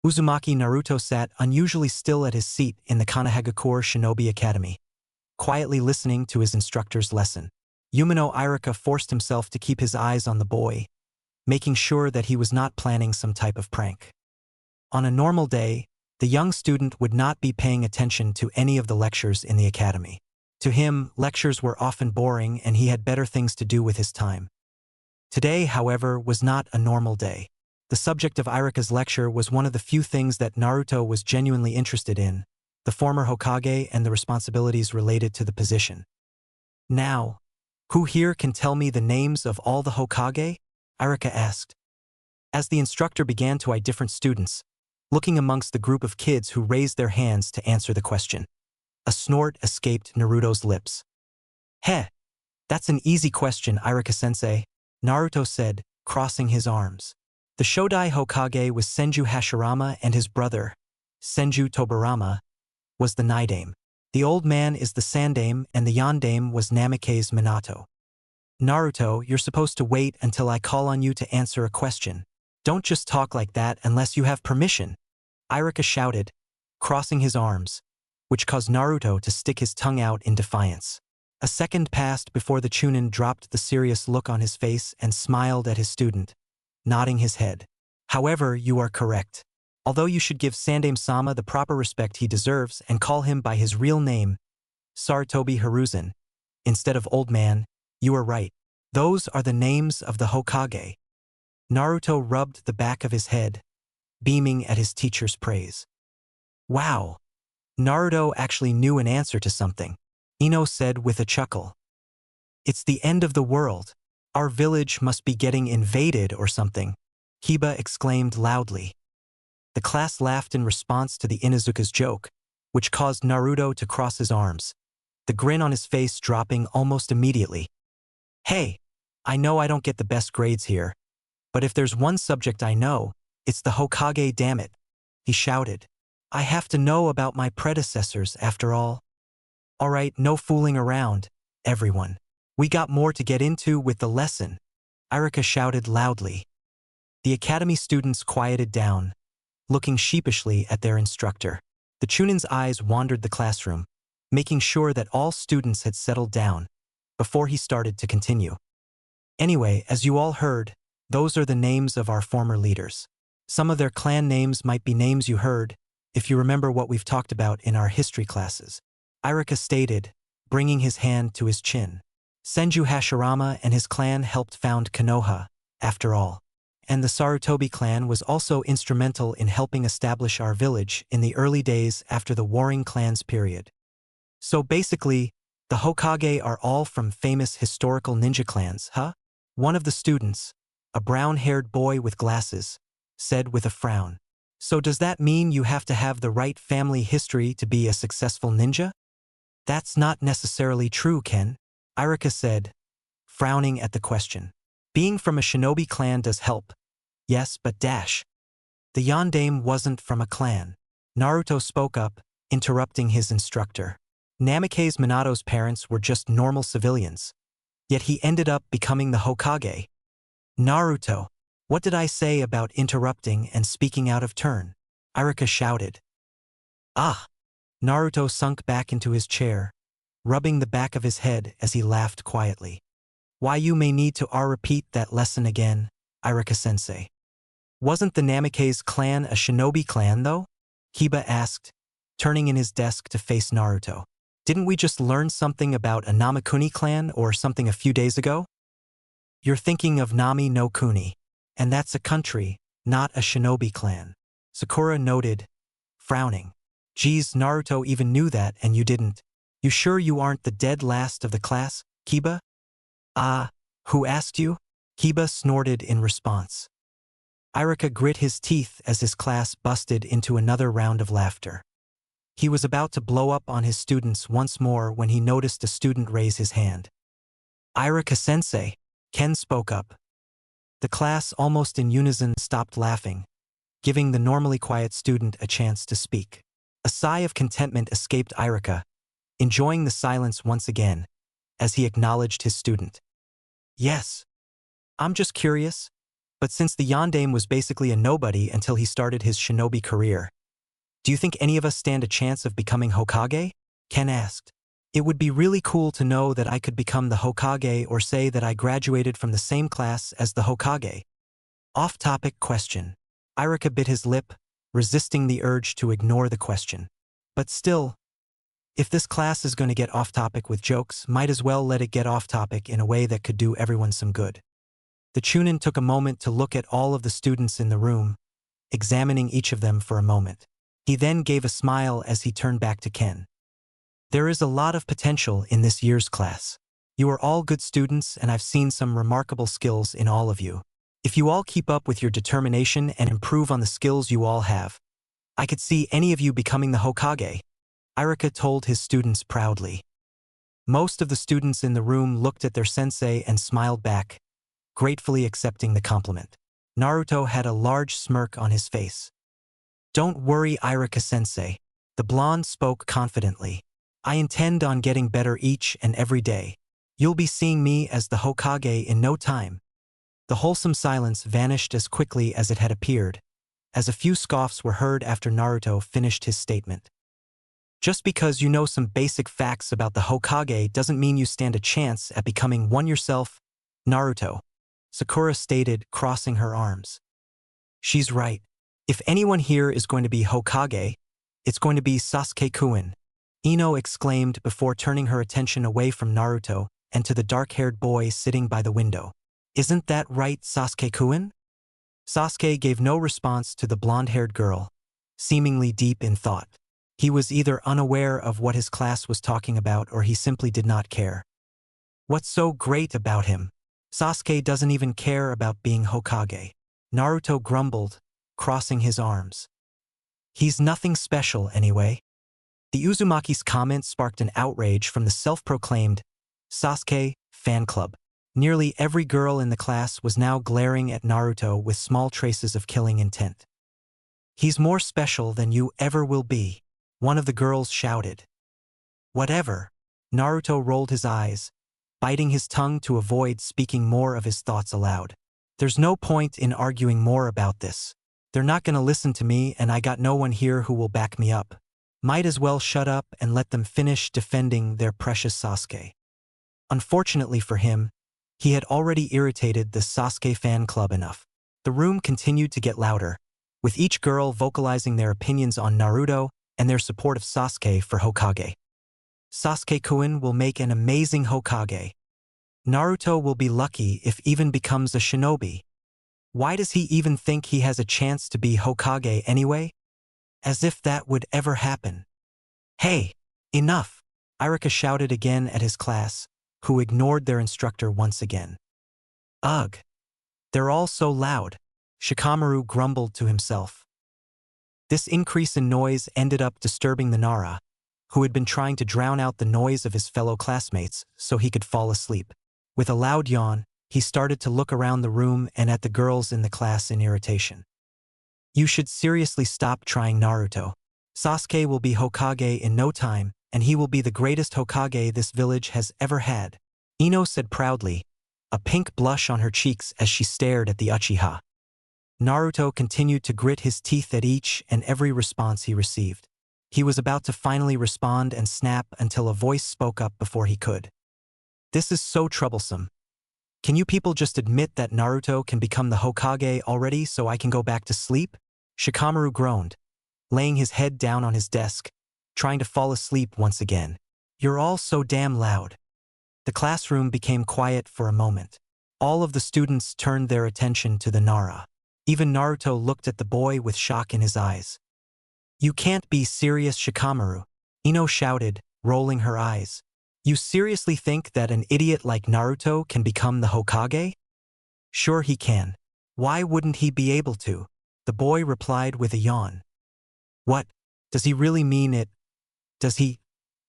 Uzumaki Naruto sat unusually still at his seat in the Kanehagakure Shinobi Academy, quietly listening to his instructor's lesson. Yumino Irika forced himself to keep his eyes on the boy, making sure that he was not planning some type of prank. On a normal day, the young student would not be paying attention to any of the lectures in the academy. To him, lectures were often boring and he had better things to do with his time. Today, however, was not a normal day. The subject of Irika's lecture was one of the few things that Naruto was genuinely interested in, the former Hokage and the responsibilities related to the position. Now, who here can tell me the names of all the Hokage? Irika asked. As the instructor began to eye different students, looking amongst the group of kids who raised their hands to answer the question. A snort escaped Naruto's lips. Heh, that's an easy question, Irika-sensei, Naruto said, crossing his arms. The Shodai Hokage was Senju Hashirama and his brother, Senju Tobirama, was the Naidame. The old man is the Sandame and the Yondame was Namikaze Minato. Naruto, you're supposed to wait until I call on you to answer a question. Don't just talk like that unless you have permission, Irika shouted, crossing his arms, which caused Naruto to stick his tongue out in defiance. A second passed before the Chunin dropped the serious look on his face and smiled at his student, nodding his head. However, you are correct. Although you should give Sandame-sama the proper respect he deserves and call him by his real name, Sarutobi Hiruzen, instead of old man, you are right. Those are the names of the Hokage. Naruto rubbed the back of his head, beaming at his teacher's praise. Wow! Naruto actually knew an answer to something, Ino said with a chuckle. It's the end of the world. Our village must be getting invaded or something, Kiba exclaimed loudly. The class laughed in response to the Inuzuka's joke, which caused Naruto to cross his arms, the grin on his face dropping almost immediately. Hey, I know I don't get the best grades here, but if there's one subject I know, it's the Hokage, damn it, he shouted. I have to know about my predecessors after all. All right, no fooling around, everyone. We got more to get into with the lesson, Irika shouted loudly. The academy students quieted down, looking sheepishly at their instructor. The Chunin's eyes wandered the classroom, making sure that all students had settled down, before he started to continue. Anyway, as you all heard, those are the names of our former leaders. Some of their clan names might be names you heard, if you remember what we've talked about in our history classes. Irika stated, bringing his hand to his chin. Senju Hashirama and his clan helped found Konoha, after all. And the Sarutobi clan was also instrumental in helping establish our village in the early days after the Warring Clans period. So basically, the Hokage are all from famous historical ninja clans, huh? One of the students, a brown-haired boy with glasses, said with a frown. So does that mean you have to have the right family history to be a successful ninja? That's not necessarily true, Ken, Irika said, frowning at the question. Being from a shinobi clan does help. Yes, but dash. The Yondame wasn't from a clan. Naruto spoke up, interrupting his instructor. Namikaze Minato's parents were just normal civilians. Yet he ended up becoming the Hokage. Naruto, what did I say about interrupting and speaking out of turn? Irika shouted. Ah! Naruto sunk back into his chair, rubbing the back of his head as he laughed quietly. Why you may need to repeat that lesson again, Irika-sensei. Wasn't the Namikaze clan a shinobi clan though? Kiba asked, turning in his desk to face Naruto. Didn't we just learn something about a Namakuni clan or something a few days ago? You're thinking of Nami no Kuni, and that's a country, not a shinobi clan. Sakura noted, frowning. Geez, Naruto even knew that and you didn't. You sure you aren't the dead last of the class, Kiba? Who asked you? Kiba snorted in response. Irika grit his teeth as his class busted into another round of laughter. He was about to blow up on his students once more when he noticed a student raise his hand. Irika-sensei, Ken spoke up. The class almost in unison stopped laughing, giving the normally quiet student a chance to speak. A sigh of contentment escaped Irika, enjoying the silence once again, as he acknowledged his student. Yes. I'm just curious. But since the Yondaime was basically a nobody until he started his shinobi career, do you think any of us stand a chance of becoming Hokage? Ken asked. It would be really cool to know that I could become the Hokage or say that I graduated from the same class as the Hokage. Off-topic question. Iruka bit his lip, resisting the urge to ignore the question. But still, if this class is going to get off-topic with jokes, might as well let it get off-topic in a way that could do everyone some good. The Chunin took a moment to look at all of the students in the room, examining each of them for a moment. He then gave a smile as he turned back to Ken. There is a lot of potential in this year's class. You are all good students and I've seen some remarkable skills in all of you. If you all keep up with your determination and improve on the skills you all have, I could see any of you becoming the Hokage, Iruka told his students proudly. Most of the students in the room looked at their sensei and smiled back, gratefully accepting the compliment. Naruto had a large smirk on his face. Don't worry, Iruka-sensei, the blonde spoke confidently. I intend on getting better each and every day. You'll be seeing me as the Hokage in no time. The wholesome silence vanished as quickly as it had appeared, as a few scoffs were heard after Naruto finished his statement. Just because you know some basic facts about the Hokage doesn't mean you stand a chance at becoming one yourself, Naruto, Sakura stated, crossing her arms. She's right. If anyone here is going to be Hokage, it's going to be Sasuke-kun, Ino exclaimed before turning her attention away from Naruto and to the dark-haired boy sitting by the window. Isn't that right, Sasuke-kun? Sasuke gave no response to the blonde-haired girl, seemingly deep in thought. He was either unaware of what his class was talking about or he simply did not care. What's so great about him? Sasuke doesn't even care about being Hokage. Naruto grumbled, crossing his arms. He's nothing special anyway. The Uzumaki's comment sparked an outrage from the self-proclaimed Sasuke fan club. Nearly every girl in the class was now glaring at Naruto with small traces of killing intent. He's more special than you ever will be, one of the girls shouted. Whatever. Naruto rolled his eyes, biting his tongue to avoid speaking more of his thoughts aloud. There's no point in arguing more about this. They're not gonna listen to me and I got no one here who will back me up. Might as well shut up and let them finish defending their precious Sasuke. Unfortunately for him, he had already irritated the Sasuke fan club enough. The room continued to get louder, with each girl vocalizing their opinions on Naruto and their support of Sasuke for Hokage. Sasuke-kun will make an amazing Hokage. Naruto will be lucky if even becomes a shinobi. Why does he even think he has a chance to be Hokage anyway? As if that would ever happen. Hey, enough! Iruka shouted again at his class, who ignored their instructor once again. Ugh! They're all so loud, Shikamaru grumbled to himself. This increase in noise ended up disturbing the Nara, who had been trying to drown out the noise of his fellow classmates so he could fall asleep. With a loud yawn, he started to look around the room and at the girls in the class in irritation. You should seriously stop trying, Naruto. Sasuke will be Hokage in no time, and he will be the greatest Hokage this village has ever had, Ino said proudly, a pink blush on her cheeks as she stared at the Uchiha. Naruto continued to grit his teeth at each and every response he received. He was about to finally respond and snap until a voice spoke up before he could. This is so troublesome. Can you people just admit that Naruto can become the Hokage already so I can go back to sleep? Shikamaru groaned, laying his head down on his desk, trying to fall asleep once again. You're all so damn loud. The classroom became quiet for a moment. All of the students turned their attention to the Nara. Even Naruto looked at the boy with shock in his eyes. You can't be serious, Shikamaru, Ino shouted, rolling her eyes. You seriously think that an idiot like Naruto can become the Hokage? Sure he can. Why wouldn't he be able to? The boy replied with a yawn. What? Does he really mean it? Does he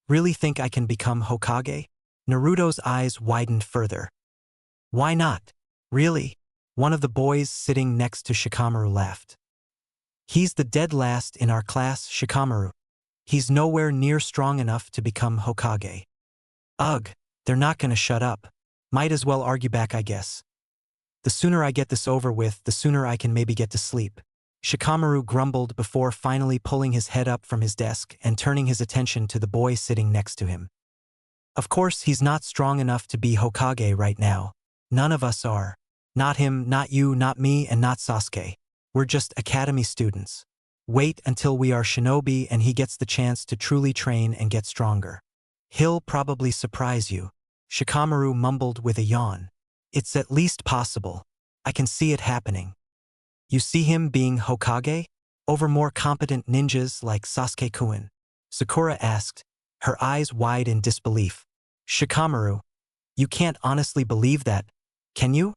really think I can become Hokage? Naruto's eyes widened further. Why not? Really? One of the boys sitting next to Shikamaru laughed. He's the dead last in our class, Shikamaru. He's nowhere near strong enough to become Hokage. Ugh, they're not gonna shut up. Might as well argue back, I guess. The sooner I get this over with, the sooner I can maybe get to sleep. Shikamaru grumbled before finally pulling his head up from his desk and turning his attention to the boy sitting next to him. Of course, he's not strong enough to be Hokage right now. None of us are. Not him, not you, not me, and not Sasuke. We're just academy students. Wait until we are shinobi and he gets the chance to truly train and get stronger. He'll probably surprise you. Shikamaru mumbled with a yawn. It's at least possible. I can see it happening. You see him being Hokage? Over more competent ninjas like Sasuke-kun? Sakura asked, her eyes wide in disbelief. Shikamaru, you can't honestly believe that, can you?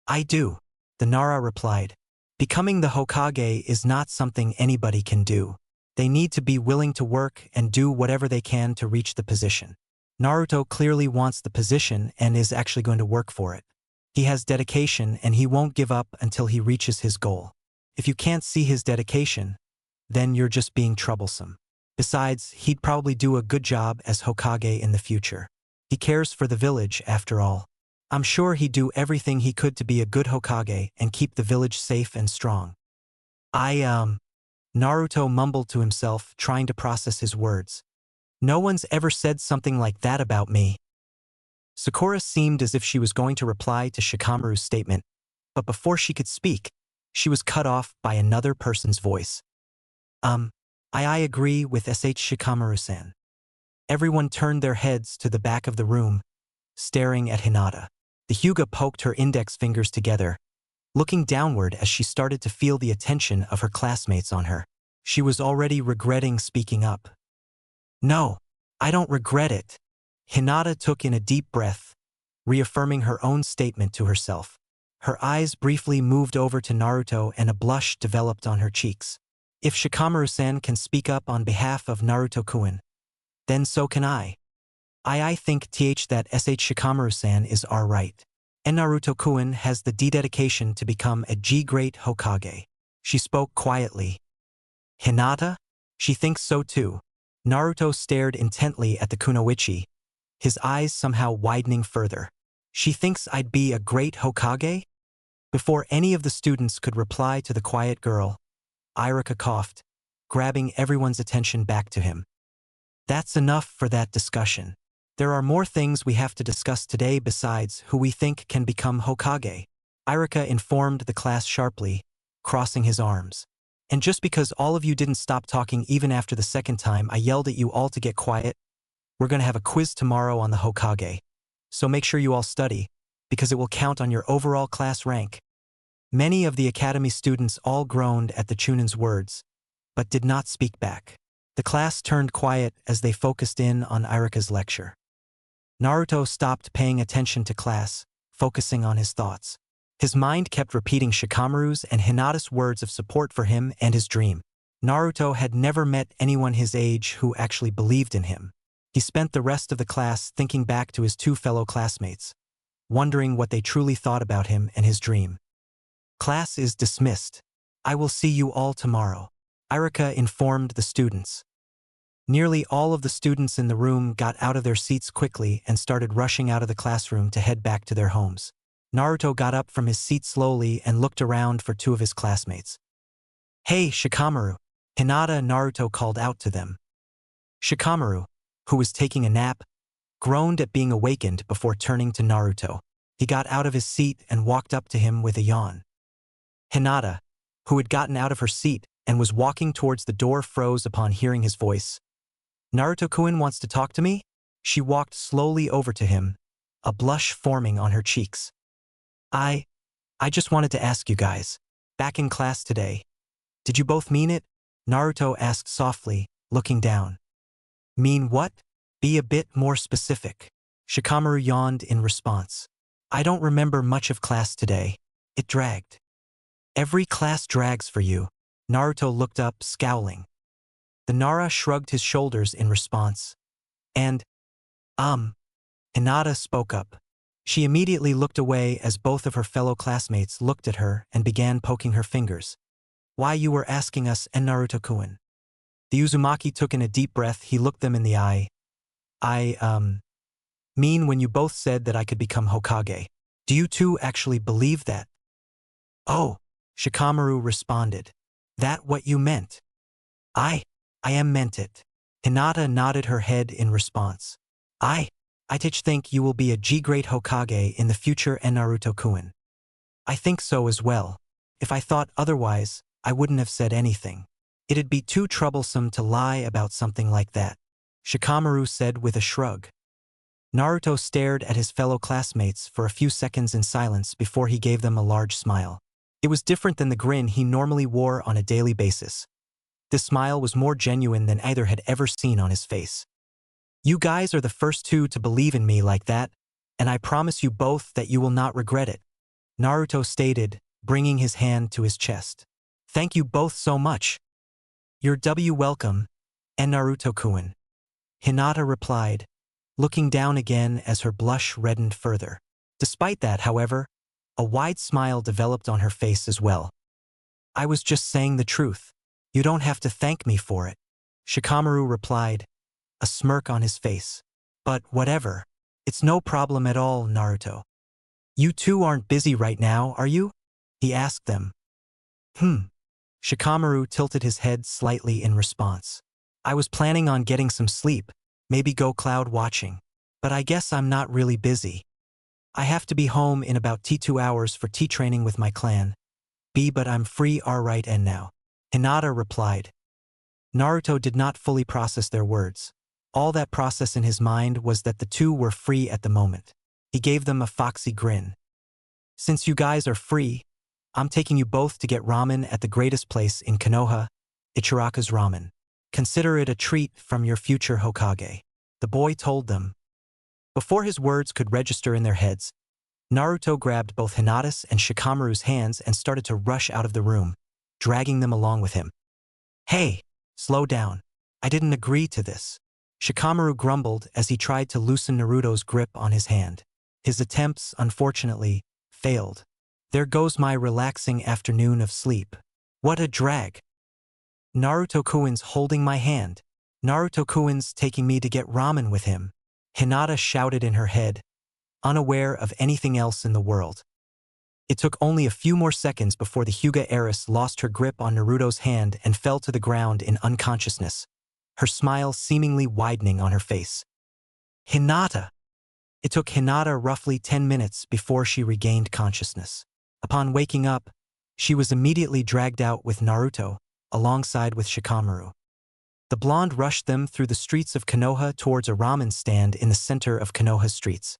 I do, the Nara replied. Becoming the Hokage is not something anybody can do. They need to be willing to work and do whatever they can to reach the position. Naruto clearly wants the position and is actually going to work for it. He has dedication and he won't give up until he reaches his goal. If you can't see his dedication, then you're just being troublesome. Besides, he'd probably do a good job as Hokage in the future. He cares for the village, after all. I'm sure he'd do everything he could to be a good Hokage and keep the village safe and strong. Naruto mumbled to himself, trying to process his words. No one's ever said something like that about me. Sakura seemed as if she was going to reply to Shikamaru's statement, but before she could speak, she was cut off by another person's voice. I agree with Shikamaru-san. Everyone turned their heads to the back of the room, staring at Hinata. The Hyuga poked her index fingers together, looking downward as she started to feel the attention of her classmates on her. She was already regretting speaking up. No, I don't regret it. Hinata took in a deep breath, reaffirming her own statement to herself. Her eyes briefly moved over to Naruto and a blush developed on her cheeks. If Shikamaru-san can speak up on behalf of Naruto-kun, then so can I. I think that Shikamaru-san is right. And Naruto-kun has the dedication to become a great Hokage. She spoke quietly. Hinata? She thinks so too. Naruto stared intently at the kunoichi, his eyes somehow widening further. She thinks I'd be a great Hokage? Before any of the students could reply to the quiet girl, Irika coughed, grabbing everyone's attention back to him. That's enough for that discussion. There are more things we have to discuss today besides who we think can become Hokage. Irika informed the class sharply, crossing his arms. And just because all of you didn't stop talking even after the second time I yelled at you all to get quiet, we're going to have a quiz tomorrow on the Hokage. So make sure you all study, because it will count on your overall class rank. Many of the academy students all groaned at the Chunin's words, but did not speak back. The class turned quiet as they focused in on Irika's lecture. Naruto stopped paying attention to class, focusing on his thoughts. His mind kept repeating Shikamaru's and Hinata's words of support for him and his dream. Naruto had never met anyone his age who actually believed in him. He spent the rest of the class thinking back to his two fellow classmates, wondering what they truly thought about him and his dream. Class is dismissed. I will see you all tomorrow, Irika informed the students. Nearly all of the students in the room got out of their seats quickly and started rushing out of the classroom to head back to their homes. Naruto got up from his seat slowly and looked around for two of his classmates. Hey, Shikamaru, Hinata and Naruto called out to them. Shikamaru, who was taking a nap, groaned at being awakened before turning to Naruto. He got out of his seat and walked up to him with a yawn. Hinata, who had gotten out of her seat and was walking towards the door, froze upon hearing his voice. Naruto-kun wants to talk to me? She walked slowly over to him, a blush forming on her cheeks. I just wanted to ask you guys, back in class today, did you both mean it? Naruto asked softly, looking down. Mean what? Be a bit more specific. Shikamaru yawned in response. I don't remember much of class today. It dragged. Every class drags for you. Naruto looked up, scowling. The Nara shrugged his shoulders in response. And, Hinata spoke up. She immediately looked away as both of her fellow classmates looked at her and began poking her fingers. Why you were asking us, and Naruto-kun? The Uzumaki took in a deep breath. He looked them in the eye. I mean when you both said that I could become Hokage. Do you two actually believe that? Oh, Shikamaru responded. That what you meant? I am meant it. Hinata nodded her head in response. I teach think you will be a great Hokage in the future and Naruto-kun. I think so as well. If I thought otherwise, I wouldn't have said anything. It'd be too troublesome to lie about something like that, Shikamaru said with a shrug. Naruto stared at his fellow classmates for a few seconds in silence before he gave them a large smile. It was different than the grin he normally wore on a daily basis. This smile was more genuine than either had ever seen on his face. You guys are the first two to believe in me like that, and I promise you both that you will not regret it, Naruto stated, bringing his hand to his chest. Thank you both so much. You're welcome, and Naruto-kun. Hinata replied, looking down again as her blush reddened further. Despite that, however, a wide smile developed on her face as well. I was just saying the truth. You don't have to thank me for it, Shikamaru replied, a smirk on his face. But whatever. It's no problem at all, Naruto. You two aren't busy right now, are you? He asked them. Shikamaru tilted his head slightly in response. I was planning on getting some sleep, maybe go cloud watching. But I guess I'm not really busy. I have to be home in about 2 hours for tea training with my clan. But I'm free alright and now. Hinata replied. Naruto did not fully process their words. All that process in his mind was that the two were free at the moment. He gave them a foxy grin. Since you guys are free, I'm taking you both to get ramen at the greatest place in Konoha, Ichiraku's Ramen. Consider it a treat from your future Hokage, the boy told them. Before his words could register in their heads, Naruto grabbed both Hinata's and Shikamaru's hands and started to rush out of the room, dragging them along with him. Hey, slow down. I didn't agree to this, Shikamaru grumbled as he tried to loosen Naruto's grip on his hand. His attempts, unfortunately, failed. There goes my relaxing afternoon of sleep. What a drag. Naruto-kun's holding my hand. Naruto-kun's taking me to get ramen with him, Hinata shouted in her head, unaware of anything else in the world. It took only a few more seconds before the Hyuga heiress lost her grip on Naruto's hand and fell to the ground in unconsciousness, her smile seemingly widening on her face. Hinata! It took Hinata roughly 10 minutes before she regained consciousness. Upon waking up, she was immediately dragged out with Naruto, alongside with Shikamaru. The blonde rushed them through the streets of Konoha towards a ramen stand in the center of Konoha streets.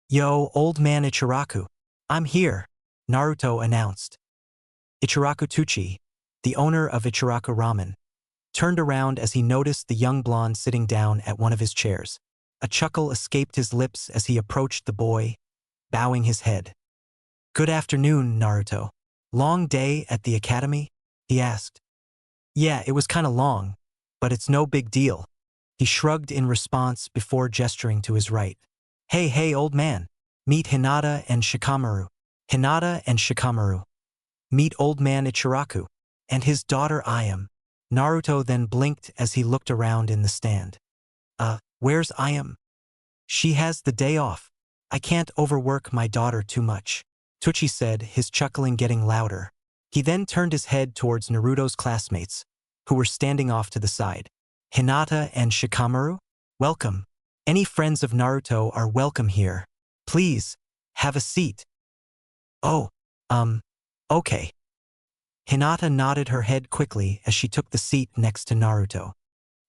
Yo, old man Ichiraku. I'm here, Naruto announced. Ichiraku Tuchi, the owner of Ichiraku Ramen, turned around as he noticed the young blonde sitting down at one of his chairs. A chuckle escaped his lips as he approached the boy, bowing his head. Good afternoon, Naruto. Long day at the academy? He asked. Yeah, it was kinda long, but it's no big deal. He shrugged in response before gesturing to his right. Hey, old man. Meet Hinata and Shikamaru. Hinata and Shikamaru. Meet old man Ichiraku. And his daughter Ayam. Naruto then blinked as he looked around in the stand. Where's Ayam? She has the day off. I can't overwork my daughter too much, Tuchi said, his chuckling getting louder. He then turned his head towards Naruto's classmates, who were standing off to the side. Hinata and Shikamaru? Welcome. Any friends of Naruto are welcome here. Please, have a seat. Oh, okay. Hinata nodded her head quickly as she took the seat next to Naruto.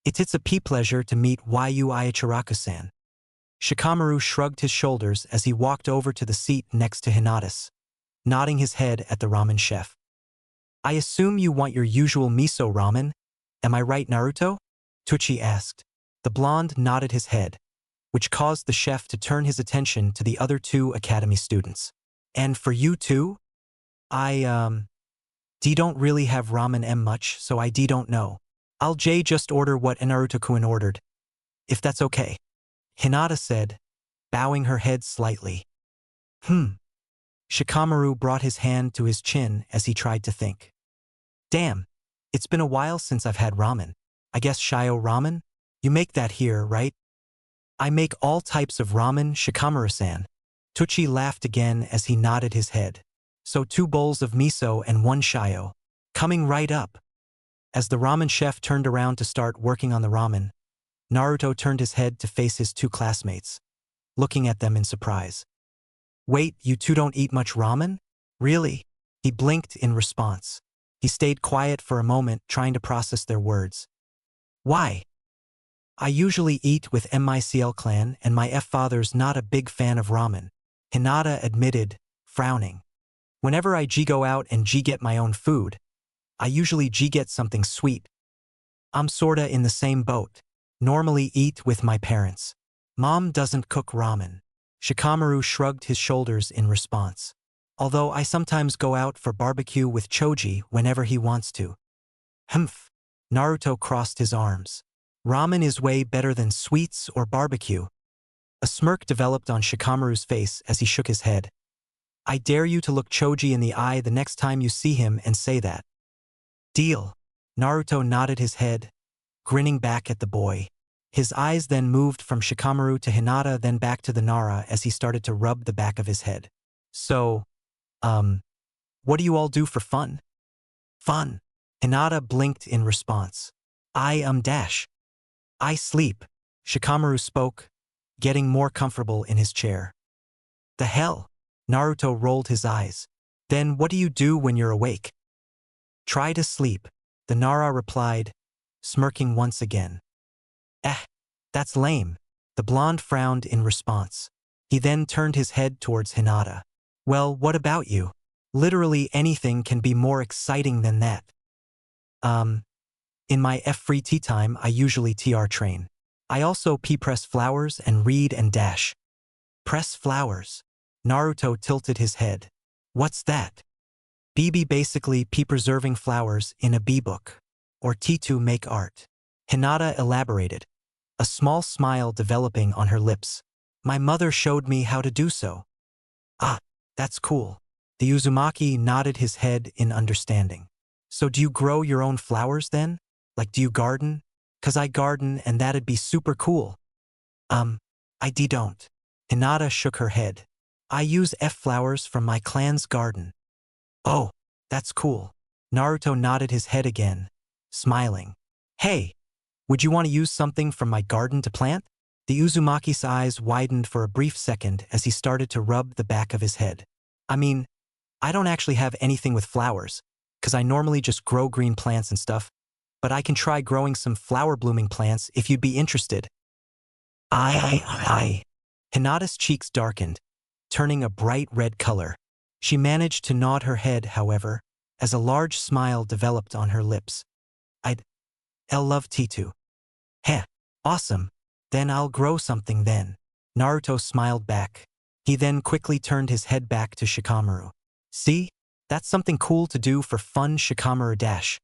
It's a pleasure to meet Yu Ichiraku-san. Shikamaru shrugged his shoulders as he walked over to the seat next to Hinata's, nodding his head at the ramen chef. I assume you want your usual miso ramen, am I right, Naruto? Tuchi asked. The blonde nodded his head, which caused the chef to turn his attention to the other two academy students. And for you too? Don't really have ramen much, so I don't know. I'll just order what Naruto-kun ordered, if that's okay, Hinata said, bowing her head slightly. Shikamaru brought his hand to his chin as he tried to think. Damn, it's been a while since I've had ramen. I guess Shio ramen? You make that here, right? I make all types of ramen, Shikamaru-san, Tucci laughed again as he nodded his head. So 2 bowls of miso and 1 shio. Coming right up. As the ramen chef turned around to start working on the ramen, Naruto turned his head to face his 2 classmates, looking at them in surprise. Wait, you 2 don't eat much ramen? Really? He blinked in response. He stayed quiet for a moment, trying to process their words. Why? I usually eat with MICL clan and my father's not a big fan of ramen, Hinata admitted, frowning. Whenever I go out and get my own food, I usually get something sweet. I'm sorta in the same boat. Normally eat with my parents. Mom doesn't cook ramen. Shikamaru shrugged his shoulders in response. Although I sometimes go out for barbecue with Choji whenever he wants to. Humph. Naruto crossed his arms. Ramen is way better than sweets or barbecue. A smirk developed on Shikamaru's face as he shook his head. I dare you to look Choji in the eye the next time you see him and say that. Deal. Naruto nodded his head, grinning back at the boy. His eyes then moved from Shikamaru to Hinata, then back to the Nara as he started to rub the back of his head. So, what do you all do for fun? Fun. Hinata blinked in response. I sleep. Shikamaru spoke, getting more comfortable in his chair. The hell? Naruto rolled his eyes. Then what do you do when you're awake? Try to sleep, the Nara replied, smirking once again. That's lame. The blonde frowned in response. He then turned his head towards Hinata. Well, what about you? Literally anything can be more exciting than that. In my free tea time I usually TR train. I also press flowers and read and dash. Press flowers. Naruto tilted his head. What's that? BB basically preserving flowers in a B-book. Or T2 make art. Hinata elaborated, a small smile developing on her lips. My mother showed me how to do so. Ah, that's cool. The Uzumaki nodded his head in understanding. So do you grow your own flowers then? Like do you garden? 'Cause I garden and that'd be super cool. I don't. Hinata shook her head. I use flowers from my clan's garden. Oh, that's cool. Naruto nodded his head again, smiling. Hey, would you want to use something from my garden to plant? The Uzumaki's eyes widened for a brief second as he started to rub the back of his head. I mean, I don't actually have anything with flowers, 'cause I normally just grow green plants and stuff, but I can try growing some flower-blooming plants if you'd be interested. I. Hinata's cheeks darkened, turning a bright red color. She managed to nod her head, however, as a large smile developed on her lips. I'll love T2. Heh, awesome. Then I'll grow something then. Naruto smiled back. He then quickly turned his head back to Shikamaru. See? That's something cool to do for fun, Shikamaru dash.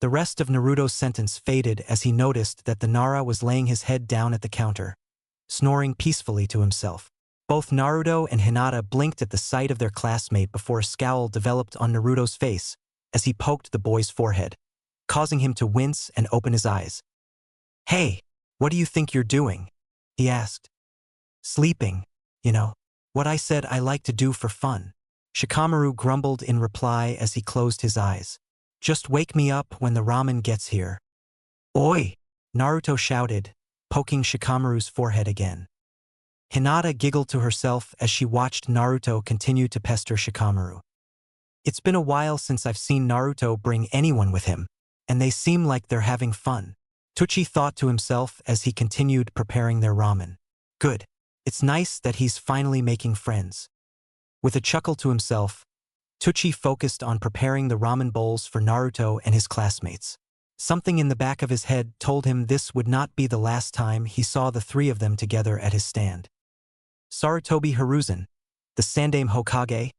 The rest of Naruto's sentence faded as he noticed that the Nara was laying his head down at the counter, snoring peacefully to himself. Both Naruto and Hinata blinked at the sight of their classmate before a scowl developed on Naruto's face as he poked the boy's forehead, causing him to wince and open his eyes. Hey, what do you think you're doing? He asked. Sleeping, you know, what I said I like to do for fun. Shikamaru grumbled in reply as he closed his eyes. Just wake me up when the ramen gets here. Oi! Naruto shouted, poking Shikamaru's forehead again. Hinata giggled to herself as she watched Naruto continue to pester Shikamaru. It's been a while since I've seen Naruto bring anyone with him, and they seem like they're having fun. Tucci thought to himself as he continued preparing their ramen. Good. It's nice that he's finally making friends. With a chuckle to himself, Tucci focused on preparing the ramen bowls for Naruto and his classmates. Something in the back of his head told him this would not be the last time he saw the 3 of them together at his stand. Sarutobi Hiruzen, the Sandaime Hokage,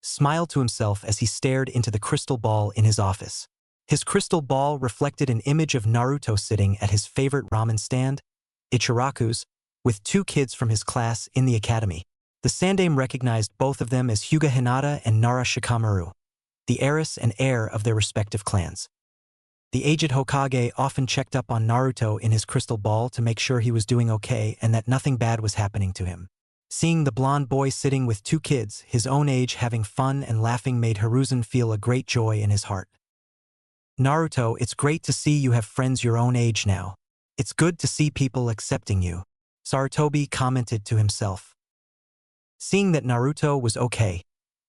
smiled to himself as he stared into the crystal ball in his office. His crystal ball reflected an image of Naruto sitting at his favorite ramen stand, Ichiraku's, with 2 kids from his class in the academy. The Sandaime recognized both of them as Hyuga Hinata and Nara Shikamaru, the heiress and heir of their respective clans. The aged Hokage often checked up on Naruto in his crystal ball to make sure he was doing okay and that nothing bad was happening to him. Seeing the blonde boy sitting with two kids, his own age, having fun and laughing made Hiruzen feel a great joy in his heart. Naruto, it's great to see you have friends your own age now. It's good to see people accepting you, Sarutobi commented to himself. Seeing that Naruto was okay,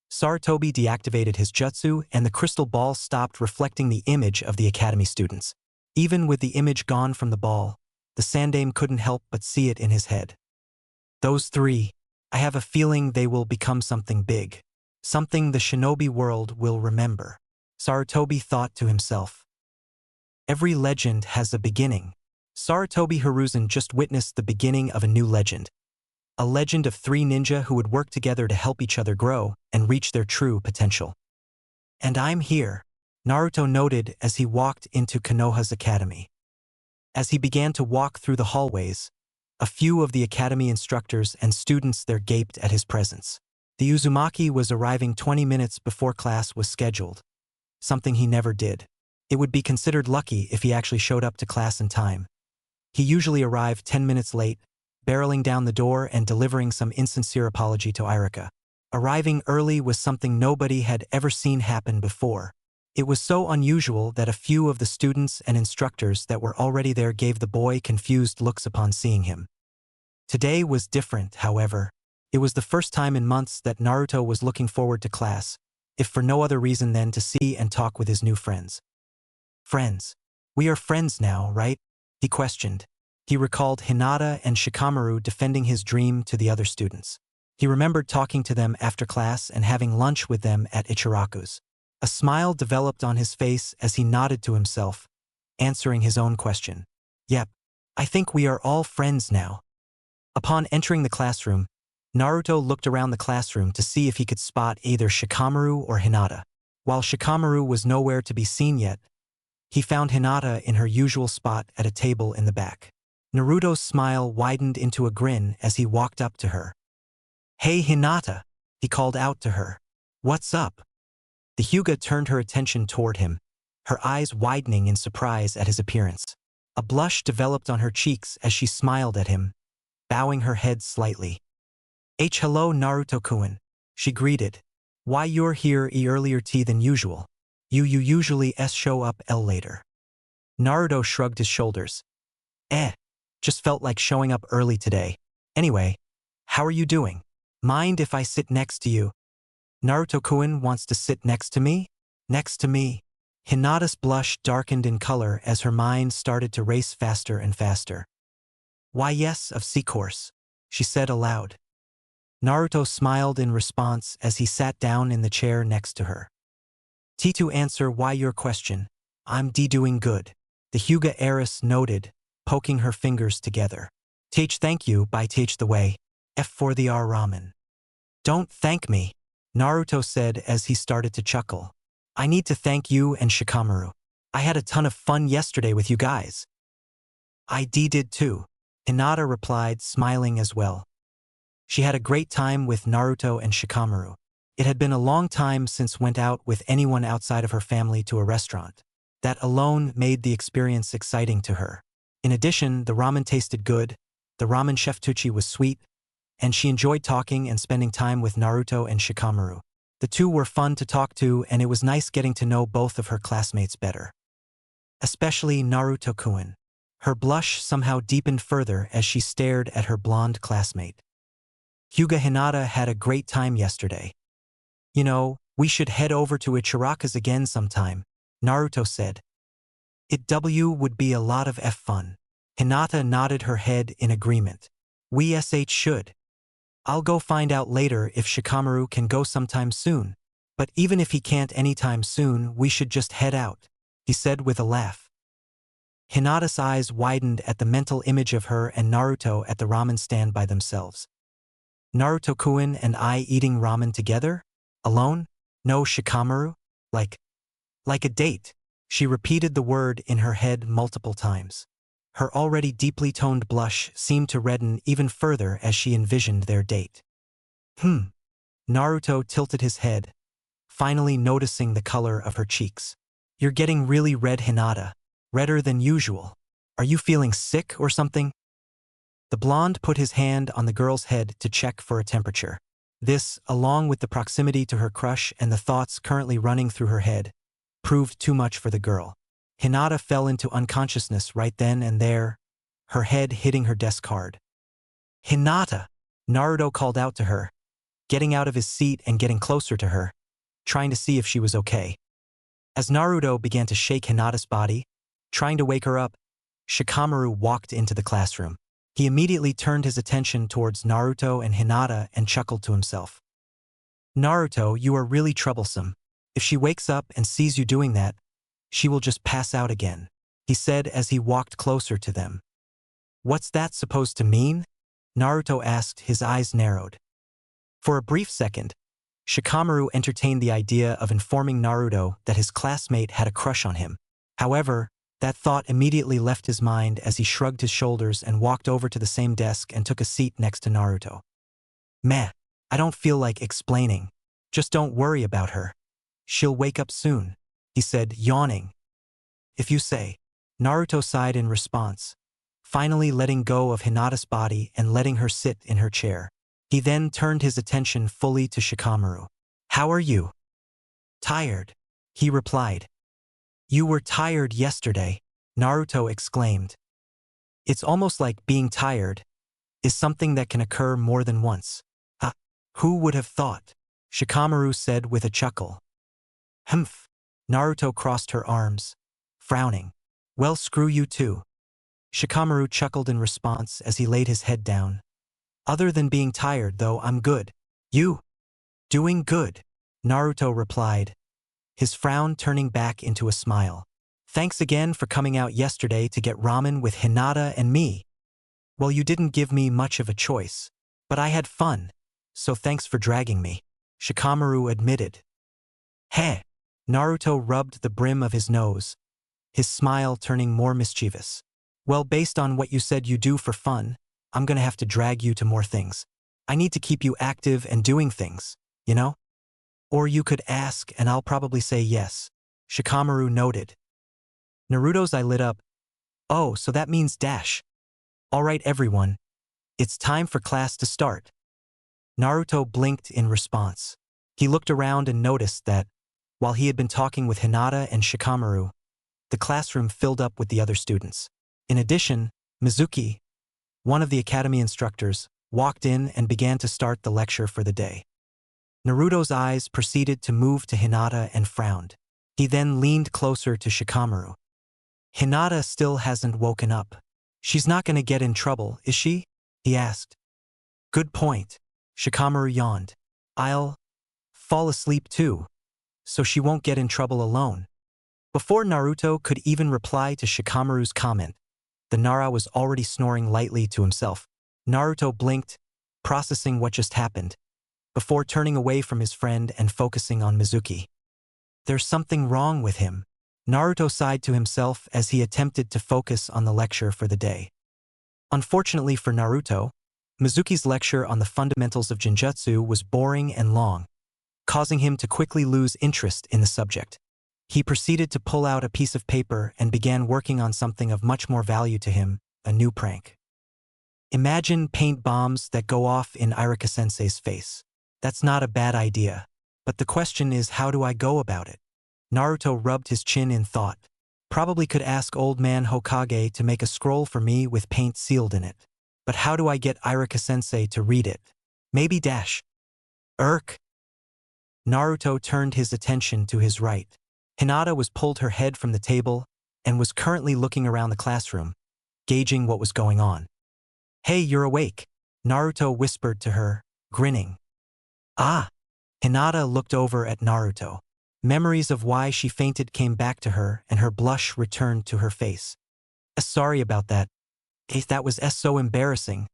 Sarutobi deactivated his jutsu and the crystal ball stopped reflecting the image of the academy students. Even with the image gone from the ball, the Sandaime couldn't help but see it in his head. Those three, I have a feeling they will become something big. Something the shinobi world will remember, Sarutobi thought to himself. Every legend has a beginning. Sarutobi Hiruzen just witnessed the beginning of a new legend. A legend of three ninja who would work together to help each other grow and reach their true potential. And I'm here, Naruto noted as he walked into Konoha's academy. As he began to walk through the hallways, a few of the academy instructors and students there gaped at his presence. The Uzumaki was arriving 20 minutes before class was scheduled, something he never did. It would be considered lucky if he actually showed up to class in time. He usually arrived 10 minutes late, barreling down the door and delivering some insincere apology to Irika. Arriving early was something nobody had ever seen happen before. It was so unusual that a few of the students and instructors that were already there gave the boy confused looks upon seeing him. Today was different, however. It was the first time in months that Naruto was looking forward to class, if for no other reason than to see and talk with his new friends. Friends. We are friends now, right? He questioned. He recalled Hinata and Shikamaru defending his dream to the other students. He remembered talking to them after class and having lunch with them at Ichiraku's. A smile developed on his face as he nodded to himself, answering his own question. Yep, I think we are all friends now. Upon entering the classroom, Naruto looked around the classroom to see if he could spot either Shikamaru or Hinata. While Shikamaru was nowhere to be seen yet, he found Hinata in her usual spot at a table in the back. Naruto's smile widened into a grin as he walked up to her. Hey Hinata, he called out to her. What's up? The Hyuga turned her attention toward him, her eyes widening in surprise at his appearance. A blush developed on her cheeks as she smiled at him, bowing her head slightly. Hello Naruto-kun, she greeted. Why you're here earlier than usual? You usually show up later. Naruto shrugged his shoulders. Just felt like showing up early today. Anyway, how are you doing? Mind if I sit next to you? Naruto-kun wants to sit next to me? Next to me. Hinata's blush darkened in color as her mind started to race faster and faster. Why yes, of course, she said aloud. Naruto smiled in response as he sat down in the chair next to her. To answer why your question, I'm doing good, the Hyuga heiress noted, poking her fingers together. Thank you by the way, F for the R ramen. Don't thank me, Naruto said as he started to chuckle. I need to thank you and Shikamaru. I had a ton of fun yesterday with you guys. I did too, Hinata replied, smiling as well. She had a great time with Naruto and Shikamaru. It had been a long time since went out with anyone outside of her family to a restaurant. That alone made the experience exciting to her. In addition, the ramen tasted good, the ramen chef Tucci was sweet, and she enjoyed talking and spending time with Naruto and Shikamaru. The two were fun to talk to and it was nice getting to know both of her classmates better. Especially Naruto-kun. Her blush somehow deepened further as she stared at her blonde classmate. Hyuga Hinata had a great time yesterday. You know, we should head over to Ichiraku's again sometime, Naruto said. It would be a lot of fun. Hinata nodded her head in agreement. We should. I'll go find out later if Shikamaru can go sometime soon. But even if he can't anytime soon, we should just head out, he said with a laugh. Hinata's eyes widened at the mental image of her and Naruto at the ramen stand by themselves. Naruto-kun and I eating ramen together? Alone? No Shikamaru? Like a date. She repeated the word in her head multiple times. Her already deeply toned blush seemed to redden even further as she envisioned their date. Naruto tilted his head, finally noticing the color of her cheeks. You're getting really red, Hinata. Redder than usual. Are you feeling sick or something? The blonde put his hand on the girl's head to check for a temperature. This, along with the proximity to her crush and the thoughts currently running through her head, proved too much for the girl. Hinata fell into unconsciousness right then and there, her head hitting her desk hard. "Hinata!" Naruto called out to her, getting out of his seat and getting closer to her, trying to see if she was okay. As Naruto began to shake Hinata's body, trying to wake her up, Shikamaru walked into the classroom. He immediately turned his attention towards Naruto and Hinata and chuckled to himself. "Naruto, you are really troublesome. If she wakes up and sees you doing that, she will just pass out again," he said as he walked closer to them. "What's that supposed to mean?" Naruto asked, his eyes narrowed. For a brief second, Shikamaru entertained the idea of informing Naruto that his classmate had a crush on him. However, that thought immediately left his mind as he shrugged his shoulders and walked over to the same desk and took a seat next to Naruto. "Meh, I don't feel like explaining. Just don't worry about her. She'll wake up soon," he said, yawning. "If you say." Naruto sighed in response, finally letting go of Hinata's body and letting her sit in her chair. He then turned his attention fully to Shikamaru. "How are you?" "Tired," he replied. "You were tired yesterday," Naruto exclaimed. "It's almost like being tired is something that can occur more than once." Who would have thought?" Shikamaru said with a chuckle. "Humph." Naruto crossed her arms, frowning. "Well, screw you too." Shikamaru chuckled in response as he laid his head down. "Other than being tired, though, I'm good." "You?" "Doing good," Naruto replied, his frown turning back into a smile. "Thanks again for coming out yesterday to get ramen with Hinata and me. Well, you didn't give me much of a choice, but I had fun, so thanks for dragging me," Shikamaru admitted. "Heh." Naruto rubbed the brim of his nose, his smile turning more mischievous. "Well, based on what you said you do for fun, I'm gonna have to drag you to more things. I need to keep you active and doing things, you know? Or you could ask and I'll probably say yes," Shikamaru noted. Naruto's eye lit up. "Oh, so that means dash. All right, everyone. It's time for class to start." Naruto blinked in response. He looked around and noticed that, while he had been talking with Hinata and Shikamaru, the classroom filled up with the other students. In addition, Mizuki, one of the academy instructors, walked in and began to start the lecture for the day. Naruto's eyes proceeded to move to Hinata and frowned. He then leaned closer to Shikamaru. "Hinata still hasn't woken up. She's not gonna get in trouble, is she?" he asked. "Good point." Shikamaru yawned. "I'll fall asleep too, so she won't get in trouble alone." Before Naruto could even reply to Shikamaru's comment, the Nara was already snoring lightly to himself. Naruto blinked, processing what just happened, before turning away from his friend and focusing on Mizuki. "There's something wrong with him," Naruto sighed to himself as he attempted to focus on the lecture for the day. Unfortunately for Naruto, Mizuki's lecture on the fundamentals of Genjutsu was boring and long, causing him to quickly lose interest in the subject. He proceeded to pull out a piece of paper and began working on something of much more value to him, a new prank. Imagine paint bombs that go off in Irika-sensei's face. That's not a bad idea, but the question is, how do I go about it? Naruto rubbed his chin in thought. Probably could ask old man Hokage to make a scroll for me with paint sealed in it. But how do I get Irika-sensei to read it? Maybe dash. Irk. Naruto turned his attention to his right. Hinata was pulled her head from the table and was currently looking around the classroom, gauging what was going on. "Hey, you're awake," Naruto whispered to her, grinning. "Ah." Hinata looked over at Naruto. Memories of why she fainted came back to her and her blush returned to her face. "Sorry about that. That was so embarrassing."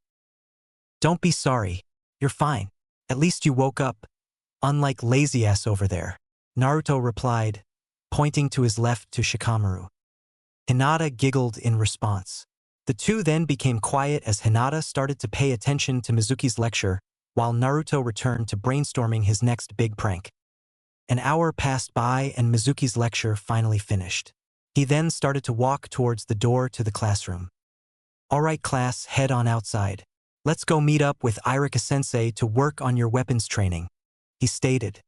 "Don't be sorry. You're fine. At least you woke up, unlike lazy ass over there," Naruto replied, pointing to his left to Shikamaru. Hinata giggled in response. The two then became quiet as Hinata started to pay attention to Mizuki's lecture, while Naruto returned to brainstorming his next big prank. An hour passed by and Mizuki's lecture finally finished. He then started to walk towards the door to the classroom. Alright class, head on outside. Let's go meet up with Irika-sensei to work on your weapons training, he stated.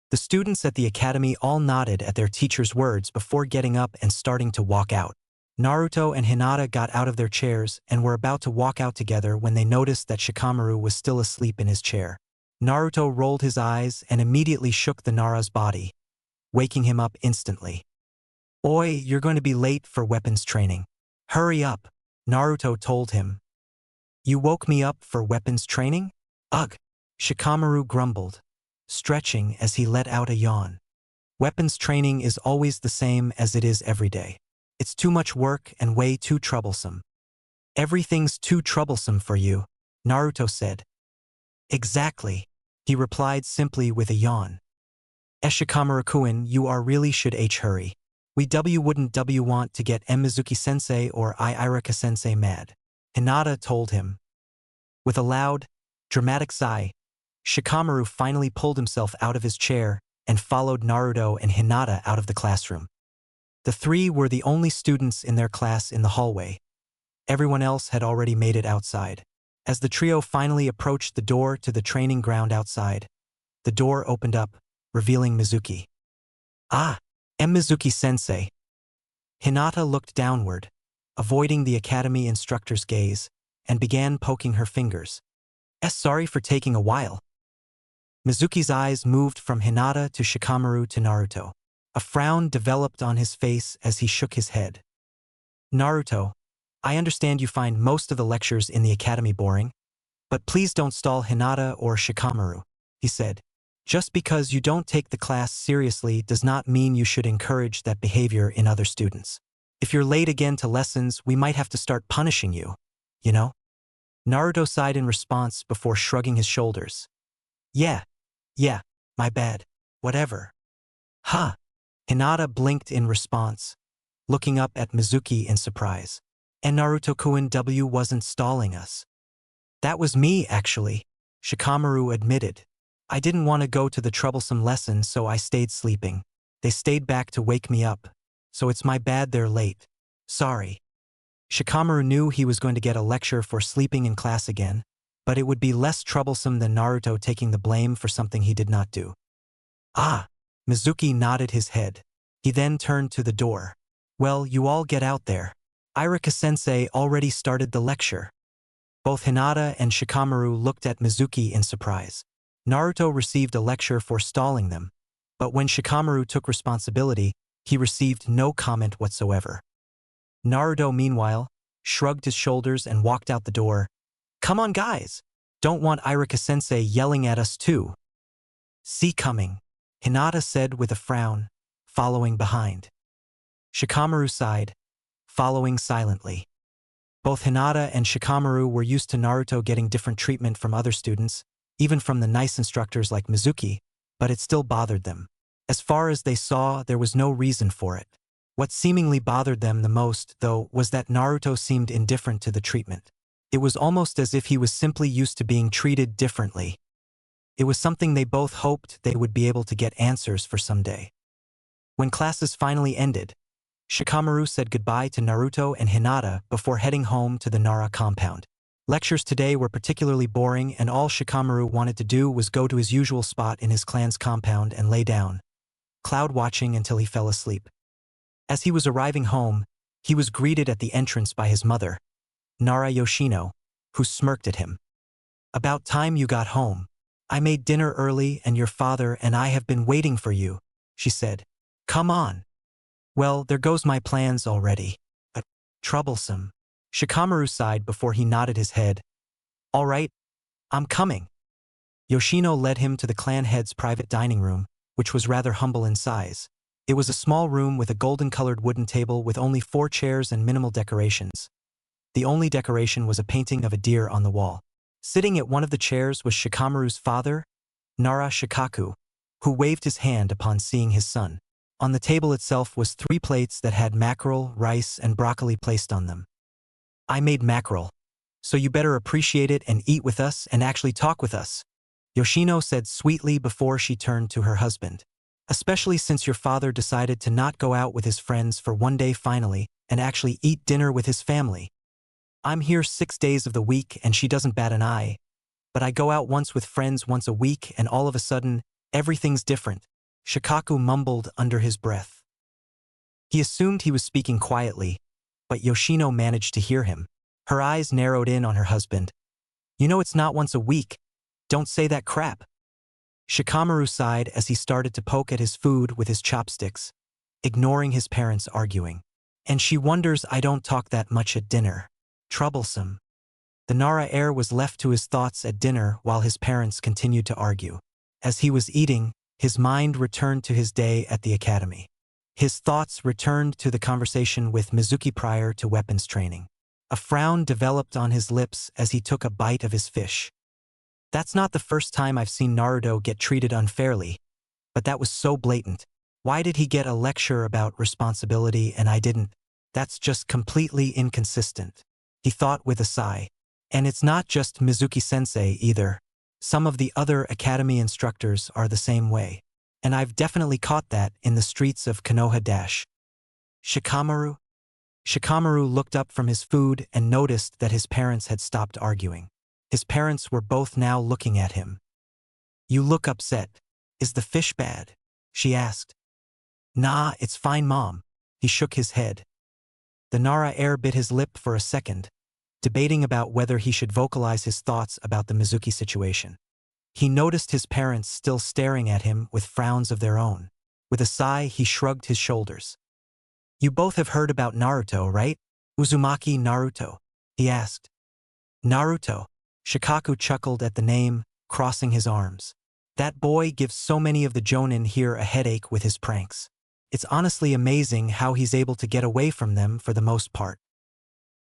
The students at the academy all nodded at their teacher's words before getting up and starting to walk out. Naruto and Hinata got out of their chairs and were about to walk out together when they noticed that Shikamaru was still asleep in his chair. Naruto rolled his eyes and immediately shook the Nara's body, waking him up instantly. Oi, you're going to be late for weapons training. Hurry up, Naruto told him. You woke me up for weapons training? Ugh, Shikamaru grumbled, stretching as he let out a yawn. Weapons training is always the same as it is every day. It's too much work and way too troublesome. Everything's too troublesome for you, Naruto said. Exactly, he replied simply with a yawn. Shikamaru-kun, you are really should hurry. We wouldn't want to get Mizuki-sensei or Irika-sensei mad, Hinata told him. With a loud, dramatic sigh, Shikamaru finally pulled himself out of his chair and followed Naruto and Hinata out of the classroom. The three were the only students in their class in the hallway. Everyone else had already made it outside. As the trio finally approached the door to the training ground outside, the door opened up, revealing Mizuki. Ah, Mizuki-sensei. Hinata looked downward, avoiding the academy instructor's gaze, and began poking her fingers. Sorry for taking a while. Mizuki's eyes moved from Hinata to Shikamaru to Naruto. A frown developed on his face as he shook his head. Naruto, I understand you find most of the lectures in the academy boring, but please don't stall Hinata or Shikamaru, he said. Just because you don't take the class seriously does not mean you should encourage that behavior in other students. If you're late again to lessons, we might have to start punishing you, you know? Naruto sighed in response before shrugging his shoulders. Yeah, my bad. Whatever. Huh. Hinata blinked in response, looking up at Mizuki in surprise. And Naruto-kun wasn't stalling us. That was me, actually, Shikamaru admitted. I didn't want to go to the troublesome lesson, so I stayed sleeping. They stayed back to wake me up, so it's my bad they're late. Sorry. Shikamaru knew he was going to get a lecture for sleeping in class again, but it would be less troublesome than Naruto taking the blame for something he did not do. Ah, Mizuki nodded his head. He then turned to the door. Well, you all get out there. Irika-sensei already started the lecture. Both Hinata and Shikamaru looked at Mizuki in surprise. Naruto received a lecture for stalling them, but when Shikamaru took responsibility, he received no comment whatsoever. Naruto, meanwhile, shrugged his shoulders and walked out the door. Come on, guys! Don't want Irika-sensei yelling at us too. See coming, Hinata said with a frown, following behind. Shikamaru sighed, following silently. Both Hinata and Shikamaru were used to Naruto getting different treatment from other students, even from the nice instructors like Mizuki, but it still bothered them. As far as they saw, there was no reason for it. What seemingly bothered them the most, though, was that Naruto seemed indifferent to the treatment. It was almost as if he was simply used to being treated differently. It was something they both hoped they would be able to get answers for someday. When classes finally ended, Shikamaru said goodbye to Naruto and Hinata before heading home to the Nara compound. Lectures today were particularly boring, and all Shikamaru wanted to do was go to his usual spot in his clan's compound and lay down, cloud-watching until he fell asleep. As he was arriving home, he was greeted at the entrance by his mother, Nara Yoshino, who smirked at him. About time you got home. I made dinner early and your father and I have been waiting for you, she said. Come on. Well, there goes my plans already. Troublesome. Shikamaru sighed before he nodded his head. All right, I'm coming. Yoshino led him to the clan head's private dining room, which was rather humble in size. It was a small room with a golden-colored wooden table with only 4 chairs and minimal decorations. The only decoration was a painting of a deer on the wall. Sitting at one of the chairs was Shikamaru's father, Nara Shikaku, who waved his hand upon seeing his son. On the table itself was 3 plates that had mackerel, rice, and broccoli placed on them. I made mackerel, so you better appreciate it and eat with us and actually talk with us, Yoshino said sweetly before she turned to her husband. Especially since your father decided to not go out with his friends for one day finally and actually eat dinner with his family. I'm here 6 days of the week and she doesn't bat an eye. But I go out once with friends once a week and all of a sudden, everything's different. Shikaku mumbled under his breath. He assumed he was speaking quietly, but Yoshino managed to hear him. Her eyes narrowed in on her husband. You know it's not once a week. Don't say that crap. Shikamaru sighed as he started to poke at his food with his chopsticks, ignoring his parents arguing. And she wonders I don't talk that much at dinner. Troublesome. The Nara heir was left to his thoughts at dinner while his parents continued to argue. As he was eating, his mind returned to his day at the academy. His thoughts returned to the conversation with Mizuki prior to weapons training. A frown developed on his lips as he took a bite of his fish. That's not the first time I've seen Naruto get treated unfairly, but that was so blatant. Why did he get a lecture about responsibility and I didn't? That's just completely inconsistent, he thought with a sigh. And it's not just Mizuki-sensei either. Some of the other academy instructors are the same way. And I've definitely caught that in the streets of Konoha Dash. Shikamaru? Shikamaru looked up from his food and noticed that his parents had stopped arguing. His parents were both now looking at him. You look upset. Is the fish bad? She asked. Nah, it's fine, Mom. He shook his head. The Nara heir bit his lip for a second, debating about whether he should vocalize his thoughts about the Mizuki situation. He noticed his parents still staring at him with frowns of their own. With a sigh, he shrugged his shoulders. You both have heard about Naruto, right? Uzumaki Naruto, he asked. Naruto. Shikaku chuckled at the name, crossing his arms. That boy gives so many of the jonin here a headache with his pranks. It's honestly amazing how he's able to get away from them for the most part.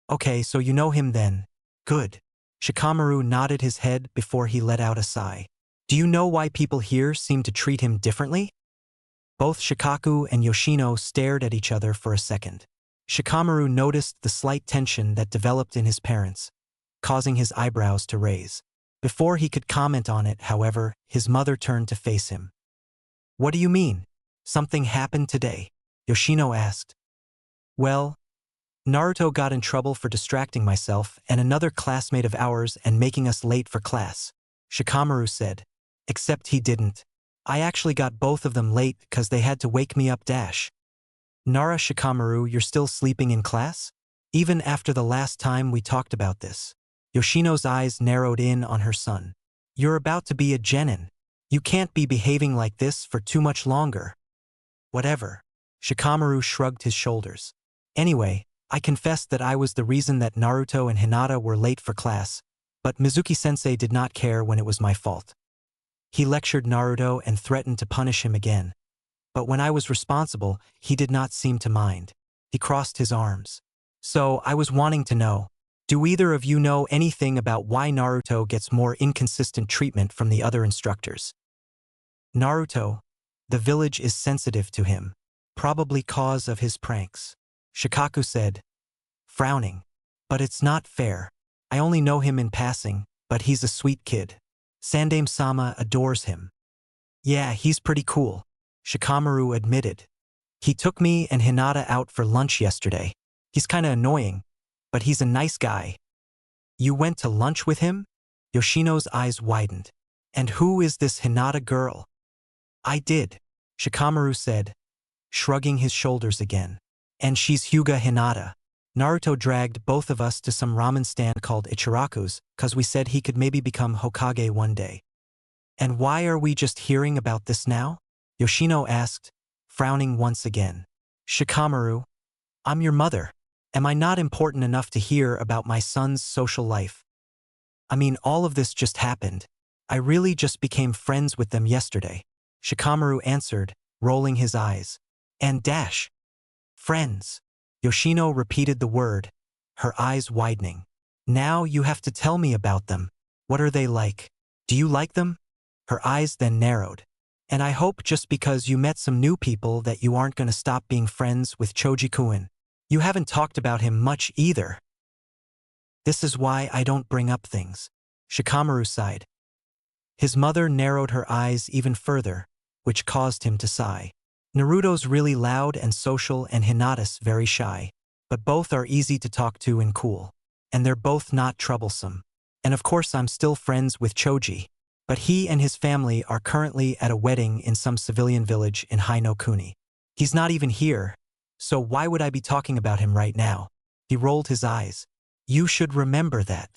Okay, so you know him then. Good. Shikamaru nodded his head before he let out a sigh. Do you know why people here seem to treat him differently? Both Shikaku and Yoshino stared at each other for a second. Shikamaru noticed the slight tension that developed in his parents, causing his eyebrows to raise. Before he could comment on it, however, his mother turned to face him. What do you mean? Something happened today? Yoshino asked. Well, Naruto got in trouble for distracting myself and another classmate of ours and making us late for class, Shikamaru said. Except he didn't. I actually got both of them late because they had to wake me up dash. Nara Shikamaru, you're still sleeping in class? Even after the last time we talked about this. Yoshino's eyes narrowed in on her son. You're about to be a genin. You can't be behaving like this for too much longer. Whatever. Shikamaru shrugged his shoulders. Anyway, I confessed that I was the reason that Naruto and Hinata were late for class, but Mizuki-sensei did not care when it was my fault. He lectured Naruto and threatened to punish him again. But when I was responsible, he did not seem to mind. He crossed his arms. So, I was wanting to know, do either of you know anything about why Naruto gets more inconsistent treatment from the other instructors? Naruto, the village is sensitive to him, probably cause of his pranks, Shikaku said, frowning. But it's not fair. I only know him in passing, but he's a sweet kid. Sandaime-sama adores him. Yeah, he's pretty cool, Shikamaru admitted. He took me and Hinata out for lunch yesterday. He's kinda annoying, but he's a nice guy. You went to lunch with him? Yoshino's eyes widened. And who is this Hinata girl? I did, Shikamaru said, shrugging his shoulders again. And she's Hyuga Hinata. Naruto dragged both of us to some ramen stand called Ichiraku's, 'cause we said he could maybe become Hokage one day. And why are we just hearing about this now? Yoshino asked, frowning once again. Shikamaru, I'm your mother. Am I not important enough to hear about my son's social life? I mean, all of this just happened. I really just became friends with them yesterday, Shikamaru answered, rolling his eyes. And dash. Friends. Yoshino repeated the word, her eyes widening. Now you have to tell me about them. What are they like? Do you like them? Her eyes then narrowed. And I hope just because you met some new people that you aren't going to stop being friends with Choji-kun. You haven't talked about him much either. This is why I don't bring up things, Shikamaru sighed. His mother narrowed her eyes even further, which caused him to sigh. Naruto's really loud and social and Hinata's very shy, but both are easy to talk to and cool. and they're both not troublesome. And of course I'm still friends with Choji. But he and his family are currently at a wedding in some civilian village in Hainokuni. He's not even here, so why would I be talking about him right now? He rolled his eyes. You should remember that.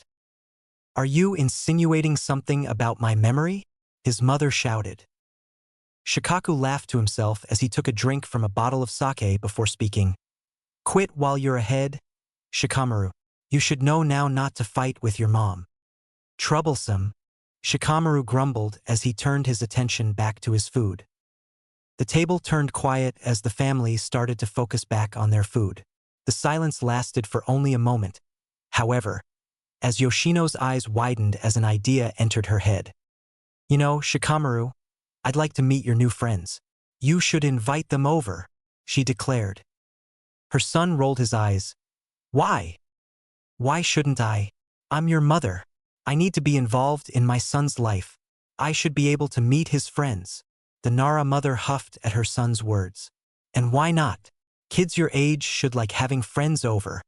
Are you insinuating something about my memory? His mother shouted. Shikaku laughed to himself as he took a drink from a bottle of sake before speaking. Quit while you're ahead, Shikamaru. You should know now not to fight with your mom. Troublesome, Shikamaru grumbled as he turned his attention back to his food. The table turned quiet as the family started to focus back on their food. The silence lasted for only a moment, however, as Yoshino's eyes widened as an idea entered her head. You know, Shikamaru, I'd like to meet your new friends. You should invite them over, she declared. Her son rolled his eyes. Why? Why shouldn't I? I'm your mother. I need to be involved in my son's life. I should be able to meet his friends. The Nara mother huffed at her son's words. And why not? Kids your age should like having friends over.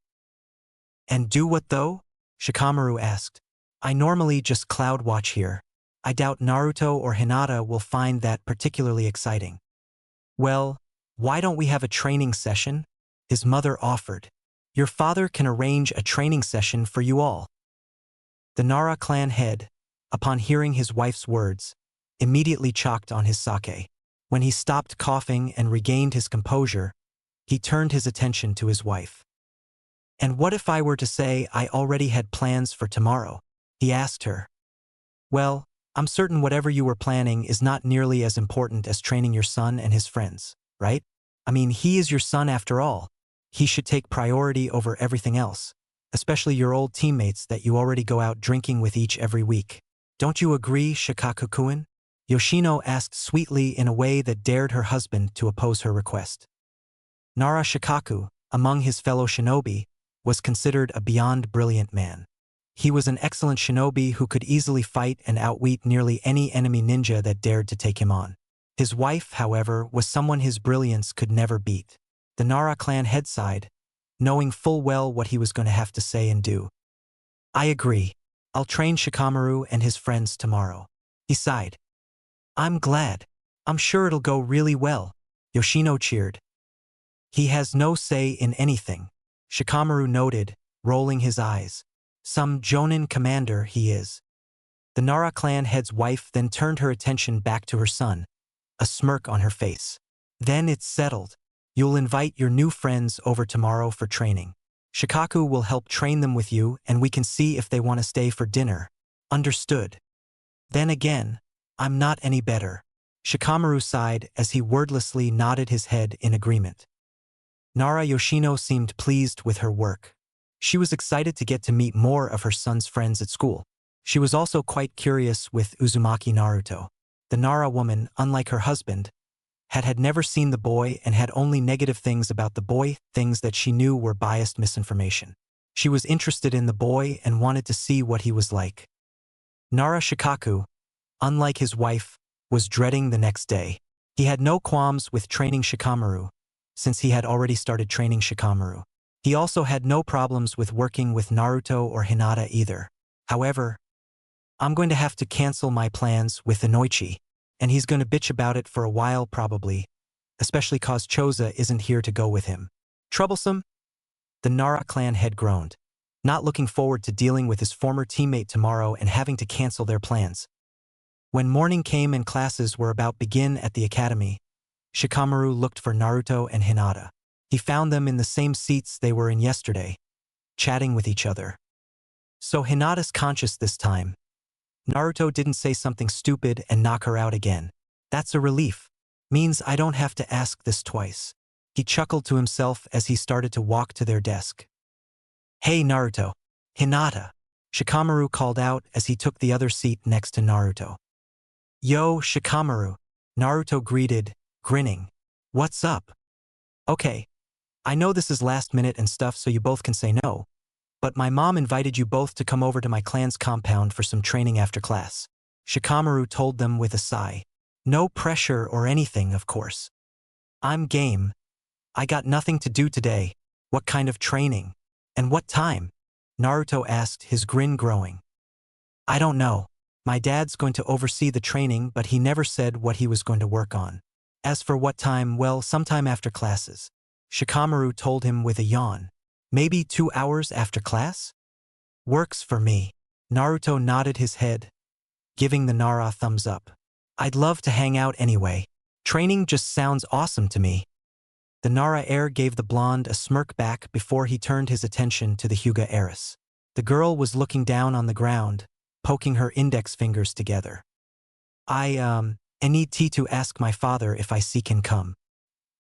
And do what though? Shikamaru asked. I normally just cloud watch here. I doubt Naruto or Hinata will find that particularly exciting. Well, why don't we have a training session? His mother offered. Your father can arrange a training session for you all. The Nara clan head, upon hearing his wife's words, immediately chalked on his sake. When he stopped coughing and regained his composure, he turned his attention to his wife. And what if I were to say I already had plans for tomorrow? He asked her. Well, I'm certain whatever you were planning is not nearly as important as training your son and his friends, right? I mean, he is your son after all. He should take priority over everything else, especially your old teammates that you already go out drinking with each every week. Don't you agree, Shikaku-kun? Yoshino asked sweetly in a way that dared her husband to oppose her request. Nara Shikaku, among his fellow shinobi, was considered a beyond brilliant man. He was an excellent shinobi who could easily fight and outwit nearly any enemy ninja that dared to take him on. His wife, however, was someone his brilliance could never beat. The Nara clan head sighed, knowing full well what he was going to have to say and do. I agree. I'll train Shikamaru and his friends tomorrow. He sighed. I'm glad. I'm sure it'll go really well. Yoshino cheered. He has no say in anything, Shikamaru noted, rolling his eyes. Some Jonin commander he is. The Nara clan head's wife then turned her attention back to her son, a smirk on her face. Then it's settled. You'll invite your new friends over tomorrow for training. Shikaku will help train them with you and we can see if they want to stay for dinner. Understood. Then again, I'm not any better. Shikamaru sighed as he wordlessly nodded his head in agreement. Nara Yoshino seemed pleased with her work. She was excited to get to meet more of her son's friends at school. She was also quite curious with Uzumaki Naruto. The Nara woman, unlike her husband, had never seen the boy and had only negative things about the boy, things that she knew were biased misinformation. She was interested in the boy and wanted to see what he was like. Nara Shikaku, unlike his wife, was dreading the next day. He had no qualms with training Shikamaru, since he had already started training Shikamaru. He also had no problems with working with Naruto or Hinata either. However, I'm going to have to cancel my plans with Inoichi, and he's going to bitch about it for a while probably, especially cause Choza isn't here to go with him. Troublesome? The Nara clan head groaned, not looking forward to dealing with his former teammate tomorrow and having to cancel their plans. When morning came and classes were about to begin at the academy, Shikamaru looked for Naruto and Hinata. He found them in the same seats they were in yesterday, chatting with each other. So Hinata's conscious this time. Naruto didn't say something stupid and knock her out again. That's a relief. Means I don't have to ask this twice. He chuckled to himself as he started to walk to their desk. Hey Naruto. Hinata. Shikamaru called out as he took the other seat next to Naruto. Yo, Shikamaru. Naruto greeted, grinning. What's up? Okay. I know this is last minute and stuff so you both can say no, but my mom invited you both to come over to my clan's compound for some training after class. Shikamaru told them with a sigh. No pressure or anything, of course. I'm game. I got nothing to do today. What kind of training? And what time? Naruto asked, his grin growing. I don't know. My dad's going to oversee the training, but he never said what he was going to work on. As for what time, well, sometime after classes. Shikamaru told him with a yawn. Maybe 2 hours after class? Works for me. Naruto nodded his head, giving the Nara thumbs up. I'd love to hang out anyway. Training just sounds awesome to me. The Nara heir gave the blonde a smirk back before he turned his attention to the Hyuga heiress. The girl was looking down on the ground, poking her index fingers together. I need T to ask my father if I C can come.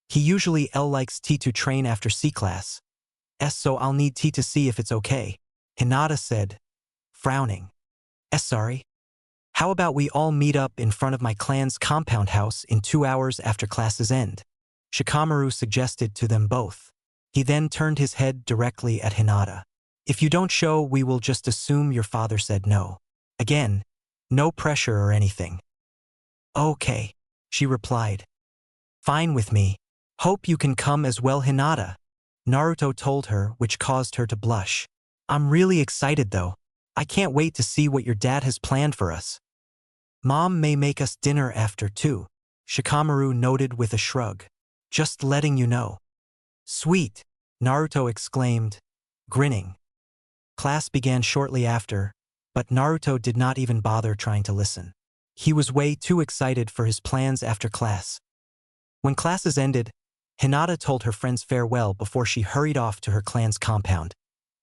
He usually likes T to train after C class. So I'll need T to see if it's okay, Hinata said, frowning. Sorry. How about we all meet up in front of my clan's compound house in 2 hours after classes end? Shikamaru suggested to them both. He then turned his head directly at Hinata. If you don't show, we will just assume your father said no. Again, no pressure or anything. Okay, she replied. Fine with me. Hope you can come as well, Hinata, Naruto told her, which caused her to blush. I'm really excited though. I can't wait to see what your dad has planned for us. Mom may make us dinner after too, Shikamaru noted with a shrug. Just letting you know. Sweet, Naruto exclaimed, grinning. Class began shortly after, but Naruto did not even bother trying to listen. He was way too excited for his plans after class. When classes ended, Hinata told her friends farewell before she hurried off to her clan's compound,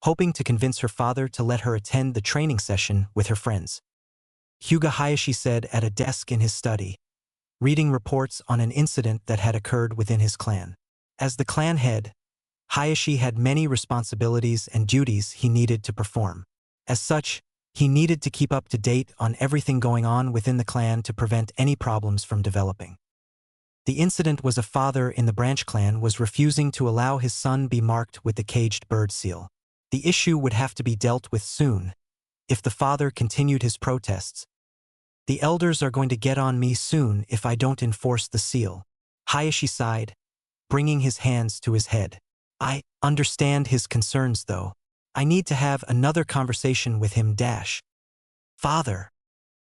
hoping to convince her father to let her attend the training session with her friends. Hyuga Hayashi sat at a desk in his study, reading reports on an incident that had occurred within his clan. As the clan head, Hayashi had many responsibilities and duties he needed to perform. As such, he needed to keep up to date on everything going on within the clan to prevent any problems from developing. The incident was a father in the branch clan was refusing to allow his son be marked with the caged bird seal. The issue would have to be dealt with soon. If the father continued his protests, the elders are going to get on me soon if I don't enforce the seal. Hayashi sighed, bringing his hands to his head. I understand his concerns though. I need to have another conversation with him. Father.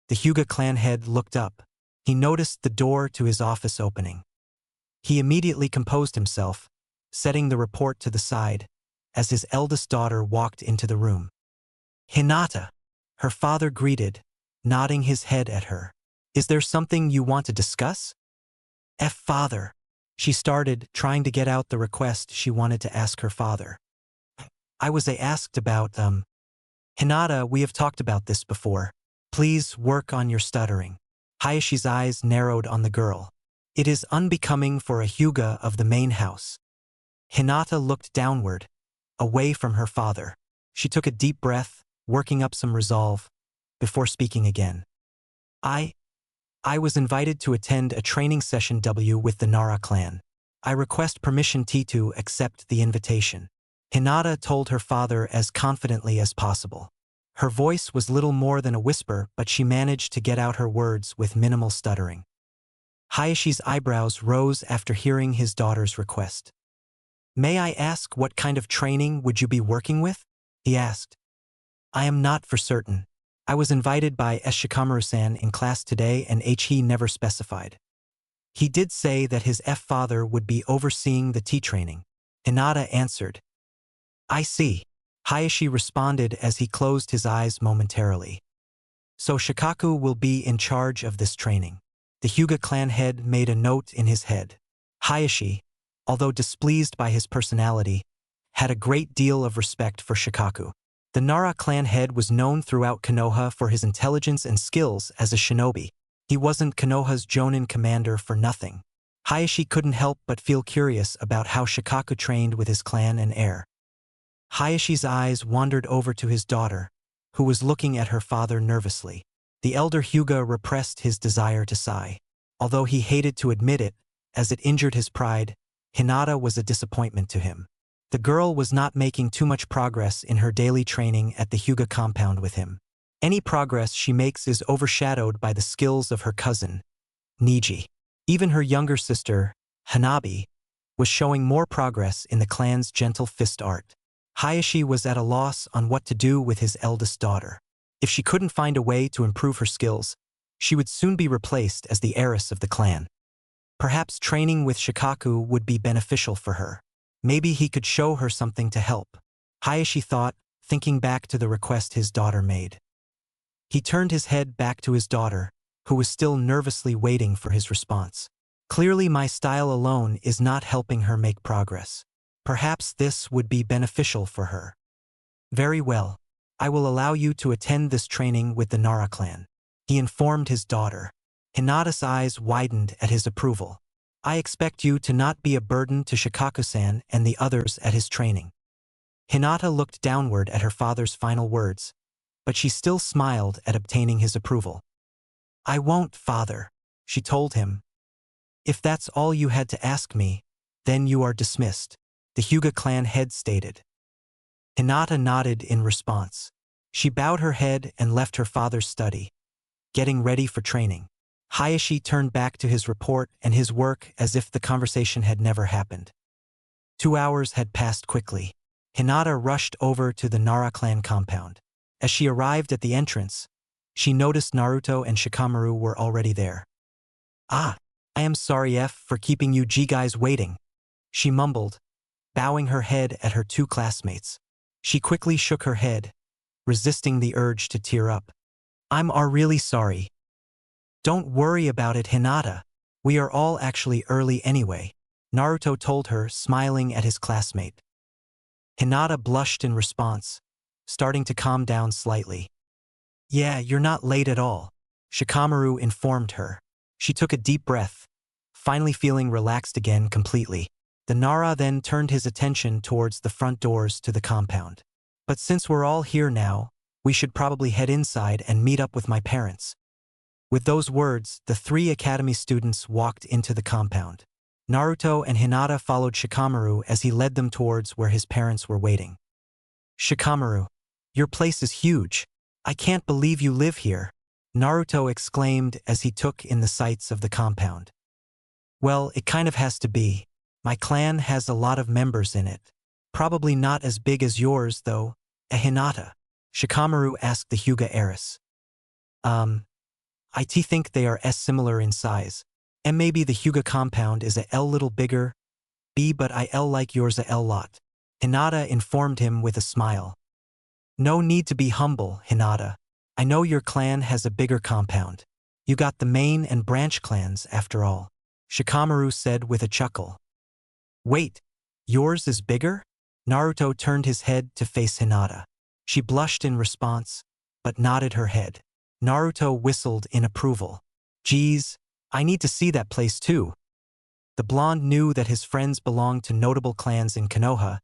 The Hyuga clan head looked up. He noticed the door to his office opening. He immediately composed himself, setting the report to the side, as his eldest daughter walked into the room. Hinata, her father greeted, nodding his head at her. Is there something you want to discuss? Father. She started, trying to get out the request she wanted to ask her father. I was asked about, Hinata, we have talked about this before. Please work on your stuttering. Hayashi's eyes narrowed on the girl. It is unbecoming for a Hyuga of the main house. Hinata looked downward, away from her father. She took a deep breath, working up some resolve, before speaking again. I was invited to attend a training session with the Nara clan. I request permission to accept the invitation. Hinata told her father as confidently as possible. Her voice was little more than a whisper, but she managed to get out her words with minimal stuttering. Hayashi's eyebrows rose after hearing his daughter's request. May I ask what kind of training would you be working with? He asked. I am not for certain. I was invited by Shikamaru-san in class today and he never specified. He did say that his father would be overseeing the tea training. Hinata answered. I see. Hayashi responded as he closed his eyes momentarily. So Shikaku will be in charge of this training. The Hyuga clan head made a note in his head. Hayashi, although displeased by his personality, had a great deal of respect for Shikaku. The Nara clan head was known throughout Konoha for his intelligence and skills as a shinobi. He wasn't Konoha's Jonin commander for nothing. Hayashi couldn't help but feel curious about how Shikaku trained with his clan and heir. Hayashi's eyes wandered over to his daughter, who was looking at her father nervously. The elder Hyuga repressed his desire to sigh. Although he hated to admit it, as it injured his pride, Hinata was a disappointment to him. The girl was not making too much progress in her daily training at the Hyuga compound with him. Any progress she makes is overshadowed by the skills of her cousin, Niji. Even her younger sister, Hanabi, was showing more progress in the clan's gentle fist art. Hayashi was at a loss on what to do with his eldest daughter. If she couldn't find a way to improve her skills, she would soon be replaced as the heiress of the clan. Perhaps training with Shikaku would be beneficial for her. Maybe he could show her something to help. Hayashi thought, thinking back to the request his daughter made. He turned his head back to his daughter, who was still nervously waiting for his response. Clearly my style alone is not helping her make progress. Perhaps this would be beneficial for her. Very well. I will allow you to attend this training with the Nara clan, he informed his daughter. Hinata's eyes widened at his approval. I expect you to not be a burden to Shikaku-san and the others at his training. Hinata looked downward at her father's final words, but she still smiled at obtaining his approval. I won't, father, she told him. If that's all you had to ask me, then you are dismissed, the Hyuga clan head stated. Hinata nodded in response. She bowed her head and left her father's study, getting ready for training. Hayashi turned back to his report and his work as if the conversation had never happened. 2 hours had passed quickly. Hinata rushed over to the Nara clan compound. As she arrived at the entrance, she noticed Naruto and Shikamaru were already there. Ah, I am sorry for keeping you G-guys waiting, she mumbled, bowing her head at her 2 classmates. She quickly shook her head, resisting the urge to tear up. I'm really sorry. Don't worry about it, Hinata. We are all actually early anyway, Naruto told her, smiling at his classmate. Hinata blushed in response, starting to calm down slightly. Yeah, you're not late at all, Shikamaru informed her. She took a deep breath, finally feeling relaxed again completely. The Nara then turned his attention towards the front doors to the compound. But since we're all here now, we should probably head inside and meet up with my parents. With those words, the 3 academy students walked into the compound. Naruto and Hinata followed Shikamaru as he led them towards where his parents were waiting. Shikamaru, your place is huge. I can't believe you live here, Naruto exclaimed as he took in the sights of the compound. Well, it kind of has to be. My clan has a lot of members in it. Probably not as big as yours, though, Hinata, Shikamaru asked the Hyuga heiress. I think they are similar in size. And maybe the Hyuga compound is a little bigger, but I'll like yours a lot, Hinata informed him with a smile. No need to be humble, Hinata. I know your clan has a bigger compound. You got the main and branch clans after all, Shikamaru said with a chuckle. Wait, yours is bigger? Naruto turned his head to face Hinata. She blushed in response, but nodded her head. Naruto whistled in approval. Geez, I need to see that place too. The blonde knew that his friends belonged to notable clans in Konoha,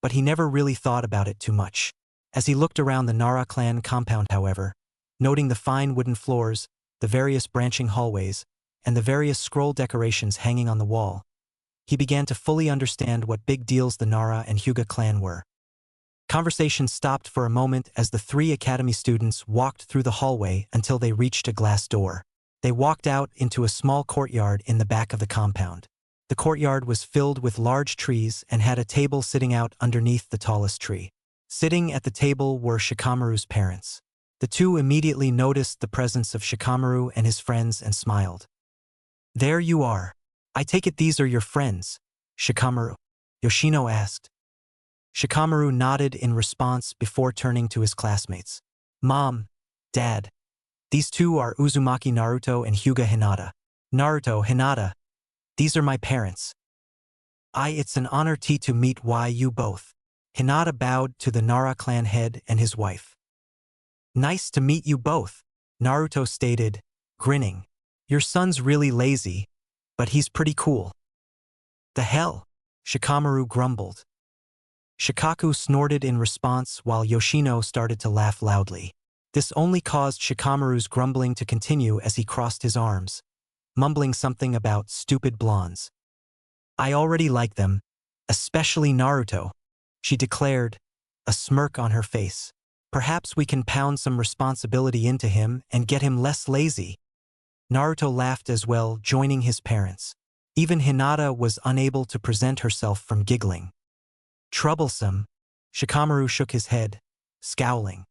but he never really thought about it too much. As he looked around the Nara clan compound, however, noting the fine wooden floors, the various branching hallways, and the various scroll decorations hanging on the wall, he began to fully understand what big deals the Nara and Hyuga clan were. Conversation stopped for a moment as the 3 academy students walked through the hallway until they reached a glass door. They walked out into a small courtyard in the back of the compound. The courtyard was filled with large trees and had a table sitting out underneath the tallest tree. Sitting at the table were Shikamaru's parents. The 2 immediately noticed the presence of Shikamaru and his friends and smiled. There you are. I take it these are your friends, Shikamaru, Yoshino asked. Shikamaru nodded in response before turning to his classmates. Mom, Dad, these 2 are Uzumaki Naruto and Hyuga Hinata. Naruto, Hinata, these are my parents. It's an honor to meet you both. Hinata bowed to the Nara clan head and his wife. Nice to meet you both, Naruto stated, grinning. Your son's really lazy, but he's pretty cool. The hell? Shikamaru grumbled. Shikaku snorted in response while Yoshino started to laugh loudly. This only caused Shikamaru's grumbling to continue as he crossed his arms, mumbling something about stupid blondes. I already like them, especially Naruto, she declared, a smirk on her face. Perhaps we can pound some responsibility into him and get him less lazy. Naruto laughed as well, joining his parents. Even Hinata was unable to prevent herself from giggling. Troublesome, Shikamaru shook his head, scowling.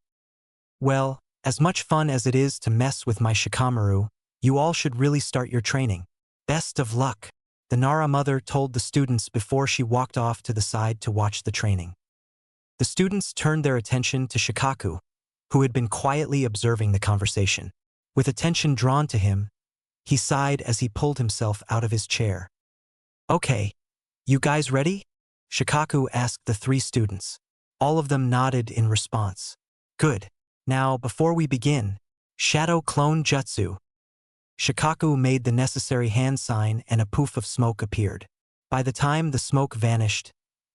Well, as much fun as it is to mess with my Shikamaru, you all should really start your training. Best of luck, the Nara mother told the students before she walked off to the side to watch the training. The students turned their attention to Shikaku, who had been quietly observing the conversation. With attention drawn to him, he sighed as he pulled himself out of his chair. Okay, you guys ready? Shikaku asked the three students. All of them nodded in response. Good. Now, before we begin, Shadow Clone Jutsu. Shikaku made the necessary hand sign and a poof of smoke appeared. By the time the smoke vanished,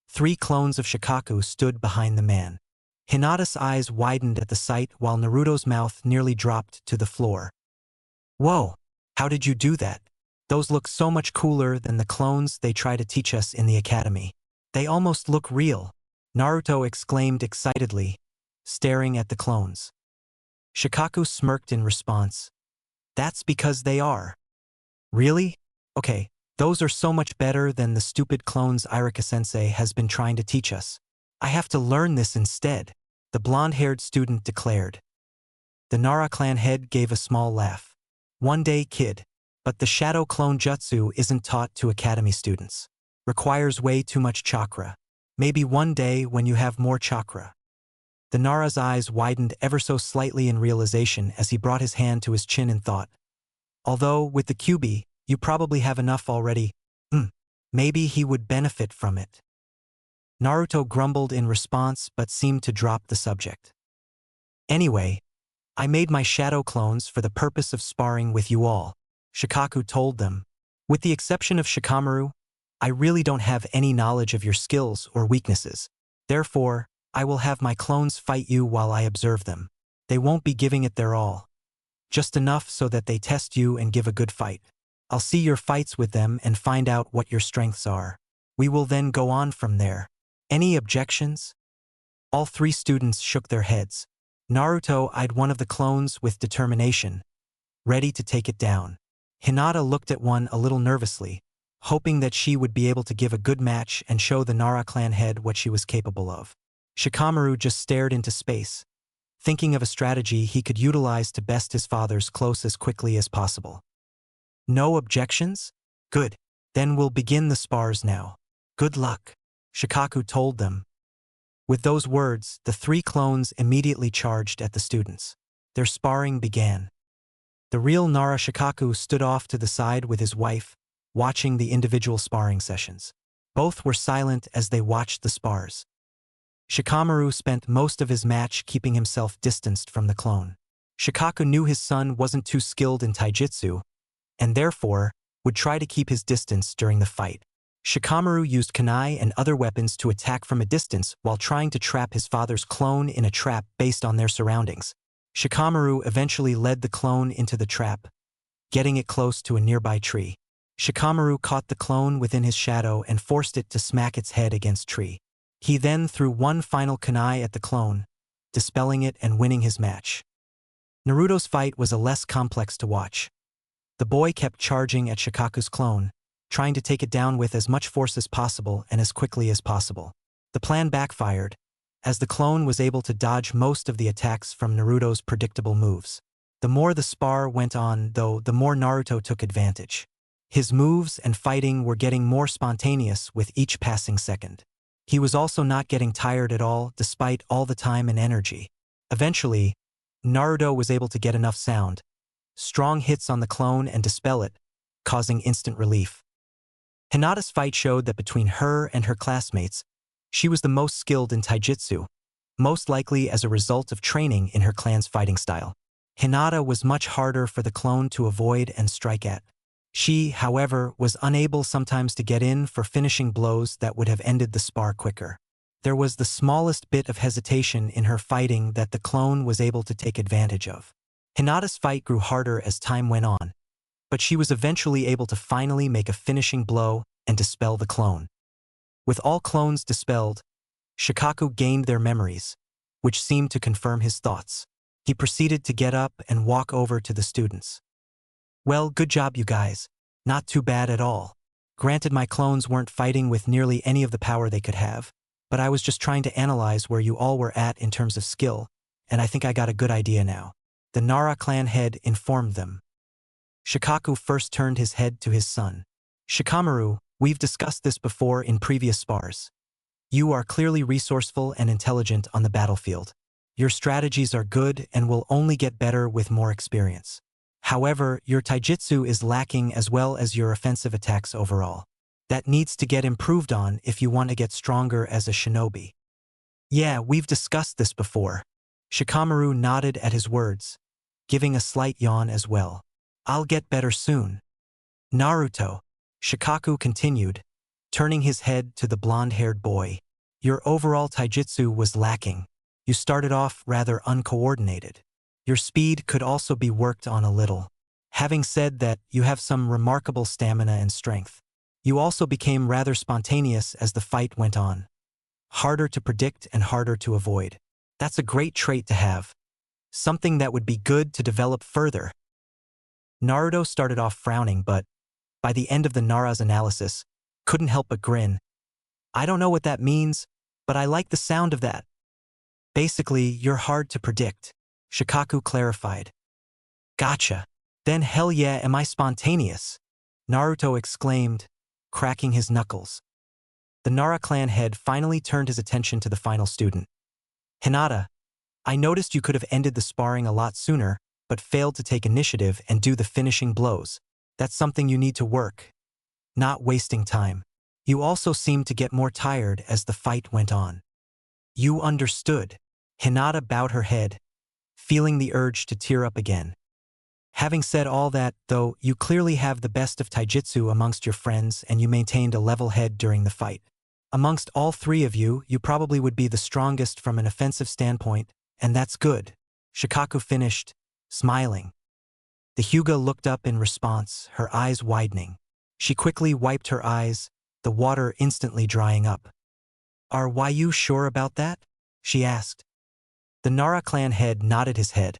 3 clones of Shikaku stood behind the man. Hinata's eyes widened at the sight while Naruto's mouth nearly dropped to the floor. Whoa, how did you do that? Those look so much cooler than the clones they try to teach us in the academy. They almost look real, Naruto exclaimed excitedly, staring at the clones. Shikaku smirked in response. That's because they are. Really? Okay, those are so much better than the stupid clones Irika-sensei has been trying to teach us. I have to learn this instead, the blonde-haired student declared. The Nara clan head gave a small laugh. One day, kid, but the shadow clone jutsu isn't taught to academy students. Requires way too much chakra. Maybe one day when you have more chakra. The Nara's eyes widened ever so slightly in realization as he brought his hand to his chin and thought. Although, with the Kyuubi, you probably have enough already. Maybe he would benefit from it. Naruto grumbled in response but seemed to drop the subject. Anyway, I made my shadow clones for the purpose of sparring with you all, Shikaku told them. With the exception of Shikamaru, I really don't have any knowledge of your skills or weaknesses. Therefore, I will have my clones fight you while I observe them. They won't be giving it their all. Just enough so that they test you and give a good fight. I'll see your fights with them and find out what your strengths are. We will then go on from there. Any objections? All 3 students shook their heads. Naruto eyed one of the clones with determination, ready to take it down. Hinata looked at one a little nervously, hoping that she would be able to give a good match and show the Nara clan head what she was capable of. Shikamaru just stared into space, thinking of a strategy he could utilize to best his father's close as quickly as possible. No objections? Good. Then we'll begin the spars now. Good luck, Shikaku told them. With those words, the 3 clones immediately charged at the students. Their sparring began. The real Nara Shikaku stood off to the side with his wife, watching the individual sparring sessions. Both were silent as they watched the spars. Shikamaru spent most of his match keeping himself distanced from the clone. Shikaku knew his son wasn't too skilled in taijutsu, and therefore would try to keep his distance during the fight. Shikamaru used kunai and other weapons to attack from a distance while trying to trap his father's clone in a trap based on their surroundings. Shikamaru eventually led the clone into the trap, getting it close to a nearby tree. Shikamaru caught the clone within his shadow and forced it to smack its head against tree. He then threw one final kunai at the clone, dispelling it and winning his match. Naruto's fight was a less complex to watch. The boy kept charging at Shikaku's clone, trying to take it down with as much force as possible and as quickly as possible. The plan backfired, as the clone was able to dodge most of the attacks from Naruto's predictable moves. The more the spar went on, though, the more Naruto took advantage. His moves and fighting were getting more spontaneous with each passing second. He was also not getting tired at all, despite all the time and energy. Eventually, Naruto was able to get enough sound, strong hits on the clone and dispel it, causing instant relief. Hinata's fight showed that between her and her classmates, she was the most skilled in taijutsu, most likely as a result of training in her clan's fighting style. Hinata was much harder for the clone to avoid and strike at. She, however, was unable sometimes to get in for finishing blows that would have ended the spar quicker. There was the smallest bit of hesitation in her fighting that the clone was able to take advantage of. Hinata's fight grew harder as time went on, but she was eventually able to finally make a finishing blow and dispel the clone. With all clones dispelled, Shikaku gained their memories, which seemed to confirm his thoughts. He proceeded to get up and walk over to the students. Well, good job you guys. Not too bad at all. Granted, my clones weren't fighting with nearly any of the power they could have, but I was just trying to analyze where you all were at in terms of skill, and I think I got a good idea now. The Nara clan head informed them. Shikaku first turned his head to his son. Shikamaru, we've discussed this before in previous spars. You are clearly resourceful and intelligent on the battlefield. Your strategies are good and will only get better with more experience. However, your taijutsu is lacking as well as your offensive attacks overall. That needs to get improved on if you want to get stronger as a shinobi. Yeah, we've discussed this before. Shikamaru nodded at his words, giving a slight yawn as well. I'll get better soon. Naruto, Shikaku continued, turning his head to the blonde-haired boy. Your overall taijutsu was lacking. You started off rather uncoordinated. Your speed could also be worked on a little. Having said that, you have some remarkable stamina and strength. You also became rather spontaneous as the fight went on. Harder to predict and harder to avoid. That's a great trait to have. Something that would be good to develop further. Naruto started off frowning, but by the end of the Nara's analysis, couldn't help but grin. I don't know what that means, but I like the sound of that. Basically, you're hard to predict, Shikaku clarified. Gotcha. Then hell yeah, am I spontaneous? Naruto exclaimed, cracking his knuckles. The Nara clan head finally turned his attention to the final student. Hinata, I noticed you could have ended the sparring a lot sooner, but failed to take initiative and do the finishing blows. That's something you need to work. Not wasting time. You also seemed to get more tired as the fight went on. You understood. Hinata bowed her head, feeling the urge to tear up again. Having said all that, though, you clearly have the best of taijutsu amongst your friends and you maintained a level head during the fight. Amongst all three of you, you probably would be the strongest from an offensive standpoint, and that's good. Shikaku finished, smiling. The Hyuga looked up in response, her eyes widening. She quickly wiped her eyes, the water instantly drying up. Are you sure about that? She asked. The Nara clan head nodded his head.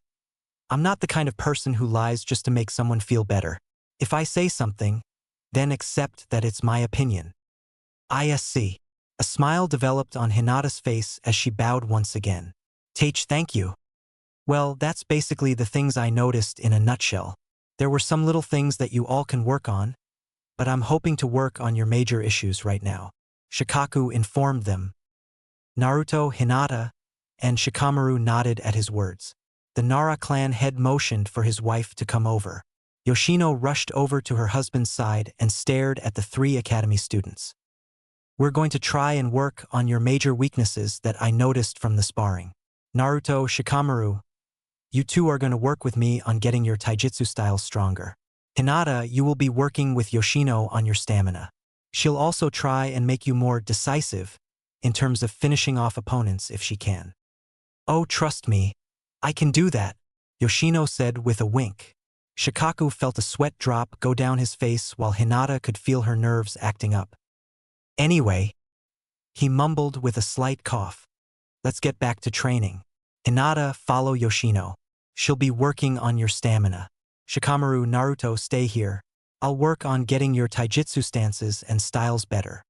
I'm not the kind of person who lies just to make someone feel better. If I say something, then accept that it's my opinion. ISC. A smile developed on Hinata's face as she bowed once again. Thank you. Well, that's basically the things I noticed in a nutshell. There were some little things that you all can work on, but I'm hoping to work on your major issues right now. Shikaku informed them. Naruto, Hinata, and Shikamaru nodded at his words. The Nara clan head motioned for his wife to come over. Yoshino rushed over to her husband's side and stared at the three academy students. We're going to try and work on your major weaknesses that I noticed from the sparring. Naruto, Shikamaru, you two are going to work with me on getting your taijutsu style stronger. Hinata, you will be working with Yoshino on your stamina. She'll also try and make you more decisive in terms of finishing off opponents if she can. Oh, trust me, I can do that, Yoshino said with a wink. Shikaku felt a sweat drop go down his face while Hinata could feel her nerves acting up. Anyway, he mumbled with a slight cough. Let's get back to training. Hinata, follow Yoshino. She'll be working on your stamina. Shikamaru, Naruto, stay here. I'll work on getting your taijutsu stances and styles better.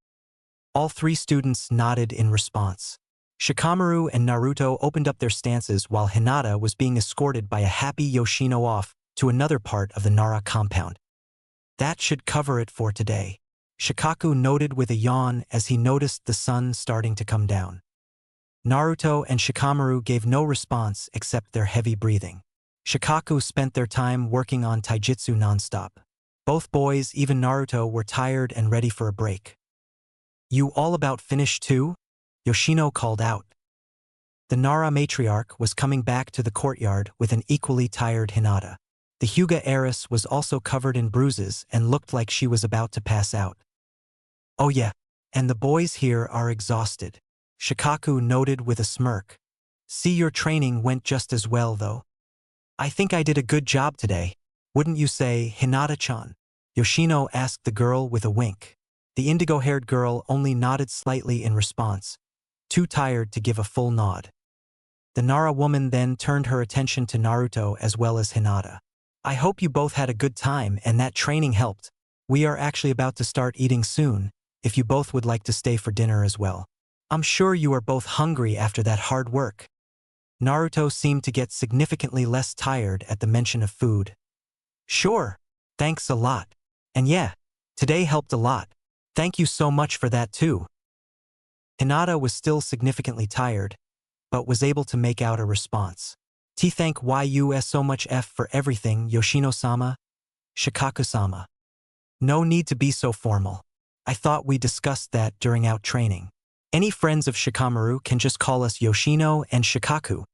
All three students nodded in response. Shikamaru and Naruto opened up their stances while Hinata was being escorted by a happy Yoshino off to another part of the Nara compound. That should cover it for today. Shikaku noted with a yawn as he noticed the sun starting to come down. Naruto and Shikamaru gave no response except their heavy breathing. Shikaku spent their time working on taijutsu nonstop. Both boys, even Naruto, were tired and ready for a break. You all about finished too? Yoshino called out. The Nara matriarch was coming back to the courtyard with an equally tired Hinata. The Hyuga heiress was also covered in bruises and looked like she was about to pass out. Oh yeah, and the boys here are exhausted. Shikaku noted with a smirk. See, your training went just as well though. I think I did a good job today. Wouldn't you say, Hinata-chan? Yoshino asked the girl with a wink. The indigo-haired girl only nodded slightly in response, too tired to give a full nod. The Nara woman then turned her attention to Naruto as well as Hinata. I hope you both had a good time and that training helped. We are actually about to start eating soon, if you both would like to stay for dinner as well. I'm sure you are both hungry after that hard work. Naruto seemed to get significantly less tired at the mention of food. Sure. Thanks a lot. And yeah, today helped a lot. Thank you so much for that too. Hinata was still significantly tired, but was able to make out a response. Thank you so much for everything, Yoshino-sama, Shikaku-sama. No need to be so formal. I thought we discussed that during out training. Any friends of Shikamaru can just call us Yoshino and Shikaku.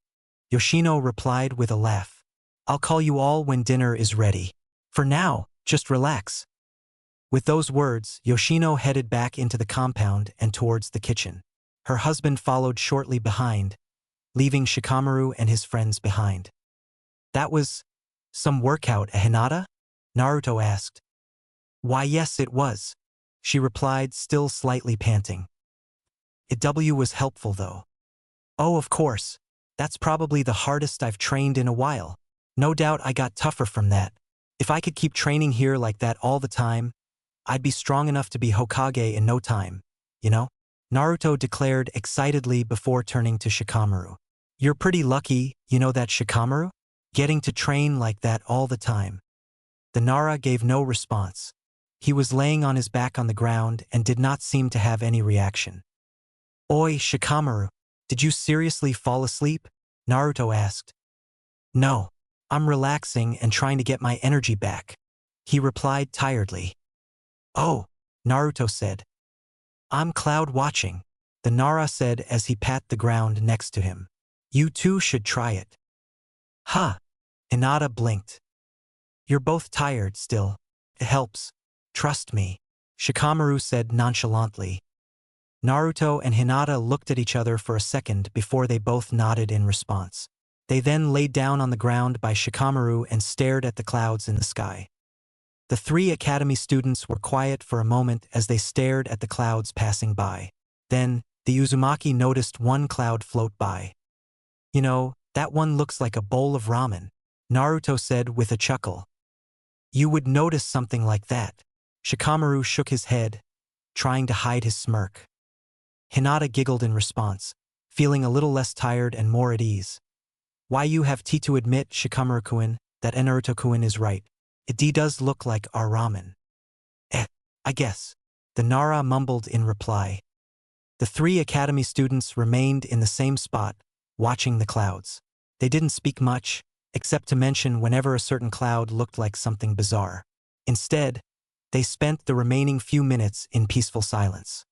Yoshino replied with a laugh. I'll call you all when dinner is ready. For now, just relax. With those words, Yoshino headed back into the compound and towards the kitchen. Her husband followed shortly behind, leaving Shikamaru and his friends behind. That was some workout, Hinata? Naruto asked. Why yes it was. She replied, still slightly panting. It was helpful though. Oh of course. That's probably the hardest I've trained in a while. No doubt I got tougher from that. If I could keep training here like that all the time, I'd be strong enough to be Hokage in no time, you know? Naruto declared excitedly before turning to Shikamaru. You're pretty lucky, you know that, Shikamaru? Getting to train like that all the time. The Nara gave no response. He was laying on his back on the ground and did not seem to have any reaction. Oi, Shikamaru, did you seriously fall asleep? Naruto asked. No, I'm relaxing and trying to get my energy back. He replied tiredly. Oh, Naruto said. I'm cloud watching, the Nara said as he pat the ground next to him. You too should try it. Huh. Hinata blinked. You're both tired still. It helps. Trust me, Shikamaru said nonchalantly. Naruto and Hinata looked at each other for a second before they both nodded in response. They then laid down on the ground by Shikamaru and stared at the clouds in the sky. The three academy students were quiet for a moment as they stared at the clouds passing by. Then, the Uzumaki noticed one cloud float by. You know, that one looks like a bowl of ramen, Naruto said with a chuckle. You would notice something like that. Shikamaru shook his head, trying to hide his smirk. Hinata giggled in response, feeling a little less tired and more at ease. Why you have to admit, Shikamaru-kun, that Naruto-kun is right. It does look like our ramen. I guess. The Nara mumbled in reply. The three academy students remained in the same spot, watching the clouds. They didn't speak much, except to mention whenever a certain cloud looked like something bizarre. Instead, they spent the remaining few minutes in peaceful silence.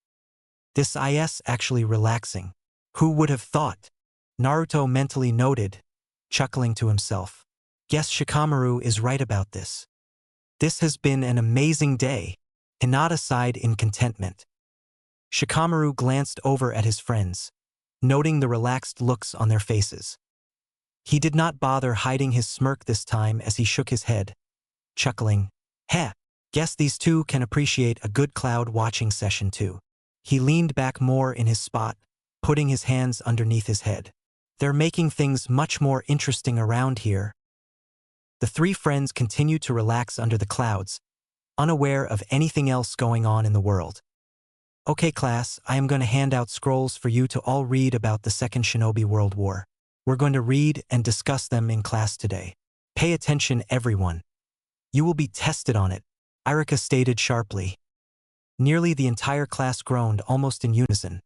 This is actually relaxing. Who would have thought? Naruto mentally noted, chuckling to himself. Guess Shikamaru is right about this. This has been an amazing day. Hinata sighed in contentment. Shikamaru glanced over at his friends, noting the relaxed looks on their faces. He did not bother hiding his smirk this time as he shook his head, chuckling. Heh, guess these two can appreciate a good cloud watching session too. He leaned back more in his spot, putting his hands underneath his head. They're making things much more interesting around here. The three friends continued to relax under the clouds, unaware of anything else going on in the world. Okay class, I am going to hand out scrolls for you to all read about the Second Shinobi World War. We're going to read and discuss them in class today. Pay attention everyone. You will be tested on it, Irika stated sharply. Nearly the entire class groaned almost in unison,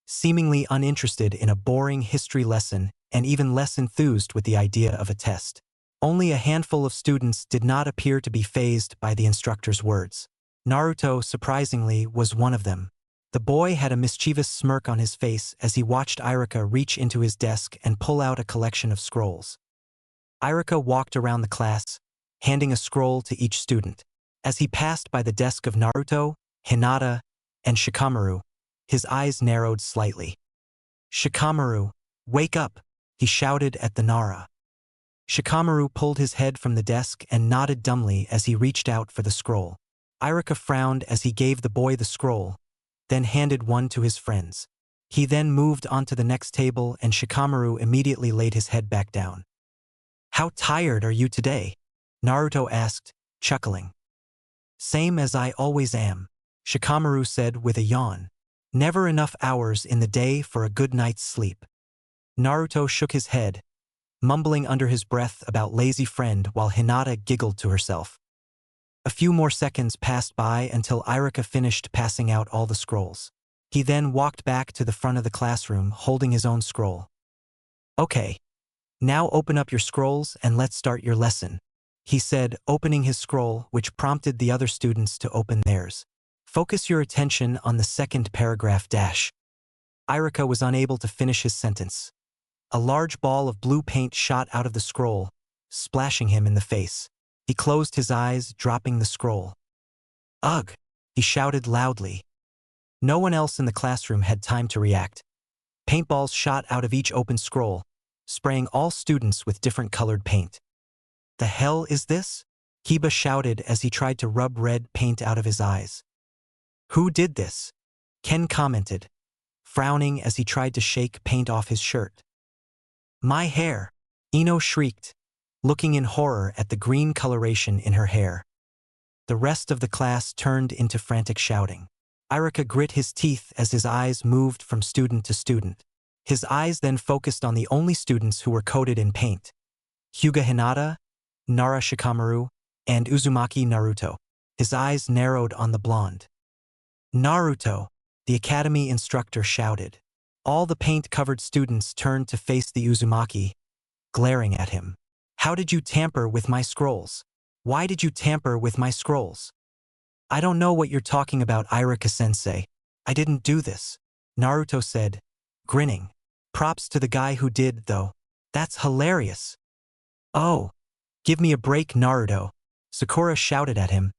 seemingly uninterested in a boring history lesson and even less enthused with the idea of a test. Only a handful of students did not appear to be fazed by the instructor's words. Naruto, surprisingly, was one of them. The boy had a mischievous smirk on his face as he watched Irika reach into his desk and pull out a collection of scrolls. Irika walked around the class, handing a scroll to each student. As he passed by the desk of Naruto, Hinata, and Shikamaru, his eyes narrowed slightly. Shikamaru, wake up, he shouted at the Nara. Shikamaru pulled his head from the desk and nodded dumbly as he reached out for the scroll. Irika frowned as he gave the boy the scroll, then handed one to his friends. He then moved on to the next table and Shikamaru immediately laid his head back down. How tired are you today? Naruto asked, chuckling. Same as I always am, Shikamaru said with a yawn. Never enough hours in the day for a good night's sleep. Naruto shook his head, mumbling under his breath about lazy friend while Hinata giggled to herself. A few more seconds passed by until Iruka finished passing out all the scrolls. He then walked back to the front of the classroom holding his own scroll. Okay. Now open up your scrolls and let's start your lesson, he said, opening his scroll, which prompted the other students to open theirs. Focus your attention on the second paragraph dash. Iruka was unable to finish his sentence. A large ball of blue paint shot out of the scroll, splashing him in the face. He closed his eyes, dropping the scroll. Ugh! He shouted loudly. No one else in the classroom had time to react. Paintballs shot out of each open scroll, spraying all students with different colored paint. The hell is this? Kiba shouted as he tried to rub red paint out of his eyes. Who did this? Ken commented, frowning as he tried to shake paint off his shirt. My hair! Ino shrieked, looking in horror at the green coloration in her hair. The rest of the class turned into frantic shouting. Iruka grit his teeth as his eyes moved from student to student. His eyes then focused on the only students who were coated in paint: Hyuga Hinata, Nara Shikamaru, and Uzumaki Naruto. His eyes narrowed on the blonde. Naruto, the academy instructor shouted. All the paint-covered students turned to face the Uzumaki, glaring at him. How did you tamper with my scrolls? Why did you tamper with my scrolls? I don't know what you're talking about, Iruka-sensei. I didn't do this, Naruto said, grinning. Props to the guy who did, though. That's hilarious. Oh, give me a break, Naruto, Sakura shouted at him,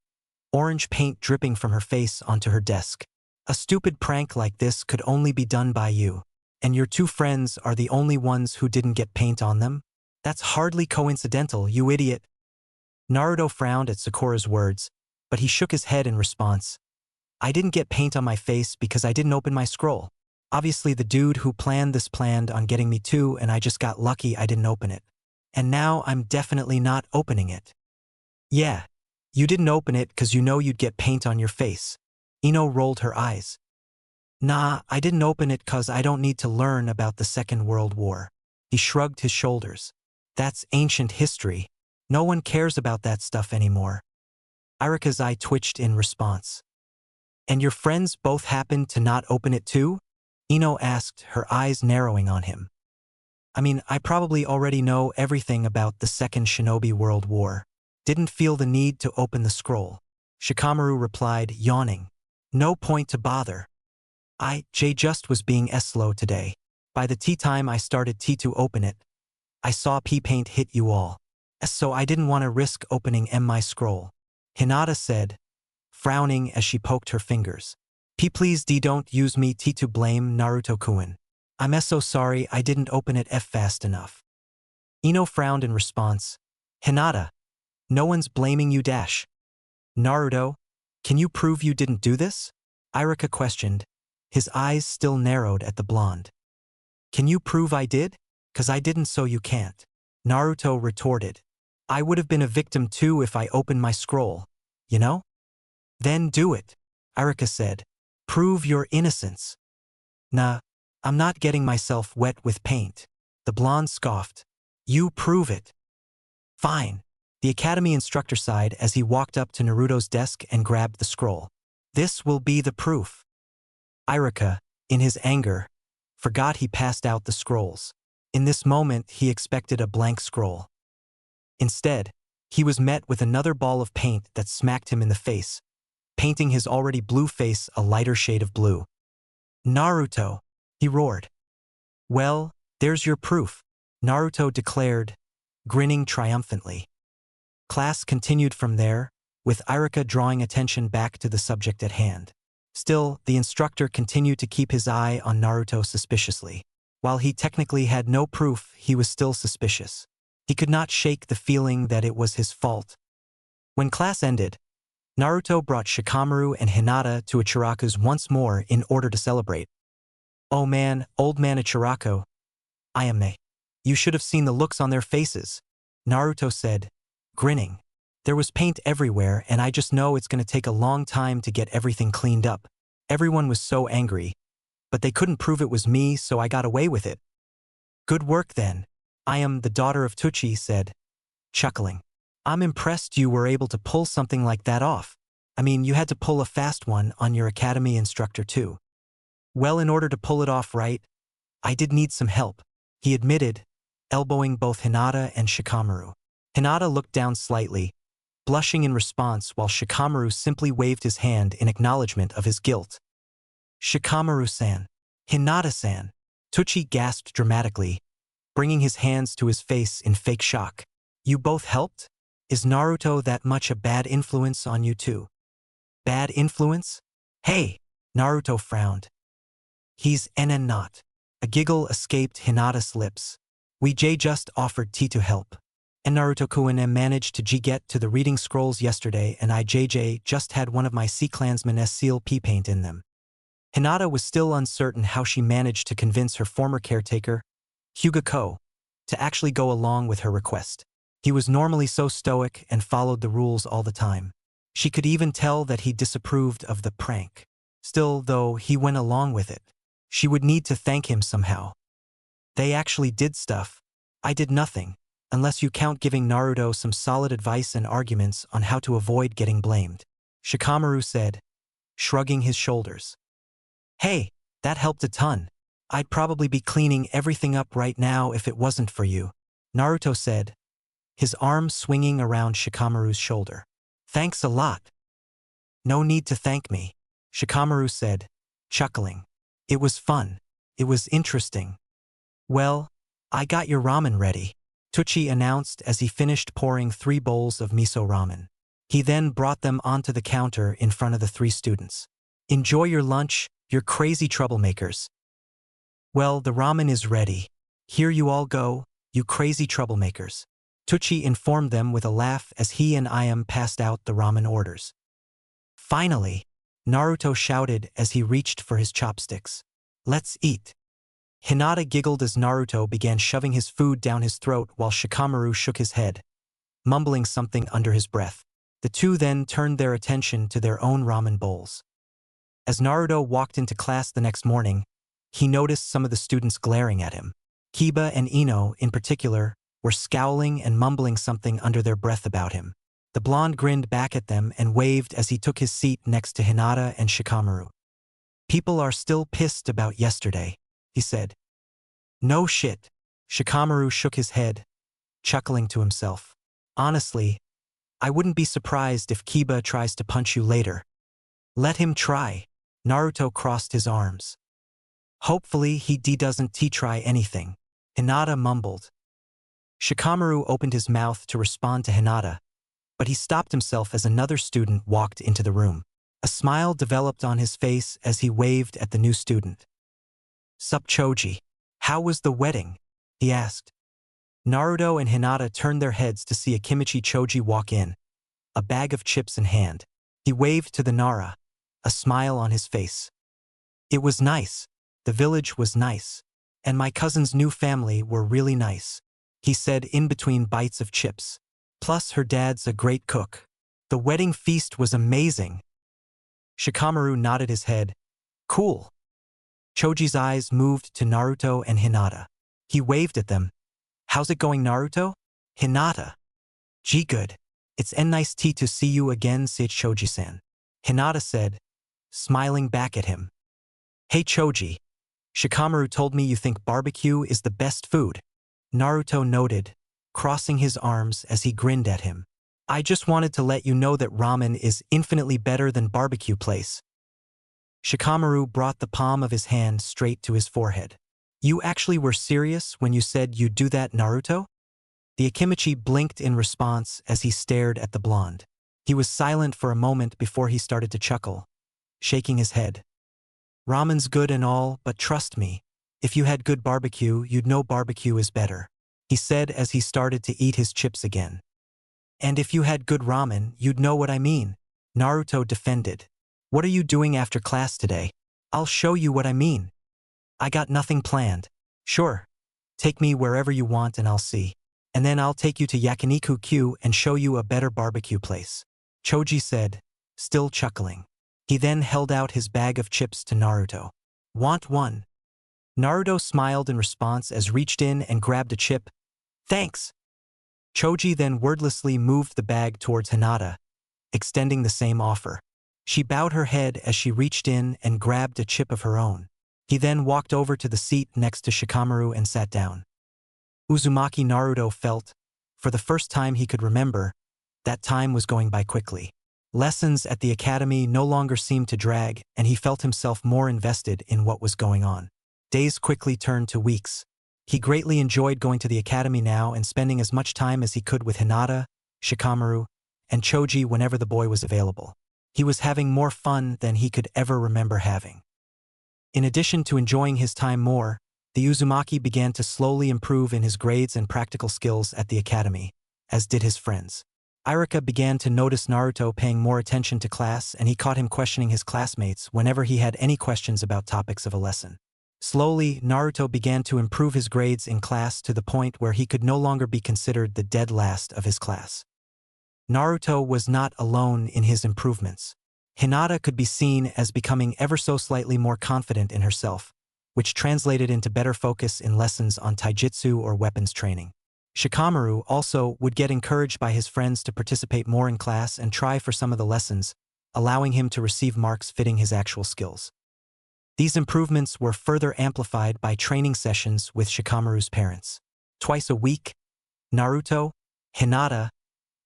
orange paint dripping from her face onto her desk. A stupid prank like this could only be done by you, and your two friends are the only ones who didn't get paint on them? That's hardly coincidental, you idiot. Naruto frowned at Sakura's words, but he shook his head in response. I didn't get paint on my face because I didn't open my scroll. Obviously the dude who planned this planned on getting me too, and I just got lucky I didn't open it. And now I'm definitely not opening it. Yeah, you didn't open it because you know you'd get paint on your face. Ino rolled her eyes. Nah, I didn't open it because I don't need to learn about the Second World War. He shrugged his shoulders. That's ancient history. No one cares about that stuff anymore. Iruka's eye twitched in response. And your friends both happened to not open it too? Ino asked, her eyes narrowing on him. I mean, I probably already know everything about the Second Shinobi World War. Didn't feel the need to open the scroll. Shikamaru replied, yawning. No point to bother. Jay just was being slow today. By the tea time I started to open it, I saw P-paint hit you all. So I didn't want to risk opening my scroll. Hinata said, frowning as she poked her fingers. Please don't use me to blame Naruto-kun. I'm so sorry I didn't open it fast enough. Ino frowned in response. Hinata, no one's blaming you dash. Naruto, can you prove you didn't do this? Iruka questioned, his eyes still narrowed at the blonde. Can you prove I did? 'Cause I didn't, so you can't. Naruto retorted. I would have been a victim too if I opened my scroll, you know? Then do it, Iruka said. Prove your innocence. Nah, I'm not getting myself wet with paint. The blonde scoffed. You prove it. Fine. The academy instructor sighed as he walked up to Naruto's desk and grabbed the scroll. This will be the proof. Iruka, in his anger, forgot he passed out the scrolls. In this moment, he expected a blank scroll. Instead, he was met with another ball of paint that smacked him in the face, painting his already blue face a lighter shade of blue. Naruto, he roared. Well, there's your proof, Naruto declared, grinning triumphantly. Class continued from there, with Iruka drawing attention back to the subject at hand. Still, the instructor continued to keep his eye on Naruto suspiciously. While he technically had no proof, he was still suspicious. He could not shake the feeling that it was his fault. When class ended, Naruto brought Shikamaru and Hinata to Ichiraku's once more in order to celebrate. Oh man, old man Ichiraku. You should have seen the looks on their faces, Naruto said, grinning. There was paint everywhere and I just know it's going to take a long time to get everything cleaned up. Everyone was so angry, But they couldn't prove it was me, so I got away with it. Good work then. I am the daughter of Tucci said, chuckling. I'm impressed you were able to pull something like that off. I mean, you had to pull a fast one on your academy instructor too. Well, in order to pull it off right, I did need some help, he admitted, elbowing both Hinata and Shikamaru. Hinata looked down slightly, blushing in response while Shikamaru simply waved his hand in acknowledgement of his guilt. Shikamaru-san. Hinata-san. Tucci gasped dramatically, bringing his hands to his face in fake shock. You both helped? Is Naruto that much a bad influence on you too? Bad influence? Hey! Naruto frowned. He's not. A giggle escaped Hinata's lips. We just offered T to help. And Naruto-kun managed to get to the reading scrolls yesterday, and I just had one of my C-clansmen's seal P paint in them. Hinata was still uncertain how she managed to convince her former caretaker, Hyuga Ko, to actually go along with her request. He was normally so stoic and followed the rules all the time. She could even tell that he disapproved of the prank. Still, though, he went along with it. She would need to thank him somehow. They actually did stuff. I did nothing, unless you count giving Naruto some solid advice and arguments on how to avoid getting blamed, Shikamaru said, shrugging his shoulders. Hey, that helped a ton. I'd probably be cleaning everything up right now if it wasn't for you, Naruto said, his arm swinging around Shikamaru's shoulder. Thanks a lot. No need to thank me, Shikamaru said, chuckling. It was fun. It was interesting. Well, I got your ramen ready, Tucci announced as he finished pouring 3 bowls of miso ramen. He then brought them onto the counter in front of the 3 students. Enjoy your lunch, you crazy troublemakers. Well, the ramen is ready. Here you all go, you crazy troublemakers. Tucci informed them with a laugh as he and Ayam passed out the ramen orders. Finally, Naruto shouted as he reached for his chopsticks. Let's eat. Hinata giggled as Naruto began shoving his food down his throat while Shikamaru shook his head, mumbling something under his breath. The two then turned their attention to their own ramen bowls. As Naruto walked into class the next morning, he noticed some of the students glaring at him. Kiba and Ino, in particular, were scowling and mumbling something under their breath about him. The blonde grinned back at them and waved as he took his seat next to Hinata and Shikamaru. People are still pissed about yesterday, he said. No shit. Shikamaru shook his head, chuckling to himself. Honestly, I wouldn't be surprised if Kiba tries to punch you later. Let him try. Naruto crossed his arms. Hopefully he doesn't try anything, Hinata mumbled. Shikamaru opened his mouth to respond to Hinata, but he stopped himself as another student walked into the room. A smile developed on his face as he waved at the new student. Sup Choji, how was the wedding? He asked. Naruto and Hinata turned their heads to see Akimichi Choji walk in, a bag of chips in hand. He waved to the Nara, a smile on his face. It was nice. The village was nice. And my cousin's new family were really nice, he said in between bites of chips. Plus her dad's a great cook. The wedding feast was amazing. Shikamaru nodded his head. Cool. Choji's eyes moved to Naruto and Hinata. He waved at them. How's it going, Naruto? Hinata. Gee, good. It's nice to see you again, said Choji-san. Hinata said, smiling back at him. Hey Choji. Shikamaru told me you think barbecue is the best food. Naruto noted, crossing his arms as he grinned at him. I just wanted to let you know that ramen is infinitely better than barbecue place. Shikamaru brought the palm of his hand straight to his forehead. You actually were serious when you said you'd do that, Naruto? The Akimichi blinked in response as he stared at the blonde. He was silent for a moment before he started to chuckle, shaking his head. Ramen's good and all, but trust me, if you had good barbecue, you'd know barbecue is better, he said as he started to eat his chips again. And if you had good ramen, you'd know what I mean, Naruto defended. What are you doing after class today? I'll show you what I mean. I got nothing planned. Sure. Take me wherever you want and I'll see. And then I'll take you to Yakiniku-Q and show you a better barbecue place, Choji said, still chuckling. He then held out his bag of chips to Naruto. Want one? Naruto smiled in response as reached in and grabbed a chip. Thanks. Choji then wordlessly moved the bag towards Hinata, extending the same offer. She bowed her head as she reached in and grabbed a chip of her own. He then walked over to the seat next to Shikamaru and sat down. Uzumaki Naruto felt, for the first time he could remember, that time was going by quickly. Lessons at the academy no longer seemed to drag, and he felt himself more invested in what was going on. Days quickly turned to weeks. He greatly enjoyed going to the academy now and spending as much time as he could with Hinata, Shikamaru, and Choji whenever the boy was available. He was having more fun than he could ever remember having. In addition to enjoying his time more, the Uzumaki began to slowly improve in his grades and practical skills at the academy, as did his friends. Iruka began to notice Naruto paying more attention to class, and he caught him questioning his classmates whenever he had any questions about topics of a lesson. Slowly, Naruto began to improve his grades in class to the point where he could no longer be considered the dead last of his class. Naruto was not alone in his improvements. Hinata could be seen as becoming ever so slightly more confident in herself, which translated into better focus in lessons on taijutsu or weapons training. Shikamaru also would get encouraged by his friends to participate more in class and try for some of the lessons, allowing him to receive marks fitting his actual skills. These improvements were further amplified by training sessions with Shikamaru's parents. Twice a week, Naruto, Hinata,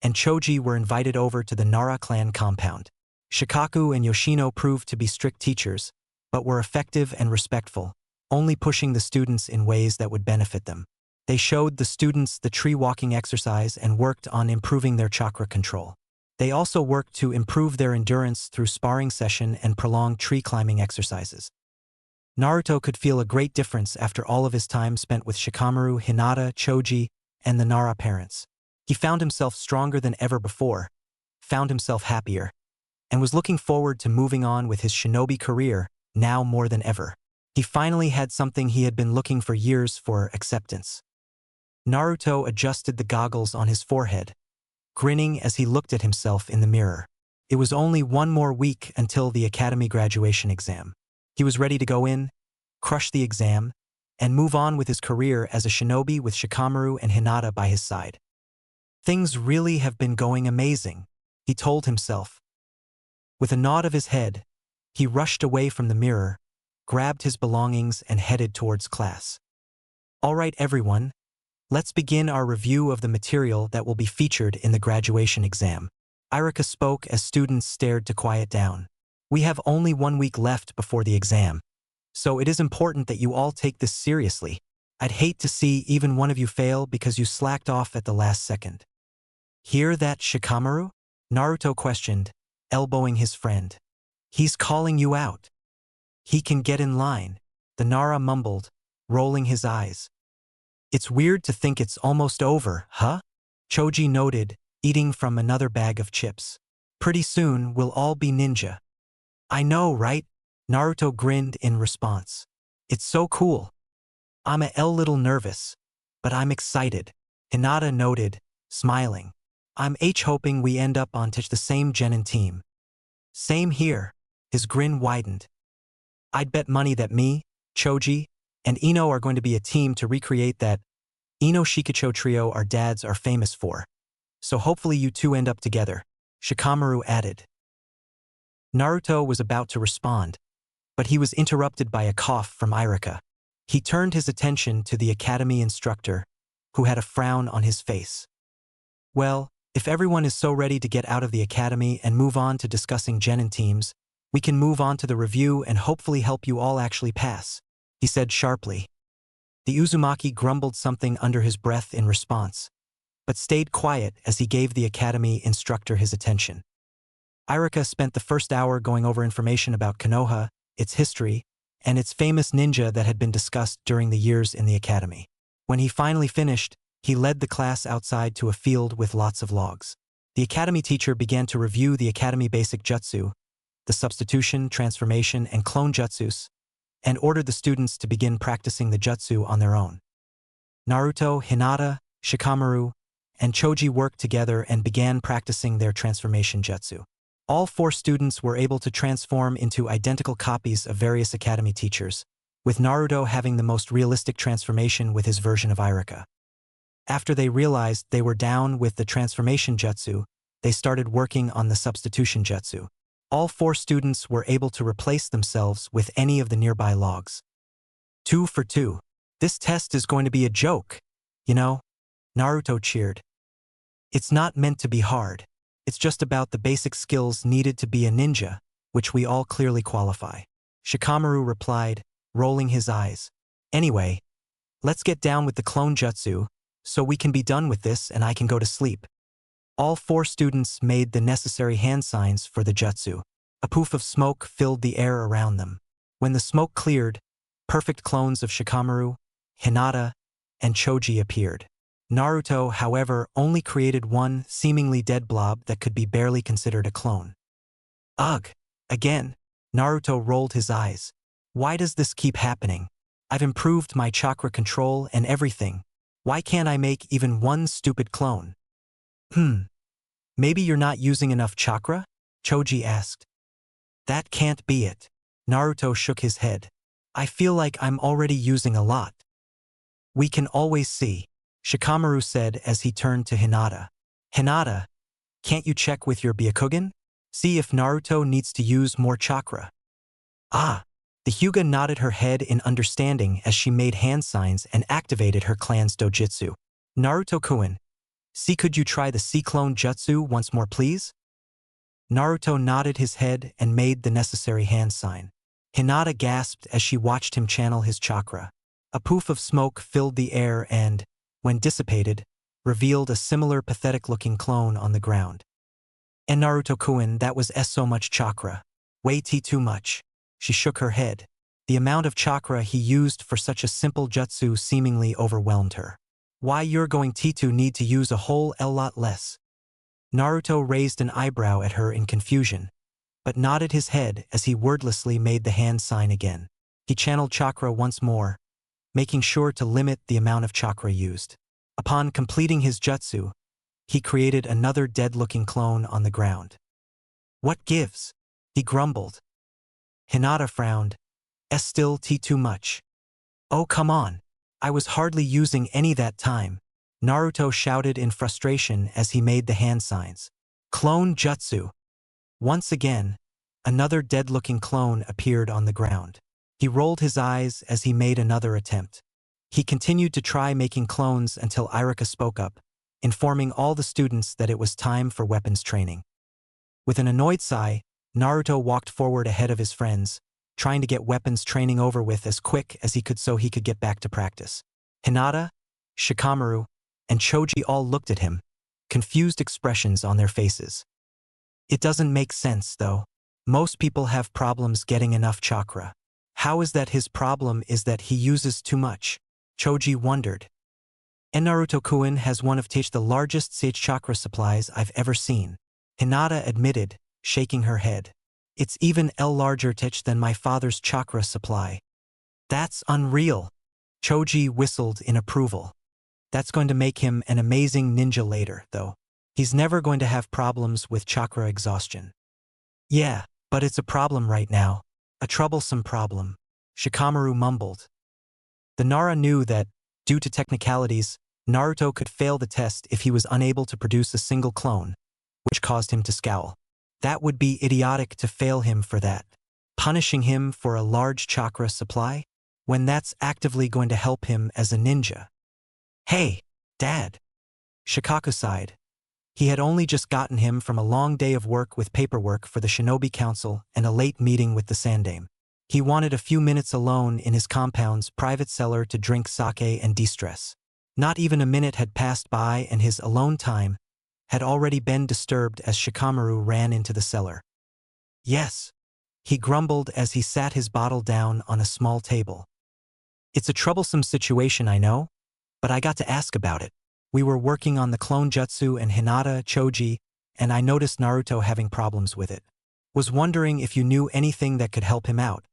and Choji were invited over to the Nara clan compound. Shikaku and Yoshino proved to be strict teachers, but were effective and respectful, only pushing the students in ways that would benefit them. They showed the students the tree-walking exercise and worked on improving their chakra control. They also worked to improve their endurance through sparring session and prolonged tree-climbing exercises. Naruto could feel a great difference after all of his time spent with Shikamaru, Hinata, Choji, and the Nara parents. He found himself stronger than ever before, found himself happier, and was looking forward to moving on with his shinobi career, now more than ever. He finally had something he had been looking for years for: acceptance. Naruto adjusted the goggles on his forehead, grinning as he looked at himself in the mirror. It was only one more week until the academy graduation exam. He was ready to go in, crush the exam, and move on with his career as a shinobi with Shikamaru and Hinata by his side. Things really have been going amazing, he told himself. With a nod of his head, he rushed away from the mirror, grabbed his belongings, and headed towards class. All right, everyone, let's begin our review of the material that will be featured in the graduation exam. Iruka spoke as students stared to quiet down. We have only 1 week left before the exam, so it is important that you all take this seriously. I'd hate to see even one of you fail because you slacked off at the last second. Hear that, Shikamaru? Naruto questioned, elbowing his friend. He's calling you out. He can get in line, the Nara mumbled, rolling his eyes. It's weird to think it's almost over, huh? Choji noted, eating from another bag of chips. Pretty soon we'll all be ninja. I know, right? Naruto grinned in response. It's so cool. I'm a little nervous, but I'm excited, Hinata noted, smiling. I'm hoping we end up on the same genin team. Same here, his grin widened. I'd bet money that me, Choji, and Ino are going to be a team to recreate that Ino Shikacho trio our dads are famous for. So hopefully you two end up together, Shikamaru added. Naruto was about to respond, but he was interrupted by a cough from Iruka. He turned his attention to the academy instructor, who had a frown on his face. Well, if everyone is so ready to get out of the academy and move on to discussing genin teams, we can move on to the review and hopefully help you all actually pass, he said sharply. The Uzumaki grumbled something under his breath in response, but stayed quiet as he gave the academy instructor his attention. Iruka spent the first hour going over information about Konoha, its history, and its famous ninja that had been discussed during the years in the academy. When he finally finished, he led the class outside to a field with lots of logs. The academy teacher began to review the academy basic jutsu, the substitution, transformation, and clone jutsus, and ordered the students to begin practicing the jutsu on their own. Naruto, Hinata, Shikamaru, and Choji worked together and began practicing their transformation jutsu. All 4 students were able to transform into identical copies of various academy teachers, with Naruto having the most realistic transformation with his version of Iruka. After they realized they were down with the transformation jutsu, they started working on the substitution jutsu. All 4 students were able to replace themselves with any of the nearby logs. 2 for 2. This test is going to be a joke, you know? Naruto cheered. It's not meant to be hard. It's just about the basic skills needed to be a ninja, which we all clearly qualify. Shikamaru replied, rolling his eyes. Anyway, let's get down with the clone jutsu, so we can be done with this and I can go to sleep. All 4 students made the necessary hand signs for the jutsu. A poof of smoke filled the air around them. When the smoke cleared, perfect clones of Shikamaru, Hinata, and Choji appeared. Naruto, however, only created one seemingly dead blob that could be barely considered a clone. Ugh! Again, Naruto rolled his eyes. Why does this keep happening? I've improved my chakra control and everything. Why can't I make even one stupid clone? Maybe you're not using enough chakra? Choji asked. That can't be it. Naruto shook his head. I feel like I'm already using a lot. We can always see, Shikamaru said as he turned to Hinata. Hinata, can't you check with your Byakugan? See if Naruto needs to use more chakra. Ah! The Hyuga nodded her head in understanding as she made hand signs and activated her clan's dojutsu. Naruto-kun, see, could you try the C-clone jutsu once more please? Naruto nodded his head and made the necessary hand sign. Hinata gasped as she watched him channel his chakra. A poof of smoke filled the air and, when dissipated, revealed a similar pathetic-looking clone on the ground. And Naruto-kun, that was so much chakra. Way too much. She shook her head. The amount of chakra he used for such a simple jutsu seemingly overwhelmed her. Why you're going to need to use a whole lot less? Naruto raised an eyebrow at her in confusion, but nodded his head as he wordlessly made the hand sign again. He channeled chakra once more, making sure to limit the amount of chakra used. Upon completing his jutsu, he created another dead-looking clone on the ground. What gives? He grumbled. Hinata frowned. Still too much. Oh come on. I was hardly using any that time. Naruto shouted in frustration as he made the hand signs. Clone jutsu. Once again, another dead-looking clone appeared on the ground. He rolled his eyes as he made another attempt. He continued to try making clones until Iruka spoke up, informing all the students that it was time for weapons training. With an annoyed sigh, Naruto walked forward ahead of his friends, trying to get weapons training over with as quick as he could so he could get back to practice. Hinata, Shikamaru, and Choji all looked at him, confused expressions on their faces. It doesn't make sense, though. Most people have problems getting enough chakra. How is that his problem is that he uses too much? Choji wondered. And Naruto-kun has one of the largest sage chakra supplies I've ever seen. Hinata admitted, shaking her head. It's even larger than my father's chakra supply. That's unreal. Choji whistled in approval. That's going to make him an amazing ninja later, though. He's never going to have problems with chakra exhaustion. Yeah, but it's a problem right now. A troublesome problem. Shikamaru mumbled. The Nara knew that, due to technicalities, Naruto could fail the test if he was unable to produce a single clone, which caused him to scowl. That would be idiotic to fail him for that. Punishing him for a large chakra supply? When that's actively going to help him as a ninja. Hey, Dad. Shikaku sighed. He had only just gotten him from a long day of work with paperwork for the Shinobi Council and a late meeting with the Sandaime. He wanted a few minutes alone in his compound's private cellar to drink sake and de-stress. Not even a minute had passed by and his alone time had already been disturbed as Shikamaru ran into the cellar. Yes, he grumbled as he sat his bottle down on a small table. It's a troublesome situation, I know, but I got to ask about it. We were working on the clone jutsu and Hinata, Choji, and I noticed Naruto having problems with it. Was wondering if you knew anything that could help him out,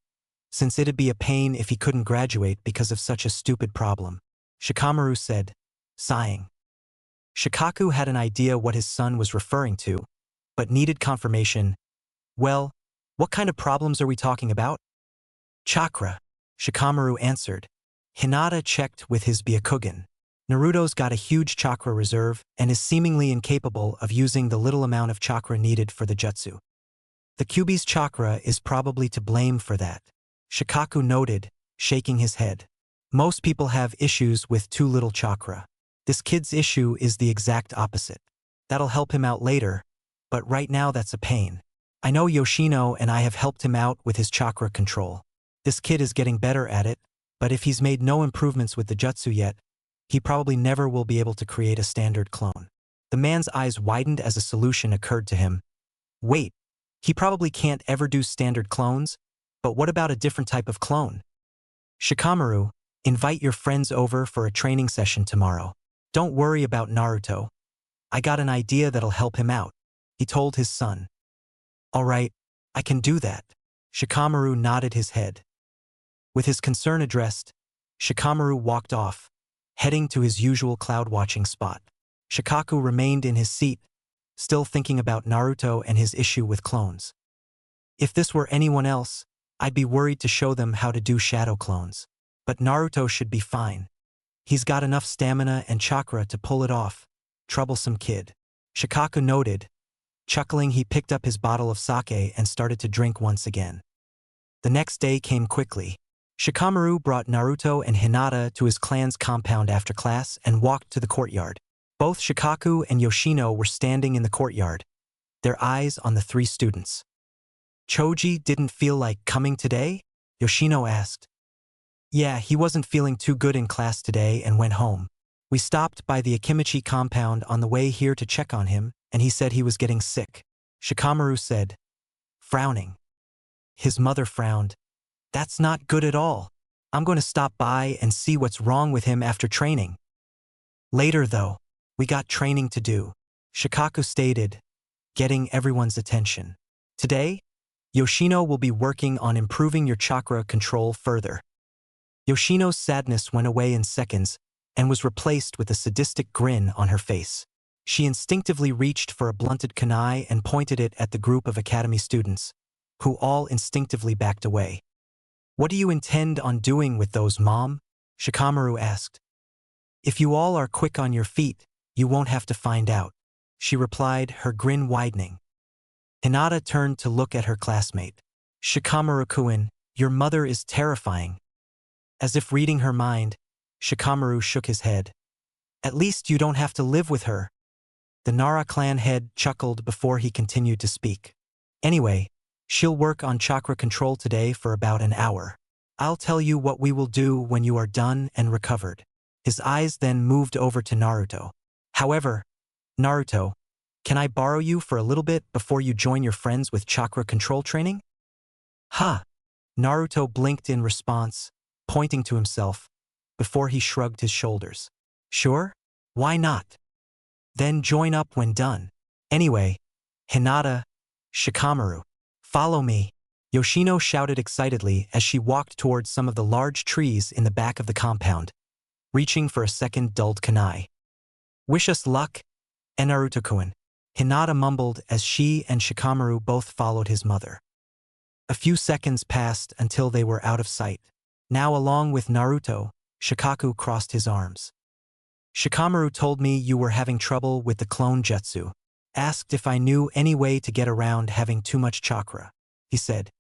since it'd be a pain if he couldn't graduate because of such a stupid problem. Shikamaru said, sighing. Shikaku had an idea what his son was referring to, but needed confirmation Well, what kind of problems are we talking about? Chakra, Shikamaru answered. Hinata checked with his Byakugan. Naruto's got a huge chakra reserve and is seemingly incapable of using the little amount of chakra needed for the jutsu. The Kyuubi's chakra is probably to blame for that. Shikaku noted, shaking his head. Most people have issues with too little chakra. This kid's issue is the exact opposite. That'll help him out later, but right now that's a pain. I know Yoshino and I have helped him out with his chakra control. This kid is getting better at it, but if he's made no improvements with the jutsu yet, he probably never will be able to create a standard clone. The man's eyes widened as a solution occurred to him. Wait, he probably can't ever do standard clones, but what about a different type of clone? Shikamaru, invite your friends over for a training session tomorrow. Don't worry about Naruto. I got an idea that'll help him out, he told his son. All right, I can do that. Shikamaru nodded his head. With his concern addressed, Shikamaru walked off, heading to his usual cloud-watching spot. Shikaku remained in his seat, still thinking about Naruto and his issue with clones. If this were anyone else, I'd be worried to show them how to do shadow clones. But Naruto should be fine. He's got enough stamina and chakra to pull it off. Troublesome kid. Shikaku noted. Chuckling, he picked up his bottle of sake and started to drink once again. The next day came quickly. Shikamaru brought Naruto and Hinata to his clan's compound after class and walked to the courtyard. Both Shikaku and Yoshino were standing in the courtyard, their eyes on the three students. Choji didn't feel like coming today? Yoshino asked. Yeah, he wasn't feeling too good in class today and went home. We stopped by the Akimichi compound on the way here to check on him, and he said he was getting sick. Shikamaru said, frowning. His mother frowned. That's not good at all. I'm going to stop by and see what's wrong with him after training. Later, though, we got training to do, Shikaku stated, getting everyone's attention. Today, Yoshino will be working on improving your chakra control further. Yoshino's sadness went away in seconds and was replaced with a sadistic grin on her face. She instinctively reached for a blunted kunai and pointed it at the group of academy students, who all instinctively backed away. What do you intend on doing with those, Mom? Shikamaru asked. If you all are quick on your feet, you won't have to find out, she replied, her grin widening. Hinata turned to look at her classmate. Shikamaru-kun, your mother is terrifying. As if reading her mind, Shikamaru shook his head. At least you don't have to live with her. The Nara clan head chuckled before he continued to speak. Anyway, she'll work on chakra control today for about an hour. I'll tell you what we will do when you are done and recovered. His eyes then moved over to Naruto. However, Naruto, can I borrow you for a little bit before you join your friends with chakra control training? Ha! Naruto blinked in response, pointing to himself, before he shrugged his shoulders. Sure? Why not? Then join up when done. Anyway, Hinata, Shikamaru, follow me, Yoshino shouted excitedly as she walked towards some of the large trees in the back of the compound, reaching for a second dulled kunai. Wish us luck, Naruto-kun, Hinata mumbled as she and Shikamaru both followed his mother. A few seconds passed until they were out of sight. Now along with Naruto, Shikaku crossed his arms. Shikamaru told me you were having trouble with the clone jutsu. Asked if I knew any way to get around having too much chakra. He said.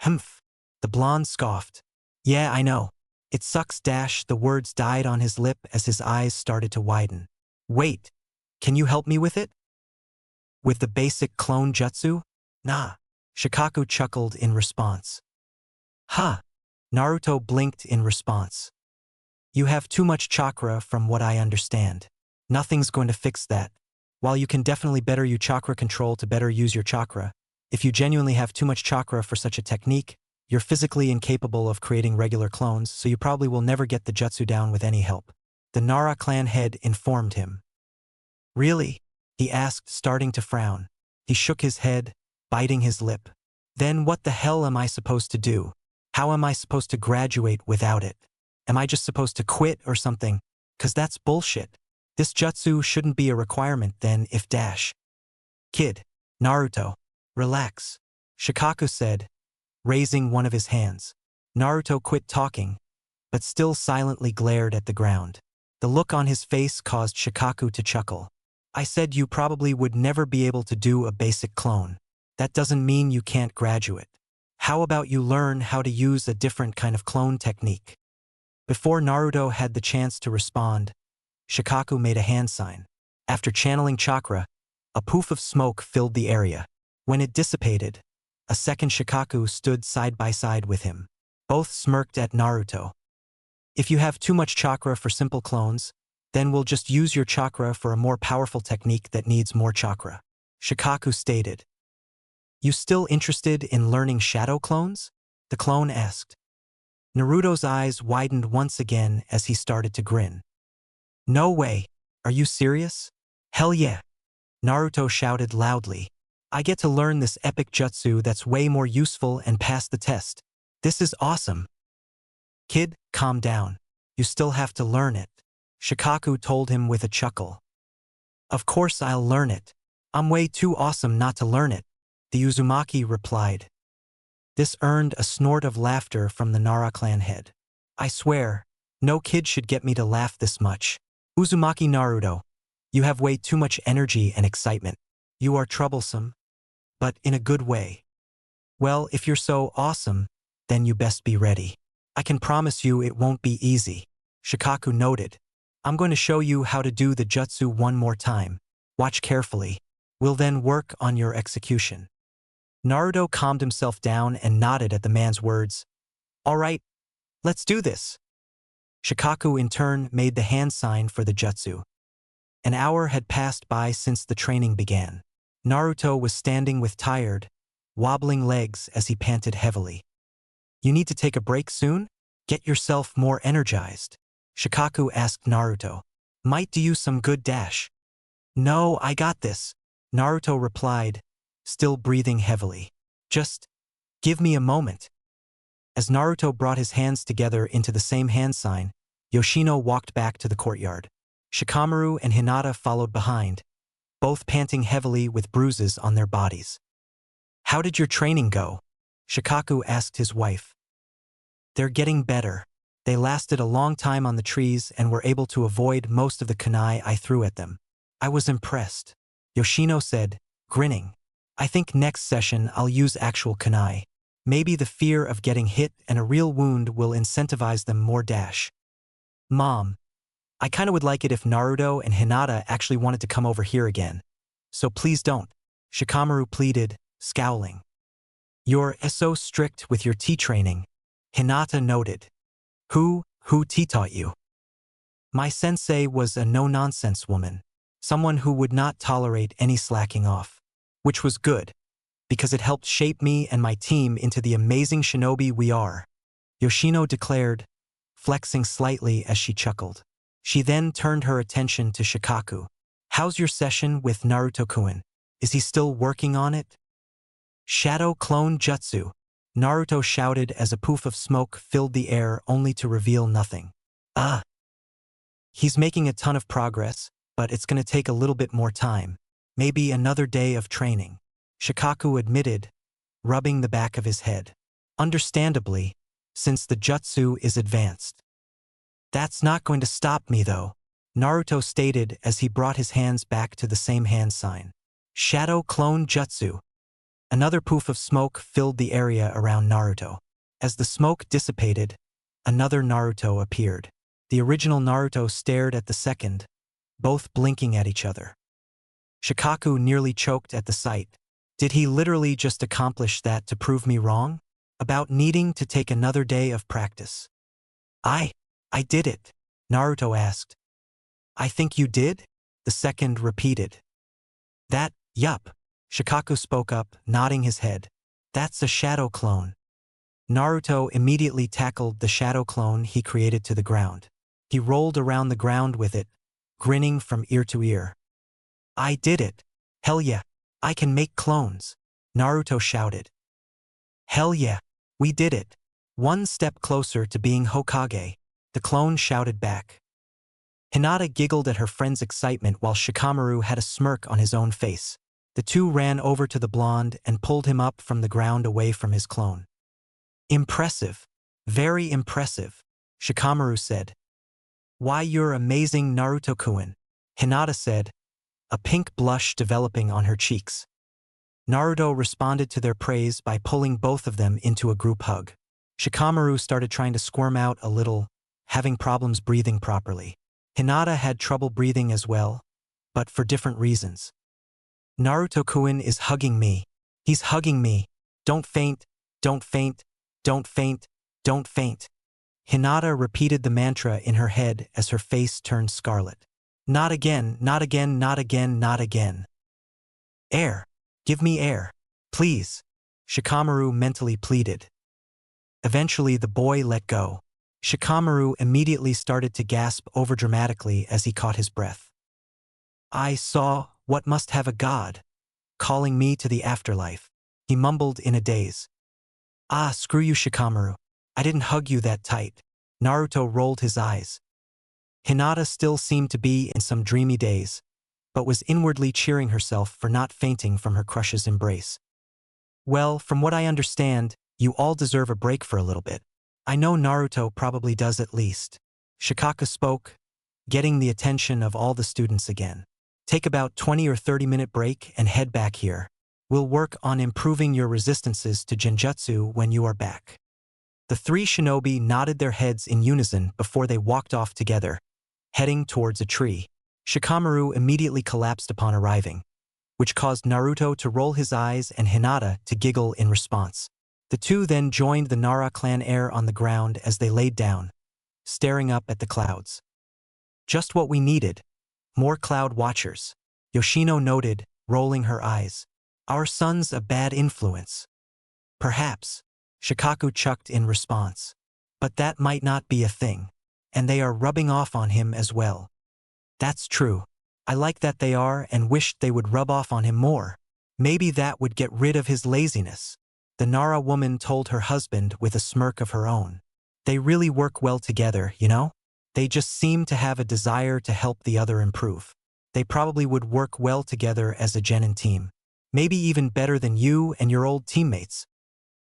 Humph. The blonde scoffed. Yeah, I know. It sucks. The words died on his lip as his eyes started to widen. Wait, can you help me with it? With the basic clone jutsu? Nah. Shikaku chuckled in response. Ha! Naruto blinked in response. You have too much chakra from what I understand. Nothing's going to fix that. While you can definitely better your chakra control to better use your chakra, if you genuinely have too much chakra for such a technique, you're physically incapable of creating regular clones, so you probably will never get the jutsu down with any help. The Nara clan head informed him. Really? He asked, starting to frown. He shook his head, biting his lip. Then what the hell am I supposed to do? How am I supposed to graduate without it? Am I just supposed to quit or something? 'Cause that's bullshit. This jutsu shouldn't be a requirement then if Kid, Naruto, relax. Shikaku said, raising one of his hands. Naruto quit talking, but still silently glared at the ground. The look on his face caused Shikaku to chuckle. I said you probably would never be able to do a basic clone. That doesn't mean you can't graduate. How about you learn how to use a different kind of clone technique? Before Naruto had the chance to respond, Shikaku made a hand sign. After channeling chakra, a poof of smoke filled the area. When it dissipated, a second Shikaku stood side by side with him. Both smirked at Naruto. If you have too much chakra for simple clones, then we'll just use your chakra for a more powerful technique that needs more chakra, Shikaku stated. You still interested in learning shadow clones? The clone asked. Naruto's eyes widened once again as he started to grin. No way. Are you serious? Hell yeah. Naruto shouted loudly. I get to learn this epic jutsu that's way more useful and pass the test. This is awesome. Kid, calm down. You still have to learn it, Shikaku told him with a chuckle. Of course I'll learn it. I'm way too awesome not to learn it, the Uzumaki replied. This earned a snort of laughter from the Nara clan head. I swear, no kid should get me to laugh this much. Uzumaki Naruto, you have way too much energy and excitement. You are troublesome, but in a good way. Well, if you're so awesome, then you best be ready. I can promise you it won't be easy, Shikaku noted. I'm going to show you how to do the jutsu one more time. Watch carefully. We'll then work on your execution. Naruto calmed himself down and nodded at the man's words. All right, let's do this. Shikaku in turn made the hand sign for the jutsu. An hour had passed by since the training began. Naruto was standing with tired, wobbling legs as he panted heavily. You need to take a break soon? Get yourself more energized, Shikaku asked Naruto. Might do you some good dash. No, I got this, Naruto replied, still breathing heavily. Just give me a moment. As Naruto brought his hands together into the same hand sign, Yoshino walked back to the courtyard. Shikamaru and Hinata followed behind, both panting heavily with bruises on their bodies. How did your training go? Shikaku asked his wife. They're getting better. They lasted a long time on the trees and were able to avoid most of the kunai I threw at them. I was impressed, Yoshino said, grinning. I think next session I'll use actual kunai. Maybe the fear of getting hit and a real wound will incentivize them more dash. Mom, I kinda would like it if Naruto and Hinata actually wanted to come over here again. So please don't, Shikamaru pleaded, scowling. You're so strict with your tea training, Hinata noted. Who tea taught you? My sensei was a no-nonsense woman, someone who would not tolerate any slacking off. Which was good, because it helped shape me and my team into the amazing shinobi we are, Yoshino declared, flexing slightly as she chuckled. She then turned her attention to Shikaku. How's your session with Naruto-kun? Is he still working on it? Shadow clone jutsu, Naruto shouted as a poof of smoke filled the air only to reveal nothing. He's making a ton of progress, but it's gonna take a little bit more time. Maybe another day of training, Shikaku admitted, rubbing the back of his head. Understandably, since the jutsu is advanced. That's not going to stop me though, Naruto stated as he brought his hands back to the same hand sign. Shadow clone jutsu. Another poof of smoke filled the area around Naruto. As the smoke dissipated, another Naruto appeared. The original Naruto stared at the second, both blinking at each other. Shikaku nearly choked at the sight. Did he literally just accomplish that to prove me wrong? About needing to take another day of practice. I did it, Naruto asked. I think you did? The second repeated. Yup. Shikaku spoke up, nodding his head. That's a shadow clone. Naruto immediately tackled the shadow clone he created to the ground. He rolled around the ground with it, grinning from ear to ear. I did it. Hell yeah. I can make clones, Naruto shouted. Hell yeah. We did it. One step closer to being Hokage, the clone shouted back. Hinata giggled at her friend's excitement while Shikamaru had a smirk on his own face. The two ran over to the blonde and pulled him up from the ground away from his clone. Impressive. Very impressive, Shikamaru said. Why, you're amazing, Naruto-kun, Hinata said, a pink blush developing on her cheeks. Naruto responded to their praise by pulling both of them into a group hug. Shikamaru started trying to squirm out a little, having problems breathing properly. Hinata had trouble breathing as well, but for different reasons. Naruto-kun is hugging me. He's hugging me. Don't faint, don't faint, don't faint, don't faint. Hinata repeated the mantra in her head as her face turned scarlet. Not again, not again, not again, not again. Air. Give me air. Please. Shikamaru mentally pleaded. Eventually the boy let go. Shikamaru immediately started to gasp overdramatically as he caught his breath. I saw what must have a god, calling me to the afterlife, he mumbled in a daze. Ah, screw you, Shikamaru. I didn't hug you that tight. Naruto rolled his eyes. Hinata still seemed to be in some dreamy daze, but was inwardly cheering herself for not fainting from her crush's embrace. Well, from what I understand, you all deserve a break for a little bit. I know Naruto probably does at least. Shikaka spoke, getting the attention of all the students again. Take about 20 or 30-minute break and head back here. We'll work on improving your resistances to genjutsu when you are back. The three shinobi nodded their heads in unison before they walked off together, heading towards a tree. Shikamaru immediately collapsed upon arriving, which caused Naruto to roll his eyes and Hinata to giggle in response. The two then joined the Nara clan heir on the ground as they laid down, staring up at the clouds. Just what we needed. More cloud watchers, Yoshino noted, rolling her eyes. Our son's a bad influence. Perhaps, Shikaku chucked in response. But that might not be a thing, and they are rubbing off on him as well. That's true. I like that they are and wished they would rub off on him more. Maybe that would get rid of his laziness. The Nara woman told her husband with a smirk of her own. They really work well together, you know? They just seem to have a desire to help the other improve. They probably would work well together as a genin team. Maybe even better than you and your old teammates.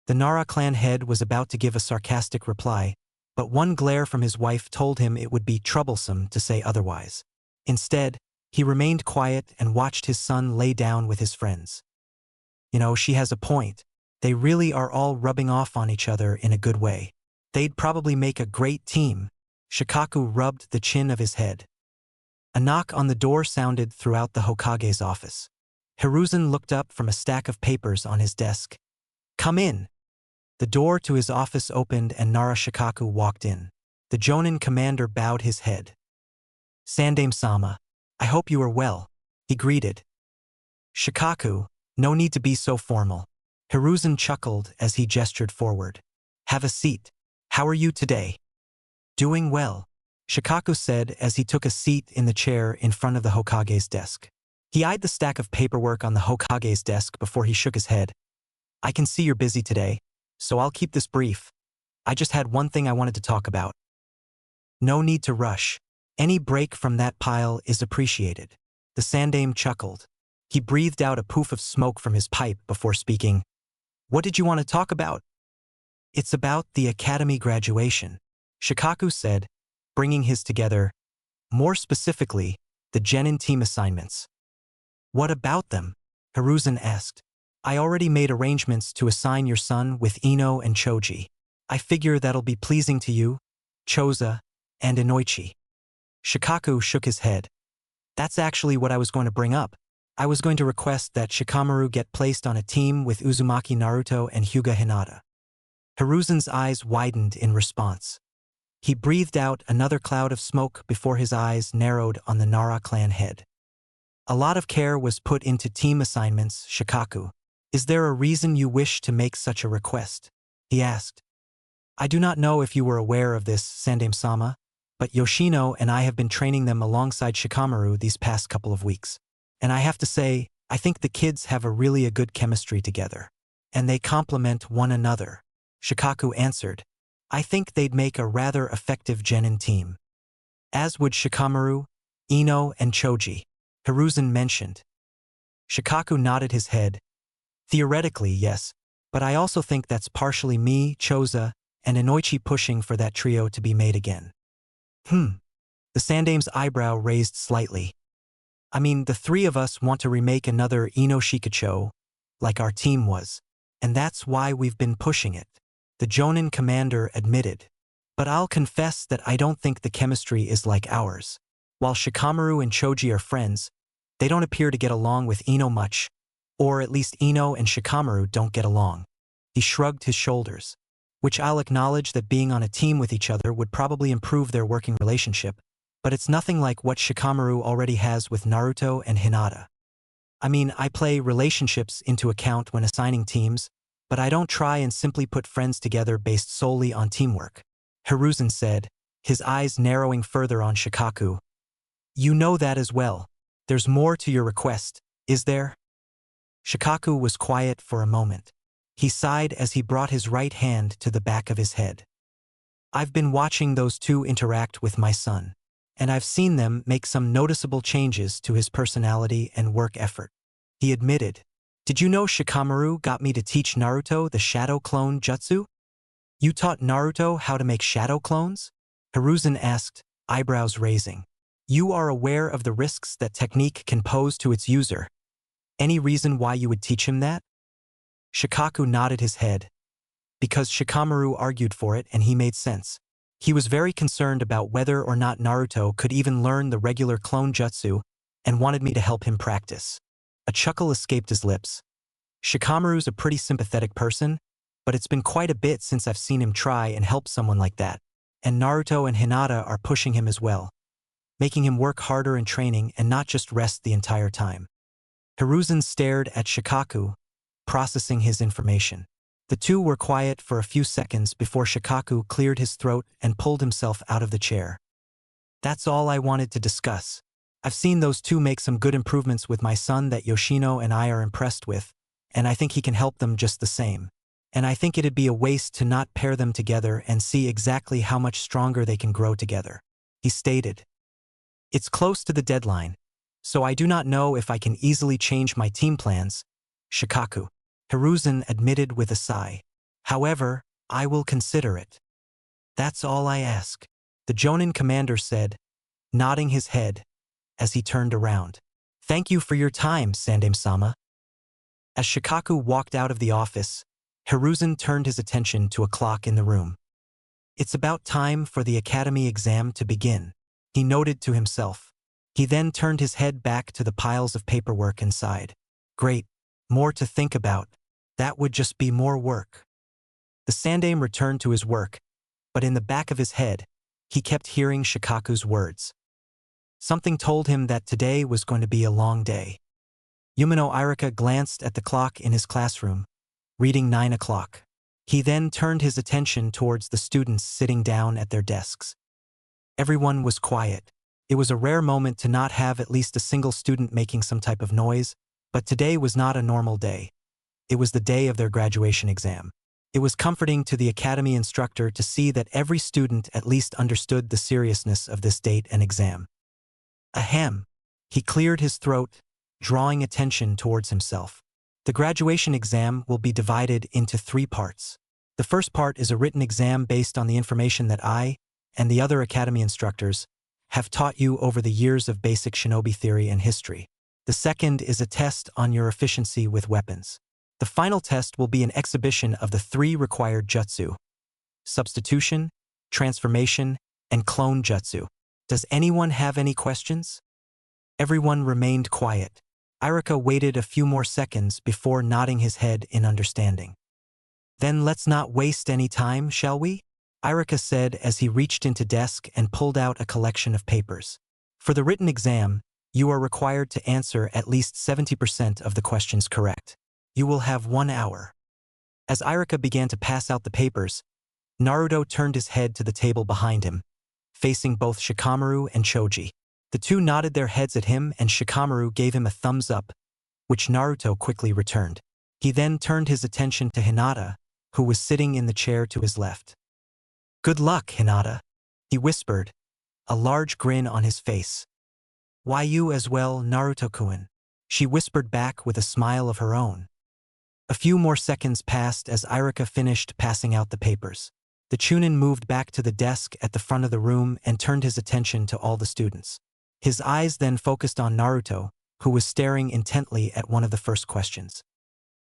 The Nara clan head was about to give a sarcastic reply, but one glare from his wife told him it would be troublesome to say otherwise. Instead, he remained quiet and watched his son lay down with his friends. You know, she has a point. They really are all rubbing off on each other in a good way. They'd probably make a great team. Shikaku rubbed the chin of his head. A knock on the door sounded throughout the Hokage's office. Hiruzen looked up from a stack of papers on his desk. Come in. The door to his office opened and Nara Shikaku walked in. The Jonin commander bowed his head. Sandame-sama, I hope you are well, he greeted. Shikaku, no need to be so formal. Hiruzen chuckled as he gestured forward. Have a seat. How are you today? Doing well, Shikaku said as he took a seat in the chair in front of the Hokage's desk. He eyed the stack of paperwork on the Hokage's desk before he shook his head. I can see you're busy today, so I'll keep this brief. I just had one thing I wanted to talk about. No need to rush. Any break from that pile is appreciated. The Sandame chuckled. He breathed out a poof of smoke from his pipe before speaking. What did you want to talk about? It's about the academy graduation, Shikaku said, bringing his together. More specifically, the genin team assignments. What about them? Hiruzen asked. I already made arrangements to assign your son with Ino and Choji. I figure that'll be pleasing to you, Choza, and Inoichi. Shikaku shook his head. That's actually what I was going to bring up. I was going to request that Shikamaru get placed on a team with Uzumaki Naruto and Hyuga Hinata. Hiruzen's eyes widened in response. He breathed out another cloud of smoke before his eyes narrowed on the Nara clan head. A lot of care was put into team assignments, Shikaku. Is there a reason you wish to make such a request? He asked. I do not know if you were aware of this, Sandame-sama, but Yoshino and I have been training them alongside Shikamaru these past couple of weeks. And I have to say, I think the kids have a good chemistry together. And they complement one another. Shikaku answered. I think they'd make a rather effective genin team. As would Shikamaru, Ino, and Choji, Hiruzen mentioned. Shikaku nodded his head. Theoretically, yes, but I also think that's partially me, Choza, and Inoichi pushing for that trio to be made again. The Sandame's eyebrow raised slightly. I mean, the three of us want to remake another Ino Shikacho, like our team was, and that's why we've been pushing it, the Jonin commander admitted. But I'll confess that I don't think the chemistry is like ours. While Shikamaru and Choji are friends, they don't appear to get along with Ino much, or at least Ino and Shikamaru don't get along. He shrugged his shoulders, which I'll acknowledge that being on a team with each other would probably improve their working relationship, but it's nothing like what Shikamaru already has with Naruto and Hinata. I mean, I play relationships into account when assigning teams, but I don't try and simply put friends together based solely on teamwork. Hiruzen said, his eyes narrowing further on Shikaku. You know that as well. There's more to your request, is there? Shikaku was quiet for a moment. He sighed as he brought his right hand to the back of his head. I've been watching those two interact with my son, and I've seen them make some noticeable changes to his personality and work effort. He admitted, Did you know Shikamaru got me to teach Naruto the shadow clone jutsu? You taught Naruto how to make shadow clones? Hiruzen asked, eyebrows raising. You are aware of the risks that technique can pose to its user. Any reason why you would teach him that? Shikaku nodded his head. Because Shikamaru argued for it and he made sense. He was very concerned about whether or not Naruto could even learn the regular clone jutsu and wanted me to help him practice. A chuckle escaped his lips. Shikamaru's a pretty sympathetic person, but it's been quite a bit since I've seen him try and help someone like that, and Naruto and Hinata are pushing him as well, making him work harder in training and not just rest the entire time. Hiruzen stared at Shikaku, processing his information. The two were quiet for a few seconds before Shikaku cleared his throat and pulled himself out of the chair. That's all I wanted to discuss. I've seen those two make some good improvements with my son that Yoshino and I are impressed with, and I think he can help them just the same. And I think it'd be a waste to not pair them together and see exactly how much stronger they can grow together. He stated. It's close to the deadline, so I do not know if I can easily change my team plans, Shikaku. Hiruzen admitted with a sigh. However, I will consider it. That's all I ask, the Jonin commander said, nodding his head as he turned around. Thank you for your time, Sandame-sama. As Shikaku walked out of the office, Hiruzen turned his attention to a clock in the room. It's about time for the academy exam to begin, he noted to himself. He then turned his head back to the piles of paperwork and sighed. Great, more to think about. That would just be more work. The Sandame returned to his work, but in the back of his head, he kept hearing Shikaku's words. Something told him that today was going to be a long day. Yumino Irika glanced at the clock in his classroom, reading 9 o'clock. He then turned his attention towards the students sitting down at their desks. Everyone was quiet. It was a rare moment to not have at least a single student making some type of noise, but today was not a normal day. It was the day of their graduation exam. It was comforting to the academy instructor to see that every student at least understood the seriousness of this date and exam. Ahem. He cleared his throat, drawing attention towards himself. The graduation exam will be divided into 3 parts. The first part is a written exam based on the information that I, and the other academy instructors, have taught you over the years of basic shinobi theory and history. The second is a test on your efficiency with weapons. The final test will be an exhibition of the 3 required jutsu: substitution, transformation, and clone jutsu. Does anyone have any questions? Everyone remained quiet. Irika waited a few more seconds before nodding his head in understanding. Then let's not waste any time, shall we? Irika said as he reached into desk and pulled out a collection of papers. For the written exam, you are required to answer at least 70% of the questions correct. You will have 1 hour. As Irika began to pass out the papers, Naruto turned his head to the table behind him, facing both Shikamaru and Choji. The two nodded their heads at him and Shikamaru gave him a thumbs up, which Naruto quickly returned. He then turned his attention to Hinata, who was sitting in the chair to his left. Good luck, Hinata, he whispered, a large grin on his face. Why you as well, Naruto-kun? she whispered back with a smile of her own. A few more seconds passed as Irika finished passing out the papers. The Chunin moved back to the desk at the front of the room and turned his attention to all the students. His eyes then focused on Naruto, who was staring intently at one of the first questions.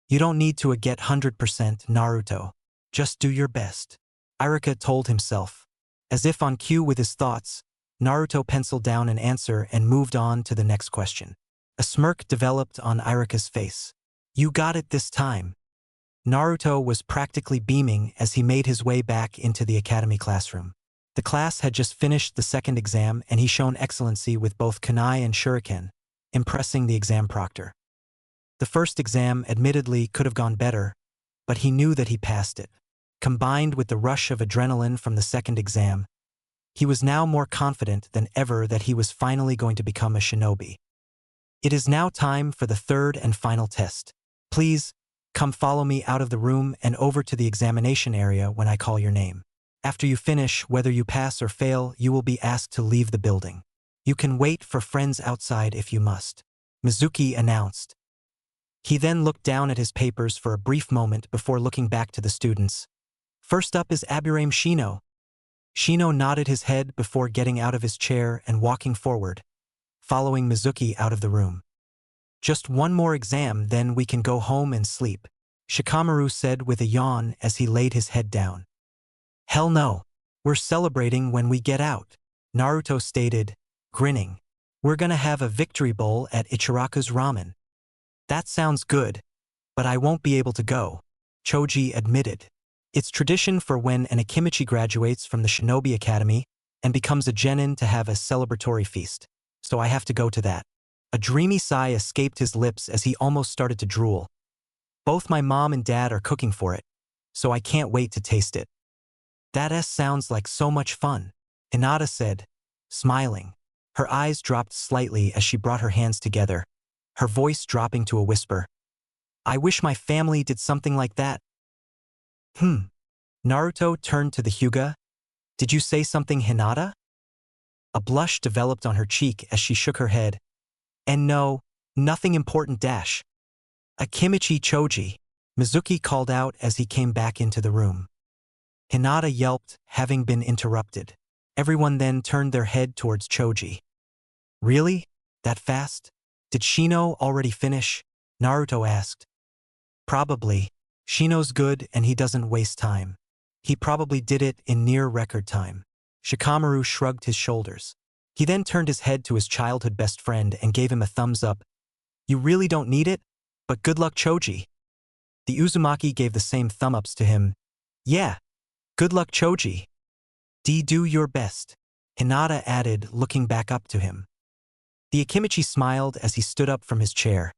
You don't need to get 100%, Naruto. Just do your best, Irika told himself. As if on cue with his thoughts, Naruto penciled down an answer and moved on to the next question. A smirk developed on Irika's face. You got it this time. Naruto was practically beaming as he made his way back into the academy classroom. The class had just finished the second exam and he shown excellency with both kunai and shuriken, impressing the exam proctor. The first exam admittedly could have gone better, but he knew that he passed it. Combined with the rush of adrenaline from the second exam, he was now more confident than ever that he was finally going to become a shinobi. It is now time for the third and final test. Please, come follow me out of the room and over to the examination area when I call your name. After you finish, whether you pass or fail, you will be asked to leave the building. You can wait for friends outside if you must, Mizuki announced. He then looked down at his papers for a brief moment before looking back to the students. First up is Aburame Shino. Shino nodded his head before getting out of his chair and walking forward, following Mizuki out of the room. Just one more exam, then we can go home and sleep, Shikamaru said with a yawn as he laid his head down. Hell no. We're celebrating when we get out, Naruto stated, grinning. We're gonna have a victory bowl at Ichiraku's ramen. That sounds good, but I won't be able to go, Choji admitted. It's tradition for when an Akimichi graduates from the Shinobi Academy and becomes a genin to have a celebratory feast, so I have to go to that. A dreamy sigh escaped his lips as he almost started to drool. Both my mom and dad are cooking for it, so I can't wait to taste it. That sounds like so much fun, Hinata said, smiling. Her eyes dropped slightly as she brought her hands together, her voice dropping to a whisper. I wish my family did something like that. Naruto turned to the Hyuga. Did you say something, Hinata? A blush developed on her cheek as she shook her head. And no, nothing important dash. Akimichi Choji, Mizuki called out as he came back into the room. Hinata yelped, having been interrupted. Everyone then turned their head towards Choji. Really? That fast? Did Shino already finish? Naruto asked. Probably. Shino's good and he doesn't waste time. He probably did it in near record time. Shikamaru shrugged his shoulders. He then turned his head to his childhood best friend and gave him a thumbs up. You really don't need it, but good luck, Choji. The Uzumaki gave the same thumb-ups to him. Yeah, good luck, Choji. Do your best, Hinata added, looking back up to him. The Akimichi smiled as he stood up from his chair.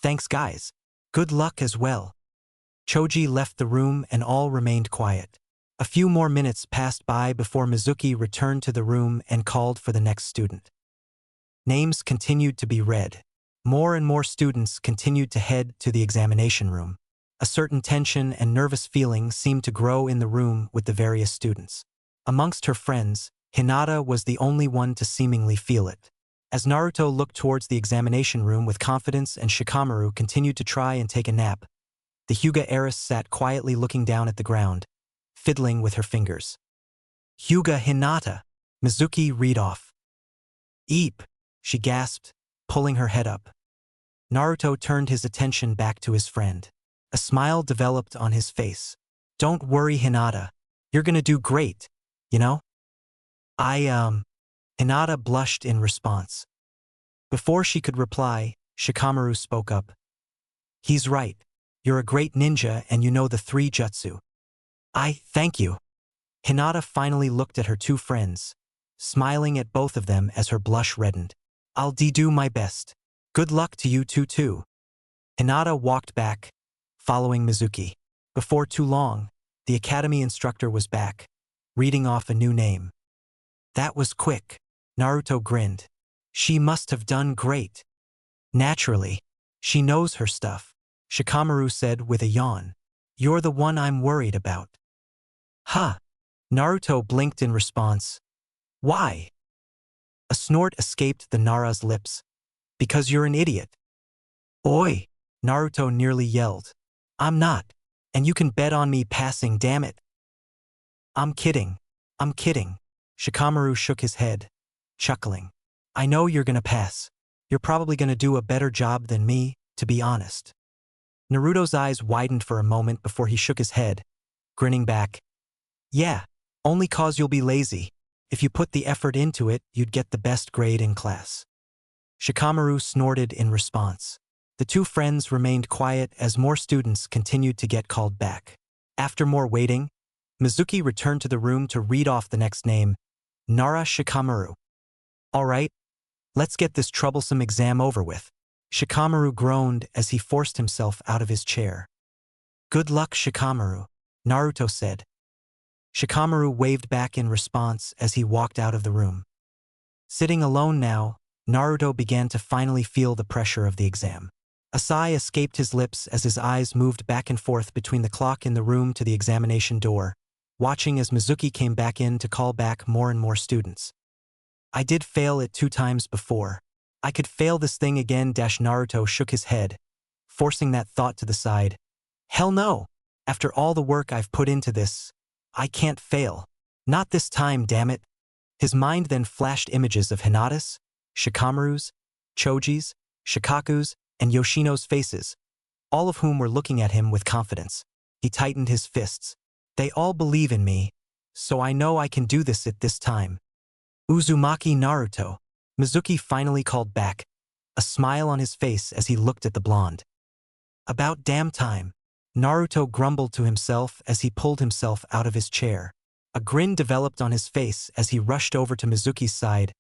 Thanks, guys. Good luck as well. Choji left the room and all remained quiet. A few more minutes passed by before Mizuki returned to the room and called for the next student. Names continued to be read. More and more students continued to head to the examination room. A certain tension and nervous feeling seemed to grow in the room with the various students. Amongst her friends, Hinata was the only one to seemingly feel it. As Naruto looked towards the examination room with confidence and Shikamaru continued to try and take a nap, the Hyuga heiress sat quietly looking down at the ground, fiddling with her fingers. Hyuga Hinata, Mizuki read off. Eep, she gasped, pulling her head up. Naruto turned his attention back to his friend. A smile developed on his face. Don't worry, Hinata. You're gonna do great, you know? Hinata blushed in response. Before she could reply, Shikamaru spoke up. He's right. You're a great ninja and you know the 3 jutsu. Thank you. Hinata finally looked at her 2 friends, smiling at both of them as her blush reddened. I'll do my best. Good luck to you two too. Hinata walked back, following Mizuki. Before too long, the academy instructor was back, reading off a new name. That was quick. Naruto grinned. She must have done great. Naturally. She knows her stuff, Shikamaru said with a yawn. You're the one I'm worried about. Huh. Naruto blinked in response. Why? A snort escaped the Nara's lips. Because you're an idiot. Oi! Naruto nearly yelled. I'm not. And you can bet on me passing, damn it. I'm kidding. I'm kidding. Shikamaru shook his head, chuckling. I know you're gonna pass. You're probably gonna do a better job than me, to be honest. Naruto's eyes widened for a moment before he shook his head, grinning back. Yeah, only cause you'll be lazy. If you put the effort into it, you'd get the best grade in class. Shikamaru snorted in response. The two friends remained quiet as more students continued to get called back. After more waiting, Mizuki returned to the room to read off the next name, Nara Shikamaru. All right, let's get this troublesome exam over with. Shikamaru groaned as he forced himself out of his chair. Good luck, Shikamaru, Naruto said. Shikamaru waved back in response as he walked out of the room. Sitting alone now, Naruto began to finally feel the pressure of the exam. A sigh escaped his lips as his eyes moved back and forth between the clock in the room to the examination door, watching as Mizuki came back in to call back more and more students. I did fail it 2 times before. I could fail this thing again. Naruto shook his head, forcing that thought to the side. Hell no! After all the work I've put into this, I can't fail. Not this time, damn it. His mind then flashed images of Hinata's, Shikamaru's, Choji's, Shikaku's, and Yoshino's faces, all of whom were looking at him with confidence. He tightened his fists. They all believe in me, so I know I can do this at this time. Uzumaki Naruto, Mizuki finally called back, a smile on his face as he looked at the blonde. About damn time, Naruto grumbled to himself as he pulled himself out of his chair. A grin developed on his face as he rushed over to Mizuki's side.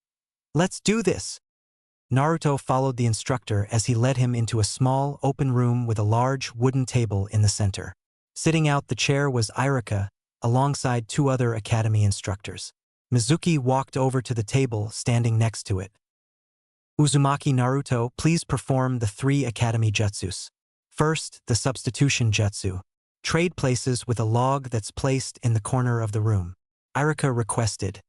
Let's do this! Naruto followed the instructor as he led him into a small, open room with a large, wooden table in the center. Sitting out the chair was Irika, alongside 2 other academy instructors. Mizuki walked over to the table, standing next to it. Uzumaki Naruto, please perform the 3 academy jutsus. First, the substitution jutsu. Trade places with a log that's placed in the corner of the room. Irika requested.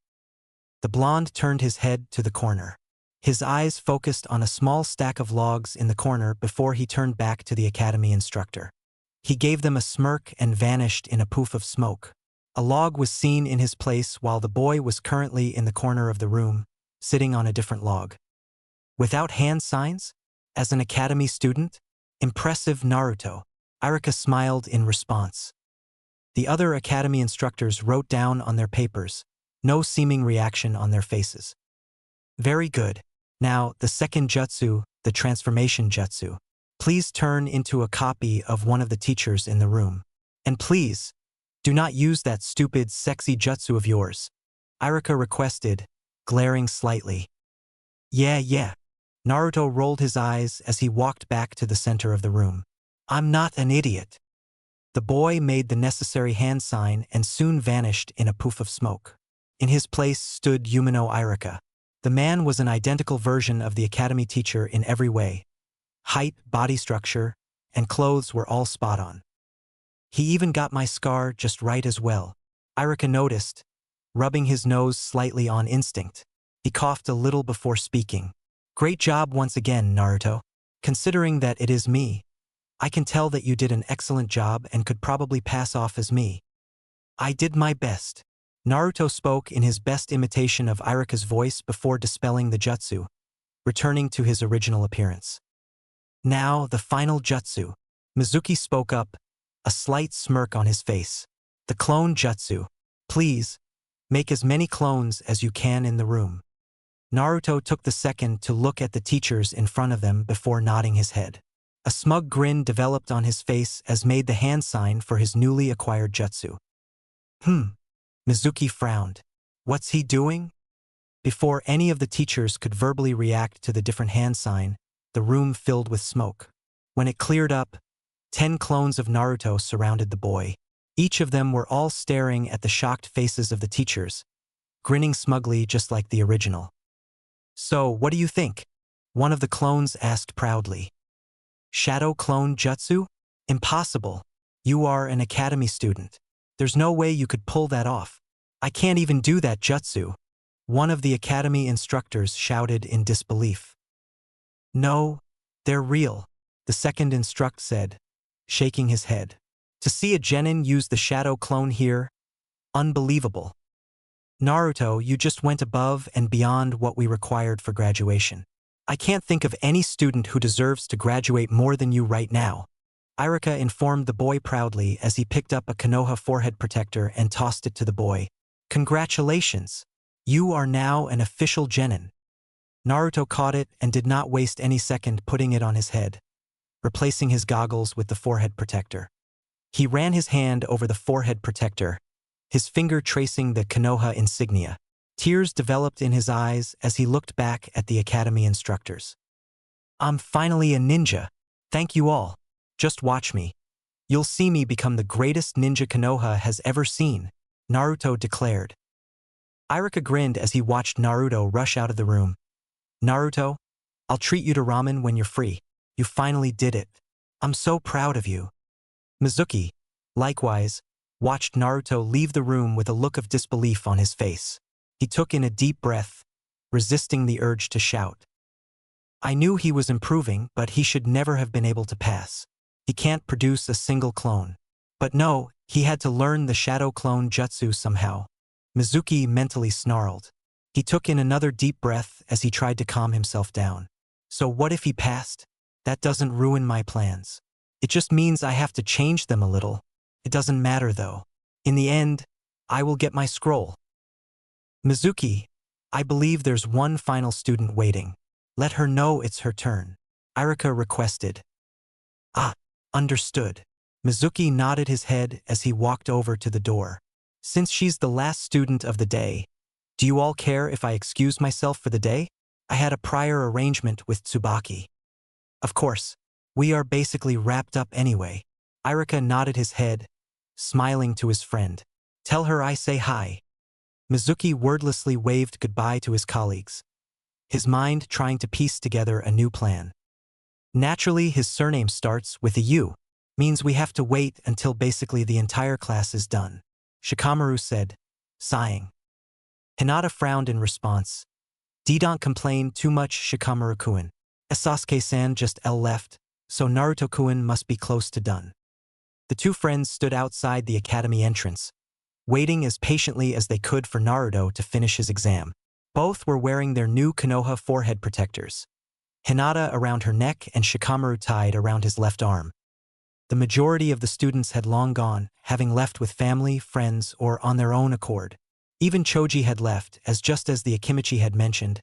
The blonde turned his head to the corner. His eyes focused on a small stack of logs in the corner before he turned back to the academy instructor. He gave them a smirk and vanished in a poof of smoke. A log was seen in his place while the boy was currently in the corner of the room, sitting on a different log. Without hand signs? As an academy student? Impressive, Naruto. Irika smiled in response. The other academy instructors wrote down on their papers, no seeming reaction on their faces. Very good. Now, the second jutsu, the transformation jutsu. Please turn into a copy of one of the teachers in the room. And please, do not use that stupid, sexy jutsu of yours. Irika requested, glaring slightly. Yeah. Naruto rolled his eyes as he walked back to the center of the room. I'm not an idiot. The boy made the necessary hand sign and soon vanished in a poof of smoke. In his place stood Yumino Irika. The man was an identical version of the academy teacher in every way. Height, body structure, and clothes were all spot on. He even got my scar just right as well, Irika noticed, rubbing his nose slightly on instinct. He coughed a little before speaking. Great job once again, Naruto. Considering that it is me, I can tell that you did an excellent job and could probably pass off as me. I did my best. Naruto spoke in his best imitation of Irika's voice before dispelling the jutsu, returning to his original appearance. Now, the final jutsu. Mizuki spoke up, a slight smirk on his face. The clone jutsu. Please, make as many clones as you can in the room. Naruto took the second to look at the teachers in front of them before nodding his head. A smug grin developed on his face as made the hand sign for his newly acquired jutsu. Mizuki frowned. What's he doing? Before any of the teachers could verbally react to the different hand sign, the room filled with smoke. When it cleared up, 10 clones of Naruto surrounded the boy. Each of them were all staring at the shocked faces of the teachers, grinning smugly just like the original. So, what do you think? One of the clones asked proudly. Shadow clone jutsu? Impossible. You are an academy student. There's no way you could pull that off. I can't even do that jutsu. One of the academy instructors shouted in disbelief. No, they're real. the second instruct said, shaking his head. To see a genin use the shadow clone here? Unbelievable. Naruto, you just went above and beyond what we required for graduation. I can't think of any student who deserves to graduate more than you right now. Iruka informed the boy proudly as he picked up a Konoha forehead protector and tossed it to the boy. Congratulations! You are now an official genin. Naruto caught it and did not waste any second putting it on his head, replacing his goggles with the forehead protector. He ran his hand over the forehead protector, his finger tracing the Konoha insignia. Tears developed in his eyes as he looked back at the academy instructors. I'm finally a ninja. Thank you all. Just watch me. You'll see me become the greatest ninja Konoha has ever seen, Naruto declared. Iruka grinned as he watched Naruto rush out of the room. Naruto, I'll treat you to ramen when you're free. You finally did it. I'm so proud of you. Mizuki, likewise, watched Naruto leave the room with a look of disbelief on his face. He took in a deep breath, resisting the urge to shout. I knew he was improving, but he should never have been able to pass. He can't produce a single clone. But no, he had to learn the shadow clone jutsu somehow. Mizuki mentally snarled. He took in another deep breath as he tried to calm himself down. So what if he passed? That doesn't ruin my plans. It just means I have to change them a little. It doesn't matter though. In the end, I will get my scroll. Mizuki, I believe there's one final student waiting. Let her know it's her turn. Iruka requested. Ah, understood. Mizuki nodded his head as he walked over to the door. Since she's the last student of the day, do you all care if I excuse myself for the day? I had a prior arrangement with Tsubaki. Of course, we are basically wrapped up anyway. Iruka nodded his head, smiling to his friend. Tell her I say hi. Mizuki wordlessly waved goodbye to his colleagues, his mind trying to piece together a new plan. Naturally, his surname starts with a U, means we have to wait until basically the entire class is done, Shikamaru said, sighing. Hinata frowned in response. Don't complain too much, Shikamaru-kun. Sasuke-san just left, so Naruto-kun must be close to done. The two friends stood outside the academy entrance, waiting as patiently as they could for Naruto to finish his exam. Both were wearing their new Konoha forehead protectors, Hinata around her neck and Shikamaru tied around his left arm. The majority of the students had long gone, having left with family, friends, or on their own accord. Even Choji had left, as just as the Akimichi had mentioned.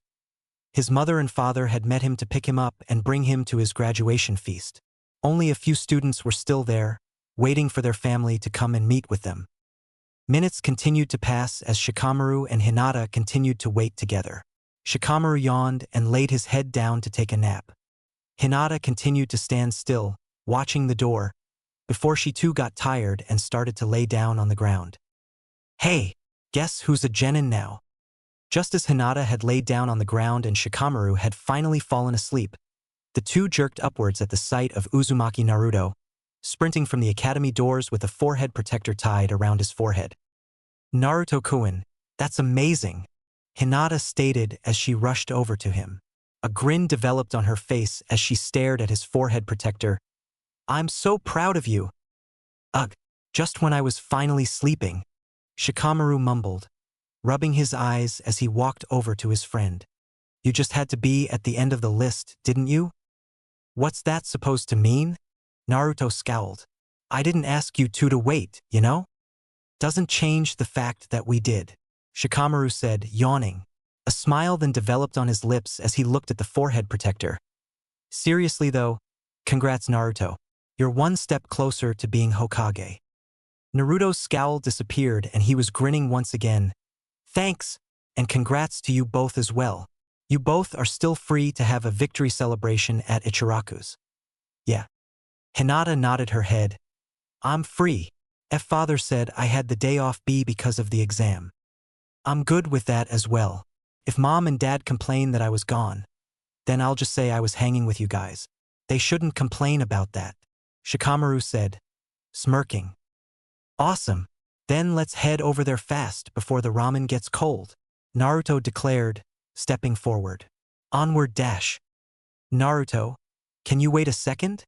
His mother and father had met him to pick him up and bring him to his graduation feast. Only a few students were still there, waiting for their family to come and meet with them. Minutes continued to pass as Shikamaru and Hinata continued to wait together. Shikamaru yawned and laid his head down to take a nap. Hinata continued to stand still, watching the door, before she too got tired and started to lay down on the ground. Hey, guess who's a genin now? Just as Hinata had laid down on the ground and Shikamaru had finally fallen asleep, the two jerked upwards at the sight of Uzumaki Naruto, sprinting from the academy doors with a forehead protector tied around his forehead. Naruto-kun, that's amazing, Hinata stated as she rushed over to him. A grin developed on her face as she stared at his forehead protector. I'm so proud of you. Ugh, just when I was finally sleeping, Shikamaru mumbled, rubbing his eyes as he walked over to his friend. You just had to be at the end of the list, didn't you? What's that supposed to mean? Naruto scowled. I didn't ask you two to wait, you know? Doesn't change the fact that we did, Shikamaru said, yawning. A smile then developed on his lips as he looked at the forehead protector. Seriously though, congrats Naruto. You're one step closer to being Hokage. Naruto's scowl disappeared and he was grinning once again. Thanks, and congrats to you both as well. You both are still free to have a victory celebration at Ichiraku's. Yeah. Hinata nodded her head. I'm free. Father said I had the day off because of the exam. I'm good with that as well. If Mom and Dad complain that I was gone, then I'll just say I was hanging with you guys. They shouldn't complain about that, Shikamaru said, smirking. Awesome. Then let's head over there fast before the ramen gets cold, Naruto declared, stepping forward. Onward dash. Naruto, can you wait a second?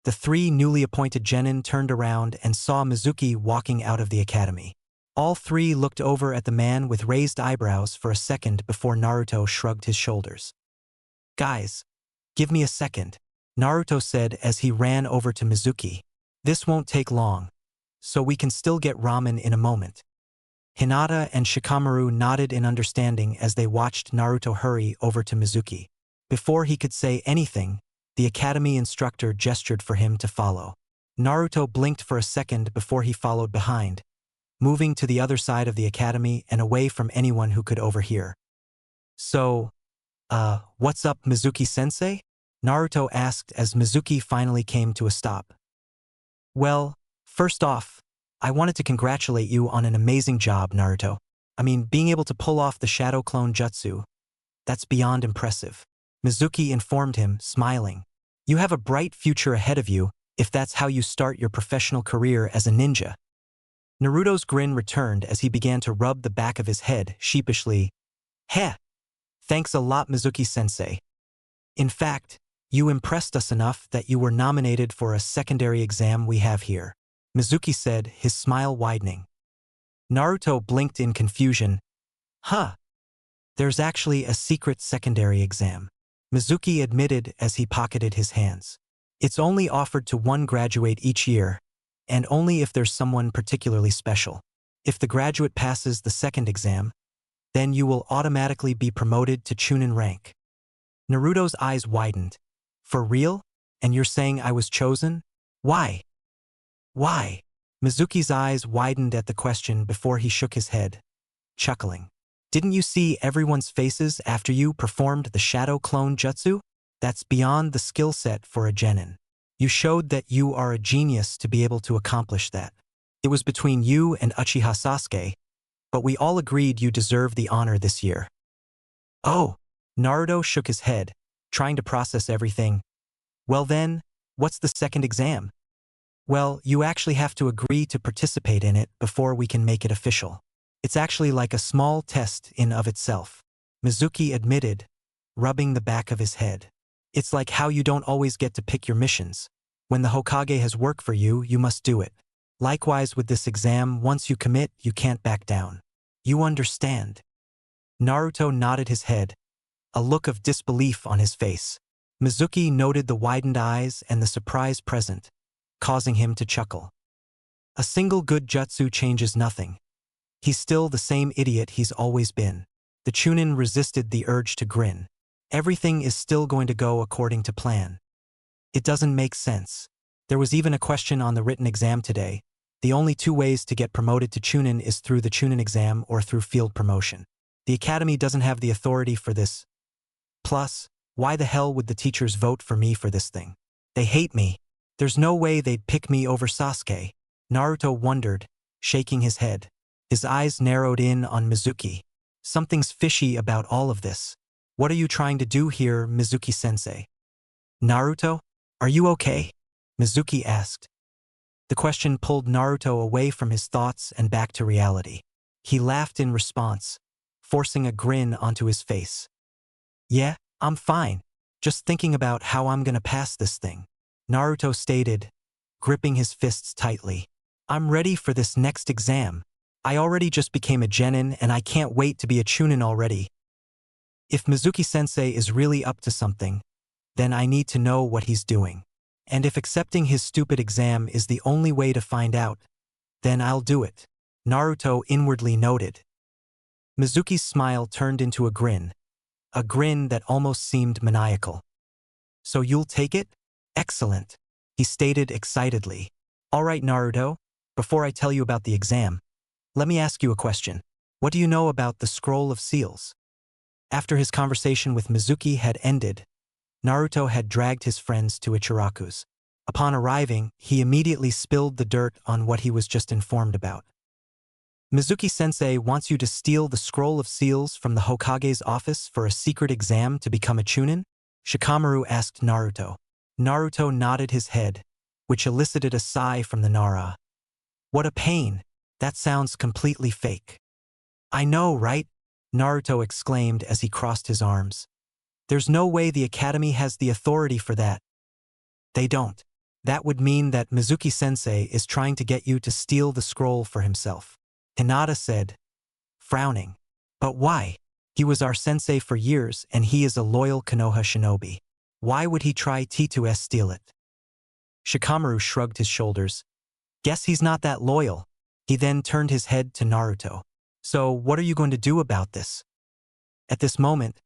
The three newly appointed genin turned around and saw Mizuki walking out of the academy. All three looked over at the man with raised eyebrows for a second before Naruto shrugged his shoulders. "Guys, give me a second," Naruto said as he ran over to Mizuki. "This won't take long, so we can still get ramen in a moment." Hinata and Shikamaru nodded in understanding as they watched Naruto hurry over to Mizuki. Before he could say anything, the academy instructor gestured for him to follow. Naruto blinked for a second before he followed behind, moving to the other side of the academy and away from anyone who could overhear. "So, what's up, Mizuki-sensei?" Naruto asked as Mizuki finally came to a stop. "Well, first off, I wanted to congratulate you on an amazing job, Naruto. I mean, being able to pull off the shadow clone jutsu, that's beyond impressive," Mizuki informed him, smiling. "You have a bright future ahead of you if that's how you start your professional career as a ninja." Naruto's grin returned as he began to rub the back of his head sheepishly. "Heh! Thanks a lot, Mizuki-sensei. In fact, you impressed us enough that you were nominated for a secondary exam we have here," Mizuki said, his smile widening. Naruto blinked in confusion. "Huh. There's actually a secret secondary exam," Mizuki admitted as he pocketed his hands. "It's only offered to one graduate each year, and only if there's someone particularly special. If the graduate passes the second exam, then you will automatically be promoted to Chunin rank." Naruto's eyes widened. "For real? And you're saying I was chosen? Why? Why?" Mizuki's eyes widened at the question before he shook his head, chuckling. "Didn't you see everyone's faces after you performed the shadow clone jutsu? That's beyond the skill set for a genin. You showed that you are a genius to be able to accomplish that. It was between you and Uchiha Sasuke, but we all agreed you deserve the honor this year." "Oh," Naruto shook his head, trying to process everything. "Well then, what's the second exam?" "Well, you actually have to agree to participate in it before we can make it official. It's actually like a small test in of itself," Mizuki admitted, rubbing the back of his head. "It's like how you don't always get to pick your missions. When the Hokage has work for you, you must do it. Likewise with this exam, once you commit, you can't back down. You understand?" Naruto nodded his head, a look of disbelief on his face. Mizuki noted the widened eyes and the surprise present, causing him to chuckle. A single good jutsu changes nothing. He's still the same idiot he's always been. The Chunin resisted the urge to grin. Everything is still going to go according to plan. It doesn't make sense. There was even a question on the written exam today. The only two ways to get promoted to Chunin is through the Chunin exam or through field promotion. The academy doesn't have the authority for this. Plus, why the hell would the teachers vote for me for this thing? They hate me. There's no way they'd pick me over Sasuke. Naruto wondered, shaking his head. His eyes narrowed in on Mizuki. Something's fishy about all of this. What are you trying to do here, Mizuki-sensei? "Naruto, are you okay?" Mizuki asked. The question pulled Naruto away from his thoughts and back to reality. He laughed in response, forcing a grin onto his face. "Yeah, I'm fine. Just thinking about how I'm gonna pass this thing," Naruto stated, gripping his fists tightly. "I'm ready for this next exam. I already just became a genin and I can't wait to be a chunin already. If Mizuki-sensei is really up to something, then I need to know what he's doing. And if accepting his stupid exam is the only way to find out, then I'll do it," Naruto inwardly noted. Mizuki's smile turned into a grin that almost seemed maniacal. "So you'll take it? Excellent," he stated excitedly. "All right, Naruto, before I tell you about the exam, let me ask you a question. What do you know about the Scroll of Seals?" After his conversation with Mizuki had ended, Naruto had dragged his friends to Ichiraku's. Upon arriving, he immediately spilled the dirt on what he was just informed about. "Mizuki-sensei wants you to steal the Scroll of Seals from the Hokage's office for a secret exam to become a chunin?" Shikamaru asked Naruto. Naruto nodded his head, which elicited a sigh from the Nara. "What a pain. That sounds completely fake." "I know, right?" Naruto exclaimed as he crossed his arms. "There's no way the academy has the authority for that." "They don't. That would mean that Mizuki-sensei is trying to get you to steal the scroll for himself. Hinata said, frowning. But why? He was our sensei for years and he is a loyal Konoha shinobi. Why would he try to steal it? Shikamaru shrugged his shoulders. Guess he's not that loyal. He then turned his head to Naruto. So what are you going to do about this? At this moment,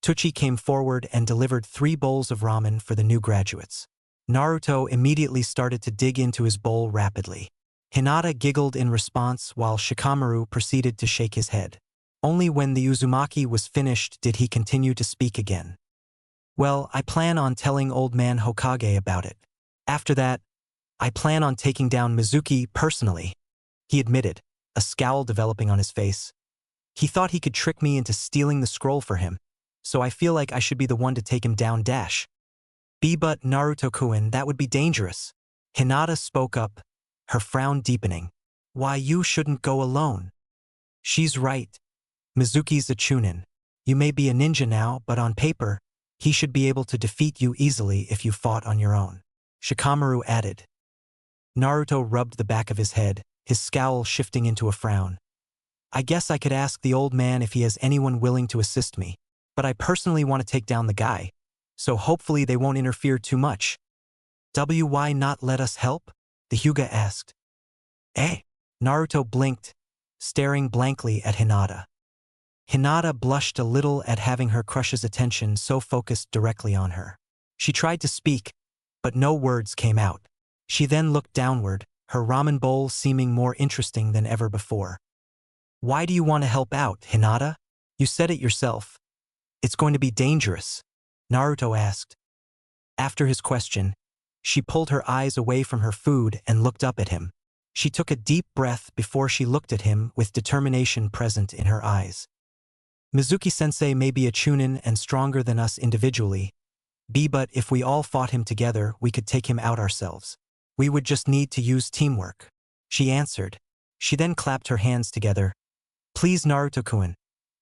Tucci came forward and delivered 3 bowls of ramen for the new graduates. Naruto immediately started to dig into his bowl rapidly. Hinata giggled in response while Shikamaru proceeded to shake his head. Only when the Uzumaki was finished did he continue to speak again. Well, I plan on telling Old Man Hokage about it. After that, I plan on taking down Mizuki personally, he admitted, a scowl developing on his face. He thought he could trick me into stealing the scroll for him, so I feel like I should be the one to take him down dash. But Naruto-kun, that would be dangerous. Hinata spoke up, her frown deepening. Why you shouldn't go alone? She's right. Mizuki's a chunin. You may be a ninja now, but on paper, he should be able to defeat you easily if you fought on your own. Shikamaru added. Naruto rubbed the back of his head, his scowl shifting into a frown. I guess I could ask the old man if he has anyone willing to assist me, but I personally want to take down the guy, so hopefully they won't interfere too much. Why not let us help? The Hyuga asked. Naruto blinked, staring blankly at Hinata. Hinata blushed a little at having her crush's attention so focused directly on her. She tried to speak, but no words came out. She then looked downward, her ramen bowl seeming more interesting than ever before. Why do you want to help out, Hinata? You said it yourself. It's going to be dangerous, Naruto asked. After his question, she pulled her eyes away from her food and looked up at him. She took a deep breath before she looked at him with determination present in her eyes. Mizuki-sensei may be a chunin and stronger than us individually, but if we all fought him together, we could take him out ourselves. We would just need to use teamwork, she answered. She then clapped her hands together. Please, Naruto-kun,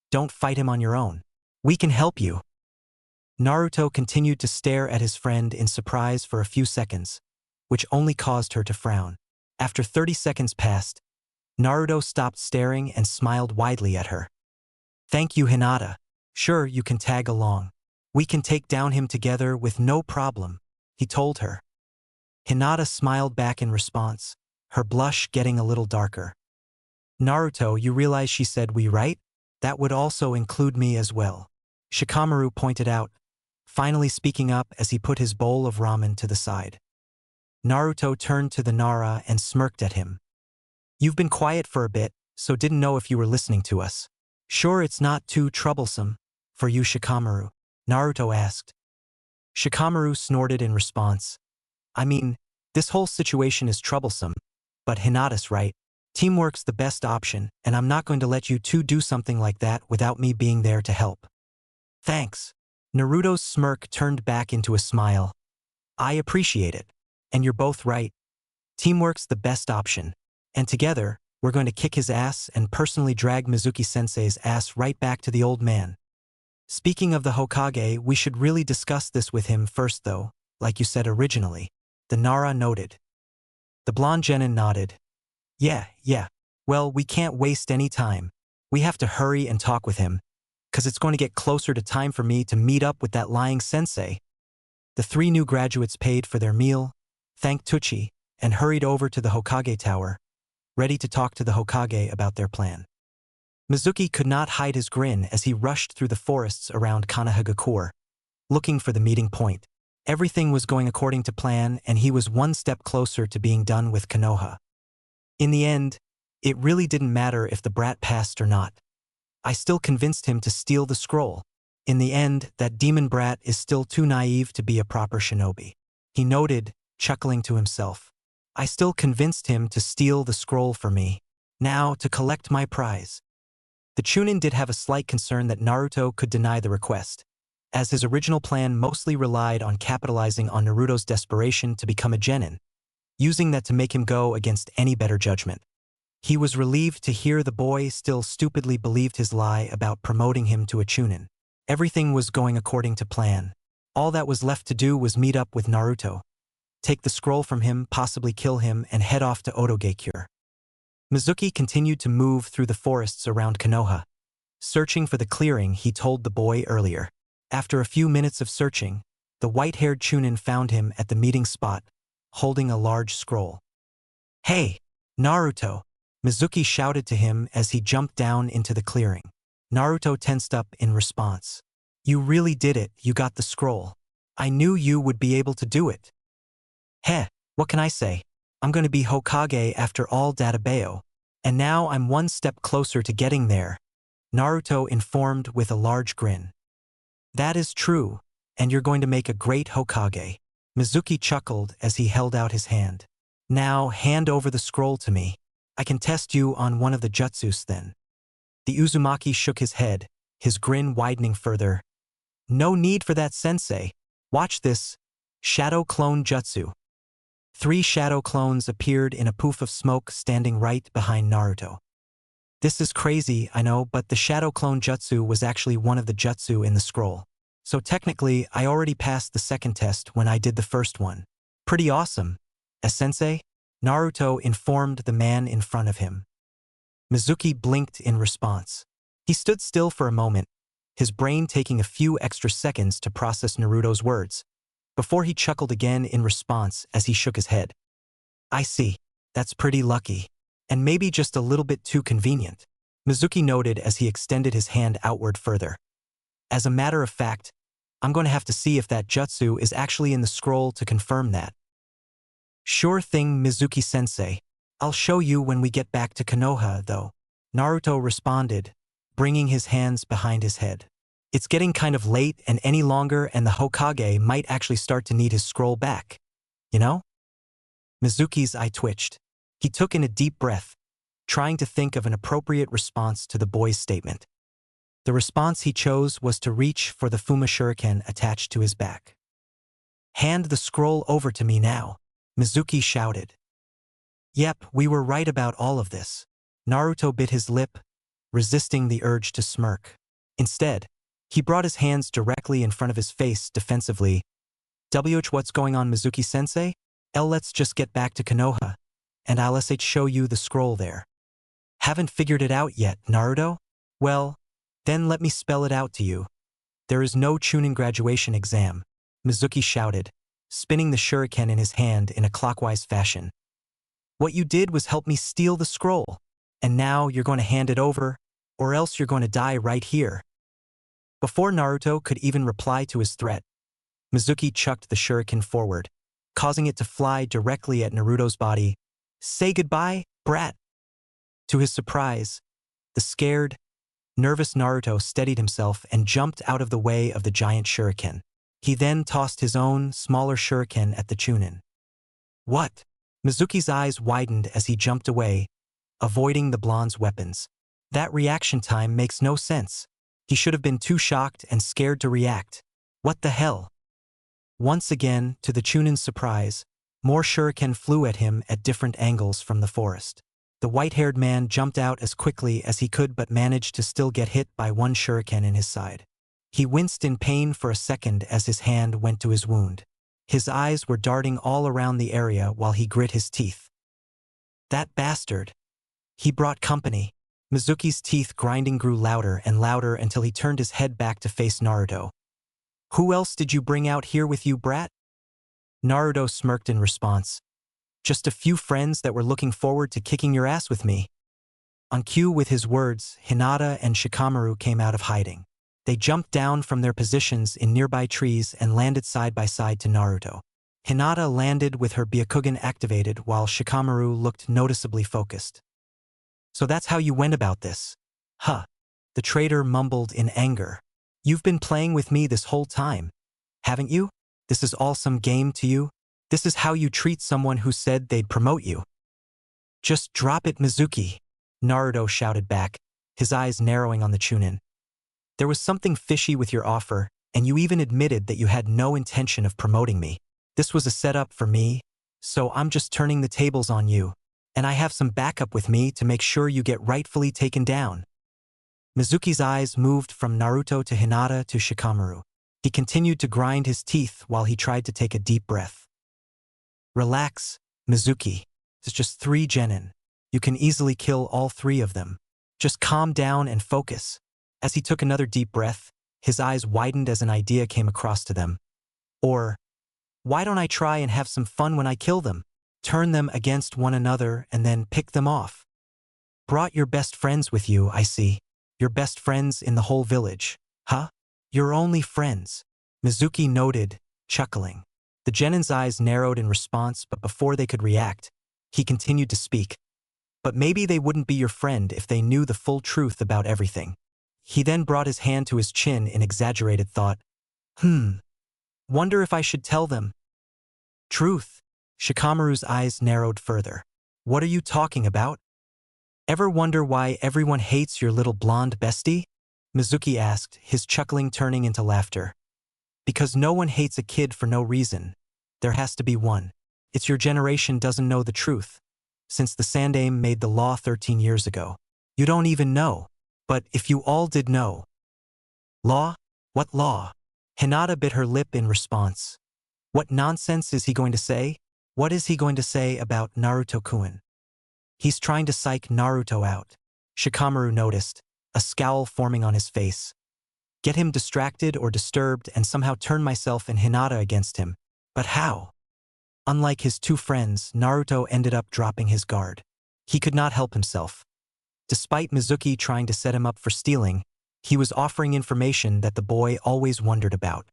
don't fight him on your own. We can help you. Naruto continued to stare at his friend in surprise for a few seconds, which only caused her to frown. After 30 seconds passed, Naruto stopped staring and smiled widely at her. Thank you, Hinata. Sure, you can tag along. We can take down him together with no problem, he told her. Hinata smiled back in response, her blush getting a little darker. Naruto, you realize she said we, right? That would also include me as well, Shikamaru pointed out, finally speaking up as he put his bowl of ramen to the side. Naruto turned to the Nara and smirked at him. You've been quiet for a bit, so didn't know if you were listening to us. Sure it's not too troublesome for you, Shikamaru? Naruto asked. Shikamaru snorted in response. I mean, this whole situation is troublesome, but Hinata's right. Teamwork's the best option, and I'm not going to let you two do something like that without me being there to help. Thanks. Naruto's smirk turned back into a smile. I appreciate it. And you're both right. Teamwork's the best option. And together, we're going to kick his ass and personally drag Mizuki-sensei's ass right back to the old man. Speaking of the Hokage, we should really discuss this with him first though, like you said originally, the Nara noted. The blonde genin nodded. Yeah. Well, we can't waste any time. We have to hurry and talk with him, 'cause it's going to get closer to time for me to meet up with that lying sensei. The 3 new graduates paid for their meal, thanked Tucci, and hurried over to the Hokage Tower, ready to talk to the Hokage about their plan. Mizuki could not hide his grin as he rushed through the forests around Kanahagakure, looking for the meeting point. Everything was going according to plan, and he was one step closer to being done with Konoha. In the end, it really didn't matter if the brat passed or not. I still convinced him to steal the scroll. In the end, that demon brat is still too naive to be a proper shinobi. He noted, chuckling to himself. I still convinced him to steal the scroll for me. Now, to collect my prize. The Chunin did have a slight concern that Naruto could deny the request, as his original plan mostly relied on capitalizing on Naruto's desperation to become a genin, using that to make him go against any better judgment. He was relieved to hear the boy still stupidly believed his lie about promoting him to a Chunin. Everything was going according to plan. All that was left to do was meet up with Naruto. take the scroll from him, possibly kill him, and head off to Otogekure. Mizuki continued to move through the forests around Konoha, searching for the clearing he told the boy earlier. After a few minutes of searching, the white-haired Chunin found him at the meeting spot, holding a large scroll. "Hey, Naruto!" Mizuki shouted to him as he jumped down into the clearing. Naruto tensed up in response. "You really did it, you got the scroll. I knew you would be able to do it." "Heh, what can I say? I'm going to be Hokage after all, Databeo. And now I'm one step closer to getting there," Naruto informed with a large grin. "That is true, and you're going to make a great Hokage." Mizuki chuckled as he held out his hand. "Now hand over the scroll to me. I can test you on one of the jutsus then." The Uzumaki shook his head, his grin widening further. "No need for that, sensei. Watch this. Shadow clone jutsu." 3 shadow clones appeared in a poof of smoke standing right behind Naruto. "This is crazy, I know, but the shadow clone jutsu was actually one of the jutsu in the scroll. So technically, I already passed the second test when I did the first one. Pretty awesome, sensei?" Naruto informed the man in front of him. Mizuki blinked in response. He stood still for a moment, his brain taking a few extra seconds to process Naruto's words, before he chuckled again in response as he shook his head. "I see. That's pretty lucky. And maybe just a little bit too convenient," Mizuki noted as he extended his hand outward further. "As a matter of fact, I'm going to have to see if that jutsu is actually in the scroll to confirm that." "Sure thing, Mizuki-sensei. I'll show you when we get back to Konoha, though," Naruto responded, bringing his hands behind his head. "It's getting kind of late, and any longer and the Hokage might actually start to need his scroll back. You know?" Mizuki's eye twitched. He took in a deep breath, trying to think of an appropriate response to the boy's statement. The response he chose was to reach for the Fuma Shuriken attached to his back. "Hand the scroll over to me now," Mizuki shouted. "Yep, we were right about all of this." Naruto bit his lip, resisting the urge to smirk. Instead, he brought his hands directly in front of his face defensively. "What's going on, Mizuki-sensei? Let's just get back to Konoha, and I'll show you the scroll there." "Haven't figured it out yet, Naruto? Well, then let me spell it out to you. There is no Chunin graduation exam," Mizuki shouted, spinning the shuriken in his hand in a clockwise fashion. "What you did was help me steal the scroll, and now you're going to hand it over, or else you're going to die right here." Before Naruto could even reply to his threat, Mizuki chucked the shuriken forward, causing it to fly directly at Naruto's body. "Say goodbye, brat." To his surprise, the scared, nervous Naruto steadied himself and jumped out of the way of the giant shuriken. He then tossed his own, smaller shuriken at the Chunin. "What?" Mizuki's eyes widened as he jumped away, avoiding the blonde's weapons. That reaction time makes no sense. He should have been too shocked and scared to react. What the hell? Once again, to the Chunin's surprise, more shuriken flew at him at different angles from the forest. The white-haired man jumped out as quickly as he could but managed to still get hit by one shuriken in his side. He winced in pain for a second as his hand went to his wound. His eyes were darting all around the area while he grit his teeth. "That bastard. He brought company." Mizuki's teeth grinding grew louder and louder until he turned his head back to face Naruto. "Who else did you bring out here with you, brat?" Naruto smirked in response. "Just a few friends that were looking forward to kicking your ass with me." On cue with his words, Hinata and Shikamaru came out of hiding. They jumped down from their positions in nearby trees and landed side by side to Naruto. Hinata landed with her Byakugan activated while Shikamaru looked noticeably focused. "So that's how you went about this? Huh." The traitor mumbled in anger. "You've been playing with me this whole time, haven't you? This is all some game to you? This is how you treat someone who said they'd promote you?" "Just drop it, Mizuki," Naruto shouted back, his eyes narrowing on the Chunin. "There was something fishy with your offer, and you even admitted that you had no intention of promoting me. This was a setup for me, so I'm just turning the tables on you, and I have some backup with me to make sure you get rightfully taken down." Mizuki's eyes moved from Naruto to Hinata to Shikamaru. He continued to grind his teeth while he tried to take a deep breath. Relax, Mizuki. It's just 3 genin. You can easily kill all 3 of them. Just calm down and focus. As he took another deep breath, his eyes widened as an idea came across to them. Or, why don't I try and have some fun when I kill them? Turn them against one another and then pick them off. Brought your best friends with you, I see. Your best friends in the whole village. Huh? Your only friends. Mizuki noted, chuckling. The genin's eyes narrowed in response, but before they could react, he continued to speak. But maybe they wouldn't be your friend if they knew the full truth about everything. He then brought his hand to his chin in exaggerated thought. Wonder if I should tell them. Truth. Shikamaru's eyes narrowed further. What are you talking about? Ever wonder why everyone hates your little blonde bestie? Mizuki asked, his chuckling turning into laughter. Because no one hates a kid for no reason. There has to be one. It's your generation doesn't know the truth. Since the Sandaime made the law 13 years ago. You don't even know. But if you all did know. Law? What law? Hinata bit her lip in response. What nonsense is he going to say? What is he going to say about Naruto-kun? He's trying to psych Naruto out. Shikamaru noticed, a scowl forming on his face. Get him distracted or disturbed and somehow turn myself and Hinata against him. But how? Unlike his 2 friends, Naruto ended up dropping his guard. He could not help himself. Despite Mizuki trying to set him up for stealing, he was offering information that the boy always wondered about.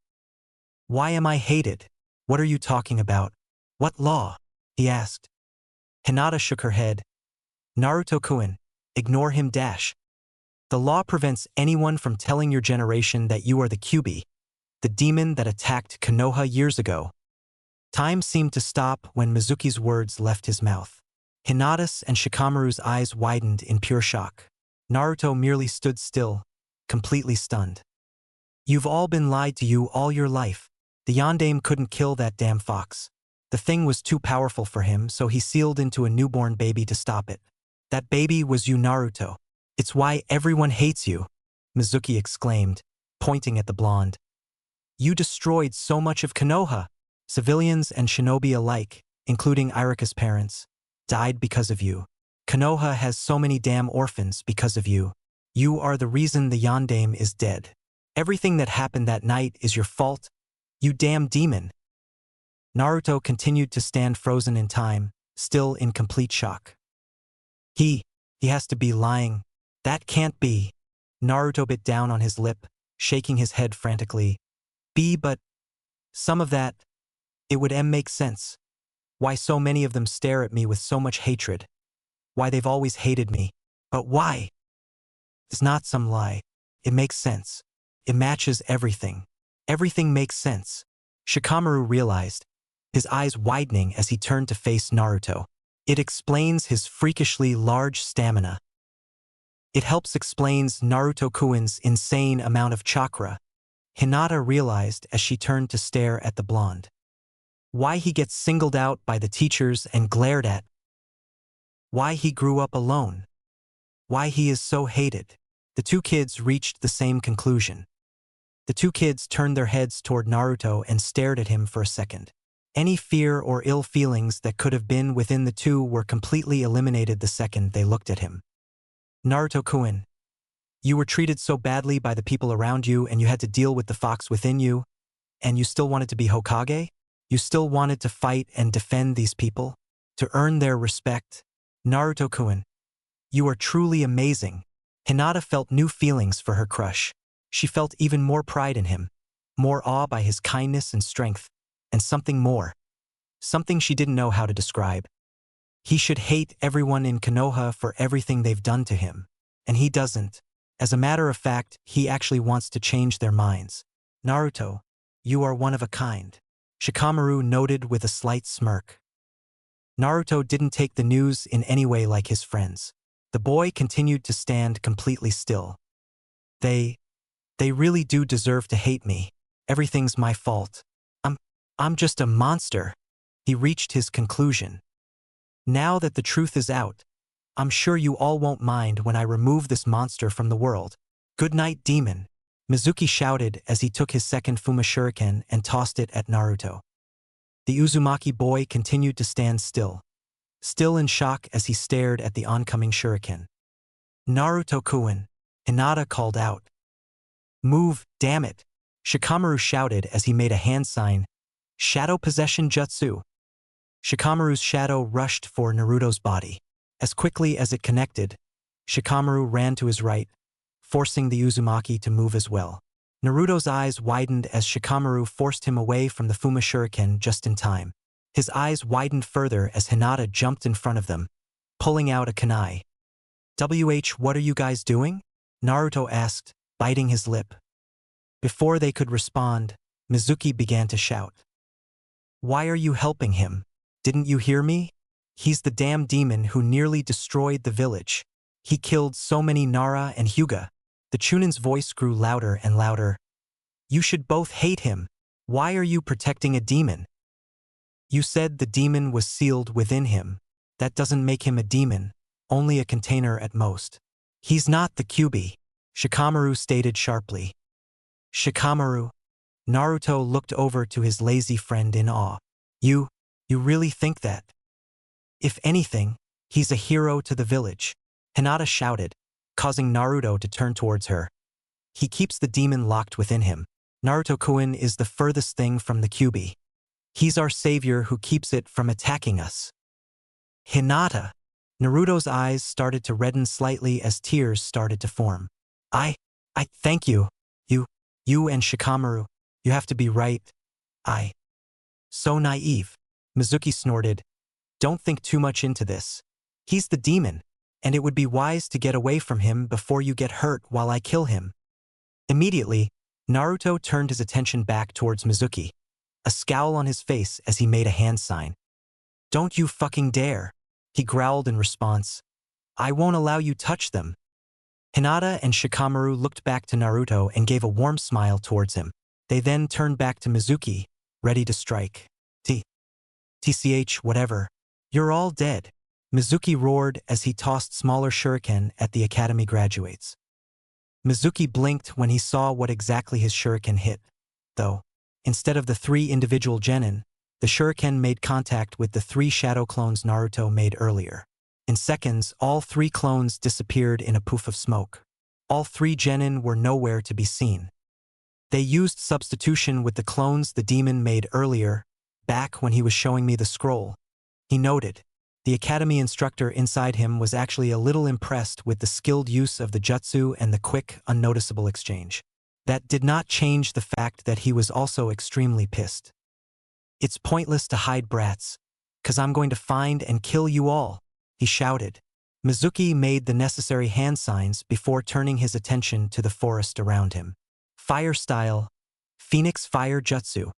Why am I hated? What are you talking about? What law? He asked. Hinata shook her head. Naruto-kun, ignore him dash. The law prevents anyone from telling your generation that you are the Kyuubi, the demon that attacked Konoha years ago. Time seemed to stop when Mizuki's words left his mouth. Hinata's and Shikamaru's eyes widened in pure shock. Naruto merely stood still, completely stunned. You've all been lied to you all your life. The Yondaime couldn't kill that damn fox. The thing was too powerful for him, so he sealed into a newborn baby to stop it. That baby was you, Naruto. It's why everyone hates you, Mizuki exclaimed, pointing at the blonde. You destroyed so much of Konoha. Civilians and shinobi alike, including Irika's parents, died because of you. Konoha has so many damn orphans because of you. You are the reason the Yondaime is dead. Everything that happened that night is your fault. You damn demon. Naruto continued to stand frozen in time, still in complete shock. He has to be lying. That can't be. Naruto bit down on his lip, shaking his head frantically. But some of that, it would make sense. Why so many of them stare at me with so much hatred. Why they've always hated me. But why? It's not some lie. It makes sense. It matches everything. Everything makes sense. Shikamaru realized, his eyes widening as he turned to face Naruto. It explains his freakishly large stamina. It helps explains Naruto-kun's insane amount of chakra. Hinata realized as she turned to stare at the blonde. Why he gets singled out by the teachers and glared at. Why he grew up alone. Why he is so hated. The 2 kids reached the same conclusion. The 2 kids turned their heads toward Naruto and stared at him for a second. Any fear or ill feelings that could have been within the 2 were completely eliminated the second they looked at him. Naruto-kun, you were treated so badly by the people around you and you had to deal with the fox within you, and you still wanted to be Hokage? You still wanted to fight and defend these people? To earn their respect? Naruto-kun, you are truly amazing. Hinata felt new feelings for her crush. She felt even more pride in him, more awe by his kindness and strength, and something more. Something she didn't know how to describe. He should hate everyone in Konoha for everything they've done to him. And he doesn't. As a matter of fact, he actually wants to change their minds. Naruto, you are one of a kind. Shikamaru noted with a slight smirk. Naruto didn't take the news in any way like his friends. The boy continued to stand completely still. They really do deserve to hate me. Everything's my fault. I'm just a monster. He reached his conclusion. Now that the truth is out, I'm sure you all won't mind when I remove this monster from the world. Good night, demon. Mizuki shouted as he took his second Fuma Shuriken and tossed it at Naruto. The Uzumaki boy continued to stand still in shock as he stared at the oncoming shuriken. Naruto-kun, Hinata called out. Move, damn it! Shikamaru shouted as he made a hand sign. Shadow Possession Jutsu. Shikamaru's shadow rushed for Naruto's body. As quickly as it connected, Shikamaru ran to his right, forcing the Uzumaki to move as well. Naruto's eyes widened as Shikamaru forced him away from the Fuma Shuriken just in time. His eyes widened further as Hinata jumped in front of them, pulling out a kunai. What are you guys doing? Naruto asked, biting his lip. Before they could respond, Mizuki began to shout. Why are you helping him? Didn't you hear me? He's the damn demon who nearly destroyed the village. He killed so many Nara and Hyuga. The Chunin's voice grew louder and louder. You should both hate him. Why are you protecting a demon? You said the demon was sealed within him. That doesn't make him a demon, only a container at most. He's not the Kyuubi, Shikamaru stated sharply. Shikamaru. Naruto looked over to his lazy friend in awe. You really think that? If anything, he's a hero to the village, Hinata shouted, causing Naruto to turn towards her. He keeps the demon locked within him. Naruto-kun is the furthest thing from the Kyuubi. He's our savior who keeps it from attacking us. Hinata. Naruto's eyes started to redden slightly as tears started to form. I thank you. You and Shikamaru, you have to be right. So naive. Mizuki snorted. Don't think too much into this. He's the demon, and it would be wise to get away from him before you get hurt while I kill him. Immediately, Naruto turned his attention back towards Mizuki, a scowl on his face as he made a hand sign. Don't you fucking dare, he growled in response. I won't allow you touch them. Hinata and Shikamaru looked back to Naruto and gave a warm smile towards him. They then turned back to Mizuki, ready to strike. TCH, whatever. You're all dead. Mizuki roared as he tossed smaller shuriken at the academy graduates. Mizuki blinked when he saw what exactly his shuriken hit, though. Instead of the 3 individual genin, the shuriken made contact with the 3 shadow clones Naruto made earlier. In seconds, all 3 clones disappeared in a poof of smoke. All 3 genin were nowhere to be seen. They used substitution with the clones the demon made earlier, back when he was showing me the scroll. He noted. The academy instructor inside him was actually a little impressed with the skilled use of the jutsu and the quick, unnoticeable exchange. That did not change the fact that he was also extremely pissed. It's pointless to hide, brats, 'cause I'm going to find and kill you all, he shouted. Mizuki made the necessary hand signs before turning his attention to the forest around him. Fire style, Phoenix Fire Jutsu.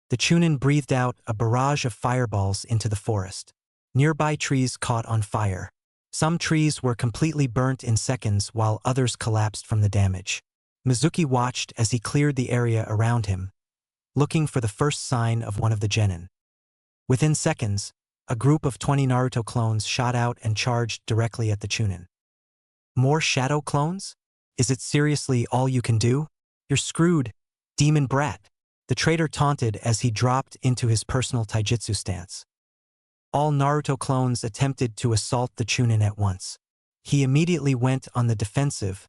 The Chunin breathed out a barrage of fireballs into the forest. Nearby trees caught on fire. Some trees were completely burnt in seconds while others collapsed from the damage. Mizuki watched as he cleared the area around him, looking for the first sign of one of the genin. Within seconds, a group of 20 Naruto clones shot out and charged directly at the Chunin. More shadow clones? Is it seriously all you can do? You're screwed, demon brat. The traitor taunted as he dropped into his personal taijutsu stance. All Naruto clones attempted to assault the Chunin at once. He immediately went on the defensive,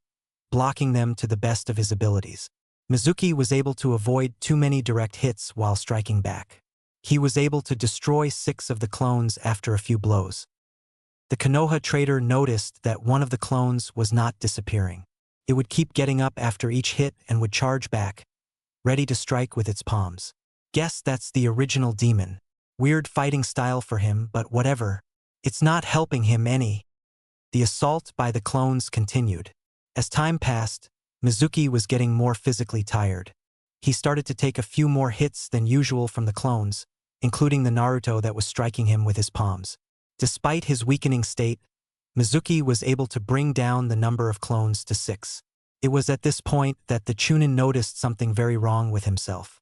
blocking them to the best of his abilities. Mizuki was able to avoid too many direct hits while striking back. He was able to destroy 6 of the clones after a few blows. The Konoha traitor noticed that one of the clones was not disappearing. It would keep getting up after each hit and would charge back, ready to strike with its palms. Guess that's the original demon. Weird fighting style for him, but whatever. It's not helping him any. The assault by the clones continued. As time passed, Mizuki was getting more physically tired. He started to take a few more hits than usual from the clones, including the Naruto that was striking him with his palms. Despite his weakening state, Mizuki was able to bring down the number of clones to 6. It was at this point that the Chunin noticed something very wrong with himself.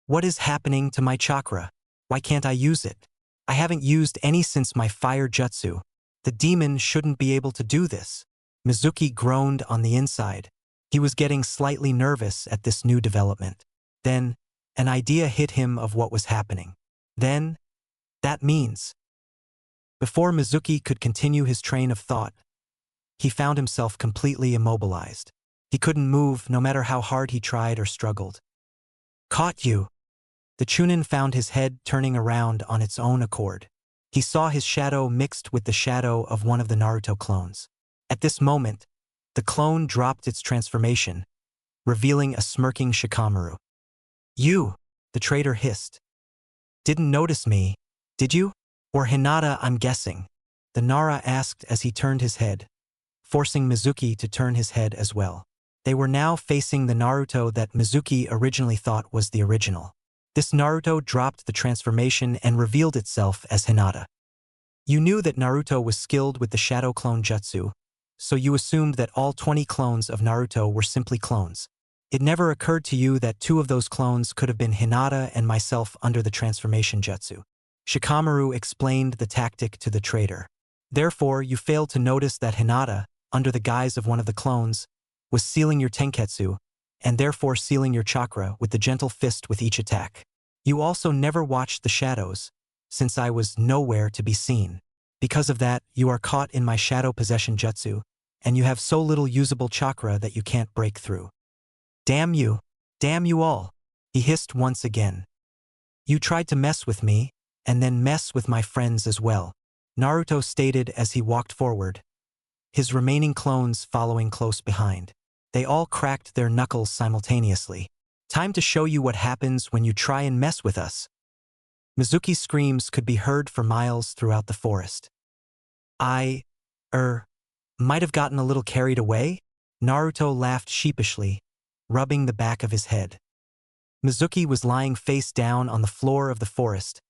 What is happening to my chakra? Why can't I use it? I haven't used any since my fire jutsu. The demon shouldn't be able to do this. Mizuki groaned on the inside. He was getting slightly nervous at this new development. Then, An idea hit him of what was happening. Then, that means. Before Mizuki could continue his train of thought, he found himself completely immobilized. He couldn't move no matter how hard he tried or struggled. Caught you. The Chunin found his head turning around on its own accord. He saw his shadow mixed with the shadow of one of the Naruto clones. At this moment, the clone dropped its transformation, revealing a smirking Shikamaru. You, the traitor hissed. Didn't notice me, did you? Or Hinata, I'm guessing, the Nara asked as he turned his head, forcing Mizuki to turn his head as well. They were now facing the Naruto that Mizuki originally thought was the original. This Naruto dropped the transformation and revealed itself as Hinata. You knew that Naruto was skilled with the shadow clone jutsu, so you assumed that all 20 clones of Naruto were simply clones. It never occurred to you that 2 of those clones could have been Hinata and myself under the transformation jutsu. Shikamaru explained the tactic to the traitor. Therefore, you failed to notice that Hinata, under the guise of one of the clones, was sealing your tenketsu, and therefore sealing your chakra with the gentle fist with each attack. You also never watched the shadows, since I was nowhere to be seen. Because of that, you are caught in my shadow possession jutsu, and you have so little usable chakra that you can't break through. Damn you all, he hissed once again. You tried to mess with me, and then mess with my friends as well, Naruto stated as he walked forward, his remaining clones following close behind. They all cracked their knuckles simultaneously. Time to show you what happens when you try and mess with us. Mizuki's screams could be heard for miles throughout the forest. I might have gotten a little carried away? Naruto laughed sheepishly, rubbing the back of his head. Mizuki was lying face down on the floor of the forest,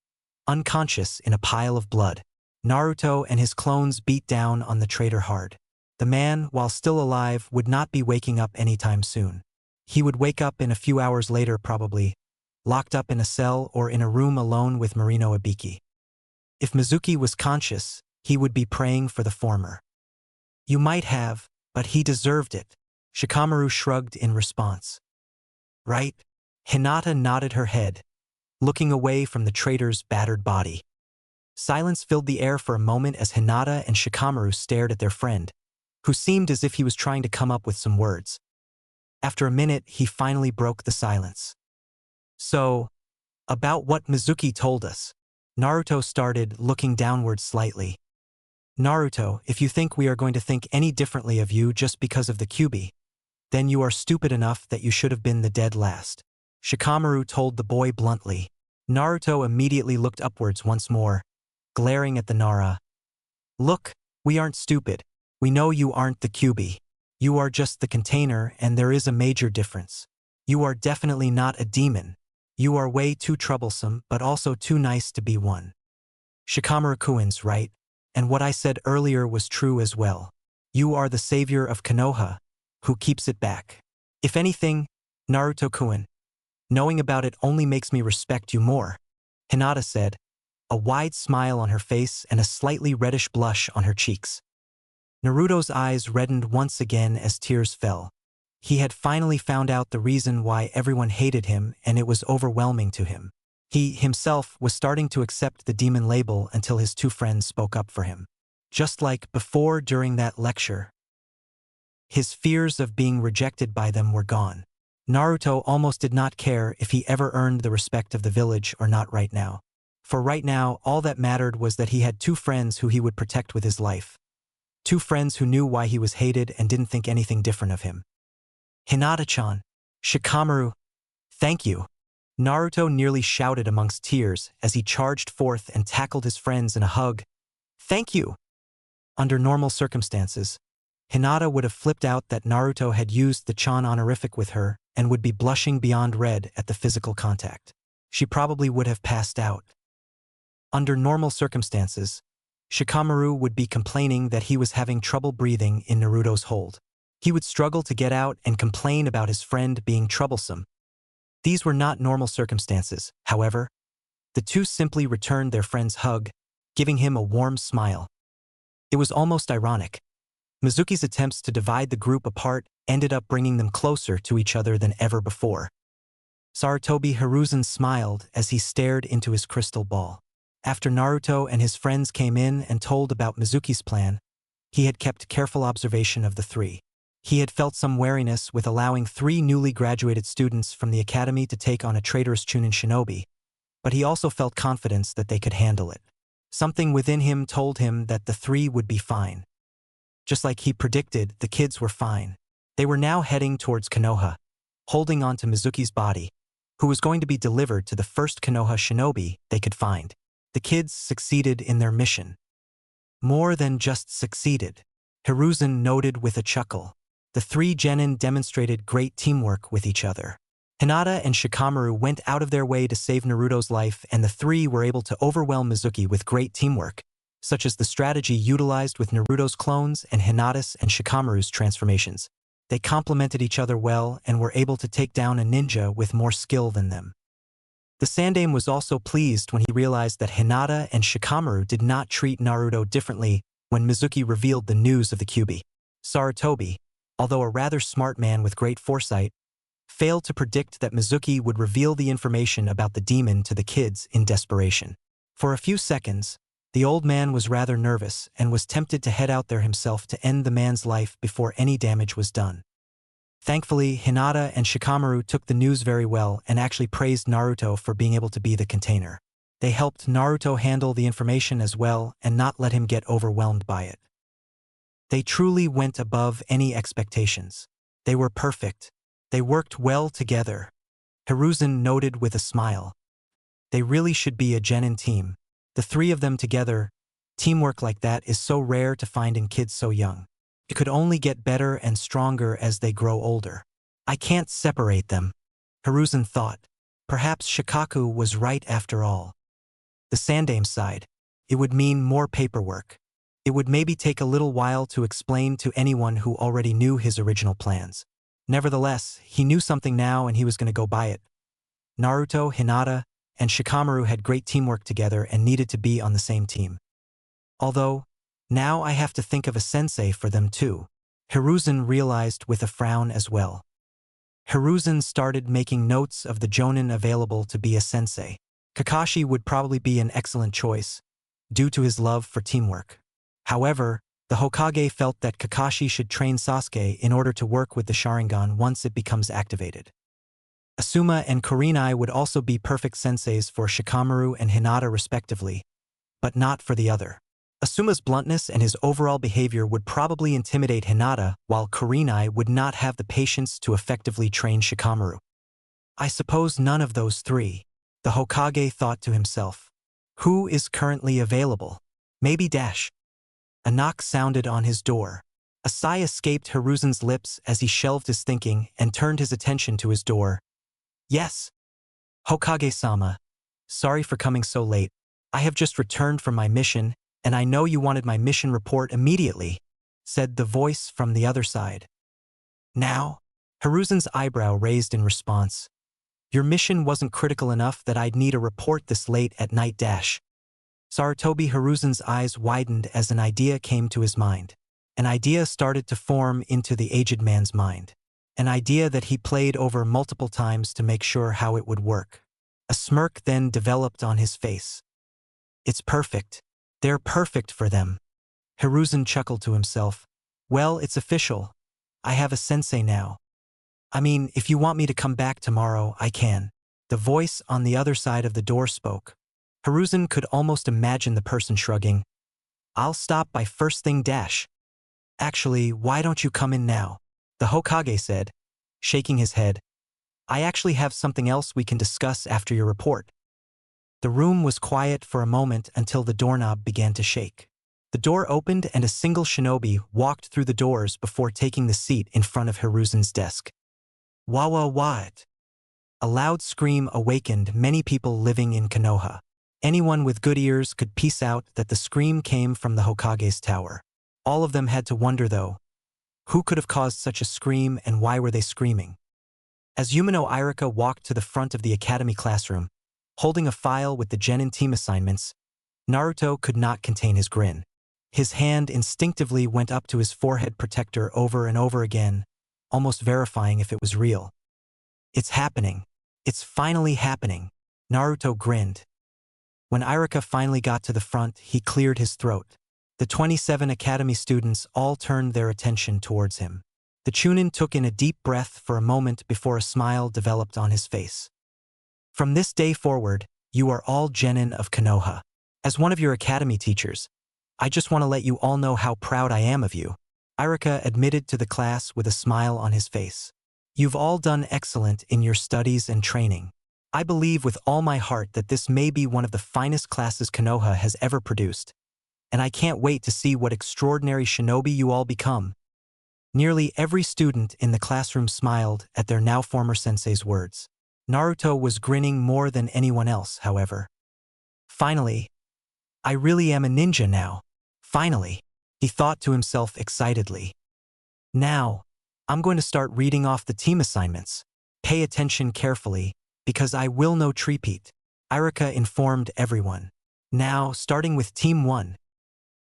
unconscious in a pile of blood. Naruto and his clones beat down on the traitor hard. The man, while still alive, would not be waking up anytime soon. He would wake up in a few hours later probably, locked up in a cell or in a room alone with Marino Ibiki. If Mizuki was conscious, he would be praying for the former. You might have, but he deserved it, Shikamaru shrugged in response. Right? Hinata nodded her head, looking away from the traitor's battered body. Silence filled the air for a moment as Hinata and Shikamaru stared at their friend, who seemed as if he was trying to come up with some words. After a minute, he finally broke the silence. So, about what Mizuki told us. Naruto started, looking downward slightly. Naruto, if you think we are going to think any differently of you just because of the Kyuubi, then you are stupid enough that you should have been the dead last, Shikamaru told the boy bluntly. Naruto immediately looked upwards once more, glaring at the Nara. Look, we aren't stupid. We know you aren't the Kyuubi. You are just the container, and there is a major difference. You are definitely not a demon. You are way too troublesome, but also too nice to be one. Shikamaru-kun's right, and what I said earlier was true as well. You are the savior of Konoha, who keeps it back. If anything, Naruto-kun, knowing about it only makes me respect you more, Hinata said, a wide smile on her face and a slightly reddish blush on her cheeks. Naruto's eyes reddened once again as tears fell. He had finally found out the reason why everyone hated him, and it was overwhelming to him. He, himself, was starting to accept the demon label until his 2 friends spoke up for him. Just like before during that lecture, his fears of being rejected by them were gone. Naruto almost did not care if he ever earned the respect of the village or not right now. For right now, all that mattered was that he had 2 friends who he would protect with his life. 2 friends who knew why he was hated and didn't think anything different of him. Hinata-chan, Shikamaru, thank you. Naruto nearly shouted amongst tears as he charged forth and tackled his friends in a hug. Thank you. Under normal circumstances, Hinata would have flipped out that Naruto had used the Chan honorific with her and would be blushing beyond red at the physical contact. She probably would have passed out. Under normal circumstances, Shikamaru would be complaining that he was having trouble breathing in Naruto's hold. He would struggle to get out and complain about his friend being troublesome. These were not normal circumstances, however. The 2 simply returned their friend's hug, giving him a warm smile. It was almost ironic. Mizuki's attempts to divide the group apart ended up bringing them closer to each other than ever before. Sarutobi Hiruzen smiled as he stared into his crystal ball. After Naruto and his friends came in and told about Mizuki's plan, he had kept careful observation of the three. He had felt some wariness with allowing 3 newly graduated students from the academy to take on a traitorous Chunin shinobi, but he also felt confidence that they could handle it. Something within him told him that the 3 would be fine. Just like he predicted, the kids were fine. They were now heading towards Konoha, holding on to Mizuki's body, who was going to be delivered to the first Konoha shinobi they could find. The kids succeeded in their mission. More than just succeeded, Hiruzen noted with a chuckle. The 3 genin demonstrated great teamwork with each other. Hinata and Shikamaru went out of their way to save Naruto's life, and the 3 were able to overwhelm Mizuki with great teamwork, such as the strategy utilized with Naruto's clones and Hinata's and Shikamaru's transformations. They complemented each other well and were able to take down a ninja with more skill than them. The Sandaime was also pleased when he realized that Hinata and Shikamaru did not treat Naruto differently when Mizuki revealed the news of the Kyuubi. Sarutobi, although a rather smart man with great foresight, failed to predict that Mizuki would reveal the information about the demon to the kids in desperation. For a few seconds, the old man was rather nervous and was tempted to head out there himself to end the man's life before any damage was done. Thankfully, Hinata and Shikamaru took the news very well and actually praised Naruto for being able to be the container. They helped Naruto handle the information as well and not let him get overwhelmed by it. They truly went above any expectations. They were perfect. They worked well together. Hiruzen noted with a smile. They really should be a genin team. The 3 of them together, teamwork like that is so rare to find in kids so young. It could only get better and stronger as they grow older. I can't separate them, Hiruzen thought. Perhaps Shikaku was right after all. The Sandaime side, it would mean more paperwork. It would maybe take a little while to explain to anyone who already knew his original plans. Nevertheless, he knew something now and he was going to go by it. Naruto, Hinata, and Shikamaru had great teamwork together and needed to be on the same team. Although, now I have to think of a sensei for them too, Hiruzen realized with a frown as well. Hiruzen started making notes of the jonin available to be a sensei. Kakashi would probably be an excellent choice, due to his love for teamwork. However, the Hokage felt that Kakashi should train Sasuke in order to work with the Sharingan once it becomes activated. Asuma and Kurenai would also be perfect senseis for Shikamaru and Hinata respectively, but not for the other. Asuma's bluntness and his overall behavior would probably intimidate Hinata, while Kurenai would not have the patience to effectively train Shikamaru. I suppose none of those 3, the Hokage thought to himself. Who is currently available? Maybe Dash. A knock sounded on his door. A sigh escaped Hiruzen's lips as he shelved his thinking and turned his attention to his door. Yes. Hokage-sama. Sorry for coming so late. I have just returned from my mission, and I know you wanted my mission report immediately, said the voice from the other side. Now? Hiruzen's eyebrow raised in response. Your mission wasn't critical enough that I'd need a report this late at night. Dash. Sarutobi Hiruzen's eyes widened as an idea came to his mind. An idea started to form into the aged man's mind. An idea that he played over multiple times to make sure how it would work. A smirk then developed on his face. It's perfect. They're perfect for them. Hiruzen chuckled to himself. Well, it's official. I have a sensei now. I mean, if you want me to come back tomorrow, I can. The voice on the other side of the door spoke. Hiruzen could almost imagine the person shrugging. I'll stop by first thing. Dash. Actually, why don't you come in now? The Hokage said, shaking his head. I actually have something else we can discuss after your report. The room was quiet for a moment until the doorknob began to shake. The door opened and a single shinobi walked through the doors before taking the seat in front of Hiruzen's desk. What? A loud scream awakened many people living in Konoha. Anyone with good ears could piece out that the scream came from the Hokage's tower. All of them had to wonder though, who could have caused such a scream and why were they screaming? As Yumino Irika walked to the front of the academy classroom, holding a file with the genin team assignments, Naruto could not contain his grin. His hand instinctively went up to his forehead protector over and over again, almost verifying if it was real. It's happening. It's finally happening. Naruto grinned. When Iruka finally got to the front, he cleared his throat. The 27 Academy students all turned their attention towards him. The Chunin took in a deep breath for a moment before a smile developed on his face. From this day forward, you are all genin of Konoha. As one of your academy teachers, I just want to let you all know how proud I am of you. Iruka admitted to the class with a smile on his face. You've all done excellent in your studies and training. I believe with all my heart that this may be one of the finest classes Konoha has ever produced, and I can't wait to see what extraordinary shinobi you all become. Nearly every student in the classroom smiled at their now former sensei's words. Naruto was grinning more than anyone else, however. Finally, I really am a ninja now. Finally, he thought to himself excitedly. Now, I'm going to start reading off the team assignments. Pay attention carefully, because I will no repeat. Iruka informed everyone. Now, starting with Team 1.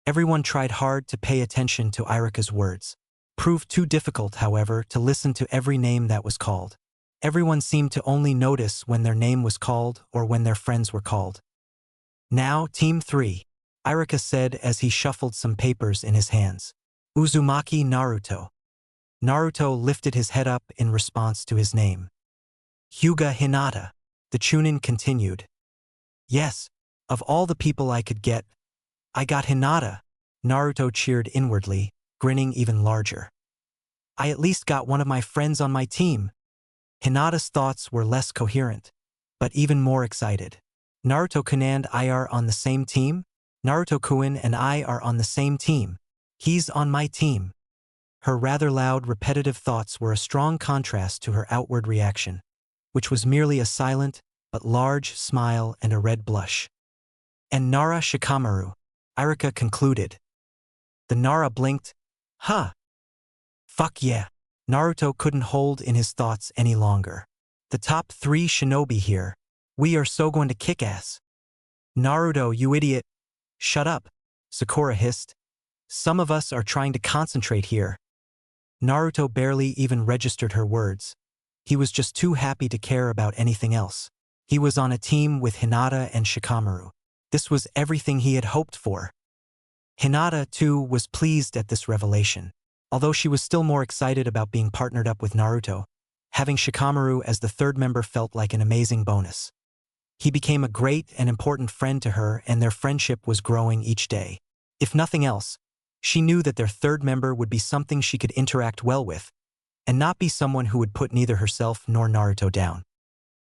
Everyone tried hard to pay attention to Iruka's words. Proved too difficult, however, to listen to every name that was called. Everyone seemed to only notice when their name was called or when their friends were called. Now, Team 3. Iruka said as he shuffled some papers in his hands. Uzumaki Naruto. Naruto lifted his head up in response to his name. Hyuga Hinata. The Chunin continued. Yes, of all the people I could get, I got Hinata. Naruto cheered inwardly, grinning even larger. I at least got one of my friends on my team. Hinata's thoughts were less coherent, but even more excited. Naruto-kun and I are on the same team? Naruto-kun and I are on the same team. He's on my team. Her rather loud, repetitive thoughts were a strong contrast to her outward reaction, which was merely a silent but large smile and a red blush. And Nara Shikamaru, Iruka concluded. The Nara blinked. Huh. Fuck yeah. Naruto couldn't hold in his thoughts any longer. The top 3 shinobi here. We are so going to kick ass. Naruto, you idiot. Shut up, Sakura hissed. Some of us are trying to concentrate here. Naruto barely even registered her words. He was just too happy to care about anything else. He was on a team with Hinata and Shikamaru. This was everything he had hoped for. Hinata, too, was pleased at this revelation. Although she was still more excited about being partnered up with Naruto, having Shikamaru as the third member felt like an amazing bonus. He became a great and important friend to her, and their friendship was growing each day. If nothing else, she knew that their third member would be something she could interact well with, and not be someone who would put neither herself nor Naruto down.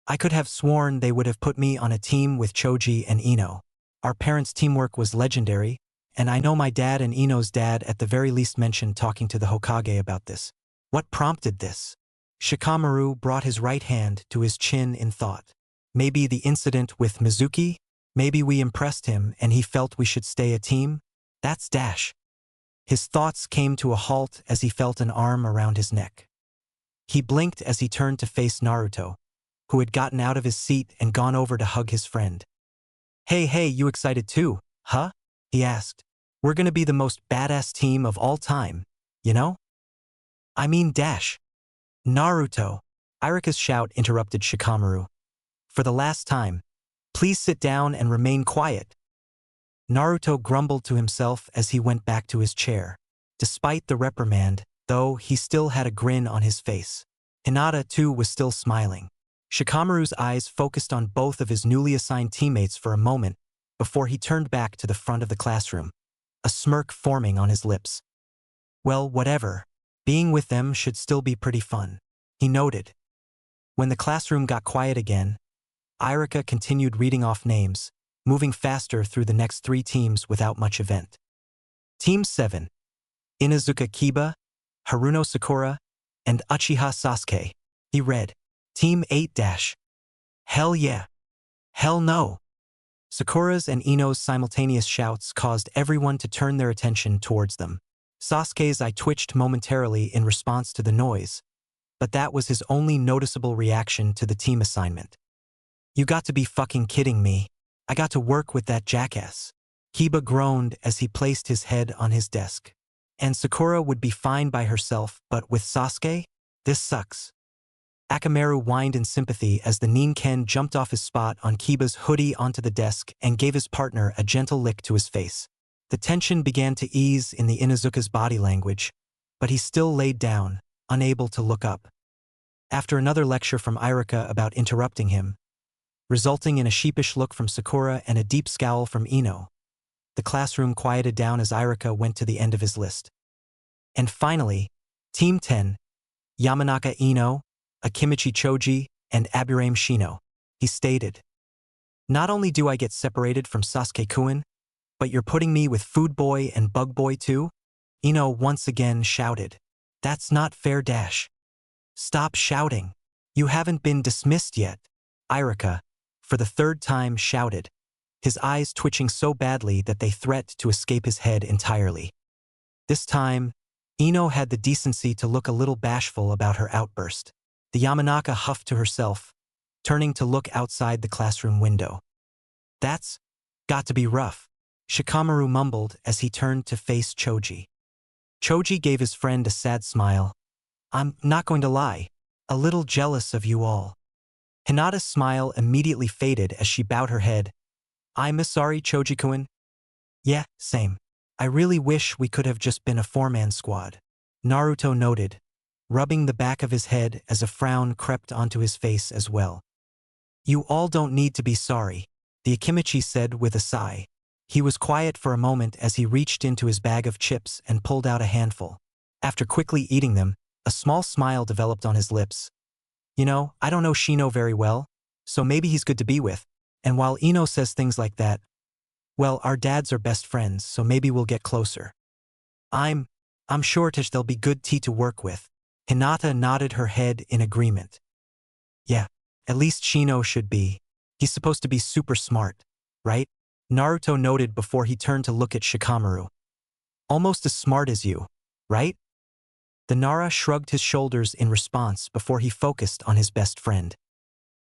I could have sworn they would have put me on a team with Choji and Ino. Our parents' teamwork was legendary, and I know my dad and Ino's dad at the very least mentioned talking to the Hokage about this. What prompted this? Shikamaru brought his right hand to his chin in thought. Maybe the incident with Mizuki? Maybe we impressed him and he felt we should stay a team? That's Dash. His thoughts came to a halt as he felt an arm around his neck. He blinked as he turned to face Naruto, who had gotten out of his seat and gone over to hug his friend. Hey, you excited too, huh? He asked. We're gonna be the most badass team of all time, you know? I mean Dash. Naruto. Iruka's shout interrupted Shikamaru. For the last time, please sit down and remain quiet. Naruto grumbled to himself as he went back to his chair. Despite the reprimand, though, he still had a grin on his face. Hinata, too, was still smiling. Shikamaru's eyes focused on both of his newly assigned teammates for a moment before he turned back to the front of the classroom, a smirk forming on his lips. Well, whatever. Being with them should still be pretty fun, he noted. When the classroom got quiet again, Iruka continued reading off names, moving faster through the next 3 teams without much event. Team 7. Inazuka Kiba, Haruno Sakura, and Uchiha Sasuke. He read. Team 8 Dash. Hell yeah. Hell no. Sakura's and Ino's simultaneous shouts caused everyone to turn their attention towards them. Sasuke's eye twitched momentarily in response to the noise, but that was his only noticeable reaction to the team assignment. You got to be fucking kidding me. I got to work with that jackass. Kiba groaned as he placed his head on his desk. And Sakura would be fine by herself, but with Sasuke? This sucks. Akamaru whined in sympathy as the Ninken jumped off his spot on Kiba's hoodie onto the desk and gave his partner a gentle lick to his face. The tension began to ease in the Inuzuka's body language, but he still laid down, unable to look up. After another lecture from Irika about interrupting him, resulting in a sheepish look from Sakura and a deep scowl from Ino, the classroom quieted down as Irika went to the end of his list. And finally, Team 10, Yamanaka Ino, Akimichi Choji, and Aburame Shino, he stated. Not only do I get separated from Sasuke-kun, but you're putting me with Food Boy and Bug Boy too? Ino once again shouted. That's not fair. Stop shouting. You haven't been dismissed yet. Irika, for the third time, shouted, his eyes twitching so badly that they threatened to escape his head entirely. This time, Ino had the decency to look a little bashful about her outburst. The Yamanaka huffed to herself, turning to look outside the classroom window. That's got to be rough, Shikamaru mumbled as he turned to face Choji. Choji gave his friend a sad smile. I'm not going to lie, a little jealous of you all. Hinata's smile immediately faded as she bowed her head. I'm sorry, Choji-kun. Yeah, same. I really wish we could have just been a four-man squad. Naruto noted, rubbing the back of his head as a frown crept onto his face as well. You all don't need to be sorry, the Akimichi said with a sigh. He was quiet for a moment as he reached into his bag of chips and pulled out a handful. After quickly eating them, a small smile developed on his lips. You know, I don't know Shino very well, so maybe he's good to be with. And while Ino says things like that, well, our dads are best friends, so maybe we'll get closer. I'm sure they'll be good tea to work with. Hinata nodded her head in agreement. Yeah, at least Shino should be. He's supposed to be super smart, right? Naruto noted before he turned to look at Shikamaru. Almost as smart as you, right? The Nara shrugged his shoulders in response before he focused on his best friend.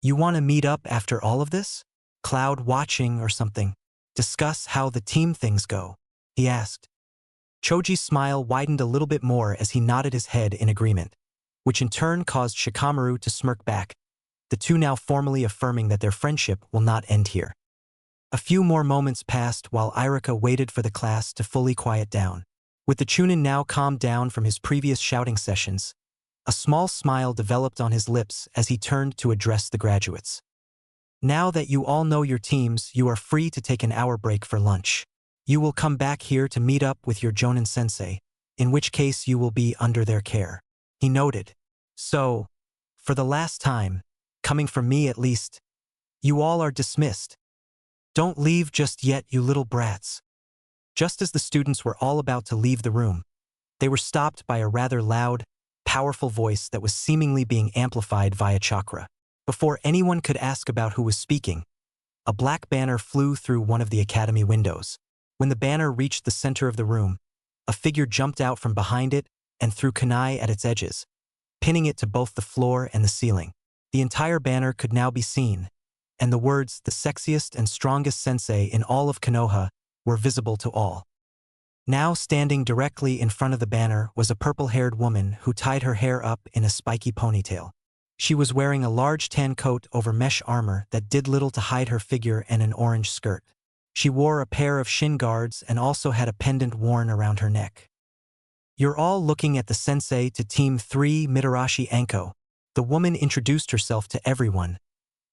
You want to meet up after all of this? Cloud watching or something? Discuss how the team things go, he asked. Choji's smile widened a little bit more as he nodded his head in agreement, which in turn caused Shikamaru to smirk back, the two now formally affirming that their friendship will not end here. A few more moments passed while Irika waited for the class to fully quiet down. With the Chunin now calmed down from his previous shouting sessions, a small smile developed on his lips as he turned to address the graduates. Now that you all know your teams, you are free to take an hour break for lunch. You will come back here to meet up with your Jonin sensei, in which case you will be under their care, he noted. So, for the last time, coming from me at least, you all are dismissed. Don't leave just yet, you little brats. Just as the students were all about to leave the room, they were stopped by a rather loud, powerful voice that was seemingly being amplified via chakra. Before anyone could ask about who was speaking, a black banner flew through one of the academy windows. When the banner reached the center of the room, a figure jumped out from behind it and threw kunai at its edges, pinning it to both the floor and the ceiling. The entire banner could now be seen, and the words, "the sexiest and strongest sensei in all of Konoha," were visible to all. Now standing directly in front of the banner was a purple-haired woman who tied her hair up in a spiky ponytail. She was wearing a large tan coat over mesh armor that did little to hide her figure and an orange skirt. She wore a pair of shin guards and also had a pendant worn around her neck. You're all looking at the sensei to Team 3 Mitarashi Anko. The woman introduced herself to everyone,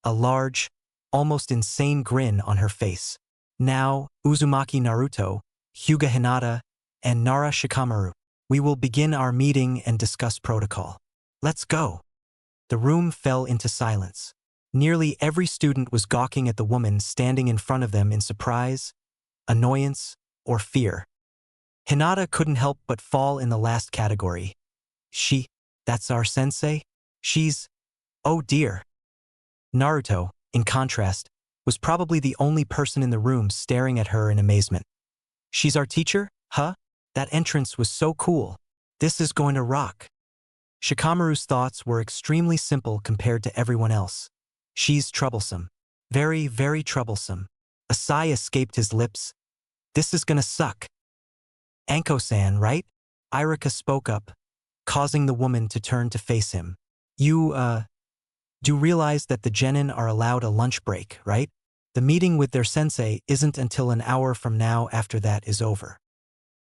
a large, almost insane grin on her face. Now, Uzumaki Naruto, Hyuga Hinata, and Nara Shikamaru, we will begin our meeting and discuss protocol. Let's go. The room fell into silence. Nearly every student was gawking at the woman standing in front of them in surprise, annoyance, or fear. Hinata couldn't help but fall in the last category. That's our sensei? Oh dear. Naruto, in contrast, was probably the only person in the room staring at her in amazement. She's our teacher? Huh? That entrance was so cool. This is going to rock. Shikamaru's thoughts were extremely simple compared to everyone else. She's troublesome. Very, very troublesome. A sigh escaped his lips. This is gonna suck. Anko-san, right? Irika spoke up, causing the woman to turn to face him. You do realize that the genin are allowed a lunch break, right? The meeting with their sensei isn't until an hour from now after that is over.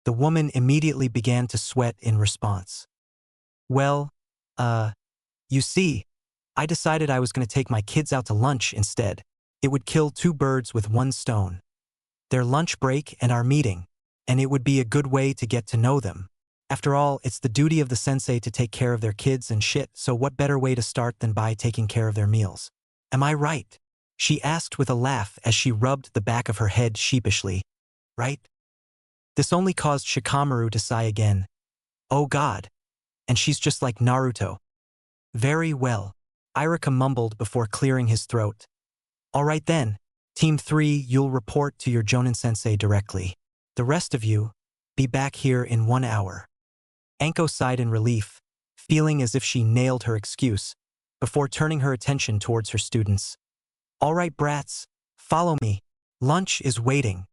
The woman immediately began to sweat in response. Well, you see, I decided I was going to take my kids out to lunch instead. It would kill two birds with one stone. Their lunch break and our meeting, and it would be a good way to get to know them. After all, it's the duty of the sensei to take care of their kids and shit, so what better way to start than by taking care of their meals? Am I right? She asked with a laugh as she rubbed the back of her head sheepishly. Right? This only caused Shikamaru to sigh again. Oh God. And she's just like Naruto. Very well. Irika mumbled before clearing his throat. All right then. Team 3, you'll report to your Jonin-sensei directly. The rest of you, be back here in 1 hour. Anko sighed in relief, feeling as if she nailed her excuse, before turning her attention towards her students. All right, brats, follow me. Lunch is waiting.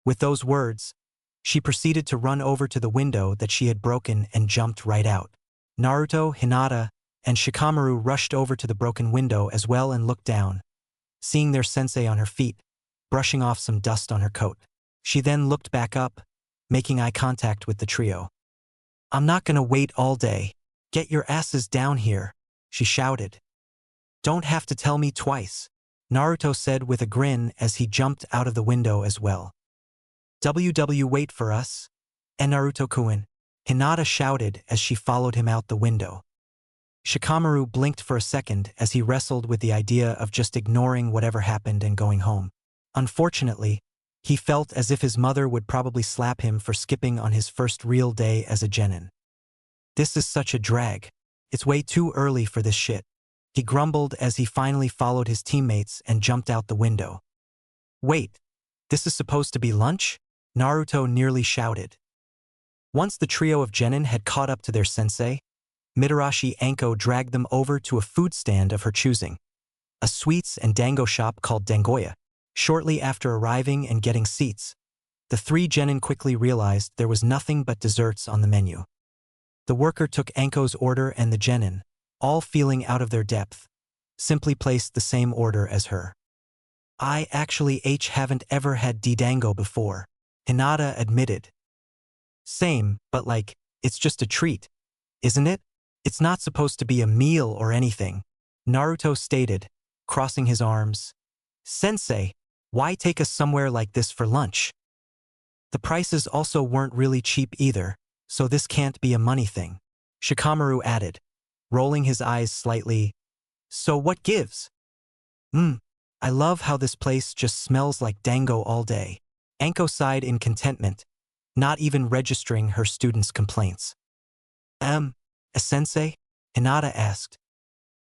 With those words, she proceeded to run over to the window that she had broken and jumped right out. Naruto, Hinata, and Shikamaru rushed over to the broken window as well and looked down, seeing their sensei on her feet, brushing off some dust on her coat. She then looked back up, making eye contact with the trio. I'm not gonna wait all day. Get your asses down here, she shouted. Don't have to tell me twice, Naruto said with a grin as he jumped out of the window as well. Wait for us? And Naruto-kun, Hinata shouted as she followed him out the window. Shikamaru blinked for a second as he wrestled with the idea of just ignoring whatever happened and going home. Unfortunately, he felt as if his mother would probably slap him for skipping on his first real day as a genin. This is such a drag. It's way too early for this shit, he grumbled as he finally followed his teammates and jumped out the window. Wait, this is supposed to be lunch? Naruto nearly shouted. Once the trio of genin had caught up to their sensei, Mitarashi Anko dragged them over to a food stand of her choosing, a sweets and dango shop called Dangoya. Shortly after arriving and getting seats, the three genin quickly realized there was nothing but desserts on the menu. The worker took Anko's order and the genin, all feeling out of their depth, simply placed the same order as her. I actually haven't ever had dango before, Hinata admitted. Same, but like, it's just a treat, isn't it? It's not supposed to be a meal or anything, Naruto stated, crossing his arms. Sensei, why take us somewhere like this for lunch? The prices also weren't really cheap either, so this can't be a money thing, Shikamaru added, rolling his eyes slightly. So what gives? I love how this place just smells like dango all day. Anko sighed in contentment, not even registering her students' complaints. A sensei? Hinata asked.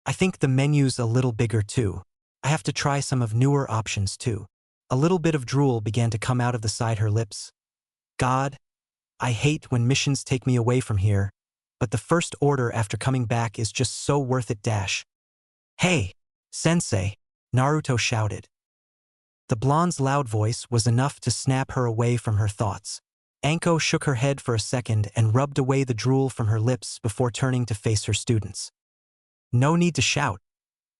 I think the menu's a little bigger too. I have to try some of newer options too. A little bit of drool began to come out of the side her lips. God, I hate when missions take me away from here, but the first order after coming back is just so worth it dash. Hey, sensei, Naruto shouted. The blonde's loud voice was enough to snap her away from her thoughts. Anko shook her head for a second and rubbed away the drool from her lips before turning to face her students. No need to shout.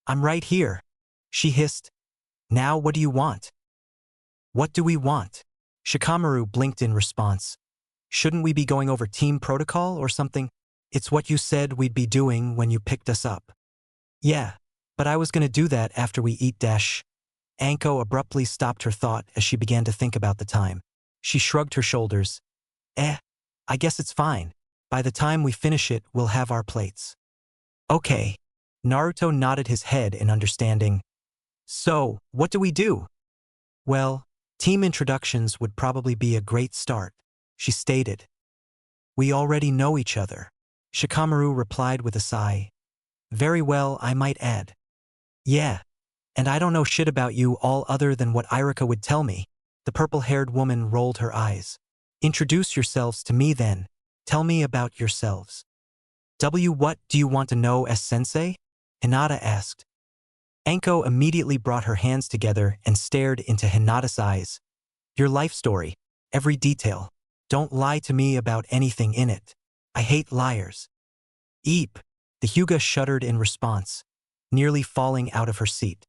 I'm right here, she hissed. Now what do you want? What do we want? Shikamaru blinked in response. Shouldn't we be going over team protocol or something? It's what you said we'd be doing when you picked us up. Yeah, but I was gonna do that after we eat dash. Anko abruptly stopped her thought as she began to think about the time. She shrugged her shoulders. I guess it's fine. By the time we finish it, we'll have our plates. Okay. Naruto nodded his head in understanding. So, what do we do? Well, team introductions would probably be a great start, she stated. We already know each other, Shikamaru replied with a sigh. Very well, I might add. Yeah. And I don't know shit about you all other than what Irika would tell me. The purple-haired woman rolled her eyes. Introduce yourselves to me then. Tell me about yourselves. What do you want to know as sensei? Hinata asked. Anko immediately brought her hands together and stared into Hinata's eyes. Your life story, every detail. Don't lie to me about anything in it. I hate liars. Eep. The Hyuga shuddered in response, nearly falling out of her seat.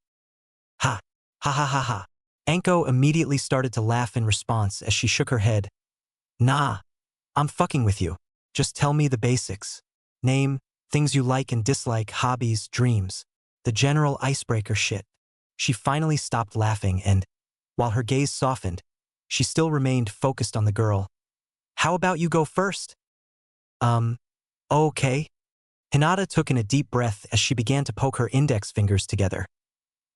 Ha! Ha ha ha ha! Anko immediately started to laugh in response as she shook her head. Nah, I'm fucking with you. Just tell me the basics. Name, things you like and dislike, hobbies, dreams. The general icebreaker shit. She finally stopped laughing and, while her gaze softened, she still remained focused on the girl. How about you go first? Okay. Hinata took in a deep breath as she began to poke her index fingers together.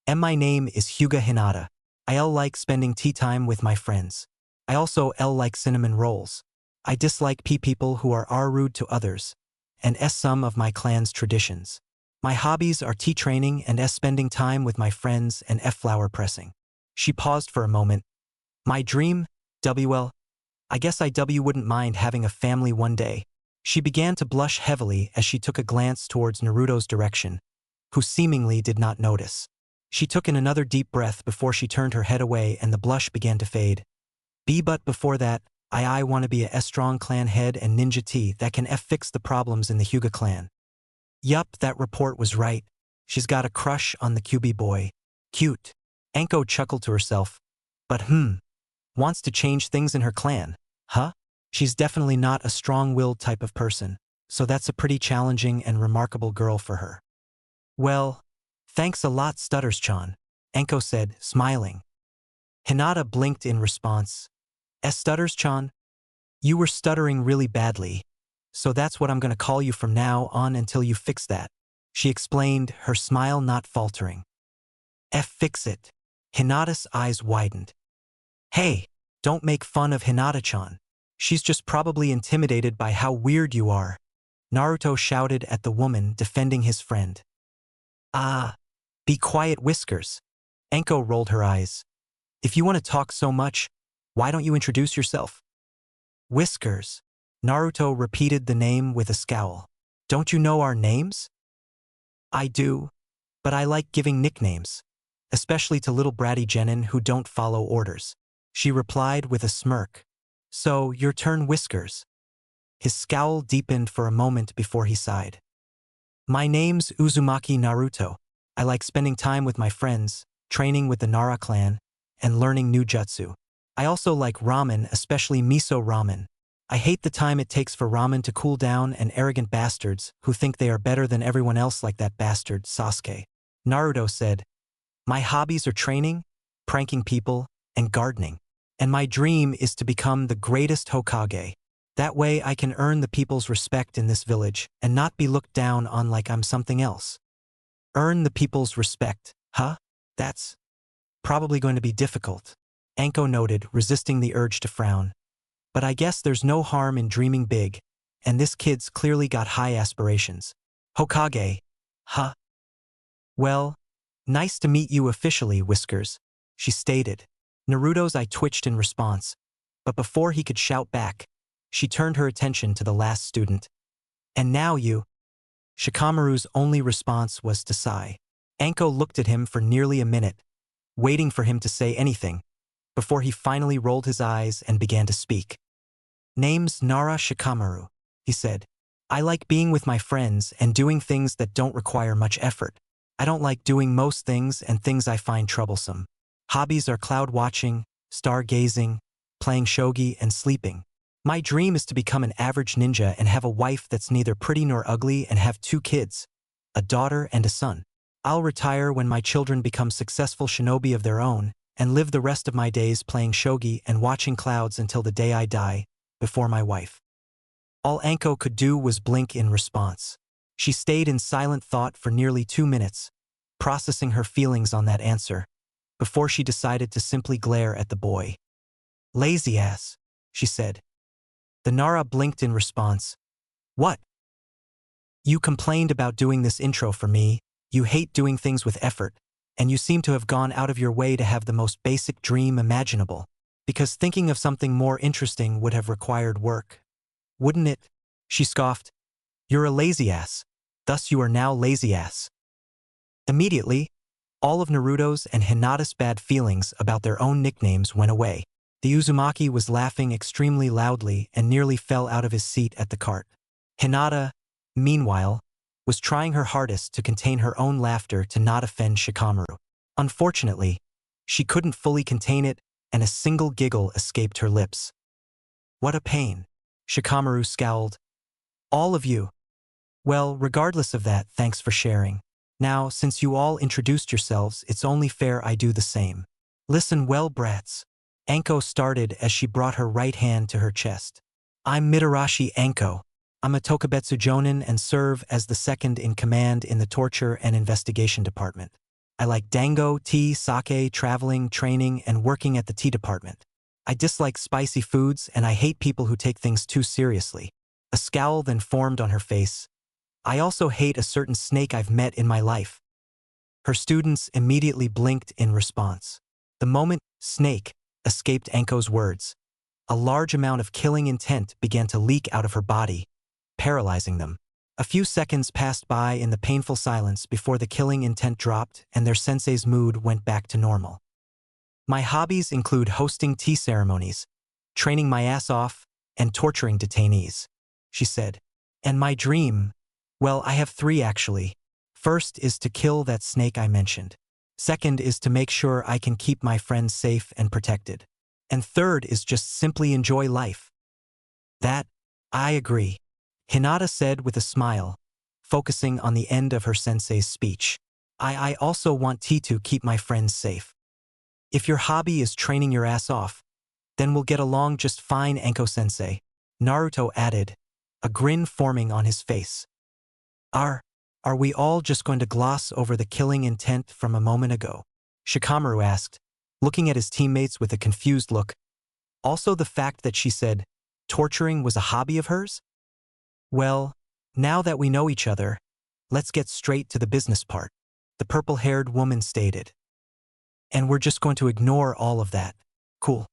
And my name is Hyuga Hinata. I like spending tea time with my friends. I also like cinnamon rolls. I dislike people who are rude to others, and some of my clan's traditions. My hobbies are tea training and spending time with my friends and flower pressing. She paused for a moment. My dream? Well, I guess I wouldn't mind having a family one day. She began to blush heavily as she took a glance towards Naruto's direction, who seemingly did not notice. She took in another deep breath before she turned her head away and the blush began to fade. But before that, I want to be a strong clan head and ninja tea that can fix the problems in the Hyuga clan. Yup, that report was right. She's got a crush on the QB boy. Cute. Anko chuckled to herself. But wants to change things in her clan, huh? She's definitely not a strong-willed type of person, so that's a pretty challenging and remarkable girl for her. Well, thanks a lot, Stutters-chan, Anko said, smiling. Hinata blinked in response. Stutters-chan? You were stuttering really badly, so that's what I'm gonna call you from now on until you fix that, she explained, her smile not faltering. Fix it. Hinata's eyes widened. Hey, don't make fun of Hinata-chan. She's just probably intimidated by how weird you are, Naruto shouted at the woman defending his friend. Be quiet, Whiskers. Anko rolled her eyes. If you want to talk so much, why don't you introduce yourself? Whiskers. Naruto repeated the name with a scowl. Don't you know our names? I do, but I like giving nicknames, especially to little bratty genin who don't follow orders, she replied with a smirk. So, your turn, Whiskers. His scowl deepened for a moment before he sighed. My name's Uzumaki Naruto. I like spending time with my friends, training with the Nara clan, and learning new jutsu. I also like ramen, especially miso ramen. I hate the time it takes for ramen to cool down and arrogant bastards who think they are better than everyone else like that bastard Sasuke. Naruto said, my hobbies are training, pranking people, and gardening. And my dream is to become the greatest Hokage. That way I can earn the people's respect in this village and not be looked down on like I'm something else. Earn the people's respect, huh? That's probably going to be difficult, Anko noted, resisting the urge to frown. But I guess there's no harm in dreaming big, and this kid's clearly got high aspirations. Hokage, huh? Well, nice to meet you officially, Whiskers, she stated. Naruto's eye twitched in response, but before he could shout back, she turned her attention to the last student. And now you. Shikamaru's only response was to sigh. Anko looked at him for nearly a minute, waiting for him to say anything, before he finally rolled his eyes and began to speak. Name's Nara Shikamaru, he said. I like being with my friends and doing things that don't require much effort. I don't like doing most things and things I find troublesome. Hobbies are cloud watching, stargazing, playing shogi, and sleeping. My dream is to become an average ninja and have a wife that's neither pretty nor ugly and have 2 kids, a daughter and a son. I'll retire when my children become successful shinobi of their own and live the rest of my days playing shogi and watching clouds until the day I die, before my wife. All Anko could do was blink in response. She stayed in silent thought for nearly 2 minutes, processing her feelings on that answer, before she decided to simply glare at the boy. Lazy ass, she said. The Nara blinked in response. What? You complained about doing this intro for me, you hate doing things with effort, and you seem to have gone out of your way to have the most basic dream imaginable, because thinking of something more interesting would have required work. Wouldn't it? She scoffed. You're a lazy ass, thus you are now lazy ass. Immediately, all of Naruto's and Hinata's bad feelings about their own nicknames went away. The Uzumaki was laughing extremely loudly and nearly fell out of his seat at the cart. Hinata, meanwhile, was trying her hardest to contain her own laughter to not offend Shikamaru. Unfortunately, she couldn't fully contain it, and a single giggle escaped her lips. What a pain. Shikamaru scowled. All of you. Well, regardless of that, thanks for sharing. Now, since you all introduced yourselves, it's only fair I do the same. Listen well, brats. Anko started as she brought her right hand to her chest. I'm Mitarashi Anko. I'm a Tokubetsu Jonin and serve as the second in command in the Torture and Investigation Department. I like dango, tea, sake, traveling, training, and working at the tea department. I dislike spicy foods and I hate people who take things too seriously. A scowl then formed on her face. I also hate a certain snake I've met in my life. Her students immediately blinked in response. The moment snake escaped Anko's words, a large amount of killing intent began to leak out of her body, paralyzing them. A few seconds passed by in the painful silence before the killing intent dropped and their sensei's mood went back to normal. My hobbies include hosting tea ceremonies, training my ass off, and torturing detainees, she said. And my dream, well, I have 3 actually. First is to kill that snake I mentioned. Second is to make sure I can keep my friends safe and protected. And third is just simply enjoy life. That, I agree, Hinata said with a smile, focusing on the end of her sensei's speech. I also want to keep my friends safe. If your hobby is training your ass off, then we'll get along just fine, Anko-sensei, Naruto added, a grin forming on his face. Are we all just going to gloss over the killing intent from a moment ago? Shikamaru asked, looking at his teammates with a confused look. Also the fact that she said torturing was a hobby of hers? Well, now that we know each other, let's get straight to the business part, the purple-haired woman stated. And we're just going to ignore all of that. Cool.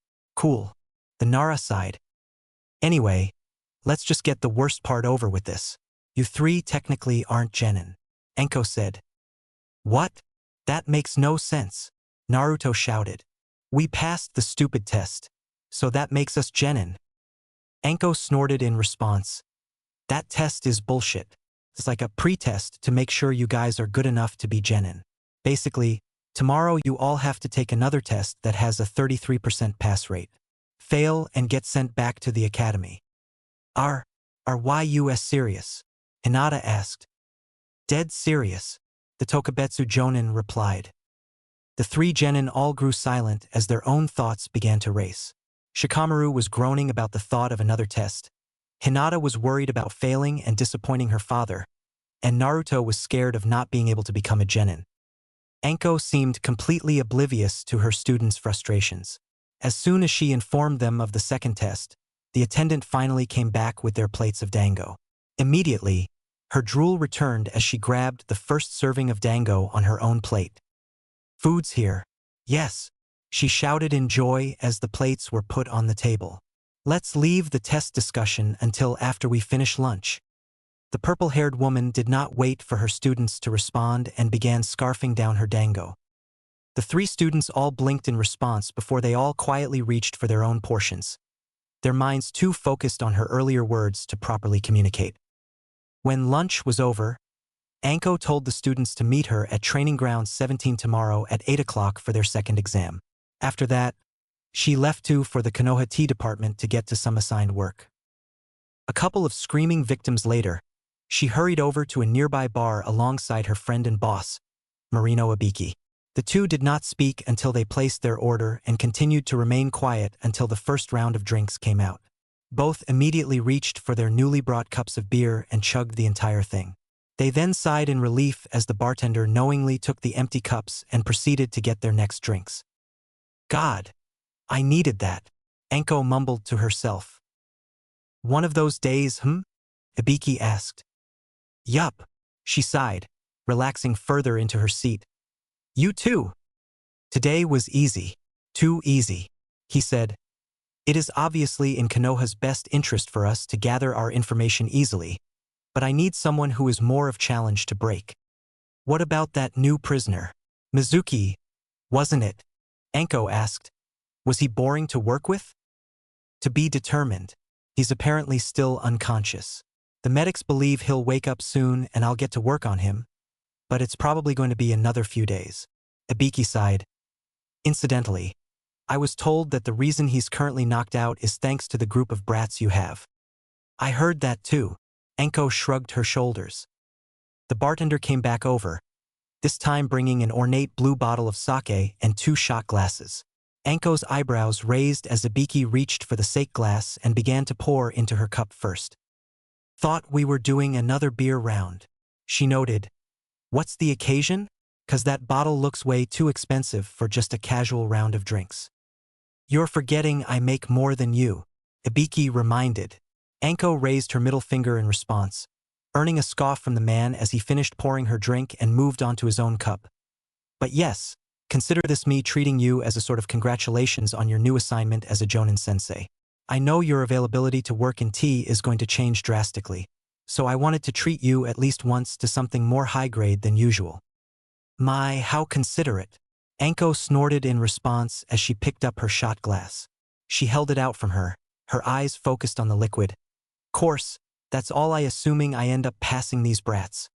The Nara sighed. Anyway, let's just get the worst part over with this. You 3 technically aren't genin, Anko said. What? That makes no sense, Naruto shouted. We passed the stupid test, so that makes us genin. Anko snorted in response. That test is bullshit. It's like a pre-test to make sure you guys are good enough to be genin. Basically, tomorrow you all have to take another test that has a 33% pass rate. Fail and get sent back to the academy. Are you serious? Hinata asked. Dead serious, the Tokubetsu Jonin replied. The 3 genin all grew silent as their own thoughts began to race. Shikamaru was groaning about the thought of another test. Hinata was worried about failing and disappointing her father, and Naruto was scared of not being able to become a genin. Anko seemed completely oblivious to her students' frustrations. As soon as she informed them of the second test, the attendant finally came back with their plates of dango. Immediately, her drool returned as she grabbed the first serving of dango on her own plate. Food's here. Yes, she shouted in joy as the plates were put on the table. Let's leave the test discussion until after we finish lunch. The purple-haired woman did not wait for her students to respond and began scarfing down her dango. The 3 students all blinked in response before they all quietly reached for their own portions, their minds too focused on her earlier words to properly communicate. When lunch was over, Anko told the students to meet her at Training Ground 17 tomorrow at 8 o'clock for their second exam. After that, she left for the Konoha Tea Department to get to some assigned work. A couple of screaming victims later, she hurried over to a nearby bar alongside her friend and boss, Marino Ibiki. The 2 did not speak until they placed their order and continued to remain quiet until the first round of drinks came out. Both immediately reached for their newly brought cups of beer and chugged the entire thing. They then sighed in relief as the bartender knowingly took the empty cups and proceeded to get their next drinks. God, I needed that, Anko mumbled to herself. One of those days, Ibiki asked. Yup, she sighed, relaxing further into her seat. You too. Today was easy. Too easy, he said. It is obviously in Konoha's best interest for us to gather our information easily, but I need someone who is more of challenge to break. What about that new prisoner? Mizuki, wasn't it? Anko asked. Was he boring to work with? To be determined. He's apparently still unconscious. The medics believe he'll wake up soon and I'll get to work on him, but it's probably going to be another few days. Ibiki sighed. Incidentally, I was told that the reason he's currently knocked out is thanks to the group of brats you have. I heard that too. Enko shrugged her shoulders. The bartender came back over, this time bringing an ornate blue bottle of sake and 2 shot glasses. Enko's eyebrows raised as Ibiki reached for the sake glass and began to pour into her cup first. Thought we were doing another beer round, she noted. What's the occasion? 'Cause that bottle looks way too expensive for just a casual round of drinks. You're forgetting I make more than you, Ibiki reminded. Enko raised her middle finger in response, earning a scoff from the man as he finished pouring her drink and moved on to his own cup. But yes, consider this me treating you as a sort of congratulations on your new assignment as a Jonin sensei. I know your availability to work in tea is going to change drastically, so I wanted to treat you at least once to something more high grade than usual. My, how considerate. Enko snorted in response as she picked up her shot glass. She held it out from her eyes focused on the liquid. Course, that's all I assuming I end up passing these brats.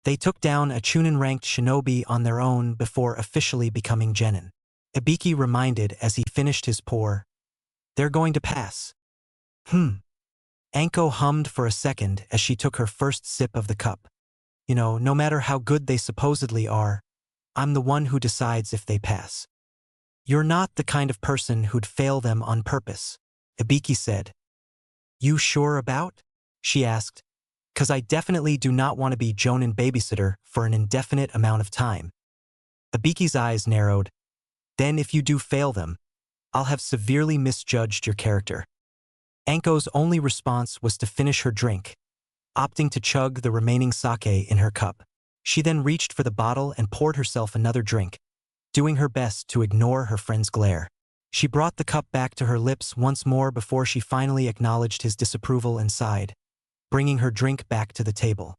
They took down a Chunin-ranked shinobi on their own before officially becoming genin. Ibiki reminded as he finished his pour. They're going to pass. Enko hummed for a second as she took her first sip of the cup. You know, no matter how good they supposedly are, I'm the one who decides if they pass. You're not the kind of person who'd fail them on purpose, Ibiki said. You sure about? She asked. 'Cause I definitely do not want to be Jonin babysitter for an indefinite amount of time. Ibiki's eyes narrowed. Then if you do fail them, I'll have severely misjudged your character. Enko's only response was to finish her drink, opting to chug the remaining sake in her cup. She then reached for the bottle and poured herself another drink, doing her best to ignore her friend's glare. She brought the cup back to her lips once more before she finally acknowledged his disapproval and sighed, bringing her drink back to the table.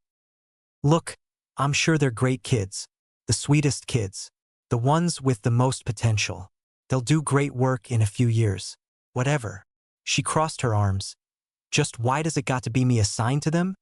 Look, I'm sure they're great kids, the sweetest kids, the ones with the most potential. They'll do great work in a few years. Whatever. She crossed her arms. Just why does it got to be me assigned to them?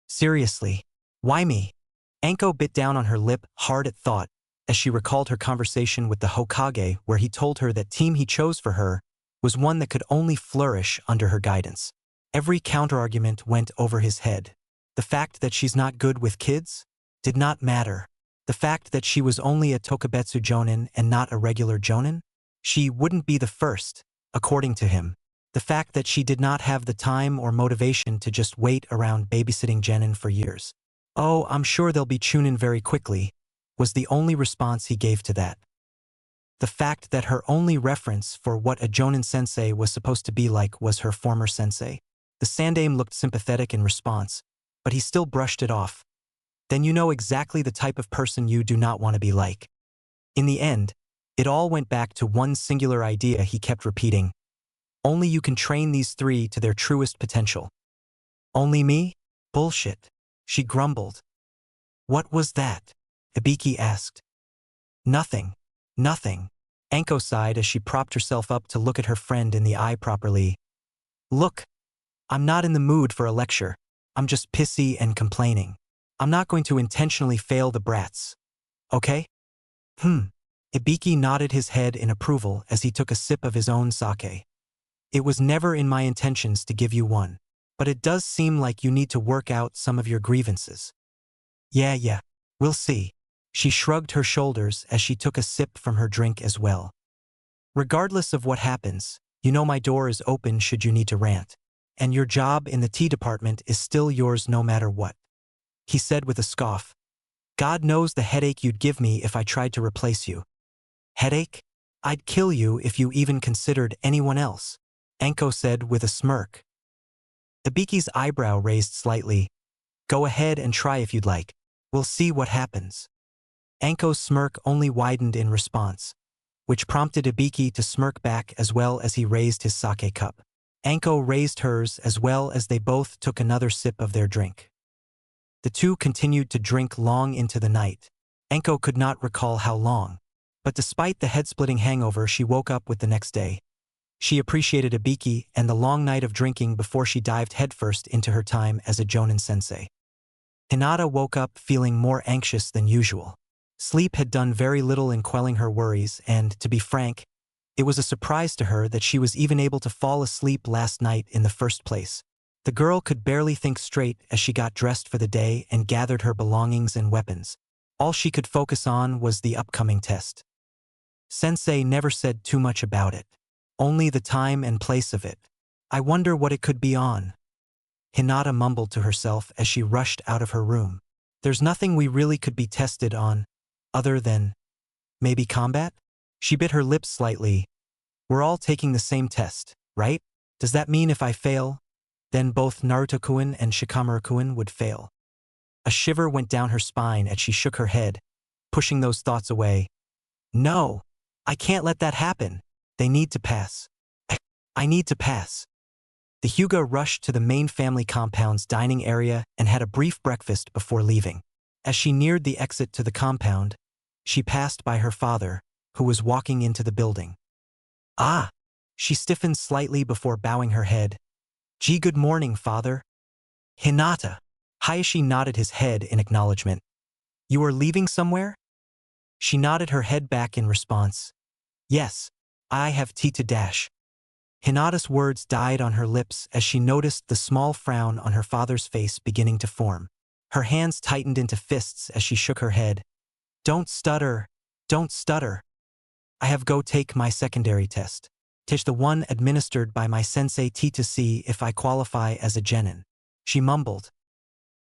Seriously, why me? Enko bit down on her lip, hard at thought, as she recalled her conversation with the Hokage where he told her that team he chose for her was one that could only flourish under her guidance. Every counterargument went over his head. The fact that she's not good with kids did not matter. The fact that she was only a Tokubetsu Jonin and not a regular Jonin? She wouldn't be the first, according to him. The fact that she did not have the time or motivation to just wait around babysitting Genin for years. Oh, I'm sure they'll be Chunin very quickly, was the only response he gave to that. The fact that her only reference for what a Jonin sensei was supposed to be like was her former sensei. The Sandaime looked sympathetic in response, but he still brushed it off. Then you know exactly the type of person you do not want to be like. In the end, it all went back to one singular idea he kept repeating. Only you can train these 3 to their truest potential. Only me? Bullshit, she grumbled. What was that? Ibiki asked. Nothing. Nothing. Enko sighed as she propped herself up to look at her friend in the eye properly. Look, I'm not in the mood for a lecture. I'm just pissy and complaining. I'm not going to intentionally fail the brats. Okay? Ibiki nodded his head in approval as he took a sip of his own sake. It was never in my intentions to give you one, but it does seem like you need to work out some of your grievances. Yeah, we'll see. She shrugged her shoulders as she took a sip from her drink as well. Regardless of what happens, you know my door is open should you need to rant, and your job in the tea department is still yours no matter what. He said with a scoff. God knows the headache you'd give me if I tried to replace you. Headache? I'd kill you if you even considered anyone else, Enko said with a smirk. Ibiki's eyebrow raised slightly. Go ahead and try if you'd like. We'll see what happens. Enko's smirk only widened in response, which prompted Ibiki to smirk back as well as he raised his sake cup. Enko raised hers as well as they both took another sip of their drink. The two continued to drink long into the night. Enko could not recall how long, but despite the head-splitting hangover she woke up with the next day, She appreciated Ibiki and the long night of drinking before she dived headfirst into her time as a Jonin sensei. Hinata woke up feeling more anxious than usual. Sleep had done very little in quelling her worries and, to be frank, it was a surprise to her that she was even able to fall asleep last night in the first place. The girl could barely think straight as she got dressed for the day and gathered her belongings and weapons. All she could focus on was the upcoming test. Sensei never said too much about it. Only the time and place of it. I wonder what it could be on. Hinata mumbled to herself as she rushed out of her room. There's nothing we really could be tested on, other than, maybe combat? She bit her lips slightly. We're all taking the same test, right? Does that mean if I fail, then both Naruto-kun and Shikamaru-kun would fail? A shiver went down her spine as she shook her head, pushing those thoughts away. No, I can't let that happen. They need to pass. I need to pass. The Hyuga rushed to the main family compound's dining area and had a brief breakfast before leaving. As she neared the exit to the compound, she passed by her father, who was walking into the building. Ah! She stiffened slightly before bowing her head. Gee, good morning, father. Hinata. Hayashi nodded his head in acknowledgement. You are leaving somewhere? She nodded her head back in response. Yes, I have tea to dash. Hinata's words died on her lips as she noticed the small frown on her father's face beginning to form. Her hands tightened into fists as she shook her head. Don't stutter. Don't stutter. I have go take my secondary test. Tis the one administered by my sensei T to see if I qualify as a genin. She mumbled.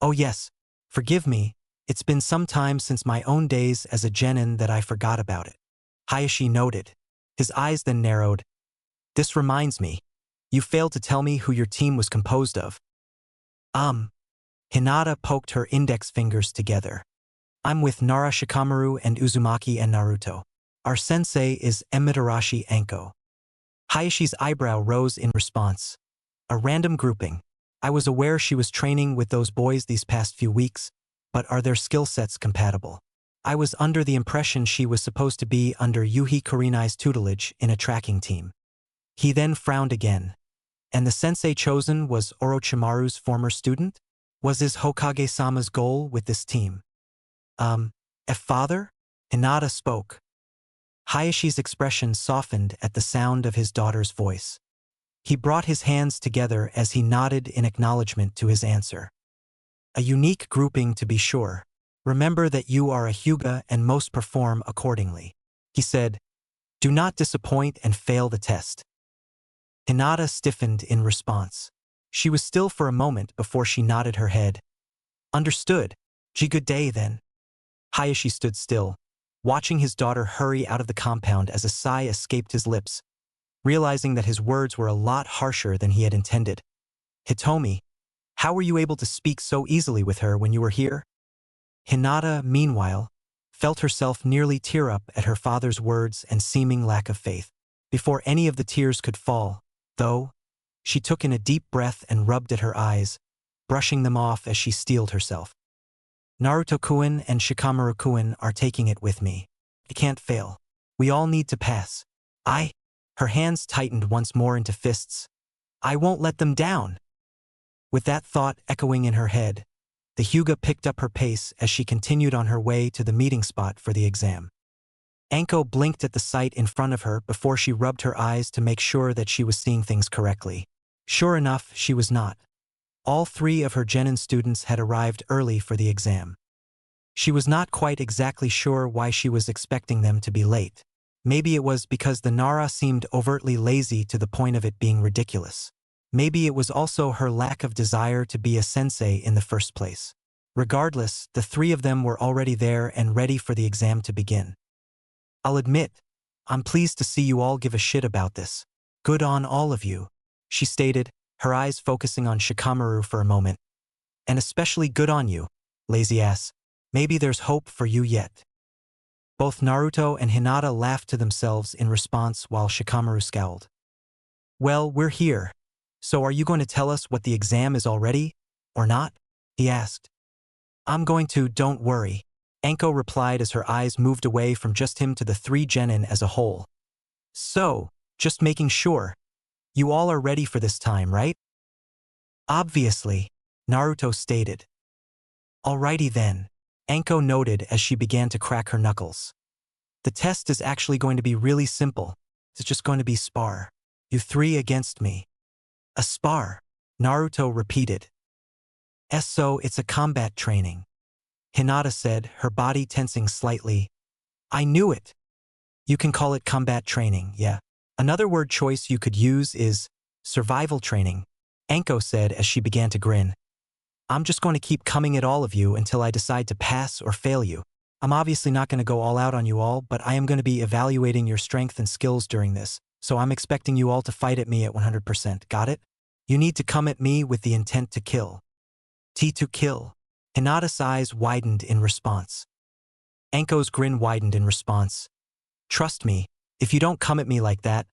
Oh yes, forgive me, it's been some time since my own days as a genin that I forgot about it. Hayashi noted. His eyes then narrowed. This reminds me. You failed to tell me who your team was composed of. Hinata poked her index fingers together. I'm with Nara Shikamaru and Uzumaki and Naruto. Our sensei is Amaterasu Anko. Hayashi's eyebrow rose in response. A random grouping. I was aware she was training with those boys these past few weeks, but are their skill sets compatible? I was under the impression she was supposed to be under Yuhi Kurinai's tutelage in a tracking team. He then frowned again. And the sensei chosen was Orochimaru's former student? Was his Hokage-sama's goal with this team? Father? Hinata spoke. Hayashi's expression softened at the sound of his daughter's voice. He brought his hands together as he nodded in acknowledgement to his answer. A unique grouping to be sure. Remember that you are a Hyuga and most perform accordingly. He said, do not disappoint and fail the test. Hinata stiffened in response. She was still for a moment before she nodded her head. Understood. Gee, good day then. Hayashi stood still, watching his daughter hurry out of the compound as a sigh escaped his lips, realizing that his words were a lot harsher than he had intended. Hitomi, how were you able to speak so easily with her when you were here? Hinata, meanwhile, felt herself nearly tear up at her father's words and seeming lack of faith. Before any of the tears could fall, though, she took in a deep breath and rubbed at her eyes, brushing them off as she steeled herself. Naruto-kun and Shikamaru-kun are taking it with me. I can't fail. We all need to pass. Her hands tightened once more into fists. I won't let them down. With that thought echoing in her head, the Hyuga picked up her pace as she continued on her way to the meeting spot for the exam. Anko blinked at the sight in front of her before she rubbed her eyes to make sure that she was seeing things correctly. Sure enough, she was not. All three of her genin students had arrived early for the exam. She was not quite exactly sure why she was expecting them to be late. Maybe it was because the Nara seemed overtly lazy to the point of it being ridiculous. Maybe it was also her lack of desire to be a sensei in the first place. Regardless, the three of them were already there and ready for the exam to begin. I'll admit, I'm pleased to see you all give a shit about this. Good on all of you, she stated, her eyes focusing on Shikamaru for a moment. And especially good on you, lazy ass. Maybe there's hope for you yet. Both Naruto and Hinata laughed to themselves in response while Shikamaru scowled. Well, we're here. So are you going to tell us what the exam is already, or not? He asked. I'm going to, don't worry. Anko replied as her eyes moved away from just him to the three genin as a whole. So, Just making sure. You all are ready for this time, right? Obviously, Naruto stated. Alrighty then, Anko noted as she began to crack her knuckles. The test is actually going to be really simple. It's just going to be spar. You three against me. A spar, Naruto repeated. So it's a combat training. Hinata said, her body tensing slightly. I knew it. You can call it combat training, yeah. Another word choice you could use is survival training, Anko said as she began to grin. I'm just going to keep coming at all of you until I decide to pass or fail you. I'm obviously not going to go all out on you all, but I am going to be evaluating your strength and skills during this, so I'm expecting you all to fight at me at 100%, got it? You need to come at me with the intent to kill. T to kill. Hinata's eyes widened in response. Anko's grin widened in response. Trust me, if you don't come at me like that,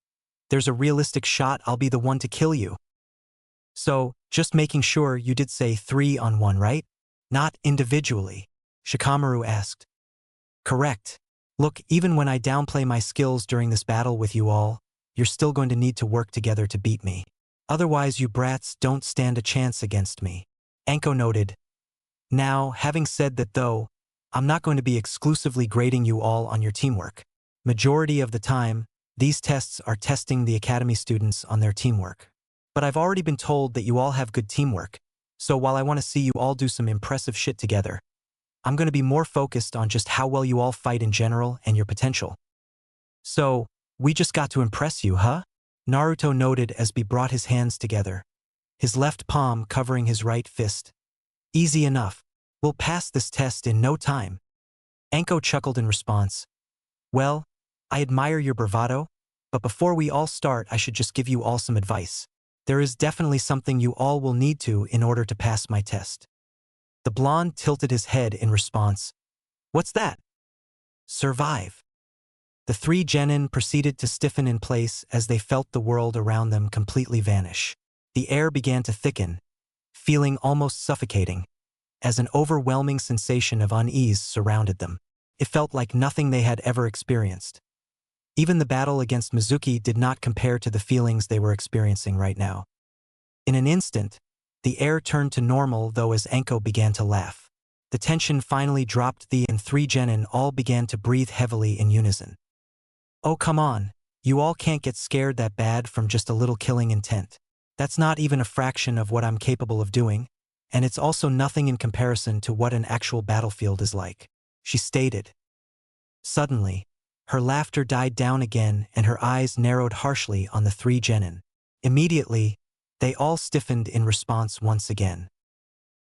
there's a realistic shot I'll be the one to kill you. So, just making sure you did say 3-on-1, right? Not individually, Shikamaru asked. Correct. Look, even when I downplay my skills during this battle with you all, you're still going to need to work together to beat me. Otherwise, you brats don't stand a chance against me. Anko noted. Now, having said that though, I'm not going to be exclusively grading you all on your teamwork. Majority of the time, these tests are testing the academy students on their teamwork. But I've already been told that you all have good teamwork, so while I want to see you all do some impressive shit together, I'm going to be more focused on just how well you all fight in general and your potential. So, we just got to impress you, huh? Naruto noted as he brought his hands together, his left palm covering his right fist. Easy enough. We'll pass this test in no time. Anko chuckled in response. Well, I admire your bravado, but before we all start, I should just give you all some advice. There is definitely something you all will need to in order to pass my test. The blonde tilted his head in response. What's that? Survive. The three genin proceeded to stiffen in place as they felt the world around them completely vanish. The air began to thicken, feeling almost suffocating, as an overwhelming sensation of unease surrounded them. It felt like nothing they had ever experienced. Even the battle against Mizuki did not compare to the feelings they were experiencing right now. In an instant, the air turned to normal though as Anko began to laugh. The tension finally dropped and three genin all began to breathe heavily in unison. Oh come on, you all can't get scared that bad from just a little killing intent. That's not even a fraction of what I'm capable of doing, and it's also nothing in comparison to what an actual battlefield is like, she stated. Suddenly, her laughter died down again and her eyes narrowed harshly on the three genin. Immediately, they all stiffened in response once again.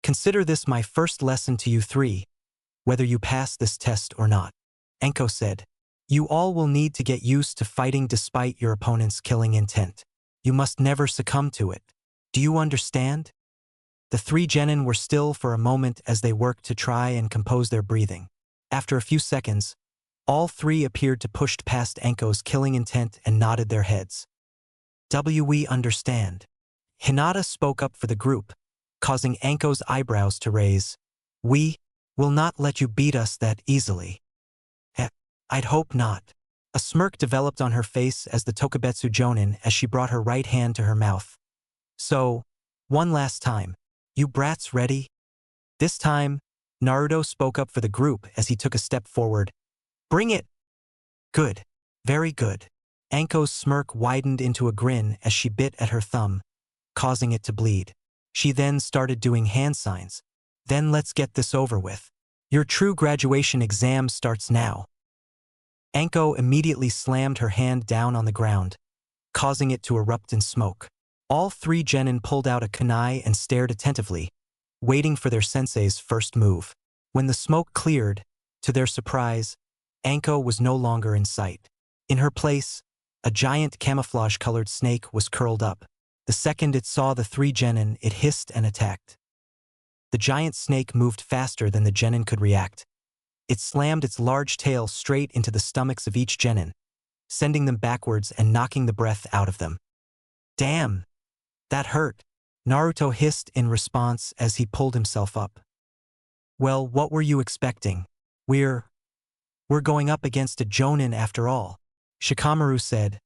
Consider this my first lesson to you three, whether you pass this test or not, Anko said. You all will need to get used to fighting despite your opponent's killing intent. You must never succumb to it. Do you understand? The three genin were still for a moment as they worked to try and compose their breathing. After a few seconds, all three appeared to push past Anko's killing intent and nodded their heads. We understand. Hinata spoke up for the group, causing Anko's eyebrows to raise. We will not let you beat us that easily. I'd hope not. A smirk developed on her face as the Tokubetsu Jonin as she brought her right hand to her mouth. So, one last time. You brats ready? This time, Naruto spoke up for the group as he took a step forward. Bring it! Good. Very good. Anko's smirk widened into a grin as she bit at her thumb, causing it to bleed. She then started doing hand signs. Then let's get this over with. Your true graduation exam starts now. Anko immediately slammed her hand down on the ground, causing it to erupt in smoke. All three genin pulled out a kunai and stared attentively, waiting for their sensei's first move. When the smoke cleared, to their surprise, Anko was no longer in sight. In her place, a giant camouflage-colored snake was curled up. The second it saw the three genin, it hissed and attacked. The giant snake moved faster than the genin could react. It slammed its large tail straight into the stomachs of each genin, sending them backwards and knocking the breath out of them. Damn! That hurt, Naruto hissed in response as he pulled himself up. Well, what were you expecting? We're going up against a jonin after all, Shikamaru said,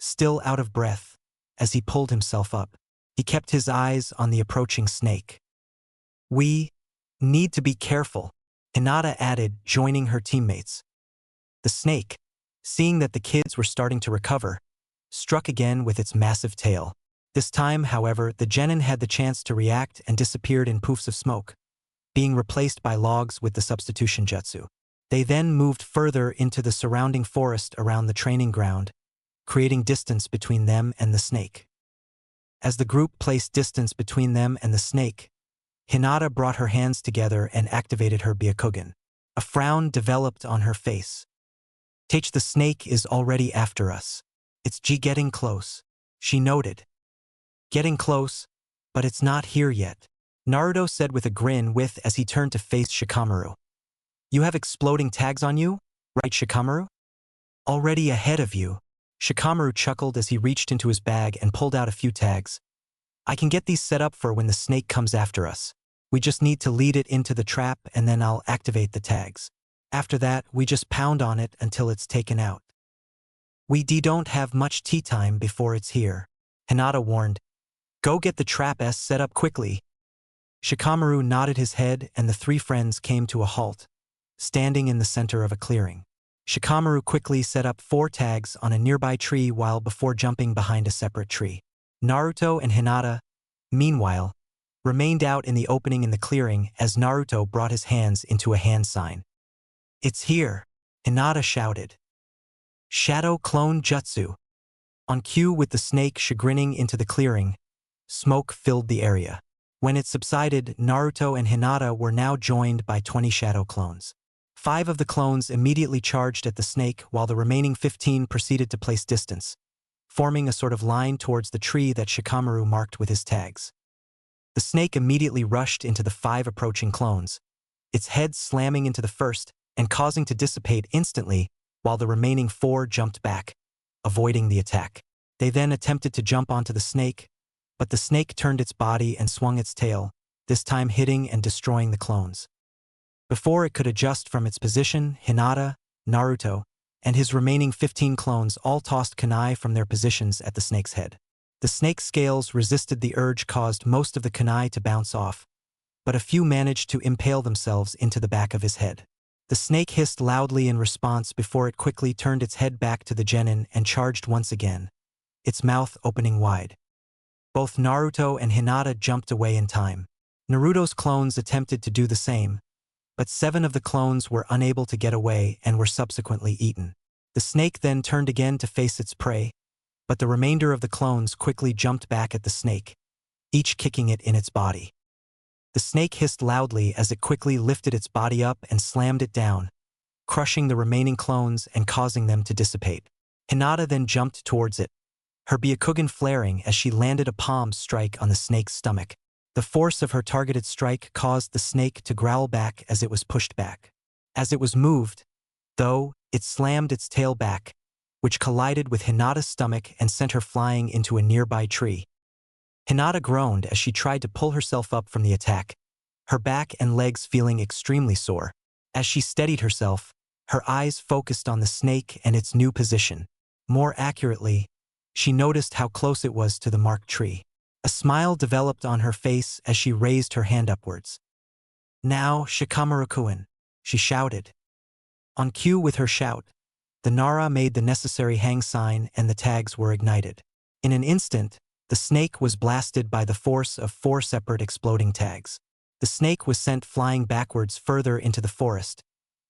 still out of breath, as he pulled himself up. He kept his eyes on the approaching snake. "We need to be careful," Hinata added, joining her teammates. The snake, seeing that the kids were starting to recover, struck again with its massive tail. This time, however, the genin had the chance to react and disappeared in poofs of smoke, being replaced by logs with the substitution jutsu. They then moved further into the surrounding forest around the training ground, creating distance between them and the snake. As the group placed distance between them and the snake, Hinata brought her hands together and activated her Byakugan. A frown developed on her face. "The snake is already after us. It's getting close," she noted. "Getting close, but it's not here yet," Naruto said with a grin as he turned to face Shikamaru. "You have exploding tags on you, right, Shikamaru?" "Already ahead of you," Shikamaru chuckled as he reached into his bag and pulled out a few tags. "I can get these set up for when the snake comes after us. We just need to lead it into the trap and then I'll activate the tags. After that, we just pound on it until it's taken out. We don't have much tea time before it's here," Hinata warned. "Go get the trap set up quickly." Shikamaru nodded his head and the three friends came to a halt, standing in the center of a clearing. Shikamaru quickly set up 4 tags on a nearby tree before jumping behind a separate tree. Naruto and Hinata, meanwhile, remained out in the opening in the clearing as Naruto brought his hands into a hand sign. "It's here," Hinata shouted. "Shadow Clone Jutsu." On cue with the snake chagrining into the clearing, smoke filled the area. When it subsided, Naruto and Hinata were now joined by 20 shadow clones. 5 of the clones immediately charged at the snake while the remaining 15 proceeded to place distance, forming a sort of line towards the tree that Shikamaru marked with his tags. The snake immediately rushed into the 5 approaching clones, its head slamming into the first and causing to dissipate instantly while the remaining 4 jumped back, avoiding the attack. They then attempted to jump onto the snake, but the snake turned its body and swung its tail, this time hitting and destroying the clones. Before it could adjust from its position, Hinata, Naruto, and his remaining 15 clones all tossed kunai from their positions at the snake's head. The snake's scales resisted the urge caused most of the kunai to bounce off, but a few managed to impale themselves into the back of his head. The snake hissed loudly in response before it quickly turned its head back to the genin and charged once again, its mouth opening wide. Both Naruto and Hinata jumped away in time. Naruto's clones attempted to do the same, but 7 of the clones were unable to get away and were subsequently eaten. The snake then turned again to face its prey, but the remainder of the clones quickly jumped back at the snake, each kicking it in its body. The snake hissed loudly as it quickly lifted its body up and slammed it down, crushing the remaining clones and causing them to dissipate. Hinata then jumped towards it, her Byakugan flaring as she landed a palm strike on the snake's stomach. The force of her targeted strike caused the snake to growl back as it was pushed back. As it was moved, though, it slammed its tail back, which collided with Hinata's stomach and sent her flying into a nearby tree. Hinata groaned as she tried to pull herself up from the attack, her back and legs feeling extremely sore. As she steadied herself, her eyes focused on the snake and its new position. More accurately, she noticed how close it was to the marked tree. A smile developed on her face as she raised her hand upwards. "Now, Shikamaru-kun," she shouted. On cue with her shout, the Nara made the necessary hang sign and the tags were ignited. In an instant, the snake was blasted by the force of 4 separate exploding tags. The snake was sent flying backwards further into the forest,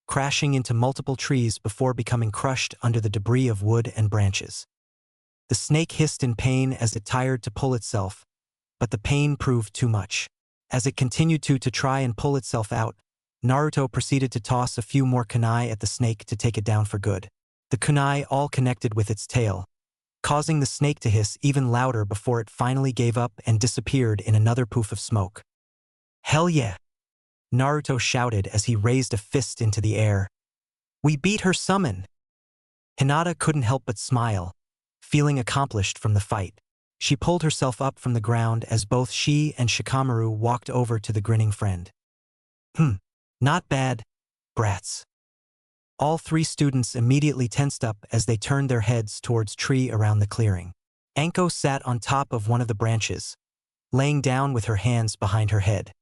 crashing into multiple trees before becoming crushed under the debris of wood and branches. The snake hissed in pain as it tried to pull itself, but the pain proved too much. As it continued to try and pull itself out, Naruto proceeded to toss a few more kunai at the snake to take it down for good. The kunai all connected with its tail, causing the snake to hiss even louder before it finally gave up and disappeared in another poof of smoke. "Hell yeah!" Naruto shouted as he raised a fist into the air. "We beat her summon!" Hinata couldn't help but smile, feeling accomplished from the fight. She pulled herself up from the ground as both she and Shikamaru walked over to the grinning friend. Not bad, brats." All three students immediately tensed up as they turned their heads towards tree around the clearing. Anko sat on top of one of the branches, laying down with her hands behind her head.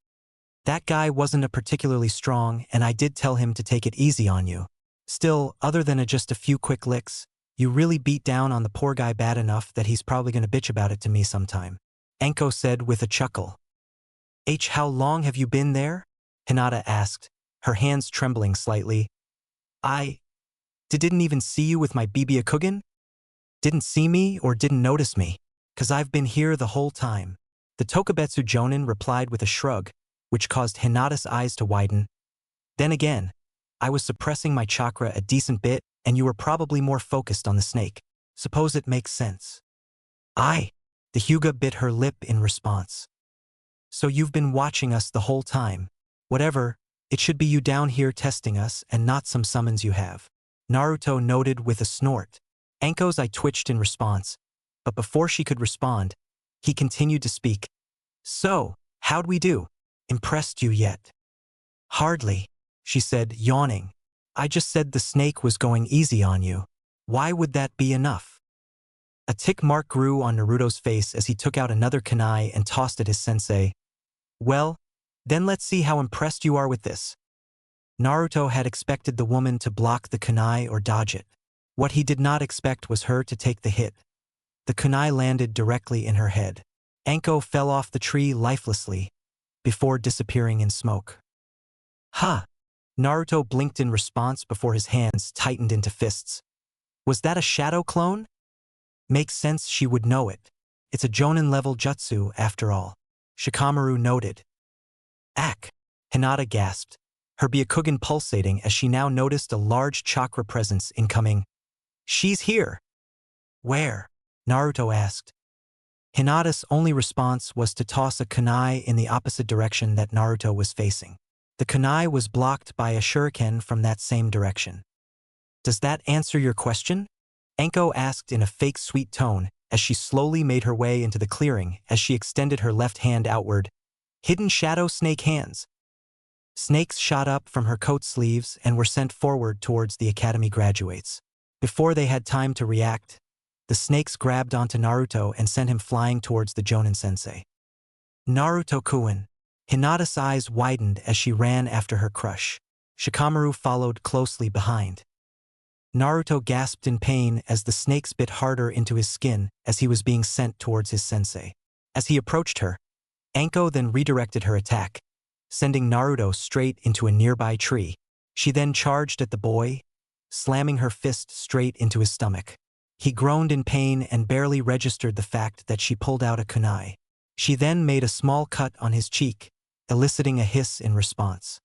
That guy wasn't a particularly strong, and I did tell him to take it easy on you. Still, other than just a few quick licks, you really beat down on the poor guy bad enough that he's probably gonna bitch about it to me sometime. Anko said with a chuckle. How long have you been there? Hinata asked, her hands trembling slightly. I didn't even see you with my Byakugan? Didn't see me or didn't notice me? 'Cause I've been here the whole time. The Tokubetsu Jonin replied with a shrug, which caused Hinata's eyes to widen. Then again, I was suppressing my chakra a decent bit, and you were probably more focused on the snake. Suppose it makes sense. The Hyuga bit her lip in response. So you've been watching us the whole time. Whatever, it should be you down here testing us and not some summons you have. Naruto noted with a snort. Anko's eye twitched in response, but before she could respond, he continued to speak. So, how'd we do? Impressed you yet? Hardly, she said, yawning. I just said the snake was going easy on you. Why would that be enough? A tick mark grew on Naruto's face as he took out another kunai and tossed at his sensei. Well, then let's see how impressed you are with this. Naruto had expected the woman to block the kunai or dodge it. What he did not expect was her to take the hit. The kunai landed directly in her head. Anko fell off the tree lifelessly, before disappearing in smoke. Ha! Naruto blinked in response before his hands tightened into fists. Was that a shadow clone? Makes sense she would know it. It's a Jonin-level jutsu, after all. Shikamaru noted. Ack! Hinata gasped, her Byakugan pulsating as she now noticed a large chakra presence incoming. She's here! Where? Naruto asked. Hinata's only response was to toss a kunai in the opposite direction that Naruto was facing. The kunai was blocked by a shuriken from that same direction. Does that answer your question? Anko asked in a fake sweet tone as she slowly made her way into the clearing as she extended her left hand outward. Hidden shadow snake hands. Snakes shot up from her coat sleeves and were sent forward towards the academy graduates. Before they had time to react, the snakes grabbed onto Naruto and sent him flying towards the Jonin sensei. Naruto-kun. Hinata's eyes widened as she ran after her crush. Shikamaru followed closely behind. Naruto gasped in pain as the snakes bit harder into his skin as he was being sent towards his sensei. As he approached her, Anko then redirected her attack, sending Naruto straight into a nearby tree. She then charged at the boy, slamming her fist straight into his stomach. He groaned in pain and barely registered the fact that she pulled out a kunai. She then made a small cut on his cheek, eliciting a hiss in response.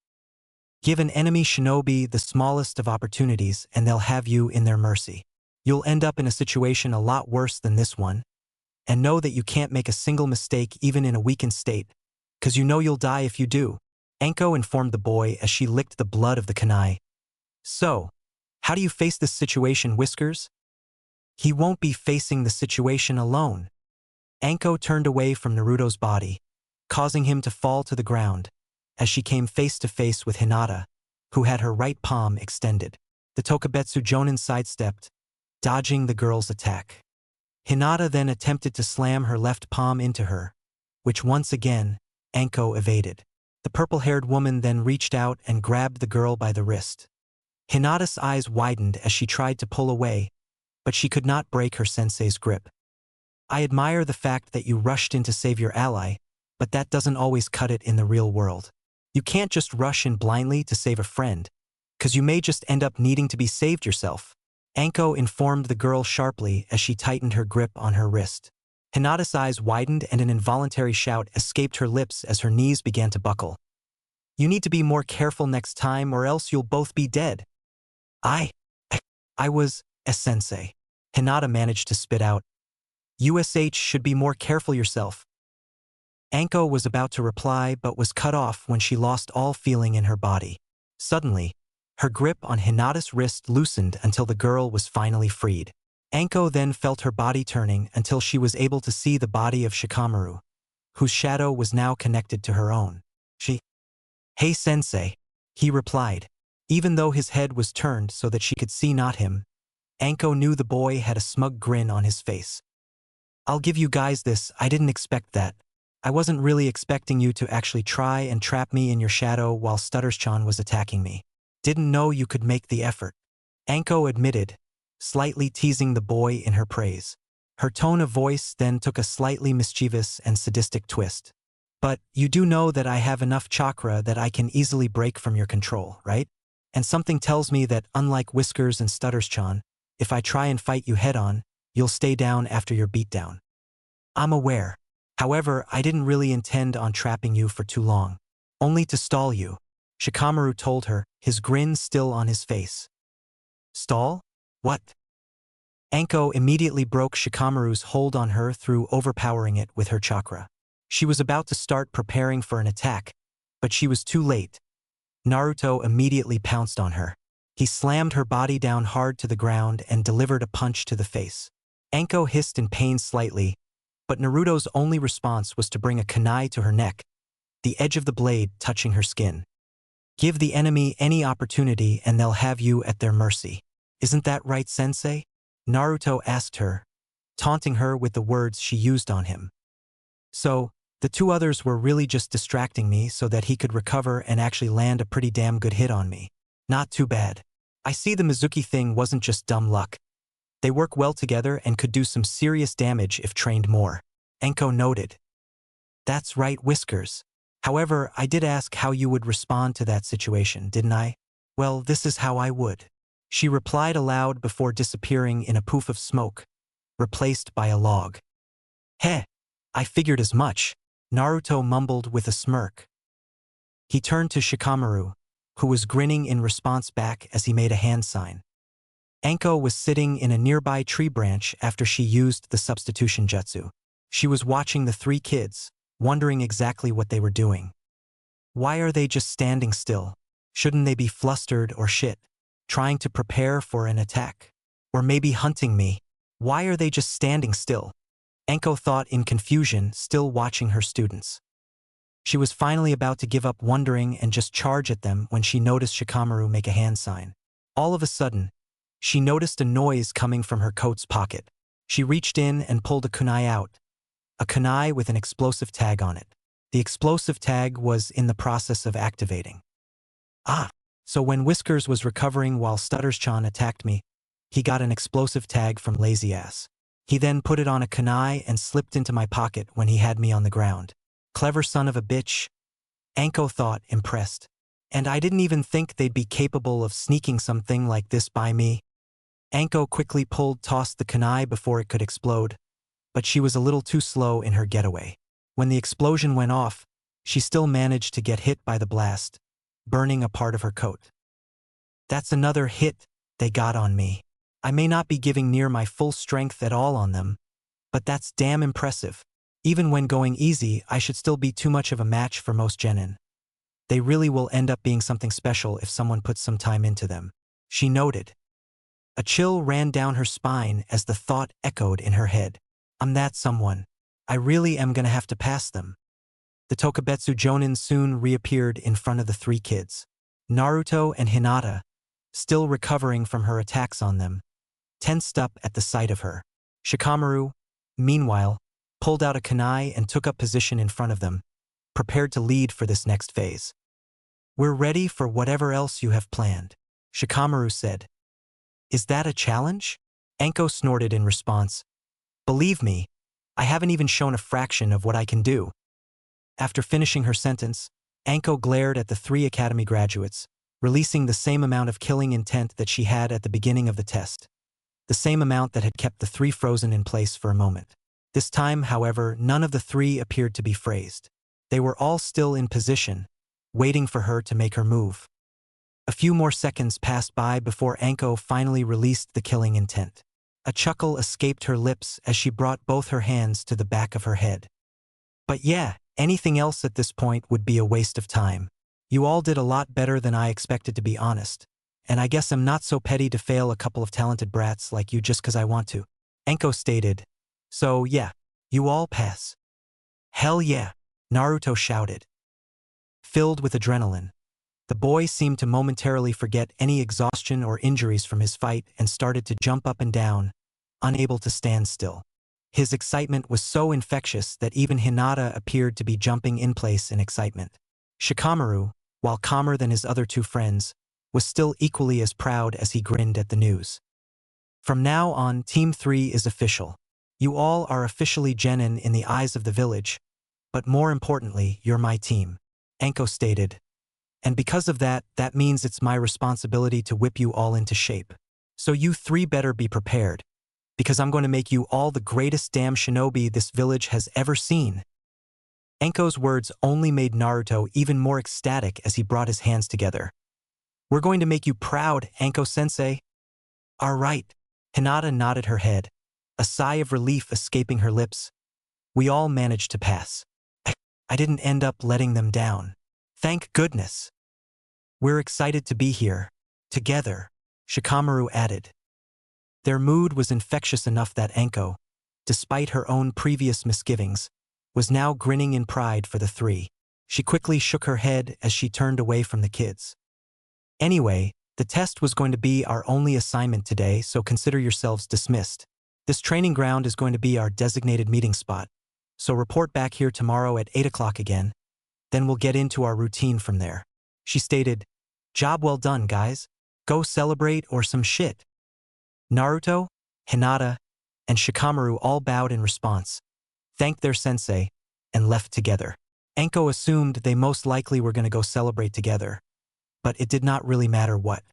Give an enemy shinobi the smallest of opportunities and they'll have you in their mercy. You'll end up in a situation a lot worse than this one, and know that you can't make a single mistake even in a weakened state, 'cause you know you'll die if you do, Anko informed the boy as she licked the blood of the kunai. So, how do you face this situation, Whiskers? He won't be facing the situation alone. Anko turned away from Naruto's body, causing him to fall to the ground, as she came face to face with Hinata, who had her right palm extended. The Tokubetsu Jonin sidestepped, dodging the girl's attack. Hinata then attempted to slam her left palm into her, which once again, Anko evaded. The purple-haired woman then reached out and grabbed the girl by the wrist. Hinata's eyes widened as she tried to pull away, but she could not break her sensei's grip. I admire the fact that you rushed in to save your ally, but that doesn't always cut it in the real world. You can't just rush in blindly to save a friend, 'cause you may just end up needing to be saved yourself. Anko informed the girl sharply as she tightened her grip on her wrist. Hinata's eyes widened and an involuntary shout escaped her lips as her knees began to buckle. You need to be more careful next time or else you'll both be dead. I was a sensei. Hinata managed to spit out. USH should be more careful yourself. Anko was about to reply but was cut off when she lost all feeling in her body. Suddenly, her grip on Hinata's wrist loosened until the girl was finally freed. Anko then felt her body turning until she was able to see the body of Shikamaru, whose shadow was now connected to her own. Hey sensei, he replied. Even though his head was turned so that she could see not him, Anko knew the boy had a smug grin on his face. I'll give you guys this, I didn't expect that. I wasn't really expecting you to actually try and trap me in your shadow while Stutter's-chan was attacking me. Didn't know you could make the effort. Anko admitted, slightly teasing the boy in her praise. Her tone of voice then took a slightly mischievous and sadistic twist. But you do know that I have enough chakra that I can easily break from your control, right? And something tells me that unlike Whiskers and Stutter's-chan, if I try and fight you head-on, you'll stay down after your beatdown. I'm aware. However, I didn't really intend on trapping you for too long. Only to stall you, Shikamaru told her, his grin still on his face. Stall? What? Anko immediately broke Shikamaru's hold on her through overpowering it with her chakra. She was about to start preparing for an attack, but she was too late. Naruto immediately pounced on her. He slammed her body down hard to the ground and delivered a punch to the face. Anko hissed in pain slightly, but Naruto's only response was to bring a kunai to her neck, the edge of the blade touching her skin. Give the enemy any opportunity and they'll have you at their mercy. Isn't that right, sensei? Naruto asked her, taunting her with the words she used on him. So, the two others were really just distracting me so that he could recover and actually land a pretty damn good hit on me. Not too bad. I see the Mizuki thing wasn't just dumb luck. They work well together and could do some serious damage if trained more. Anko noted. That's right, Whiskers. However, I did ask how you would respond to that situation, didn't I? Well, this is how I would. She replied aloud before disappearing in a poof of smoke, replaced by a log. Heh, I figured as much, Naruto mumbled with a smirk. He turned to Shikamaru, who was grinning in response back as he made a hand sign. Anko was sitting in a nearby tree branch after she used the substitution jutsu. She was watching the three kids, wondering exactly what they were doing. Why are they just standing still? Shouldn't they be flustered or shit, trying to prepare for an attack? Or maybe hunting me? Why are they just standing still? Anko thought in confusion, still watching her students. She was finally about to give up wondering and just charge at them when she noticed Shikamaru make a hand sign. All of a sudden, she noticed a noise coming from her coat's pocket. She reached in and pulled a kunai out. A kunai with an explosive tag on it. The explosive tag was in the process of activating. Ah, so when Whiskers was recovering while Stutter's-chan attacked me, he got an explosive tag from Lazy Ass. He then put it on a kunai and slipped into my pocket when he had me on the ground. Clever son of a bitch, Anko thought, impressed. And I didn't even think they'd be capable of sneaking something like this by me. Anko quickly tossed the kunai before it could explode, but she was a little too slow in her getaway. When the explosion went off, she still managed to get hit by the blast, burning a part of her coat. That's another hit they got on me. I may not be giving near my full strength at all on them, but that's damn impressive. Even when going easy, I should still be too much of a match for most genin. They really will end up being something special if someone puts some time into them, she noted. A chill ran down her spine as the thought echoed in her head. I'm that someone. I really am gonna have to pass them. The Tokubetsu Jonin soon reappeared in front of the three kids. Naruto and Hinata, still recovering from her attacks on them, tensed up at the sight of her. Shikamaru, meanwhile, pulled out a kunai and took up position in front of them, prepared to lead for this next phase. We're ready for whatever else you have planned, Shikamaru said. Is that a challenge? Anko snorted in response. Believe me, I haven't even shown a fraction of what I can do. After finishing her sentence, Anko glared at the three academy graduates, releasing the same amount of killing intent that she had at the beginning of the test. The same amount that had kept the three frozen in place for a moment. This time, however, none of the three appeared to be phrased. They were all still in position, waiting for her to make her move. A few more seconds passed by before Anko finally released the killing intent. A chuckle escaped her lips as she brought both her hands to the back of her head. But yeah, anything else at this point would be a waste of time. You all did a lot better than I expected, to be honest. And I guess I'm not so petty to fail a couple of talented brats like you just 'cause I want to, Anko stated. So yeah, you all pass. Hell yeah, Naruto shouted. Filled with adrenaline, The boy seemed to momentarily forget any exhaustion or injuries from his fight and started to jump up and down, unable to stand still. His excitement was so infectious that even Hinata appeared to be jumping in place in excitement. Shikamaru, while calmer than his other two friends, was still equally as proud as he grinned at the news. From now on, Team 3 is official. You all are officially genin in the eyes of the village, but more importantly, you're my team, Anko stated. And because of that, that means it's my responsibility to whip you all into shape. So you three better be prepared, because I'm going to make you all the greatest damn shinobi this village has ever seen. Anko's words only made Naruto even more ecstatic as he brought his hands together. We're going to make you proud, Anko-sensei. All right. Hinata nodded her head, a sigh of relief escaping her lips. We all managed to pass. I didn't end up letting them down. Thank goodness. We're excited to be here, together, Shikamaru added. Their mood was infectious enough that Anko, despite her own previous misgivings, was now grinning in pride for the three. She quickly shook her head as she turned away from the kids. Anyway, the test was going to be our only assignment today, so consider yourselves dismissed. This training ground is going to be our designated meeting spot, so report back here tomorrow at 8 o'clock again. Then we'll get into our routine from there. She stated, job well done, guys. Go celebrate or some shit. Naruto, Hinata, and Shikamaru all bowed in response, thanked their sensei, and left together. Anko assumed they most likely were going to go celebrate together, but it did not really matter what.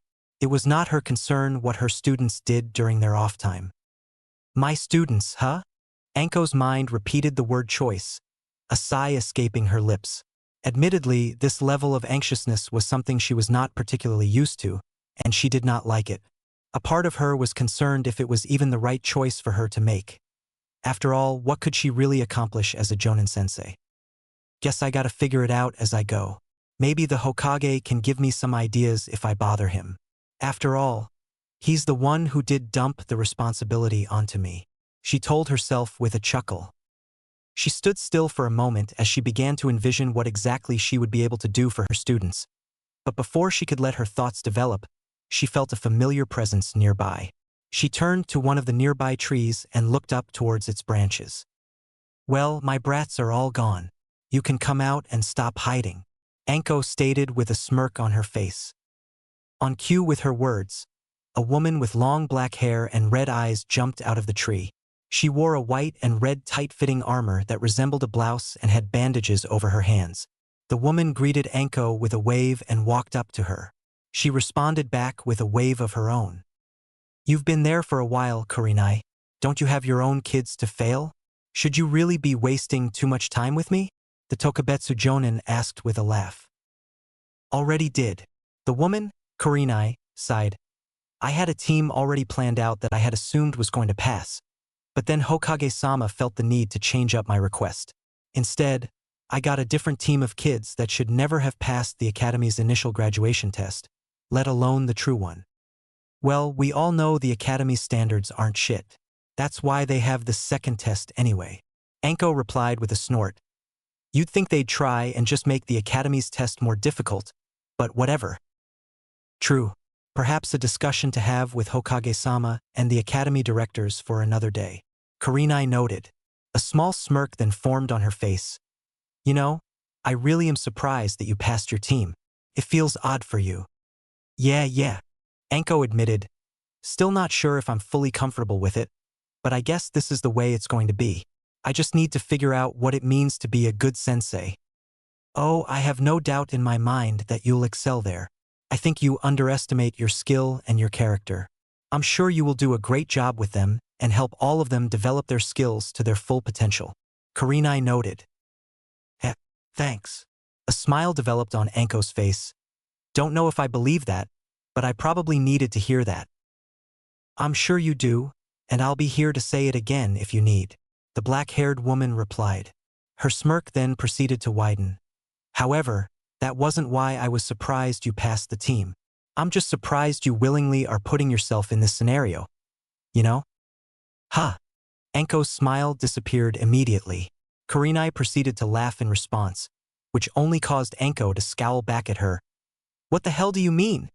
It was not her concern what her students did during their off time. My students, huh? Anko's mind repeated the word choice, a sigh escaping her lips. Admittedly, this level of anxiousness was something she was not particularly used to, and she did not like it. A part of her was concerned if it was even the right choice for her to make. After all, what could she really accomplish as a Jonin sensei? Guess I gotta figure it out as I go. Maybe the Hokage can give me some ideas if I bother him. After all, he's the one who did dump the responsibility onto me, she told herself with a chuckle. She stood still for a moment as she began to envision what exactly she would be able to do for her students. But before she could let her thoughts develop, she felt a familiar presence nearby. She turned to one of the nearby trees and looked up towards its branches. Well, my brats are all gone. You can come out and stop hiding, Anko stated with a smirk on her face. On cue with her words, a woman with long black hair and red eyes jumped out of the tree. She wore a white and red tight-fitting armor that resembled a blouse and had bandages over her hands. The woman greeted Anko with a wave and walked up to her. She responded back with a wave of her own. You've been there for a while, Kurenai. Don't you have your own kids to fail? Should you really be wasting too much time with me? The Tokubetsu Jonin asked with a laugh. Already did. The woman, Kurenai, sighed. I had a team already planned out that I had assumed was going to pass, but then Hokage-sama felt the need to change up my request. Instead, I got a different team of kids that should never have passed the Academy's initial graduation test, let alone the true one. Well, we all know the Academy's standards aren't shit. That's why they have the second test anyway. Anko replied with a snort. You'd think they'd try and just make the Academy's test more difficult, but whatever. True. Perhaps a discussion to have with Hokage-sama and the Academy directors for another day. Kurenai noted. A small smirk then formed on her face. You know, I really am surprised that you passed your team. It feels odd for you. Yeah. Anko admitted. Still not sure if I'm fully comfortable with it, but I guess this is the way it's going to be. I just need to figure out what it means to be a good sensei. Oh, I have no doubt in my mind that you'll excel there. I think you underestimate your skill and your character. I'm sure you will do a great job with them and help all of them develop their skills to their full potential. Kurenai noted. Thanks. A smile developed on Anko's face. Don't know if I believe that, but I probably needed to hear that. I'm sure you do, and I'll be here to say it again if you need, the black-haired woman replied. Her smirk then proceeded to widen. However, that wasn't why I was surprised you passed the team. I'm just surprised you willingly are putting yourself in this scenario. You know? Ha! Anko's smile disappeared immediately. Kurenai proceeded to laugh in response, which only caused Anko to scowl back at her. What the hell do you mean?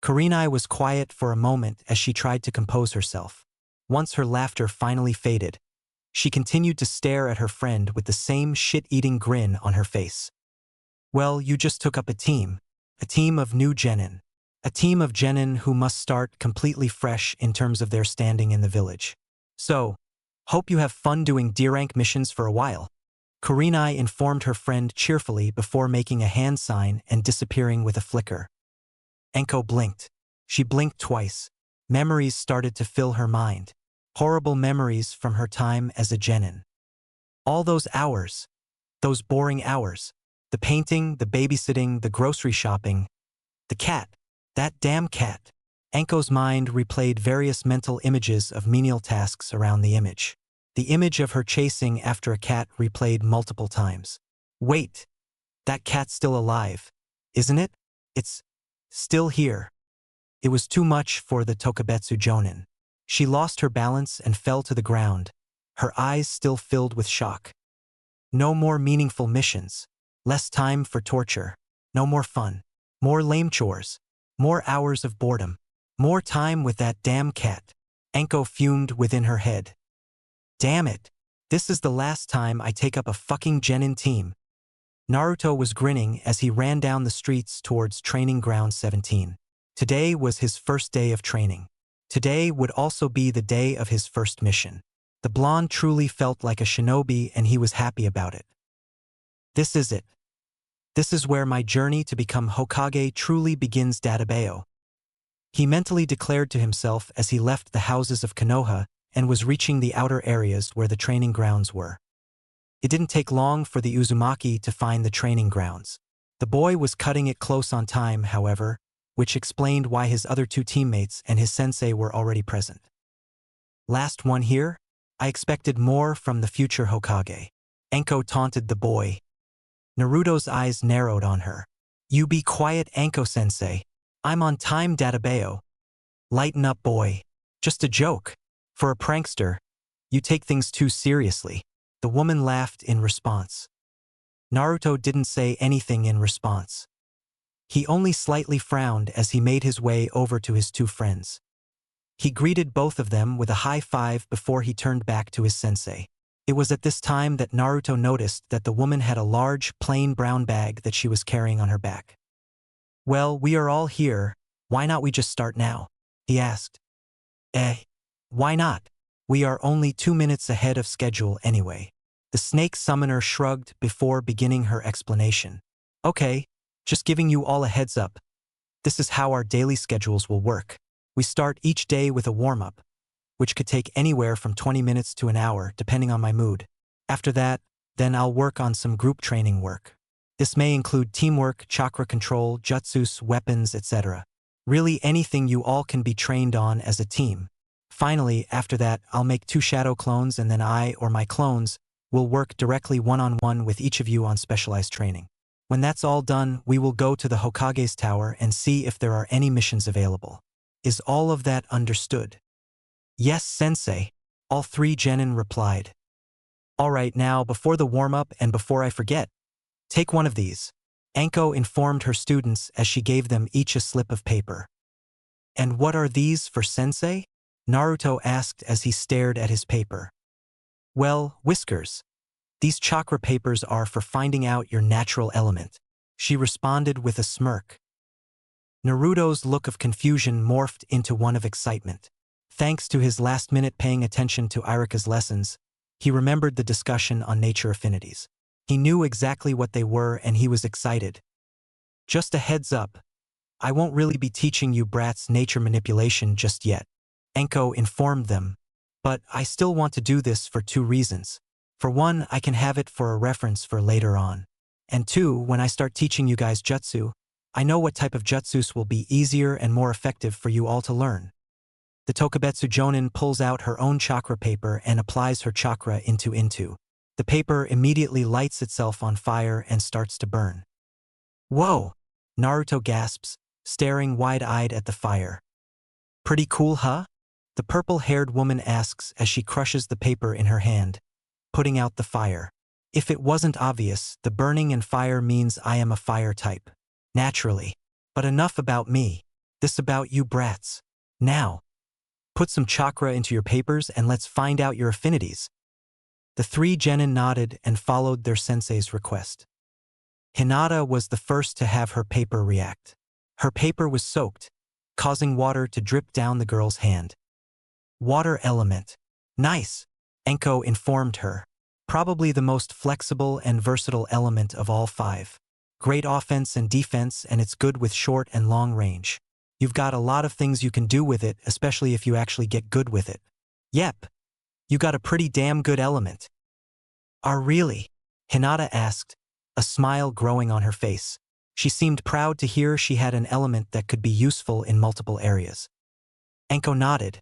Kurenai was quiet for a moment as she tried to compose herself. Once her laughter finally faded, she continued to stare at her friend with the same shit-eating grin on her face. Well, you just took up a team of new genin. A team of genin who must start completely fresh in terms of their standing in the village. So, hope you have fun doing D-rank missions for a while. Kurenai informed her friend cheerfully before making a hand sign and disappearing with a flicker. Enko blinked. She blinked twice. Memories started to fill her mind. Horrible memories from her time as a genin. All those hours. Those boring hours. The painting, the babysitting, the grocery shopping. The cat. That damn cat. Enko's mind replayed various mental images of menial tasks around the image. The image of her chasing after a cat replayed multiple times. Wait. That cat's still alive, isn't it? It's still here. It was too much for the Tokubetsu Jonin. She lost her balance and fell to the ground, her eyes still filled with shock. No more meaningful missions. Less time for torture. No more fun. More lame chores. More hours of boredom. More time with that damn cat. Enko fumed within her head. Damn it. This is the last time I take up a fucking genin team. Naruto was grinning as he ran down the streets towards Training Ground 17. Today was his first day of training. Today would also be the day of his first mission. The blonde truly felt like a shinobi and he was happy about it. This is it. This is where my journey to become Hokage truly begins, Databeo. He mentally declared to himself as he left the houses of Konoha and was reaching the outer areas where the training grounds were. It didn't take long for the Uzumaki to find the training grounds. The boy was cutting it close on time, however, which explained why his other two teammates and his sensei were already present. Last one here? I expected more from the future Hokage. Enko taunted the boy. Naruto's eyes narrowed on her. You be quiet, Enko-sensei. I'm on time, Databeo. Lighten up, boy. Just a joke. For a prankster, you take things too seriously. The woman laughed in response. Naruto didn't say anything in response. He only slightly frowned as he made his way over to his two friends. He greeted both of them with a high five before he turned back to his sensei. It was at this time that Naruto noticed that the woman had a large, plain brown bag that she was carrying on her back. Well, we are all here, why not we just start now? He asked. Why not? We are only 2 minutes ahead of schedule anyway. The snake summoner shrugged before beginning her explanation. Okay, just giving you all a heads up. This is how our daily schedules will work. We start each day with a warm-up, which could take anywhere from 20 minutes to an hour depending on my mood. After that, then I'll work on some group training work. This may include teamwork, chakra control, jutsus, weapons, etc. Really anything you all can be trained on as a team. Finally, after that, I'll make 2 shadow clones and then I or my clones will work directly one-on-one with each of you on specialized training. When that's all done, we will go to the Hokage's tower and see if there are any missions available. Is all of that understood? Yes, sensei, all 3 genin replied. Alright, now before the warm-up and before I forget, take one of these. Enko informed her students as she gave them each a slip of paper. And what are these for, sensei? Naruto asked as he stared at his paper. Well, whiskers. These chakra papers are for finding out your natural element. She responded with a smirk. Naruto's look of confusion morphed into one of excitement. Thanks to his last-minute paying attention to Irika's lessons, he remembered the discussion on nature affinities. He knew exactly what they were and he was excited. Just a heads up, I won't really be teaching you brats nature manipulation just yet, Enko informed them, but I still want to do this for 2 reasons. For one, I can have it for a reference for later on. And 2, when I start teaching you guys jutsu, I know what type of jutsus will be easier and more effective for you all to learn. The Tokubetsu Jonin pulls out her own chakra paper and applies her chakra into. The paper immediately lights itself on fire and starts to burn. Whoa! Naruto gasps, staring wide-eyed at the fire. Pretty cool, huh? The purple-haired woman asks as she crushes the paper in her hand, putting out the fire. If it wasn't obvious, the burning and fire means I am a fire type. Naturally. But enough about me. This about you brats. Now, put some chakra into your papers and let's find out your affinities. The three genin nodded and followed their sensei's request. Hinata was the first to have her paper react. Her paper was soaked, causing water to drip down the girl's hand. Water element. Nice, Enko informed her. Probably the most flexible and versatile element of all five. Great offense and defense, and it's good with short and long range. You've got a lot of things you can do with it, especially if you actually get good with it. Yep. You got a pretty damn good element. Are really? Hinata asked, a smile growing on her face. She seemed proud to hear she had an element that could be useful in multiple areas. Enko nodded,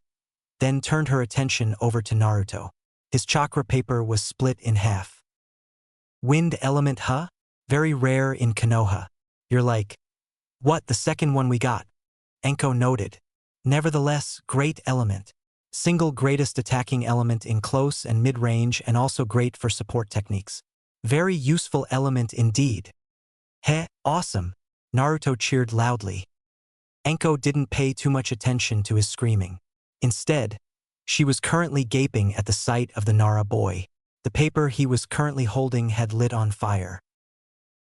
then turned her attention over to Naruto. His chakra paper was split in half. Wind element, huh? Very rare in Konoha. You're like, what, the second one we got? Enko noted. Nevertheless, great element. Single greatest attacking element in close and mid-range and also great for support techniques. Very useful element indeed. Heh, awesome. Naruto cheered loudly. Enko didn't pay too much attention to his screaming. Instead, she was currently gaping at the sight of the Nara boy. The paper he was currently holding had lit on fire.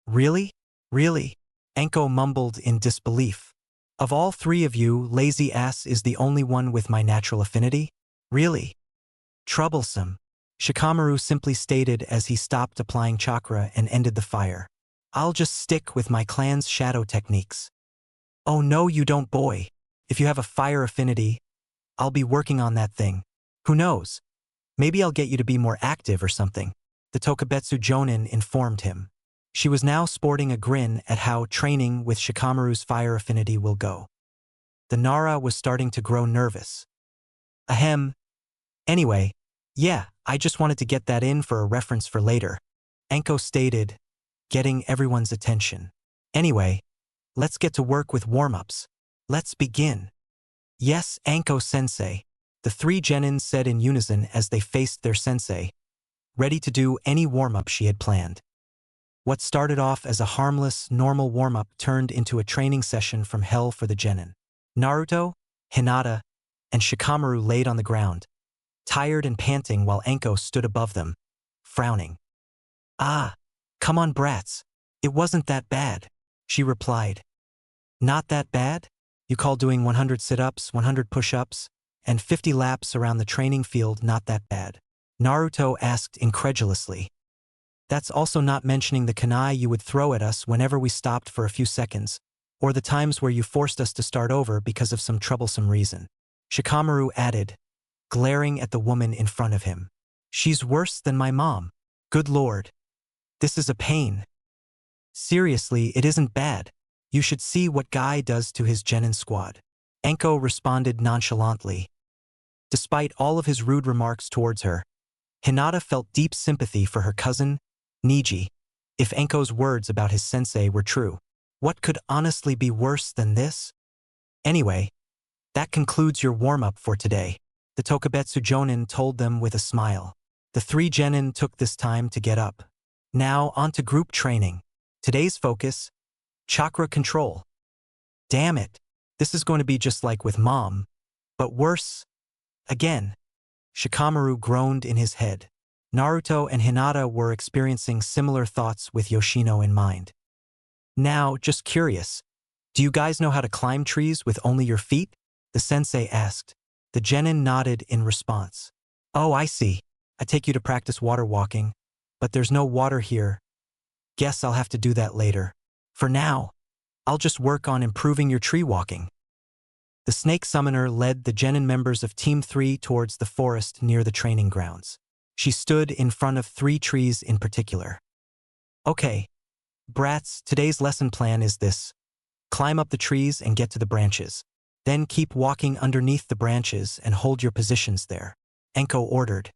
Really? Really? Enko mumbled in disbelief. Of all three of you, lazy ass is the only one with my natural affinity? Really? Troublesome. Shikamaru simply stated as he stopped applying chakra and ended the fire. I'll just stick with my clan's shadow techniques. Oh no you don't, boy. If you have a fire affinity, I'll be working on that thing. Who knows? Maybe I'll get you to be more active or something, the Tokubetsu Jonin informed him. She was now sporting a grin at how training with Shikamaru's fire affinity will go. The Nara was starting to grow nervous. Ahem. Anyway, yeah, I just wanted to get that in for a reference for later, Enko stated, getting everyone's attention. Anyway, let's get to work with warm-ups. Let's begin. Yes, Anko-sensei, the three genins said in unison as they faced their sensei, ready to do any warm-up she had planned. What started off as a harmless, normal warm-up turned into a training session from hell for the genin. Naruto, Hinata, and Shikamaru laid on the ground, tired and panting while Enko stood above them, frowning. Ah, come on brats, it wasn't that bad, she replied. Not that bad? You call doing 100 sit-ups, 100 push-ups, and 50 laps around the training field not that bad? Naruto asked incredulously. That's also not mentioning the kunai you would throw at us whenever we stopped for a few seconds, or the times where you forced us to start over because of some troublesome reason. Shikamaru added, glaring at the woman in front of him. She's worse than my mom. Good lord. This is a pain. Seriously, it isn't bad. You should see what Guy does to his genin squad. Enko responded nonchalantly. Despite all of his rude remarks towards her, Hinata felt deep sympathy for her cousin, Niji. If Enko's words about his sensei were true, what could honestly be worse than this? Anyway, that concludes your warm-up for today, the Tokubetsu Jonin told them with a smile. The three genin took this time to get up. Now on to group training. Today's focus, chakra control. Damn it, this is going to be just like with mom, but worse. Again. Shikamaru groaned in his head. Naruto and Hinata were experiencing similar thoughts with Yoshino in mind. Now, just curious, do you guys know how to climb trees with only your feet? The sensei asked. The genin nodded in response. Oh, I see. I take you to practice water walking, but there's no water here. Guess I'll have to do that later. For now, I'll just work on improving your tree walking. The snake summoner led the genin members of Team 3 towards the forest near the training grounds. She stood in front of 3 trees in particular. Okay, brats, today's lesson plan is this. Climb up the trees and get to the branches. Then keep walking underneath the branches and hold your positions there, Enko ordered.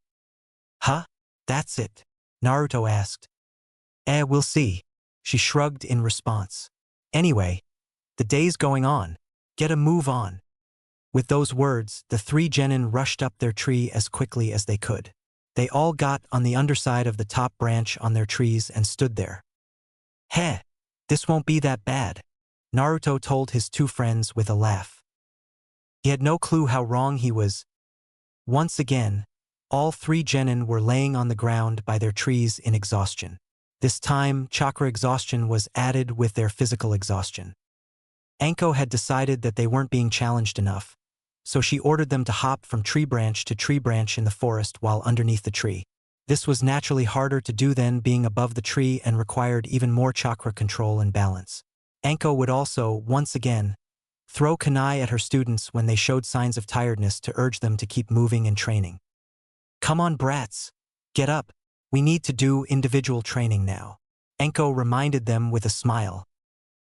Huh? That's it? Naruto asked. We'll see. She shrugged in response. Anyway, the day's going on. Get a move on. With those words, the 3 genin rushed up their tree as quickly as they could. They all got on the underside of the top branch on their trees and stood there. Heh, this won't be that bad. Naruto told his two friends with a laugh. He had no clue how wrong he was. Once again, all three genin were laying on the ground by their trees in exhaustion. This time, chakra exhaustion was added with their physical exhaustion. Anko had decided that they weren't being challenged enough, so she ordered them to hop from tree branch to tree branch in the forest while underneath the tree. This was naturally harder to do than being above the tree and required even more chakra control and balance. Anko would also, once again, throw kunai at her students when they showed signs of tiredness to urge them to keep moving and training. Come on, brats. Get up. We need to do individual training now. Anko reminded them with a smile.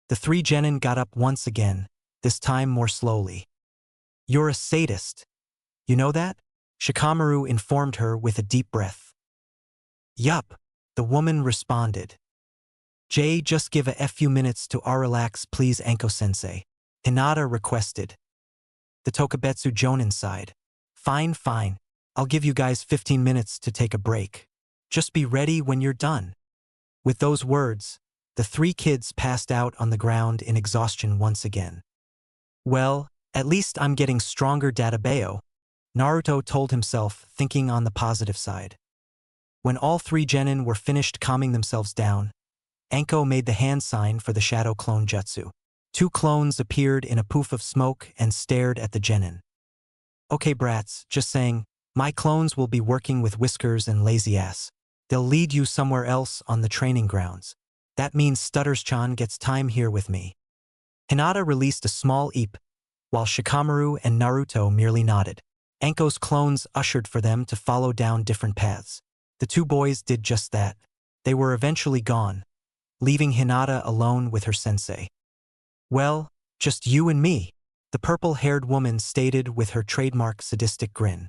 The three genin got up once again, this time more slowly. You're a sadist. You know that? Shikamaru informed her with a deep breath. Yup, the woman responded. Jay, just give a few minutes to relax please, Anko-sensei. Hinata requested. The Tokubetsu Jonin sighed. Fine, fine. I'll give you guys 15 minutes to take a break. Just be ready when you're done. With those words, the three kids passed out on the ground in exhaustion once again. Well, at least I'm getting stronger, Databeo, Naruto told himself, thinking on the positive side. When all three genin were finished calming themselves down, Anko made the hand sign for the shadow clone jutsu. Two clones appeared in a poof of smoke and stared at the genin. Okay brats, just saying, my clones will be working with whiskers and lazy ass. They'll lead you somewhere else on the training grounds. That means Stutters-chan gets time here with me. Hinata released a small eep, while Shikamaru and Naruto merely nodded. Anko's clones ushered for them to follow down different paths. The two boys did just that. They were eventually gone, leaving Hinata alone with her sensei. Well, just you and me, the purple-haired woman stated with her trademark sadistic grin.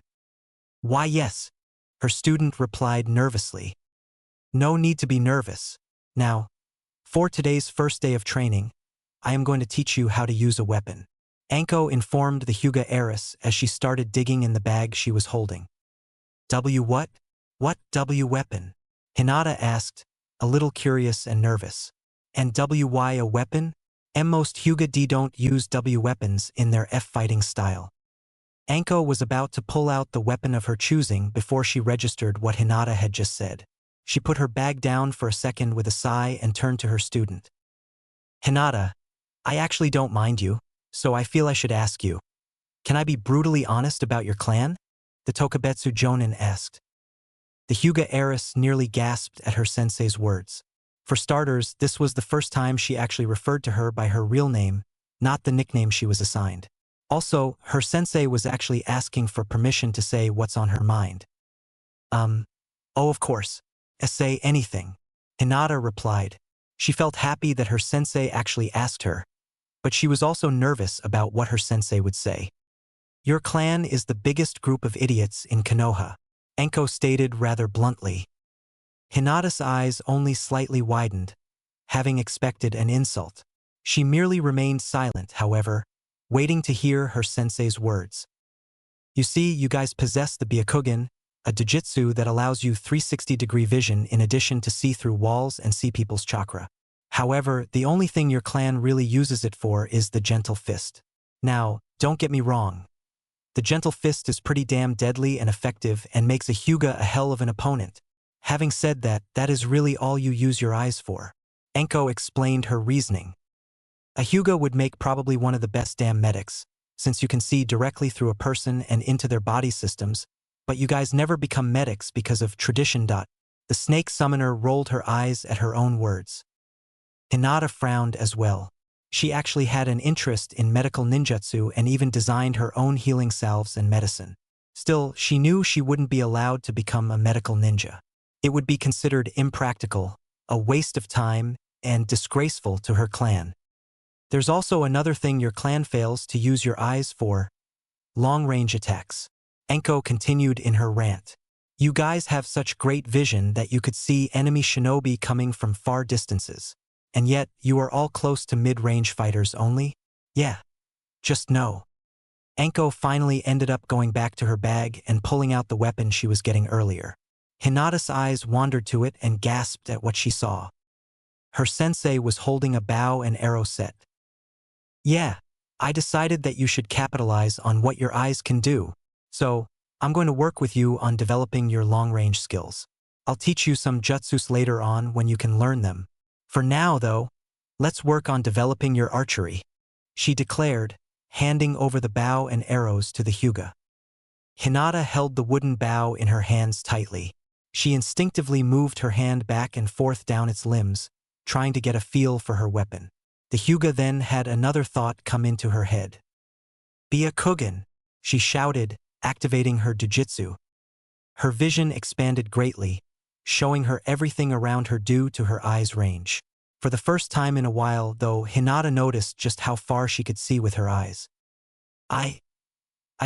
Why yes, her student replied nervously. No need to be nervous. Now, for today's first day of training, I am going to teach you how to use a weapon. Anko informed the Hyuga heiress as she started digging in the bag she was holding. W what? What W weapon? Hinata asked, a little curious and nervous. And why a weapon? Most Hyuga D don't use W weapons in their F-fighting style. Anko was about to pull out the weapon of her choosing before she registered what Hinata had just said. She put her bag down for a second with a sigh and turned to her student. Hinata, I actually don't mind you, so I feel I should ask you. Can I be brutally honest about your clan? The Tokubetsu Jonin asked. The Hyuga heiress nearly gasped at her sensei's words. For starters, this was the first time she actually referred to her by her real name, not the nickname she was assigned. Also, her sensei was actually asking for permission to say what's on her mind. Oh of course. Say anything. Hinata replied. She felt happy that her sensei actually asked her, but she was also nervous about what her sensei would say. Your clan is the biggest group of idiots in Konoha, Anko stated rather bluntly. Hinata's eyes only slightly widened, having expected an insult. She merely remained silent, however, waiting to hear her sensei's words. You see, you guys possess the Byakugan, a jujitsu that allows you 360-degree vision in addition to see through walls and see people's chakra. However, the only thing your clan really uses it for is the gentle fist. Now, don't get me wrong. The gentle fist is pretty damn deadly and effective and makes a Hyuga a hell of an opponent. Having said that, that is really all you use your eyes for. Anko explained her reasoning. A Hyuga would make probably one of the best damn medics, since you can see directly through a person and into their body systems, but you guys never become medics because of tradition. The snake summoner rolled her eyes at her own words. Hinata frowned as well. She actually had an interest in medical ninjutsu and even designed her own healing salves and medicine. Still, she knew she wouldn't be allowed to become a medical ninja. It would be considered impractical, a waste of time, and disgraceful to her clan. There's also another thing your clan fails to use your eyes for: long-range attacks. Anko continued in her rant. You guys have such great vision that you could see enemy shinobi coming from far distances. And yet, you are all close to mid-range fighters only? Yeah. Just no. Anko finally ended up going back to her bag and pulling out the weapon she was getting earlier. Hinata's eyes wandered to it and gasped at what she saw. Her sensei was holding a bow and arrow set. Yeah, I decided that you should capitalize on what your eyes can do. So, I'm going to work with you on developing your long-range skills. I'll teach you some jutsus later on when you can learn them. For now, though, let's work on developing your archery, she declared, handing over the bow and arrows to the Hyuga. Hinata held the wooden bow in her hands tightly. She instinctively moved her hand back and forth down its limbs, trying to get a feel for her weapon. The Hyuga then had another thought come into her head. Be a Kugan, she shouted, activating her jujitsu. Her vision expanded greatly, showing her everything around her due to her eyes' range. For the first time in a while, though, Hinata noticed just how far she could see with her eyes. I'd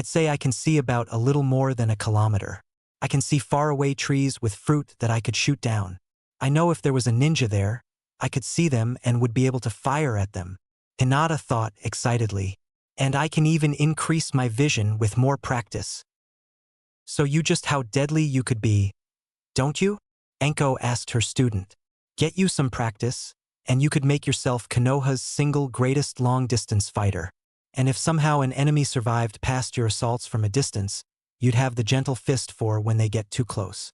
say I can see about a little more than a kilometer. I can see faraway trees with fruit that I could shoot down. I know if there was a ninja there, I could see them and would be able to fire at them, Hinata thought excitedly. And I can even increase my vision with more practice. So you just how deadly you could be, don't you? Enko asked her student. Get you some practice, and you could make yourself Konoha's single greatest long-distance fighter. And if somehow an enemy survived past your assaults from a distance, you'd have the gentle fist for when they get too close.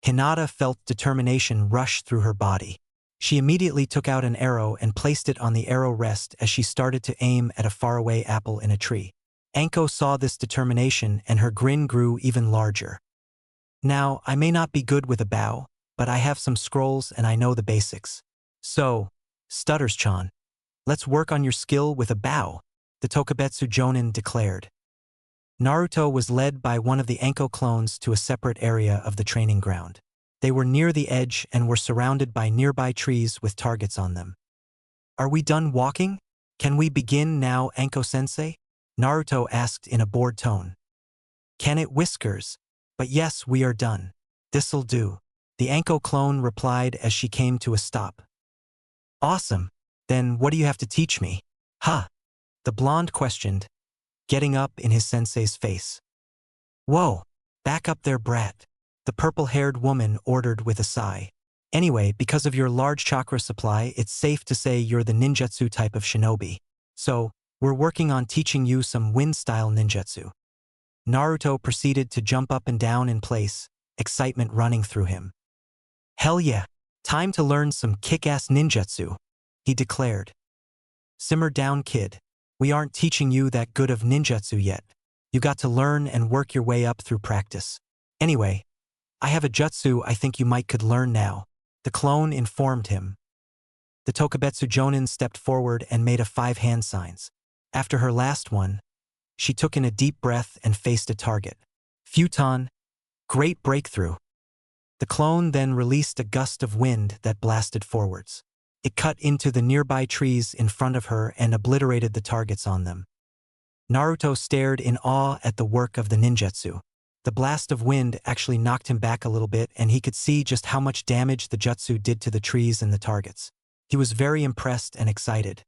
Hinata felt determination rush through her body. She immediately took out an arrow and placed it on the arrow rest as she started to aim at a faraway apple in a tree. Anko saw this determination and her grin grew even larger. Now, I may not be good with a bow, but I have some scrolls and I know the basics. So, Stutters-chan, let's work on your skill with a bow, the Tokubetsu Jonin declared. Naruto was led by one of the Anko clones to a separate area of the training ground. They were near the edge and were surrounded by nearby trees with targets on them. Are we done walking? Can we begin now, Anko-sensei? Naruto asked in a bored tone. Can it whiskers? But yes, we are done. This'll do. The Anko clone replied as she came to a stop. Awesome. Then what do you have to teach me? Huh? The blonde questioned, getting up in his sensei's face. Whoa, back up there, brat. The purple-haired woman ordered with a sigh. Anyway, because of your large chakra supply, it's safe to say you're the ninjutsu type of shinobi. So, we're working on teaching you some wind-style ninjutsu. Naruto proceeded to jump up and down in place, excitement running through him. Hell yeah, time to learn some kick-ass ninjutsu, he declared. Simmer down, kid. We aren't teaching you that good of ninjutsu yet. You got to learn and work your way up through practice. Anyway, I have a jutsu I think you might could learn now, the clone informed him. The Tokubetsu Jonin stepped forward and made a 5 hand signs. After her last one, she took in a deep breath and faced a target. Futon, great breakthrough. The clone then released a gust of wind that blasted forwards. It cut into the nearby trees in front of her and obliterated the targets on them. Naruto stared in awe at the work of the ninjutsu. The blast of wind actually knocked him back a little bit and he could see just how much damage the jutsu did to the trees and the targets. He was very impressed and excited.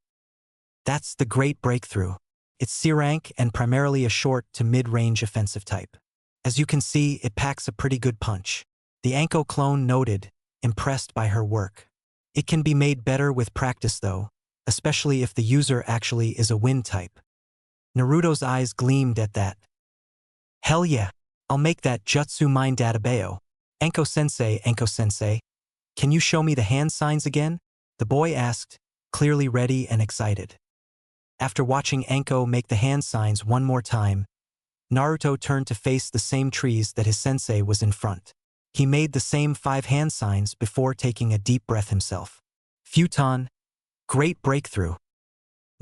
That's the great breakthrough. It's C rank and primarily a short to mid-range offensive type. As you can see, it packs a pretty good punch. The Anko clone noted, impressed by her work. It can be made better with practice though, especially if the user actually is a wind type. Naruto's eyes gleamed at that. Hell yeah, I'll make that jutsu mine databao. Anko-sensei, can you show me the hand signs again? The boy asked, clearly ready and excited. After watching Anko make the hand signs one more time, Naruto turned to face the same trees that his sensei was in front. He made the same 5 hand signs before taking a deep breath himself. Futon, great breakthrough.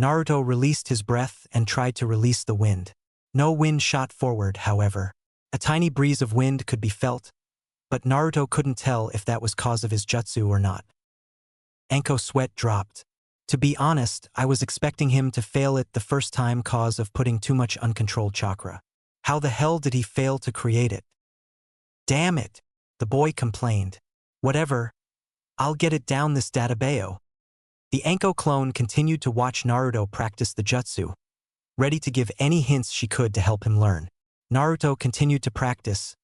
Naruto released his breath and tried to release the wind. No wind shot forward, however. A tiny breeze of wind could be felt, but Naruto couldn't tell if that was cause of his jutsu or not. Anko's sweat dropped. To be honest, I was expecting him to fail it the first time cause of putting too much uncontrolled chakra. How the hell did he fail to create it? Damn it, the boy complained. Whatever, I'll get it down this databao. The Anko clone continued to watch Naruto practice the jutsu, ready to give any hints she could to help him learn. Naruto continued to practice,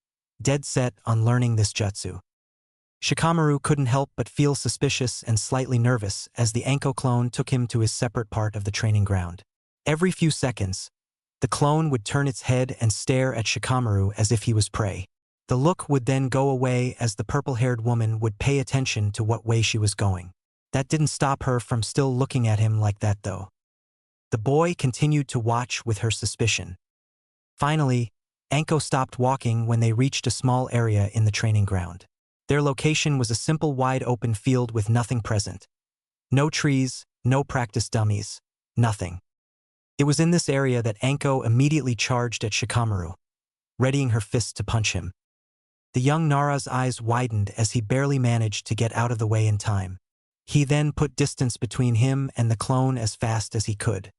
dead set on learning this jutsu. Shikamaru couldn't help but feel suspicious and slightly nervous as the Anko clone took him to his separate part of the training ground. Every few seconds, the clone would turn its head and stare at Shikamaru as if he was prey. The look would then go away as the purple-haired woman would pay attention to what way she was going. That didn't stop her from still looking at him like that though. The boy continued to watch with her suspicion. Finally, Anko stopped walking when they reached a small area in the training ground. Their location was a simple wide-open field with nothing present. No trees, no practice dummies, nothing. It was in this area that Anko immediately charged at Shikamaru, readying her fist to punch him. The young Nara's eyes widened as he barely managed to get out of the way in time. He then put distance between him and the clone as fast as he could.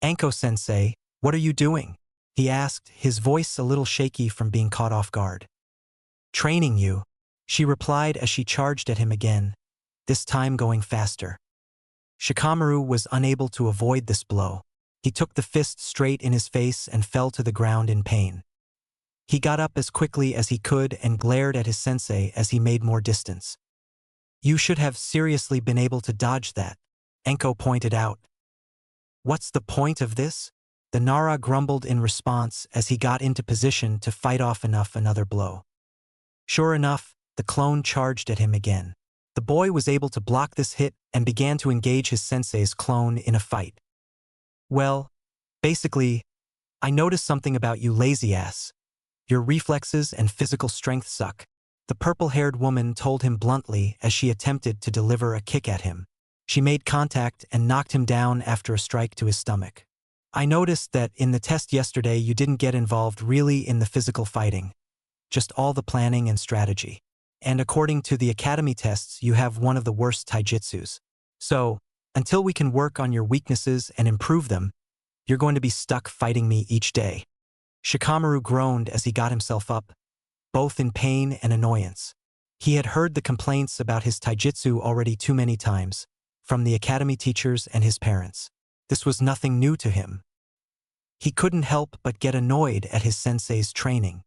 "Anko-sensei, what are you doing?" he asked, his voice a little shaky from being caught off guard. "Training you," she replied as she charged at him again, this time going faster. Shikamaru was unable to avoid this blow. He took the fist straight in his face and fell to the ground in pain. He got up as quickly as he could and glared at his sensei as he made more distance. "You should have seriously been able to dodge that," Anko pointed out. "What's the point of this?" the Nara grumbled in response as he got into position to fight off another blow. Sure enough, the clone charged at him again. The boy was able to block this hit and began to engage his sensei's clone in a fight. "Well, basically, I noticed something about you, lazy ass. Your reflexes and physical strength suck," the purple-haired woman told him bluntly as she attempted to deliver a kick at him. She made contact and knocked him down after a strike to his stomach. "I noticed that in the test yesterday you didn't get involved really in the physical fighting, just all the planning and strategy. And according to the academy tests, you have one of the worst taijutsus. So, until we can work on your weaknesses and improve them, you're going to be stuck fighting me each day." Shikamaru groaned as he got himself up, both in pain and annoyance. He had heard the complaints about his taijutsu already too many times, from the academy teachers and his parents. This was nothing new to him. He couldn't help but get annoyed at his sensei's training.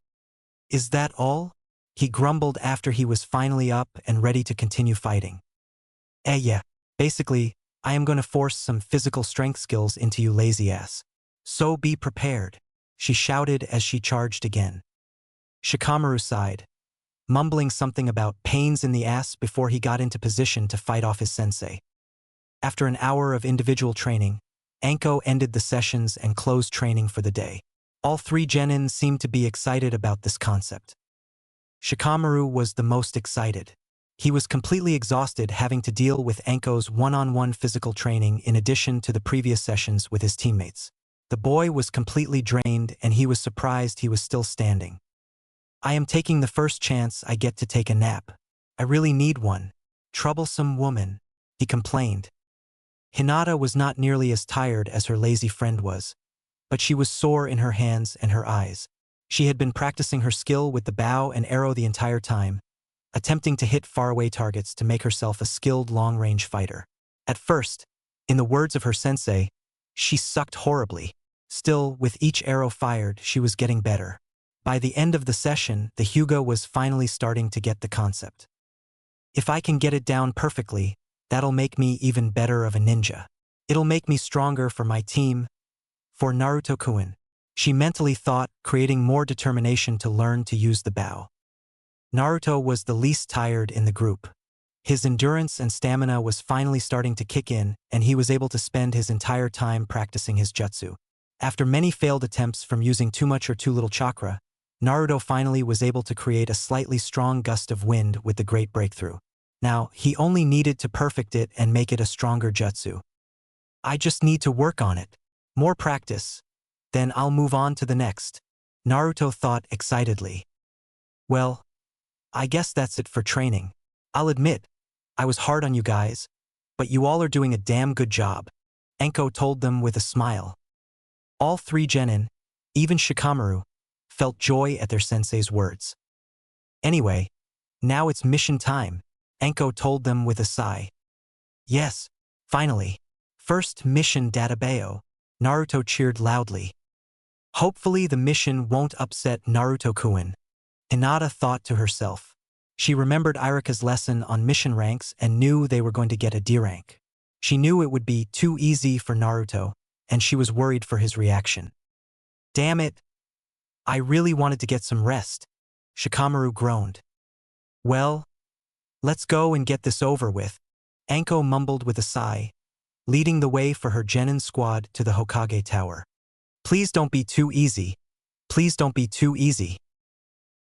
"Is that all?" he grumbled after he was finally up and ready to continue fighting. Yeah, basically, I am going to force some physical strength skills into you, lazy ass. So be prepared," she shouted as she charged again. Shikamaru sighed, mumbling something about pains in the ass before he got into position to fight off his sensei. After an hour of individual training, Anko ended the sessions and closed training for the day. All three genin seemed to be excited about this concept. Shikamaru was the most excited. He was completely exhausted having to deal with Anko's one-on-one physical training in addition to the previous sessions with his teammates. The boy was completely drained and he was surprised he was still standing. "I am taking the first chance I get to take a nap. I really need one. Troublesome woman," he complained. Hinata was not nearly as tired as her lazy friend was, but she was sore in her hands and her eyes. She had been practicing her skill with the bow and arrow the entire time, attempting to hit faraway targets to make herself a skilled long-range fighter. At first, in the words of her sensei, she sucked horribly. Still, with each arrow fired, she was getting better. By the end of the session, the Hyuga was finally starting to get the concept. "If I can get it down perfectly, that'll make me even better of a ninja. It'll make me stronger for my team, for Naruto-kun," she mentally thought, creating more determination to learn to use the bow. Naruto was the least tired in the group. His endurance and stamina was finally starting to kick in, and he was able to spend his entire time practicing his jutsu. After many failed attempts from using too much or too little chakra, Naruto finally was able to create a slightly strong gust of wind with the great breakthrough. Now, he only needed to perfect it and make it a stronger jutsu. "I just need to work on it. More practice. Then I'll move on to the next," Naruto thought excitedly. "Well, I guess that's it for training. I'll admit, I was hard on you guys, but you all are doing a damn good job," Anko told them with a smile. All three genin, even Shikamaru, felt joy at their sensei's words. "Anyway, now it's mission time," Anko told them with a sigh. "Yes, finally. First mission Databao," Naruto cheered loudly. "Hopefully the mission won't upset Naruto-kun," Hinata thought to herself. She remembered Irika's lesson on mission ranks and knew they were going to get a D rank. She knew it would be too easy for Naruto, and she was worried for his reaction. Damn it! I really wanted to get some rest, Shikamaru groaned. Well, let's go and get this over with, Anko mumbled with a sigh, leading the way for her genin squad to the Hokage Tower. Please don't be too easy. Please don't be too easy.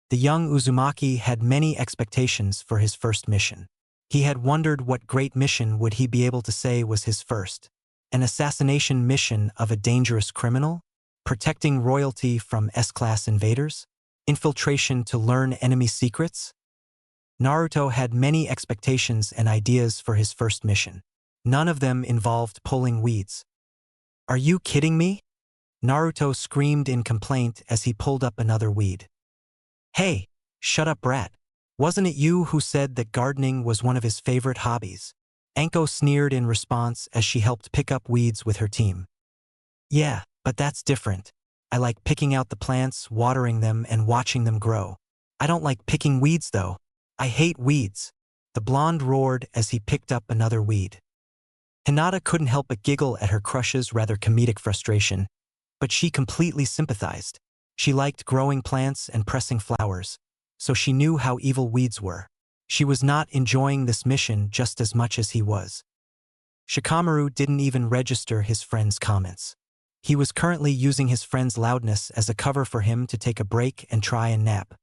The young Uzumaki had many expectations for his first mission. He had wondered what great mission would he be able to say was his first. An assassination mission of a dangerous criminal? Protecting royalty from S-class invaders? Infiltration to learn enemy secrets? Naruto had many expectations and ideas for his first mission. None of them involved pulling weeds. Are you kidding me? Naruto screamed in complaint as he pulled up another weed. Hey, shut up, brat. Wasn't it you who said that gardening was one of his favorite hobbies? Anko sneered in response as she helped pick up weeds with her team. Yeah, but that's different. I like picking out the plants, watering them, and watching them grow. I don't like picking weeds, though. I hate weeds. The blonde roared as he picked up another weed. Hinata couldn't help but giggle at her crush's rather comedic frustration, but she completely sympathized. She liked growing plants and pressing flowers, so she knew how evil weeds were. She was not enjoying this mission just as much as he was. Shikamaru didn't even register his friend's comments. He was currently using his friend's loudness as a cover for him to take a break and try and nap.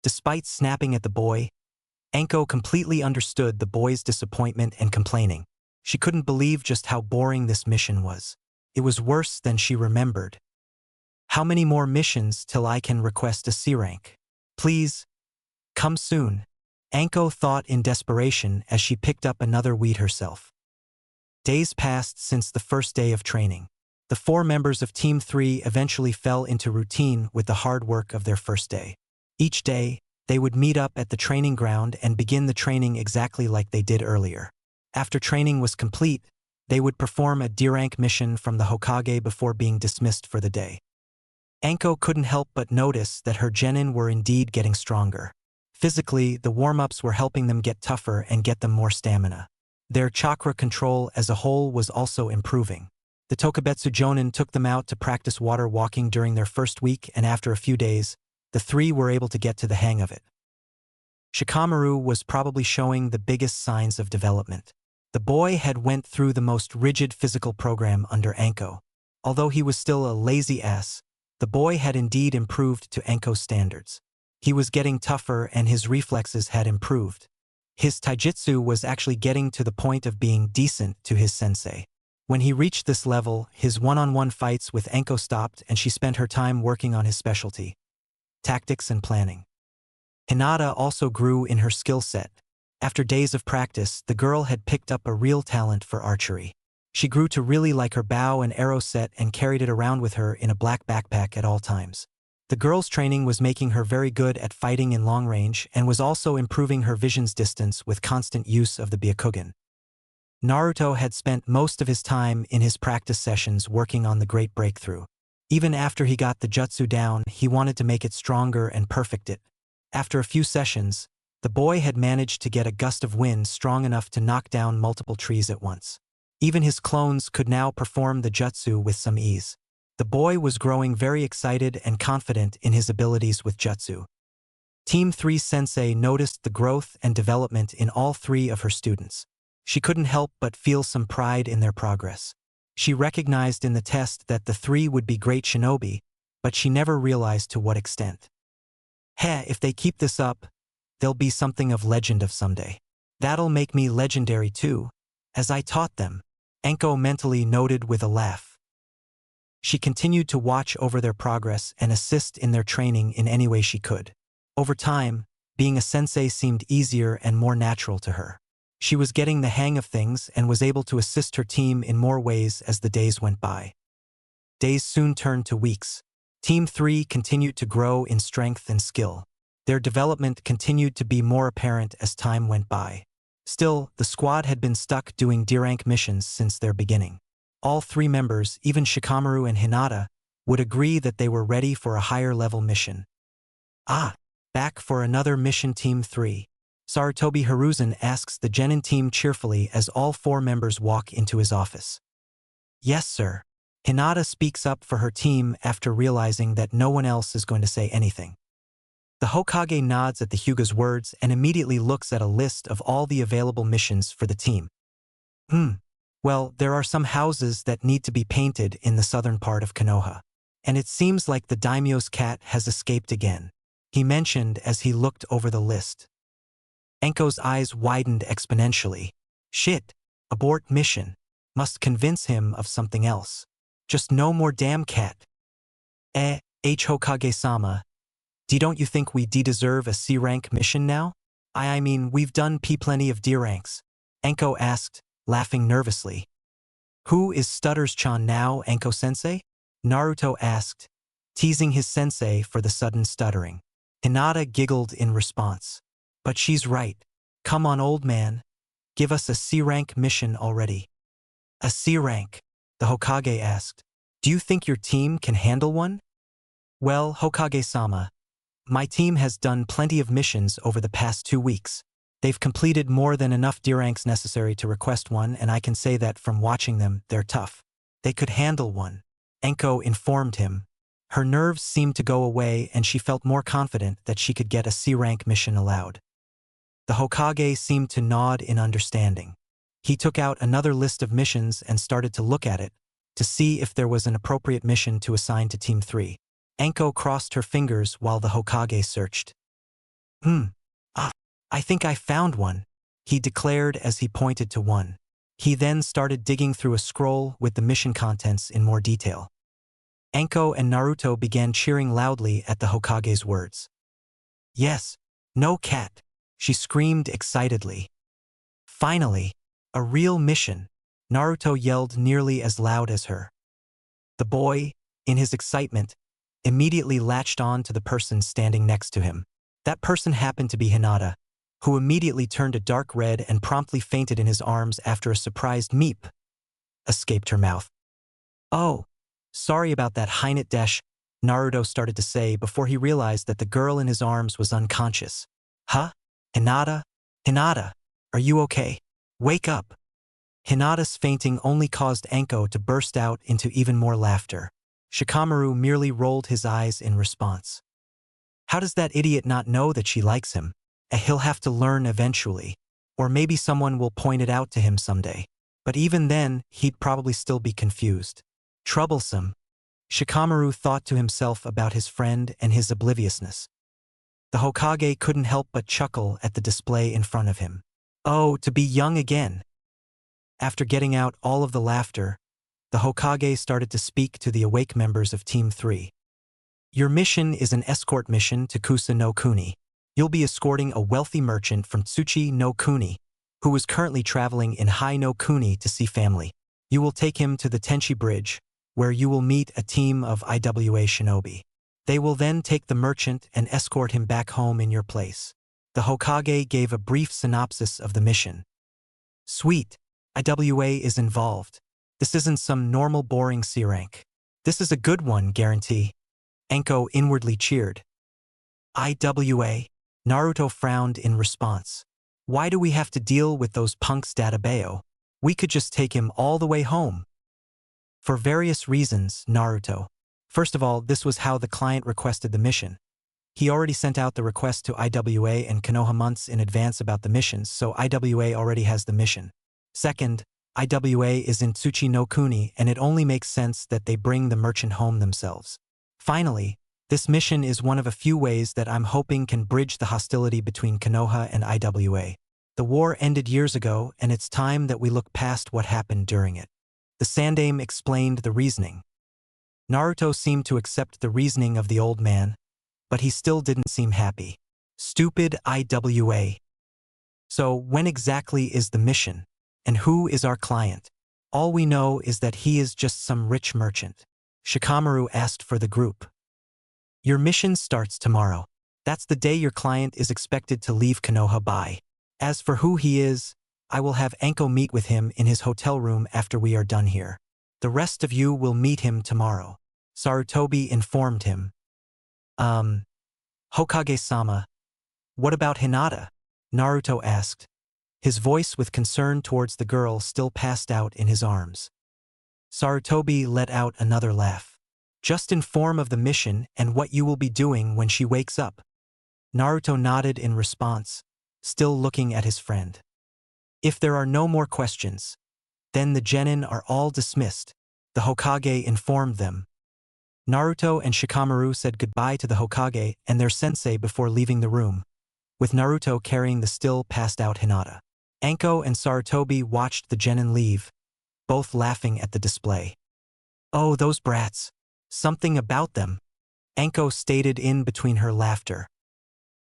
Despite snapping at the boy, Anko completely understood the boy's disappointment and complaining. She couldn't believe just how boring this mission was. It was worse than she remembered. How many more missions till I can request a C rank? Please, come soon, Anko thought in desperation as she picked up another weed herself. Days passed since the first day of training. The 4 members of Team 3 eventually fell into routine with the hard work of their first day. Each day, they would meet up at the training ground and begin the training exactly like they did earlier. After training was complete, they would perform a D-rank mission from the Hokage before being dismissed for the day. Anko couldn't help but notice that her genin were indeed getting stronger. Physically, the warm-ups were helping them get tougher and get them more stamina. Their chakra control as a whole was also improving. The Tokubetsu Jonin took them out to practice water walking during their first week, and after a few days, the 3 were able to get to the hang of it. Shikamaru was probably showing the biggest signs of development. The boy had went through the most rigid physical program under Anko. Although he was still a lazy ass, the boy had indeed improved to Anko's standards. He was getting tougher and his reflexes had improved. His taijutsu was actually getting to the point of being decent to his sensei. When he reached this level, his one-on-one fights with Anko stopped and she spent her time working on his specialty: tactics and planning. Hinata also grew in her skill set. After days of practice, the girl had picked up a real talent for archery. She grew to really like her bow and arrow set and carried it around with her in a black backpack at all times. The girl's training was making her very good at fighting in long range and was also improving her vision's distance with constant use of the Byakugan. Naruto had spent most of his time in his practice sessions working on the Great Breakthrough. Even after he got the jutsu down, he wanted to make it stronger and perfect it. After a few sessions, the boy had managed to get a gust of wind strong enough to knock down multiple trees at once. Even his clones could now perform the jutsu with some ease. The boy was growing very excited and confident in his abilities with jutsu. Team 3 Sensei noticed the growth and development in all 3 of her students. She couldn't help but feel some pride in their progress. She recognized in the test that the 3 would be great shinobi, but she never realized to what extent. If they keep this up, they'll be something of legend of someday. That'll make me legendary too, as I taught them, Anko mentally noted with a laugh. She continued to watch over their progress and assist in their training in any way she could. Over time, being a sensei seemed easier and more natural to her. She was getting the hang of things and was able to assist her team in more ways as the days went by. Days soon turned to weeks. Team 3 continued to grow in strength and skill. Their development continued to be more apparent as time went by. Still, the squad had been stuck doing D-rank missions since their beginning. All 3 members, even Shikamaru and Hinata, would agree that they were ready for a higher-level mission. Back for another mission Team 3. Sarutobi Hiruzen asks the Genin team cheerfully as all 4 members walk into his office. Yes, sir. Hinata speaks up for her team after realizing that no one else is going to say anything. The Hokage nods at the Hyuga's words and immediately looks at a list of all the available missions for the team. Well, there are some houses that need to be painted in the southern part of Konoha. And it seems like the daimyo's cat has escaped again, he mentioned as he looked over the list. Enko's eyes widened exponentially. Shit, abort mission. Must convince him of something else. Just no more damn cat. Hokage-sama, don't you think we deserve a C-rank mission now? I mean, we've done plenty of D ranks. Enko asked, laughing nervously. Who is Stutters-chan now, Enko-sensei? Naruto asked, teasing his sensei for the sudden stuttering. Hinata giggled in response. But she's right. Come on, old man. Give us a C-rank mission already. A C-rank? The Hokage asked. Do you think your team can handle one? Well, Hokage-sama, my team has done plenty of missions over the past 2 weeks. They've completed more than enough D ranks necessary to request one, and I can say that from watching them, they're tough. They could handle one. Enko informed him. Her nerves seemed to go away and she felt more confident that she could get a C-rank mission allowed. The Hokage seemed to nod in understanding. He took out another list of missions and started to look at it, to see if there was an appropriate mission to assign to Team 3. Enko crossed her fingers while the Hokage searched. I think I found one, he declared as he pointed to one. He then started digging through a scroll with the mission contents in more detail. Enko and Naruto began cheering loudly at the Hokage's words. Yes, no cat, she screamed excitedly. Finally, a real mission, Naruto yelled nearly as loud as her. The boy, in his excitement, immediately latched on to the person standing next to him. That person happened to be Hinata, who immediately turned a dark red and promptly fainted in his arms after a surprised meep escaped her mouth. Oh, sorry about that, Hinata Dash, Naruto started to say before he realized that the girl in his arms was unconscious. Huh? Hinata? Hinata, are you okay? Wake up. Hinata's fainting only caused Enko to burst out into even more laughter. Shikamaru merely rolled his eyes in response. How does that idiot not know that she likes him? He'll have to learn eventually. Or maybe someone will point it out to him someday. But even then, he'd probably still be confused. Troublesome. Shikamaru thought to himself about his friend and his obliviousness. The Hokage couldn't help but chuckle at the display in front of him. Oh, to be young again. After getting out all of the laughter, the Hokage started to speak to the awake members of Team 3. Your mission is an escort mission to Kusa no Kuni. You'll be escorting a wealthy merchant from Tsuchi no Kuni, who is currently traveling in Hai no Kuni to see family. You will take him to the Tenchi Bridge, where you will meet a team of IWA shinobi. They will then take the merchant and escort him back home in your place. The Hokage gave a brief synopsis of the mission. Sweet, IWA is involved. This isn't some normal boring C rank. This is a good one, guarantee. Enko inwardly cheered. IWA? Naruto frowned in response. Why do we have to deal with those punks, Databeo? We could just take him all the way home. For various reasons, Naruto. First of all, this was how the client requested the mission. He already sent out the request to IWA and Konoha months in advance about the missions, so IWA already has the mission. Second, IWA is in Tsuchi no Kuni, and it only makes sense that they bring the merchant home themselves. Finally, this mission is one of a few ways that I'm hoping can bridge the hostility between Konoha and IWA. The war ended years ago, and it's time that we look past what happened during it. The Sandaime explained the reasoning. Naruto seemed to accept the reasoning of the old man, but he still didn't seem happy. Stupid IWA. So when exactly is the mission? And who is our client? All we know is that he is just some rich merchant. Shikamaru asked for the group. Your mission starts tomorrow. That's the day your client is expected to leave Konoha by. As for who he is, I will have Enko meet with him in his hotel room after we are done here. The rest of you will meet him tomorrow. Sarutobi informed him. Hokage-sama, what about Hinata? Naruto asked, his voice with concern towards the girl still passed out in his arms. Sarutobi let out another laugh. Just inform of the mission and what you will be doing when she wakes up. Naruto nodded in response, still looking at his friend. If there are no more questions, then the genin are all dismissed, the Hokage informed them. Naruto and Shikamaru said goodbye to the Hokage and their sensei before leaving the room, with Naruto carrying the still passed out Hinata. Anko and Sarutobi watched the genin leave, both laughing at the display. Oh, those brats. Something about them, Anko stated in between her laughter.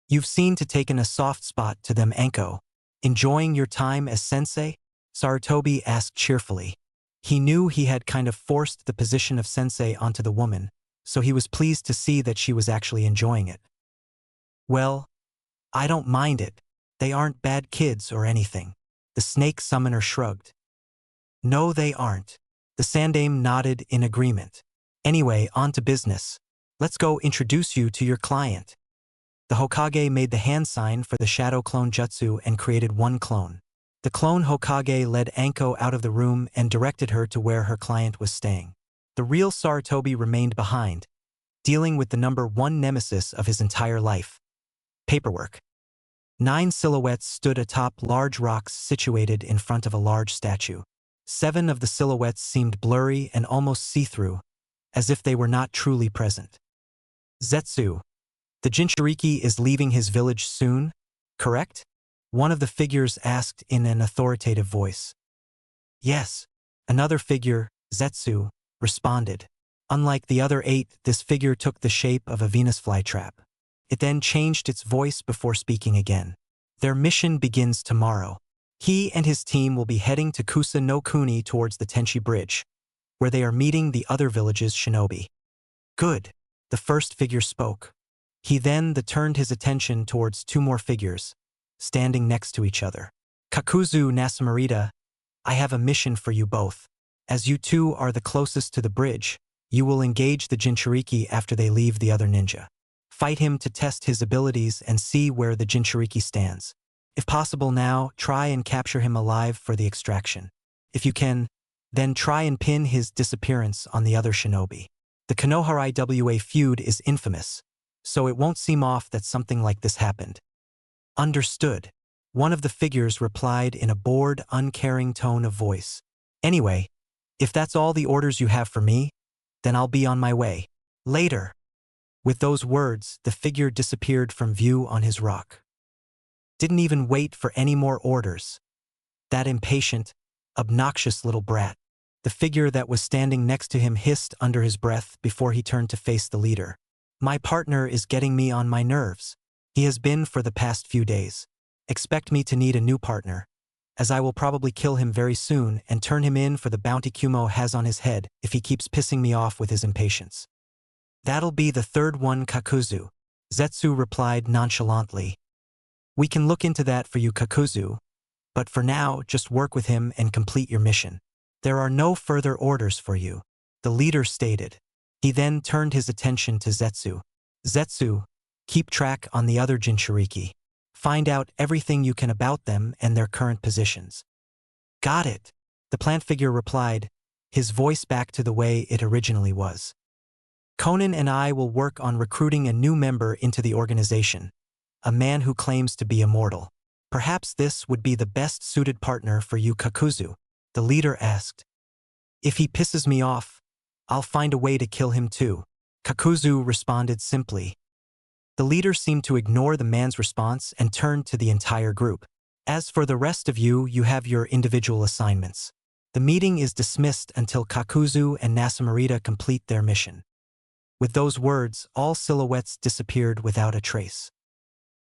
You've seen to taken a soft spot to them, Anko. Enjoying your time as sensei? Sarutobi asked cheerfully. He knew he had kind of forced the position of sensei onto the woman, so he was pleased to see that she was actually enjoying it. Well, I don't mind it. They aren't bad kids or anything. The snake summoner shrugged. No, they aren't. The Sandaime nodded in agreement. Anyway, on to business. Let's go introduce you to your client. The Hokage made the hand sign for the shadow clone jutsu and created one clone. The clone Hokage led Anko out of the room and directed her to where her client was staying. The real Sarutobi remained behind, dealing with the number one nemesis of his entire life: paperwork. 9 silhouettes stood atop large rocks situated in front of a large statue. 7 of the silhouettes seemed blurry and almost see-through, as if they were not truly present. Zetsu. The Jinchuriki is leaving his village soon, correct? One of the figures asked in an authoritative voice. Yes. Another figure, Zetsu, responded. Unlike the other 8, this figure took the shape of a Venus flytrap. It then changed its voice before speaking again. Their mission begins tomorrow. He and his team will be heading to Kusa no Kuni towards the Tenchi Bridge, where they are meeting the other village's shinobi. Good. The first figure spoke. He then turned his attention towards 2 more figures, standing next to each other. Kakuzu, Nasamurita, I have a mission for you both. As you two are the closest to the bridge, you will engage the Jinchuriki after they leave the other ninja. Fight him to test his abilities and see where the Jinchuriki stands. If possible now, try and capture him alive for the extraction. If you can, then try and pin his disappearance on the other shinobi. The Konohara-Iwa feud is infamous, so it won't seem off that something like this happened. Understood. One of the figures replied in a bored, uncaring tone of voice. Anyway, if that's all the orders you have for me, then I'll be on my way. Later. With those words, the figure disappeared from view on his rock. Didn't even wait for any more orders. That impatient, obnoxious little brat. The figure that was standing next to him hissed under his breath before he turned to face the leader. My partner is getting me on my nerves. He has been for the past few days. Expect me to need a new partner, as I will probably kill him very soon and turn him in for the bounty Kumo has on his head if he keeps pissing me off with his impatience. That'll be the third one, Kakuzu, Zetsu replied nonchalantly. We can look into that for you, Kakuzu, but for now, just work with him and complete your mission. There are no further orders for you, the leader stated. He then turned his attention to Zetsu. Zetsu, keep track on the other Jinchuriki. Find out everything you can about them and their current positions. Got it, the plant figure replied, his voice back to the way it originally was. Conan and I will work on recruiting a new member into the organization, a man who claims to be immortal. Perhaps this would be the best suited partner for you, Kakuzu, the leader asked. If he pisses me off, I'll find a way to kill him too, Kakuzu responded simply. The leader seemed to ignore the man's response and turned to the entire group. As for the rest of you, you have your individual assignments. The meeting is dismissed until Kakuzu and Nasamurita complete their mission. With those words, all silhouettes disappeared without a trace.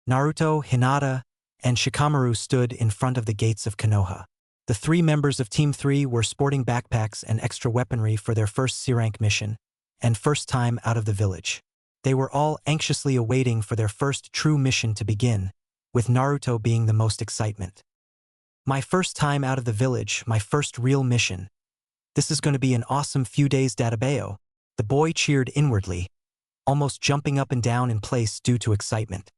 Naruto, Hinata, and Shikamaru stood in front of the gates of Konoha. The 3 members of Team 3 were sporting backpacks and extra weaponry for their first C-rank mission, and first time out of the village. They were all anxiously awaiting for their first true mission to begin, with Naruto being the most excitement. My first time out of the village, my first real mission. This is going to be an awesome few days, Databeo. The boy cheered inwardly, almost jumping up and down in place due to excitement.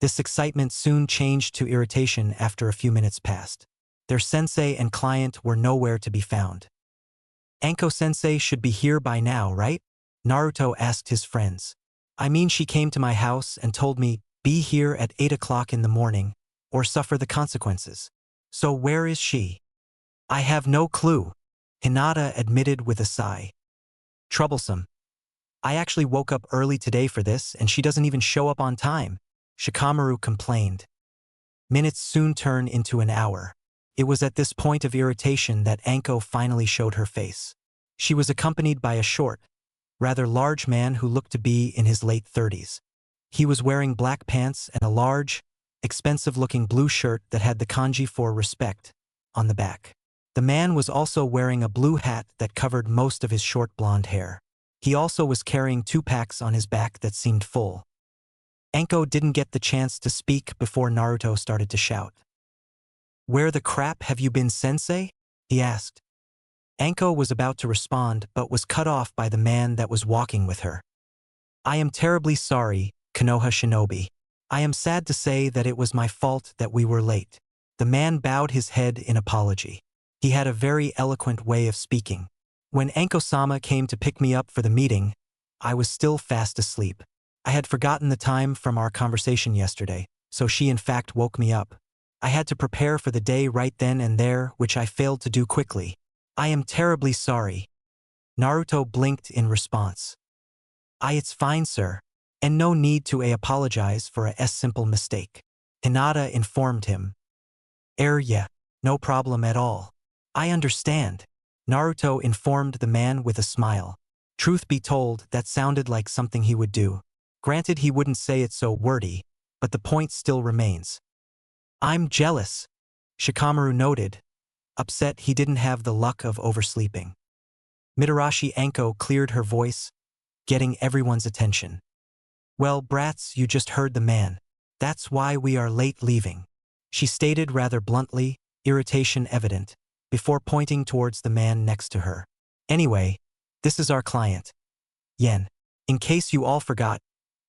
This excitement soon changed to irritation after a few minutes passed. Their sensei and client were nowhere to be found. "Anko-sensei should be here by now, right?" Naruto asked his friends. "I mean, she came to my house and told me, be here at 8 o'clock in the morning, or suffer the consequences. So where is she?" "I have no clue," Hinata admitted with a sigh. "Troublesome. I actually woke up early today for this and she doesn't even show up on time," Shikamaru complained. Minutes soon turned into an hour. It was at this point of irritation that Anko finally showed her face. She was accompanied by a short, rather large man who looked to be in his late 30s. He was wearing black pants and a large, expensive-looking blue shirt that had the kanji for respect on the back. The man was also wearing a blue hat that covered most of his short blonde hair. He also was carrying 2 packs on his back that seemed full. Anko didn't get the chance to speak before Naruto started to shout. "Where the crap have you been, sensei?" he asked. Anko was about to respond but was cut off by the man that was walking with her. "I am terribly sorry, Konoha Shinobi. I am sad to say that it was my fault that we were late." The man bowed his head in apology. He had a very eloquent way of speaking. "When Anko-sama came to pick me up for the meeting, I was still fast asleep. I had forgotten the time from our conversation yesterday, so she in fact woke me up. I had to prepare for the day right then and there, which I failed to do quickly. I am terribly sorry." Naruto blinked in response. It's fine, sir. And no need to apologize for a simple mistake," Hinata informed him. Yeah, no problem at all. I understand," Naruto informed the man with a smile. Truth be told, that sounded like something he would do. Granted, he wouldn't say it so wordy, but the point still remains. "I'm jealous," Shikamaru noted, upset he didn't have the luck of oversleeping. Mitarashi Anko cleared her voice, getting everyone's attention. "Well, brats, you just heard the man. That's why we are late leaving," she stated rather bluntly, irritation evident, before pointing towards the man next to her. "Anyway, this is our client, Yen. In case you all forgot,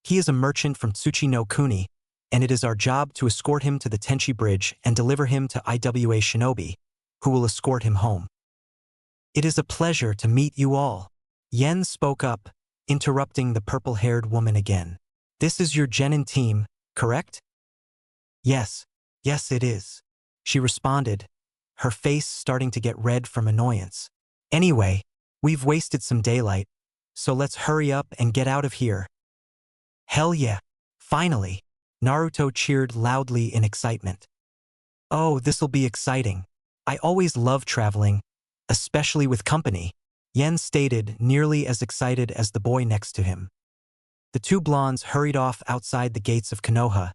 he is a merchant from Tsuchi no Kuni, and it is our job to escort him to the Tenchi Bridge and deliver him to Iwa Shinobi, who will escort him home." "It is a pleasure to meet you all," Yen spoke up, interrupting the purple-haired woman again. "This is your genin team, correct?" Yes, it is," she responded, her face starting to get red from annoyance. "Anyway, we've wasted some daylight, so let's hurry up and get out of here." "Hell yeah, finally," Naruto cheered loudly in excitement. "Oh, this'll be exciting. I always love traveling, especially with company," Yen stated, nearly as excited as the boy next to him. The 2 blondes hurried off outside the gates of Konoha,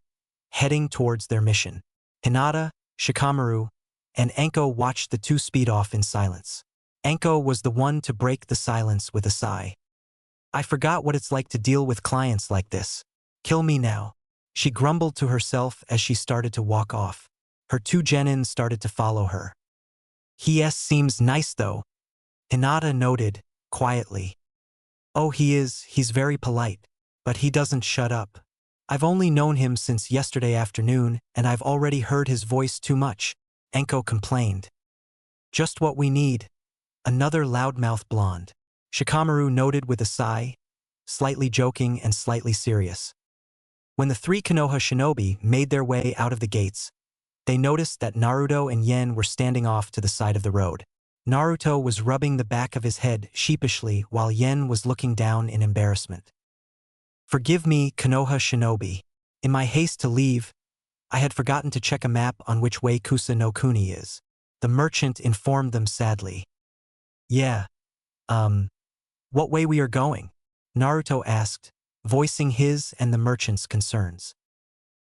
heading towards their mission. Hinata, Shikamaru, and Anko watched the 2 speed off in silence. Anko was the one to break the silence with a sigh. "I forgot what it's like to deal with clients like this. Kill me now," she grumbled to herself as she started to walk off. Her 2 genins started to follow her. Seems nice though," Hinata noted, quietly. "Oh, he's very polite, but he doesn't shut up. I've only known him since yesterday afternoon and I've already heard his voice too much," Anko complained. "Just what we need. Another loudmouth blonde," Shikamaru noted with a sigh, slightly joking and slightly serious. When the 3 Konoha shinobi made their way out of the gates, they noticed that Naruto and Yen were standing off to the side of the road. Naruto was rubbing the back of his head sheepishly while Yen was looking down in embarrassment. "Forgive me, Konoha shinobi. In my haste to leave, I had forgotten to check a map on which way Kusa no Kuni is," the merchant informed them sadly. "Yeah, what way we are going?" Naruto asked, voicing his and the merchant's concerns.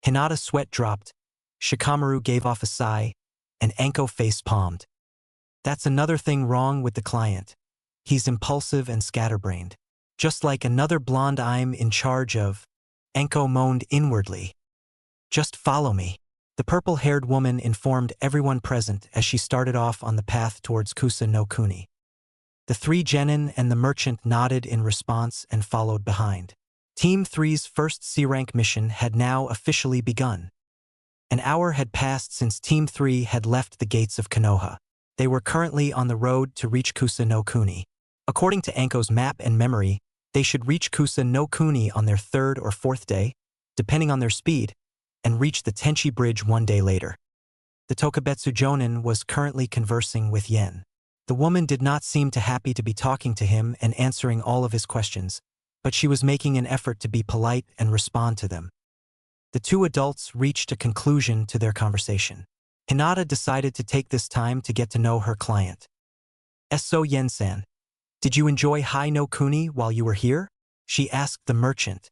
Hinata's sweat dropped, Shikamaru gave off a sigh, and Anko face-palmed. "That's another thing wrong with the client. He's impulsive and scatterbrained. Just like another blonde I'm in charge of," Anko moaned inwardly. "Just follow me," the purple-haired woman informed everyone present as she started off on the path towards Kusa no Kuni. The 3 genin and the merchant nodded in response and followed behind. Team 3's first C-rank mission had now officially begun. An hour had passed since Team 3 had left the gates of Konoha. They were currently on the road to reach Kusa no Kuni. According to Anko's map and memory, they should reach Kusa no Kuni on their third or fourth day, depending on their speed, and reach the Tenchi Bridge one day later. The Tokubetsu Jonin was currently conversing with Yen. The woman did not seem too happy to be talking to him and answering all of his questions, but she was making an effort to be polite and respond to them. The two adults reached a conclusion to their conversation. Hinata decided to take this time to get to know her client. "So Yen-san, did you enjoy Hai no Kuni while you were here?" she asked the merchant.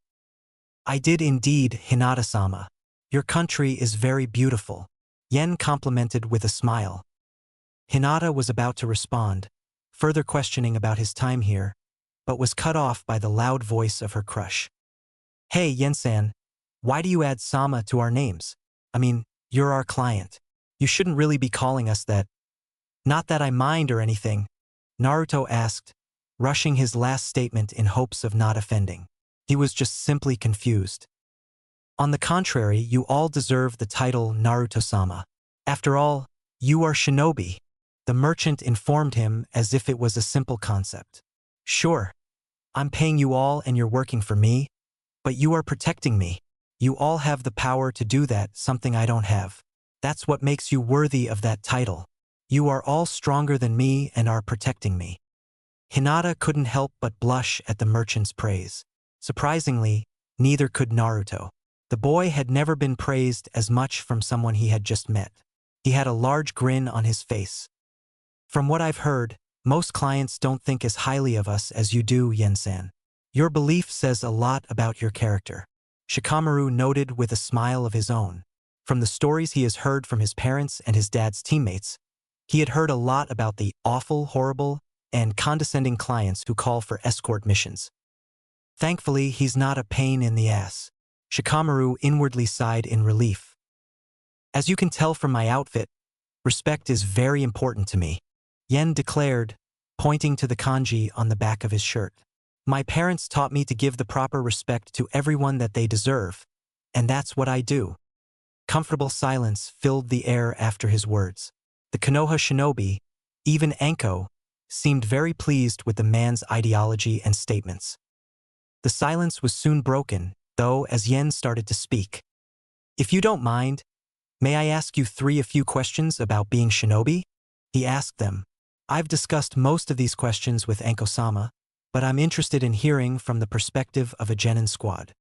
"I did indeed, Hinata-sama. Your country is very beautiful," Yen complimented with a smile. Hinata was about to respond, further questioning about his time here, but was cut off by the loud voice of her crush. "Hey, Yen-san, why do you add Sama to our names? I mean, you're our client. You shouldn't really be calling us that." "Not that I mind or anything," Naruto asked, rushing his last statement in hopes of not offending. He was just simply confused. "On the contrary, you all deserve the title Naruto-sama. After all, you are shinobi," the merchant informed him as if it was a simple concept. "Sure, I'm paying you all and you're working for me, but you are protecting me. You all have the power to do that, something I don't have. That's what makes you worthy of that title. You are all stronger than me and are protecting me." Hinata couldn't help but blush at the merchant's praise. Surprisingly, neither could Naruto. The boy had never been praised as much from someone he had just met. He had a large grin on his face. "From what I've heard, most clients don't think as highly of us as you do, Yen-san. Your belief says a lot about your character," Shikamaru noted with a smile of his own. From the stories he has heard from his parents and his dad's teammates, he had heard a lot about the awful, horrible, and condescending clients who call for escort missions. Thankfully, he's not a pain in the ass. Shikamaru inwardly sighed in relief. "As you can tell from my outfit, respect is very important to me," Yen declared, pointing to the kanji on the back of his shirt. "My parents taught me to give the proper respect to everyone that they deserve, and that's what I do." Comfortable silence filled the air after his words. The Konoha shinobi, even Anko, seemed very pleased with the man's ideology and statements. The silence was soon broken, though, as Yen started to speak. "If you don't mind, may I ask you a few questions about being shinobi?" he asked them. "I've discussed most of these questions with Anko-sama, but I'm interested in hearing from the perspective of a genin squad."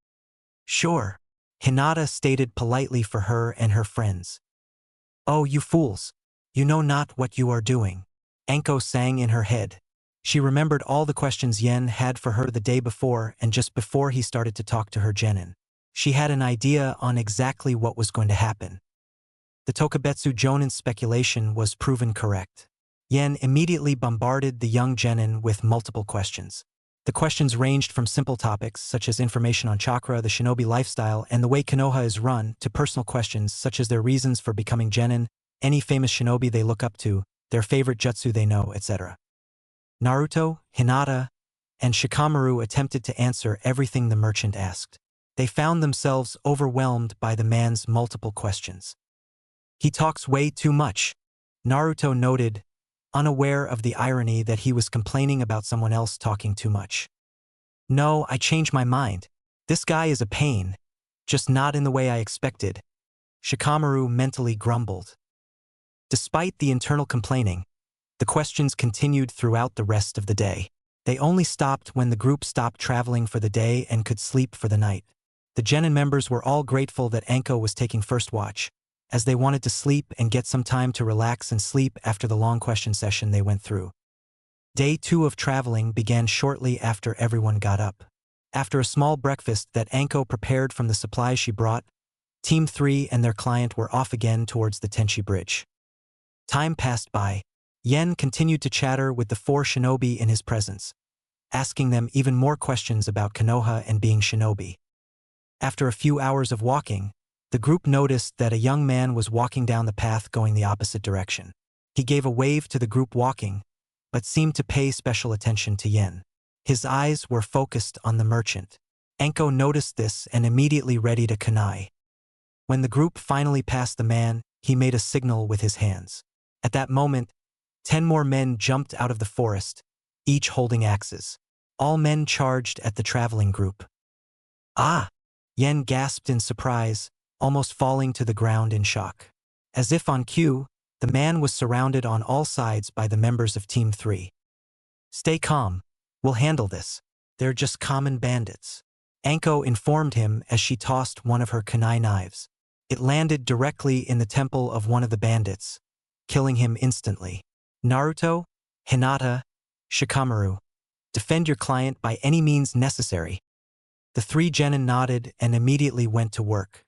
"Sure," Hinata stated politely for her and her friends. "Oh, you fools. You know not what you are doing," Anko sang in her head. She remembered all the questions Yen had for her the day before and just before he started to talk to her genin. She had an idea on exactly what was going to happen. The Tokubetsu Jonin's speculation was proven correct. Yen immediately bombarded the young genin with multiple questions. The questions ranged from simple topics such as information on chakra, the shinobi lifestyle, and the way Konoha is run, to personal questions such as their reasons for becoming genin, any famous shinobi they look up to, their favorite jutsu they know, etc. Naruto, Hinata, and Shikamaru attempted to answer everything the merchant asked. They found themselves overwhelmed by the man's multiple questions. "He talks way too much," Naruto noted, unaware of the irony that he was complaining about someone else talking too much. "No, I changed my mind. This guy is a pain, just not in the way I expected," Shikamaru mentally grumbled. Despite the internal complaining, the questions continued throughout the rest of the day. They only stopped when the group stopped traveling for the day and could sleep for the night. The genin members were all grateful that Anko was taking first watch, as they wanted to sleep and get some time to relax and sleep after the long question session they went through. Day 2 of traveling began shortly after everyone got up. After a small breakfast that Anko prepared from the supplies she brought, Team 3 and their client were off again towards the Tenchi Bridge. Time passed by. Yen continued to chatter with the 4 shinobi in his presence, asking them even more questions about Konoha and being shinobi. After a few hours of walking, the group noticed that a young man was walking down the path going the opposite direction. He gave a wave to the group walking, but seemed to pay special attention to Yen. His eyes were focused on the merchant. Anko noticed this and immediately readied a kunai. When the group finally passed the man, he made a signal with his hands. At that moment, 10 more men jumped out of the forest, each holding axes. All men charged at the traveling group. Ah! Yen gasped in surprise, almost falling to the ground in shock. As if on cue, the man was surrounded on all sides by the members of Team 3. Stay calm. We'll handle this. They're just common bandits. Anko informed him as she tossed one of her kunai knives. It landed directly in the temple of one of the bandits, killing him instantly. Naruto, Hinata, Shikamaru, defend your client by any means necessary. The 3 genin nodded and immediately went to work.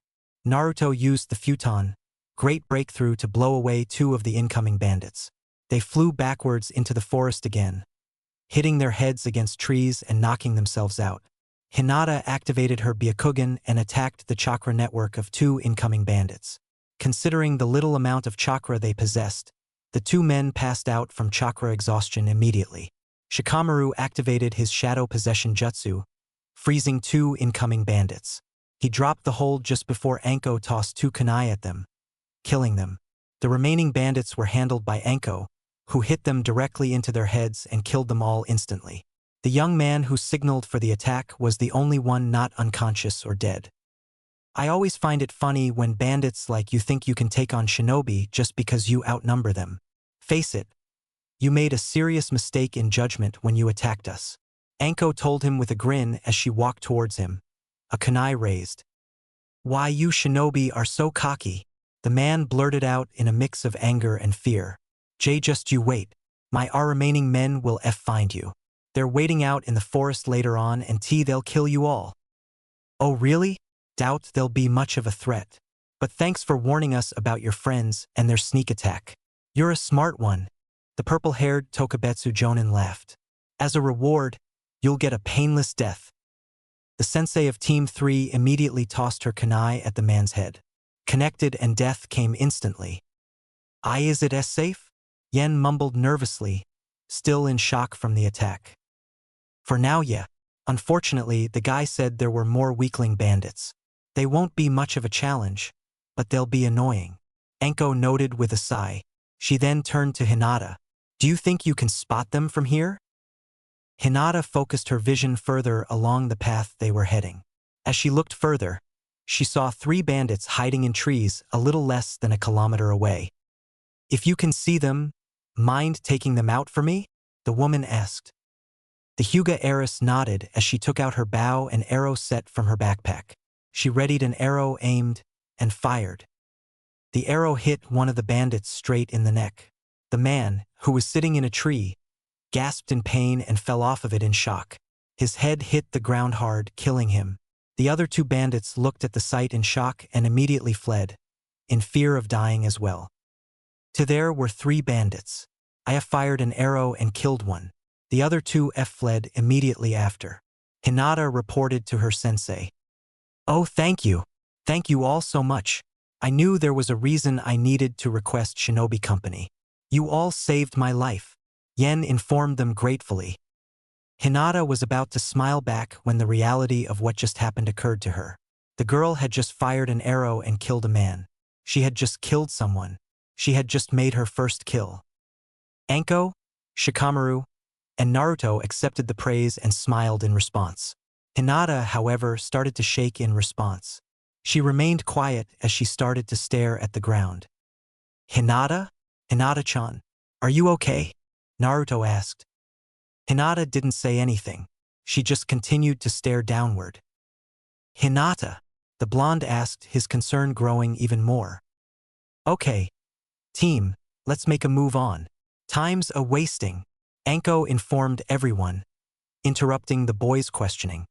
Naruto used the futon, great breakthrough, to blow away 2 of the incoming bandits. They flew backwards into the forest again, hitting their heads against trees and knocking themselves out. Hinata activated her Byakugan and attacked the chakra network of 2 incoming bandits. Considering the little amount of chakra they possessed, the 2 men passed out from chakra exhaustion immediately. Shikamaru activated his shadow possession jutsu, freezing 2 incoming bandits. He dropped the hold just before Anko tossed 2 kunai at them, killing them. The remaining bandits were handled by Anko, who hit them directly into their heads and killed them all instantly. The young man who signaled for the attack was the only one not unconscious or dead. I always find it funny when bandits like you think you can take on shinobi just because you outnumber them. Face it, you made a serious mistake in judgment when you attacked us. Anko told him with a grin as she walked towards him, a kunai raised. Why, you shinobi are so cocky, the man blurted out in a mix of anger and fear. Just you wait. Our remaining men will find you. They're waiting out in the forest later on and they'll kill you all. Oh really? Doubt they'll be much of a threat. But thanks for warning us about your friends and their sneak attack. You're a smart one. The purple-haired Tokubetsu Jonin laughed. As a reward, you'll get a painless death. The sensei of Team 3 immediately tossed her kunai at the man's head. Connected, and death came instantly. Is it safe? Yen mumbled nervously, still in shock from the attack. For now, yeah. Unfortunately, the guy said there were more weakling bandits. They won't be much of a challenge, but they'll be annoying. Anko noted with a sigh. She then turned to Hinata. Do you think you can spot them from here? Hinata focused her vision further along the path they were heading. As she looked further, she saw 3 bandits hiding in trees a little less than a kilometer away. If you can see them, mind taking them out for me? The woman asked. The Hyuga heiress nodded as she took out her bow and arrow set from her backpack. She readied an arrow, aimed, and fired. The arrow hit one of the bandits straight in the neck. The man, who was sitting in a tree, gasped in pain and fell off of it in shock. His head hit the ground hard, killing him. The other 2 bandits looked at the sight in shock and immediately fled, in fear of dying as well. There were 3 bandits. I fired an arrow and killed one. The other 2 fled immediately after. Hinata reported to her sensei. Oh, thank you. Thank you all so much. I knew there was a reason I needed to request shinobi company. You all saved my life. Yen informed them gratefully. Hinata was about to smile back when the reality of what just happened occurred to her. The girl had just fired an arrow and killed a man. She had just killed someone. She had just made her first kill. Anko, Shikamaru, and Naruto accepted the praise and smiled in response. Hinata, however, started to shake in response. She remained quiet as she started to stare at the ground. Hinata? Hinata-chan, are you okay? Naruto asked. Hinata didn't say anything. She just continued to stare downward. Hinata, the blonde asked, his concern growing even more. Okay. Team, let's make a move on. Time's a-wasting. Anko informed everyone, interrupting the boys' questioning.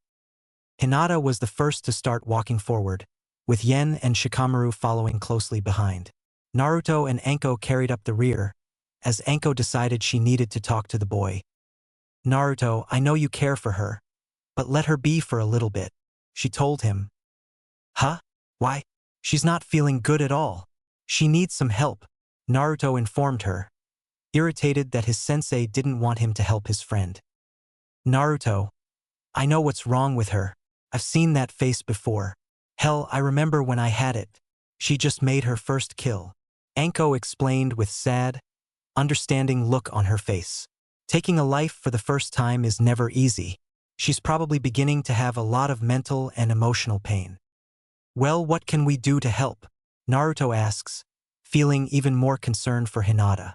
Hinata was the first to start walking forward, with Yen and Shikamaru following closely behind. Naruto and Anko carried up the rear, as Anko decided she needed to talk to the boy. Naruto, I know you care for her, but let her be for a little bit, she told him. Huh? Why? She's not feeling good at all. She needs some help, Naruto informed her, irritated that his sensei didn't want him to help his friend. Naruto, I know what's wrong with her. I've seen that face before. Hell, I remember when I had it. She just made her first kill. Anko explained with sad, understanding look on her face. Taking a life for the first time is never easy. She's probably beginning to have a lot of mental and emotional pain. Well, what can we do to help? Naruto asks, feeling even more concerned for Hinata.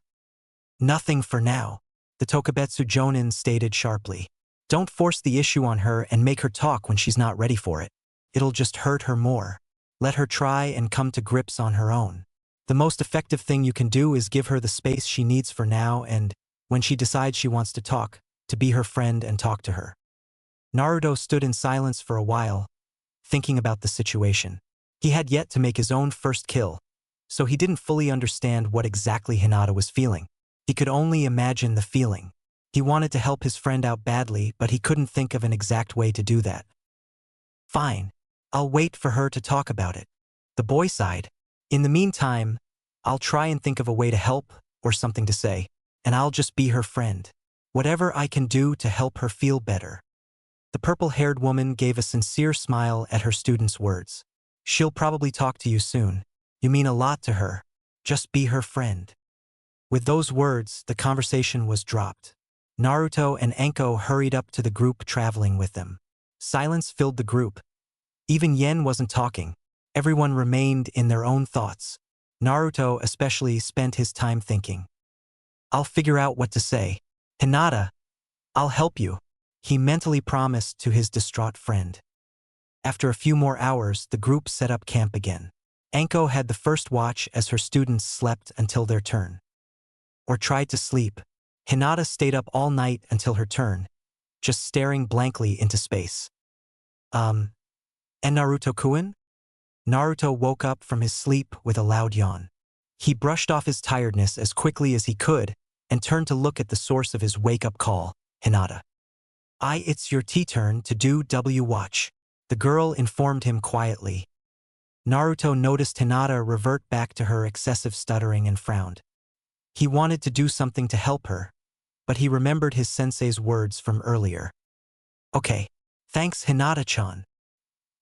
Nothing for now, the Tokubetsu Jonin stated sharply. Don't force the issue on her and make her talk when she's not ready for it. It'll just hurt her more. Let her try and come to grips on her own. The most effective thing you can do is give her the space she needs for now and, when she decides she wants to talk, to be her friend and talk to her. Naruto stood in silence for a while, thinking about the situation. He had yet to make his own first kill, so he didn't fully understand what exactly Hinata was feeling. He could only imagine the feeling. He wanted to help his friend out badly, but he couldn't think of an exact way to do that. Fine, I'll wait for her to talk about it. The boy sighed. In the meantime, I'll try and think of a way to help or something to say, and I'll just be her friend. Whatever I can do to help her feel better. The purple-haired woman gave a sincere smile at her student's words. She'll probably talk to you soon. You mean a lot to her. Just be her friend. With those words, the conversation was dropped. Naruto and Anko hurried up to the group traveling with them. Silence filled the group. Even Yen wasn't talking. Everyone remained in their own thoughts. Naruto especially spent his time thinking. I'll figure out what to say. Hinata, I'll help you, he mentally promised to his distraught friend. After a few more hours, the group set up camp again. Anko had the first watch as her students slept until their turn. Or tried to sleep. Hinata stayed up all night until her turn, just staring blankly into space. And Naruto-kun? Naruto woke up from his sleep with a loud yawn. He brushed off his tiredness as quickly as he could and turned to look at the source of his wake-up call, Hinata. It's your turn to do watch, the girl informed him quietly. Naruto noticed Hinata revert back to her excessive stuttering and frowned. He wanted to do something to help her, but he remembered his sensei's words from earlier. Okay, thanks Hinata-chan.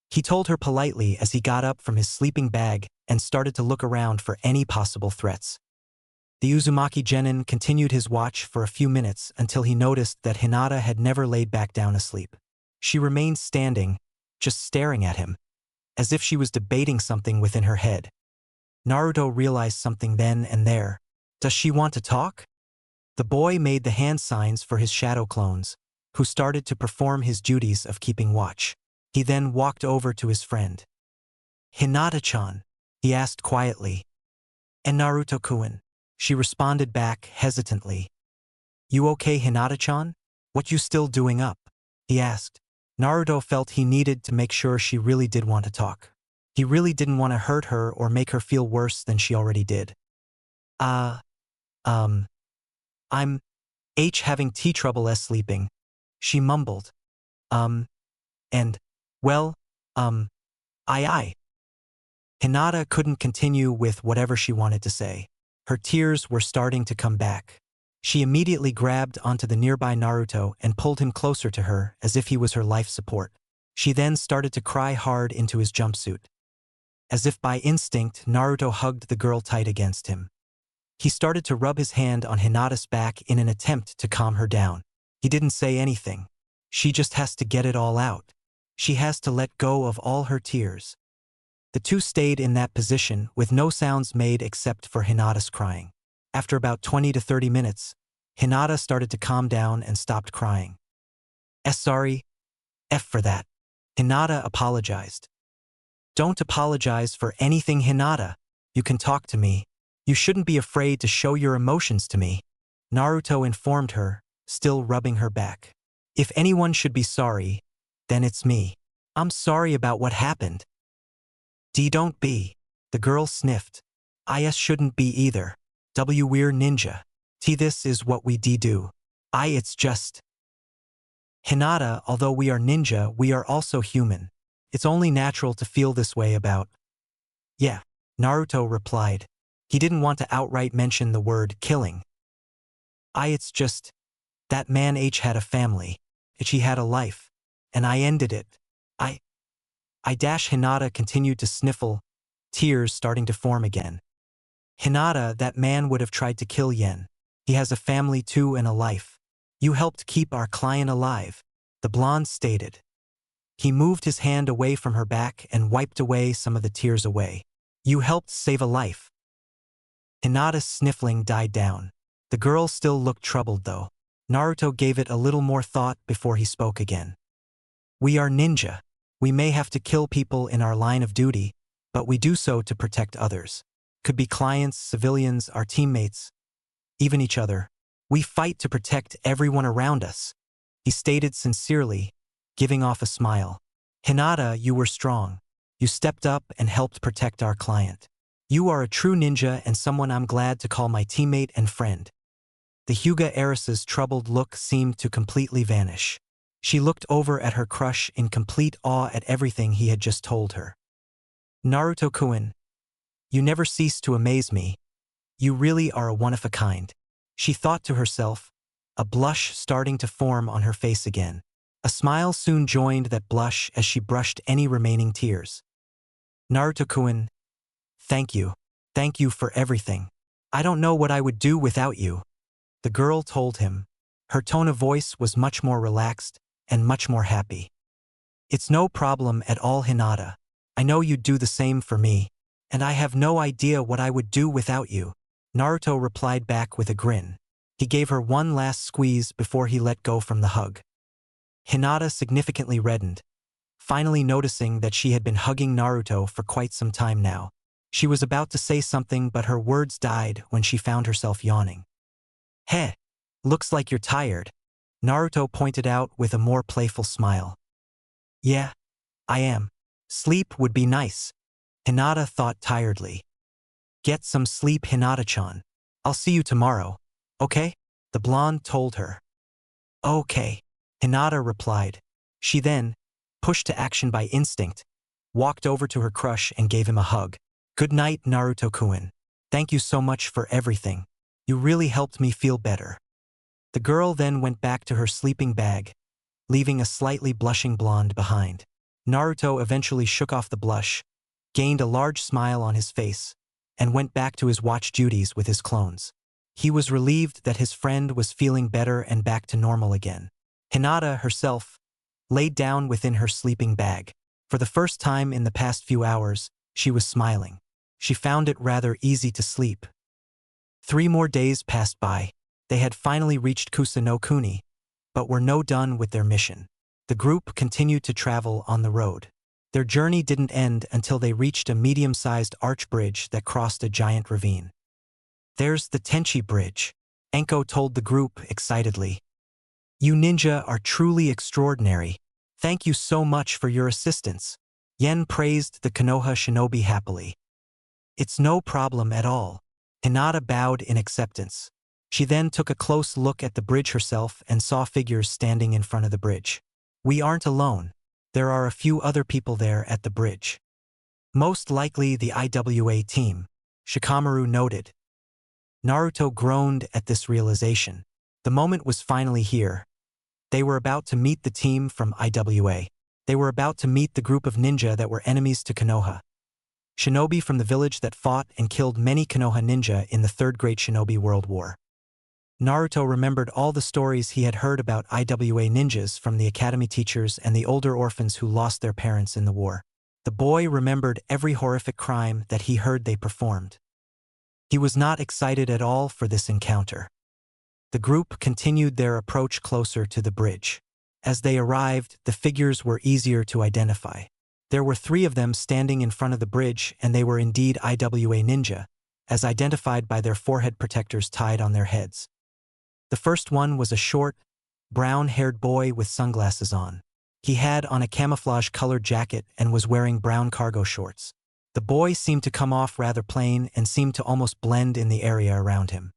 He told her politely as he got up from his sleeping bag and started to look around for any possible threats. The Uzumaki genin continued his watch for a few minutes until he noticed that Hinata had never laid back down asleep. She remained standing, just staring at him, as if she was debating something within her head. Naruto realized something then and there. Does she want to talk? The boy made the hand signs for his shadow clones, who started to perform his duties of keeping watch. He then walked over to his friend. Hinata-chan, he asked quietly. And Naruto-kun, she responded back hesitantly. You okay, Hinata-chan? What you still doing up? He asked. Naruto felt he needed to make sure she really did want to talk. He really didn't want to hurt her or make her feel worse than she already did. I'm having tea trouble sleeping, she mumbled. And, well, I. Hinata couldn't continue with whatever she wanted to say. Her tears were starting to come back. She immediately grabbed onto the nearby Naruto and pulled him closer to her as if he was her life support. She then started to cry hard into his jumpsuit. As if by instinct, Naruto hugged the girl tight against him. He started to rub his hand on Hinata's back in an attempt to calm her down. He didn't say anything. She just has to get it all out. She has to let go of all her tears. The two stayed in that position with no sounds made except for Hinata's crying. After about 20 to 30 minutes, Hinata started to calm down and stopped crying. Sorry. For that. Hinata apologized. Don't apologize for anything, Hinata. You can talk to me. You shouldn't be afraid to show your emotions to me, Naruto informed her, still rubbing her back. If anyone should be sorry, then it's me. I'm sorry about what happened. Don't be. The girl sniffed. Shouldn't be either. We're ninja. This is what we do. It's just. Hinata, although we are ninja, we are also human. It's only natural to feel this way about. Yeah, Naruto replied. He didn't want to outright mention the word killing. It's just. That man had a family. He had a life. And I ended it. Hinata continued to sniffle, tears starting to form again. Hinata, that man would have tried to kill Yen. He has a family too and a life. You helped keep our client alive, the blonde stated. He moved his hand away from her back and wiped away some of the tears away. You helped save a life. Hinata's sniffling died down. The girl still looked troubled though. Naruto gave it a little more thought before he spoke again. We are ninja. We may have to kill people in our line of duty, but we do so to protect others. Could be clients, civilians, our teammates, even each other. We fight to protect everyone around us, he stated sincerely, giving off a smile. Hinata, you were strong. You stepped up and helped protect our client. You are a true ninja and someone I'm glad to call my teammate and friend. The Hyuga heiress's troubled look seemed to completely vanish. She looked over at her crush in complete awe at everything he had just told her. Naruto-kun, you never cease to amaze me. You really are a one-of-a-kind. She thought to herself, a blush starting to form on her face again. A smile soon joined that blush as she brushed any remaining tears. Naruto-kun, thank you. Thank you for everything. I don't know what I would do without you. The girl told him. Her tone of voice was much more relaxed and much more happy. It's no problem at all, Hinata. I know you'd do the same for me, and I have no idea what I would do without you. Naruto replied back with a grin. He gave her one last squeeze before he let go from the hug. Hinata significantly reddened, finally noticing that she had been hugging Naruto for quite some time now. She was about to say something, but her words died when she found herself yawning. Heh, looks like you're tired, Naruto pointed out with a more playful smile. Yeah, I am. Sleep would be nice, Hinata thought tiredly. Get some sleep, Hinata-chan. I'll see you tomorrow, okay? The blonde told her. Okay, Hinata replied. She then, pushed to action by instinct, walked over to her crush and gave him a hug. Good night, Naruto-kun. Thank you so much for everything. You really helped me feel better. The girl then went back to her sleeping bag, leaving a slightly blushing blonde behind. Naruto eventually shook off the blush, gained a large smile on his face, and went back to his watch duties with his clones. He was relieved that his friend was feeling better and back to normal again. Hinata herself laid down within her sleeping bag. For the first time in the past few hours, she was smiling. She found it rather easy to sleep. 3 more days passed by. They had finally reached Kusa-no-Kuni, but were no done with their mission. The group continued to travel on the road. Their journey didn't end until they reached a medium-sized arch bridge that crossed a giant ravine. There's the Tenchi Bridge, Enko told the group excitedly. You ninja are truly extraordinary. Thank you so much for your assistance. Yen praised the Konoha shinobi happily. It's no problem at all. Hinata bowed in acceptance. She then took a close look at the bridge herself and saw figures standing in front of the bridge. We aren't alone. There are a few other people there at the bridge. Most likely the IWA team, Shikamaru noted. Naruto groaned at this realization. The moment was finally here. They were about to meet the team from IWA. They were about to meet the group of ninja that were enemies to Konoha. Shinobi from the village that fought and killed many Konoha ninja in the Third Great Shinobi World War. Naruto remembered all the stories he had heard about IWA ninjas from the academy teachers and the older orphans who lost their parents in the war. The boy remembered every horrific crime that he heard they performed. He was not excited at all for this encounter. The group continued their approach closer to the bridge. As they arrived, the figures were easier to identify. There were 3 of them standing in front of the bridge, and they were indeed IWA ninja, as identified by their forehead protectors tied on their heads. The first one was a short, brown-haired boy with sunglasses on. He had on a camouflage-colored jacket and was wearing brown cargo shorts. The boy seemed to come off rather plain and seemed to almost blend in the area around him.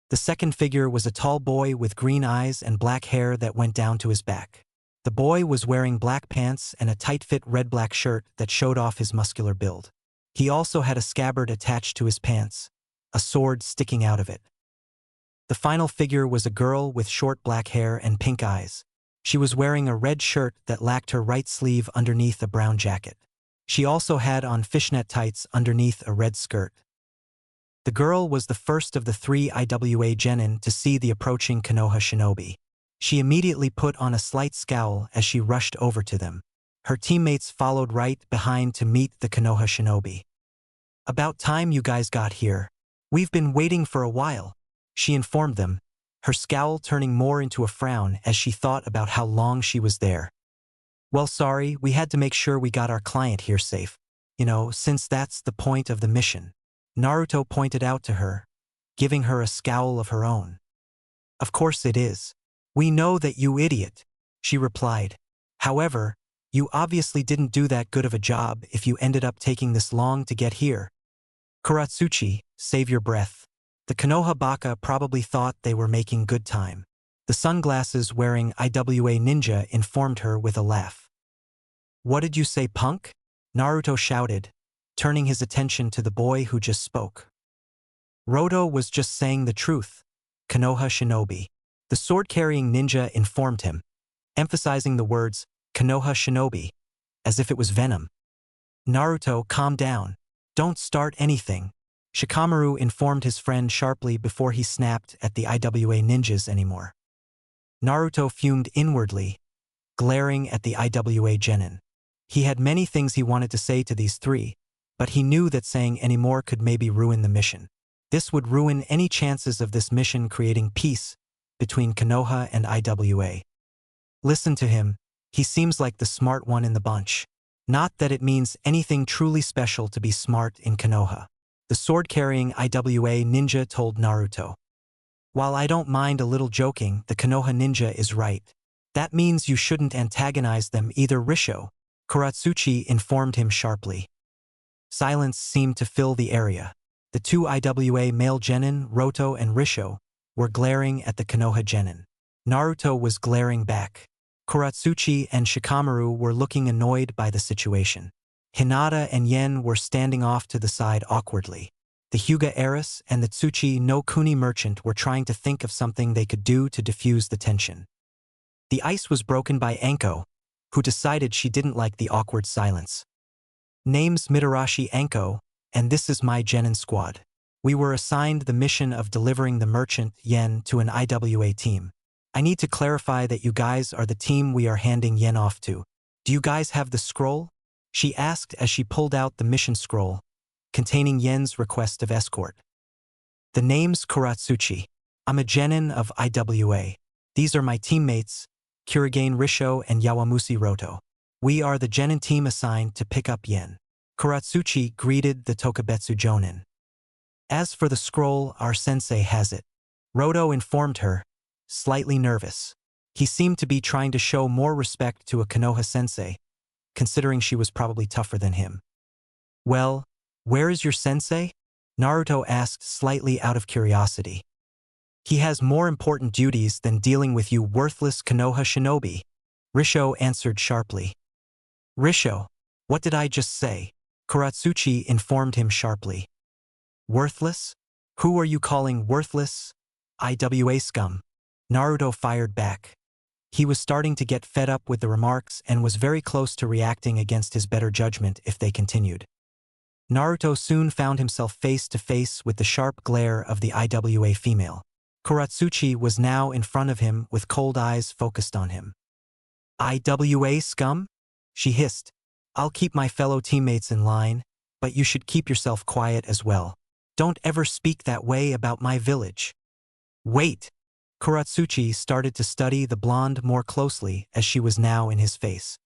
The second figure was a tall boy with green eyes and black hair that went down to his back. The boy was wearing black pants and a tight-fit red-black shirt that showed off his muscular build. He also had a scabbard attached to his pants, a sword sticking out of it. The final figure was a girl with short black hair and pink eyes. She was wearing a red shirt that lacked her right sleeve underneath a brown jacket. She also had on fishnet tights underneath a red skirt. The girl was the first of the 3 IWA genin to see the approaching Konoha shinobi. She immediately put on a slight scowl as she rushed over to them. Her teammates followed right behind to meet the Konoha shinobi. "About time you guys got here. We've been waiting for a while," she informed them, her scowl turning more into a frown as she thought about how long she was there. "Well, sorry, we had to make sure we got our client here safe. Since that's the point of the mission," Naruto pointed out to her, giving her a scowl of her own. "Of course it is. We know that, you idiot," she replied. "However, you obviously didn't do that good of a job if you ended up taking this long to get here. Kuratsuchi, save your breath." The Konoha Baka probably thought they were making good time. The sunglasses-wearing IWA ninja informed her with a laugh. "What did you say, punk?" Naruto shouted, turning his attention to the boy who just spoke. Roto was just saying the truth. Konoha shinobi. The sword-carrying ninja informed him, emphasizing the words, Konoha shinobi, as if it was venom. "Naruto, calm down. Don't start anything," Shikamaru informed his friend sharply before he snapped at the IWA ninjas anymore. Naruto fumed inwardly, glaring at the IWA genin. He had many things he wanted to say to these 3, but he knew that saying any more could maybe ruin the mission. This would ruin any chances of this mission creating peace between Konoha and IWA. Listen to him, he seems like the smart one in the bunch. Not that it means anything truly special to be smart in Konoha. The sword-carrying IWA ninja told Naruto. "While I don't mind a little joking, the Konoha ninja is right. That means you shouldn't antagonize them either, Risho," Kuratsuchi informed him sharply. Silence seemed to fill the area. The 2 IWA male genin, Roto and Risho, were glaring at the Konoha genin. Naruto was glaring back. Kuratsuchi and Shikamaru were looking annoyed by the situation. Hinata and Yen were standing off to the side awkwardly. The Hyuga heiress and the Tsuchi no Kuni merchant were trying to think of something they could do to diffuse the tension. The ice was broken by Anko, who decided she didn't like the awkward silence. "Name's Mitarashi Anko, and this is my genin squad. We were assigned the mission of delivering the merchant, Yen, to an IWA team. I need to clarify that you guys are the team we are handing Yen off to. Do you guys have the scroll?" she asked as she pulled out the mission scroll, containing Yen's request of escort. "The name's Kuratsuchi. I'm a genin of IWA. These are my teammates, Kurigane Risho and Yawamushi Roto. We are the genin team assigned to pick up Yen." Kuratsuchi greeted the Tokubetsu Jonin. "As for the scroll, our sensei has it," Roto informed her, slightly nervous. He seemed to be trying to show more respect to a Konoha sensei, considering she was probably tougher than him. "Well, where is your sensei?" Naruto asked slightly out of curiosity. "He has more important duties than dealing with you worthless Konoha shinobi," Risho answered sharply. "Risho, what did I just say?" Kuratsuchi informed him sharply. "Worthless? Who are you calling worthless? IWA scum," Naruto fired back. He was starting to get fed up with the remarks and was very close to reacting against his better judgment if they continued. Naruto soon found himself face to face with the sharp glare of the IWA female. Kuratsuchi was now in front of him with cold eyes focused on him. "IWA scum?" she hissed. "I'll keep my fellow teammates in line, but you should keep yourself quiet as well. Don't ever speak that way about my village." "Wait!" Kuratsuchi started to study the blonde more closely as she was now in his face.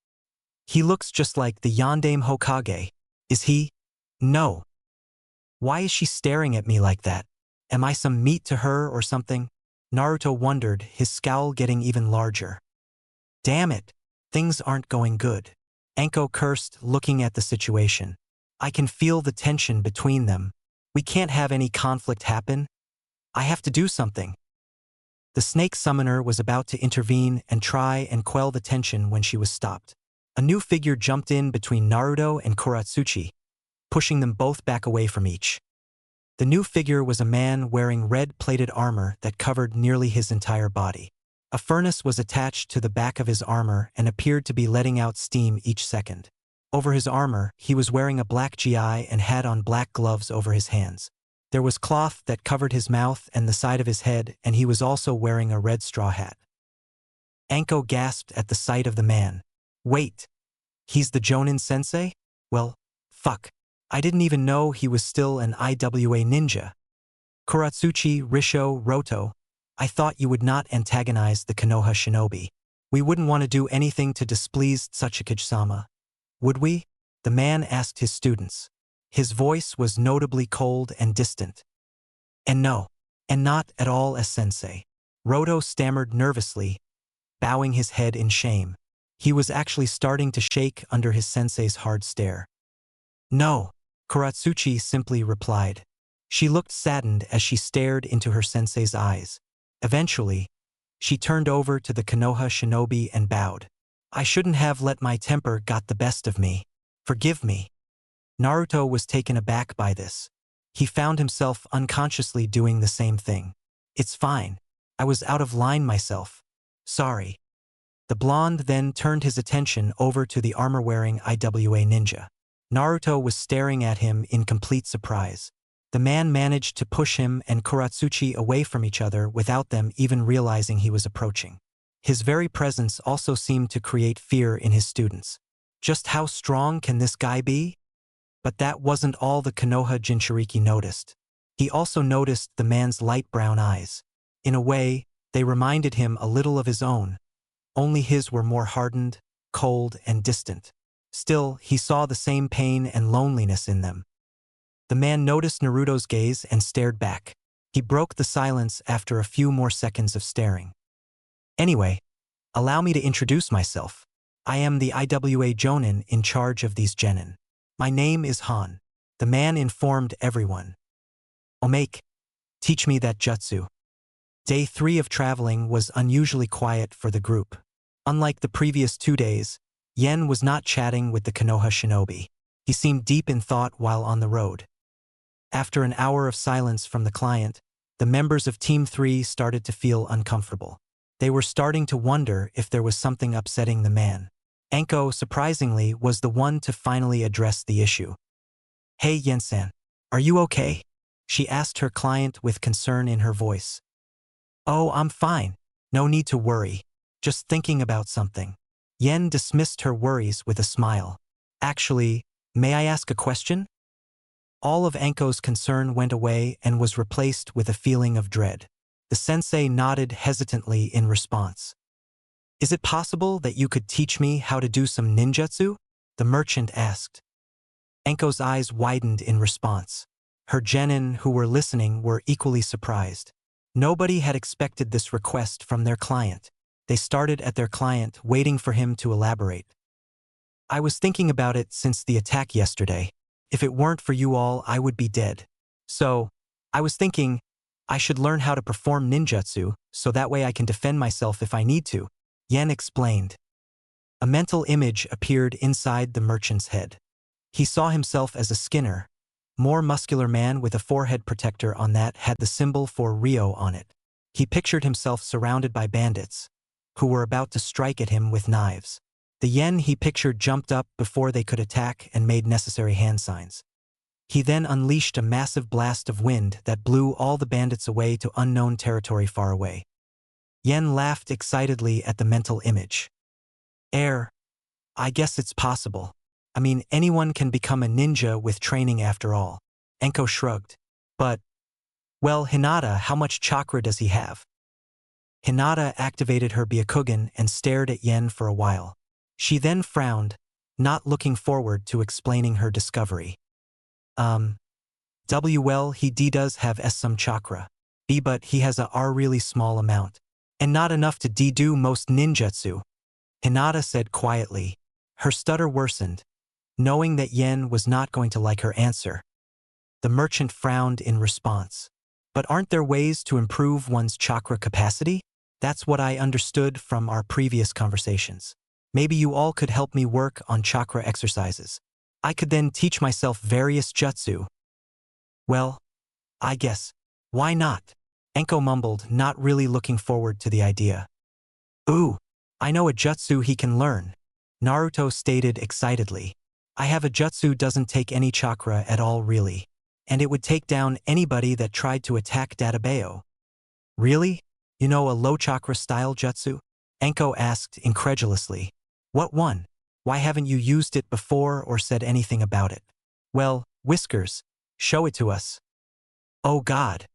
"He looks just like the Yondaime Hokage. Is he? No. Why is she staring at me like that? Am I some meat to her or something?" Naruto wondered, his scowl getting even larger. "Damn it, things aren't going good," Anko cursed, looking at the situation. "I can feel the tension between them. We can't have any conflict happen. I have to do something." The snake summoner was about to intervene and try and quell the tension when she was stopped. A new figure jumped in between Naruto and Kuratsuchi, pushing them both back away from each. The new figure was a man wearing red-plated armor that covered nearly his entire body. A furnace was attached to the back of his armor and appeared to be letting out steam each second. Over his armor, he was wearing a black GI and had on black gloves over his hands. There was cloth that covered his mouth and the side of his head, and he was also wearing a red straw hat. Anko gasped at the sight of the man. Wait, he's the Jonin sensei? Well, fuck. I didn't even know he was still an IWA ninja. Kuratsuchi, Risho, Roto, I thought you would not antagonize the Konoha shinobi. We wouldn't want to do anything to displease Tsuchikage-sama. Would we? The man asked his students. His voice was notably cold and distant. And no, and not at all as sensei. Roto stammered nervously, bowing his head in shame. He was actually starting to shake under his sensei's hard stare. No, Kuratsuchi simply replied. She looked saddened as she stared into her sensei's eyes. Eventually, she turned over to the Konoha shinobi and bowed. I shouldn't have let my temper got the best of me. Forgive me. Naruto was taken aback by this. He found himself unconsciously doing the same thing. It's fine. I was out of line myself. Sorry. The blonde then turned his attention over to the armor-wearing IWA ninja. Naruto was staring at him in complete surprise. The man managed to push him and Kuratsuchi away from each other without them even realizing he was approaching. His very presence also seemed to create fear in his students. Just how strong can this guy be? But that wasn't all the Konoha Jinchuriki noticed. He also noticed the man's light brown eyes. In a way, they reminded him a little of his own. Only his were more hardened, cold, and distant. Still, he saw the same pain and loneliness in them. The man noticed Naruto's gaze and stared back. He broke the silence after a few more seconds of staring. Anyway, allow me to introduce myself. I am the IWA Jonin in charge of these genin. My name is Han. The man informed everyone. Omake, teach me that jutsu. Day 3 of traveling was unusually quiet for the group. Unlike the previous 2 days, Yen was not chatting with the Konoha shinobi. He seemed deep in thought while on the road. After an hour of silence from the client, the members of Team 3 started to feel uncomfortable. They were starting to wonder if there was something upsetting the man. Anko, surprisingly, was the one to finally address the issue. Hey Yen-san, are you okay? She asked her client with concern in her voice. Oh, I'm fine. No need to worry. Just thinking about something. Yen dismissed her worries with a smile. Actually, may I ask a question? All of Anko's concern went away and was replaced with a feeling of dread. The sensei nodded hesitantly in response. Is it possible that you could teach me how to do some ninjutsu? The merchant asked. Anko's eyes widened in response. Her genin who were listening were equally surprised. Nobody had expected this request from their client. They started at their client, waiting for him to elaborate. I was thinking about it since the attack yesterday. If it weren't for you all, I would be dead. So, I was thinking, I should learn how to perform ninjutsu, so that way I can defend myself if I need to, Yen explained. A mental image appeared inside the merchant's head. He saw himself as a skinner, more muscular man with a forehead protector on that had the symbol for Rio on it. He pictured himself surrounded by bandits, who were about to strike at him with knives. The yen he pictured jumped up before they could attack and made necessary hand signs. He then unleashed a massive blast of wind that blew all the bandits away to unknown territory far away. Yen laughed excitedly at the mental image. I guess it's possible. I mean, anyone can become a ninja with training after all. Anko shrugged. But, well, Hinata, how much chakra does he have? Hinata activated her Byakugan and stared at Yen for a while. She then frowned, not looking forward to explaining her discovery. Well, he does have some chakra. But he has a really small amount. And not enough to do most ninjutsu. Hinata said quietly. Her stutter worsened, knowing that Yen was not going to like her answer. The merchant frowned in response. But aren't there ways to improve one's chakra capacity? That's what I understood from our previous conversations. Maybe you all could help me work on chakra exercises. I could then teach myself various jutsu. Well, I guess. Why not? Anko mumbled, not really looking forward to the idea. Ooh, I know a jutsu he can learn, Naruto stated excitedly. I have a jutsu doesn't take any chakra at all really, and it would take down anybody that tried to attack Databeo. Really? You know a low chakra style jutsu? Enko asked incredulously. What one? Why haven't you used it before or said anything about it? Well, Whiskers, show it to us. Oh God.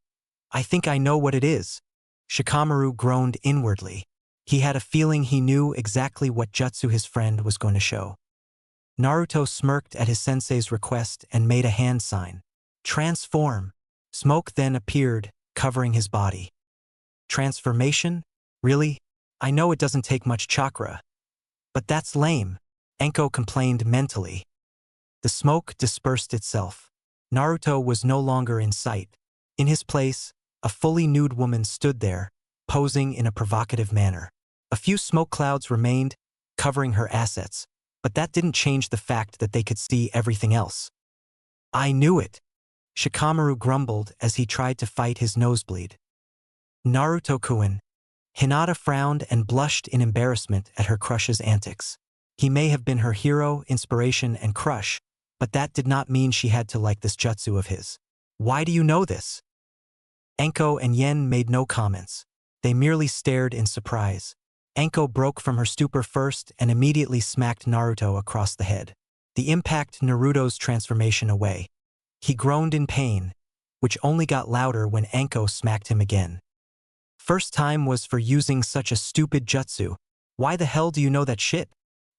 I think I know what it is. Shikamaru groaned inwardly. He had a feeling he knew exactly what jutsu his friend was going to show. Naruto smirked at his sensei's request and made a hand sign. Transform. Smoke then appeared, covering his body. Transformation? Really? I know it doesn't take much chakra. But that's lame, Enko complained mentally. The smoke dispersed itself. Naruto was no longer in sight. In his place, a fully nude woman stood there, posing in a provocative manner. A few smoke clouds remained, covering her assets, but that didn't change the fact that they could see everything else. I knew it, Shikamaru grumbled as he tried to fight his nosebleed. Naruto-kun. Hinata frowned and blushed in embarrassment at her crush's antics. He may have been her hero, inspiration, and crush, but that did not mean she had to like this jutsu of his. Why do you know this? Enko and Yen made no comments. They merely stared in surprise. Enko broke from her stupor first and immediately smacked Naruto across the head. The impact Naruto's transformation away. He groaned in pain, which only got louder when Enko smacked him again. First time was for using such a stupid jutsu. Why the hell do you know that shit?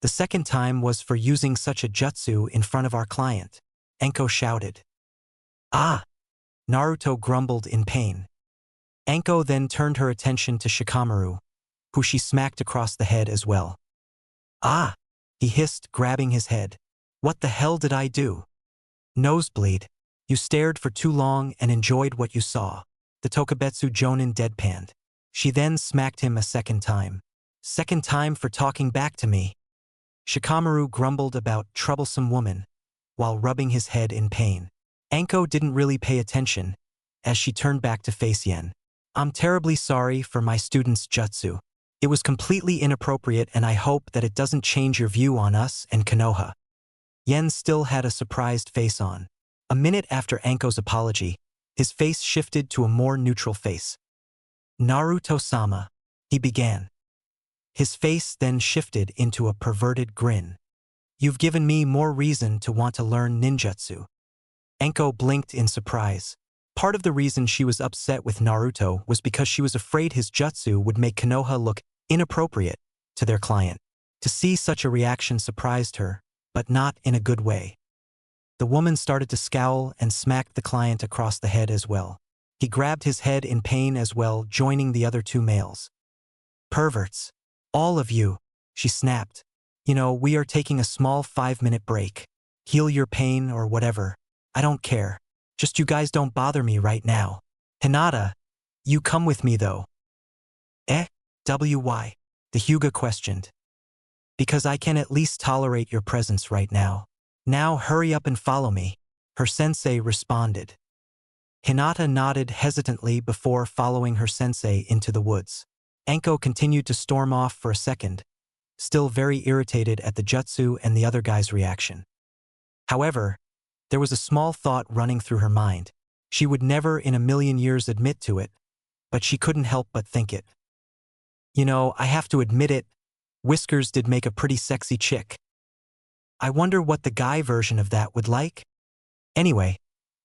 The second time was for using such a jutsu in front of our client. Enko shouted. Ah! Naruto grumbled in pain. Enko then turned her attention to Shikamaru, who she smacked across the head as well. Ah! He hissed, grabbing his head. What the hell did I do? Nosebleed. You stared for too long and enjoyed what you saw. The Tokubetsu Jonin deadpanned. She then smacked him a second time. Second time for talking back to me. Shikamaru grumbled about troublesome woman, while rubbing his head in pain. Enko didn't really pay attention, as she turned back to face Yen. I'm terribly sorry for my student's jutsu. It was completely inappropriate and I hope that it doesn't change your view on us and Konoha. Yen still had a surprised face on. A minute after Enko's apology, his face shifted to a more neutral face. Naruto-sama, he began. His face then shifted into a perverted grin. You've given me more reason to want to learn ninjutsu. Enko blinked in surprise. Part of the reason she was upset with Naruto was because she was afraid his jutsu would make Konoha look inappropriate to their client. To see such a reaction surprised her, but not in a good way. The woman started to scowl and smacked the client across the head as well. He grabbed his head in pain as well, joining the other two males. Perverts. All of you, she snapped. You know, we are taking a small 5-minute break. Heal your pain or whatever. I don't care. Just you guys don't bother me right now. Hinata, you come with me though. Why? The Hyuga questioned. Because I can at least tolerate your presence right now. Now hurry up and follow me, her sensei responded. Hinata nodded hesitantly before following her sensei into the woods. Enko continued to storm off for a second, still very irritated at the jutsu and the other guy's reaction. However, there was a small thought running through her mind. She would never in a million years admit to it, but she couldn't help but think it. You know, I have to admit it, Whiskers did make a pretty sexy chick. I wonder what the guy version of that would like? Anyway,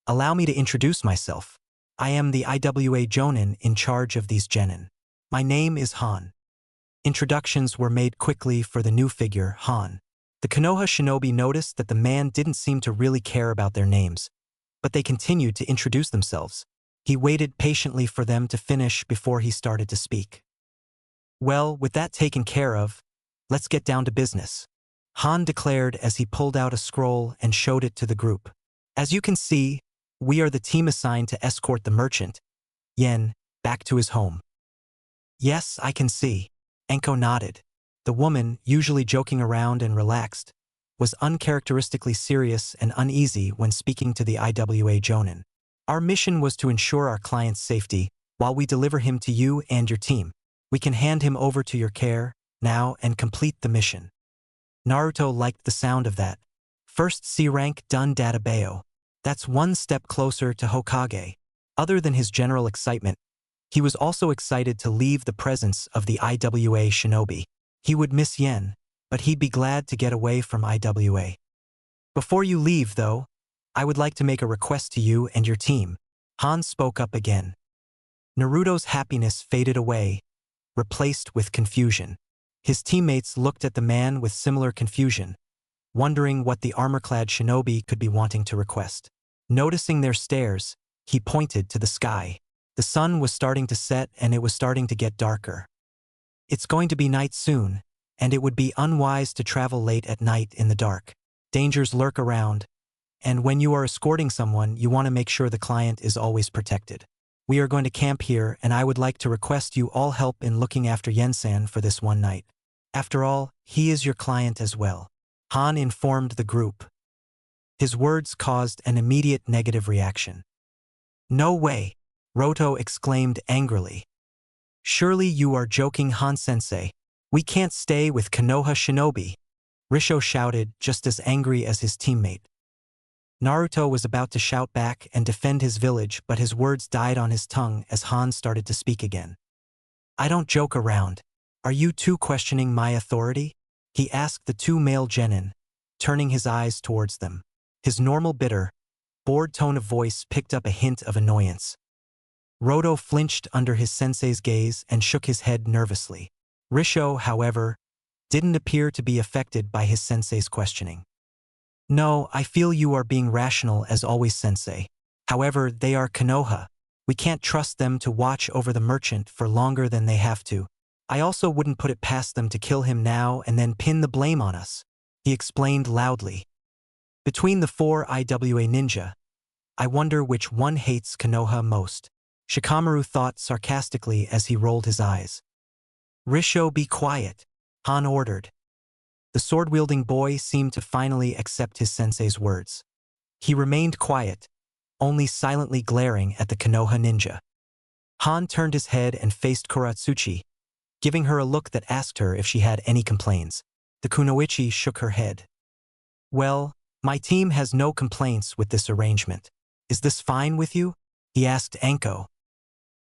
allow me to introduce myself. I am the IWA Jonin in charge of these genin. My name is Han. Introductions were made quickly for the new figure, Han. The Konoha shinobi noticed that the man didn't seem to really care about their names, but they continued to introduce themselves. He waited patiently for them to finish before he started to speak. Well, with that taken care of, let's get down to business, Han declared as he pulled out a scroll and showed it to the group. As you can see, we are the team assigned to escort the merchant, Yen, back to his home. Yes, I can see. Enko nodded. The woman, usually joking around and relaxed, was uncharacteristically serious and uneasy when speaking to the IWA Jonin. Our mission was to ensure our client's safety while we deliver him to you and your team. We can hand him over to your care, now, and complete the mission. Naruto liked the sound of that. First C rank done databeo. That's one step closer to Hokage. Other than his general excitement, he was also excited to leave the presence of the IWA shinobi. He would miss Yen, but he'd be glad to get away from IWA. Before you leave, though, I would like to make a request to you and your team. Han spoke up again. Naruto's happiness faded away, replaced with confusion. His teammates looked at the man with similar confusion, wondering what the armor-clad shinobi could be wanting to request. Noticing their stares, he pointed to the sky. The sun was starting to set and it was starting to get darker. It's going to be night soon, and it would be unwise to travel late at night in the dark. Dangers lurk around, and when you are escorting someone, you want to make sure the client is always protected. We are going to camp here, and I would like to request you all help in looking after Yen-san for this one night. After all, he is your client as well. Han informed the group. His words caused an immediate negative reaction. No way, Roto exclaimed angrily. Surely you are joking, Han-sensei. We can't stay with Konoha shinobi. Risho shouted, just as angry as his teammate. Naruto was about to shout back and defend his village, but his words died on his tongue as Han started to speak again. I don't joke around. Are you two questioning my authority? He asked the two male genin, turning his eyes towards them. His normal bitter, bored tone of voice picked up a hint of annoyance. Roto flinched under his sensei's gaze and shook his head nervously. Risho, however, didn't appear to be affected by his sensei's questioning. No, I feel you are being rational as always, sensei. However, they are Konoha. We can't trust them to watch over the merchant for longer than they have to. I also wouldn't put it past them to kill him now and then pin the blame on us, he explained loudly. Between the 4 IWA ninja, I wonder which one hates Konoha most. Shikamaru thought sarcastically as he rolled his eyes. Risho, be quiet, Han ordered. The sword-wielding boy seemed to finally accept his sensei's words. He remained quiet, only silently glaring at the Konoha ninja. Han turned his head and faced Kuratsuchi, giving her a look that asked her if she had any complaints. The kunoichi shook her head. Well, my team has no complaints with this arrangement. Is this fine with you? He asked Anko.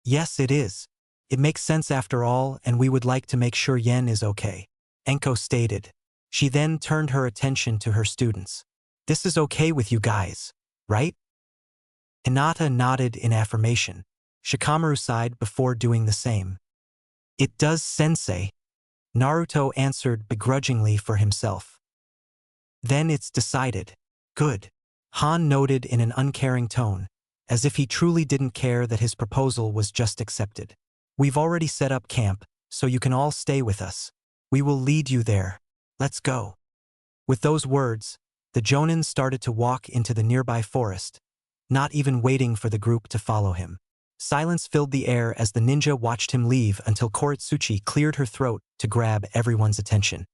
Yes, it is. It makes sense after all, and we would like to make sure Yen is okay, Anko stated. She then turned her attention to her students. This is okay with you guys, right? Hinata nodded in affirmation. Shikamaru sighed before doing the same. It does, sensei, Naruto answered begrudgingly for himself. Then it's decided. Good, Han noted in an uncaring tone, as if he truly didn't care that his proposal was just accepted. We've already set up camp, so you can all stay with us. We will lead you there. Let's go. With those words, the Jonin started to walk into the nearby forest, not even waiting for the group to follow him. Silence filled the air as the ninja watched him leave until Koritsuchi cleared her throat to grab everyone's attention.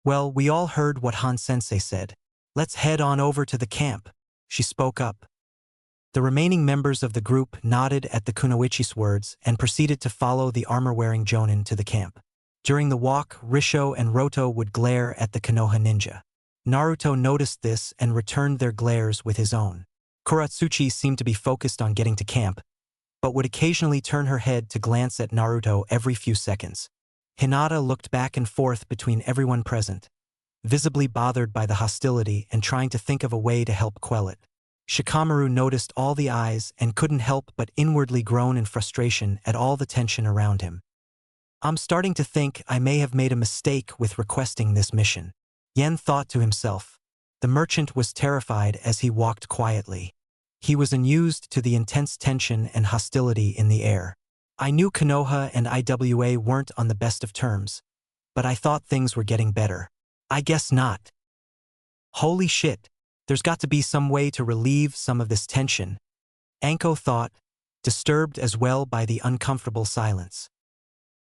Well, we all heard what Han-sensei said. Let's head on over to the camp, she spoke up. The remaining members of the group nodded at the kunoichi's words and proceeded to follow the armor-wearing Jonin to the camp. During the walk, Risho and Roto would glare at the Konoha ninja. Naruto noticed this and returned their glares with his own. Kuratsuchi seemed to be focused on getting to camp, but would occasionally turn her head to glance at Naruto every few seconds. Hinata looked back and forth between everyone present, visibly bothered by the hostility and trying to think of a way to help quell it. Shikamaru noticed all the eyes and couldn't help but inwardly groan in frustration at all the tension around him. I'm starting to think I may have made a mistake with requesting this mission, Yen thought to himself. The merchant was terrified as he walked quietly. He was unused to the intense tension and hostility in the air. I knew Konoha and IWA weren't on the best of terms, but I thought things were getting better. I guess not. Holy shit, there's got to be some way to relieve some of this tension, Anko thought, disturbed as well by the uncomfortable silence.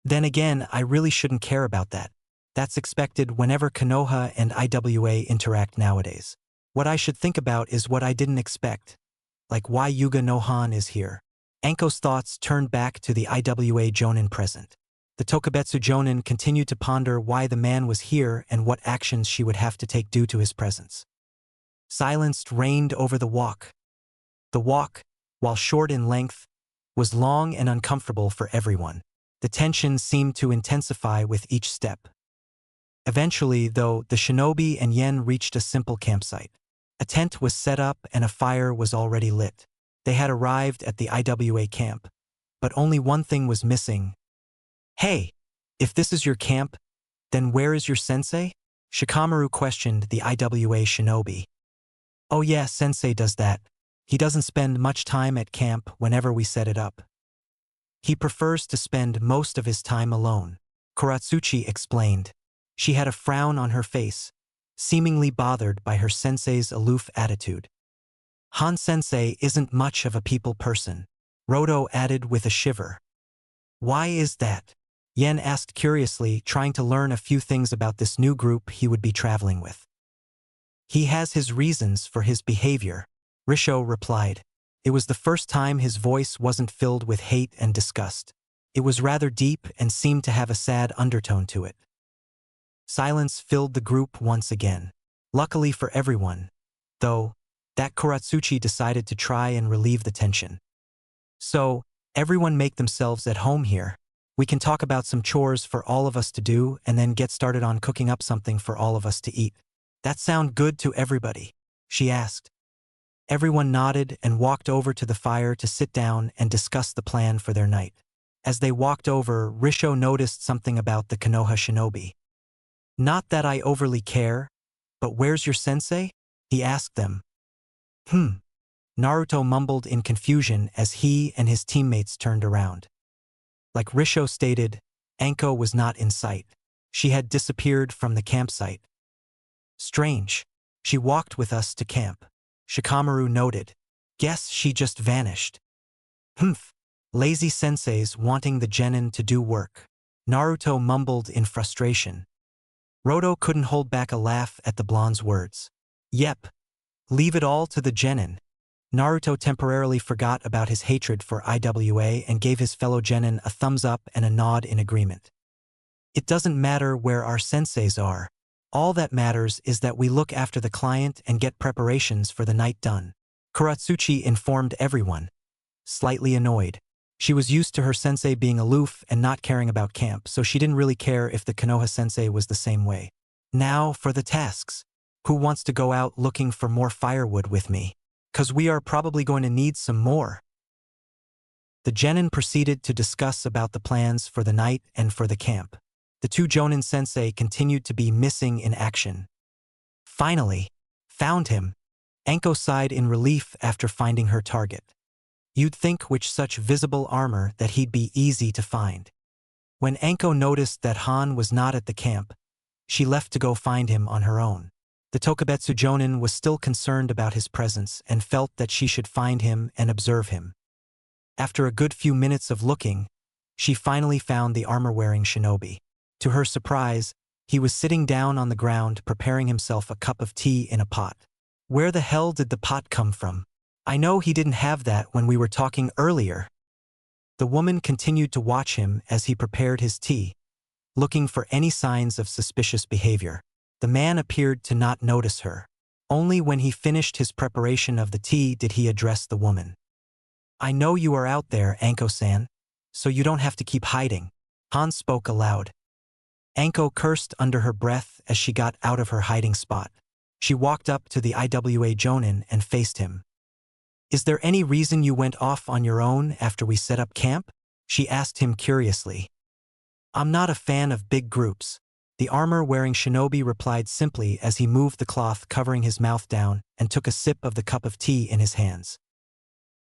Then again, I really shouldn't care about that. That's expected whenever Konoha and IWA interact nowadays. What I should think about is what I didn't expect, like why Yuga no Han is here. Anko's thoughts turned back to the IWA Jonin present. The Tokubetsu Jonin continued to ponder why the man was here and what actions she would have to take due to his presence. Silence reigned over the walk. The walk, while short in length, was long and uncomfortable for everyone. The tension seemed to intensify with each step. Eventually, though, the shinobi and Yen reached a simple campsite. A tent was set up and a fire was already lit. They had arrived at the IWA camp, but only one thing was missing. "Hey, if this is your camp, then where is your sensei?" Shikamaru questioned the IWA shinobi. "Oh yeah, sensei does that. He doesn't spend much time at camp whenever we set it up. He prefers to spend most of his time alone," Kuratsuchi explained. She had a frown on her face, seemingly bothered by her sensei's aloof attitude. "Han sensei isn't much of a people person," Roto added with a shiver. "Why is that?" Yen asked curiously, trying to learn a few things about this new group he would be traveling with. "He has his reasons for his behavior," Risho replied. It was the first time his voice wasn't filled with hate and disgust. It was rather deep and seemed to have a sad undertone to it. Silence filled the group once again. Luckily for everyone, though, that Kuratsuchi decided to try and relieve the tension. "So, everyone make themselves at home here. We can talk about some chores for all of us to do and then get started on cooking up something for all of us to eat. That sound good to everybody?" she asked. Everyone nodded and walked over to the fire to sit down and discuss the plan for their night. As they walked over, Risho noticed something about the Konoha shinobi. "Not that I overly care, but where's your sensei?" he asked them. Naruto mumbled in confusion as he and his teammates turned around. Like Risho stated, Anko was not in sight. She had disappeared from the campsite. "Strange. She walked with us to camp," Shikamaru noted. "Guess she just vanished." Lazy senseis wanting the genin to do work," Naruto mumbled in frustration. Roto couldn't hold back a laugh at the blonde's words. "Yep. Leave it all to the genin." Naruto temporarily forgot about his hatred for IWA and gave his fellow genin a thumbs up and a nod in agreement. "It doesn't matter where our senseis are. All that matters is that we look after the client and get preparations for the night done," Kuratsuchi informed everyone. Slightly annoyed. She was used to her sensei being aloof and not caring about camp, so she didn't really care if the Konoha sensei was the same way. "Now for the tasks. Who wants to go out looking for more firewood with me? 'Cause we are probably going to need some more." The genin proceeded to discuss about the plans for the night and for the camp. The two Jonin sensei continued to be missing in action. "Finally, found him." Anko sighed in relief after finding her target. You'd think with such visible armor that he'd be easy to find. When Anko noticed that Han was not at the camp, she left to go find him on her own. The Tokubetsu Jonin was still concerned about his presence and felt that she should find him and observe him. After a good few minutes of looking, she finally found the armor-wearing shinobi. To her surprise, he was sitting down on the ground preparing himself a cup of tea in a pot. "Where the hell did the pot come from? I know he didn't have that when we were talking earlier." The woman continued to watch him as he prepared his tea, looking for any signs of suspicious behavior. The man appeared to not notice her. Only when he finished his preparation of the tea did he address the woman. "I know you are out there, Anko-san, so you don't have to keep hiding." Han spoke aloud. Anko cursed under her breath as she got out of her hiding spot. She walked up to the IWA Jonin and faced him. "Is there any reason you went off on your own after we set up camp?" she asked him curiously. "I'm not a fan of big groups," the armor-wearing shinobi replied simply as he moved the cloth covering his mouth down and took a sip of the cup of tea in his hands.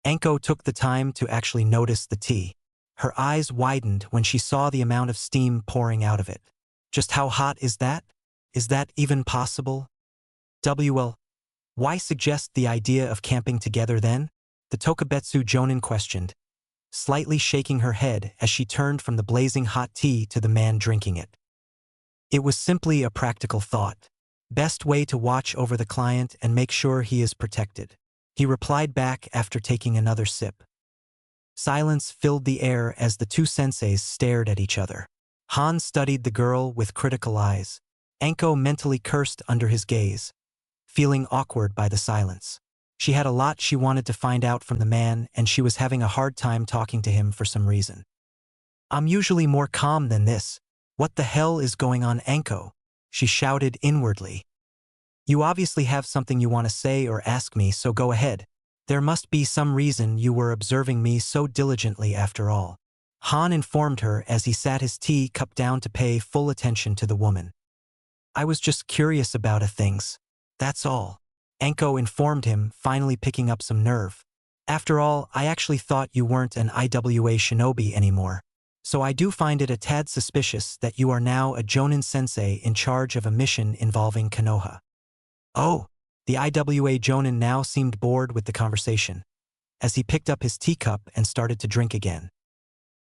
Anko took the time to actually notice the tea. Her eyes widened when she saw the amount of steam pouring out of it. "Just how hot is that? Is that even possible?" "Well, why suggest the idea of camping together then?" the Tokubetsu Jonin questioned, slightly shaking her head as she turned from the blazing hot tea to the man drinking it. "It was simply a practical thought. Best way to watch over the client and make sure he is protected," he replied back after taking another sip. Silence filled the air as the two senseis stared at each other. Han studied the girl with critical eyes. Anko mentally cursed under his gaze, feeling awkward by the silence. She had a lot she wanted to find out from the man, and she was having a hard time talking to him for some reason. "I'm usually more calm than this. What the hell is going on, Anko?" she shouted inwardly. "You obviously have something you want to say or ask me, so go ahead. There must be some reason you were observing me so diligently after all." Han informed her as he sat his tea cup down to pay full attention to the woman. "I was just curious about things. That's all," Anko informed him, finally picking up some nerve. "After all, I actually thought you weren't an IWA shinobi anymore. So I do find it a tad suspicious that you are now a Jonin sensei in charge of a mission involving Konoha." "Oh." The IWA Jonin now seemed bored with the conversation, as he picked up his teacup and started to drink again.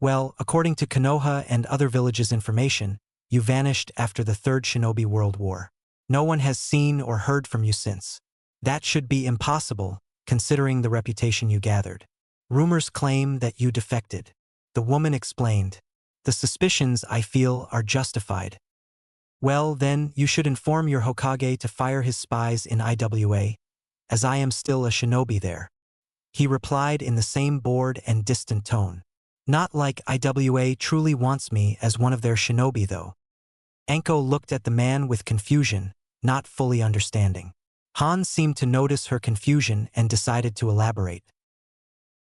"Well, according to Konoha and other villages' information, you vanished after the Third Shinobi World War. No one has seen or heard from you since. That should be impossible, considering the reputation you gathered. Rumors claim that you defected." The woman explained. "The suspicions I feel are justified." "Well, then, you should inform your Hokage to fire his spies in IWA, as I am still a shinobi there," he replied in the same bored and distant tone. "Not like IWA truly wants me as one of their shinobi, though." Anko looked at the man with confusion, not fully understanding. Han seemed to notice her confusion and decided to elaborate.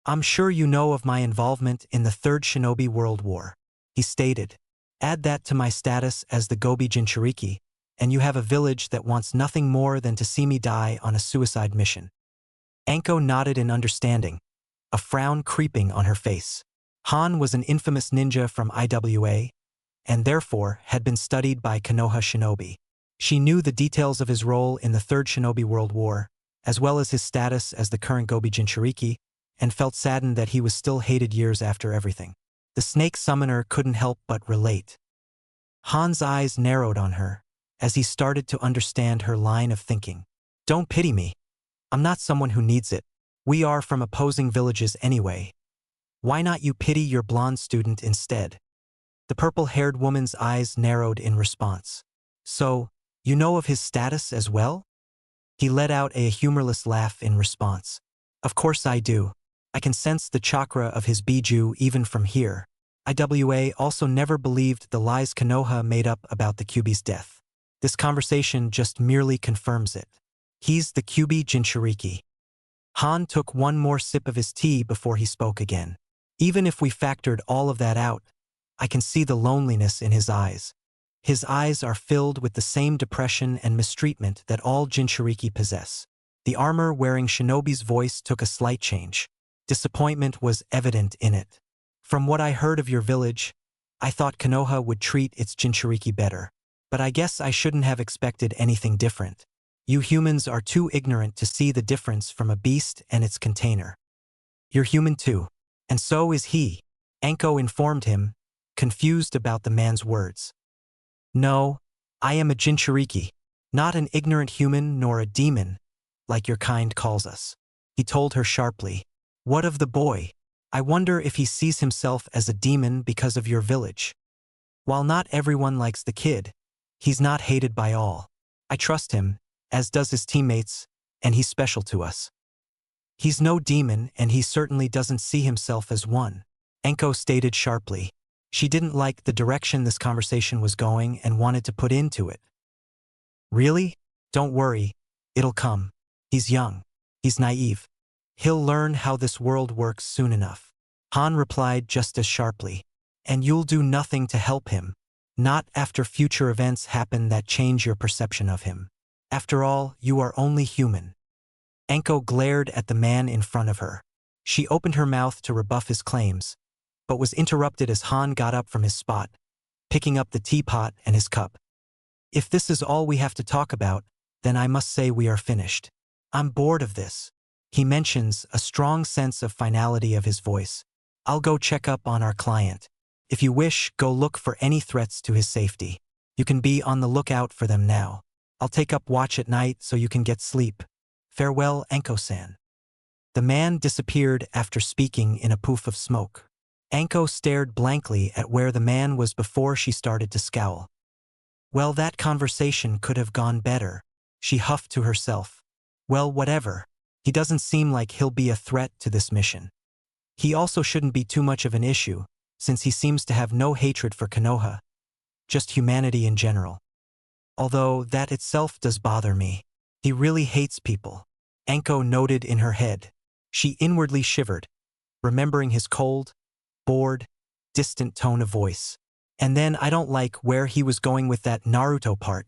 "I'm sure you know of my involvement in the Third Shinobi World War," he stated. "Add that to my status as the Gobi Jinchuriki, and you have a village that wants nothing more than to see me die on a suicide mission." Anko nodded in understanding, a frown creeping on her face. Han was an infamous ninja from IWA, and therefore had been studied by Konoha shinobi. She knew the details of his role in the Third Shinobi World War, as well as his status as the current Gobi Jinchuriki, and felt saddened that he was still hated years after everything. The snake summoner couldn't help but relate. Han's eyes narrowed on her, as he started to understand her line of thinking. "Don't pity me. I'm not someone who needs it. We are from opposing villages anyway. Why not you pity your blonde student instead?" The purple-haired woman's eyes narrowed in response. "So, you know of his status as well?" He let out a humorless laugh in response. "Of course I do. I can sense the chakra of his biju even from here. IWA also never believed the lies Konoha made up about the Kyuubi's death. This conversation just merely confirms it. He's the Kyuubi Jinchuriki." Han took one more sip of his tea before he spoke again. "Even if we factored all of that out, I can see the loneliness in his eyes. His eyes are filled with the same depression and mistreatment that all Jinchuriki possess." The armor-wearing shinobi's voice took a slight change. Disappointment was evident in it. "From what I heard of your village, I thought Konoha would treat its Jinchuriki better. But I guess I shouldn't have expected anything different. You humans are too ignorant to see the difference from a beast and its container." "You're human too. And so is he," Anko informed him, confused about the man's words. "No, I am a Jinchuriki, not an ignorant human nor a demon, like your kind calls us," he told her sharply. "What of the boy? I wonder if he sees himself as a demon because of your village. While not everyone likes the kid, he's not hated by all. I trust him, as does his teammates, and he's special to us." "He's no demon, and he certainly doesn't see himself as one," Anko stated sharply. She didn't like the direction this conversation was going and wanted to put into it. "Really? Don't worry, it'll come. He's young. He's naive. He'll learn how this world works soon enough," Han replied just as sharply. "And you'll do nothing to help him. Not after future events happen that change your perception of him. After all, you are only human." Anko glared at the man in front of her. She opened her mouth to rebuff his claims, but was interrupted as Han got up from his spot, picking up the teapot and his cup. "If this is all we have to talk about, then I must say we are finished. I'm bored of this," he mentions, a strong sense of finality of his voice. "I'll go check up on our client. If you wish, go look for any threats to his safety. You can be on the lookout for them now. I'll take up watch at night so you can get sleep. Farewell, Anko-san." The man disappeared after speaking in a poof of smoke. Anko stared blankly at where the man was before she started to scowl. Well, that conversation could have gone better, she huffed to herself. Well, whatever. He doesn't seem like he'll be a threat to this mission. He also shouldn't be too much of an issue, since he seems to have no hatred for Konoha, just humanity in general. Although that itself does bother me. He really hates people. Anko noted in her head. She inwardly shivered, remembering his cold, bored, distant tone of voice. And then I don't like where he was going with that Naruto part.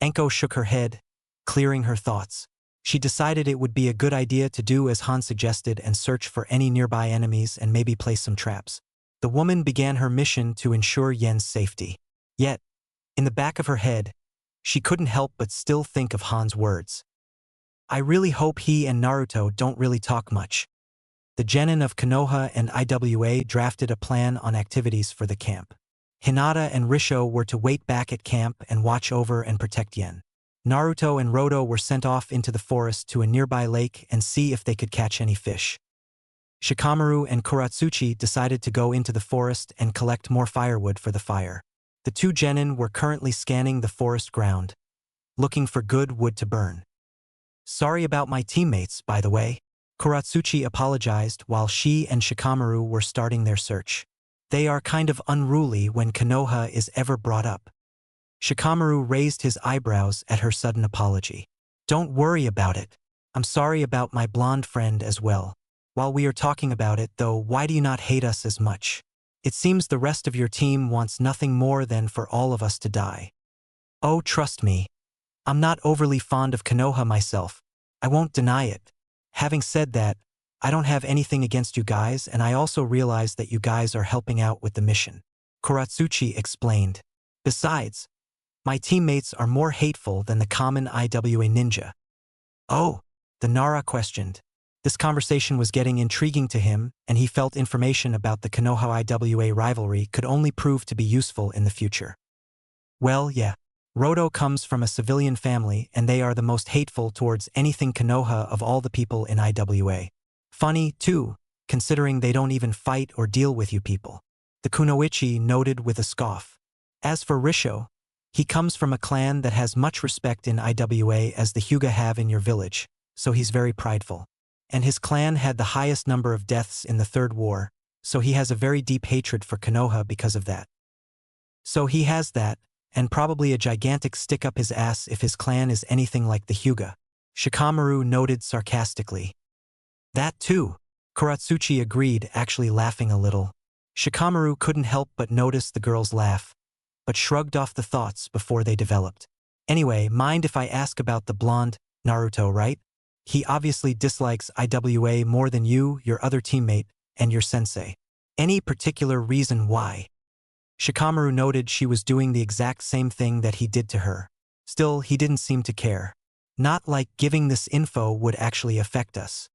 Anko shook her head, clearing her thoughts. She decided it would be a good idea to do as Han suggested and search for any nearby enemies and maybe place some traps. The woman began her mission to ensure Yen's safety. Yet, in the back of her head, she couldn't help but still think of Han's words. I really hope he and Naruto don't really talk much. The genin of Konoha and IWA drafted a plan on activities for the camp. Hinata and Risho were to wait back at camp and watch over and protect Yen. Naruto and Roto were sent off into the forest to a nearby lake and see if they could catch any fish. Shikamaru and Kuratsuchi decided to go into the forest and collect more firewood for the fire. The two genin were currently scanning the forest ground, looking for good wood to burn. Sorry about my teammates, by the way. Kuratsuchi apologized while she and Shikamaru were starting their search. They are kind of unruly when Konoha is ever brought up. Shikamaru raised his eyebrows at her sudden apology. Don't worry about it. I'm sorry about my blonde friend as well. While we are talking about it, though, why do you not hate us as much? It seems the rest of your team wants nothing more than for all of us to die. Oh, trust me. I'm not overly fond of Konoha myself. I won't deny it. Having said that, I don't have anything against you guys, and I also realize that you guys are helping out with the mission. Kuratsuchi explained. Besides, my teammates are more hateful than the common IWA ninja. Oh, the Nara questioned. This conversation was getting intriguing to him, and he felt information about the Konoha IWA rivalry could only prove to be useful in the future. Well, yeah. Roto comes from a civilian family, and they are the most hateful towards anything Konoha of all the people in IWA. Funny, too, considering they don't even fight or deal with you people. The Kunoichi noted with a scoff. As for Risho, he comes from a clan that has much respect in IWA as the Hyuga have in your village, so he's very prideful. And his clan had the highest number of deaths in the Third War, so he has a very deep hatred for Konoha because of that. So he has that, and probably a gigantic stick up his ass if his clan is anything like the Hyuga. Shikamaru noted sarcastically. That too, Kuratsuchi agreed, actually laughing a little. Shikamaru couldn't help but notice the girl's laugh, but shrugged off the thoughts before they developed. Anyway, mind if I ask about the blonde, Naruto, right? He obviously dislikes IWA more than you, your other teammate, and your sensei. Any particular reason why? Shikamaru noted she was doing the exact same thing that he did to her. Still, he didn't seem to care. Not like giving this info would actually affect us.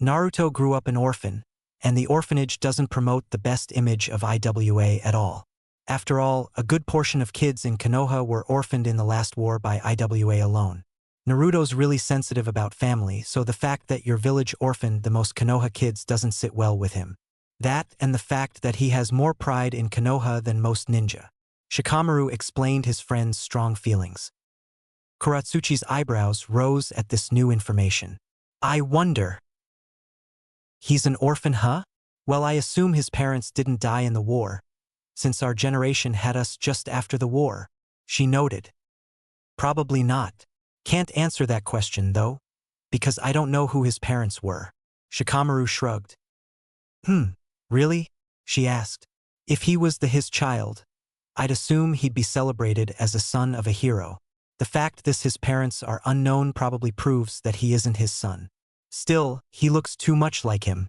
Naruto grew up an orphan, and the orphanage doesn't promote the best image of IWA at all. After all, a good portion of kids in Konoha were orphaned in the last war by IWA alone. Naruto's really sensitive about family, so the fact that your village orphaned the most Konoha kids doesn't sit well with him. That and the fact that he has more pride in Konoha than most ninja. Shikamaru explained his friend's strong feelings. Kuratsuchi's eyebrows rose at this new information. I wonder. He's an orphan, huh? Well, I assume his parents didn't die in the war, since our generation had us just after the war, she noted. Probably not. Can't answer that question, though, because I don't know who his parents were. Shikamaru shrugged. Really? She asked. If he was his child, I'd assume he'd be celebrated as a son of a hero. The fact his parents are unknown probably proves that he isn't his son. Still, he looks too much like him.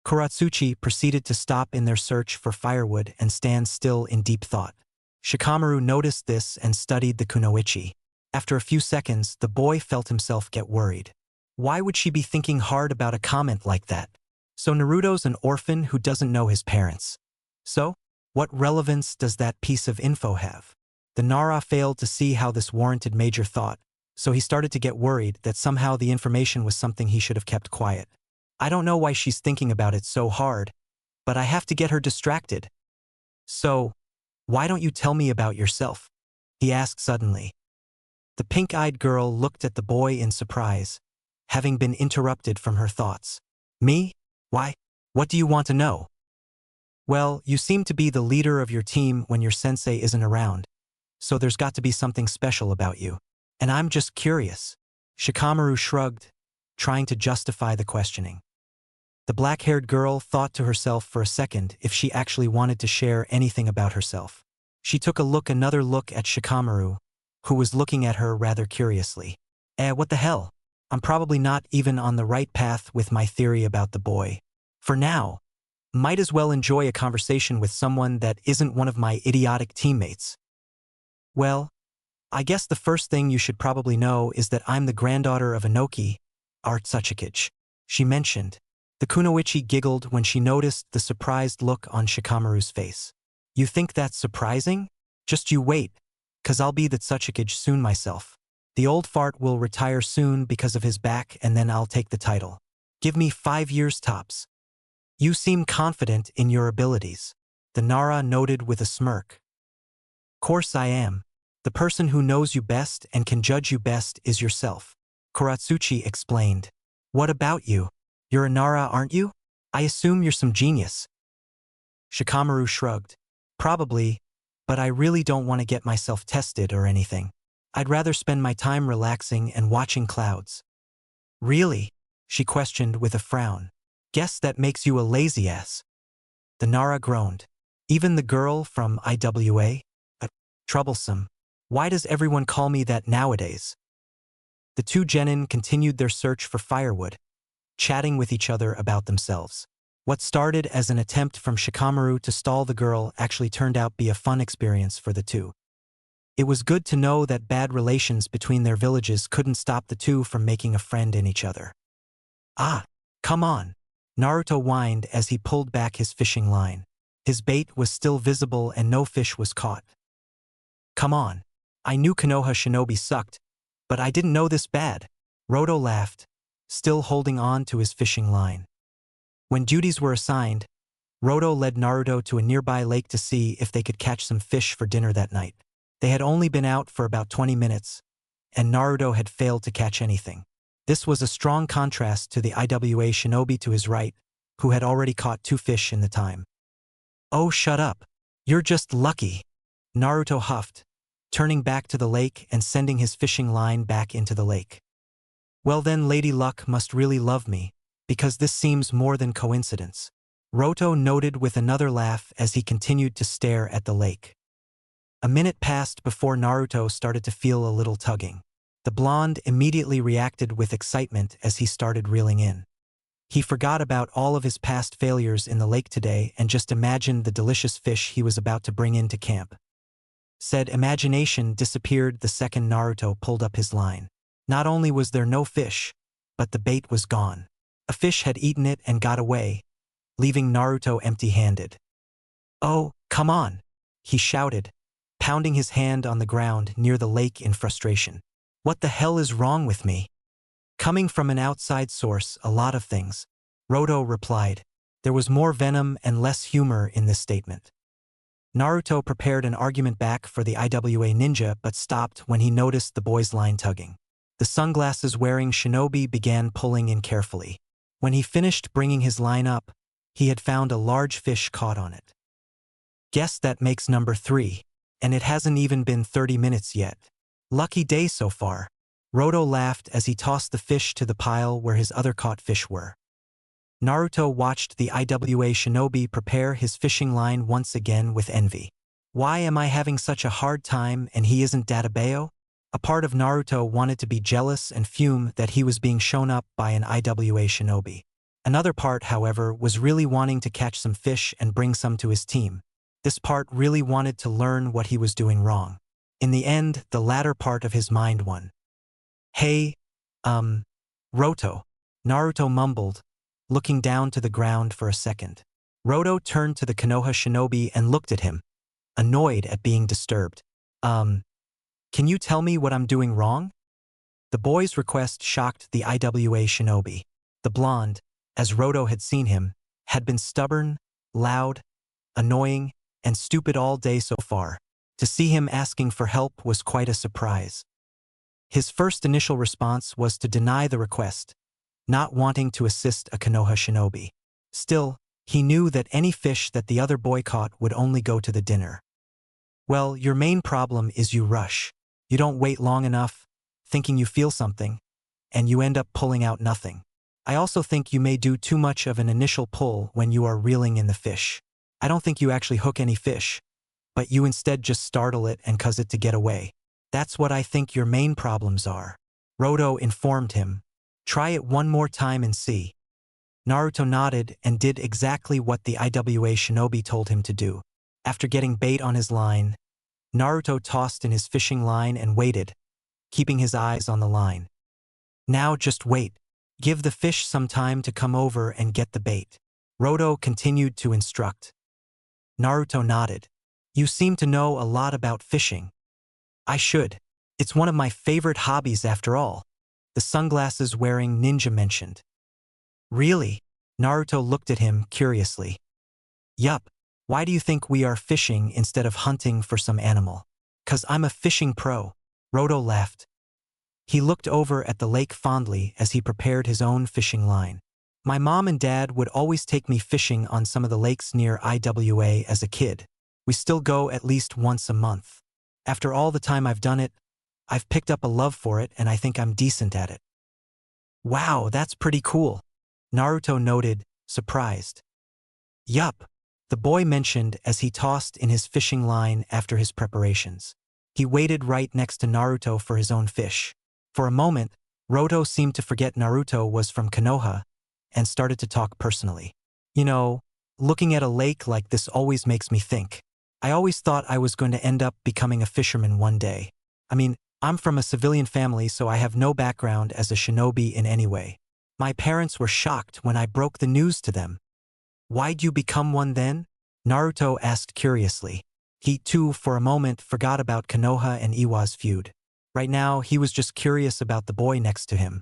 Kuratsuchi proceeded to stop in their search for firewood and stand still in deep thought. Shikamaru noticed this and studied the kunoichi. After a few seconds, the boy felt himself get worried. Why would she be thinking hard about a comment like that? So Naruto's an orphan who doesn't know his parents. So, what relevance does that piece of info have? The Nara failed to see how this warranted major thought, so he started to get worried that somehow the information was something he should have kept quiet. I don't know why she's thinking about it so hard, but I have to get her distracted. So, why don't you tell me about yourself? He asked suddenly. The pink-eyed girl looked at the boy in surprise, having been interrupted from her thoughts. Me? Why? What do you want to know? Well, you seem to be the leader of your team when your sensei isn't around, so there's got to be something special about you. And I'm just curious. Shikamaru shrugged, trying to justify the questioning. The black-haired girl thought to herself for a second if she actually wanted to share anything about herself. She took another look at Shikamaru, who was looking at her rather curiously. What the hell? I'm probably not even on the right path with my theory about the boy. For now, might as well enjoy a conversation with someone that isn't one of my idiotic teammates. Well, I guess the first thing you should probably know is that I'm the granddaughter of Inoki, our Tsuchikage, she mentioned. The kunoichi giggled when she noticed the surprised look on Shikamaru's face. You think that's surprising? Just you wait, 'cause I'll be the Tsuchikage soon myself. The old fart will retire soon because of his back and then I'll take the title. Give me 5 years tops. You seem confident in your abilities, the Nara noted with a smirk. Course I am. The person who knows you best and can judge you best is yourself, Kuratsuchi explained. What about you? You're a Nara, aren't you? I assume you're some genius. Shikamaru shrugged. Probably, but I really don't want to get myself tested or anything. I'd rather spend my time relaxing and watching clouds. Really? She questioned with a frown. Guess that makes you a lazy ass. The Nara groaned. Even the girl from IWA? Troublesome. Why does everyone call me that nowadays? The two genin continued their search for firewood, chatting with each other about themselves. What started as an attempt from Shikamaru to stall the girl actually turned out to be a fun experience for the two. It was good to know that bad relations between their villages couldn't stop the two from making a friend in each other. Ah, come on. Naruto whined as he pulled back his fishing line. His bait was still visible and no fish was caught. Come on. I knew Konoha Shinobi sucked, but I didn't know this bad. Roto laughed, still holding on to his fishing line. When duties were assigned, Roto led Naruto to a nearby lake to see if they could catch some fish for dinner that night. They had only been out for about 20 minutes, and Naruto had failed to catch anything. This was a strong contrast to the IWA shinobi to his right, who had already caught 2 fish in the time. Oh, shut up. You're just lucky. Naruto huffed, turning back to the lake and sending his fishing line back into the lake. Well then, Lady Luck must really love me, because this seems more than coincidence. Roto noted with another laugh as he continued to stare at the lake. A minute passed before Naruto started to feel a little tugging. The blonde immediately reacted with excitement as he started reeling in. He forgot about all of his past failures in the lake today and just imagined the delicious fish he was about to bring into camp. Said imagination disappeared the second Naruto pulled up his line. Not only was there no fish, but the bait was gone. A fish had eaten it and got away, leaving Naruto empty-handed. Oh, come on, he shouted, pounding his hand on the ground near the lake in frustration. What the hell is wrong with me? Coming from an outside source, a lot of things, Roto replied. There was more venom and less humor in this statement. Naruto prepared an argument back for the IWA ninja but stopped when he noticed the boy's line tugging. The sunglasses-wearing shinobi began pulling in carefully. When he finished bringing his line up, he had found a large fish caught on it. Guess that makes number 3, and it hasn't even been 30 minutes yet. Lucky day so far. Roto laughed as he tossed the fish to the pile where his other caught fish were. Naruto watched the IWA shinobi prepare his fishing line once again with envy. Why am I having such a hard time and he isn't Databeo? A part of Naruto wanted to be jealous and fume that he was being shown up by an IWA shinobi. Another part, however, was really wanting to catch some fish and bring some to his team. This part really wanted to learn what he was doing wrong. In the end, the latter part of his mind won. Hey, Roto, Naruto mumbled, looking down to the ground for a second. Roto turned to the Konoha shinobi and looked at him, annoyed at being disturbed. Can you tell me what I'm doing wrong? The boy's request shocked the IWA shinobi. The blonde, as Roto had seen him, had been stubborn, loud, annoying, and stupid all day so far. To see him asking for help was quite a surprise. His first initial response was to deny the request, not wanting to assist a Konoha shinobi. Still, he knew that any fish that the other boy caught would only go to the dinner. Well, your main problem is you rush. You don't wait long enough, thinking you feel something, and you end up pulling out nothing. I also think you may do too much of an initial pull when you are reeling in the fish. I don't think you actually hook any fish, but you instead just startle it and cause it to get away. That's what I think your main problems are. Roto informed him. Try it one more time and see. Naruto nodded and did exactly what the IWA shinobi told him to do. After getting bait on his line, Naruto tossed in his fishing line and waited, keeping his eyes on the line. Now just wait. Give the fish some time to come over and get the bait. Roto continued to instruct. Naruto nodded. You seem to know a lot about fishing. I should. It's one of my favorite hobbies after all. The sunglasses-wearing ninja mentioned. Really? Naruto looked at him curiously. Yup. Why do you think we are fishing instead of hunting for some animal? 'Cause I'm a fishing pro. Roto laughed. He looked over at the lake fondly as he prepared his own fishing line. My mom and dad would always take me fishing on some of the lakes near IWA as a kid. We still go at least once a month. After all the time I've done it, I've picked up a love for it and I think I'm decent at it. Wow, that's pretty cool. Naruto noted, surprised. Yup, the boy mentioned as he tossed in his fishing line after his preparations. He waited right next to Naruto for his own fish. For a moment, Roto seemed to forget Naruto was from Konoha and started to talk personally. You know, looking at a lake like this always makes me think. I always thought I was going to end up becoming a fisherman one day. I mean, I'm from a civilian family, so I have no background as a shinobi in any way. My parents were shocked when I broke the news to them. Why'd you become one then? Naruto asked curiously. He too, for a moment, forgot about Konoha and Iwa's feud. Right now, he was just curious about the boy next to him.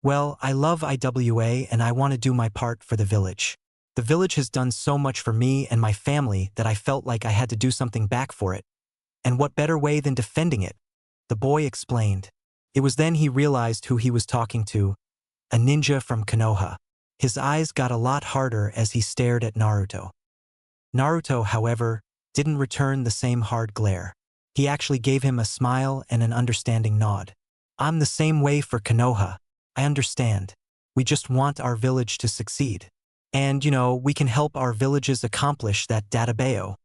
Well, I love IWA and I want to do my part for the village. The village has done so much for me and my family that I felt like I had to do something back for it. And what better way than defending it? The boy explained. It was then he realized who he was talking to, a ninja from Konoha. His eyes got a lot harder as he stared at Naruto. Naruto, however, didn't return the same hard glare. He actually gave him a smile and an understanding nod. I'm the same way for Konoha. I understand. We just want our village to succeed. And, we can help our villages accomplish that databeo.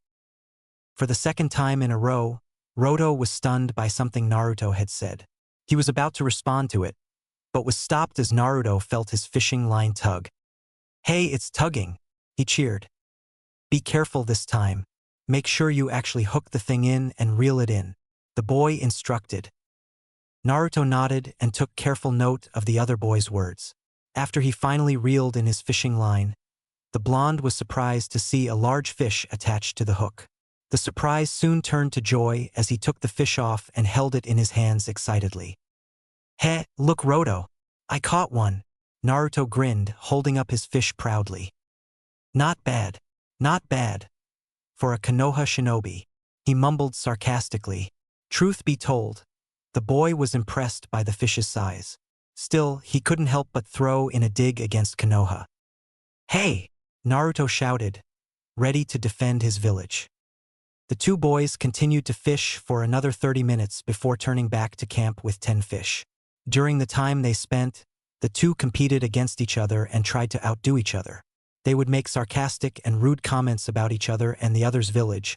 For the second time in a row, Roto was stunned by something Naruto had said. He was about to respond to it, but was stopped as Naruto felt his fishing line tug. Hey, it's tugging, he cheered. Be careful this time. Make sure you actually hook the thing in and reel it in, the boy instructed. Naruto nodded and took careful note of the other boy's words. After he finally reeled in his fishing line, the blonde was surprised to see a large fish attached to the hook. The surprise soon turned to joy as he took the fish off and held it in his hands excitedly. Hey, look Roto! I caught one! Naruto grinned, holding up his fish proudly. Not bad. Not bad. For a Konoha shinobi, he mumbled sarcastically. Truth be told, the boy was impressed by the fish's size. Still, he couldn't help but throw in a dig against Konoha. Hey! Naruto shouted, ready to defend his village. The two boys continued to fish for another 30 minutes before turning back to camp with 10 fish. During the time they spent, the two competed against each other and tried to outdo each other. They would make sarcastic and rude comments about each other and the other's village,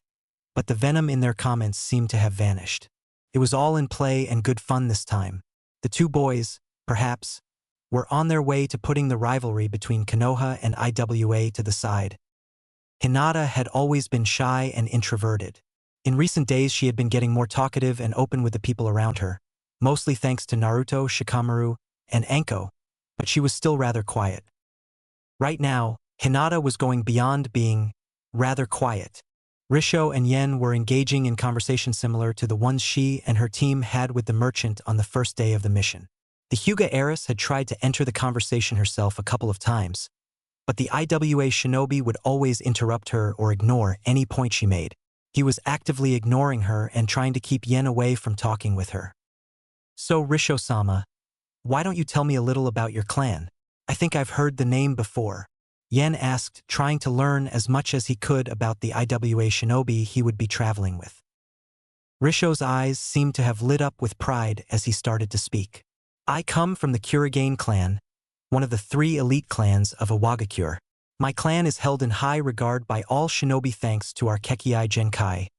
but the venom in their comments seemed to have vanished. It was all in play and good fun this time. The two boys, perhaps, were on their way to putting the rivalry between Konoha and IWA to the side. Hinata had always been shy and introverted. In recent days she had been getting more talkative and open with the people around her, mostly thanks to Naruto, Shikamaru, and Anko, but she was still rather quiet. Right now, Hinata was going beyond being rather quiet. Risho and Yen were engaging in conversation similar to the ones she and her team had with the merchant on the first day of the mission. The Hyuga heiress had tried to enter the conversation herself a couple of times, but the IWA shinobi would always interrupt her or ignore any point she made. He was actively ignoring her and trying to keep Yen away from talking with her. "So, Risho-sama, why don't you tell me a little about your clan? I think I've heard the name before," Yen asked, trying to learn as much as he could about the IWA shinobi he would be traveling with. Risho's eyes seemed to have lit up with pride as he started to speak. "I come from the Kurigane clan, one of the 3 elite clans of Iwagakure. My clan is held in high regard by all shinobi thanks to our Kekiai Genkai,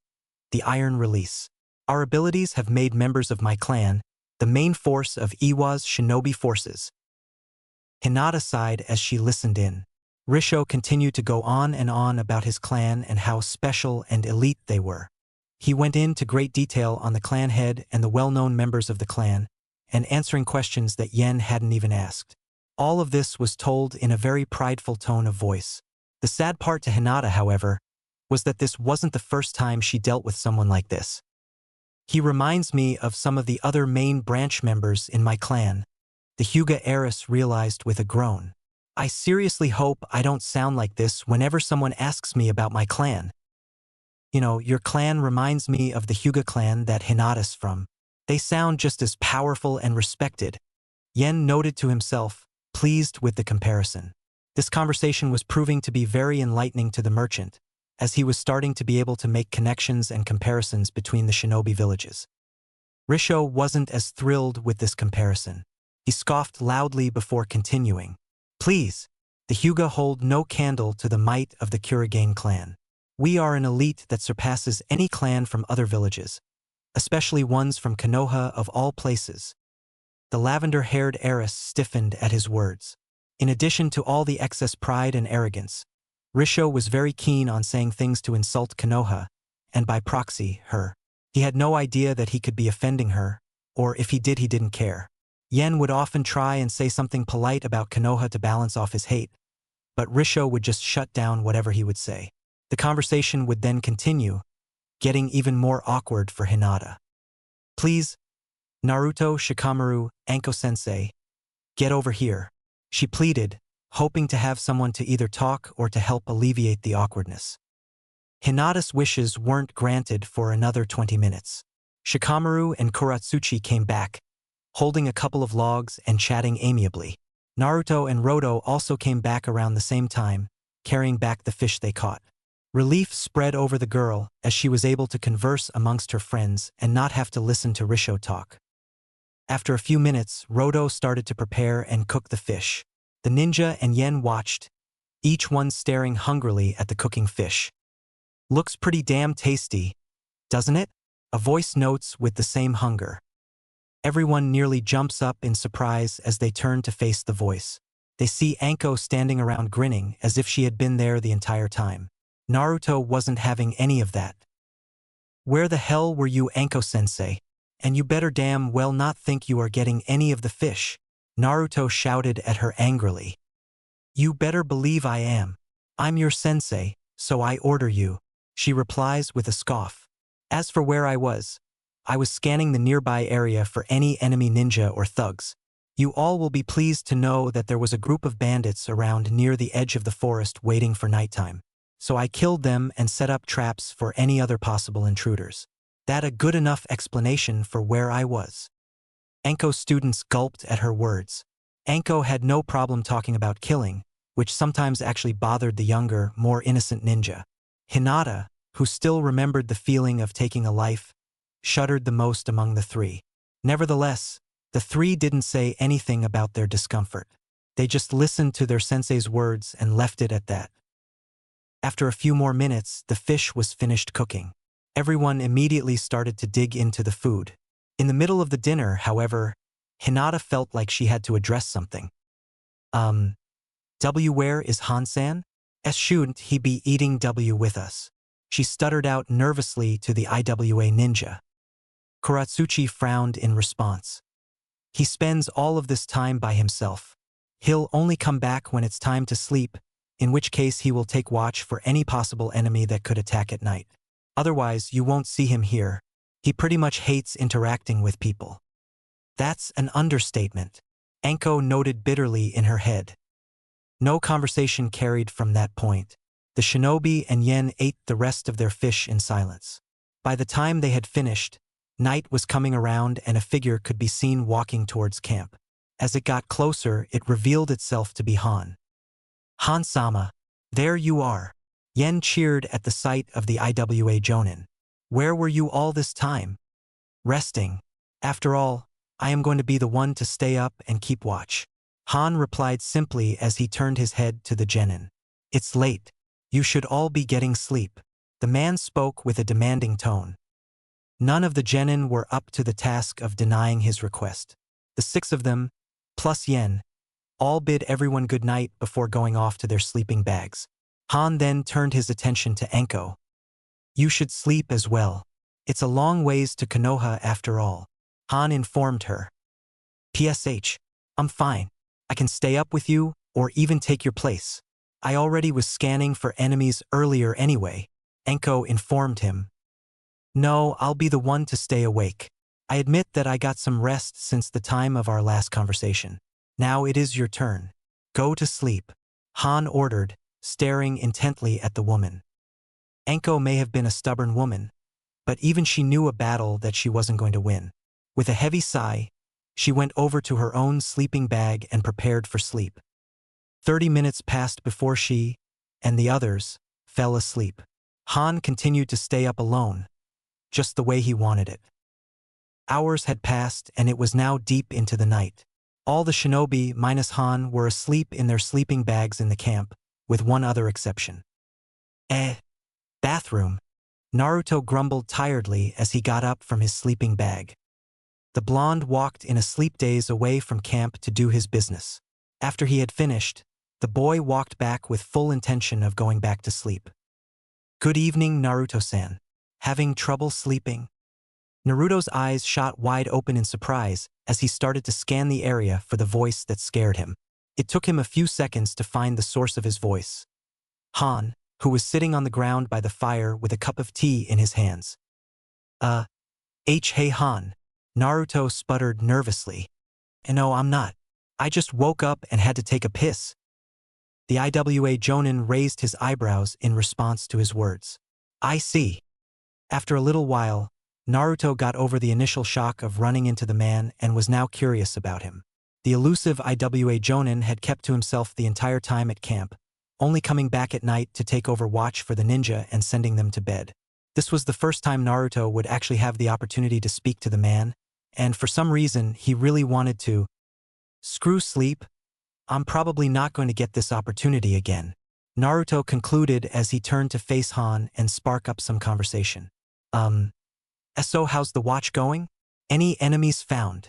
the Iron Release. Our abilities have made members of my clan the main force of Iwa's shinobi forces." Hinata sighed as she listened in. Risho continued to go on and on about his clan and how special and elite they were. He went into great detail on the clan head and the well-known members of the clan, and answering questions that Yen hadn't even asked. All of this was told in a very prideful tone of voice. The sad part to Hinata, however, was that this wasn't the first time she dealt with someone like this. "He reminds me of some of the other main branch members in my clan," the Hyuga heiress realized with a groan. "I seriously hope I don't sound like this whenever someone asks me about my clan. You know, your clan reminds me of the Hyuga clan that Hinata's from. They sound just as powerful and respected." Yen noted to himself, pleased with the comparison. This conversation was proving to be very enlightening to the merchant, as he was starting to be able to make connections and comparisons between the shinobi villages. Risho wasn't as thrilled with this comparison. He scoffed loudly before continuing. "Please, the Hyuga hold no candle to the might of the Kurigane clan. We are an elite that surpasses any clan from other villages, especially ones from Konoha of all places." The lavender-haired heiress stiffened at his words. In addition to all the excess pride and arrogance, Risho was very keen on saying things to insult Konoha, and by proxy, her. He had no idea that he could be offending her, or if he did, he didn't care. Yen would often try and say something polite about Konoha to balance off his hate, but Risho would just shut down whatever he would say. The conversation would then continue, getting even more awkward for Hinata. "Please, Naruto, Shikamaru, Anko-sensei, get over here," she pleaded, hoping to have someone to either talk or to help alleviate the awkwardness. Hinata's wishes weren't granted for another 20 minutes. Shikamaru and Kuratsuchi came back, holding a couple of logs and chatting amiably. Naruto and Roto also came back around the same time, carrying back the fish they caught. Relief spread over the girl as she was able to converse amongst her friends and not have to listen to Risho talk. After a few minutes, Roto started to prepare and cook the fish. The ninja and Yen watched, each one staring hungrily at the cooking fish. "Looks pretty damn tasty, doesn't it?" a voice notes with the same hunger. Everyone nearly jumps up in surprise as they turn to face the voice. They see Anko standing around grinning as if she had been there the entire time. Naruto wasn't having any of that. "Where the hell were you, Anko-sensei? And you better damn well not think you are getting any of the fish," Naruto shouted at her angrily. "You better believe I am. I'm your sensei, so I order you," she replies with a scoff. "As for where I was scanning the nearby area for any enemy ninja or thugs. You all will be pleased to know that there was a group of bandits around near the edge of the forest waiting for nighttime. So I killed them and set up traps for any other possible intruders. That a good enough explanation for where I was?" Anko's students gulped at her words. Anko had no problem talking about killing, which sometimes actually bothered the younger, more innocent ninja. Hinata, who still remembered the feeling of taking a life, shuddered the most among the 3. Nevertheless, the 3 didn't say anything about their discomfort. They just listened to their sensei's words and left it at that. After a few more minutes, the fish was finished cooking. Everyone immediately started to dig into the food. In the middle of the dinner, however, Hinata felt like she had to address something. Where is Hansan? Shouldn't he be eating W with us?" she stuttered out nervously to the IWA ninja. Kuratsuchi frowned in response. "He spends all of this time by himself. He'll only come back when it's time to sleep, in which case he will take watch for any possible enemy that could attack at night. Otherwise, you won't see him here. He pretty much hates interacting with people." "That's an understatement," Anko noted bitterly in her head. No conversation carried from that point. The shinobi and Yen ate the rest of their fish in silence. By the time they had finished, night was coming around and a figure could be seen walking towards camp. As it got closer, it revealed itself to be Han. Han-sama, there you are. Yen cheered at the sight of the Iwa Jonin. Where were you all this time? Resting. After all, I am going to be the one to stay up and keep watch. Han replied simply as he turned his head to the genin. It's late. You should all be getting sleep. The man spoke with a demanding tone. None of the genin were up to the task of denying his request. The 6 of them, plus Yen, all bid everyone good night before going off to their sleeping bags. Han then turned his attention to Enko. You should sleep as well. It's a long ways to Konoha after all. Han informed her. PSH, I'm fine. I can stay up with you, or even take your place. I already was scanning for enemies earlier anyway, Enko informed him. No, I'll be the one to stay awake. I admit that I got some rest since the time of our last conversation. Now it is your turn. Go to sleep, Han ordered, staring intently at the woman. Enko may have been a stubborn woman, but even she knew a battle that she wasn't going to win. With a heavy sigh, she went over to her own sleeping bag and prepared for sleep. 30 minutes passed before she, and the others, fell asleep. Han continued to stay up alone, just the way he wanted it. Hours had passed and it was now deep into the night. All the shinobi minus Han were asleep in their sleeping bags in the camp, with one other exception. Bathroom. Naruto grumbled tiredly as he got up from his sleeping bag. The blonde walked in a sleep daze away from camp to do his business. After he had finished, the boy walked back with full intention of going back to sleep. Good evening, Naruto-san. Having trouble sleeping? Naruto's eyes shot wide open in surprise as he started to scan the area for the voice that scared him. It took him a few seconds to find the source of his voice. Han, who was sitting on the ground by the fire with a cup of tea in his hands. Hey Han. Naruto sputtered nervously. No, I'm not. I just woke up and had to take a piss. The Iwa Jonin raised his eyebrows in response to his words. I see. After a little while, Naruto got over the initial shock of running into the man and was now curious about him. The elusive Iwa Jonin had kept to himself the entire time at camp, only coming back at night to take over watch for the ninja and sending them to bed. This was the first time Naruto would actually have the opportunity to speak to the man, and for some reason he really wanted to. Screw sleep. I'm probably not going to get this opportunity again, Naruto concluded as he turned to face Han and spark up some conversation. So how's the watch going? Any enemies found?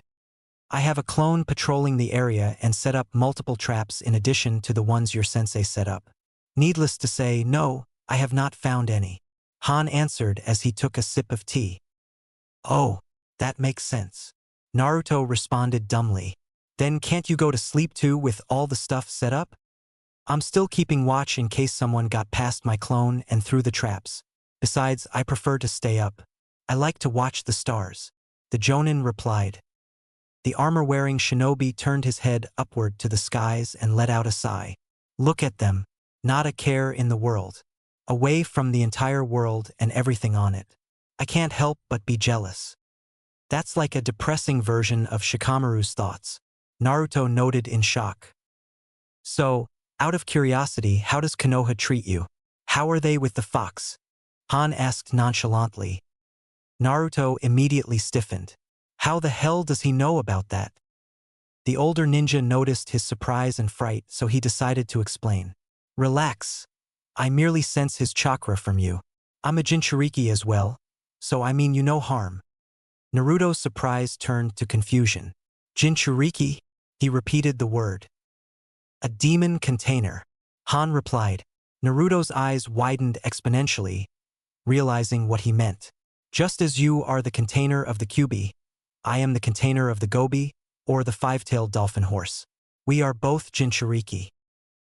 I have a clone patrolling the area and set up multiple traps in addition to the ones your sensei set up. Needless to say, no, I have not found any, Han answered as he took a sip of tea. Oh, that makes sense, Naruto responded dumbly. Then can't you go to sleep too with all the stuff set up? I'm still keeping watch in case someone got past my clone and threw the traps. Besides, I prefer to stay up. I like to watch the stars, the Jonin replied. The armor-wearing shinobi turned his head upward to the skies and let out a sigh. Look at them, not a care in the world. Away from the entire world and everything on it. I can't help but be jealous. That's like a depressing version of Shikamaru's thoughts, Naruto noted in shock. So, out of curiosity, how does Konoha treat you? How are they with the fox? Han asked nonchalantly. Naruto immediately stiffened. How the hell does he know about that? The older ninja noticed his surprise and fright, so he decided to explain. Relax. I merely sense his chakra from you. I'm a Jinchuriki as well, so I mean you no harm. Naruto's surprise turned to confusion. Jinchuriki? He repeated the word. A demon container, Han replied. Naruto's eyes widened exponentially, realizing what he meant. Just as you are the container of the Kyuubi, I am the container of the Gobi, or the five-tailed dolphin horse. We are both Jinchuriki.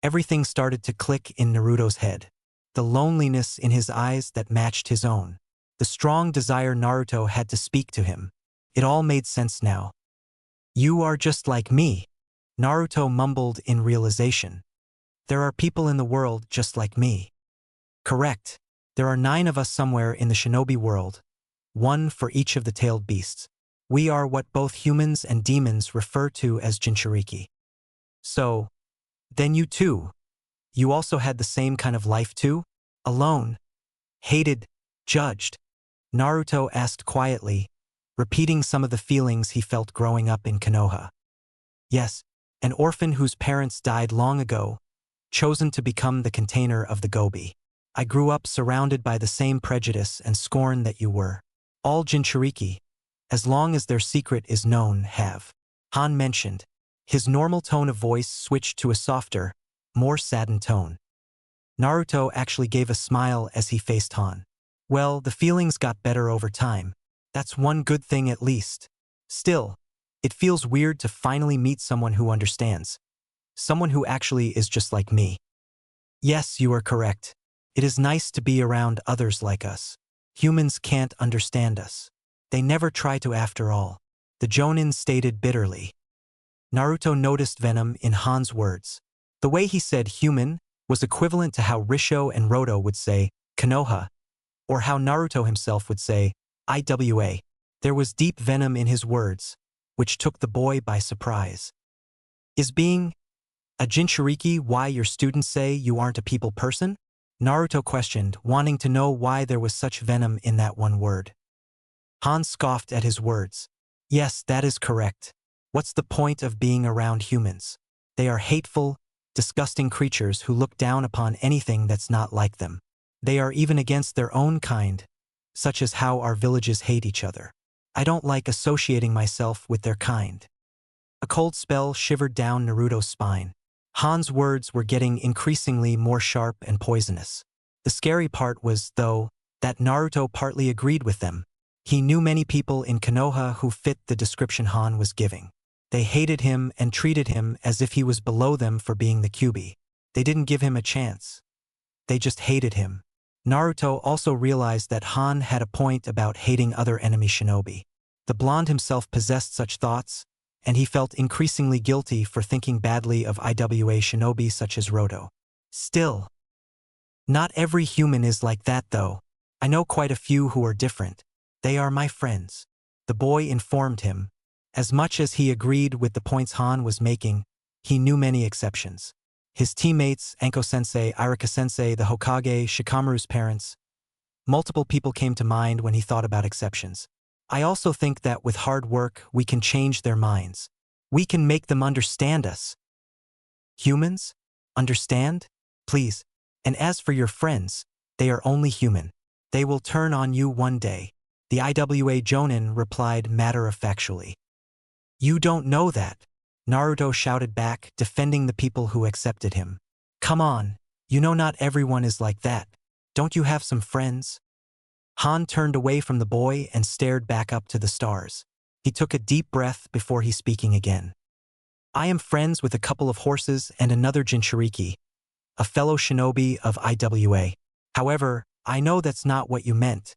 Everything started to click in Naruto's head. The loneliness in his eyes that matched his own. The strong desire Naruto had to speak to him. It all made sense now. You are just like me, Naruto mumbled in realization. There are people in the world just like me. Correct. There are 9 of us somewhere in the shinobi world, 1 for each of the tailed beasts. We are what both humans and demons refer to as Jinchuriki. So, then you too. You also had the same kind of life too? Alone? Hated? Judged? Naruto asked quietly, repeating some of the feelings he felt growing up in Konoha. Yes, an orphan whose parents died long ago, chosen to become the container of the Gobi. I grew up surrounded by the same prejudice and scorn that you were. All Jinchuriki, as long as their secret is known, have. Han mentioned. His normal tone of voice switched to a softer, more saddened tone. Naruto actually gave a smile as he faced Han. Well, the feelings got better over time. That's one good thing at least. Still, it feels weird to finally meet someone who understands. Someone who actually is just like me. Yes, you are correct. It is nice to be around others like us. Humans can't understand us. They never try to after all. The Jonin stated bitterly. Naruto noticed venom in Han's words. The way he said human was equivalent to how Risho and Roto would say Konoha, or how Naruto himself would say IWA. There was deep venom in his words, which took the boy by surprise. Is being a Jinchuriki why your students say you aren't a people person? Naruto questioned, wanting to know why there was such venom in that one word. Han scoffed at his words. Yes, that is correct. What's the point of being around humans? They are hateful, disgusting creatures who look down upon anything that's not like them. They are even against their own kind, such as how our villages hate each other. I don't like associating myself with their kind. A cold spell shivered down Naruto's spine. Han's words were getting increasingly more sharp and poisonous. The scary part was, though, that Naruto partly agreed with them. He knew many people in Konoha who fit the description Han was giving. They hated him and treated him as if he was below them for being the Kyuubi. They didn't give him a chance. They just hated him. Naruto also realized that Han had a point about hating other enemy shinobi. The blonde himself possessed such thoughts, and he felt increasingly guilty for thinking badly of IWA shinobi such as Roto. Still, not every human is like that though. I know quite a few who are different. They are my friends. The boy informed him. As much as he agreed with the points Han was making, he knew many exceptions. His teammates, Anko-sensei, Irika-sensei, the Hokage, Shikamaru's parents. Multiple people came to mind when he thought about exceptions. I also think that with hard work, we can change their minds. We can make them understand us. Humans? Understand? Please. And as for your friends, they are only human. They will turn on you one day. The IWA Jonin replied matter-of-factually. You don't know that. Naruto shouted back, defending the people who accepted him. Come on, you know not everyone is like that. Don't you have some friends? Han turned away from the boy and stared back up to the stars. He took a deep breath before he speaking again. I am friends with a couple of horses and another Jinchuriki, a fellow shinobi of IWA. However, I know that's not what you meant.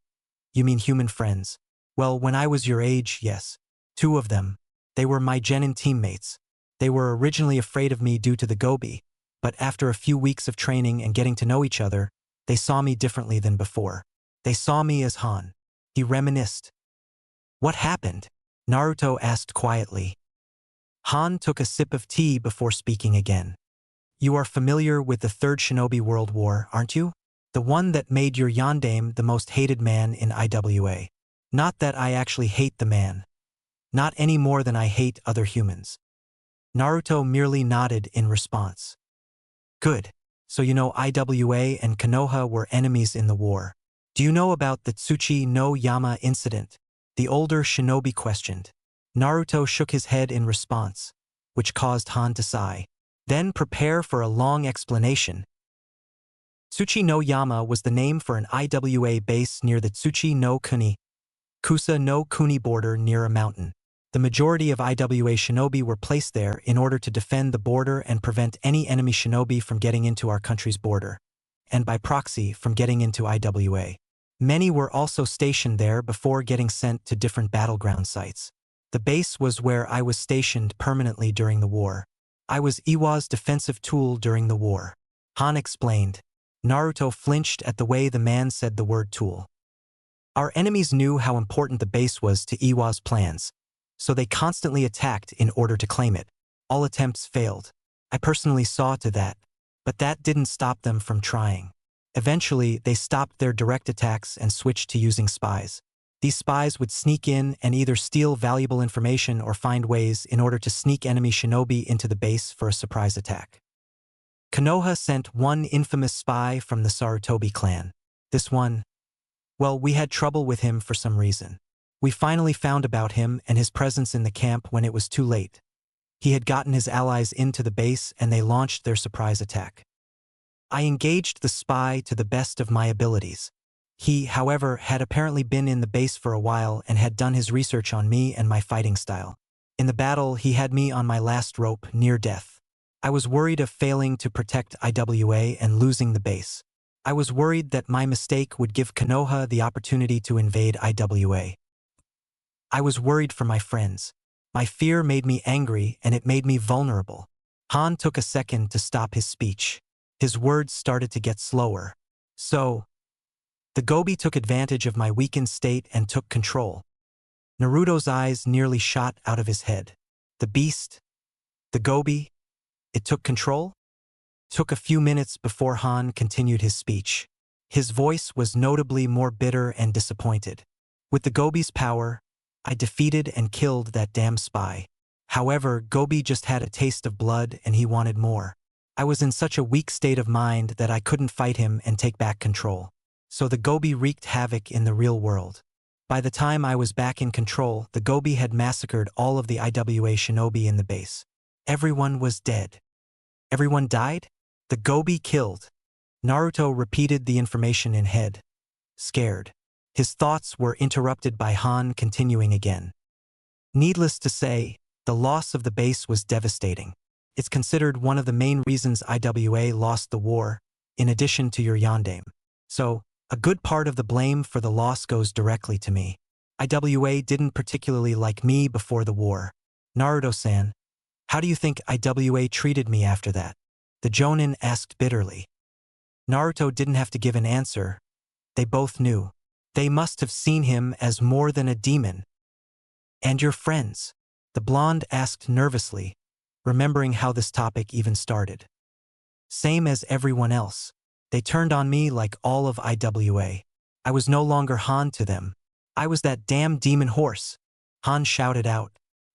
You mean human friends. Well, when I was your age, yes. 2 of them. They were my genin teammates. They were originally afraid of me due to the Gobi, but after a few weeks of training and getting to know each other, they saw me differently than before. They saw me as Han. He reminisced. What happened? Naruto asked quietly. Han took a sip of tea before speaking again. You are familiar with the Third Shinobi World War, aren't you? The one that made your Yondaime the most hated man in IWA. Not that I actually hate the man. Not any more than I hate other humans. Naruto merely nodded in response. Good. So you know IWA and Konoha were enemies in the war. Do you know about the Tsuchi no Yama incident? The older shinobi questioned. Naruto shook his head in response, which caused Han to sigh. Then prepare for a long explanation. Tsuchi no Yama was the name for an IWA base near the Tsuchi no Kuni, Kusa no Kuni border near a mountain. The majority of IWA shinobi were placed there in order to defend the border and prevent any enemy shinobi from getting into our country's border, and by proxy from getting into IWA. Many were also stationed there before getting sent to different battleground sites. The base was where I was stationed permanently during the war. I was Iwa's defensive tool during the war. Han explained. Naruto flinched at the way the man said the word tool. Our enemies knew how important the base was to Iwa's plans, so they constantly attacked in order to claim it. All attempts failed. I personally saw to that, but that didn't stop them from trying. Eventually, they stopped their direct attacks and switched to using spies. These spies would sneak in and either steal valuable information or find ways in order to sneak enemy shinobi into the base for a surprise attack. Konoha sent one infamous spy from the Sarutobi clan. This one, well, we had trouble with him for some reason. We finally found about him and his presence in the camp when it was too late. He had gotten his allies into the base and they launched their surprise attack. I engaged the spy to the best of my abilities. He, however, had apparently been in the base for a while and had done his research on me and my fighting style. In the battle, he had me on my last rope, near death. I was worried of failing to protect IWA and losing the base. I was worried that my mistake would give Konoha the opportunity to invade IWA. I was worried for my friends. My fear made me angry and it made me vulnerable. Han took a second to stop his speech. His words started to get slower. So, the Gobi took advantage of my weakened state and took control. Naruto's eyes nearly shot out of his head. The beast? The Gobi? It took control? Took a few minutes before Han continued his speech. His voice was notably more bitter and disappointed. With the Gobi's power, I defeated and killed that damn spy. However, Gobi just had a taste of blood and he wanted more. I was in such a weak state of mind that I couldn't fight him and take back control. So the Gobi wreaked havoc in the real world. By the time I was back in control, the Gobi had massacred all of the IWA shinobi in the base. Everyone was dead. Everyone died? The Gobi killed. Naruto repeated the information in head. Scared. His thoughts were interrupted by Han continuing again. Needless to say, the loss of the base was devastating. It's considered one of the main reasons IWA lost the war, in addition to your yondaime. So, a good part of the blame for the loss goes directly to me. IWA didn't particularly like me before the war. Naruto-san, how do you think IWA treated me after that? The Jonin asked bitterly. Naruto didn't have to give an answer. They both knew. They must have seen him as more than a demon. And your friends? The blonde asked nervously, remembering how this topic even started. Same as everyone else. They turned on me like all of IWA. I was no longer Han to them. I was that damn demon horse. Han shouted out.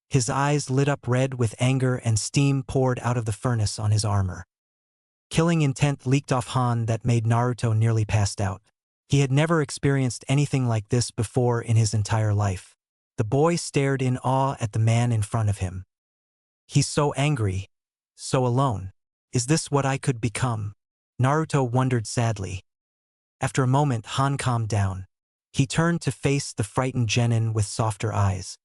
His eyes lit up red with anger and steam poured out of the furnace on his armor. Killing intent leaked off Han that made Naruto nearly passed out. He had never experienced anything like this before in his entire life. The boy stared in awe at the man in front of him. He's so angry, so alone. Is this what I could become? Naruto wondered sadly. After a moment, Han calmed down. He turned to face the frightened genin with softer eyes.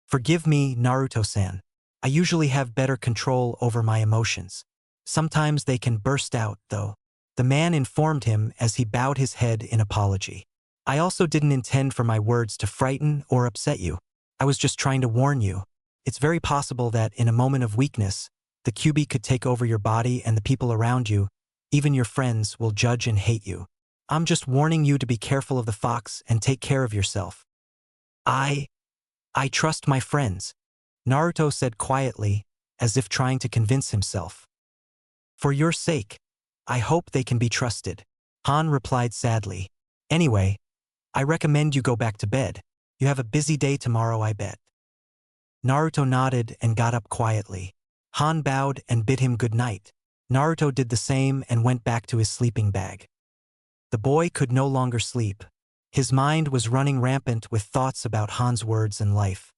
Forgive me, Naruto-san. I usually have better control over my emotions. Sometimes they can burst out, though. The man informed him as he bowed his head in apology. I also didn't intend for my words to frighten or upset you. I was just trying to warn you. It's very possible that in a moment of weakness, the Kyuubi could take over your body and the people around you, even your friends, will judge and hate you. I'm just warning you to be careful of the fox and take care of yourself. I trust my friends, Naruto said quietly, as if trying to convince himself. For your sake, I hope they can be trusted. Han replied sadly. Anyway, I recommend you go back to bed. You have a busy day tomorrow, I bet. Naruto nodded and got up quietly. Han bowed and bid him good night. Naruto did the same and went back to his sleeping bag. The boy could no longer sleep. His mind was running rampant with thoughts about Han's words and life.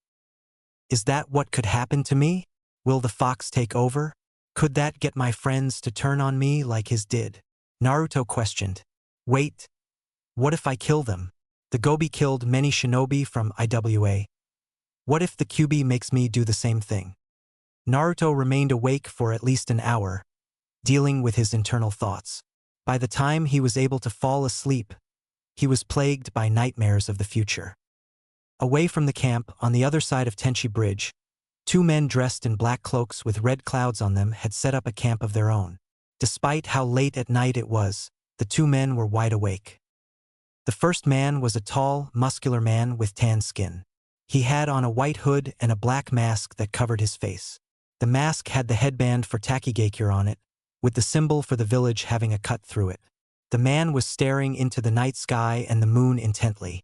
Is that what could happen to me? Will the fox take over? Could that get my friends to turn on me like his did? Naruto questioned. Wait. What if I kill them? The Gobi killed many shinobi from IWA. What if the Kyuubi makes me do the same thing? Naruto remained awake for at least an hour, dealing with his internal thoughts. By the time he was able to fall asleep, he was plagued by nightmares of the future. Away from the camp, on the other side of Tenchi Bridge, 2 men dressed in black cloaks with red clouds on them had set up a camp of their own. Despite how late at night it was, the 2 men were wide awake. The first man was a tall, muscular man with tan skin. He had on a white hood and a black mask that covered his face. The mask had the headband for Takigakure on it, with the symbol for the village having a cut through it. The man was staring into the night sky and the moon intently.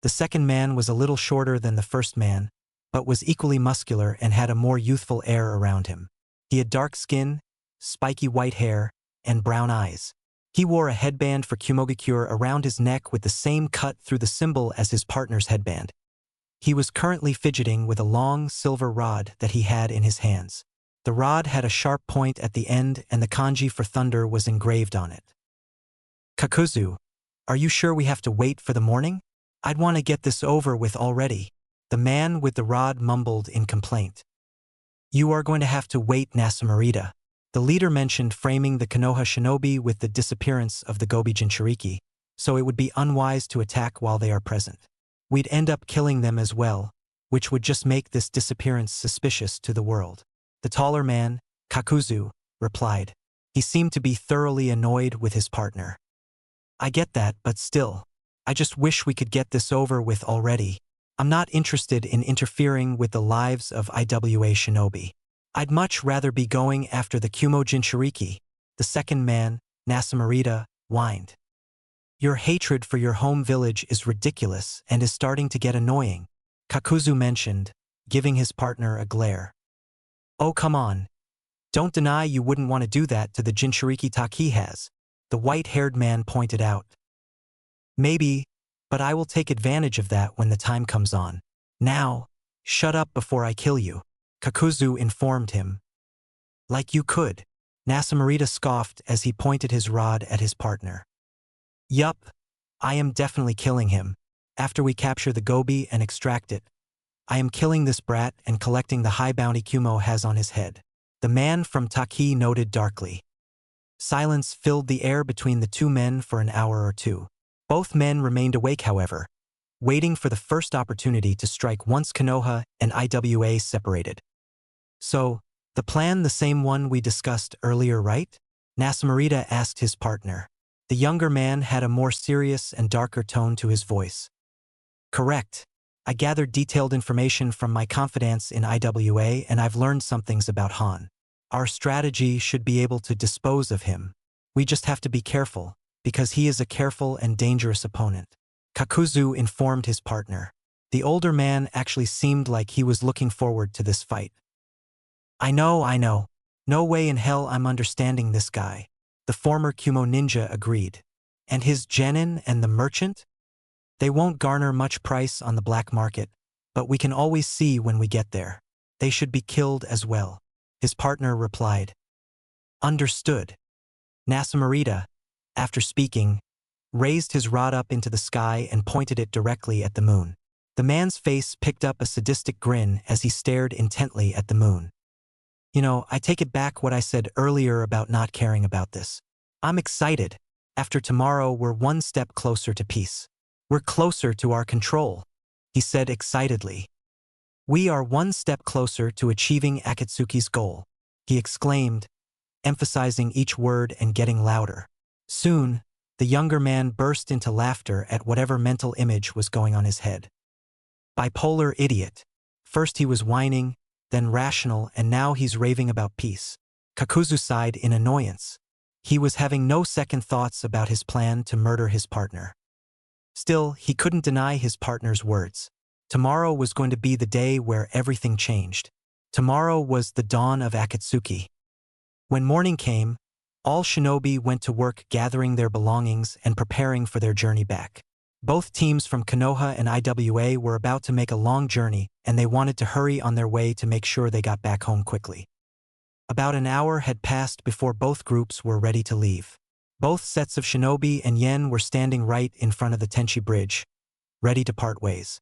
The second man was a little shorter than the first man, but was equally muscular and had a more youthful air around him. He had dark skin, spiky white hair, and brown eyes. He wore a headband for Kumogakure around his neck with the same cut through the symbol as his partner's headband. He was currently fidgeting with a long silver rod that he had in his hands. The rod had a sharp point at the end and the kanji for thunder was engraved on it. Kakuzu, are you sure we have to wait for the morning? I'd want to get this over with already. The man with the rod mumbled in complaint. You are going to have to wait, Nasamurita. The leader mentioned framing the Konoha shinobi with the disappearance of the Gobi Jinchuriki, so it would be unwise to attack while they are present. We'd end up killing them as well, which would just make this disappearance suspicious to the world. The taller man, Kakuzu, replied. He seemed to be thoroughly annoyed with his partner. I get that, but still, I just wish we could get this over with already. I'm not interested in interfering with the lives of IWA shinobi. I'd much rather be going after the Kumo Jinchuriki, the second man, Nasamurita, whined. Your hatred for your home village is ridiculous and is starting to get annoying, Kakuzu mentioned, giving his partner a glare. Oh, come on. Don't deny you wouldn't want to do that to the Jinchuriki Taki has, the white-haired man pointed out. Maybe, but I will take advantage of that when the time comes on. Now, shut up before I kill you, Kakuzu informed him. Like you could, Nasamurita scoffed as he pointed his rod at his partner. Yup, I am definitely killing him. After we capture the Gobi and extract it, I am killing this brat and collecting the high bounty Kumo has on his head. The man from Taki noted darkly. Silence filled the air between the 2 men for an hour or two. Both men remained awake, however, waiting for the first opportunity to strike once Konoha and IWA separated. So, the plan the same one we discussed earlier, right? Nasamurita asked his partner. The younger man had a more serious and darker tone to his voice. Correct. I gathered detailed information from my confidants in IWA and I've learned some things about Han. Our strategy should be able to dispose of him. We just have to be careful, because he is a careful and dangerous opponent. Kakuzu informed his partner. The older man actually seemed like he was looking forward to this fight. I know. No way in hell I'm understanding this guy. The former Kumo ninja agreed. And his genin and the merchant? They won't garner much price on the black market, but we can always see when we get there. They should be killed as well. His partner replied. Understood. Nasamurita, after speaking, raised his rod up into the sky and pointed it directly at the moon. The man's face picked up a sadistic grin as he stared intently at the moon. You know, I take it back what I said earlier about not caring about this. I'm excited. After tomorrow, we're one step closer to peace. We're closer to our control, he said excitedly. We are one step closer to achieving Akatsuki's goal, he exclaimed, emphasizing each word and getting louder. Soon, the younger man burst into laughter at whatever mental image was going on his head. Bipolar idiot. First he was whining, then rational, and now he's raving about peace. Kakuzu sighed in annoyance. He was having no second thoughts about his plan to murder his partner. Still, he couldn't deny his partner's words. Tomorrow was going to be the day where everything changed. Tomorrow was the dawn of Akatsuki. When morning came, all shinobi went to work gathering their belongings and preparing for their journey back. Both teams from Konoha and IWA were about to make a long journey, and they wanted to hurry on their way to make sure they got back home quickly. About an hour had passed before both groups were ready to leave. Both sets of shinobi and yen were standing right in front of the Tenchi Bridge, ready to part ways.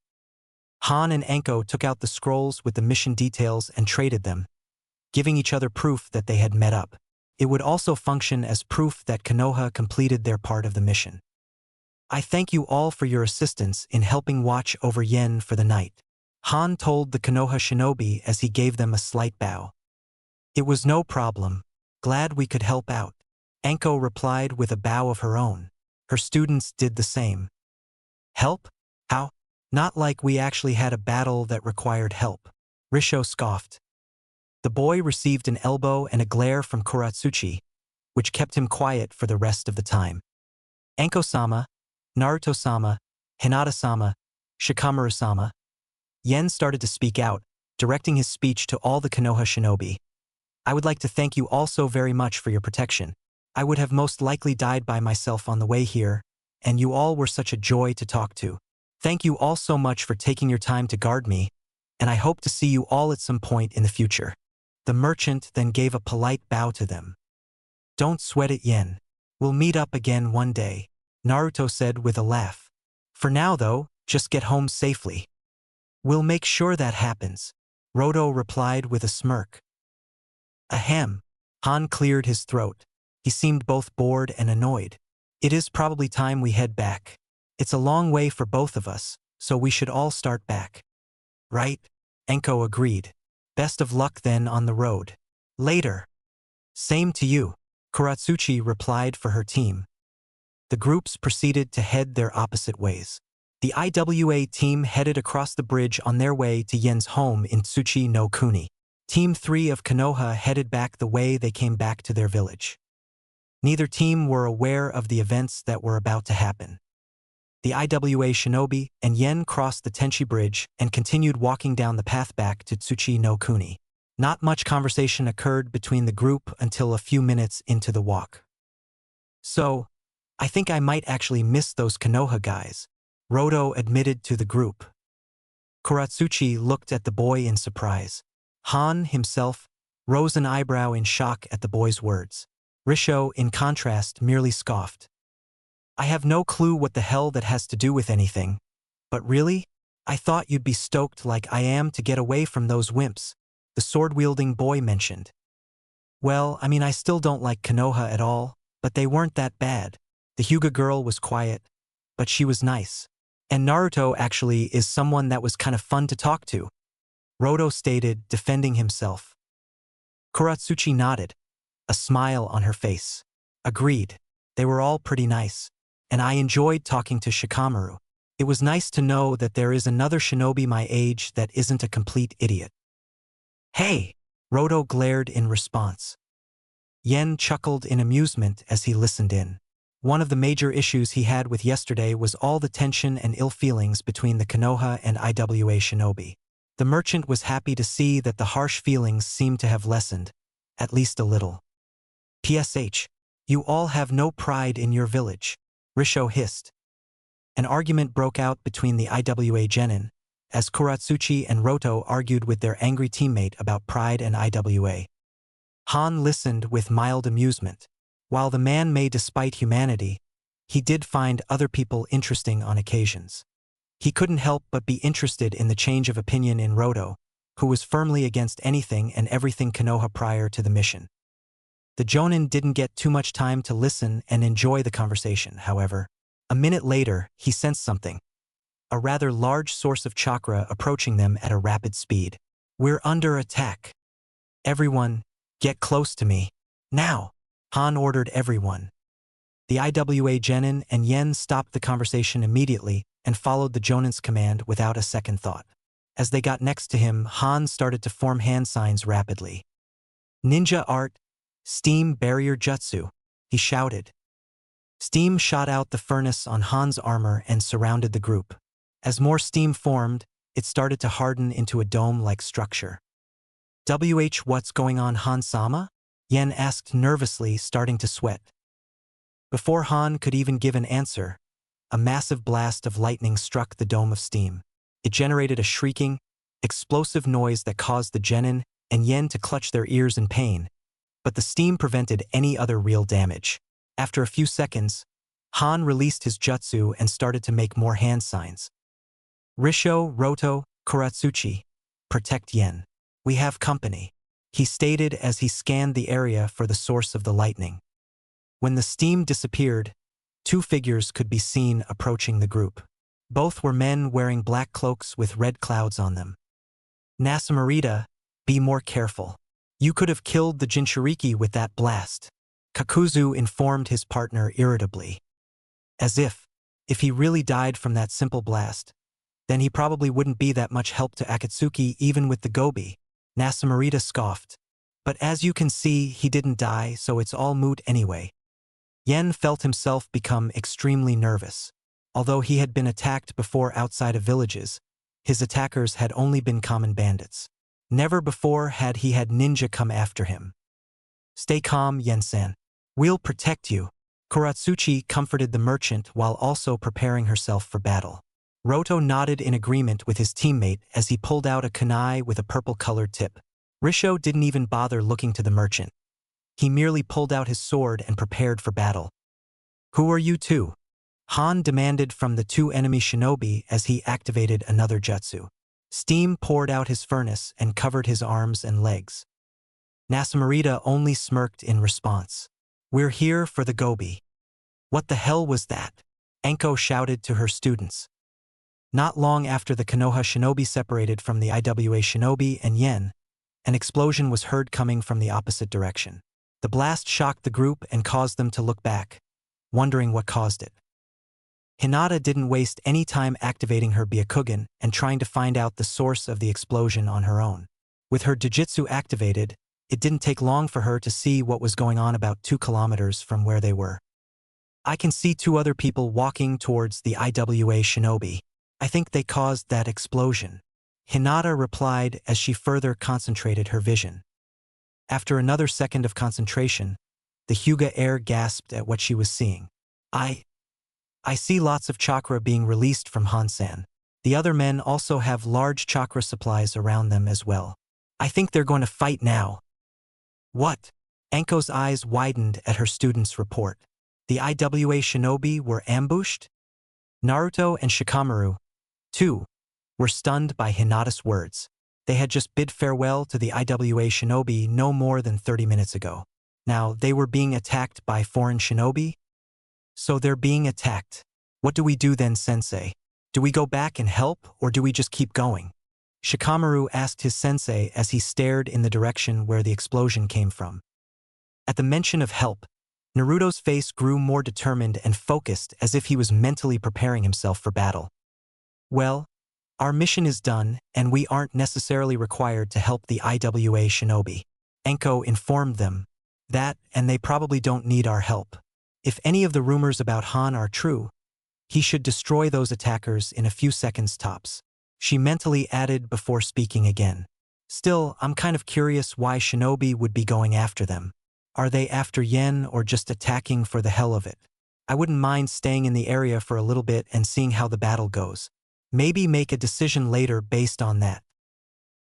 Han and Anko took out the scrolls with the mission details and traded them, giving each other proof that they had met up. It would also function as proof that Konoha completed their part of the mission. I thank you all for your assistance in helping watch over Yen for the night. Han told the Konoha shinobi as he gave them a slight bow. It was no problem. Glad we could help out. Anko replied with a bow of her own. Her students did the same. Help? How? Not like we actually had a battle that required help. Risho scoffed. The boy received an elbow and a glare from Kuratsuchi, which kept him quiet for the rest of the time. Anko-sama, Naruto-sama, Hinata-sama, Shikamaru-sama. Yen started to speak out, directing his speech to all the Konoha shinobi. I would like to thank you all so very much for your protection. I would have most likely died by myself on the way here, and you all were such a joy to talk to. Thank you all so much for taking your time to guard me, and I hope to see you all at some point in the future. The merchant then gave a polite bow to them. Don't sweat it, Yen. We'll meet up again one day, Naruto said with a laugh. For now though, just get home safely. We'll make sure that happens, Roto replied with a smirk. Ahem. Han cleared his throat. He seemed both bored and annoyed. It is probably time we head back. It's a long way for both of us, so we should all start back. Right? Enko agreed. Best of luck then on the road. Later. Same to you, Kuratsuchi replied for her team. The groups proceeded to head their opposite ways. The IWA team headed across the bridge on their way to Yen's home in Tsuchi no Kuni. Team 3 of Konoha headed back the way they came back to their village. Neither team were aware of the events that were about to happen. The IWA shinobi and Yen crossed the Tenchi Bridge and continued walking down the path back to Tsuchi no Kuni. Not much conversation occurred between the group until a few minutes into the walk. So, I think I might actually miss those Konoha guys, Roto admitted to the group. Kuratsuchi looked at the boy in surprise. Han, himself, rose an eyebrow in shock at the boy's words. Risho, in contrast, merely scoffed. I have no clue what the hell that has to do with anything. But really? I thought you'd be stoked like I am to get away from those wimps, the sword-wielding boy mentioned. Well, I mean, I still don't like Konoha at all, but they weren't that bad. The Hyuga girl was quiet, but she was nice. And Naruto actually is someone that was kind of fun to talk to, Roto stated, defending himself. Kuratsuchi nodded, a smile on her face. Agreed. They were all pretty nice. And I enjoyed talking to Shikamaru. It was nice to know that there is another shinobi my age that isn't a complete idiot. Hey! Roto glared in response. Yen chuckled in amusement as he listened in. One of the major issues he had with yesterday was all the tension and ill feelings between the Konoha and IWA shinobi. The merchant was happy to see that the harsh feelings seemed to have lessened, at least a little. PSH. You all have no pride in your village, Risho hissed. An argument broke out between the IWA genin, as Kuratsuchi and Roto argued with their angry teammate about pride and IWA. Han listened with mild amusement. While the man may despite humanity, he did find other people interesting on occasions. He couldn't help but be interested in the change of opinion in Roto, who was firmly against anything and everything Konoha prior to the mission. The Jonin didn't get too much time to listen and enjoy the conversation, however. A minute later, he sensed something. A rather large source of chakra approaching them at a rapid speed. We're under attack. Everyone, get close to me. Now! Han ordered everyone. The IWA genin and Yen stopped the conversation immediately and followed the Jonin's command without a second thought. As they got next to him, Han started to form hand signs rapidly. Ninja art, steam barrier jutsu, he shouted. Steam shot out the furnace on Han's armor and surrounded the group. As more steam formed, it started to harden into a dome-like structure. What's going on, Han-sama? Yen asked nervously, starting to sweat. Before Han could even give an answer, a massive blast of lightning struck the dome of steam. It generated a shrieking, explosive noise that caused the genin and Yen to clutch their ears in pain, but the steam prevented any other real damage. After a few seconds, Han released his jutsu and started to make more hand signs. Risho, Roto, Kuratsuchi, protect Yen. We have company, he stated as he scanned the area for the source of the lightning. When the steam disappeared, two figures could be seen approaching the group. Both were men wearing black cloaks with red clouds on them. Nasamurita, be more careful. You could have killed the Jinchuriki with that blast. Kakuzu informed his partner irritably. As if he really died from that simple blast, then he probably wouldn't be that much help to Akatsuki even with the gobi. Nasamurita scoffed. But as you can see, he didn't die, so it's all moot anyway. Yen felt himself become extremely nervous. Although he had been attacked before outside of villages, his attackers had only been common bandits. Never before had he had ninja come after him. Stay calm, Yen-san. We'll protect you. Kuratsuchi comforted the merchant while also preparing herself for battle. Roto nodded in agreement with his teammate as he pulled out a kunai with a purple-colored tip. Risho didn't even bother looking to the merchant. He merely pulled out his sword and prepared for battle. Who are you two? Han demanded from the two enemy shinobi as he activated another jutsu. Steam poured out his furnace and covered his arms and legs. Nasamurita only smirked in response. We're here for the gobi. What the hell was that? Anko shouted to her students. Not long after the Konoha shinobi separated from the Iwa shinobi and Yen, an explosion was heard coming from the opposite direction. The blast shocked the group and caused them to look back, wondering what caused it. Hinata didn't waste any time activating her Byakugan and trying to find out the source of the explosion on her own. With her Jujutsu activated, it didn't take long for her to see what was going on about 2 kilometers from where they were. I can see 2 other people walking towards the Iwa shinobi. I think they caused that explosion. Hinata replied as she further concentrated her vision. After another second of concentration, the Hyuga heir gasped at what she was seeing. I see lots of chakra being released from Hansan. The other men also have large chakra supplies around them as well. I think they're going to fight now. What? Anko's eyes widened at her student's report. The Iwa shinobi were ambushed? Naruto and Shikamaru, too, were stunned by Hinata's words. They had just bid farewell to the Iwa shinobi no more than 30 minutes ago. Now they were being attacked by foreign shinobi? So they're being attacked. What do we do then, sensei? Do we go back and help, or do we just keep going? Shikamaru asked his sensei as he stared in the direction where the explosion came from. At the mention of help, Naruto's face grew more determined and focused as if he was mentally preparing himself for battle. Well, our mission is done, and we aren't necessarily required to help the Iwa shinobi. Anko informed them that, and they probably don't need our help. If any of the rumors about Han are true, he should destroy those attackers in a few seconds tops. She mentally added before speaking again. Still, I'm kind of curious why shinobi would be going after them. Are they after Yen or just attacking for the hell of it? I wouldn't mind staying in the area for a little bit and seeing how the battle goes. Maybe make a decision later based on that.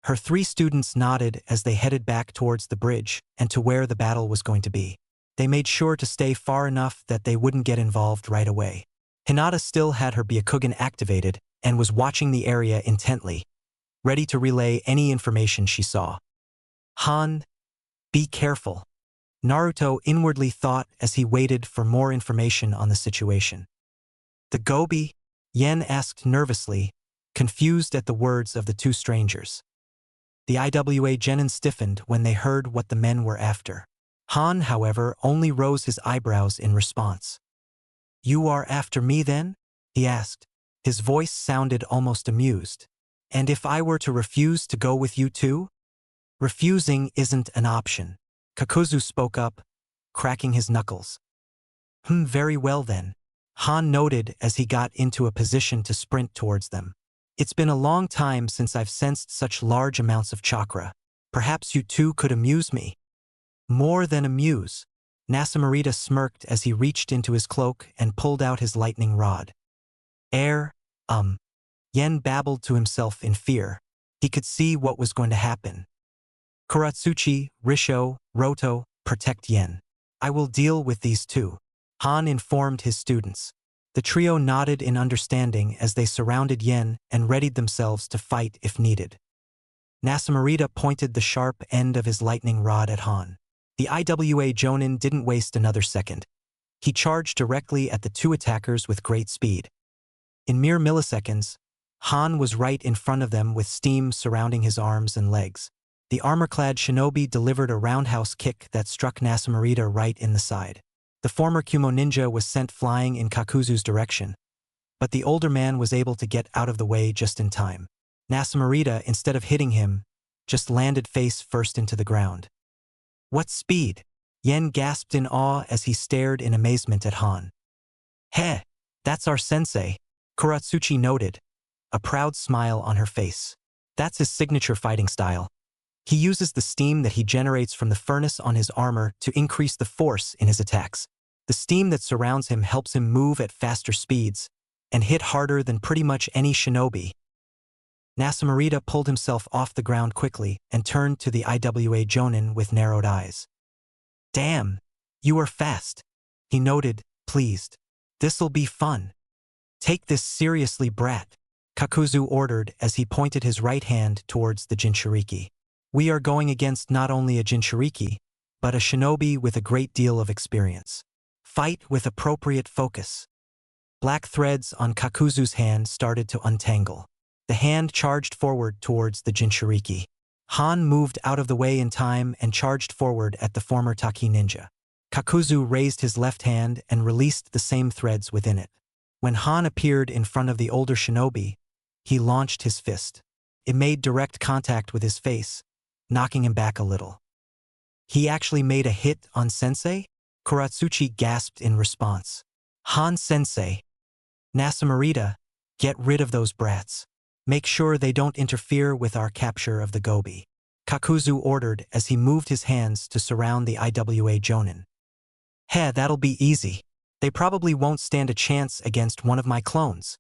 Her 3 students nodded as they headed back towards the bridge and to where the battle was going to be. They made sure to stay far enough that they wouldn't get involved right away. Hinata still had her Byakugan activated and was watching the area intently, ready to relay any information she saw. Han, be careful, Naruto inwardly thought as he waited for more information on the situation. The gobi? Yen asked nervously, confused at the words of the 2 strangers. The Iwa genin stiffened when they heard what the men were after. Han, however, only rose his eyebrows in response. You are after me then? He asked. His voice sounded almost amused. And if I were to refuse to go with you too? Refusing isn't an option. Kakuzu spoke up, cracking his knuckles. Very well then. Han noted as he got into a position to sprint towards them. It's been a long time since I've sensed such large amounts of chakra. Perhaps you two could amuse me. More than amuse. Nasamurita smirked as he reached into his cloak and pulled out his lightning rod. Yen babbled to himself in fear. He could see what was going to happen. Kuratsuchi, Risho, Roto, protect Yen. I will deal with these 2. Han informed his students. The trio nodded in understanding as they surrounded Yen and readied themselves to fight if needed. Nasamurita pointed the sharp end of his lightning rod at Han. The Iwa Jonin didn't waste another second. He charged directly at the 2 attackers with great speed. In mere milliseconds, Han was right in front of them with steam surrounding his arms and legs. The armor-clad shinobi delivered a roundhouse kick that struck Nasamurita right in the side. The former Kumo ninja was sent flying in Kakuzu's direction, but the older man was able to get out of the way just in time. Nasamurita, instead of hitting him, just landed face first into the ground. What speed! Yen gasped in awe as he stared in amazement at Han. Heh, that's our sensei, Kuratsuchi noted, a proud smile on her face. That's his signature fighting style. He uses the steam that he generates from the furnace on his armor to increase the force in his attacks. The steam that surrounds him helps him move at faster speeds and hit harder than pretty much any shinobi. Nasamurita pulled himself off the ground quickly and turned to the IWA Jonin with narrowed eyes. Damn, you are fast, he noted, pleased. This'll be fun. Take this seriously, brat, Kakuzu ordered as he pointed his right hand towards the Jinchuriki. We are going against not only a Jinchuriki, but a shinobi with a great deal of experience. Fight with appropriate focus. Black threads on Kakuzu's hand started to untangle. The hand charged forward towards the Jinchuriki. Han moved out of the way in time and charged forward at the former Taki ninja. Kakuzu raised his left hand and released the same threads within it. When Han appeared in front of the older shinobi, he launched his fist. It made direct contact with his face, knocking him back a little. He actually made a hit on Sensei? Kuratsuchi gasped in response. Han Sensei. Nasamurita, get rid of those brats. Make sure they don't interfere with our capture of the Gobi, Kakuzu ordered as he moved his hands to surround the IWA Jonin. Heh, that'll be easy. They probably won't stand a chance against one of my clones.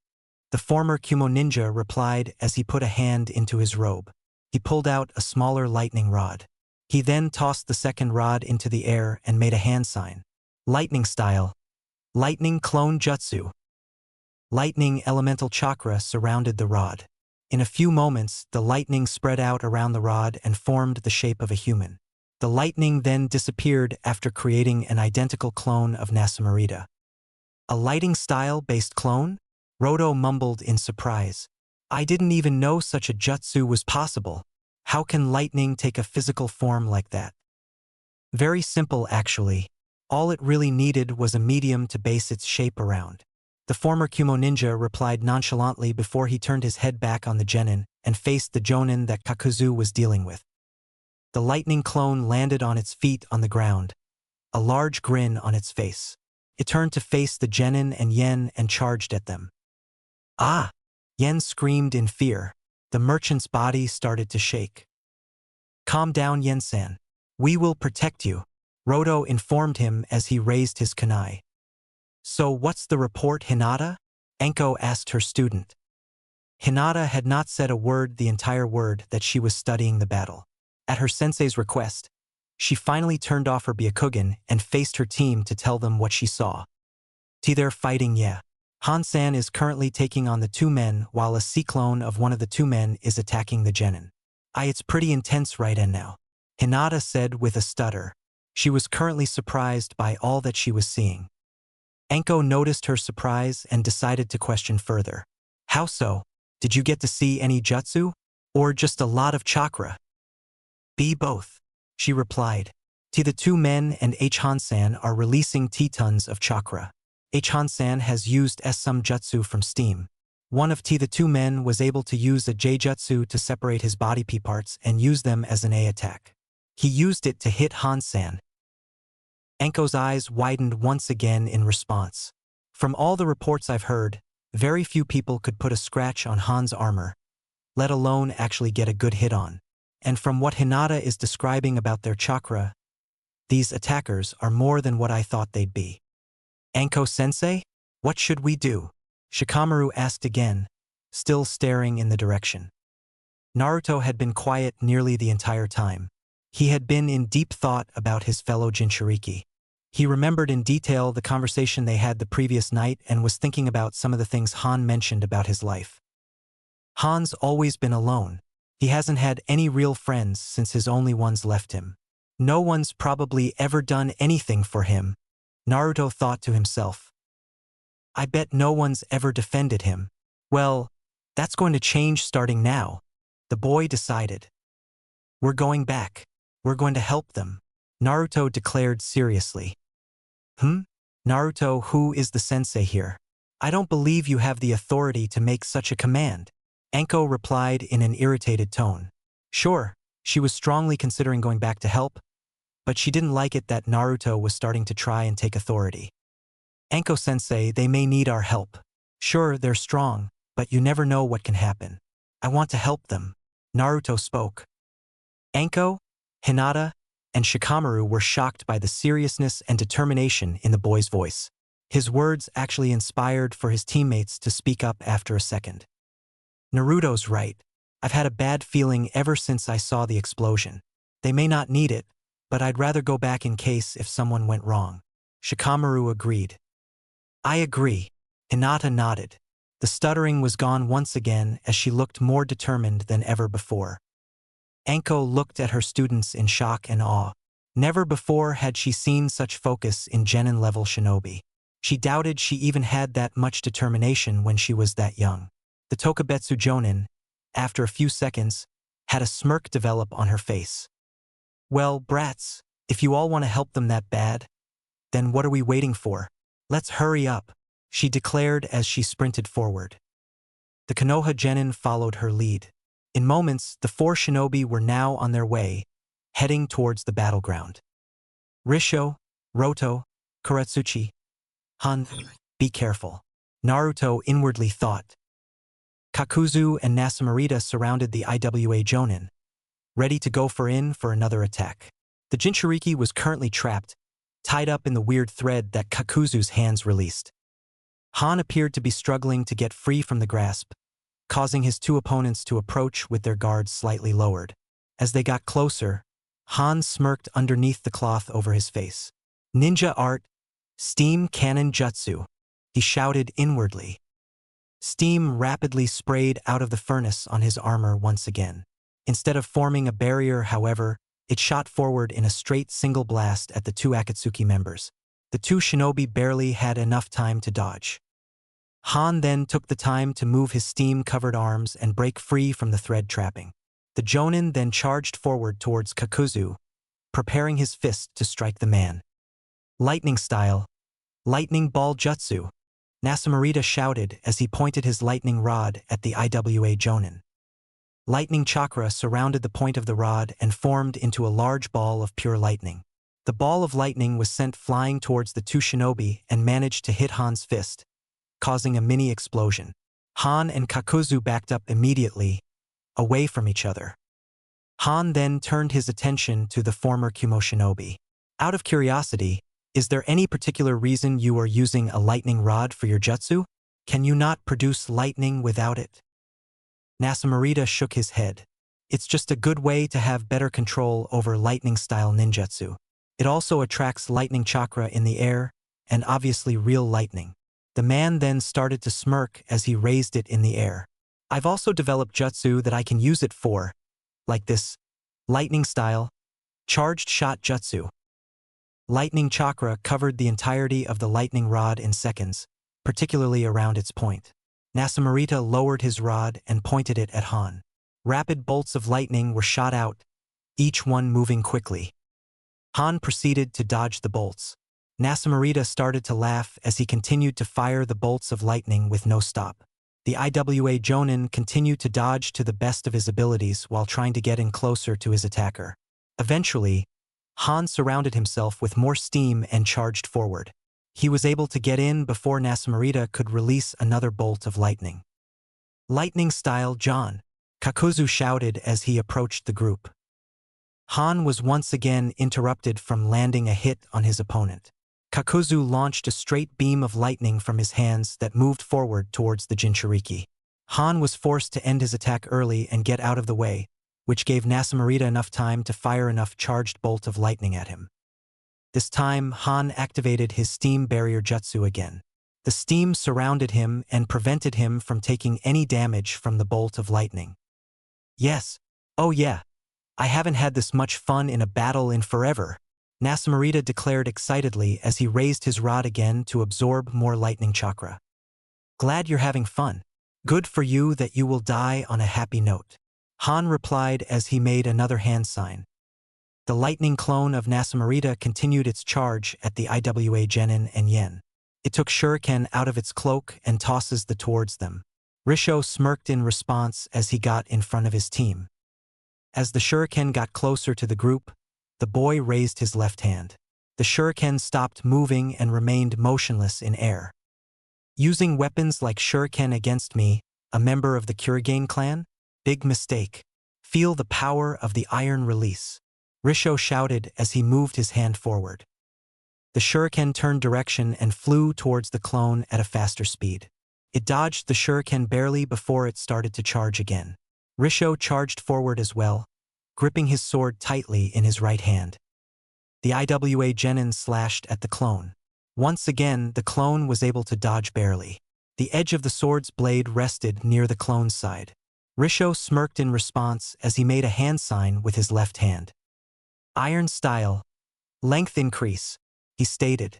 The former Kumo ninja replied as he put a hand into his robe. He pulled out a smaller lightning rod. He then tossed the second rod into the air and made a hand sign. Lightning style. Lightning clone jutsu. Lightning elemental chakra surrounded the rod. In a few moments, the lightning spread out around the rod and formed the shape of a human. The lightning then disappeared after creating an identical clone of Nasamurita. A lighting style-based clone? Roto mumbled in surprise. I didn't even know such a jutsu was possible. How can lightning take a physical form like that? Very simple, actually. All it really needed was a medium to base its shape around. The former Kumo ninja replied nonchalantly before he turned his head back on the genin and faced the jonin that Kakuzu was dealing with. The lightning clone landed on its feet on the ground, a large grin on its face. It turned to face the genin and Yen and charged at them. Ah! Yen screamed in fear. The merchant's body started to shake. Calm down, Yen-san. We will protect you, Roto informed him as he raised his kunai. So what's the report, Hinata? Enko asked her student. Hinata had not said a word the entire word that she was studying the battle. At her sensei's request, she finally turned off her Byakugan and faced her team to tell them what she saw. They're fighting, yeah. Han-san is currently taking on the two men while a C-clone of one of the two men is attacking the genin. It's pretty intense right now, Hinata said with a stutter. She was currently surprised by all that she was seeing. Enko noticed her surprise and decided to question further. How so? Did you get to see any jutsu? Or just a lot of chakra? Be both, she replied. The two men and H. Han-san are releasing T-tons of chakra. H. Han-san has used some jutsu from steam. One of the two men was able to use a J-jutsu to separate his body P parts and use them as an A attack. He used it to hit Han-san. Enko's eyes widened once again in response. From all the reports I've heard, very few people could put a scratch on Han's armor, let alone actually get a good hit on. And from what Hinata is describing about their chakra, these attackers are more than what I thought they'd be. Enko-sensei, what should we do? Shikamaru asked again, still staring in the direction. Naruto had been quiet nearly the entire time. He had been in deep thought about his fellow Jinchuriki. He remembered in detail the conversation they had the previous night and was thinking about some of the things Han mentioned about his life. Han's always been alone. He hasn't had any real friends since his only ones left him. No one's probably ever done anything for him, Naruto thought to himself. I bet no one's ever defended him. Well, that's going to change starting now, the boy decided. We're going back. We're going to help them, Naruto declared seriously. Naruto, who is the sensei here? I don't believe you have the authority to make such a command, Anko replied in an irritated tone. Sure, she was strongly considering going back to help, but she didn't like it that Naruto was starting to try and take authority. Anko-sensei, they may need our help. Sure, they're strong, but you never know what can happen. I want to help them, Naruto spoke. Anko, Hinata, and Shikamaru were shocked by the seriousness and determination in the boy's voice. His words actually inspired for his teammates to speak up after a second. Naruto's right. I've had a bad feeling ever since I saw the explosion. They may not need it, but I'd rather go back in case if someone went wrong. Shikamaru agreed. I agree. Hinata nodded. The stuttering was gone once again as she looked more determined than ever before. Anko looked at her students in shock and awe. Never before had she seen such focus in genin-level shinobi. She doubted she even had that much determination when she was that young. The Tokubetsu Jonin, after a few seconds, had a smirk develop on her face. Well, brats, if you all want to help them that bad, then what are we waiting for? Let's hurry up, she declared as she sprinted forward. The Konoha Genin followed her lead. In moments, the four shinobi were now on their way, heading towards the battleground. Risho, Roto, Kuretsuchi, Han, be careful, Naruto inwardly thought. Kakuzu and Nasamurita surrounded the IWA Jonin, ready to go for another attack. The Jinchuriki was currently trapped, tied up in the weird thread that Kakuzu's hands released. Han appeared to be struggling to get free from the grasp, causing his two opponents to approach with their guards slightly lowered. As they got closer, Han smirked underneath the cloth over his face. Ninja art, steam cannon jutsu, he shouted inwardly. Steam rapidly sprayed out of the furnace on his armor once again. Instead of forming a barrier, however, it shot forward in a straight single blast at the two Akatsuki members. The two shinobi barely had enough time to dodge. Han then took the time to move his steam-covered arms and break free from the thread trapping. The Jonin then charged forward towards Kakuzu, preparing his fist to strike the man. Lightning style, lightning ball jutsu, Nasamurita shouted as he pointed his lightning rod at the IWA Jonin. Lightning chakra surrounded the point of the rod and formed into a large ball of pure lightning. The ball of lightning was sent flying towards the two shinobi and managed to hit Han's fist, causing a mini explosion. Han and Kakuzu backed up immediately, away from each other. Han then turned his attention to the former Kumo shinobi. Out of curiosity, is there any particular reason you are using a lightning rod for your jutsu? Can you not produce lightning without it? Nasamurita shook his head. It's just a good way to have better control over lightning-style ninjutsu. It also attracts lightning chakra in the air, and obviously real lightning. The man then started to smirk as he raised it in the air. I've also developed jutsu that I can use it for, like this, lightning-style, charged shot jutsu. Lightning chakra covered the entirety of the lightning rod in seconds, particularly around its point. Nasamurita lowered his rod and pointed it at Han. Rapid bolts of lightning were shot out, each one moving quickly. Han proceeded to dodge the bolts. Nasamurita started to laugh as he continued to fire the bolts of lightning with no stop. The IWA Jonin continued to dodge to the best of his abilities while trying to get in closer to his attacker. Eventually, Han surrounded himself with more steam and charged forward. He was able to get in before Nasamurita could release another bolt of lightning. Lightning-style John, Kakuzu shouted as he approached the group. Han was once again interrupted from landing a hit on his opponent. Kakuzu launched a straight beam of lightning from his hands that moved forward towards the Jinchuriki. Han was forced to end his attack early and get out of the way, which gave Nasamurita enough time to fire enough charged bolt of lightning at him. This time, Han activated his steam barrier jutsu again. The steam surrounded him and prevented him from taking any damage from the bolt of lightning. Yes. Oh yeah. I haven't had this much fun in a battle in forever, Nasamurita declared excitedly as he raised his rod again to absorb more lightning chakra. Glad you're having fun. Good for you that you will die on a happy note. Han replied as he made another hand sign. The lightning clone of Nasamurita continued its charge at the IWA Genin and Yen. It took shuriken out of its cloak and tosses the towards them. Risho smirked in response as he got in front of his team. As the shuriken got closer to the group, the boy raised his left hand. The shuriken stopped moving and remained motionless in air. Using weapons like shuriken against me, a member of the Kurigane clan? Big mistake. Feel the power of the iron release. Risho shouted as he moved his hand forward. The shuriken turned direction and flew towards the clone at a faster speed. It dodged the shuriken barely before it started to charge again. Risho charged forward as well, gripping his sword tightly in his right hand. The IWA Genin slashed at the clone. Once again, the clone was able to dodge barely. The edge of the sword's blade rested near the clone's side. Risho smirked in response as he made a hand sign with his left hand. Iron style. Length increase, he stated.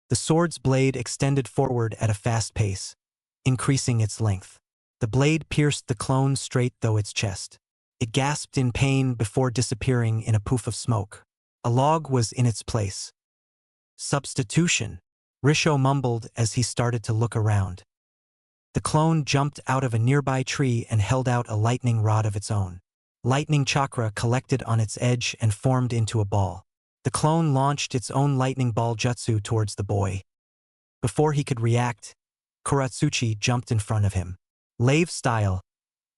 The sword's blade extended forward at a fast pace, increasing its length. The blade pierced the clone straight through its chest. It gasped in pain before disappearing in a poof of smoke. A log was in its place. Substitution, Risho mumbled as he started to look around. The clone jumped out of a nearby tree and held out a lightning rod of its own. Lightning chakra collected on its edge and formed into a ball. The clone launched its own lightning ball jutsu towards the boy. Before he could react, Kuratsuchi jumped in front of him. Lave style.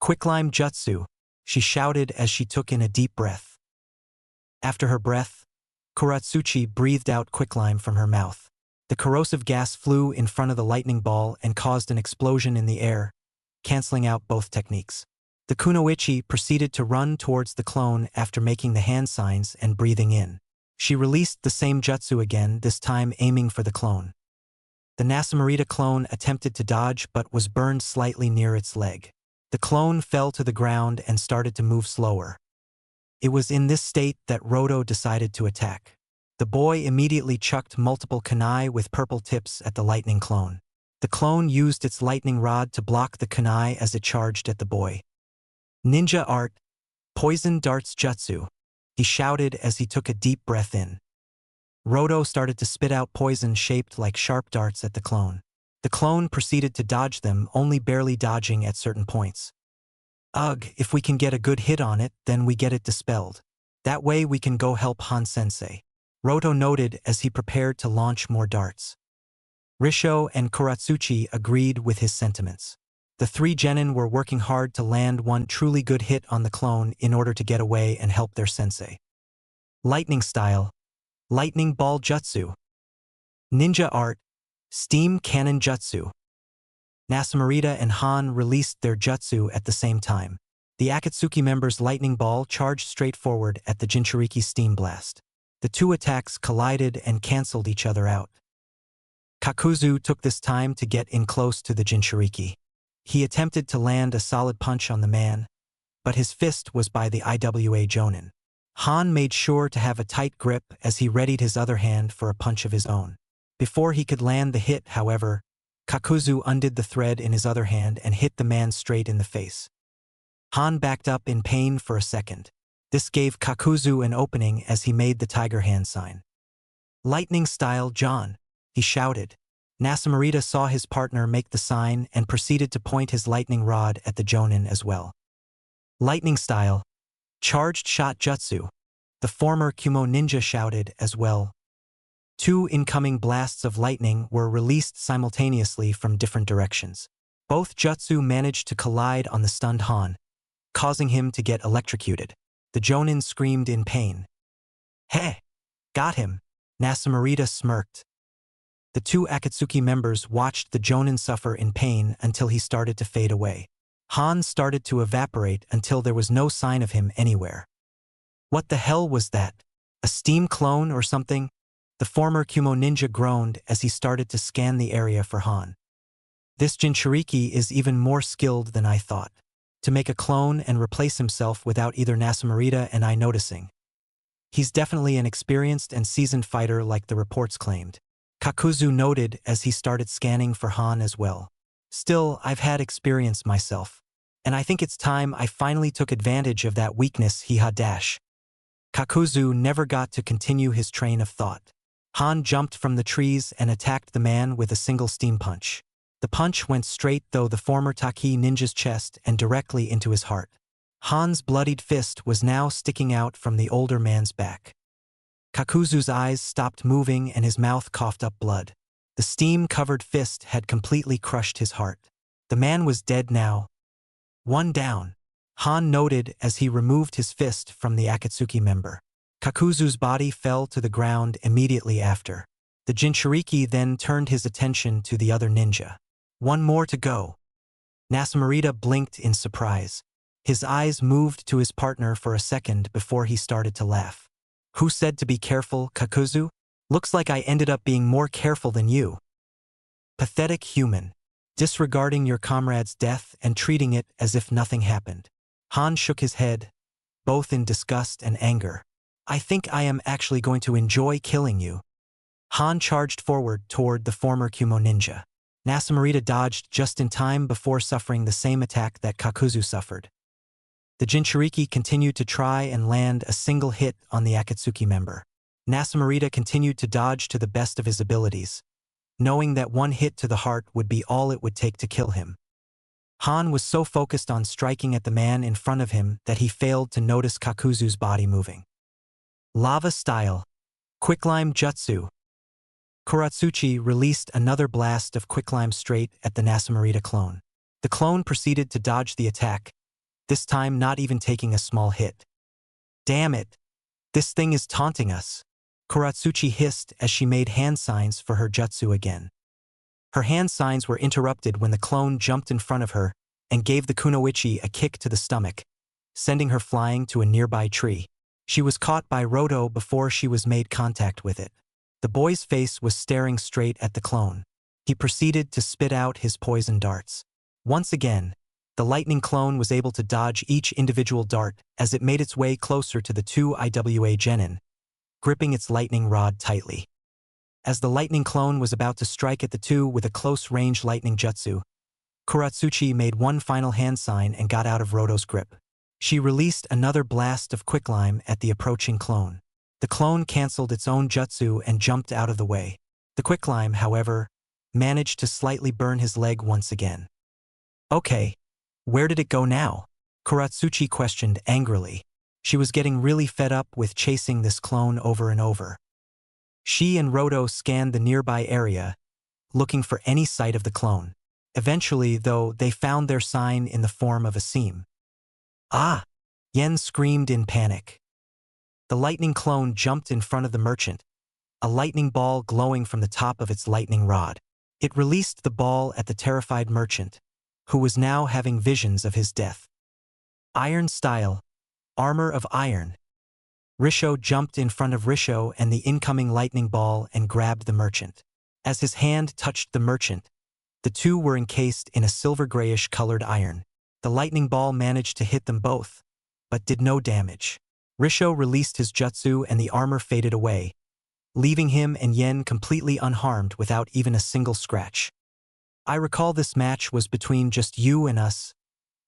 Quicklime jutsu, she shouted as she took in a deep breath. After her breath, Kuratsuchi breathed out quicklime from her mouth. The corrosive gas flew in front of the lightning ball and caused an explosion in the air, canceling out both techniques. The kunoichi proceeded to run towards the clone after making the hand signs and breathing in. She released the same jutsu again, this time aiming for the clone. The Nasamurita clone attempted to dodge but was burned slightly near its leg. The clone fell to the ground and started to move slower. It was in this state that Roto decided to attack. The boy immediately chucked multiple kunai with purple tips at the lightning clone. The clone used its lightning rod to block the kunai as it charged at the boy. Ninja art, poison darts jutsu, he shouted as he took a deep breath in. Roto started to spit out poison shaped like sharp darts at the clone. The clone proceeded to dodge them, only barely dodging at certain points. Ugh, if we can get a good hit on it, then we get it dispelled. That way we can go help Han-sensei, Roto noted as he prepared to launch more darts. Risho and Kuratsuchi agreed with his sentiments. The three genin were working hard to land one truly good hit on the clone in order to get away and help their sensei. Lightning style. Lightning ball jutsu. Ninja art. Steam cannon jutsu. Nasamurita and Han released their jutsu at the same time. The Akatsuki members' lightning ball charged straight forward at the Jinchuriki steam blast. The two attacks collided and cancelled each other out. Kakuzu took this time to get in close to the Jinchuriki. He attempted to land a solid punch on the man, but his fist was by the IWA Jonin. Han made sure to have a tight grip as he readied his other hand for a punch of his own. Before he could land the hit, however, Kakuzu undid the thread in his other hand and hit the man straight in the face. Han backed up in pain for a second. This gave Kakuzu an opening as he made the tiger hand sign. Lightning style John, he shouted. Nasamurita saw his partner make the sign and proceeded to point his lightning rod at the Jonin as well. Lightning style. Charged shot jutsu, the former Kumo ninja shouted as well. Two incoming blasts of lightning were released simultaneously from different directions. Both jutsu managed to collide on the stunned Han, causing him to get electrocuted. The Jonin screamed in pain. Hey! Got him! Nasamurita smirked. The two Akatsuki members watched the Jonin suffer in pain until he started to fade away. Han started to evaporate until there was no sign of him anywhere. What the hell was that? A steam clone or something? The former Kumo ninja groaned as he started to scan the area for Han. This Jinchuriki is even more skilled than I thought. To make a clone and replace himself without either Nasamurita and I noticing. He's definitely an experienced and seasoned fighter like the reports claimed. Kakuzu noted as he started scanning for Han as well. Still, I've had experience myself. And I think it's time I finally took advantage of that weakness he had dash. Kakuzu never got to continue his train of thought. Han jumped from the trees and attacked the man with a single steam punch. The punch went straight through the former Taki ninja's chest and directly into his heart. Han's bloodied fist was now sticking out from the older man's back. Kakuzu's eyes stopped moving and his mouth coughed up blood. The steam-covered fist had completely crushed his heart. The man was dead now. One down, Han noted as he removed his fist from the Akatsuki member. Kakuzu's body fell to the ground immediately after. The Jinchuriki then turned his attention to the other ninja. One more to go. Nasamurita blinked in surprise. His eyes moved to his partner for a second before he started to laugh. Who said to be careful, Kakuzu? Looks like I ended up being more careful than you. Pathetic human. Disregarding your comrade's death and treating it as if nothing happened. Han shook his head, both in disgust and anger. I think I am actually going to enjoy killing you. Han charged forward toward the former Kumo ninja. Nasamurita dodged just in time before suffering the same attack that Kakuzu suffered. The Jinchuriki continued to try and land a single hit on the Akatsuki member. Nasamurita continued to dodge to the best of his abilities, knowing that one hit to the heart would be all it would take to kill him. Han was so focused on striking at the man in front of him that he failed to notice Kakuzu's body moving. Lava style. Quicklime jutsu. Kuratsuchi released another blast of quicklime straight at the Nasamurita clone. The clone proceeded to dodge the attack, this time not even taking a small hit. Damn it! This thing is taunting us. Kuratsuchi hissed as she made hand signs for her jutsu again. Her hand signs were interrupted when the clone jumped in front of her and gave the kunoichi a kick to the stomach, sending her flying to a nearby tree. She was caught by Roto before she was made contact with it. The boy's face was staring straight at the clone. He proceeded to spit out his poison darts. Once again, the lightning clone was able to dodge each individual dart as it made its way closer to the two Iwa genin, gripping its lightning rod tightly. As the lightning clone was about to strike at the two with a close-range lightning jutsu, Kuratsuchi made one final hand sign and got out of Roto's grip. She released another blast of quicklime at the approaching clone. The clone canceled its own jutsu and jumped out of the way. The quicklime, however, managed to slightly burn his leg once again. Okay, where did it go now? Kuratsuchi questioned angrily. She was getting really fed up with chasing this clone over and over. She and Roto scanned the nearby area, looking for any sight of the clone. Eventually, though, they found their sign in the form of a seam. Ah! Yen screamed in panic. The lightning clone jumped in front of the merchant, a lightning ball glowing from the top of its lightning rod. It released the ball at the terrified merchant, who was now having visions of his death. Iron style. Armor of iron. Risho jumped in front of Risho and the incoming lightning ball and grabbed the merchant. As his hand touched the merchant, the two were encased in a silver-grayish colored iron. The lightning ball managed to hit them both, but did no damage. Risho released his jutsu and the armor faded away, leaving him and Yen completely unharmed without even a single scratch. I recall this match was between just you and us,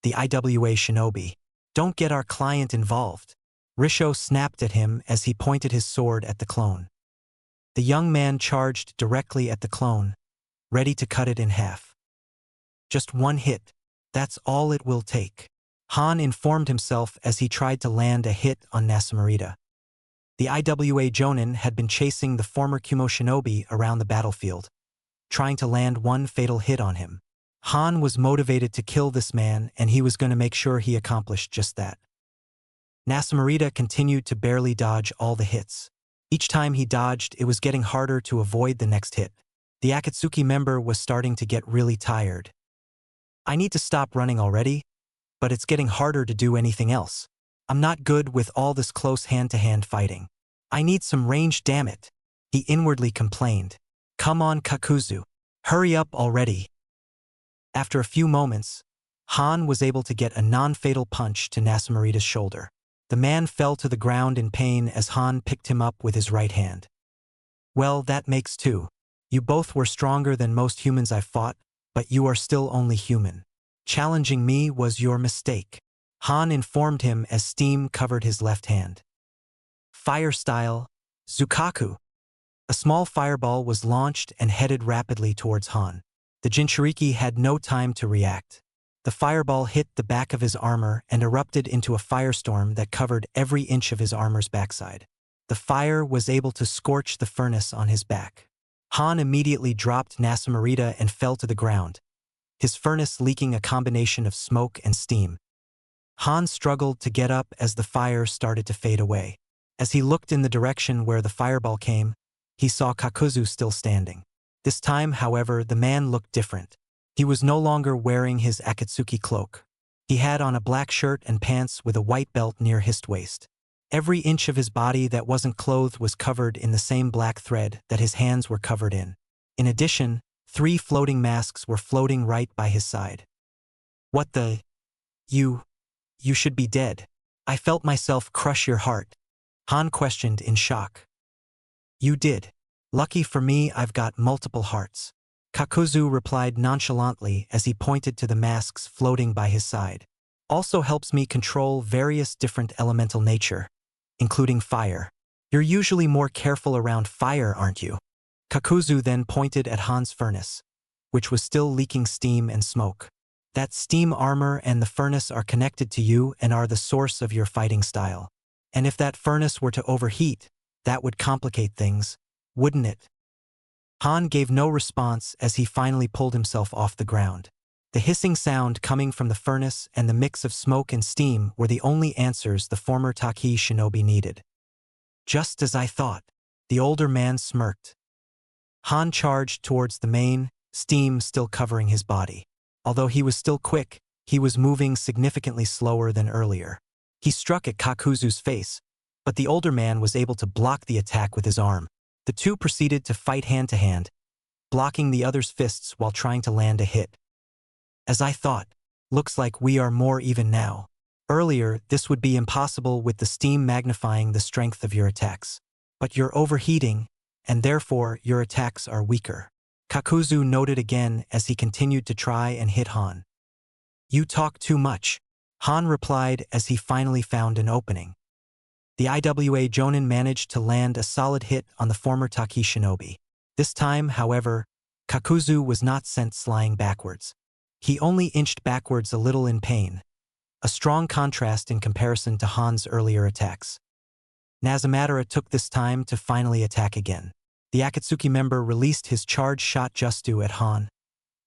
the Iwa shinobi. Don't get our client involved. Risho snapped at him as he pointed his sword at the clone. The young man charged directly at the clone, ready to cut it in half. Just one hit. That's all it will take. Han informed himself as he tried to land a hit on Nasamurita. The Iwa Jonin had been chasing the former Kumo shinobi around the battlefield, trying to land one fatal hit on him. Han was motivated to kill this man and he was going to make sure he accomplished just that. Nasamurita continued to barely dodge all the hits. Each time he dodged, it was getting harder to avoid the next hit. The Akatsuki member was starting to get really tired. I need to stop running already, but it's getting harder to do anything else. I'm not good with all this close hand-to-hand fighting. I need some range, damn it. He inwardly complained. Come on, Kakuzu. Hurry up already. After a few moments, Han was able to get a non-fatal punch to Nasamurita's shoulder. The man fell to the ground in pain as Han picked him up with his right hand. Well, that makes two. You both were stronger than most humans I've fought, but you are still only human. Challenging me was your mistake. Han informed him as steam covered his left hand. Fire style, Zukaku. A small fireball was launched and headed rapidly towards Han. The Jinchuriki had no time to react. The fireball hit the back of his armor and erupted into a firestorm that covered every inch of his armor's backside. The fire was able to scorch the furnace on his back. Han immediately dropped Nasamurita and fell to the ground, his furnace leaking a combination of smoke and steam. Han struggled to get up as the fire started to fade away. As he looked in the direction where the fireball came, he saw Kakuzu still standing. This time, however, the man looked different. He was no longer wearing his Akatsuki cloak. He had on a black shirt and pants with a white belt near his waist. Every inch of his body that wasn't clothed was covered in the same black thread that his hands were covered in. In addition, 3 floating masks were floating right by his side. What the? You should be dead. I felt myself crush your heart. Han questioned in shock. You did. Lucky for me, I've got multiple hearts. Kakuzu replied nonchalantly as he pointed to the masks floating by his side. Also helps me control various different elemental nature, including fire. You're usually more careful around fire, aren't you? Kakuzu then pointed at Han's furnace, which was still leaking steam and smoke. That steam armor and the furnace are connected to you and are the source of your fighting style. And if that furnace were to overheat, that would complicate things, wouldn't it? Han gave no response as he finally pulled himself off the ground. The hissing sound coming from the furnace and the mix of smoke and steam were the only answers the former Taki shinobi needed. Just as I thought, the older man smirked. Han charged towards the main, steam still covering his body. Although he was still quick, he was moving significantly slower than earlier. He struck at Kakuzu's face, but the older man was able to block the attack with his arm. The two proceeded to fight hand-to-hand, blocking the other's fists while trying to land a hit. As I thought, looks like we are more even now. Earlier, this would be impossible with the steam magnifying the strength of your attacks. But you're overheating, and therefore your attacks are weaker. Kakuzu noted again as he continued to try and hit Han. You talk too much, Han replied as he finally found an opening. The IWA Jonin managed to land a solid hit on the former Taki shinobi. This time, however, Kakuzu was not sent flying backwards. He only inched backwards a little in pain, a strong contrast in comparison to Han's earlier attacks. Nazumadera took this time to finally attack again. The Akatsuki member released his charge shot Justu at Han,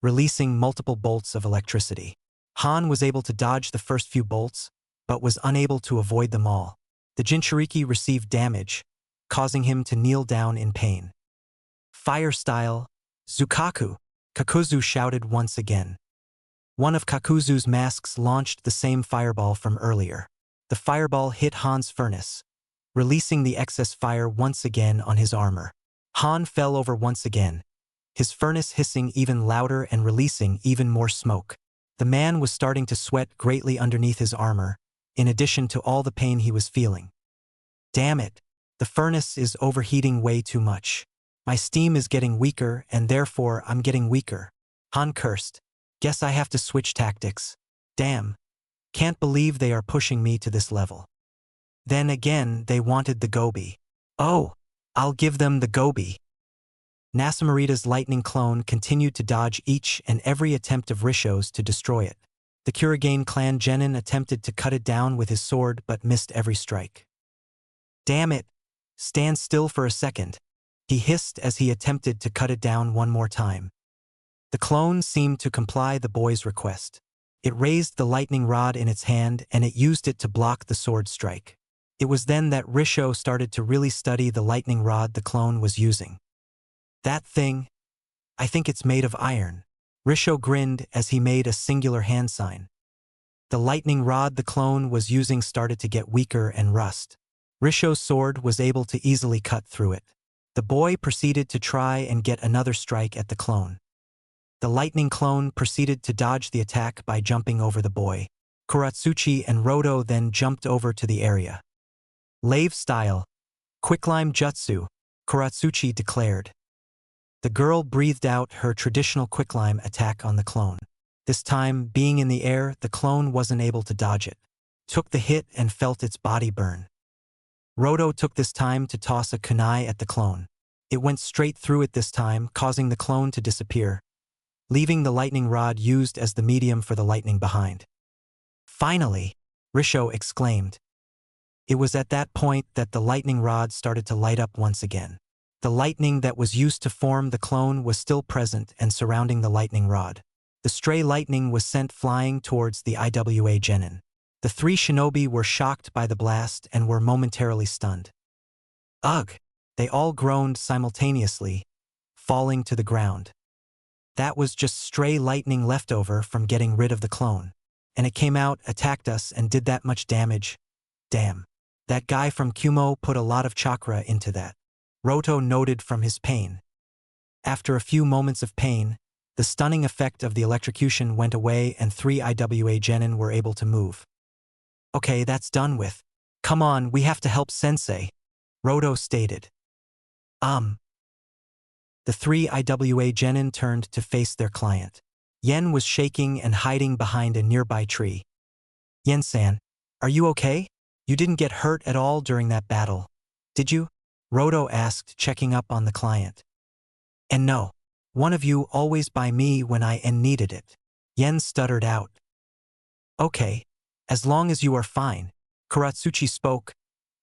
releasing multiple bolts of electricity. Han was able to dodge the first few bolts, but was unable to avoid them all. The Jinchuriki received damage, causing him to kneel down in pain. Fire style, Zukaku, Kakuzu shouted once again. One of Kakuzu's masks launched the same fireball from earlier. The fireball hit Han's furnace, releasing the excess fire once again on his armor. Han fell over once again, his furnace hissing even louder and releasing even more smoke. The man was starting to sweat greatly underneath his armor, in addition to all the pain he was feeling. Damn it, the furnace is overheating way too much. My steam is getting weaker and therefore I'm getting weaker. Han cursed. Guess I have to switch tactics. Damn. Can't believe they are pushing me to this level. Then again, they wanted the Gobi. Oh, I'll give them the Gobi. Nasamurita's lightning clone continued to dodge each and every attempt of Risho's to destroy it. The Kurigane clan genin attempted to cut it down with his sword but missed every strike. Damn it! Stand still for a second, he hissed as he attempted to cut it down one more time. The clone seemed to comply the boy's request. It raised the lightning rod in its hand and it used it to block the sword strike. It was then that Risho started to really study the lightning rod the clone was using. That thing? I think it's made of iron. Risho grinned as he made a singular hand sign. The lightning rod the clone was using started to get weaker and rust. Risho's sword was able to easily cut through it. The boy proceeded to try and get another strike at the clone. The lightning clone proceeded to dodge the attack by jumping over the boy. Kuratsuchi and Roto then jumped over to the area. Lave style. Quicklime jutsu, Kuratsuchi declared. The girl breathed out her traditional quicklime attack on the clone. This time, being in the air, the clone wasn't able to dodge it. Took the hit and felt its body burn. Roto took this time to toss a kunai at the clone. It went straight through it this time, causing the clone to disappear, leaving the lightning rod used as the medium for the lightning behind. Finally, Risho exclaimed. It was at that point that the lightning rod started to light up once again. The lightning that was used to form the clone was still present and surrounding the lightning rod. The stray lightning was sent flying towards the IWA genin. The three shinobi were shocked by the blast and were momentarily stunned. Ugh! They all groaned simultaneously, falling to the ground. That was just stray lightning left over from getting rid of the clone. And it came out, attacked us, and did that much damage. Damn. That guy from Kumo put a lot of chakra into that. Roto noted from his pain. After a few moments of pain, the stunning effect of the electrocution went away and 3 IWA genin were able to move. Okay, that's done with. Come on, we have to help Sensei, Roto stated. The 3 IWA genin turned to face their client. Yen was shaking and hiding behind a nearby tree. Yen-san, are you okay? You didn't get hurt at all during that battle, did you? Roto asked, checking up on the client. And no. One of you always by me when I needed it. Yen stuttered out. Okay. As long as you are fine, Kuratsuchi spoke,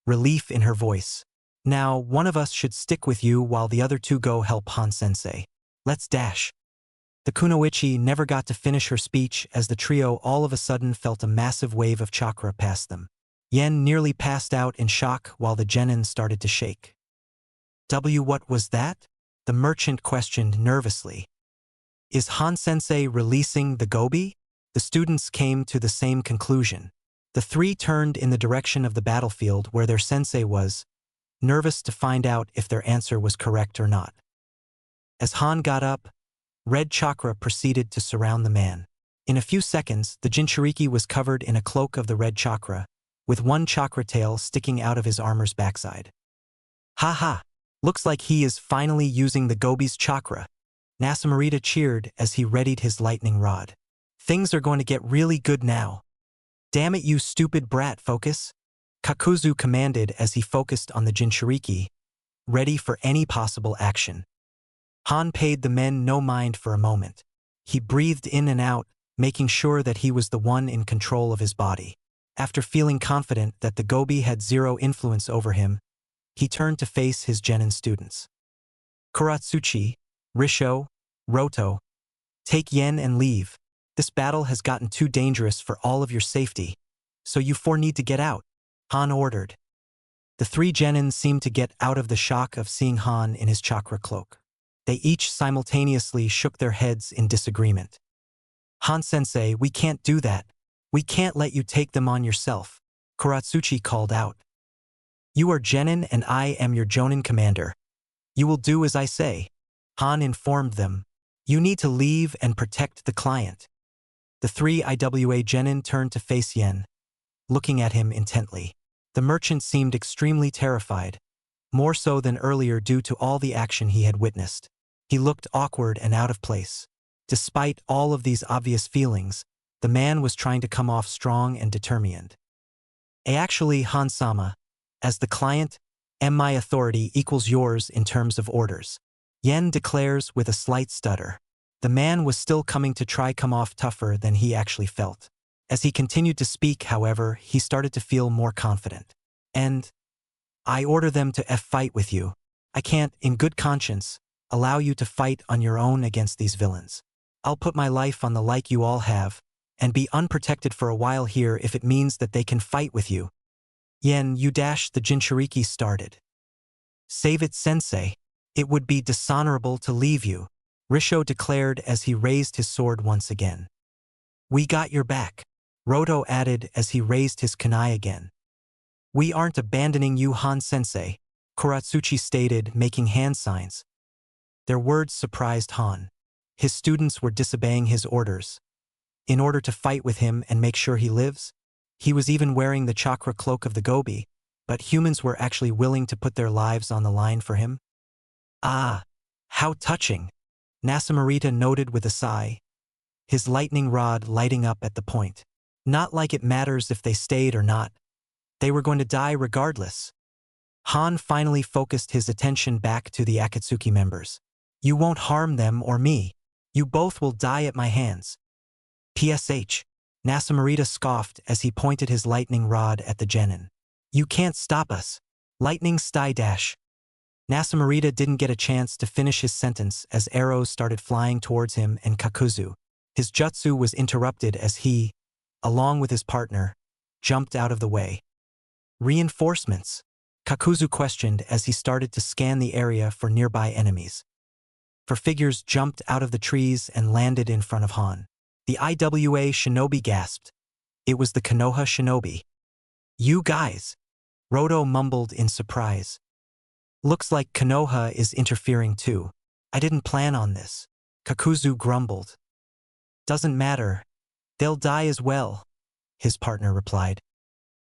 relief in her voice. Now, one of us should stick with you while the other two go help Han-sensei. Let's dash. The kunoichi never got to finish her speech as the trio all of a sudden felt a massive wave of chakra pass them. Yen nearly passed out in shock while the genin started to shake. What was that? The merchant questioned nervously. Is Han-sensei releasing the gobi? The students came to the same conclusion. The three turned in the direction of the battlefield where their sensei was, nervous to find out if their answer was correct or not. As Han got up, red chakra proceeded to surround the man. In a few seconds, the Jinchuriki was covered in a cloak of the red chakra, with one chakra tail sticking out of his armor's backside. Ha ha! Looks like he is finally using the gobi's chakra. Nasamurita cheered as he readied his lightning rod. Things are going to get really good now. Damn it, you stupid brat, focus! Kakuzu commanded as he focused on the Jinchuriki, ready for any possible action. Han paid the men no mind for a moment. He breathed in and out, making sure that he was the one in control of his body. After feeling confident that the gobi had zero influence over him, he turned to face his genin students. Kuratsuchi, Risho, Roto, take Yen and leave. This battle has gotten too dangerous for all of your safety, so you four need to get out, Han ordered. The three genin seemed to get out of the shock of seeing Han in his chakra cloak. They each simultaneously shook their heads in disagreement. Han-sensei, we can't do that. We can't let you take them on yourself, Kuratsuchi called out. You are genin and I am your jonin commander. You will do as I say, Han informed them. You need to leave and protect the client. The 3 IWA genin turned to face Yen, looking at him intently. The merchant seemed extremely terrified, more so than earlier due to all the action he had witnessed. He looked awkward and out of place. Despite all of these obvious feelings, the man was trying to come off strong and determined. Actually, Han-sama, as the client, my authority equals yours in terms of orders, Yen declares with a slight stutter. The man was still coming to try come off tougher than he actually felt. As he continued to speak, however, he started to feel more confident. And I order them to fight with you. I can't, in good conscience, allow you to fight on your own against these villains. I'll put my life on the like you all have, and be unprotected for a while here if it means that they can fight with you. Yen, you dash, the Jinchuriki started. Save it, sensei. It would be dishonorable to leave you, Risho declared as he raised his sword once again. We got your back, Roto added as he raised his kunai again. We aren't abandoning you, Han-sensei, Kuratsuchi stated, making hand signs. Their words surprised Han. His students were disobeying his orders. In order to fight with him and make sure he lives, he was even wearing the chakra cloak of the gobi, but humans were actually willing to put their lives on the line for him? Ah, How touching, Nasamorita noted with a sigh, his lightning rod lighting up at the point. Not like it matters if they stayed or not. They were going to die regardless. Han finally focused his attention back to the Akatsuki members. You won't harm them or me. You both will die at my hands. PSH. Nasamorita scoffed as he pointed his lightning rod at the genin. You can't stop us. Lightning sty dash. Nasamorita didn't get a chance to finish his sentence as arrows started flying towards him and Kakuzu. His jutsu was interrupted as he, along with his partner, jumped out of the way. Reinforcements? Kakuzu questioned as he started to scan the area for nearby enemies. Four figures jumped out of the trees and landed in front of Han. The IWA shinobi gasped. It was the Konoha shinobi. You guys, Roto mumbled in surprise. Looks like Konoha is interfering too. I didn't plan on this, Kakuzu grumbled. Doesn't matter. They'll die as well, his partner replied.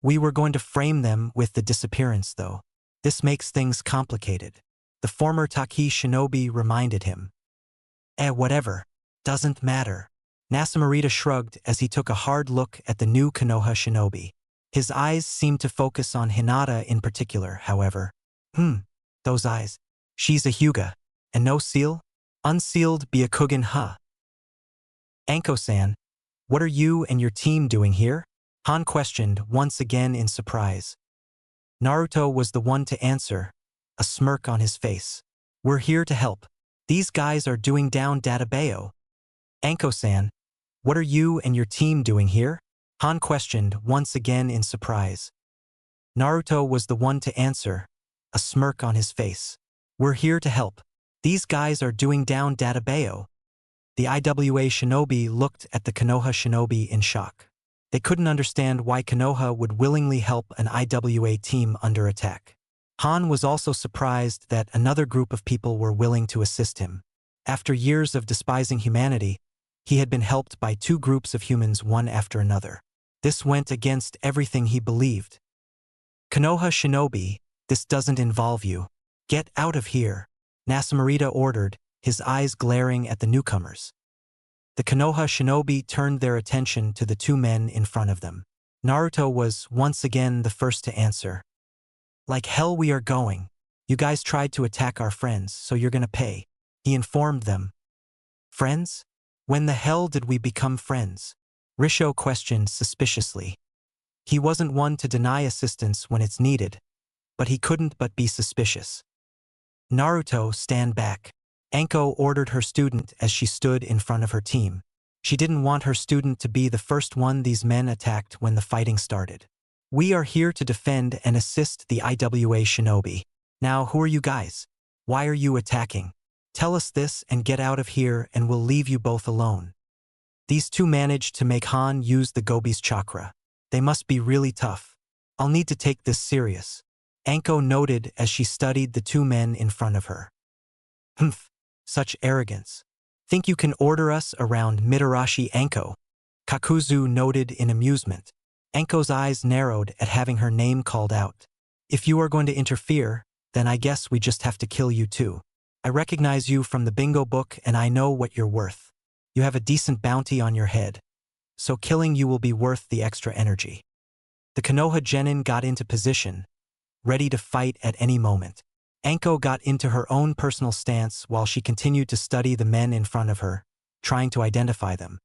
We were going to frame them with the disappearance though. This makes things complicated, the former Taki shinobi reminded him. Whatever. Doesn't matter. Nasamorita shrugged as he took a hard look at the new Konoha shinobi. His eyes seemed to focus on Hinata in particular, however. Those eyes. She's a Hyuga. And no seal? Unsealed Byakugan huh? Anko-san, what are you and your team doing here? Han questioned once again in surprise. Naruto was the one to answer, a smirk on his face. We're here to help. These guys are doing down Databeo. Anko-san, what are you and your team doing here? Han questioned once again in surprise. Naruto was the one to answer, a smirk on his face. We're here to help. These guys are doing down Databeo. The IWA shinobi looked at the Konoha shinobi in shock. They couldn't understand why Konoha would willingly help an IWA team under attack. Han was also surprised that another group of people were willing to assist him. After years of despising humanity, he had been helped by two groups of humans one after another. This went against everything he believed. Konoha shinobi, this doesn't involve you. Get out of here, Nasamorita ordered, his eyes glaring at the newcomers. The Konoha shinobi turned their attention to the two men in front of them. Naruto was once again the first to answer. Like hell we are going. You guys tried to attack our friends, so you're gonna pay, he informed them. Friends? When the hell did we become friends? Risho questioned suspiciously. He wasn't one to deny assistance when it's needed, but he couldn't but be suspicious. Naruto, stand back. Anko ordered her student as she stood in front of her team. She didn't want her student to be the first one these men attacked when the fighting started. We are here to defend and assist the IWA shinobi. Now who are you guys? Why are you attacking? Tell us this and get out of here and we'll leave you both alone. These two managed to make Han use the Gobi's chakra. They must be really tough. I'll need to take this serious, Anko noted as she studied the two men in front of her. Humph, such arrogance. Think you can order us around Mitarashi Anko? Kakuzu noted in amusement. Anko's eyes narrowed at having her name called out. If you are going to interfere, then I guess we just have to kill you too. I recognize you from the bingo book and I know what you're worth. You have a decent bounty on your head, so killing you will be worth the extra energy. The Konoha genin got into position, ready to fight at any moment. Anko got into her own personal stance while she continued to study the men in front of her, trying to identify them.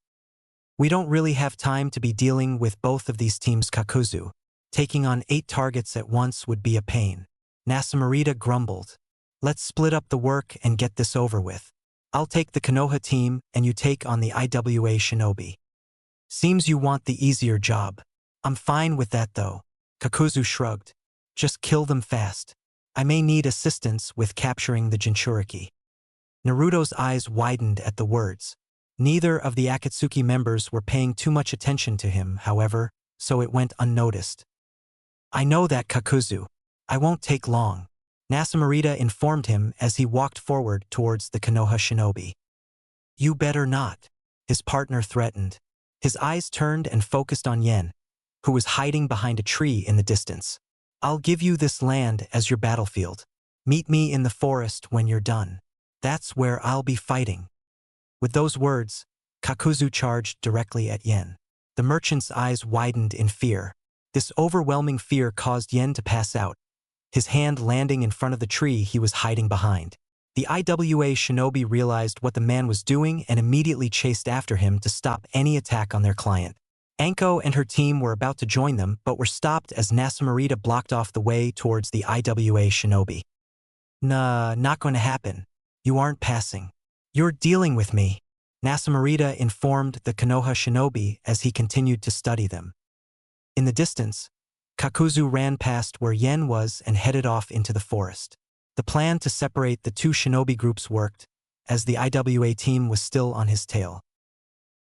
We don't really have time to be dealing with both of these teams, Kakuzu. Taking on 8 targets at once would be a pain. Nasamorita grumbled. Let's split up the work and get this over with. I'll take the Konoha team and you take on the IWA shinobi. Seems you want the easier job. I'm fine with that though. Kakuzu shrugged. Just kill them fast. I may need assistance with capturing the Jinchuriki. Naruto's eyes widened at the words. Neither of the Akatsuki members were paying too much attention to him, however, so it went unnoticed. I know that, Kakuzu. I won't take long, Nasamorita informed him as he walked forward towards the Konoha shinobi. You better not, his partner threatened. His eyes turned and focused on Yen, who was hiding behind a tree in the distance. I'll give you this land as your battlefield. Meet me in the forest when you're done. That's where I'll be fighting." With those words, Kakuzu charged directly at Yen. The merchant's eyes widened in fear. This overwhelming fear caused Yen to pass out, his hand landing in front of the tree he was hiding behind. The IWA shinobi realized what the man was doing and immediately chased after him to stop any attack on their client. Anko and her team were about to join them but were stopped as Nasamurita blocked off the way towards the IWA shinobi. "Nah, not going to happen. You aren't passing. You're dealing with me," Nasamurita informed the Konoha shinobi as he continued to study them. In the distance, Kakuzu ran past where Yen was and headed off into the forest. The plan to separate the two shinobi groups worked, as the IWA team was still on his tail.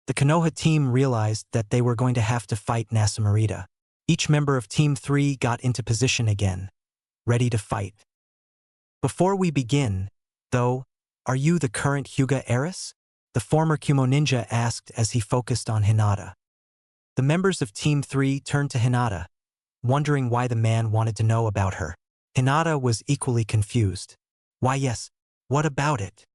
The Konoha team realized that they were going to have to fight Nasamurita. Each member of Team 3 got into position again, ready to fight. "Before we begin, though, are you the current Hyuga heiress?" the former Kumo ninja asked as he focused on Hinata. The members of Team 3 turned to Hinata, wondering why the man wanted to know about her. Hinata was equally confused. "Why yes, what about it?"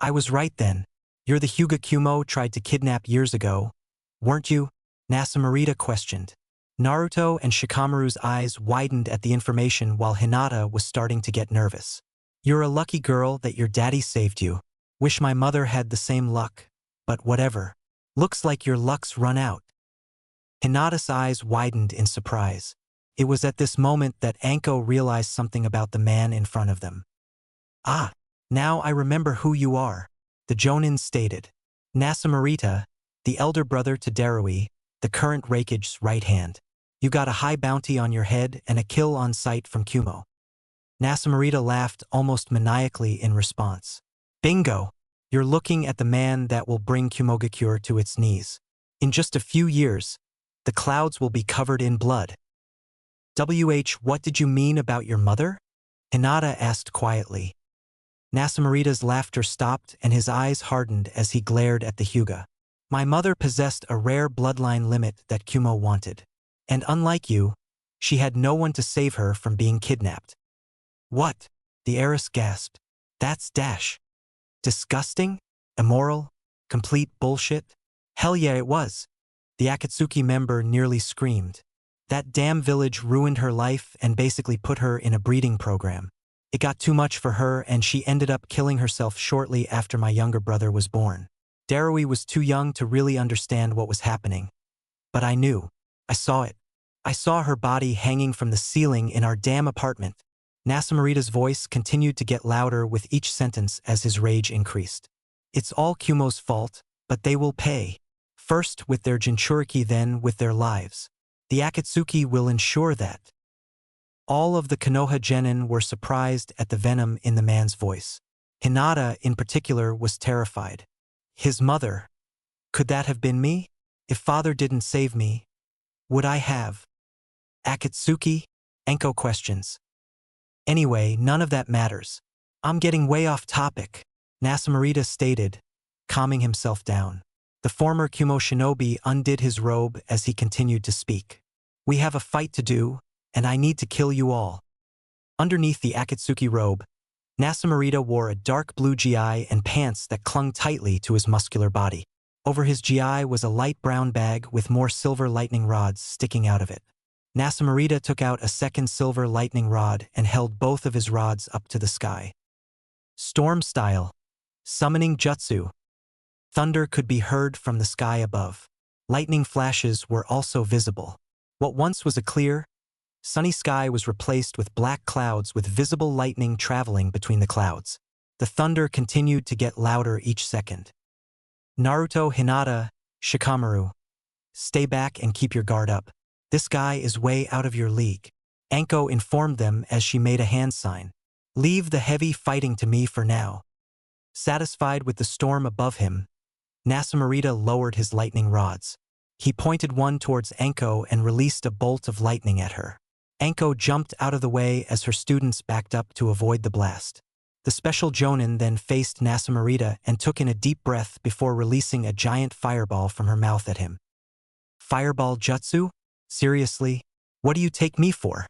"I was right then. You're the Hyuga Kumo tried to kidnap years ago, weren't you?" Nasamurita questioned. Naruto and Shikamaru's eyes widened at the information while Hinata was starting to get nervous. "You're a lucky girl that your daddy saved you. Wish my mother had the same luck, but whatever. Looks like your luck's run out." Hinata's eyes widened in surprise. It was at this moment that Anko realized something about the man in front of them. "Ah, now I remember who you are," the Jonin stated. "Nasamurita, the elder brother to Darui, the current Raikage's right hand. You got a high bounty on your head and a kill on sight from Kumo." Nasamurita laughed almost maniacally in response. "Bingo! You're looking at the man that will bring Kumogakure to its knees. In just a few years, the clouds will be covered in blood." What did you mean about your mother?" Hinata asked quietly. Nasamurita's laughter stopped and his eyes hardened as he glared at the Hyuga. "My mother possessed a rare bloodline limit that Kumo wanted. And unlike you, she had no one to save her from being kidnapped." "What?" the heiress gasped. "That's disgusting? Immoral? Complete bullshit?" "Hell yeah it was," the Akatsuki member nearly screamed. "That damn village ruined her life and basically put her in a breeding program. It got too much for her and she ended up killing herself shortly after my younger brother was born. Darui was too young to really understand what was happening. But I knew. I saw it. I saw her body hanging from the ceiling in our damn apartment." Nasamurita's voice continued to get louder with each sentence as his rage increased. "It's all Kumo's fault, but they will pay. First with their Jinchuriki, then with their lives. The Akatsuki will ensure that." All of the Konoha genin were surprised at the venom in the man's voice. Hinata, in particular, was terrified. His mother. Could that have been me? If father didn't save me, would I have? Akatsuki? Anko questions. "Anyway, none of that matters. I'm getting way off topic," Nasamurita stated, calming himself down. The former Kumo shinobi undid his robe as he continued to speak. "We have a fight to do, and I need to kill you all." Underneath the Akatsuki robe, Nasamurita wore a dark blue gi and pants that clung tightly to his muscular body. Over his gi was a light brown bag with more silver lightning rods sticking out of it. Nasamurita took out a second silver lightning rod and held both of his rods up to the sky. Storm style. Summoning jutsu. Thunder could be heard from the sky above. Lightning flashes were also visible. What once was a clear, sunny sky was replaced with black clouds with visible lightning traveling between the clouds. The thunder continued to get louder each second. Naruto, Hinata, Shikamaru. Stay back and keep your guard up. This guy is way out of your league. Anko informed them as she made a hand sign. Leave the heavy fighting to me for now. Satisfied with the storm above him, Nasamurita lowered his lightning rods. He pointed one towards Anko and released a bolt of lightning at her. Anko jumped out of the way as her students backed up to avoid the blast. The special Jonin then faced Nasamurita and took in a deep breath before releasing a giant fireball from her mouth at him. Fireball jutsu? Seriously? What do you take me for?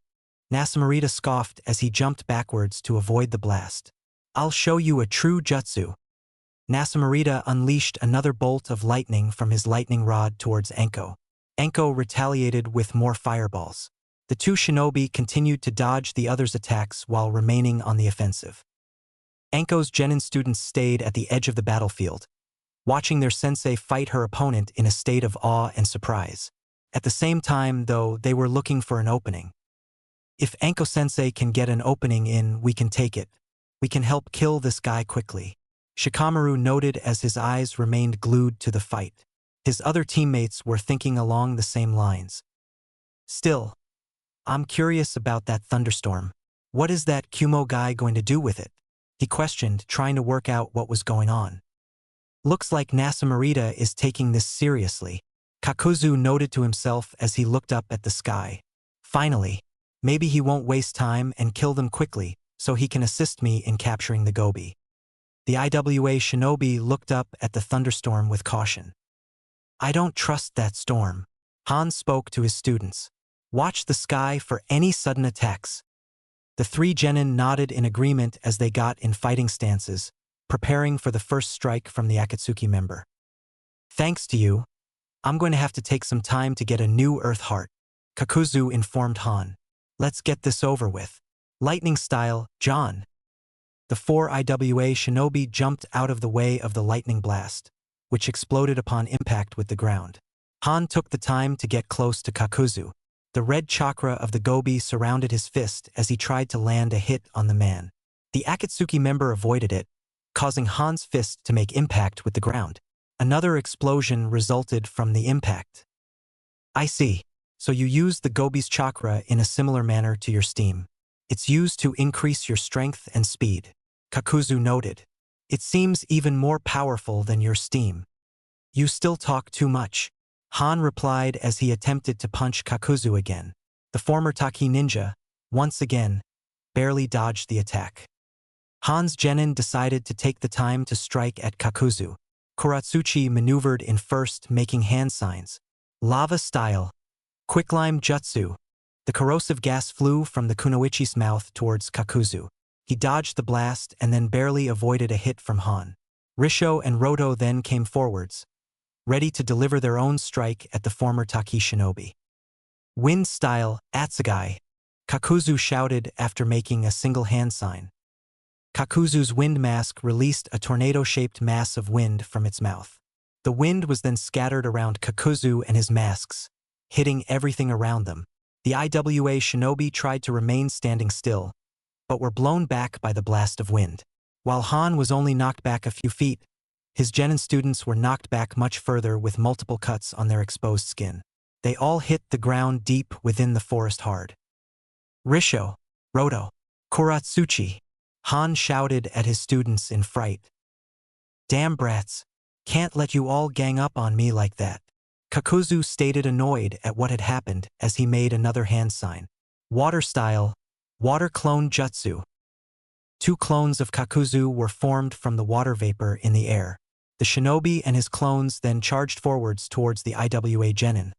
Nasamurita scoffed as he jumped backwards to avoid the blast. I'll show you a true jutsu. Nasamurita unleashed another bolt of lightning from his lightning rod towards Enko. Enko retaliated with more fireballs. The two shinobi continued to dodge the other's attacks while remaining on the offensive. Enko's genin students stayed at the edge of the battlefield, watching their sensei fight her opponent in a state of awe and surprise. At the same time, though, they were looking for an opening. If Enko-sensei can get an opening in, we can take it. We can help kill this guy quickly. Shikamaru noted as his eyes remained glued to the fight. His other teammates were thinking along the same lines. Still, I'm curious about that thunderstorm. What is that Kumo guy going to do with it? He questioned, trying to work out what was going on. Looks like Nasamurita is taking this seriously, Kakuzu noted to himself as he looked up at the sky. Finally, maybe he won't waste time and kill them quickly, so he can assist me in capturing the gobi. The IWA shinobi looked up at the thunderstorm with caution. I don't trust that storm. Han spoke to his students. Watch the sky for any sudden attacks. The three genin nodded in agreement as they got in fighting stances, preparing for the first strike from the Akatsuki member. Thanks to you, I'm going to have to take some time to get a new Earth Heart, Kakuzu informed Han. Let's get this over with. Lightning style, John. The four IWA shinobi jumped out of the way of the lightning blast, which exploded upon impact with the ground. Han took the time to get close to Kakuzu. The red chakra of the gobi surrounded his fist as he tried to land a hit on the man. The Akatsuki member avoided it, causing Han's fist to make impact with the ground. Another explosion resulted from the impact. I see. So you use the gobi's chakra in a similar manner to your steam. It's used to increase your strength and speed, Kakuzu noted. It seems even more powerful than your steam. You still talk too much, Han replied as he attempted to punch Kakuzu again. The former Taki ninja, once again, barely dodged the attack. Han's genin decided to take the time to strike at Kakuzu. Kuratsuchi maneuvered in first, making hand signs. Lava style. Quicklime jutsu. The corrosive gas flew from the kunoichi's mouth towards Kakuzu. He dodged the blast and then barely avoided a hit from Han. Risho and Roto then came forwards, ready to deliver their own strike at the former Taki shinobi. Wind style, Atsugai, Kakuzu shouted after making a single hand sign. Kakuzu's wind mask released a tornado-shaped mass of wind from its mouth. The wind was then scattered around Kakuzu and his masks, hitting everything around them. The IWA shinobi tried to remain standing still, but were blown back by the blast of wind. While Han was only knocked back a few feet, his genin students were knocked back much further with multiple cuts on their exposed skin. They all hit the ground deep within the forest hard. Risho, Roto, Kuratsuchi, Han shouted at his students in fright. Damn brats, can't let you all gang up on me like that. Kakuzu stated annoyed at what had happened as he made another hand sign. Water style, water clone jutsu. Two clones of Kakuzu were formed from the water vapor in the air. The shinobi and his clones then charged forwards towards the IWA genin,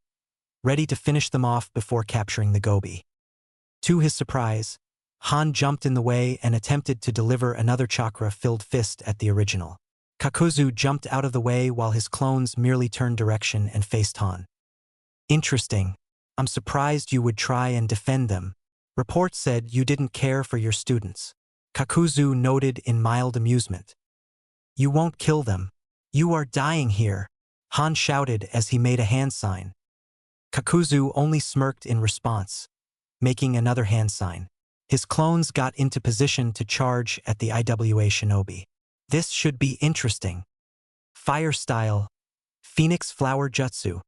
ready to finish them off before capturing the gobi. To his surprise, Han jumped in the way and attempted to deliver another chakra-filled fist at the original. Kakuzu jumped out of the way while his clones merely turned direction and faced Han. Interesting. I'm surprised you would try and defend them. Reports said you didn't care for your students. Kakuzu noted in mild amusement. You won't kill them. You are dying here, Han shouted as he made a hand sign. Kakuzu only smirked in response, making another hand sign. His clones got into position to charge at the IWA shinobi. This should be interesting. Fire style, Phoenix Flower Jutsu.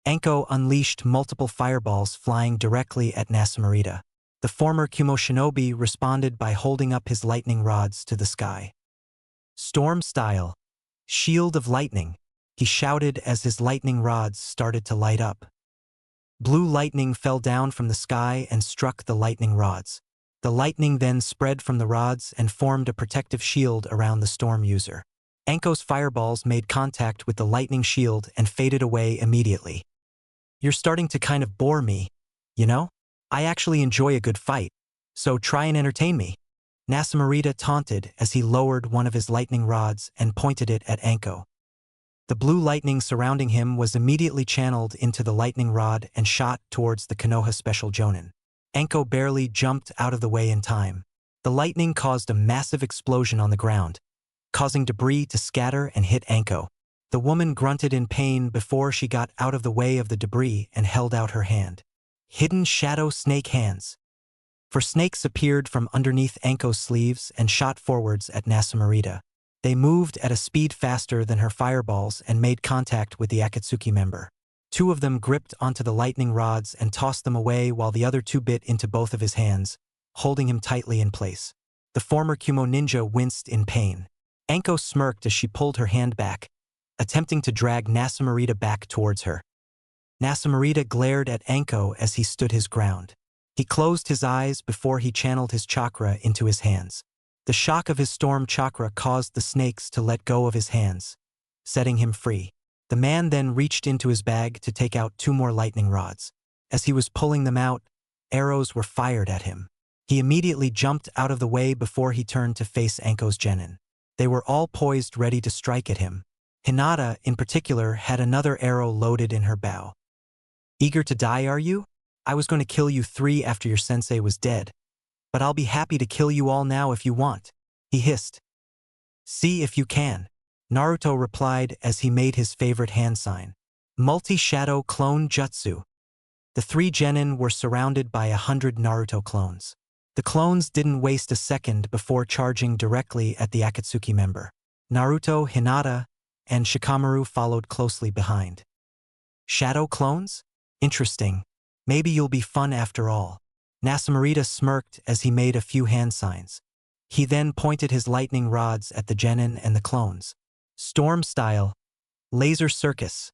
Enko unleashed multiple fireballs flying directly at Nasamurita. The former Kumo shinobi responded by holding up his lightning rods to the sky. Storm style, Shield of Lightning, he shouted as his lightning rods started to light up. Blue lightning fell down from the sky and struck the lightning rods. The lightning then spread from the rods and formed a protective shield around the storm user. Enko's fireballs made contact with the lightning shield and faded away immediately. You're starting to kind of bore me, you know? I actually enjoy a good fight, so try and entertain me. Nasamurita taunted as he lowered one of his lightning rods and pointed it at Anko. The blue lightning surrounding him was immediately channeled into the lightning rod and shot towards the Konoha Special Jonin. Anko barely jumped out of the way in time. The lightning caused a massive explosion on the ground, causing debris to scatter and hit Anko. The woman grunted in pain before she got out of the way of the debris and held out her hand. Hidden shadow snake hands. For snakes appeared from underneath Anko's sleeves and shot forwards at Nasamurita. They moved at a speed faster than her fireballs and made contact with the Akatsuki member. Two of them gripped onto the lightning rods and tossed them away while the other two bit into both of his hands, holding him tightly in place. The former Kumo ninja winced in pain. Anko smirked as she pulled her hand back, attempting to drag Nasamurita back towards her. Nasamurita glared at Anko as he stood his ground. He closed his eyes before he channeled his chakra into his hands. The shock of his storm chakra caused the snakes to let go of his hands, setting him free. The man then reached into his bag to take out two more lightning rods. As he was pulling them out, arrows were fired at him. He immediately jumped out of the way before he turned to face Anko's genin. They were all poised ready to strike at him. Hinata, in particular, had another arrow loaded in her bow. "Eager to die, are you? I was going to kill you three after your sensei was dead. But I'll be happy to kill you all now if you want," he hissed. "See if you can," Naruto replied as he made his favorite hand sign. Multi-shadow clone jutsu. The three genin were surrounded by 100 Naruto clones. The clones didn't waste a second before charging directly at the Akatsuki member. Naruto, Hinata, and Shikamaru followed closely behind. Shadow clones? Interesting. Maybe you'll be fun after all. Nasamurita smirked as he made a few hand signs. He then pointed his lightning rods at the genin and the clones. Storm style. Laser circus.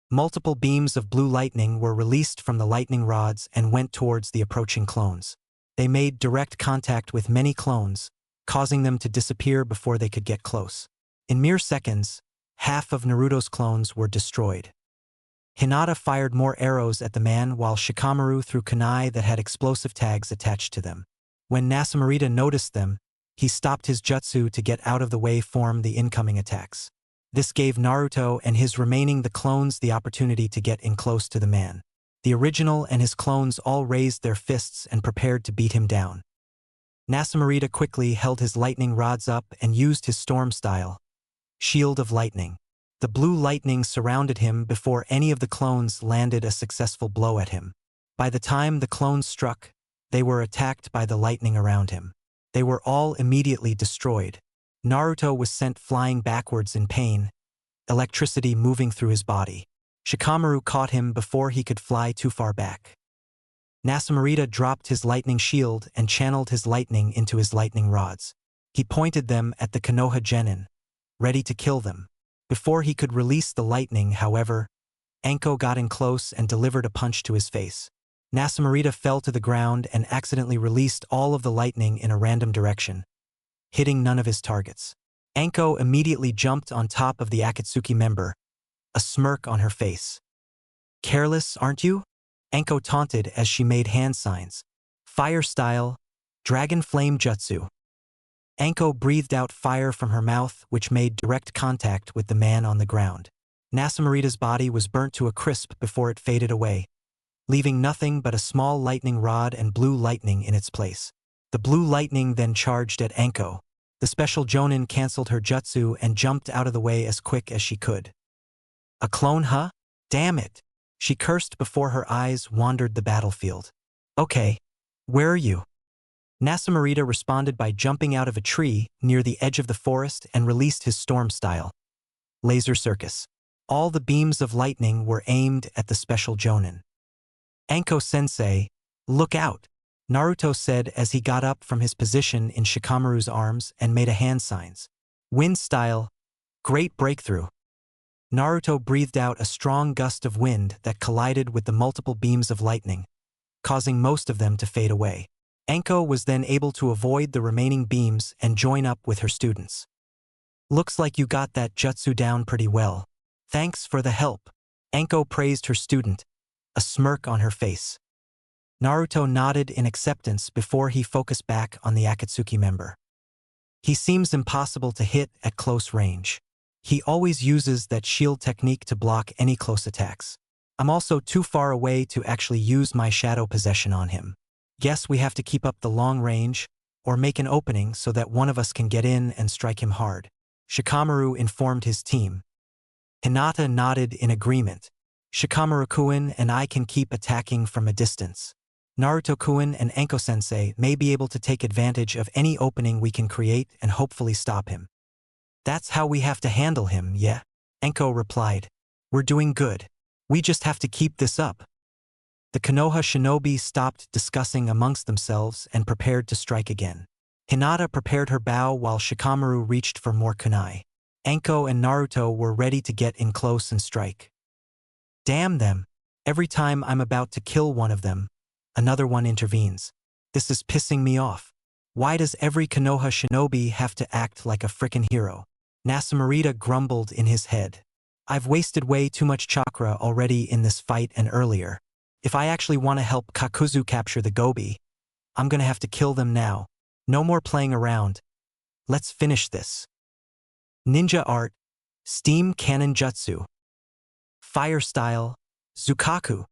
Multiple beams of blue lightning were released from the lightning rods and went towards the approaching clones. They made direct contact with many clones, causing them to disappear before they could get close. In mere seconds, half of Naruto's clones were destroyed. Hinata fired more arrows at the man while Shikamaru threw kunai that had explosive tags attached to them. When Nasamurita noticed them, he stopped his jutsu to get out of the way from the incoming attacks. This gave Naruto and his remaining the clones the opportunity to get in close to the man. The original and his clones all raised their fists and prepared to beat him down. Nasamurita quickly held his lightning rods up and used his storm style. Shield of lightning. The blue lightning surrounded him before any of the clones landed a successful blow at him. By the time the clones struck, they were attacked by the lightning around him. They were all immediately destroyed. Naruto was sent flying backwards in pain, electricity moving through his body. Shikamaru caught him before he could fly too far back. Nasamurita dropped his lightning shield and channeled his lightning into his lightning rods. He pointed them at the Konoha genin, ready to kill them. Before he could release the lightning, however, Anko got in close and delivered a punch to his face. Nasamurita fell to the ground and accidentally released all of the lightning in a random direction, hitting none of his targets. Anko immediately jumped on top of the Akatsuki member, a smirk on her face. "Careless, aren't you?" Anko taunted as she made hand signs. Fire style, dragon flame jutsu. Anko breathed out fire from her mouth, which made direct contact with the man on the ground. Nasamurita's body was burnt to a crisp before it faded away, leaving nothing but a small lightning rod and blue lightning in its place. The blue lightning then charged at Anko. The special Jonin canceled her jutsu and jumped out of the way as quick as she could. "A clone, huh? Damn it!" She cursed before her eyes wandered the battlefield. "Okay, where are you?" Nasamurita responded by jumping out of a tree near the edge of the forest and released his storm style. Laser circus. All the beams of lightning were aimed at the special Jonin. "Anko-sensei, look out," Naruto said as he got up from his position in Shikamaru's arms and made a hand signs. Wind style. Great breakthrough. Naruto breathed out a strong gust of wind that collided with the multiple beams of lightning, causing most of them to fade away. Anko was then able to avoid the remaining beams and join up with her students. "Looks like you got that jutsu down pretty well. Thanks for the help," Anko praised her student, a smirk on her face. Naruto nodded in acceptance before he focused back on the Akatsuki member. He seems impossible to hit at close range. He always uses that shield technique to block any close attacks. I'm also too far away to actually use my shadow possession on him. Guess we have to keep up the long range, or make an opening so that one of us can get in and strike him hard. Shikamaru informed his team. Hinata nodded in agreement. Shikamaru-kun and I can keep attacking from a distance. Naruto-kun and Enko-sensei may be able to take advantage of any opening we can create and hopefully stop him. That's how we have to handle him, yeah? Enko replied. We're doing good. We just have to keep this up. The Konoha shinobi stopped discussing amongst themselves and prepared to strike again. Hinata prepared her bow while Shikamaru reached for more kunai. Enko and Naruto were ready to get in close and strike. Damn them. Every time I'm about to kill one of them, another one intervenes. This is pissing me off. Why does every Konoha shinobi have to act like a frickin' hero? Nasamurita grumbled in his head. I've wasted way too much chakra already in this fight and earlier. If I actually want to help Kakuzu capture the Gobi, I'm gonna have to kill them now. No more playing around. Let's finish this. Ninja Art, Steam Cannon Jutsu. Fire Style, Zukaku.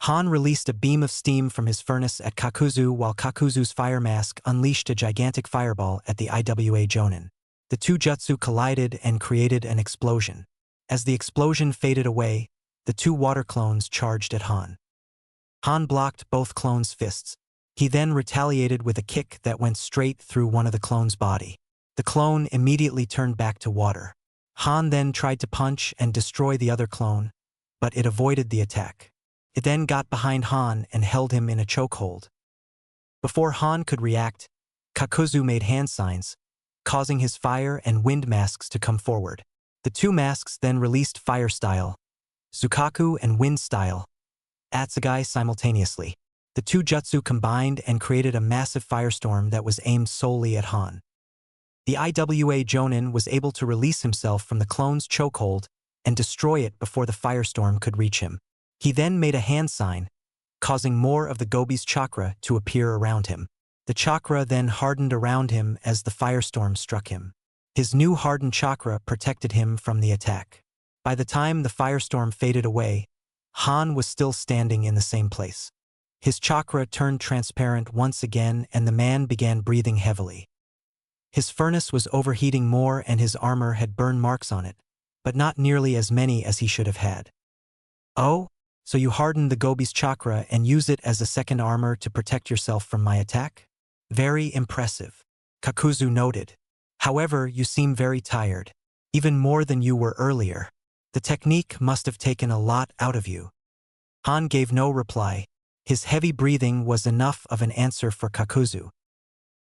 Han released a beam of steam from his furnace at Kakuzu while Kakuzu's fire mask unleashed a gigantic fireball at the IWA Jonin. The two jutsu collided and created an explosion. As the explosion faded away, the two water clones charged at Han. Han blocked both clones' fists. He then retaliated with a kick that went straight through one of the clones' body. The clone immediately turned back to water. Han then tried to punch and destroy the other clone, but it avoided the attack. It then got behind Han and held him in a chokehold. Before Han could react, Kakuzu made hand signs, causing his fire and wind masks to come forward. The two masks then released fire style, Zukaku and wind style, Atsugai simultaneously. The two jutsu combined and created a massive firestorm that was aimed solely at Han. The IWA Jonin was able to release himself from the clone's chokehold and destroy it before the firestorm could reach him. He then made a hand sign, causing more of the Gobi's chakra to appear around him. The chakra then hardened around him as the firestorm struck him. His new hardened chakra protected him from the attack. By the time the firestorm faded away, Han was still standing in the same place. His chakra turned transparent once again and the man began breathing heavily. His furnace was overheating more and his armor had burn marks on it, but not nearly as many as he should have had. Oh? So you hardened the Gobi's chakra and use it as a second armor to protect yourself from my attack? Very impressive. Kakuzu noted. However, you seem very tired, even more than you were earlier. The technique must have taken a lot out of you. Han gave no reply. His heavy breathing was enough of an answer for Kakuzu.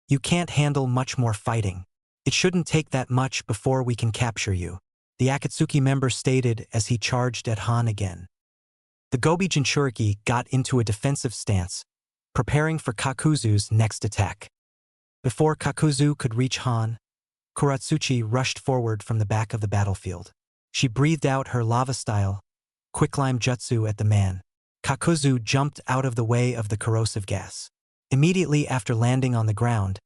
You can't handle much more fighting. It shouldn't take that much before we can capture you, the Akatsuki member stated as he charged at Han again. The Gobi Jinchuriki got into a defensive stance, preparing for Kakuzu's next attack. Before Kakuzu could reach Han, Kuratsuchi rushed forward from the back of the battlefield. She breathed out her lava-style, quicklime jutsu at the man. Kakuzu jumped out of the way of the corrosive gas. Immediately after landing on the ground,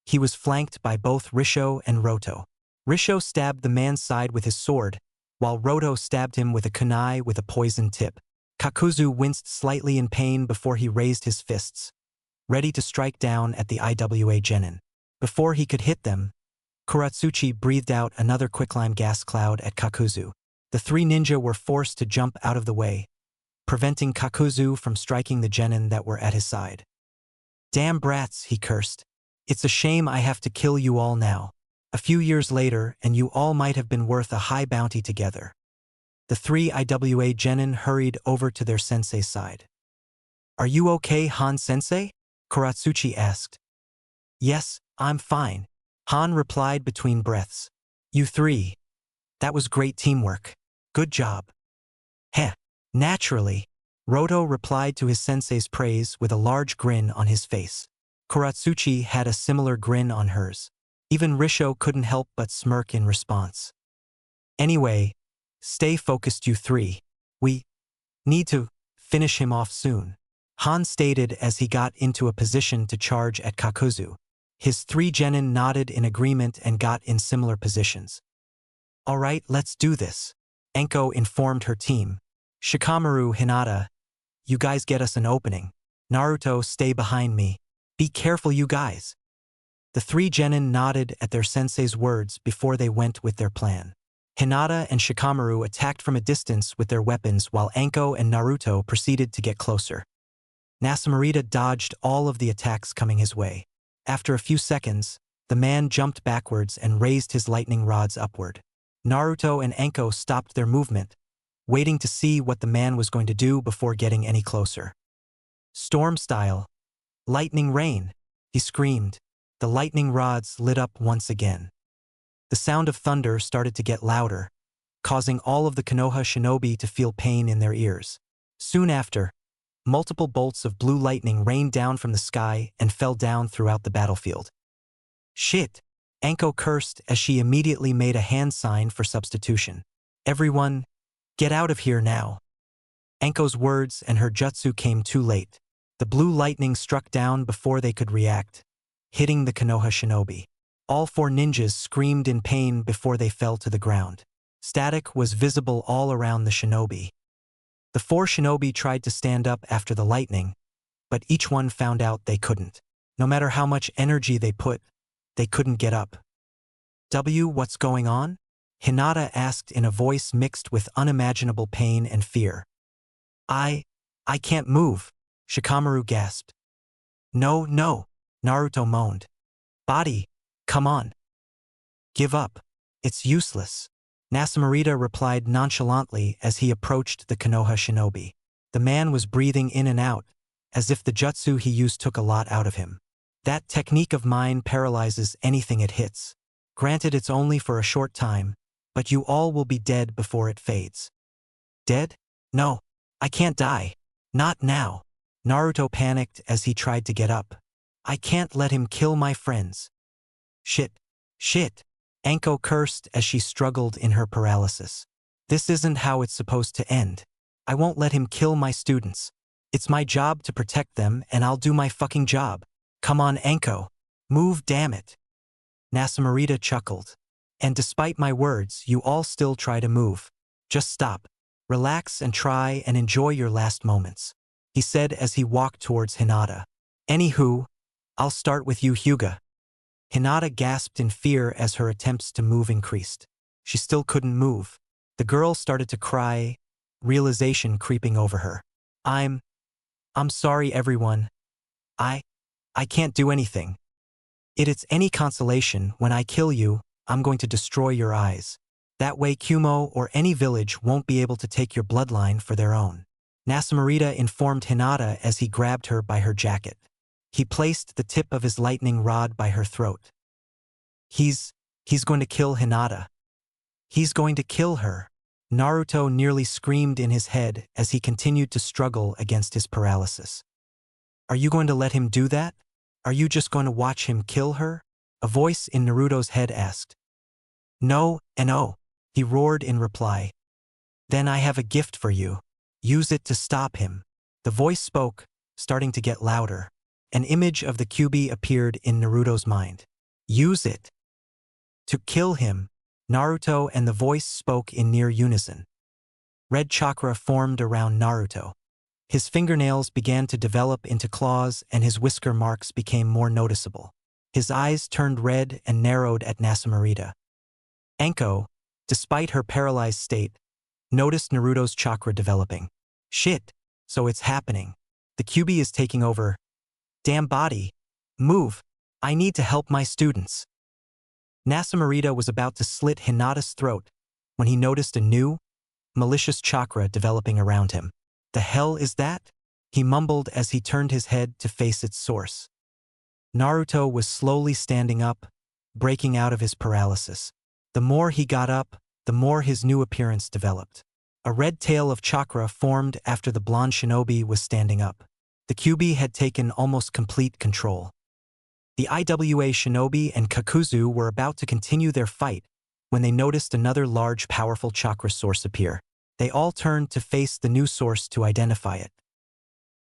he was flanked by both Risho and Roto. Risho stabbed the man's side with his sword, while Roto stabbed him with a kunai with a poisoned tip. Kakuzu winced slightly in pain before he raised his fists, ready to strike down at the IWA Genin. Before he could hit them, Kuratsuchi breathed out another quicklime gas cloud at Kakuzu. The three ninja were forced to jump out of the way, preventing Kakuzu from striking the genin that were at his side. Damn brats, he cursed. It's a shame I have to kill you all now. A few years later, and you all might have been worth a high bounty together. The three IWA genin hurried over to their sensei's side. Are you okay, Han-sensei? Kuratsuchi asked. Yes, I'm fine, Han replied between breaths. You three. That was great teamwork. Good job. Heh. Naturally, Roto replied to his sensei's praise with a large grin on his face. Kuratsuchi had a similar grin on hers. Even Risho couldn't help but smirk in response. Anyway, stay focused you three. We need to finish him off soon. Han stated as he got into a position to charge at Kakuzu. His 3 genin nodded in agreement and got in similar positions. Alright, let's do this, Enko informed her team. Shikamaru, Hinata, you guys get us an opening. Naruto, stay behind me. Be careful, you guys. The 3 genin nodded at their sensei's words before they went with their plan. Hinata and Shikamaru attacked from a distance with their weapons while Enko and Naruto proceeded to get closer. Nasamurita dodged all of the attacks coming his way. After a few seconds, the man jumped backwards and raised his lightning rods upward. Naruto and Enko stopped their movement, waiting to see what the man was going to do before getting any closer. Storm style. Lightning rain, he screamed. The lightning rods lit up once again. The sound of thunder started to get louder, causing all of the Konoha shinobi to feel pain in their ears. Soon after, multiple bolts of blue lightning rained down from the sky and fell down throughout the battlefield. Shit! Enko cursed as she immediately made a hand sign for substitution. Everyone, get out of here now. Enko's words and her jutsu came too late. The blue lightning struck down before they could react, hitting the Konoha shinobi. All 4 ninjas screamed in pain before they fell to the ground. Static was visible all around the shinobi. The 4 shinobi tried to stand up after the lightning, but each one found out they couldn't. No matter how much energy they put, they couldn't get up. What's going on? Hinata asked in a voice mixed with unimaginable pain and fear. I can't move, Shikamaru gasped. No, Naruto moaned. Body, come on. Give up. It's useless. Nasamurita replied nonchalantly as he approached the Konoha shinobi. The man was breathing in and out, as if the jutsu he used took a lot out of him. That technique of mine paralyzes anything it hits. Granted, it's only for a short time, but you all will be dead before it fades. Dead? No, I can't die. Not now. Naruto panicked as he tried to get up. I can't let him kill my friends. Shit. Enko cursed as she struggled in her paralysis. This isn't how it's supposed to end. I won't let him kill my students. It's my job to protect them and I'll do my fucking job. Come on, Enko. Move, damn it. Nasamurita chuckled. And despite my words, you all still try to move. Just stop. Relax and try and enjoy your last moments, he said as he walked towards Hinata. Anywho, I'll start with you, Hyuga. Hinata gasped in fear as her attempts to move increased. She still couldn't move. The girl started to cry, realization creeping over her. I'm sorry, everyone. I can't do anything. It's any consolation, when I kill you, I'm going to destroy your eyes. That way Kumo or any village won't be able to take your bloodline for their own. Nasamurita informed Hinata as he grabbed her by her jacket. He placed the tip of his lightning rod by her throat. He's going to kill Hinata. He's going to kill her. Naruto nearly screamed in his head as he continued to struggle against his paralysis. Are you going to let him do that? Are you just going to watch him kill her? A voice in Naruto's head asked. No, he roared in reply. Then I have a gift for you. Use it to stop him. The voice spoke, starting to get louder. An image of the Kyuubi appeared in Naruto's mind. Use it. To kill him. Naruto and the voice spoke in near unison. Red chakra formed around Naruto. His fingernails began to develop into claws and his whisker marks became more noticeable. His eyes turned red and narrowed at Nasamurita. Enko, despite her paralyzed state, noticed Naruto's chakra developing. Shit, so it's happening. The Kyuubi is taking over. Damn body. Move. I need to help my students. Nasamurita was about to slit Hinata's throat when he noticed a new, malicious chakra developing around him. The hell is that? He mumbled as he turned his head to face its source. Naruto was slowly standing up, breaking out of his paralysis. The more he got up, the more his new appearance developed. A red tail of chakra formed after the blonde shinobi was standing up. The Kyuubi had taken almost complete control. The IWA shinobi and Kakuzu were about to continue their fight when they noticed another large powerful chakra source appear. They all turned to face the new source to identify it.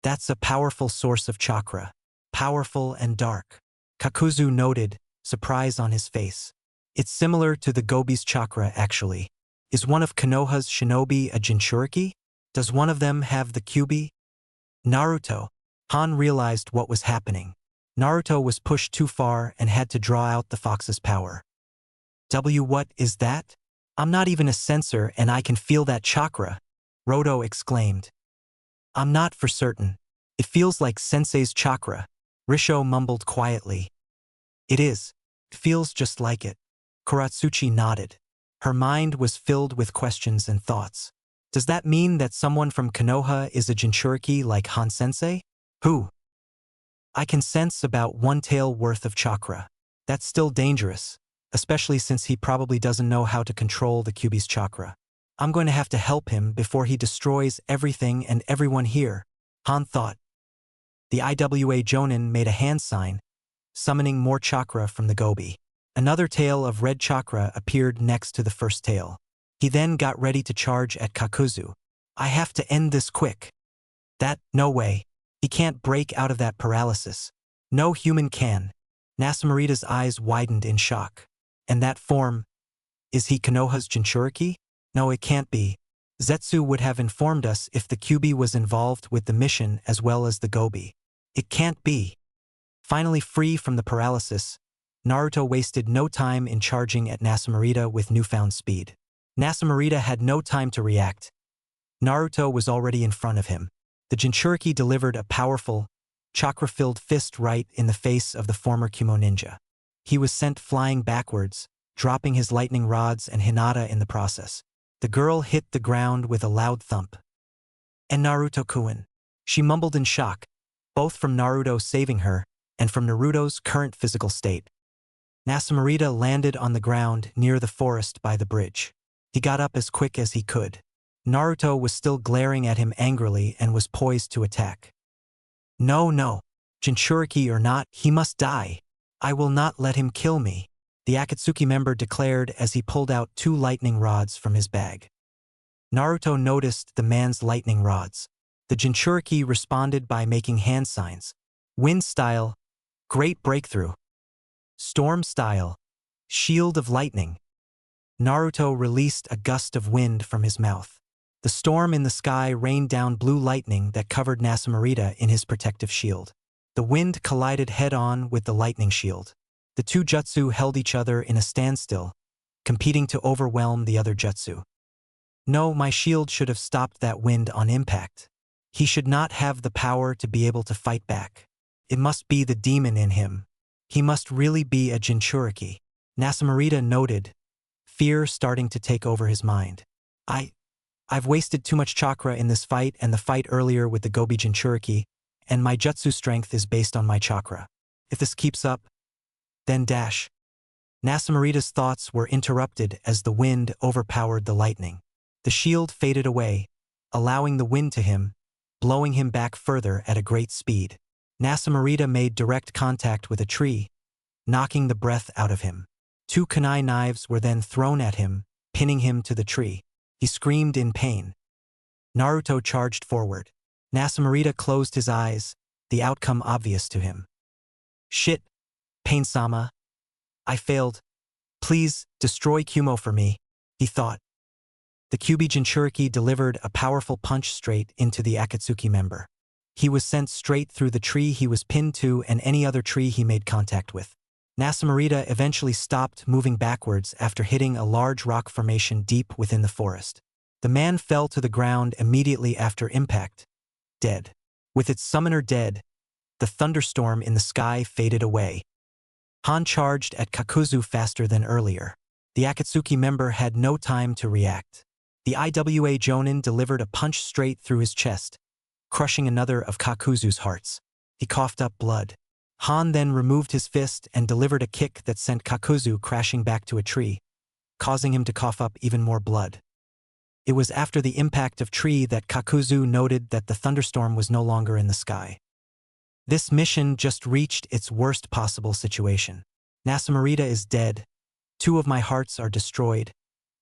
That's a powerful source of chakra. Powerful and dark. Kakuzu noted, surprise on his face. It's similar to the Gobi's chakra, actually. Is one of Konoha's shinobi a Jinchuriki? Does one of them have the Kyubi? Naruto. Han realized what was happening. Naruto was pushed too far and had to draw out the fox's power. What is that? I'm not even a sensor and I can feel that chakra, Roto exclaimed. I'm not for certain. It feels like Sensei's chakra, Risho mumbled quietly. It is. It feels just like it. Kuratsuchi nodded. Her mind was filled with questions and thoughts. Does that mean that someone from Konoha is a Jinchuriki like Han Sensei? Who? I can sense about 1 tael worth of chakra. That's still dangerous, especially since he probably doesn't know how to control the Kyubi's chakra. I'm going to have to help him before he destroys everything and everyone here, Han thought. The IWA Jonin made a hand sign, summoning more chakra from the Gobi. Another tail of red chakra appeared next to the first tail. He then got ready to charge at Kakuzu. I have to end this quick. No way. He can't break out of that paralysis. No human can. Nasamurita's eyes widened in shock. And that form, is he Konoha's Jinchuriki? No, it can't be. Zetsu would have informed us if the Kyubi was involved with the mission as well as the Gobi. It can't be. Finally free from the paralysis, Naruto wasted no time in charging at Nasamurita with newfound speed. Nasamurita had no time to react. Naruto was already in front of him. The Jinchuriki delivered a powerful, chakra-filled fist right in the face of the former Kumo ninja. He was sent flying backwards, dropping his lightning rods and Hinata in the process. The girl hit the ground with a loud thump. And Naruto-kun. She mumbled in shock, both from Naruto saving her and from Naruto's current physical state. Nasamurita landed on the ground near the forest by the bridge. He got up as quick as he could. Naruto was still glaring at him angrily and was poised to attack. No. Jinchuriki or not, he must die. I will not let him kill me, the Akatsuki member declared as he pulled out 2 lightning rods from his bag. Naruto noticed the man's lightning rods. The Jinchuriki responded by making hand signs. Wind style, great breakthrough. Storm style, shield of lightning. Naruto released a gust of wind from his mouth. The storm in the sky rained down blue lightning that covered Nasamurita in his protective shield. The wind collided head-on with the lightning shield. The 2 jutsu held each other in a standstill, competing to overwhelm the other jutsu. No, my shield should have stopped that wind on impact. He should not have the power to be able to fight back. It must be the demon in him. He must really be a Jinchuriki. Nasamurita noted, fear starting to take over his mind. I've wasted too much chakra in this fight and the fight earlier with the Gobi Jinchuriki, and my jutsu strength is based on my chakra. If this keeps up, then dash. Nasamurita's thoughts were interrupted as the wind overpowered the lightning. The shield faded away, allowing the wind to him, blowing him back further at a great speed. Nasamurita made direct contact with a tree, knocking the breath out of him. 2 kunai knives were then thrown at him, pinning him to the tree. He screamed in pain. Naruto charged forward. Nasamurita closed his eyes, the outcome obvious to him. Shit, Pain-sama. I failed. Please, destroy Kumo for me, he thought. The Kyubi Jinchuriki delivered a powerful punch straight into the Akatsuki member. He was sent straight through the tree he was pinned to and any other tree he made contact with. Nasamurita eventually stopped moving backwards after hitting a large rock formation deep within the forest. The man fell to the ground immediately after impact, dead. With its summoner dead, the thunderstorm in the sky faded away. Han charged at Kakuzu faster than earlier. The Akatsuki member had no time to react. The IWA Jonin delivered a punch straight through his chest, crushing another of Kakuzu's hearts. He coughed up blood. Han then removed his fist and delivered a kick that sent Kakuzu crashing back to a tree, causing him to cough up even more blood. It was after the impact of tree that Kakuzu noted that the thunderstorm was no longer in the sky. This mission just reached its worst possible situation. Nasamurita is dead, 2 of my hearts are destroyed,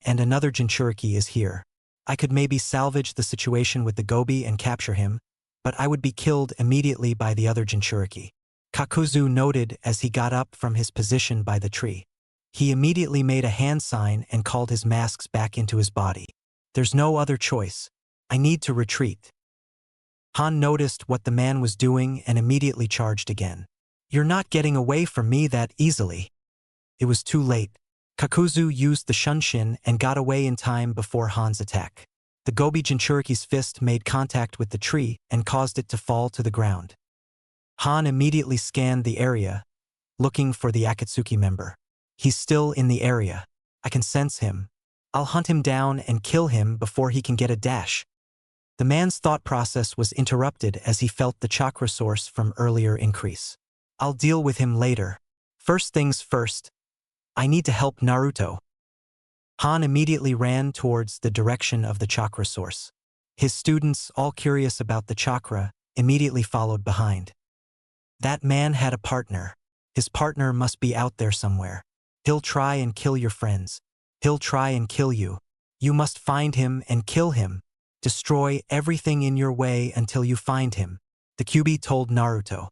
and another Jinchuriki is here. I could maybe salvage the situation with the Gobi and capture him, but I would be killed immediately by the other Jinchuriki. Kakuzu noted as he got up from his position by the tree. He immediately made a hand sign and called his masks back into his body. There's no other choice. I need to retreat. Han noticed what the man was doing and immediately charged again. You're not getting away from me that easily. It was too late. Kakuzu used the Shunshin and got away in time before Han's attack. The Gobi Jinchuriki's fist made contact with the tree and caused it to fall to the ground. Han immediately scanned the area, looking for the Akatsuki member. He's still in the area. I can sense him. I'll hunt him down and kill him before he can get a dash. The man's thought process was interrupted as he felt the chakra source from earlier increase. I'll deal with him later. First things first. I need to help Naruto. Han immediately ran towards the direction of the chakra source. His students, all curious about the chakra, immediately followed behind. That man had a partner. His partner must be out there somewhere. He'll try and kill your friends. He'll try and kill you. You must find him and kill him. Destroy everything in your way until you find him, the Kyuubi told Naruto.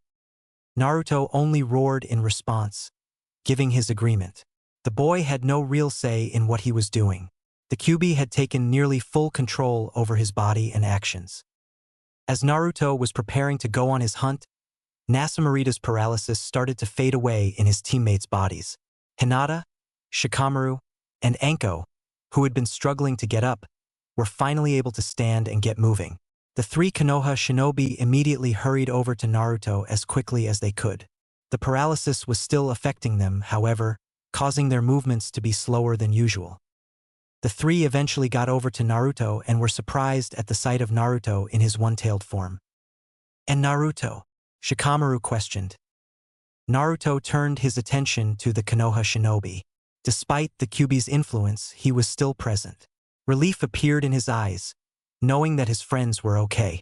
Naruto only roared in response, giving his agreement. The boy had no real say in what he was doing. The Kyuubi had taken nearly full control over his body and actions. As Naruto was preparing to go on his hunt, Nasamurita's paralysis started to fade away in his teammates' bodies. Hinata, Shikamaru, and Anko, who had been struggling to get up, were finally able to stand and get moving. The three Konoha shinobi immediately hurried over to Naruto as quickly as they could. The paralysis was still affecting them, however, causing their movements to be slower than usual. The three eventually got over to Naruto and were surprised at the sight of Naruto in his one-tailed form. And Naruto? Shikamaru questioned. Naruto turned his attention to the Konoha shinobi. Despite the Kyuubi's influence, he was still present. Relief appeared in his eyes, knowing that his friends were okay.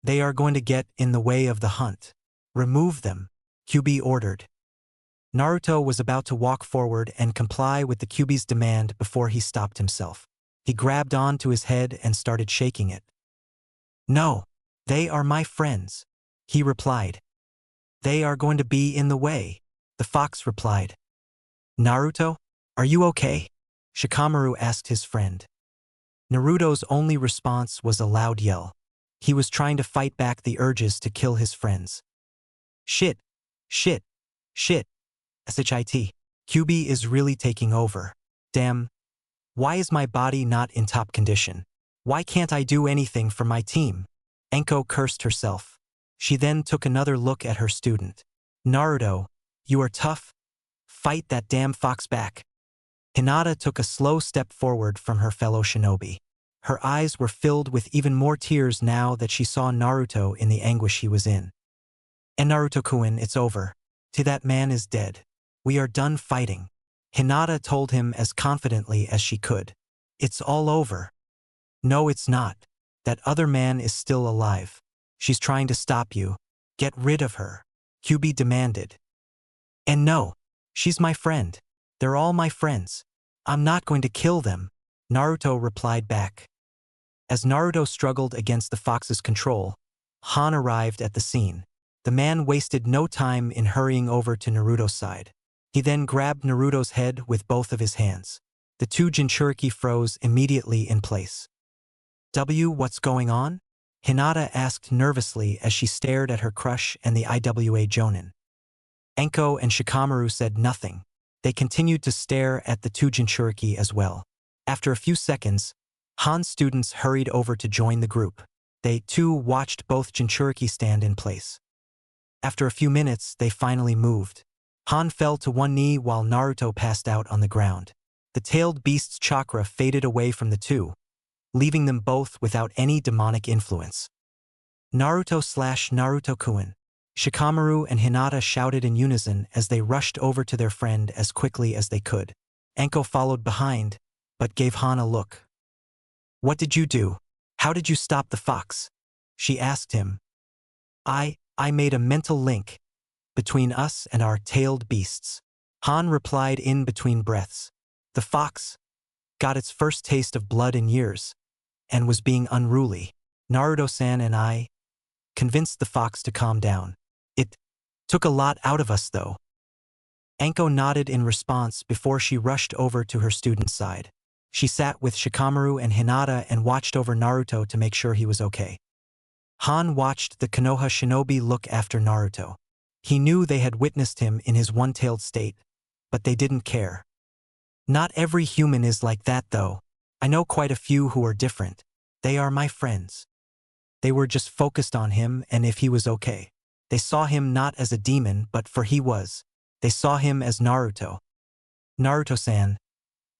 They are going to get in the way of the hunt. Remove them, Kyuubi ordered. Naruto was about to walk forward and comply with the Kyuubi's demand before he stopped himself. He grabbed onto his head and started shaking it. No, they are my friends, he replied. They are going to be in the way, the fox replied. Naruto, are you okay? Shikamaru asked his friend. Naruto's only response was a loud yell. He was trying to fight back the urges to kill his friends. Shit, shit, shit. Shit. Kyuubi is really taking over. Damn. Why is my body not in top condition? Why can't I do anything for my team? Anko cursed herself. She then took another look at her student. Naruto, you are tough. Fight that damn fox back. Hinata took a slow step forward from her fellow shinobi. Her eyes were filled with even more tears now that she saw Naruto in the anguish he was in. And Naruto-kun, it's over. That man is dead. We are done fighting. Hinata told him as confidently as she could. It's all over. No, it's not. That other man is still alive. She's trying to stop you. Get rid of her, Kyuubi demanded. And no, she's my friend. They're all my friends. I'm not going to kill them, Naruto replied back. As Naruto struggled against the fox's control, Han arrived at the scene. The man wasted no time in hurrying over to Naruto's side. He then grabbed Naruto's head with both of his hands. The two Jinchuriki froze immediately in place. What's going on? Hinata asked nervously as she stared at her crush and the IWA Jonin. Anko and Shikamaru said nothing. They continued to stare at the two Jinchuriki as well. After a few seconds, Han's students hurried over to join the group. They, too, watched both Jinchuriki stand in place. After a few minutes, they finally moved. Han fell to one knee while Naruto passed out on the ground. The tailed beast's chakra faded away from the two, leaving them both without any demonic influence. Naruto/Naruto-kun. Shikamaru and Hinata shouted in unison as they rushed over to their friend as quickly as they could. Anko followed behind, but gave Han a look. What did you do? How did you stop the fox? She asked him. I made a mental link between us and our tailed beasts. Han replied in between breaths. The fox got its first taste of blood in years and was being unruly. Naruto-san and I, convinced the fox to calm down. It took a lot out of us though. Anko nodded in response before she rushed over to her student's side. She sat with Shikamaru and Hinata and watched over Naruto to make sure he was okay. Han watched the Konoha shinobi look after Naruto. He knew they had witnessed him in his one-tailed state, but they didn't care. Not every human is like that though. I know quite a few who are different. They are my friends. They were just focused on him and if he was okay. They saw him not as a demon but for he was. They saw him as Naruto. Naruto-san,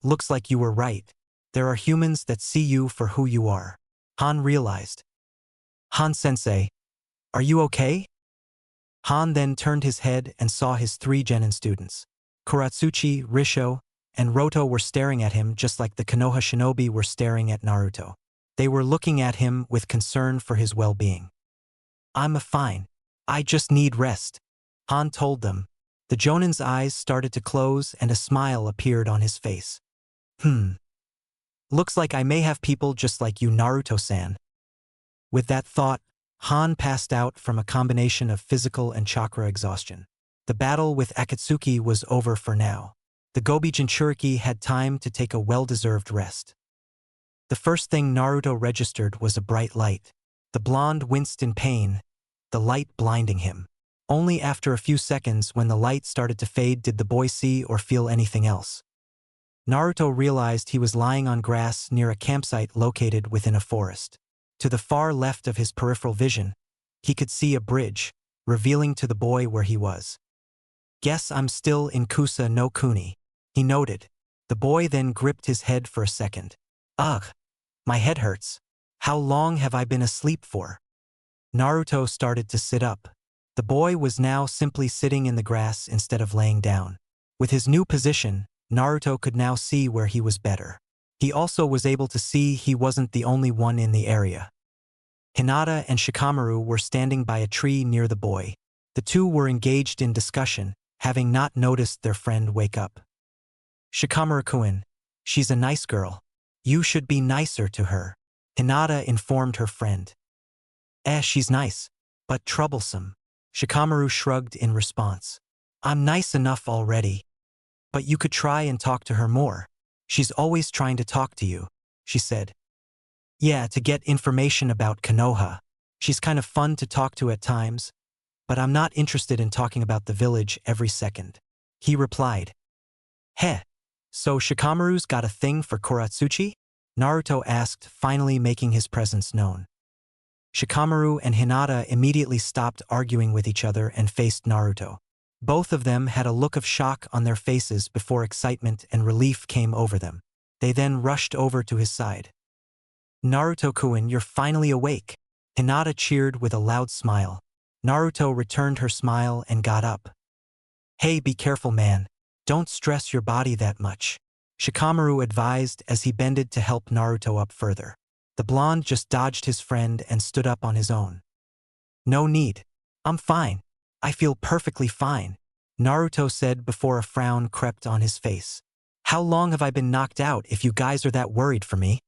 looks like you were right. There are humans that see you for who you are. Han realized. Han-sensei, are you okay? Han then turned his head and saw his 3 genin students. Kuratsuchi, Risho, and Roto were staring at him just like the Konoha shinobi were staring at Naruto. They were looking at him with concern for his well-being. I'm fine. I just need rest. Han told them. The Jonin's eyes started to close and a smile appeared on his face. Looks like I may have people just like you, Naruto-san. With that thought, Han passed out from a combination of physical and chakra exhaustion. The battle with Akatsuki was over for now. The Gobi Jinchuriki had time to take a well-deserved rest. The first thing Naruto registered was a bright light. The blonde winced in pain, the light blinding him. Only after a few seconds when the light started to fade did the boy see or feel anything else. Naruto realized he was lying on grass near a campsite located within a forest. To the far left of his peripheral vision, he could see a bridge, revealing to the boy where he was. Guess I'm still in Kusa no Kuni, he noted. The boy then gripped his head for a second. Ugh, my head hurts. How long have I been asleep for? Naruto started to sit up. The boy was now simply sitting in the grass instead of laying down. With his new position, Naruto could now see where he was better. He also was able to see he wasn't the only one in the area. Hinata and Shikamaru were standing by a tree near the boy. The two were engaged in discussion, having not noticed their friend wake up. Shikamaru-kun, she's a nice girl. You should be nicer to her, Hinata informed her friend. She's nice, but troublesome. Shikamaru shrugged in response. I'm nice enough already. But you could try and talk to her more. She's always trying to talk to you, she said. Yeah, to get information about Konoha. She's kind of fun to talk to at times, but I'm not interested in talking about the village every second. He replied. Heh, so Shikamaru's got a thing for Kuratsuchi? Naruto asked, finally making his presence known. Shikamaru and Hinata immediately stopped arguing with each other and faced Naruto. Both of them had a look of shock on their faces before excitement and relief came over them. They then rushed over to his side. Naruto-kun, you're finally awake. Hinata cheered with a loud smile. Naruto returned her smile and got up. Hey, be careful, man. Don't stress your body that much, Shikamaru advised as he bended to help Naruto up further. The blonde just dodged his friend and stood up on his own. No need. I'm fine. I feel perfectly fine, Naruto said before a frown crept on his face. How long have I been knocked out if you guys are that worried for me?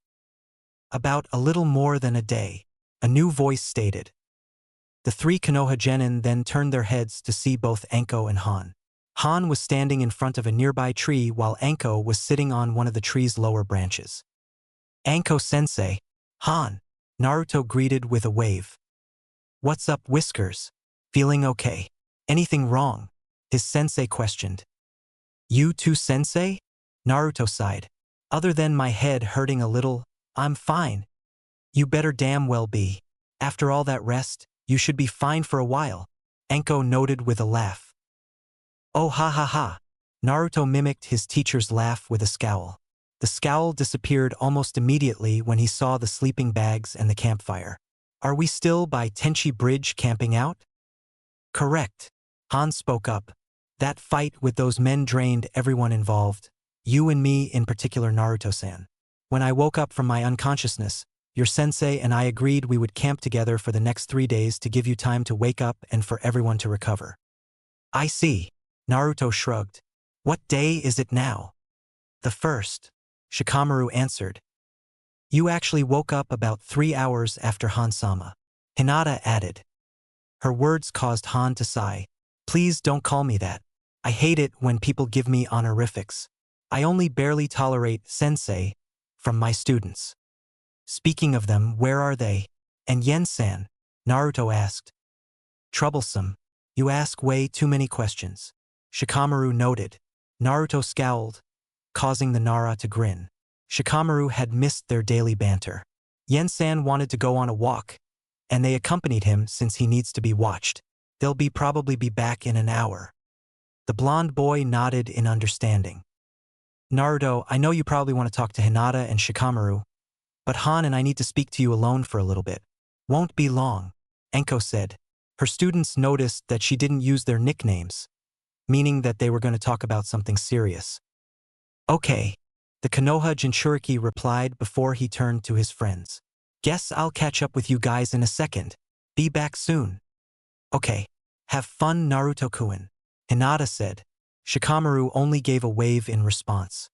About a little more than a day, a new voice stated. The 3 Konoha genin then turned their heads to see both Anko and Han. Han was standing in front of a nearby tree while Anko was sitting on one of the tree's lower branches. Anko-sensei, Han, Naruto greeted with a wave. What's up, Whiskers? Feeling okay? Anything wrong? His sensei questioned. You too, sensei? Naruto sighed. Other than my head hurting a little, I'm fine. You better damn well be. After all that rest, you should be fine for a while, Anko noted with a laugh. Oh ha ha ha. Naruto mimicked his teacher's laugh with a scowl. The scowl disappeared almost immediately when he saw the sleeping bags and the campfire. Are we still by Tenchi Bridge camping out? Correct. Han spoke up. That fight with those men drained everyone involved. You and me in particular, Naruto-san. When I woke up from my unconsciousness, your sensei and I agreed we would camp together for the next 3 days to give you time to wake up and for everyone to recover. I see. Naruto shrugged. What day is it now? The 1st. Shikamaru answered. You actually woke up about 3 hours after Han-sama. Hinata added. Her words caused Han to sigh. Please don't call me that. I hate it when people give me honorifics. I only barely tolerate sensei from my students. Speaking of them, where are they? And Yen-san? Naruto asked. Troublesome. You ask way too many questions. Shikamaru noted. Naruto scowled, causing the Nara to grin. Shikamaru had missed their daily banter. Yen-san wanted to go on a walk, and they accompanied him since he needs to be watched. They'll probably be back in an hour. The blonde boy nodded in understanding. Naruto, I know you probably want to talk to Hinata and Shikamaru, but Han and I need to speak to you alone for a little bit. Won't be long, Enko said. Her students noticed that she didn't use their nicknames, meaning that they were going to talk about something serious. Okay, the Konoha Jinchuriki replied before he turned to his friends. Guess I'll catch up with you guys in a second. Be back soon. Okay, have fun, Naruto-kun, Hinata said. Shikamaru only gave a wave in response.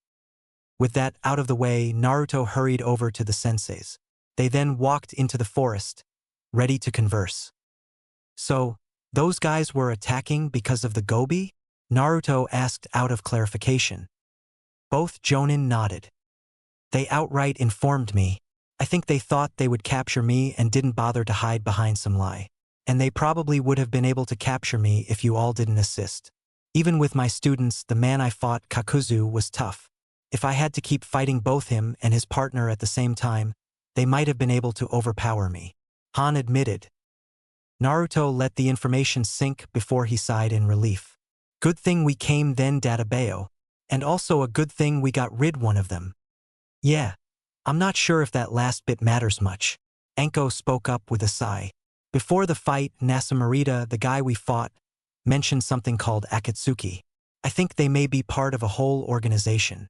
With that out of the way, Naruto hurried over to the senseis. They then walked into the forest, ready to converse. So, those guys were attacking because of the Gobi? Naruto asked out of clarification. Both Jonin nodded. They outright informed me. I think they thought they would capture me and didn't bother to hide behind some lie. And they probably would have been able to capture me if you all didn't assist. Even with my students, the man I fought, Kakuzu, was tough. If I had to keep fighting both him and his partner at the same time, they might have been able to overpower me. Han admitted. Naruto let the information sink before he sighed in relief. Good thing we came then, Databeo. And also a good thing we got rid one of them. Yeah, I'm not sure if that last bit matters much. Enko spoke up with a sigh. Before the fight, Nasamurita, the guy we fought, mentioned something called Akatsuki. I think they may be part of a whole organization.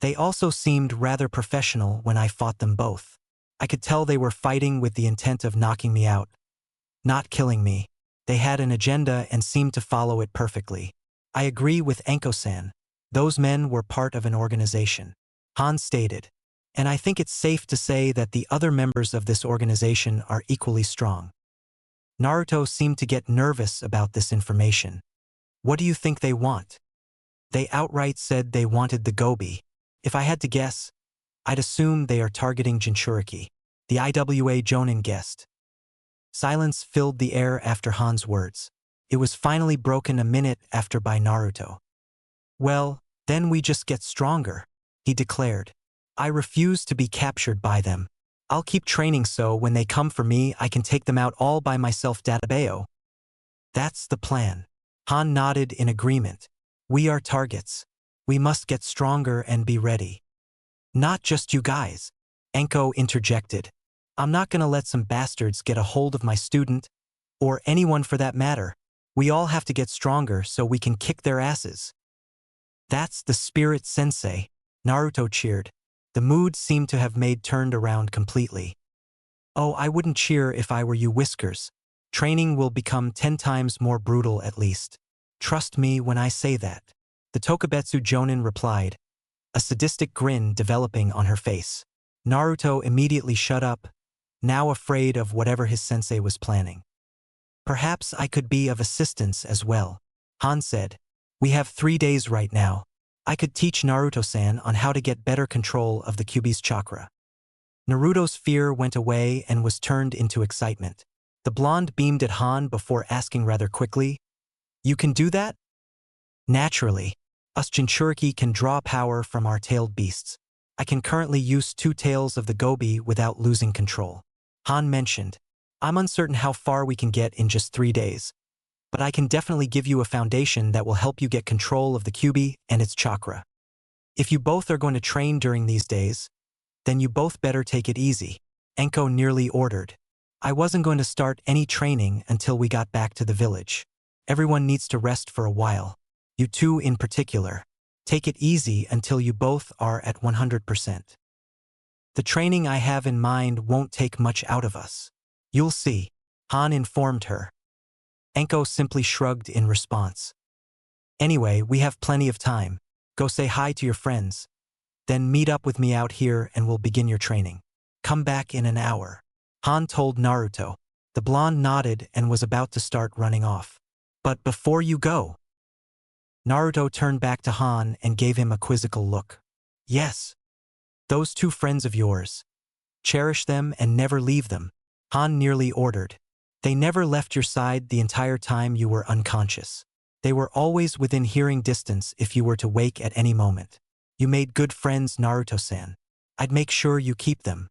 They also seemed rather professional when I fought them both. I could tell they were fighting with the intent of knocking me out, not killing me. They had an agenda and seemed to follow it perfectly. I agree with Enko-san. Those men were part of an organization. Han stated. And I think it's safe to say that the other members of this organization are equally strong. Naruto seemed to get nervous about this information. What do you think they want? They outright said they wanted the Gobi. If I had to guess, I'd assume they are targeting Jinchuriki. The IWA Jonin guessed. Silence filled the air after Han's words. It was finally broken a minute after by Naruto. Well, then we just get stronger, he declared. I refuse to be captured by them. I'll keep training so when they come for me I can take them out all by myself, Databeo. That's the plan. Han nodded in agreement. We are targets. We must get stronger and be ready. Not just you guys. Enko interjected. I'm not gonna let some bastards get a hold of my student, or anyone for that matter. We all have to get stronger so we can kick their asses. That's the spirit, sensei, Naruto cheered. The mood seemed to have turned around completely. Oh, I wouldn't cheer if I were you, Whiskers. Training will become 10 times more brutal at least. Trust me when I say that. The Tokubetsu Jonin replied, a sadistic grin developing on her face. Naruto immediately shut up, now afraid of whatever his sensei was planning. Perhaps I could be of assistance as well, Han said. We have 3 days right now. I could teach Naruto-san on how to get better control of the Kyuubi's chakra. Naruto's fear went away and was turned into excitement. The blonde beamed at Han before asking rather quickly, You can do that? Naturally. Us Jinchuriki can draw power from our tailed beasts. I can currently use 2 tails of the Gobi without losing control. Han mentioned, I'm uncertain how far we can get in just 3 days. But I can definitely give you a foundation that will help you get control of the Kyuubi and its chakra. If you both are going to train during these days, then you both better take it easy, Enko nearly ordered. I wasn't going to start any training until we got back to the village. Everyone needs to rest for a while. You two in particular. Take it easy until you both are at 100%. The training I have in mind won't take much out of us. You'll see, Han informed her. Enko simply shrugged in response. Anyway, we have plenty of time. Go say hi to your friends. Then meet up with me out here and we'll begin your training. Come back in an hour. Han told Naruto. The blonde nodded and was about to start running off. But before you go, Naruto turned back to Han and gave him a quizzical look. Yes. Those two friends of yours. Cherish them and never leave them, Han nearly ordered. They never left your side the entire time you were unconscious. They were always within hearing distance if you were to wake at any moment. You made good friends, Naruto-san. I'd make sure you keep them.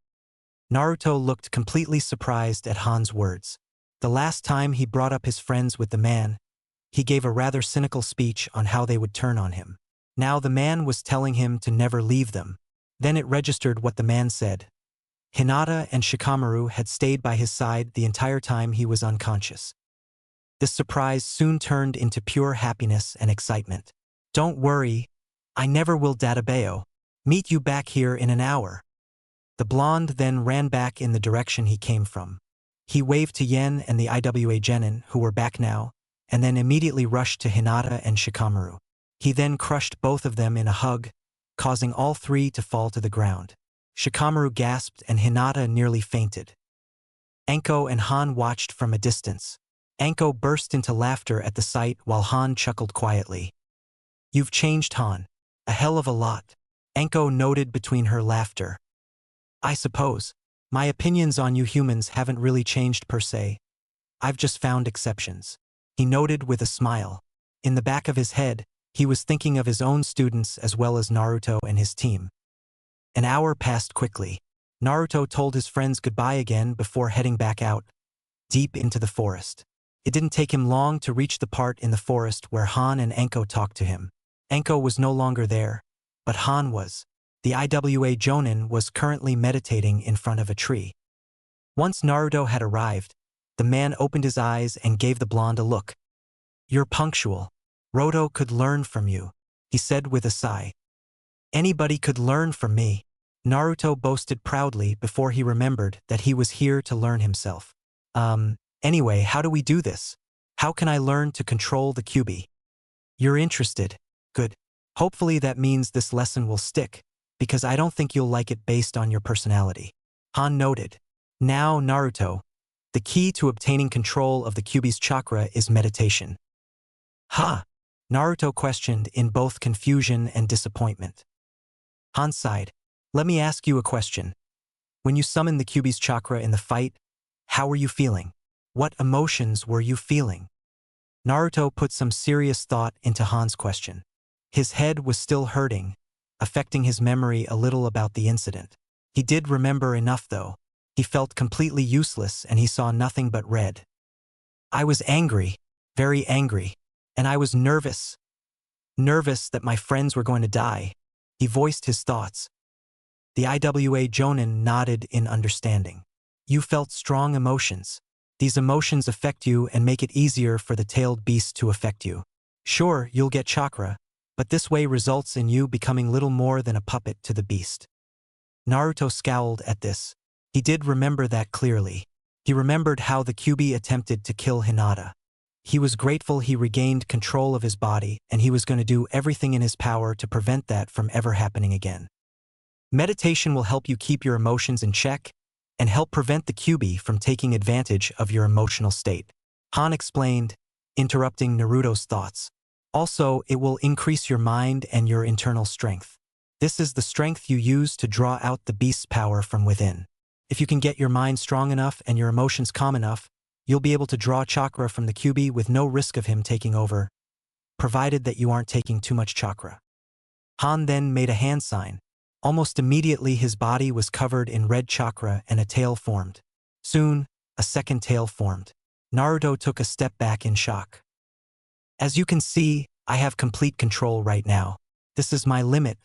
Naruto looked completely surprised at Han's words. The last time he brought up his friends with the man, he gave a rather cynical speech on how they would turn on him. Now the man was telling him to never leave them. Then it registered what the man said. Hinata and Shikamaru had stayed by his side the entire time he was unconscious. This surprise soon turned into pure happiness and excitement. Don't worry, I never will, Databeo. Meet you back here in an hour. The blonde then ran back in the direction he came from. He waved to Yen and the IWA genin, who were back now, and then immediately rushed to Hinata and Shikamaru. He then crushed both of them in a hug, causing all three to fall to the ground. Shikamaru gasped and Hinata nearly fainted. Anko and Han watched from a distance. Anko burst into laughter at the sight while Han chuckled quietly. You've changed, Han. A hell of a lot. Anko noted between her laughter. I suppose. My opinions on you humans haven't really changed per se. I've just found exceptions. He noted with a smile. In the back of his head, he was thinking of his own students as well as Naruto and his team. An hour passed quickly. Naruto told his friends goodbye again before heading back out, deep into the forest. It didn't take him long to reach the part in the forest where Han and Anko talked to him. Anko was no longer there, but Han was. The IWA Jonin was currently meditating in front of a tree. Once Naruto had arrived, the man opened his eyes and gave the blonde a look. You're punctual. Roto could learn from you, he said with a sigh. Anybody could learn from me, Naruto boasted proudly before he remembered that he was here to learn himself. Anyway, how do we do this? How can I learn to control the Kyuubi? You're interested. Good. Hopefully that means this lesson will stick, because I don't think you'll like it based on your personality. Han noted. Now, Naruto, the key to obtaining control of the Kyuubi's chakra is meditation. Ha! Naruto questioned in both confusion and disappointment. Han sighed. Let me ask you a question. When you summoned the Kyuubi's chakra in the fight, how were you feeling? What emotions were you feeling? Naruto put some serious thought into Han's question. His head was still hurting, affecting his memory a little about the incident. He did remember enough though. He felt completely useless and he saw nothing but red. I was angry, very angry, and I was nervous. Nervous that my friends were going to die. He voiced his thoughts. The IWA Jonin nodded in understanding. You felt strong emotions. These emotions affect you and make it easier for the tailed beast to affect you. Sure, you'll get chakra, but this way results in you becoming little more than a puppet to the beast. Naruto scowled at this. He did remember that clearly. He remembered how the Kyuubi attempted to kill Hinata. He was grateful he regained control of his body, and he was going to do everything in his power to prevent that from ever happening again. Meditation will help you keep your emotions in check and help prevent the Kyuubi from taking advantage of your emotional state. Han explained, interrupting Naruto's thoughts. Also, it will increase your mind and your internal strength. This is the strength you use to draw out the beast's power from within. If you can get your mind strong enough and your emotions calm enough, you'll be able to draw chakra from the Kyuubi with no risk of him taking over, provided that you aren't taking too much chakra. Han then made a hand sign. Almost immediately his body was covered in red chakra and a tail formed. Soon, a second tail formed. Naruto took a step back in shock. As you can see, I have complete control right now. This is my limit.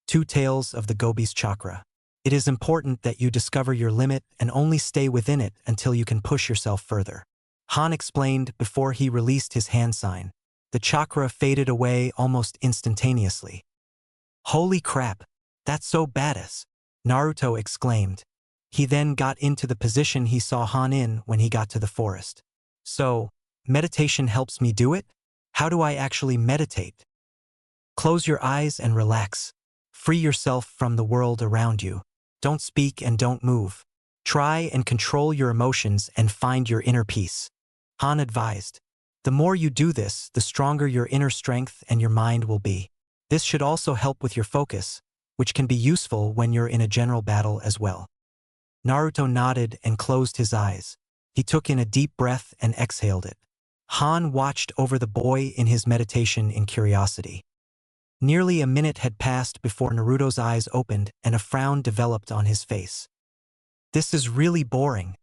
2 tails of the Gobi's chakra. It is important that you discover your limit and only stay within it until you can push yourself further. Han explained before he released his hand sign. The chakra faded away almost instantaneously. Holy crap! That's so badass! Naruto exclaimed. He then got into the position he saw Han in when he got to the forest. So, meditation helps me do it? How do I actually meditate? Close your eyes and relax. Free yourself from the world around you. Don't speak and don't move. Try and control your emotions and find your inner peace. Han advised. The more you do this, the stronger your inner strength and your mind will be. This should also help with your focus, which can be useful when you're in a general battle as well. Naruto nodded and closed his eyes. He took in a deep breath and exhaled it. Han watched over the boy in his meditation in curiosity. Nearly a minute had passed before Naruto's eyes opened and a frown developed on his face. This is really boring.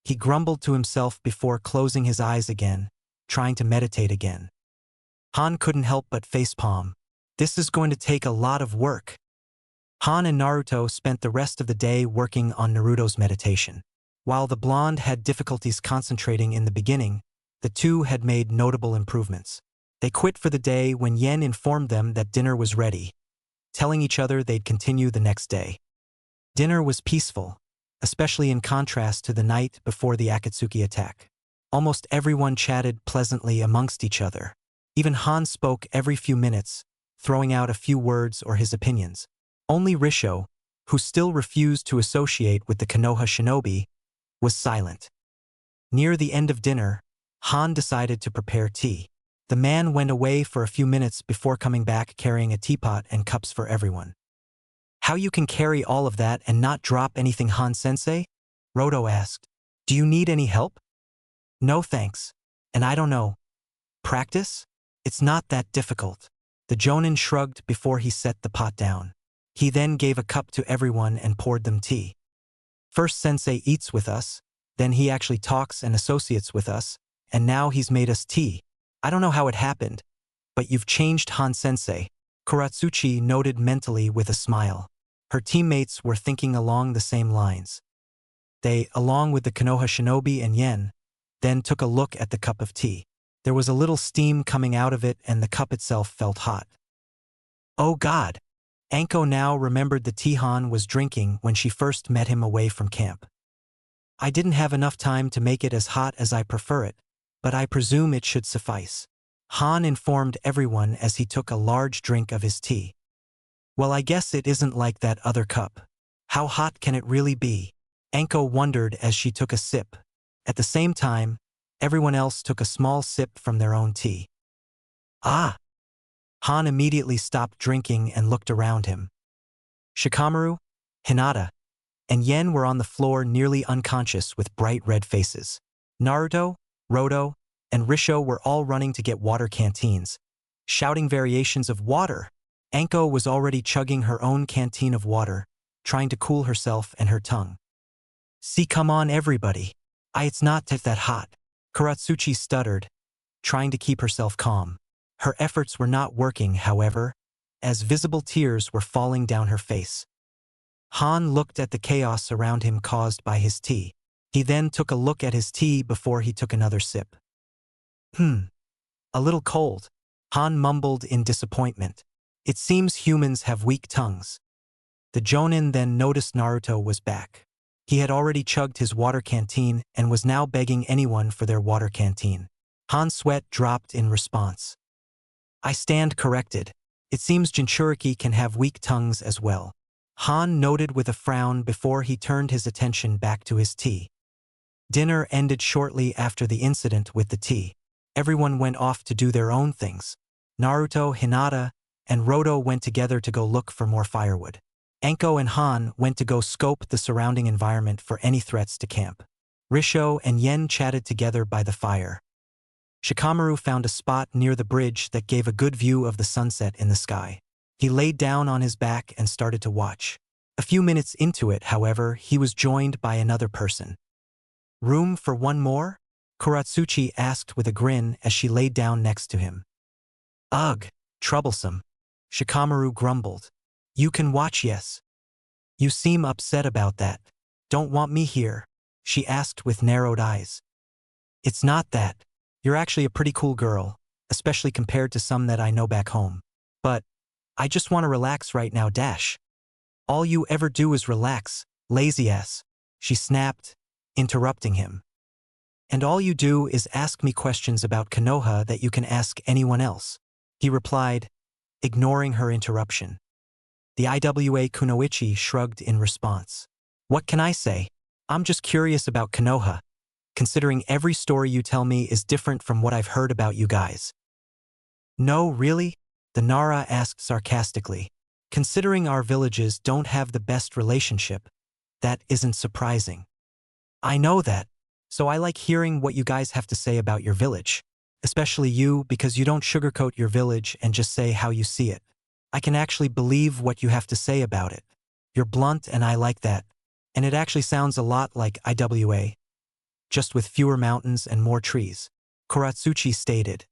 He grumbled to himself before closing his eyes again, trying to meditate again. Han couldn't help but facepalm. This is going to take a lot of work. Han and Naruto spent the rest of the day working on Naruto's meditation. While the blonde had difficulties concentrating in the beginning, the two had made notable improvements. They quit for the day when Yen informed them that dinner was ready, telling each other they'd continue the next day. Dinner was peaceful, especially in contrast to the night before the Akatsuki attack. Almost everyone chatted pleasantly amongst each other. Even Han spoke every few minutes, throwing out a few words or his opinions. Only Risho, who still refused to associate with the Konoha shinobi, was silent. Near the end of dinner, Han decided to prepare tea. The man went away for a few minutes before coming back carrying a teapot and cups for everyone. How you can carry all of that and not drop anything, Han-sensei? Roto asked. Do you need any help? No thanks. And I don't know. Practice? It's not that difficult. The Jonin shrugged before he set the pot down. He then gave a cup to everyone and poured them tea. First Sensei eats with us, then he actually talks and associates with us, and now he's made us tea. I don't know how it happened, but you've changed, Han-sensei. Kuratsuchi noted mentally with a smile. Her teammates were thinking along the same lines. They, along with the Konoha shinobi and Yen, then took a look at the cup of tea. There was a little steam coming out of it and the cup itself felt hot. Oh God! Anko now remembered the tea Han was drinking when she first met him away from camp. I didn't have enough time to make it as hot as I prefer it, but I presume it should suffice. Han informed everyone as he took a large drink of his tea. Well, I guess it isn't like that other cup. How hot can it really be? Anko wondered as she took a sip. At the same time, everyone else took a small sip from their own tea. Ah! Han immediately stopped drinking and looked around him. Shikamaru, Hinata, and Yen were on the floor nearly unconscious with bright red faces. Naruto, Roto, and Risho were all running to get water canteens, shouting variations of water. Anko was already chugging her own canteen of water, trying to cool herself and her tongue. See, come on everybody. It's not that hot. Kuratsuchi stuttered, trying to keep herself calm. Her efforts were not working, however, as visible tears were falling down her face. Han looked at the chaos around him caused by his tea. He then took a look at his tea before he took another sip. A little cold, Han mumbled in disappointment. It seems humans have weak tongues. The Jonin then noticed Naruto was back. He had already chugged his water canteen and was now begging anyone for their water canteen. Han's sweat dropped in response. I stand corrected. It seems Jinchuriki can have weak tongues as well. Han noted with a frown before he turned his attention back to his tea. Dinner ended shortly after the incident with the tea. Everyone went off to do their own things. Naruto, Hinata, and Roto went together to go look for more firewood. Anko and Han went to go scope the surrounding environment for any threats to camp. Risho and Yen chatted together by the fire. Shikamaru found a spot near the bridge that gave a good view of the sunset in the sky. He laid down on his back and started to watch. A few minutes into it, however, he was joined by another person. Room for one more? Kuratsuchi asked with a grin as she laid down next to him. Ugh, troublesome. Shikamaru grumbled. You can watch, yes. You seem upset about that. Don't want me here? She asked with narrowed eyes. It's not that. You're actually a pretty cool girl, especially compared to some that I know back home. But I just want to relax right now, dash. All you ever do is relax, lazy ass, she snapped, interrupting him. And all you do is ask me questions about Konoha that you can ask anyone else, he replied, ignoring her interruption. The Iwa Kunoichi shrugged in response. What can I say? I'm just curious about Konoha, considering every story you tell me is different from what I've heard about you guys. No, really? The Nara asked sarcastically. Considering our villages don't have the best relationship, that isn't surprising. I know that, so I like hearing what you guys have to say about your village. Especially you, because you don't sugarcoat your village and just say how you see it. I can actually believe what you have to say about it. You're blunt and I like that. And it actually sounds a lot like IWA, just with fewer mountains and more trees. Kuratsuchi stated.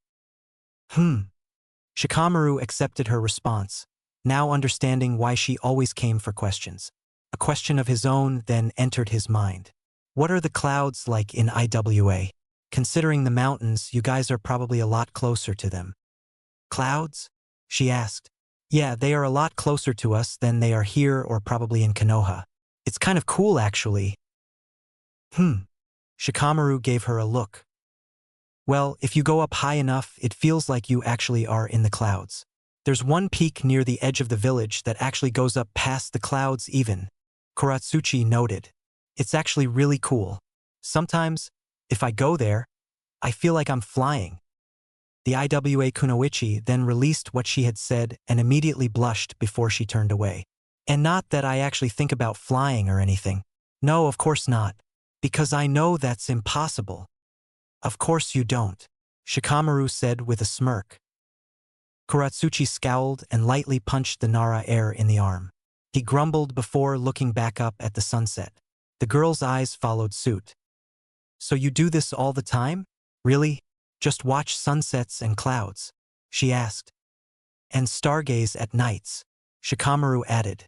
Shikamaru accepted her response, now understanding why she always came for questions. A question of his own then entered his mind. What are the clouds like in IWA? Considering the mountains, you guys are probably a lot closer to them. Clouds? She asked. Yeah, they are a lot closer to us than they are here or probably in Konoha. It's kind of cool, actually. Shikamaru gave her a look. Well, if you go up high enough, it feels like you actually are in the clouds. There's one peak near the edge of the village that actually goes up past the clouds even. Kuratsuchi noted. It's actually really cool. Sometimes, if I go there, I feel like I'm flying. The IWA Kunoichi then released what she had said and immediately blushed before she turned away. And not that I actually think about flying or anything. No, of course not. Because I know that's impossible. Of course you don't, Shikamaru said with a smirk. Kuratsuchi scowled and lightly punched the Nara air in the arm. He grumbled before looking back up at the sunset. The girl's eyes followed suit. So you do this all the time? Really? Just watch sunsets and clouds? She asked. And stargaze at nights, Shikamaru added.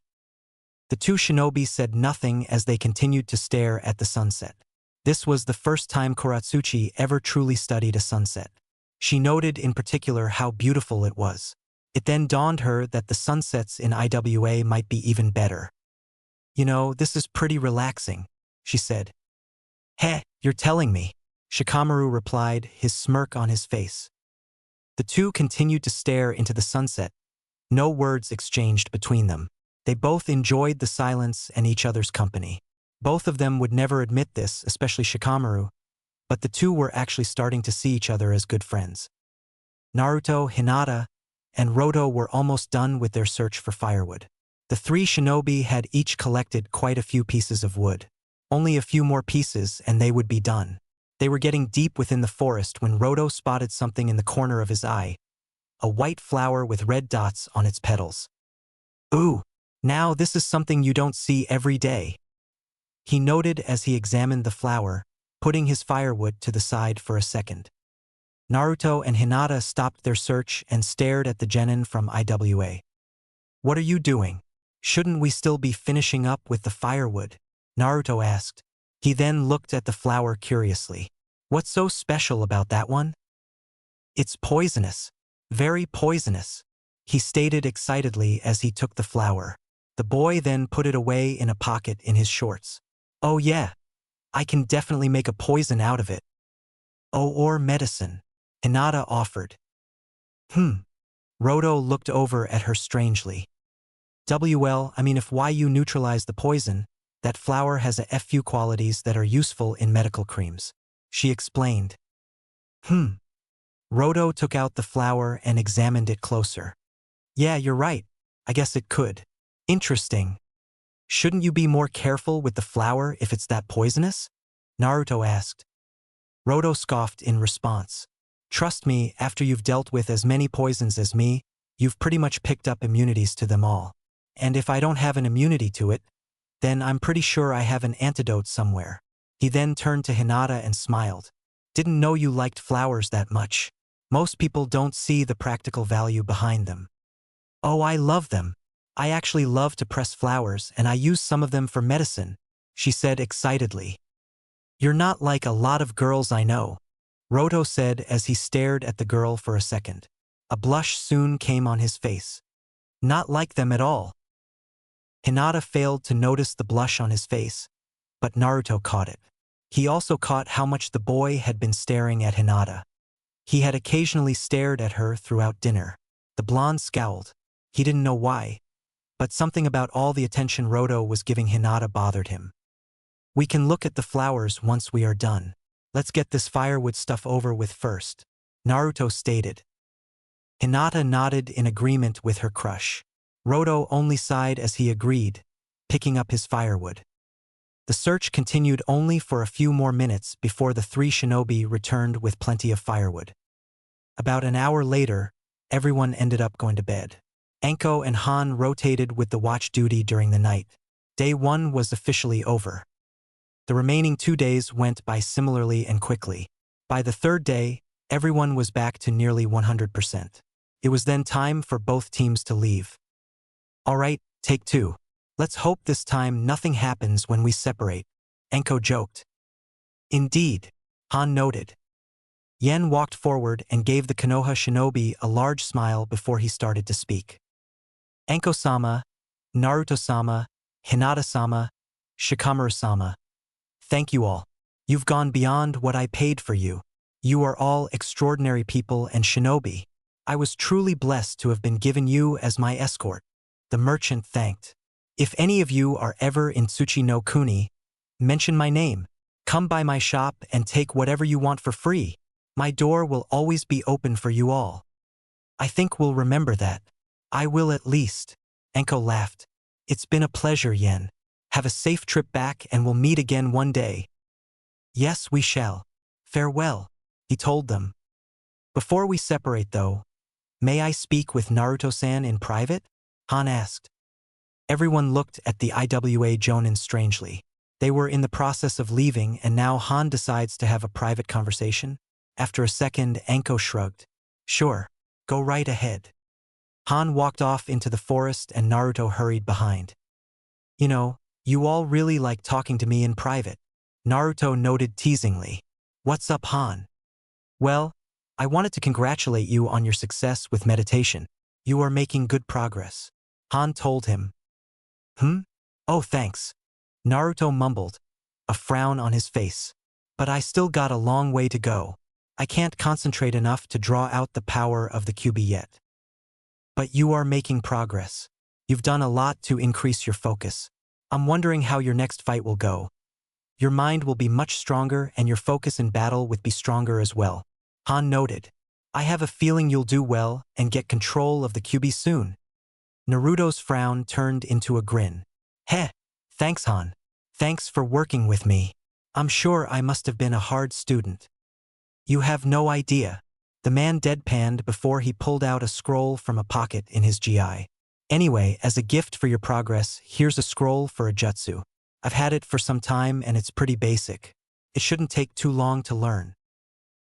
The two shinobi said nothing as they continued to stare at the sunset. This was the first time Kuratsuchi ever truly studied a sunset. She noted in particular how beautiful it was. It then dawned her that the sunsets in IWA might be even better. You know, this is pretty relaxing, she said. Heh, you're telling me, Shikamaru replied, his smirk on his face. The two continued to stare into the sunset. No words exchanged between them. They both enjoyed the silence and each other's company. Both of them would never admit this, especially Shikamaru, but the two were actually starting to see each other as good friends. Naruto, Hinata, and Roto were almost done with their search for firewood. The three shinobi had each collected quite a few pieces of wood. Only a few more pieces and they would be done. They were getting deep within the forest when Roto spotted something in the corner of his eye, a white flower with red dots on its petals. Ooh, now this is something you don't see every day, he noted as he examined the flower, putting his firewood to the side for a second. Naruto and Hinata stopped their search and stared at the genin from IWA. What are you doing? Shouldn't we still be finishing up with the firewood? Naruto asked. He then looked at the flower curiously. What's so special about that one? It's poisonous. Very poisonous, he stated excitedly as he took the flower. The boy then put it away in a pocket in his shorts. Oh yeah, I can definitely make a poison out of it. Oh, or medicine, Hinata offered. Roto looked over at her strangely. Well, I mean if you neutralize the poison, that flower has a few qualities that are useful in medical creams, she explained. Roto took out the flower and examined it closer. Yeah, you're right. I guess it could. Interesting. Shouldn't you be more careful with the flower if it's that poisonous? Naruto asked. Roto scoffed in response. Trust me, after you've dealt with as many poisons as me, you've pretty much picked up immunities to them all. And if I don't have an immunity to it, then I'm pretty sure I have an antidote somewhere. He then turned to Hinata and smiled. Didn't know you liked flowers that much. Most people don't see the practical value behind them. Oh, I love them. I actually love to press flowers and I use some of them for medicine, she said excitedly. You're not like a lot of girls I know, Roto said as he stared at the girl for a second. A blush soon came on his face. Not like them at all. Hinata failed to notice the blush on his face, but Naruto caught it. He also caught how much the boy had been staring at Hinata. He had occasionally stared at her throughout dinner. The blonde scowled. He didn't know why, but something about all the attention Roto was giving Hinata bothered him. We can look at the flowers once we are done. Let's get this firewood stuff over with first, Naruto stated. Hinata nodded in agreement with her crush. Roto only sighed as he agreed, picking up his firewood. The search continued only for a few more minutes before the three shinobi returned with plenty of firewood. About an hour later, everyone ended up going to bed. Anko and Han rotated with the watch duty during the night. Day 1 was officially over. The remaining 2 days went by similarly and quickly. By the third day, everyone was back to nearly 100%. It was then time for both teams to leave. All right, take 2. Let's hope this time nothing happens when we separate, Anko joked. Indeed, Han noted. Yen walked forward and gave the Konoha shinobi a large smile before he started to speak. Anko-sama, Naruto-sama, Hinata-sama, Shikamaru-sama. Thank you all. You've gone beyond what I paid for you. You are all extraordinary people and shinobi. I was truly blessed to have been given you as my escort. The merchant thanked. If any of you are ever in Tsuchi no Kuni, mention my name. Come by my shop and take whatever you want for free. My door will always be open for you all. I think we'll remember that. I will at least. Anko laughed. It's been a pleasure, Yen. Have a safe trip back and we'll meet again one day. Yes, we shall. Farewell, he told them. Before we separate though, may I speak with Naruto-san in private? Han asked. Everyone looked at the IWA Jonin strangely. They were in the process of leaving and now Han decides to have a private conversation? After a second, Anko shrugged. Sure, go right ahead. Han walked off into the forest and Naruto hurried behind. You know, you all really like talking to me in private, Naruto noted teasingly. What's up, Han? Well, I wanted to congratulate you on your success with meditation. You are making good progress, Han told him. Oh, thanks. Naruto mumbled, a frown on his face. But I still got a long way to go. I can't concentrate enough to draw out the power of the Kyuubi yet. But you are making progress. You've done a lot to increase your focus. I'm wondering how your next fight will go. Your mind will be much stronger and your focus in battle will be stronger as well, Han noted. I have a feeling you'll do well and get control of the Kyuubi soon. Naruto's frown turned into a grin. Heh, thanks Han. Thanks for working with me. I'm sure I must have been a hard student. You have no idea. The man deadpanned before he pulled out a scroll from a pocket in his GI. Anyway, as a gift for your progress, here's a scroll for a jutsu. I've had it for some time and it's pretty basic. It shouldn't take too long to learn.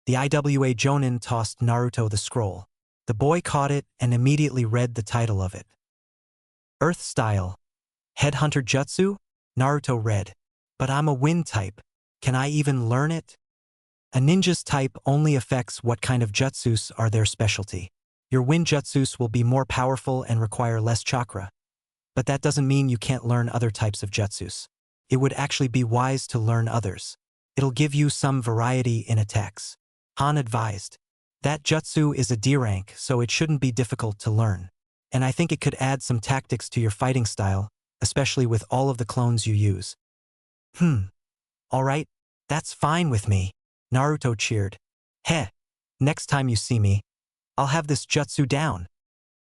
The IWA Jonin tossed Naruto the scroll. The boy caught it and immediately read the title of it. Earth Style. Headhunter Jutsu? Naruto read. But I'm a wind type. Can I even learn it? A ninja's type only affects what kind of jutsus are their specialty. Your wind jutsus will be more powerful and require less chakra. But that doesn't mean you can't learn other types of jutsus. It would actually be wise to learn others. It'll give you some variety in attacks, Han advised. That jutsu is a D rank, so it shouldn't be difficult to learn. And I think it could add some tactics to your fighting style, especially with all of the clones you use. Alright, that's fine with me, Naruto cheered. Heh, next time you see me, I'll have this jutsu down.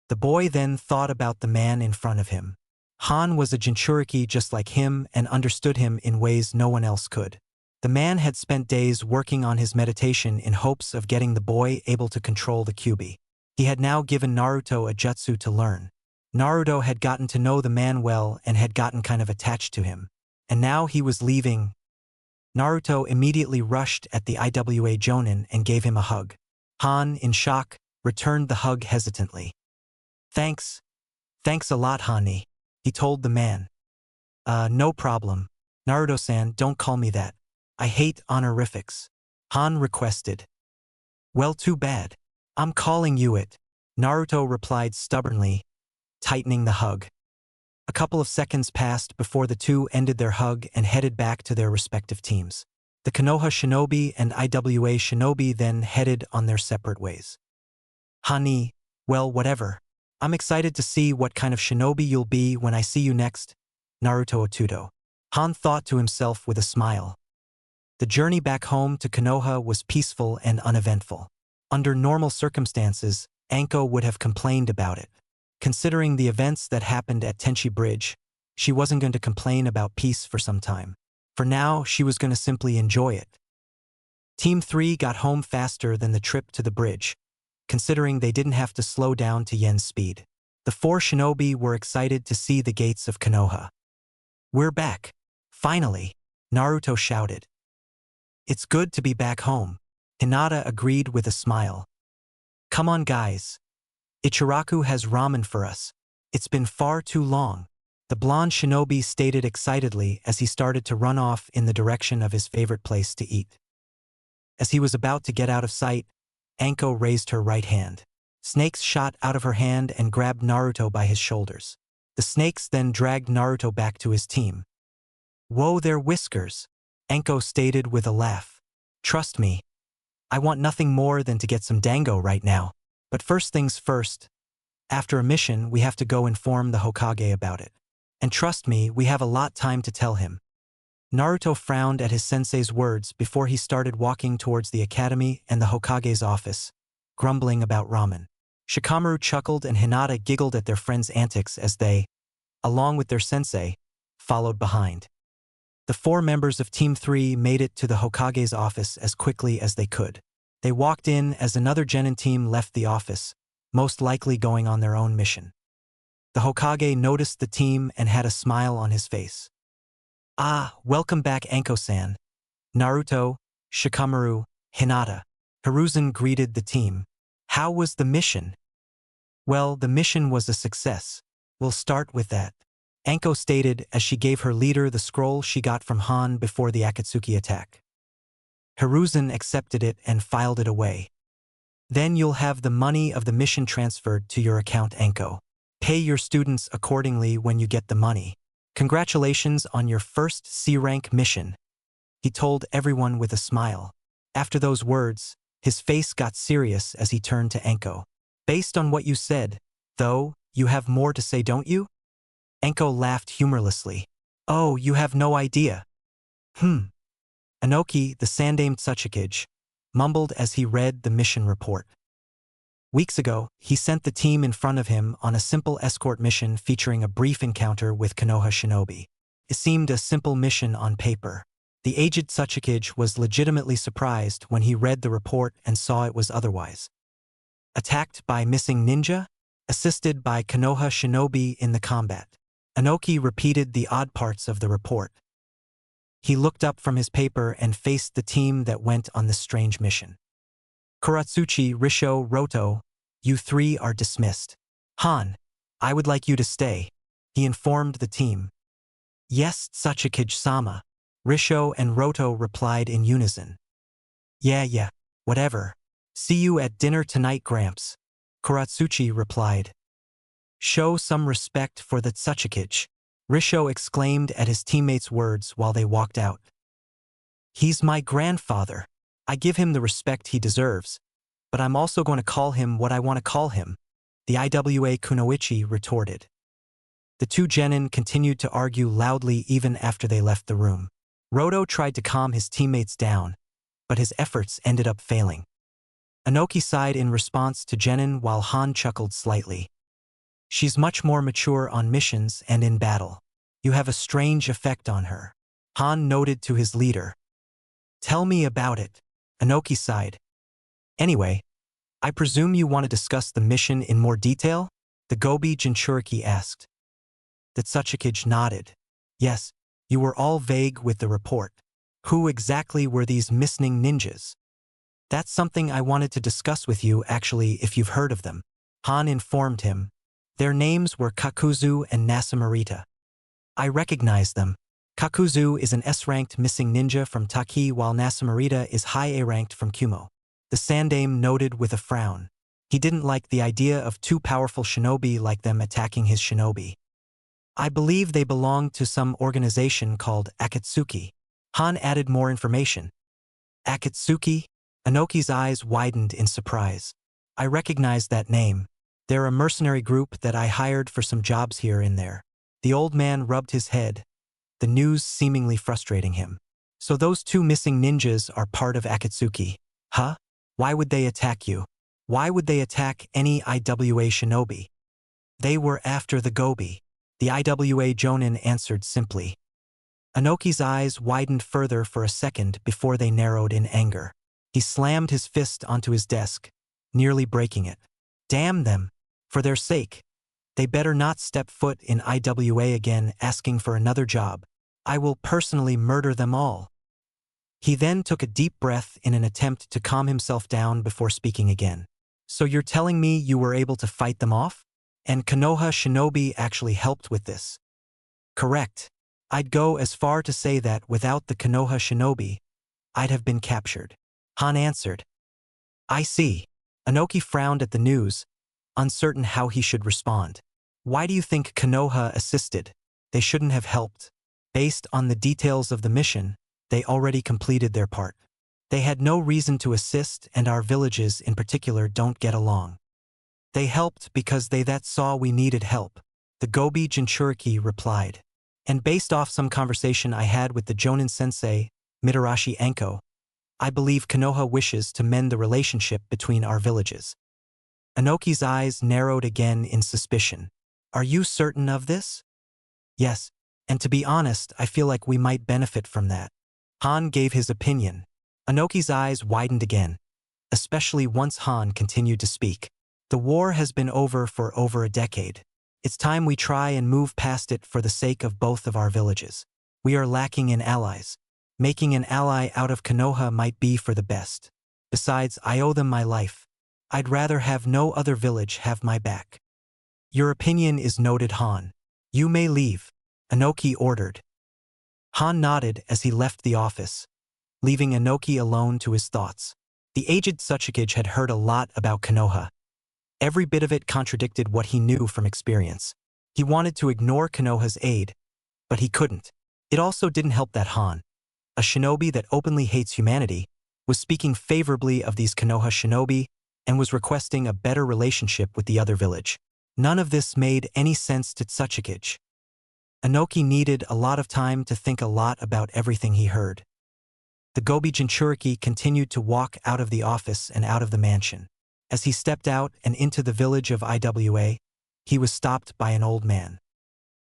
The boy then thought about the man in front of him. Han was a Jinchuriki just like him and understood him in ways no one else could. The man had spent days working on his meditation in hopes of getting the boy able to control the Kyuubi. He had now given Naruto a jutsu to learn. Naruto had gotten to know the man well and had gotten kind of attached to him. And now he was leaving. Naruto immediately rushed at the IWA Jonin and gave him a hug. Han, in shock, returned the hug hesitantly. Thanks. Thanks a lot, Hani, he told the man. No problem. Naruto-san, don't call me that. I hate honorifics, Han requested. Well, too bad. I'm calling you it, Naruto replied stubbornly, tightening the hug. A couple of seconds passed before the two ended their hug and headed back to their respective teams. The Konoha Shinobi and IWA Shinobi then headed on their separate ways. Hani, well, whatever. I'm excited to see what kind of shinobi you'll be when I see you next, Naruto Otudo. Han thought to himself with a smile. The journey back home to Konoha was peaceful and uneventful. Under normal circumstances, Anko would have complained about it. Considering the events that happened at Tenchi Bridge, she wasn't going to complain about peace for some time. For now, she was going to simply enjoy it. Team 3 got home faster than the trip to the bridge, considering they didn't have to slow down to Yen's speed. The 4 shinobi were excited to see the gates of Konoha. "We're back. Finally," Naruto shouted. "It's good to be back home," Hinata agreed with a smile. "Come on guys. Ichiraku has ramen for us. It's been far too long," the blonde shinobi stated excitedly as he started to run off in the direction of his favorite place to eat. As he was about to get out of sight, Anko raised her right hand. Snakes shot out of her hand and grabbed Naruto by his shoulders. The snakes then dragged Naruto back to his team. "Whoa, they're whiskers," Anko stated with a laugh. "Trust me, I want nothing more than to get some dango right now. But first things first, after a mission we have to go inform the Hokage about it. And trust me, we have a lot time to tell him." Naruto frowned at his sensei's words before he started walking towards the academy and the Hokage's office, grumbling about ramen. Shikamaru chuckled and Hinata giggled at their friend's antics as they, along with their sensei, followed behind. The 4 members of Team 3 made it to the Hokage's office as quickly as they could. They walked in as another genin team left the office, most likely going on their own mission. The Hokage noticed the team and had a smile on his face. "Ah, welcome back Anko-san." Naruto, Shikamaru, Hinata. Hiruzen greeted the team. "How was the mission?" "Well, the mission was a success. We'll start with that," Anko stated as she gave her leader the scroll she got from Han before the Akatsuki attack. Hiruzen accepted it and filed it away. "Then you'll have the money of the mission transferred to your account, Anko. Pay your students accordingly when you get the money. Congratulations on your first C-rank mission," he told everyone with a smile. After those words, his face got serious as he turned to Anko. "Based on what you said, though, you have more to say, don't you?" Anko laughed humorlessly. "Oh, you have no idea." Inoki, the Sandaime Tsuchikage, mumbled as he read the mission report. Weeks ago, he sent the team in front of him on a simple escort mission featuring a brief encounter with Konoha shinobi. It seemed a simple mission on paper. The aged Tsuchikage was legitimately surprised when he read the report and saw it was otherwise. Attacked by missing ninja? Assisted by Konoha shinobi in the combat. Inoki repeated the odd parts of the report. He looked up from his paper and faced the team that went on this strange mission. "Kuratsuchi, Risho, Roto, you 3 are dismissed. Han, I would like you to stay," he informed the team. "Yes, Tsuchikage-sama," Risho and Roto replied in unison. Yeah, whatever. See you at dinner tonight, Gramps," Kuratsuchi replied. "Show some respect for the Tsuchikage," Risho exclaimed at his teammates' words while they walked out. "He's my grandfather. I give him the respect he deserves, but I'm also going to call him what I want to call him," the Iwa Kunoichi retorted. The 2 genin continued to argue loudly even after they left the room. Roto tried to calm his teammates down, but his efforts ended up failing. Inoki sighed in response to genin while Han chuckled slightly. "She's much more mature on missions and in battle. You have a strange effect on her," Han noted to his leader. "Tell me about it," Inoki sighed. "Anyway, I presume you want to discuss the mission in more detail?" the Gobi Jinchuriki asked. The Tsuchikage nodded. "Yes, you were all vague with the report. Who exactly were these missing ninjas?" "That's something I wanted to discuss with you actually if you've heard of them," Han informed him. "Their names were Kakuzu and Nasamurita. I recognize them. Kakuzu is an S-ranked missing ninja from Taki while Nasamurita is high A-ranked from Kumo." The Sandaime noted with a frown. He didn't like the idea of 2 powerful shinobi like them attacking his shinobi. "I believe they belong to some organization called Akatsuki." Han added more information. "Akatsuki?" Inoki's eyes widened in surprise. "I recognize that name. They're a mercenary group that I hired for some jobs here and there." The old man rubbed his head. the news seemingly frustrating him. So those two missing ninjas are part of Akatsuki. Huh? Why would they attack you? Why would they attack any IWA shinobi? They were after the Gobi. The IWA Jonin answered simply. Inoki's eyes widened further for a second before they narrowed in anger. He slammed his fist onto his desk, nearly breaking it. Damn them! For their sake, they better not step foot in IWA again asking for another job. I will personally murder them all. He then took a deep breath in an attempt to calm himself down before speaking again. So you're telling me you were able to fight them off? And Konoha Shinobi actually helped with this? Correct. I'd go as far to say that without the Konoha Shinobi, I'd have been captured. Han answered. I see. Inoki frowned at the news, uncertain how he should respond. Why do you think Konoha assisted? They shouldn't have helped. Based on the details of the mission, they already completed their part. They had no reason to assist, and our villages in particular don't get along. They helped because they that saw we needed help, the Gobi Jinchuriki replied. And based off some conversation I had with the Jonin sensei, Mitarashi Anko, I believe Konoha wishes to mend the relationship between our villages. Inoki's eyes narrowed again in suspicion. Are you certain of this? Yes, and to be honest, I feel like we might benefit from that. Han gave his opinion. Inoki's eyes widened again, especially once Han continued to speak. The war has been over for over a decade. It's time we try and move past it for the sake of both of our villages. We are lacking in allies. Making an ally out of Konoha might be for the best. Besides, I owe them my life. I'd rather have no other village have my back. Your opinion is noted, Han. You may leave, Inoki ordered. Han nodded as he left the office, leaving Inoki alone to his thoughts. The aged Tsuchikage had heard a lot about Konoha. Every bit of it contradicted what he knew from experience. He wanted to ignore Konoha's aid, but he couldn't. It also didn't help that Han, a shinobi that openly hates humanity, was speaking favorably of these Konoha shinobi and was requesting a better relationship with the other village. None of this made any sense to Tsuchikage. Inoki needed a lot of time to think a lot about everything he heard. The Gobi Jinchuriki continued to walk out of the office and out of the mansion. As he stepped out and into the village of IWA, he was stopped by an old man.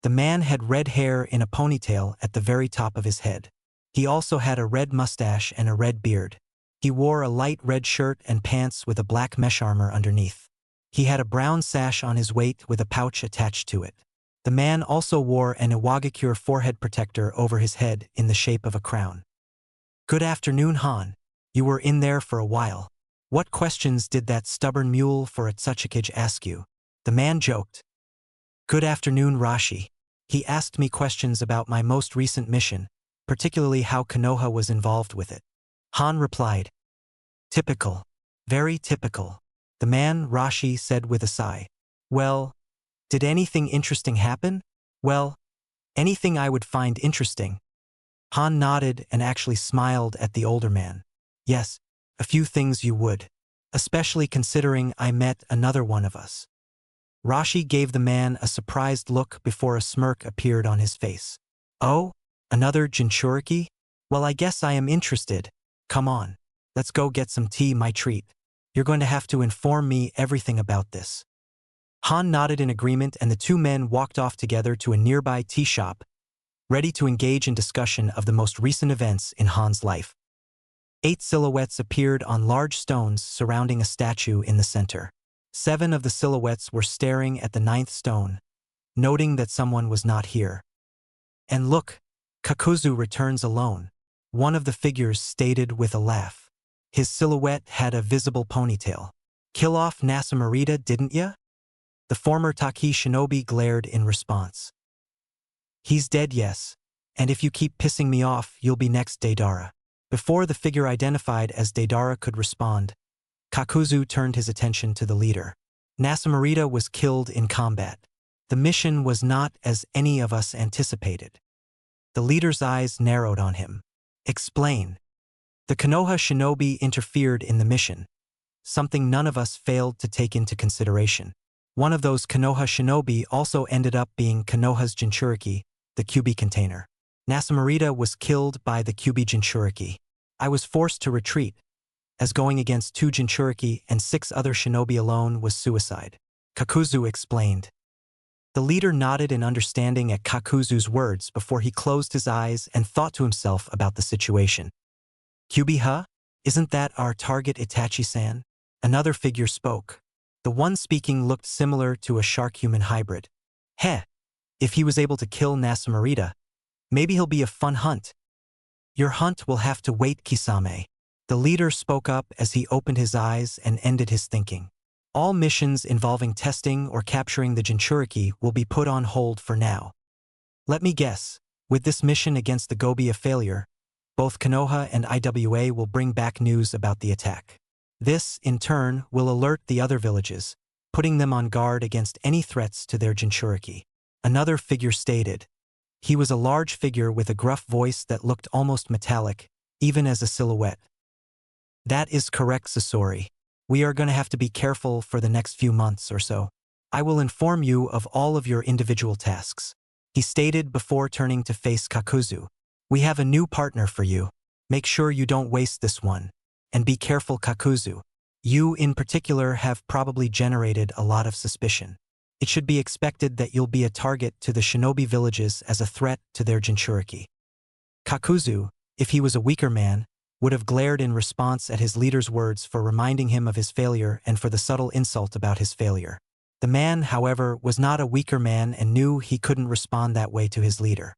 The man had red hair in a ponytail at the very top of his head. He also had a red mustache and a red beard. He wore a light red shirt and pants with a black mesh armor underneath. He had a brown sash on his waist with a pouch attached to it. The man also wore an Iwagakure forehead protector over his head in the shape of a crown. Good afternoon, Han. You were in there for a while. What questions did that stubborn mule for a Tsuchikage ask you? The man joked. Good afternoon, Rashi. He asked me questions about my most recent mission, particularly how Konoha was involved with it. Han replied. Typical. Very typical. The man, Rashi, said with a sigh. Well, did anything interesting happen? Well, anything I would find interesting. Han nodded and actually smiled at the older man. Yes, a few things you would. Especially considering I met another one of us. Rashi gave the man a surprised look before a smirk appeared on his face. Oh, another Jinchuriki? Well, I guess I am interested. Come on. Let's go get some tea, my treat. You're going to have to inform me everything about this. Han nodded in agreement and the two men walked off together to a nearby tea shop, ready to engage in discussion of the most recent events in Han's life. 8 silhouettes appeared on large stones surrounding a statue in the center. 7 of the silhouettes were staring at the 9th stone, noting that someone was not here. And look, Kakuzu returns alone, one of the figures stated with a laugh. His silhouette had a visible ponytail. Kill off Nasamurita, didn't ya? The former Taki shinobi glared in response. He's dead, yes. And if you keep pissing me off, you'll be next, Deidara. Before the figure identified as Deidara could respond, Kakuzu turned his attention to the leader. Nasamurita was killed in combat. The mission was not as any of us anticipated. The leader's eyes narrowed on him. Explain. The Konoha shinobi interfered in the mission, something none of us failed to take into consideration. One of those Konoha shinobi also ended up being Konoha's Jinchuriki, the Kyubi container. Nasamurita was killed by the Kyuubi Jinchuriki. I was forced to retreat, as going against 2 Jinchuriki and 6 other shinobi alone was suicide. Kakuzu explained. The leader nodded in understanding at Kakuzu's words before he closed his eyes and thought to himself about the situation. Kyuubi, huh? Isn't that our target Itachi-san? Another figure spoke. The one speaking looked similar to a shark-human hybrid. Heh, if he was able to kill Nasamurita, maybe he'll be a fun hunt. Your hunt will have to wait, Kisame. The leader spoke up as he opened his eyes and ended his thinking. All missions involving testing or capturing the Jinchuriki will be put on hold for now. Let me guess, with this mission against the Gobi a failure, both Konoha and IWA will bring back news about the attack. This, in turn, will alert the other villages, putting them on guard against any threats to their Jinchuriki. Another figure stated. He was a large figure with a gruff voice that looked almost metallic, even as a silhouette. That is correct, Sasori. We are going to have to be careful for the next few months or so. I will inform you of all of your individual tasks, he stated before turning to face Kakuzu. We have a new partner for you. Make sure you don't waste this one. And be careful, Kakuzu. You, in particular, have probably generated a lot of suspicion. It should be expected that you'll be a target to the shinobi villages as a threat to their Jinchuriki. Kakuzu, if he was a weaker man, would have glared in response at his leader's words for reminding him of his failure and for the subtle insult about his failure. The man, however, was not a weaker man and knew he couldn't respond that way to his leader.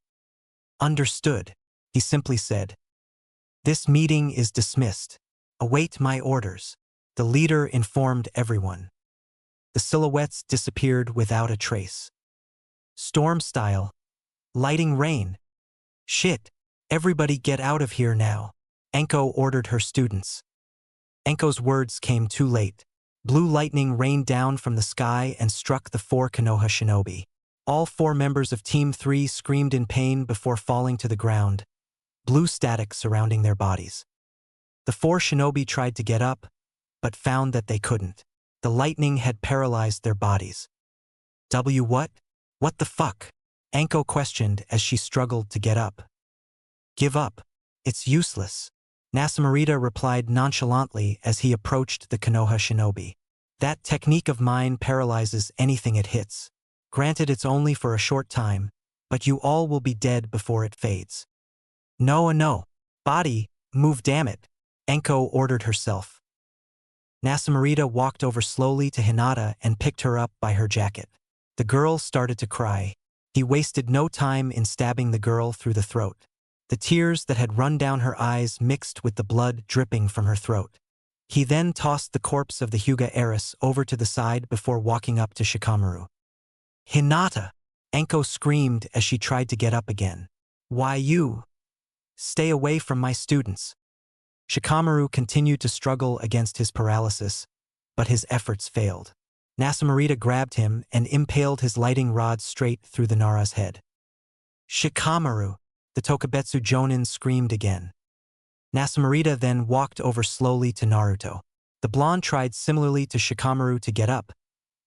Understood, he simply said. This meeting is dismissed. Await my orders. The leader informed everyone. The silhouettes disappeared without a trace. Storm style. Lighting rain. Shit. Everybody get out of here now. Enko ordered her students. Enko's words came too late. Blue lightning rained down from the sky and struck the 4 Konoha shinobi. All 4 members of Team 3 screamed in pain before falling to the ground, blue static surrounding their bodies. The 4 shinobi tried to get up, but found that they couldn't. The lightning had paralyzed their bodies. What? What the fuck? Enko questioned as she struggled to get up. Give up. It's useless. Nasamurita replied nonchalantly as he approached the Konoha shinobi. That technique of mine paralyzes anything it hits. Granted, it's only for a short time, but you all will be dead before it fades. No. Body, move, damn it. Enko ordered herself. Nasamurita walked over slowly to Hinata and picked her up by her jacket. The girl started to cry. He wasted no time in stabbing the girl through the throat. The tears that had run down her eyes mixed with the blood dripping from her throat. He then tossed the corpse of the Hyuga heiress over to the side before walking up to Shikamaru. Hinata! Enko screamed as she tried to get up again. Why you? Stay away from my students. Shikamaru continued to struggle against his paralysis, but his efforts failed. Nasamurita grabbed him and impaled his lighting rod straight through the Nara's head. Shikamaru! The Tokubetsu Jonin screamed again. Nasamurita then walked over slowly to Naruto. The blonde tried similarly to Shikamaru to get up,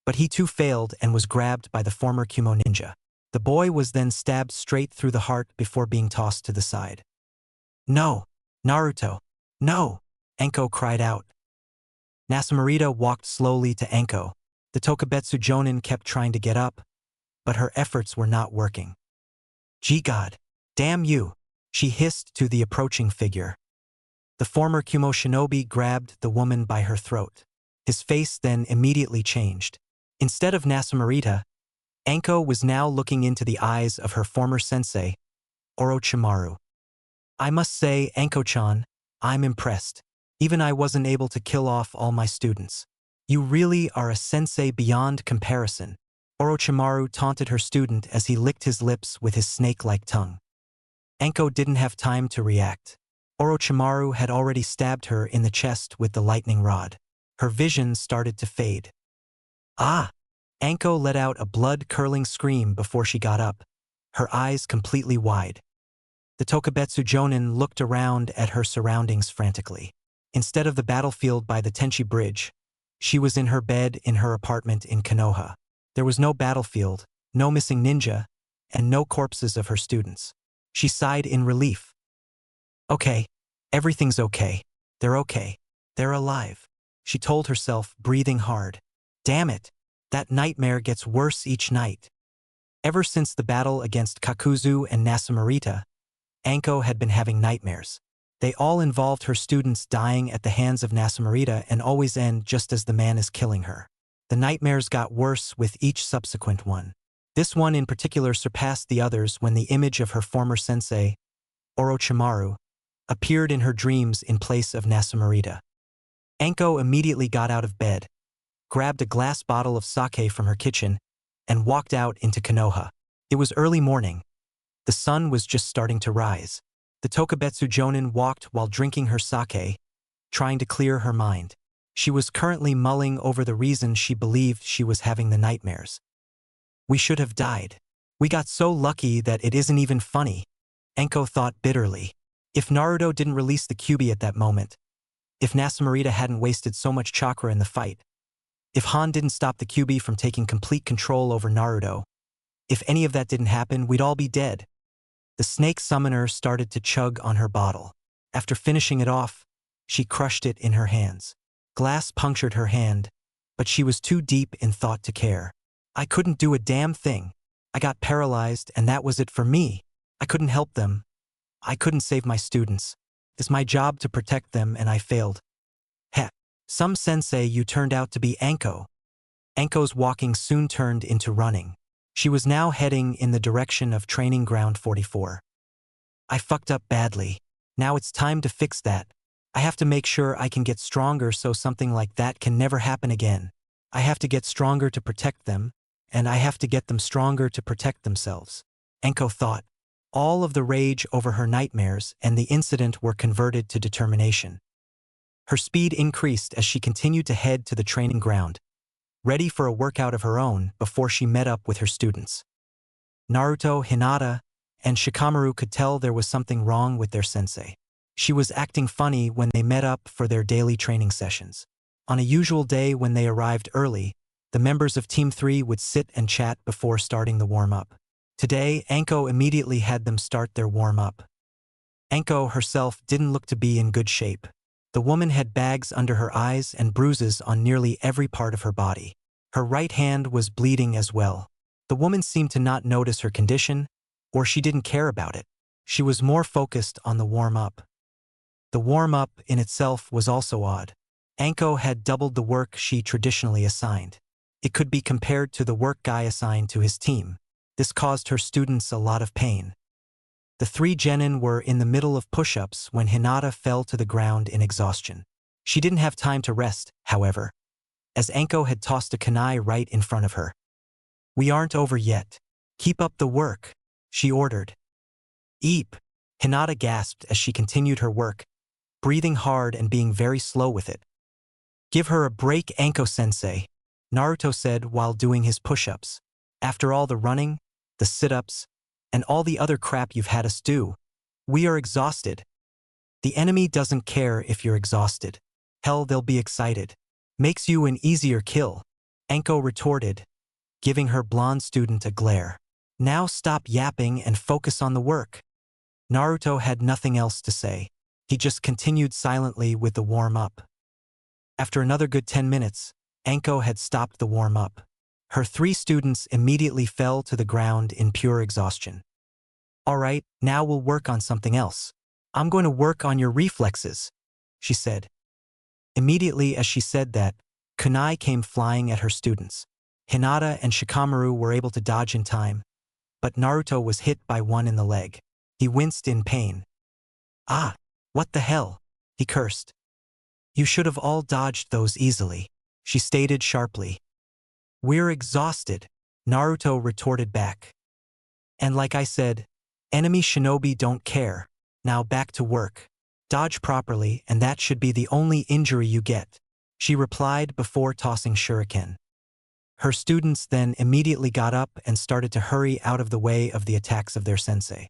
but he too failed and was grabbed by the former Kumo ninja. The boy was then stabbed straight through the heart before being tossed to the side. No! Naruto! No! Enko cried out. Nasamurita walked slowly to Enko. The Tokubetsu Jonin kept trying to get up, but her efforts were not working. Gee God! Damn you! She hissed to the approaching figure. The former Kumo shinobi grabbed the woman by her throat. His face then immediately changed. Instead of Nasamurita, Enko was now looking into the eyes of her former sensei, Orochimaru. I must say, Enko-chan, I'm impressed. Even I wasn't able to kill off all my students. You really are a sensei beyond comparison. Orochimaru taunted her student as he licked his lips with his snake-like tongue. Enko didn't have time to react. Orochimaru had already stabbed her in the chest with the lightning rod. Her vision started to fade. Ah! Enko let out a blood-curdling scream before she got up, her eyes completely wide. The Tokubetsu Jonin looked around at her surroundings frantically. Instead of the battlefield by the Tenchi Bridge, she was in her bed in her apartment in Konoha. There was no battlefield, no missing ninja, and no corpses of her students. She sighed in relief. Okay. Everything's okay. They're okay. They're alive. She told herself, breathing hard. Damn it. That nightmare gets worse each night. Ever since the battle against Kakuzu and Nasamurita, Anko had been having nightmares. They all involved her students dying at the hands of Nasamurita and always end just as the man is killing her. The nightmares got worse with each subsequent one. This one in particular surpassed the others when the image of her former sensei, Orochimaru, appeared in her dreams in place of Nasamurita. Anko immediately got out of bed, grabbed a glass bottle of sake from her kitchen, and walked out into Konoha. It was early morning. The sun was just starting to rise. The Tokubetsu Jonin walked while drinking her sake, trying to clear her mind. She was currently mulling over the reason she believed she was having the nightmares. We should have died. We got so lucky that it isn't even funny, Anko thought bitterly. If Naruto didn't release the Kyuubi at that moment, if Nasamurita hadn't wasted so much chakra in the fight, if Han didn't stop the Kyuubi from taking complete control over Naruto, if any of that didn't happen, we'd all be dead. The snake summoner started to chug on her bottle. After finishing it off, she crushed it in her hands. Glass punctured her hand, but she was too deep in thought to care. I couldn't do a damn thing. I got paralyzed, and that was it for me. I couldn't help them. I couldn't save my students. It's my job to protect them, and I failed. Heh. Some sensei, you turned out to be Anko. Anko's walking soon turned into running. She was now heading in the direction of Training Ground 44. I fucked up badly. Now it's time to fix that. I have to make sure I can get stronger so something like that can never happen again. I have to get stronger to protect them, and I have to get them stronger to protect themselves. Anko thought. All of the rage over her nightmares and the incident were converted to determination. Her speed increased as she continued to head to the training ground, ready for a workout of her own before she met up with her students. Naruto, Hinata, and Shikamaru could tell there was something wrong with their sensei. She was acting funny when they met up for their daily training sessions. On a usual day when they arrived early, the members of Team 3 would sit and chat before starting the warm-up. Today, Anko immediately had them start their warm-up. Anko herself didn't look to be in good shape. The woman had bags under her eyes and bruises on nearly every part of her body. Her right hand was bleeding as well. The woman seemed to not notice her condition, or she didn't care about it. She was more focused on the warm-up. The warm-up in itself was also odd. Anko had doubled the work she traditionally assigned. It could be compared to the work guy assigned to his team. This caused her students a lot of pain. The three genin were in the middle of push-ups when Hinata fell to the ground in exhaustion. She didn't have time to rest, however, as Anko had tossed a kunai right in front of her. We aren't over yet. Keep up the work, she ordered. Eep, Hinata gasped as she continued her work, breathing hard and being very slow with it. Give her a break, Anko-sensei, Naruto said while doing his push-ups. After all the running, the sit-ups, and all the other crap you've had us do, we are exhausted. The enemy doesn't care if you're exhausted. Hell, they'll be excited. Makes you an easier kill, Anko retorted, giving her blonde student a glare. Now stop yapping and focus on the work. Naruto had nothing else to say. He just continued silently with the warm-up. After another good 10 minutes, Anko had stopped the warm-up. Her three students immediately fell to the ground in pure exhaustion. All right, now we'll work on something else. I'm going to work on your reflexes, she said. Immediately as she said that, kunai came flying at her students. Hinata and Shikamaru were able to dodge in time, but Naruto was hit by one in the leg. He winced in pain. Ah, what the hell? He cursed. You should have all dodged those easily, she stated sharply. We're exhausted, Naruto retorted back. And like I said, enemy shinobi don't care. Now back to work. Dodge properly and that should be the only injury you get, she replied before tossing shuriken. Her students then immediately got up and started to hurry out of the way of the attacks of their sensei.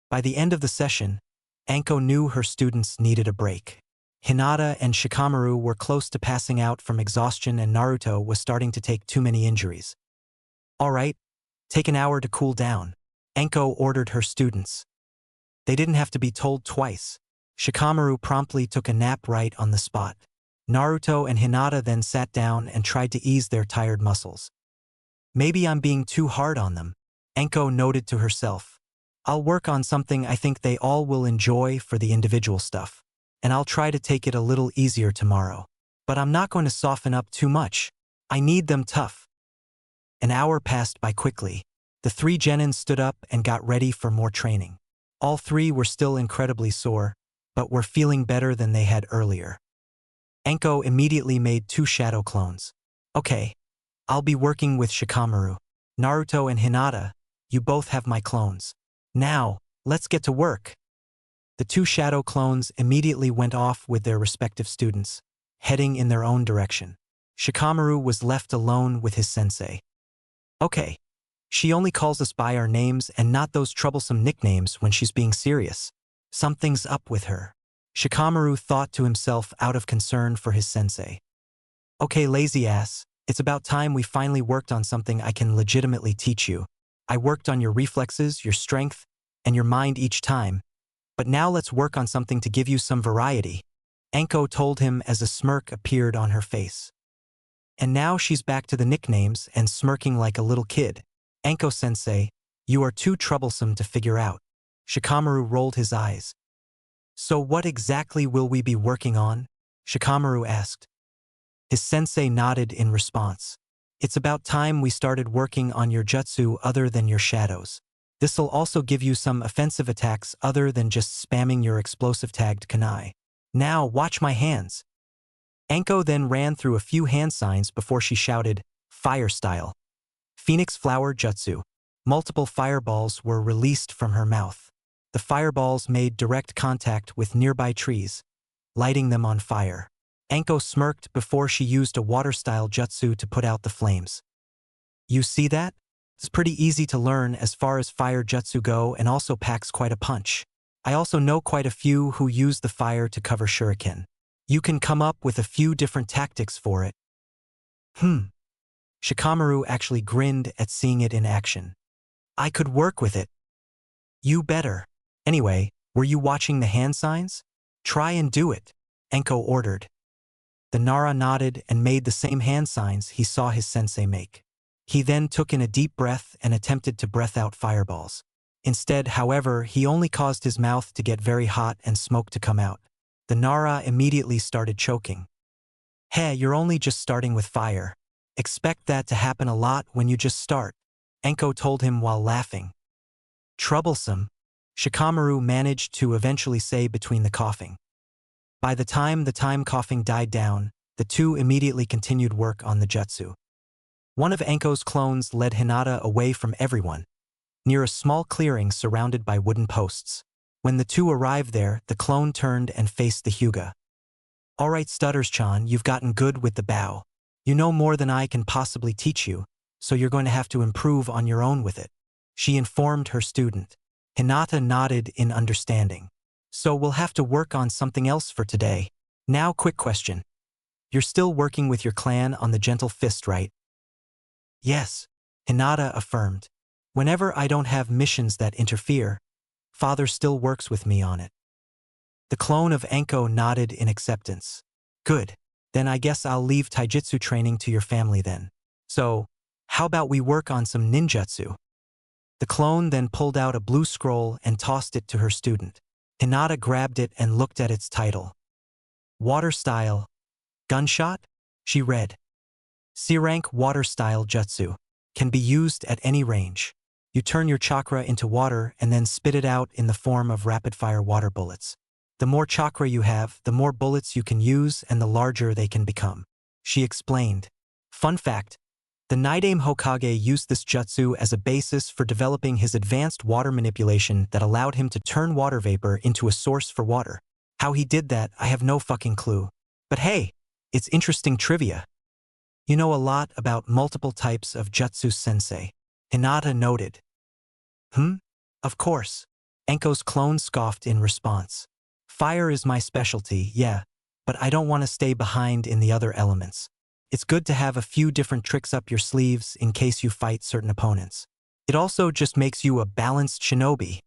By the end of the session, Anko knew her students needed a break. Hinata and Shikamaru were close to passing out from exhaustion and Naruto was starting to take too many injuries. All right, take an hour to cool down, Anko ordered her students. They didn't have to be told twice. Shikamaru promptly took a nap right on the spot. Naruto and Hinata then sat down and tried to ease their tired muscles. Maybe I'm being too hard on them, Enko noted to herself. I'll work on something I think they all will enjoy for the individual stuff, and I'll try to take it a little easier tomorrow. But I'm not going to soften up too much. I need them tough. An hour passed by quickly. The three genins stood up and got ready for more training. All three were still incredibly sore, but were feeling better than they had earlier. Enko immediately made 2 shadow clones. Okay, I'll be working with Shikamaru. Naruto and Hinata, you both have my clones. Now, let's get to work. The 2 shadow clones immediately went off with their respective students, heading in their own direction. Shikamaru was left alone with his sensei. Okay, she only calls us by our names and not those troublesome nicknames when she's being serious. Something's up with her. Shikamaru thought to himself out of concern for his sensei. Okay, lazy ass, it's about time we finally worked on something I can legitimately teach you. I worked on your reflexes, your strength, and your mind each time, but now let's work on something to give you some variety, Enko told him as a smirk appeared on her face. And now she's back to the nicknames and smirking like a little kid. Enko-sensei, you are too troublesome to figure out. Shikamaru rolled his eyes. So what exactly will we be working on? Shikamaru asked. His sensei nodded in response. It's about time we started working on your jutsu other than your shadows. This'll also give you some offensive attacks other than just spamming your explosive-tagged kunai. Now watch my hands. Enko then ran through a few hand signs before she shouted, Fire style. Phoenix flower jutsu. Multiple fireballs were released from her mouth. The fireballs made direct contact with nearby trees, lighting them on fire. Enko smirked before she used a water-style jutsu to put out the flames. You see that? It's pretty easy to learn as far as fire jutsu go and also packs quite a punch. I also know quite a few who use the fire to cover shuriken. You can come up with a few different tactics for it. Shikamaru actually grinned at seeing it in action. I could work with it. You better. Anyway, were you watching the hand signs? Try and do it, Enko ordered. The Nara nodded and made the same hand signs he saw his sensei make. He then took in a deep breath and attempted to breath out fireballs. Instead, however, he only caused his mouth to get very hot and smoke to come out. The Nara immediately started choking. Hey, you're only just starting with fire. Expect that to happen a lot when you just start, Enko told him while laughing. Troublesome, Shikamaru managed to eventually say between the coughing. By the time coughing died down, the two immediately continued work on the jutsu. One of Enko's clones led Hinata away from everyone, near a small clearing surrounded by wooden posts. When the two arrived there, the clone turned and faced the Hyuga. Alright Stutters-chan, you've gotten good with the bow. You know more than I can possibly teach you, so you're going to have to improve on your own with it, she informed her student. Hinata nodded in understanding. So we'll have to work on something else for today. Now quick question. You're still working with your clan on the gentle fist, right? Yes, Hinata affirmed. Whenever I don't have missions that interfere, Father still works with me on it. The clone of Enko nodded in acceptance. Good. Then I guess I'll leave taijutsu training to your family then. So, how about we work on some ninjutsu? The clone then pulled out a blue scroll and tossed it to her student. Hinata grabbed it and looked at its title. Water Style. Gunshot? She read. C-rank Water Style Jutsu. Can be used at any range. You turn your chakra into water and then spit it out in the form of rapid-fire water bullets. The more chakra you have, the more bullets you can use and the larger they can become, she explained. Fun fact, the Nidaime Hokage used this jutsu as a basis for developing his advanced water manipulation that allowed him to turn water vapor into a source for water. How he did that, I have no fucking clue. But hey, it's interesting trivia. You know a lot about multiple types of jutsu, sensei, Hinata noted. Of course. Enko's clone scoffed in response. Fire is my specialty, yeah, but I don't want to stay behind in the other elements. It's good to have a few different tricks up your sleeves in case you fight certain opponents. It also just makes you a balanced shinobi.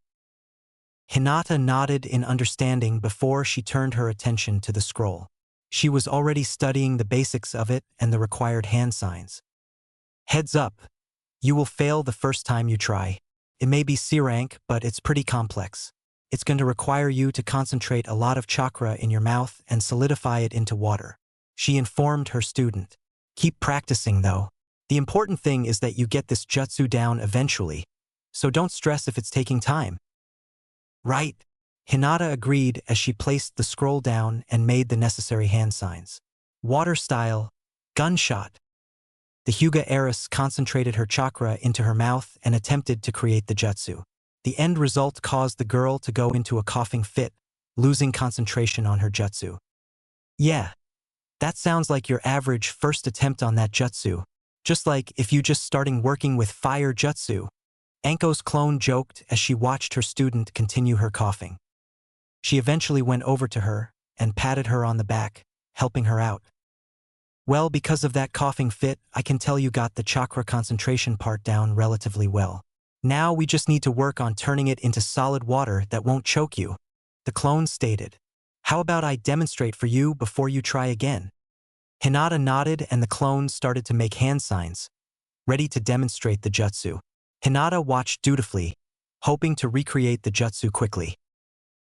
Hinata nodded in understanding before she turned her attention to the scroll. She was already studying the basics of it and the required hand signs. Heads up. You will fail the first time you try. It may be C rank, but it's pretty complex. It's going to require you to concentrate a lot of chakra in your mouth and solidify it into water. She informed her student. Keep practicing though. The important thing is that you get this jutsu down eventually, so don't stress if it's taking time. Right. Hinata agreed as she placed the scroll down and made the necessary hand signs. Water style, gunshot. The Hyuga heiress concentrated her chakra into her mouth and attempted to create the jutsu. The end result caused the girl to go into a coughing fit, losing concentration on her jutsu. Yeah, that sounds like your average first attempt on that jutsu, just like if you just starting working with fire jutsu. Anko's clone joked as she watched her student continue her coughing. She eventually went over to her and patted her on the back, helping her out. Well, because of that coughing fit, I can tell you got the chakra concentration part down relatively well. Now we just need to work on turning it into solid water that won't choke you, the clone stated. How about I demonstrate for you before you try again? Hinata nodded and the clone started to make hand signs, ready to demonstrate the jutsu. Hinata watched dutifully, hoping to recreate the jutsu quickly.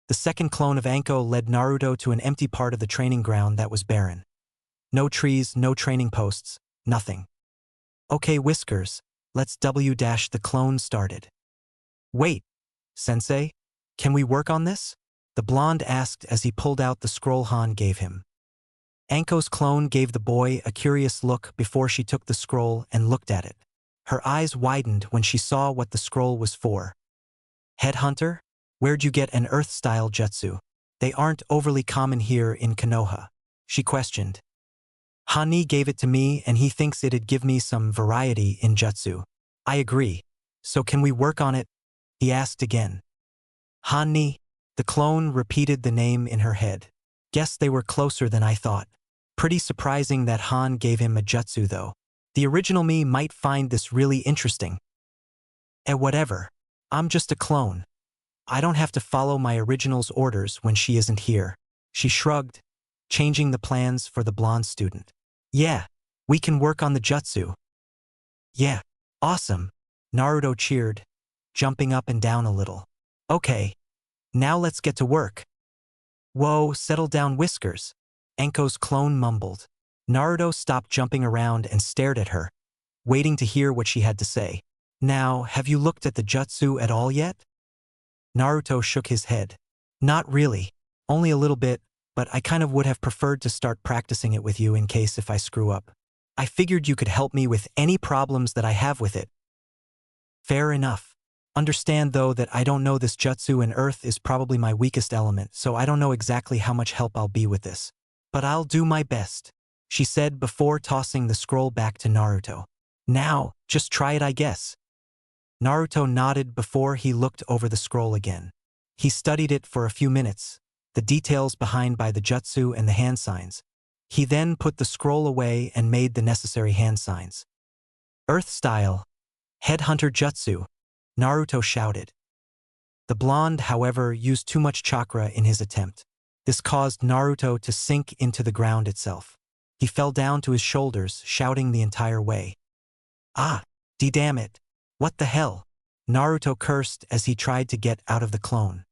The second clone of Anko led Naruto to an empty part of the training ground that was barren. No trees, no training posts, nothing. Okay, Whiskers, let's the clone started. Wait, sensei, can we work on this? The blonde asked as he pulled out the scroll Han gave him. Anko's clone gave the boy a curious look before she took the scroll and looked at it. Her eyes widened when she saw what the scroll was for. Headhunter? Where'd you get an Earth-style jutsu? They aren't overly common here in Konoha, she questioned. Hani gave it to me and he thinks it'd give me some variety in jutsu. I agree. So can we work on it? He asked again. Hani, the clone repeated the name in her head. Guess they were closer than I thought. Pretty surprising that Han gave him a jutsu though. The original me might find this really interesting. Whatever. I'm just a clone. I don't have to follow my original's orders when she isn't here. She shrugged, changing the plans for the blonde student. Yeah, we can work on the jutsu. Yeah, awesome. Naruto cheered, jumping up and down a little. Okay, now let's get to work. Whoa, settle down, Whiskers. Anko's clone mumbled. Naruto stopped jumping around and stared at her, waiting to hear what she had to say. Now, have you looked at the jutsu at all yet? Naruto shook his head. Not really, only a little bit, but I kind of would have preferred to start practicing it with you in case if I screw up. I figured you could help me with any problems that I have with it. Fair enough. Understand though that I don't know this jutsu and earth is probably my weakest element, so I don't know exactly how much help I'll be with this. But I'll do my best, she said before tossing the scroll back to Naruto. Now, just try it I guess. Naruto nodded before he looked over the scroll again. He studied it for a few minutes, the details behind by the jutsu and the hand signs. He then put the scroll away and made the necessary hand signs. Earth style. Headhunter jutsu, Naruto shouted. The blonde, however, used too much chakra in his attempt. This caused Naruto to sink into the ground itself. He fell down to his shoulders, shouting the entire way. Ah, damn it. What the hell? Naruto cursed as he tried to get out of the clone.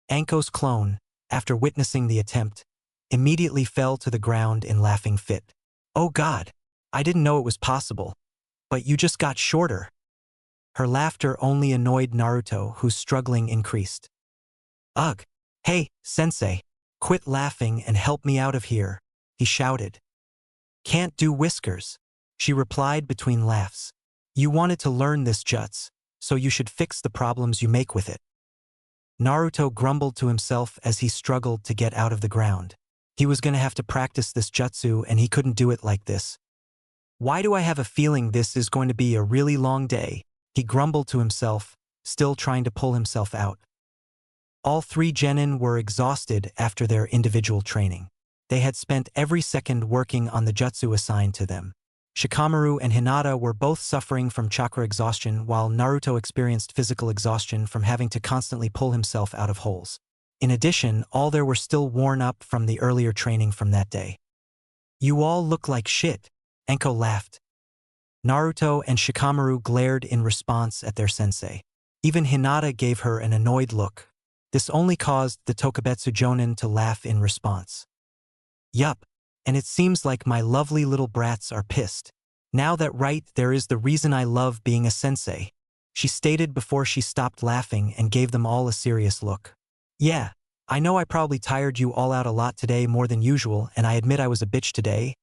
Anko's clone, after witnessing the attempt, immediately fell to the ground in laughing fit. Oh God, I didn't know it was possible. But you just got shorter. Her laughter only annoyed Naruto, whose struggling increased. Ugh, hey, sensei, quit laughing and help me out of here, he shouted. Can't do, Whiskers, she replied between laughs. You wanted to learn this jutsu, so you should fix the problems you make with it. Naruto grumbled to himself as he struggled to get out of the ground. He was going to have to practice this jutsu and he couldn't do it like this. Why do I have a feeling this is going to be a really long day? He grumbled to himself, still trying to pull himself out. All three genin were exhausted after their individual training. They had spent every second working on the jutsu assigned to them. Shikamaru and Hinata were both suffering from chakra exhaustion while Naruto experienced physical exhaustion from having to constantly pull himself out of holes. In addition, all there were still worn up from the earlier training from that day. "You all look like shit," Enko laughed. Naruto and Shikamaru glared in response at their sensei. Even Hinata gave her an annoyed look. This only caused the Tokubetsu Jonin to laugh in response. "Yup, and it seems like my lovely little brats are pissed. Now that right there is the reason I love being a sensei," she stated before she stopped laughing and gave them all a serious look. "Yeah, I know I probably tired you all out a lot today more than usual, and I admit I was a bitch today,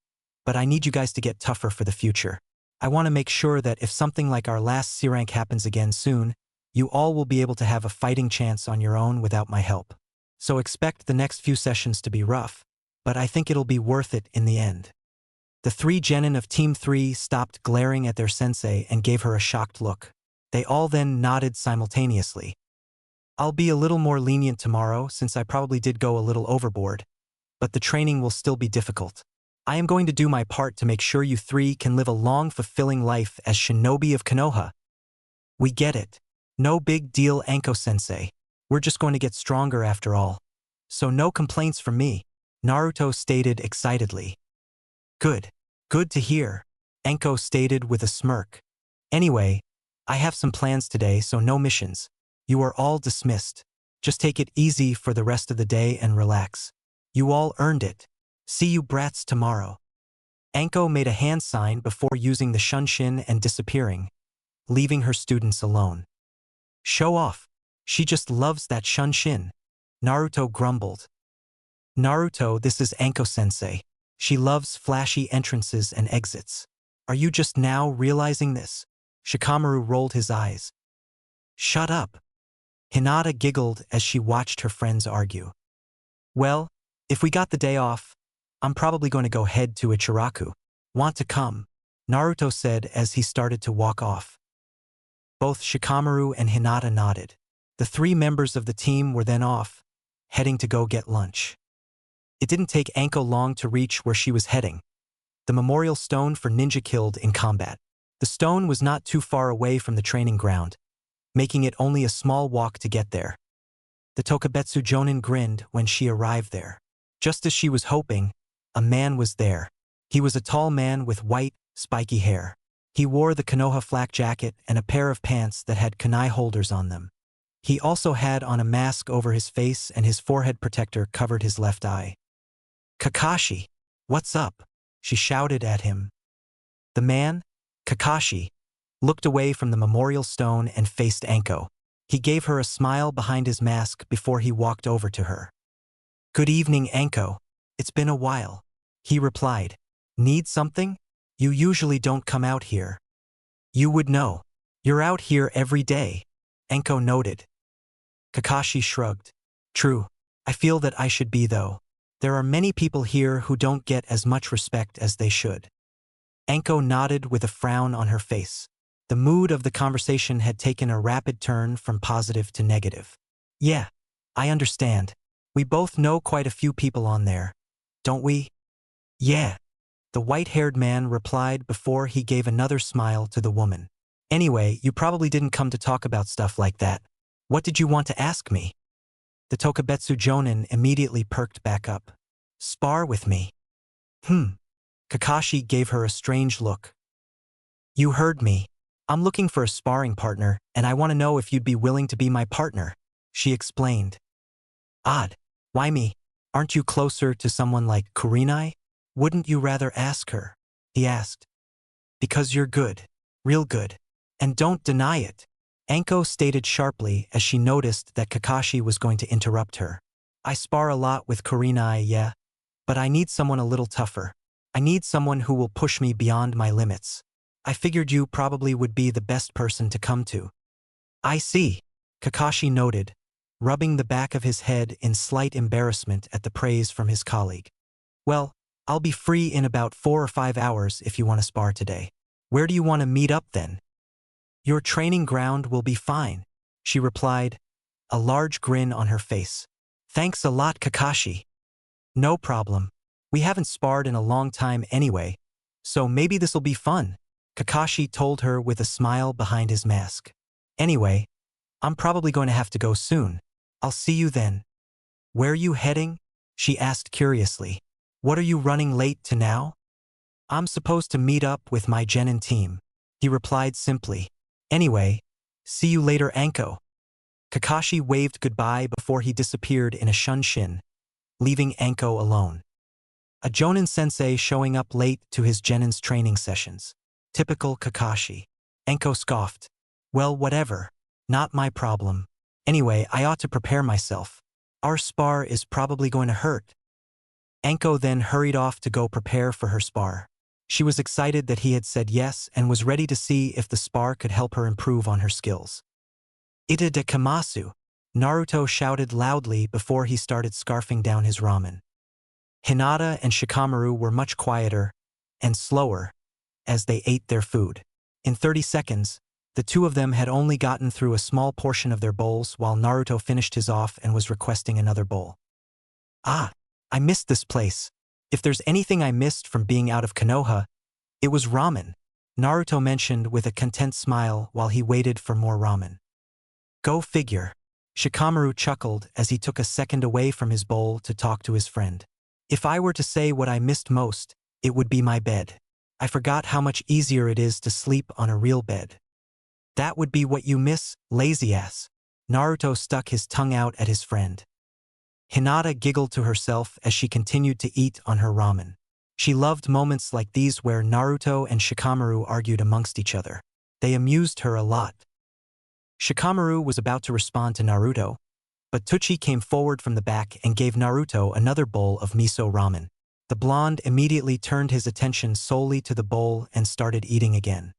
but I need you guys to get tougher for the future. I want to make sure that if something like our last C rank happens again soon, you all will be able to have a fighting chance on your own without my help. So expect the next few sessions to be rough, but I think it'll be worth it in the end." The three genin of Team 3 stopped glaring at their sensei and gave her a shocked look. They all then nodded simultaneously. "I'll be a little more lenient tomorrow since I probably did go a little overboard, but the training will still be difficult. I am going to do my part to make sure you three can live a long, fulfilling life as shinobi of Konoha." "We get it. No big deal, Anko-sensei. We're just going to get stronger after all. So no complaints from me," Naruto stated excitedly. "Good. Good to hear," Enko stated with a smirk. "Anyway, I have some plans today, so no missions. You are all dismissed. Just take it easy for the rest of the day and relax. You all earned it. See you brats tomorrow." Enko made a hand sign before using the shunshin and disappearing, leaving her students alone. "Show off. She just loves that shunshin," Naruto grumbled. "Naruto, this is Anko-sensei. She loves flashy entrances and exits. Are you just now realizing this?" Shikamaru rolled his eyes. "Shut up." Hinata giggled as she watched her friends argue. "Well, if we got the day off, I'm probably going to go head to Ichiraku. Want to come?" Naruto said as he started to walk off. Both Shikamaru and Hinata nodded. The three members of the team were then off, heading to go get lunch. It didn't take Anko long to reach where she was heading, the memorial stone for ninja killed in combat. The stone was not too far away from the training ground, making it only a small walk to get there. The Tokubetsu Jonin grinned when she arrived there. Just as she was hoping, a man was there. He was a tall man with white, spiky hair. He wore the Konoha flak jacket and a pair of pants that had kunai holders on them. He also had on a mask over his face and his forehead protector covered his left eye. "Kakashi, what's up?" she shouted at him. The man, Kakashi, looked away from the memorial stone and faced Anko. He gave her a smile behind his mask before he walked over to her. "Good evening, Anko. It's been a while," he replied. "Need something? You usually don't come out here." "You would know. You're out here every day," Anko noted. Kakashi shrugged. "True. I feel that I should be though. There are many people here who don't get as much respect as they should." Anko nodded with a frown on her face. The mood of the conversation had taken a rapid turn from positive to negative. "Yeah, I understand. We both know quite a few people on there, don't we?" "Yeah," the white-haired man replied before he gave another smile to the woman. "Anyway, you probably didn't come to talk about stuff like that. What did you want to ask me?" The Tokubetsu Jonin immediately perked back up. "Spar with me." Kakashi gave her a strange look. "You heard me. I'm looking for a sparring partner, and I want to know if you'd be willing to be my partner," she explained. "Odd. Why me? Aren't you closer to someone like Kurenai? Wouldn't you rather ask her?" he asked. "Because you're good. Real good. And don't deny it," Anko stated sharply as she noticed that Kakashi was going to interrupt her. "I spar a lot with Kurenai, yeah, but I need someone a little tougher. I need someone who will push me beyond my limits. I figured you probably would be the best person to come to." "I see," Kakashi noted, rubbing the back of his head in slight embarrassment at the praise from his colleague. "Well, I'll be free in about 4 or 5 hours if you want to spar today. Where do you want to meet up then?" "Your training ground will be fine," she replied, a large grin on her face. "Thanks a lot, Kakashi." "No problem. We haven't sparred in a long time anyway, So maybe this'll be fun, Kakashi told her with a smile behind his mask. Anyway, I'm probably going to have to go soon. I'll see you then. Where are you heading? She asked curiously. What are you running late to now? I'm supposed to meet up with my Genin team, he replied simply. Anyway, see you later, Anko. Kakashi waved goodbye before he disappeared in a shunshin, leaving Anko alone. A Jonin sensei showing up late to his Genin's training sessions. Typical Kakashi. Anko scoffed. Well, whatever. Not my problem. Anyway, I ought to prepare myself. Our spar is probably going to hurt. Anko then hurried off to go prepare for her spar. She was excited that he had said yes and was ready to see if the spar could help her improve on her skills. Ita de Kamasu, Naruto shouted loudly before he started scarfing down his ramen. Hinata and Shikamaru were much quieter and slower as they ate their food. In 30 seconds, the two of them had only gotten through a small portion of their bowls while Naruto finished his off and was requesting another bowl. Ah, I missed this place. If there's anything I missed from being out of Konoha, it was ramen, Naruto mentioned with a content smile while he waited for more ramen. Go figure. Shikamaru chuckled as he took a second away from his bowl to talk to his friend. If I were to say what I missed most, it would be my bed. I forgot how much easier it is to sleep on a real bed. That would be what you miss, lazy ass. Naruto stuck his tongue out at his friend. Hinata giggled to herself as she continued to eat on her ramen. She loved moments like these where Naruto and Shikamaru argued amongst each other. They amused her a lot. Shikamaru was about to respond to Naruto, but Tucci came forward from the back and gave Naruto another bowl of miso ramen. The blonde immediately turned his attention solely to the bowl and started eating again.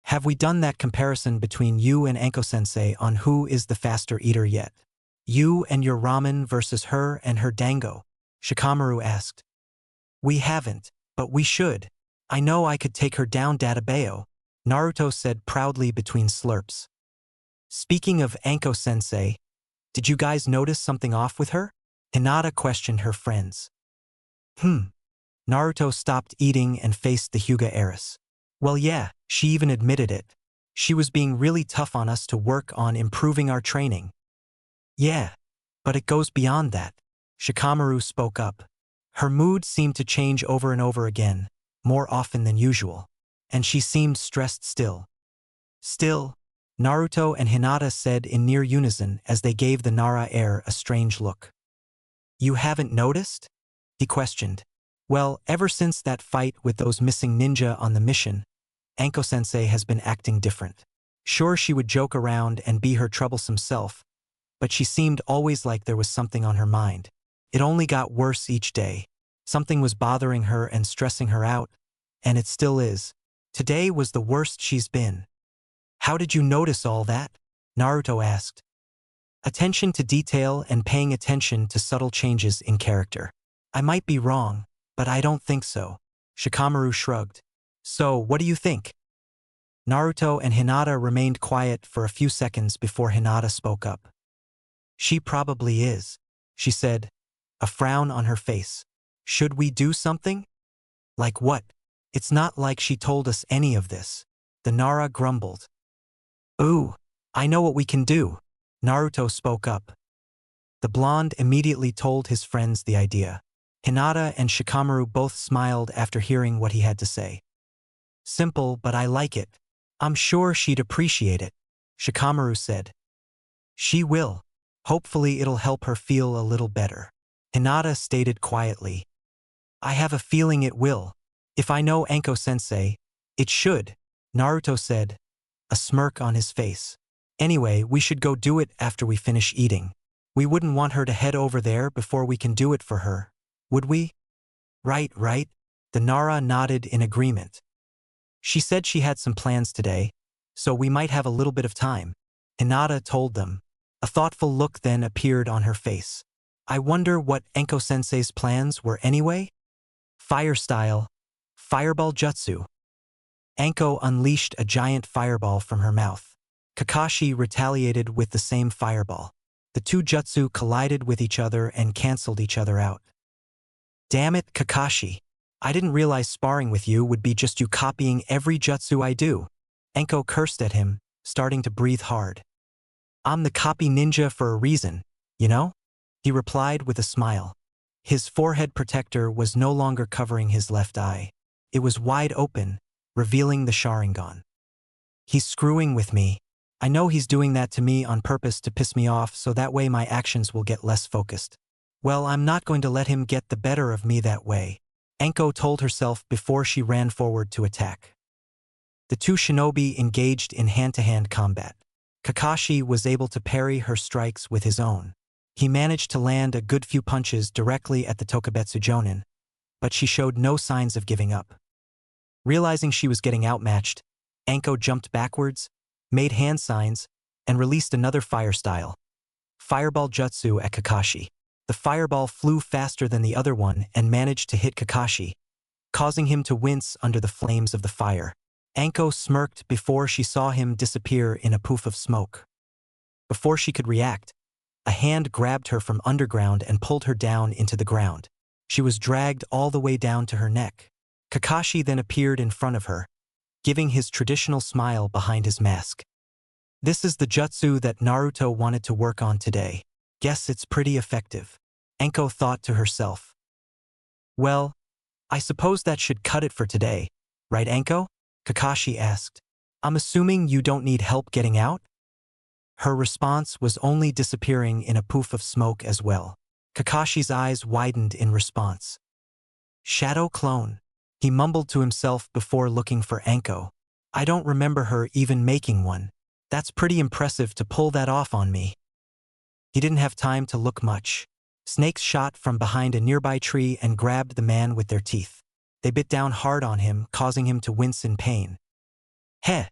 Have we done that comparison between you and Anko-sensei on who is the faster eater yet? You and your ramen versus her and her dango? Shikamaru asked. We haven't, but we should. I know I could take her down, Databeo, Naruto said proudly between slurps. Speaking of Anko-sensei, did you guys notice something off with her? Hinata questioned her friends. Naruto stopped eating and faced the Hyuga heiress. Well, yeah, she even admitted it. She was being really tough on us to work on improving our training. Yeah, but it goes beyond that. Shikamaru spoke up. Her mood seemed to change over and over again, more often than usual, and she seemed stressed still. Still, Naruto and Hinata said in near unison as they gave the Nara heir a strange look. You haven't noticed? He questioned. Well, ever since that fight with those missing ninja on the mission, Anko-sensei has been acting different. Sure, she would joke around and be her troublesome self, but she seemed always like there was something on her mind. It only got worse each day. Something was bothering her and stressing her out, and it still is. Today was the worst she's been. How did you notice all that? Naruto asked. Attention to detail and paying attention to subtle changes in character. I might be wrong, but I don't think so. Shikamaru shrugged. So, what do you think? Naruto and Hinata remained quiet for a few seconds before Hinata spoke up. She probably is, she said, a frown on her face. Should we do something? Like what? It's not like she told us any of this. The Nara grumbled. Ooh, I know what we can do. Naruto spoke up. The blonde immediately told his friends the idea. Hinata and Shikamaru both smiled after hearing what he had to say. Simple, but I like it. I'm sure she'd appreciate it, Shikamaru said. She will. Hopefully it'll help her feel a little better. Hinata stated quietly. I have a feeling it will. If I know Anko-sensei, it should, Naruto said, a smirk on his face. Anyway, we should go do it after we finish eating. We wouldn't want her to head over there before we can do it for her, would we? Right. The Nara nodded in agreement. She said she had some plans today, so we might have a little bit of time, Hinata told them. A thoughtful look then appeared on her face. I wonder what Anko-sensei's plans were anyway? Fire style. Fireball jutsu. Anko unleashed a giant fireball from her mouth. Kakashi retaliated with the same fireball. The two jutsu collided with each other and canceled each other out. Damn it, Kakashi. I didn't realize sparring with you would be just you copying every jutsu I do. Enko cursed at him, starting to breathe hard. I'm the copy ninja for a reason, you know? He replied with a smile. His forehead protector was no longer covering his left eye. It was wide open, revealing the Sharingan. He's screwing with me. I know he's doing that to me on purpose to piss me off so that way my actions will get less focused. Well, I'm not going to let him get the better of me that way, Enko told herself before she ran forward to attack. The two shinobi engaged in hand-to-hand combat. Kakashi was able to parry her strikes with his own. He managed to land a good few punches directly at the Tokubetsu Jonin, but she showed no signs of giving up. Realizing she was getting outmatched, Enko jumped backwards, made hand signs, and released another fire style. Fireball Jutsu at Kakashi. The fireball flew faster than the other one and managed to hit Kakashi, causing him to wince under the flames of the fire. Enko smirked before she saw him disappear in a poof of smoke. Before she could react, a hand grabbed her from underground and pulled her down into the ground. She was dragged all the way down to her neck. Kakashi then appeared in front of her, giving his traditional smile behind his mask. This is the jutsu that Naruto wanted to work on today. Guess it's pretty effective, Enko thought to herself. Well, I suppose that should cut it for today, right Enko? Kakashi asked. I'm assuming you don't need help getting out? Her response was only disappearing in a poof of smoke as well. Kakashi's eyes widened in response. Shadow clone, he mumbled to himself before looking for Enko. I don't remember her even making one. That's pretty impressive to pull that off on me. He didn't have time to look much. Snakes shot from behind a nearby tree and grabbed the man with their teeth. They bit down hard on him, causing him to wince in pain. Heh,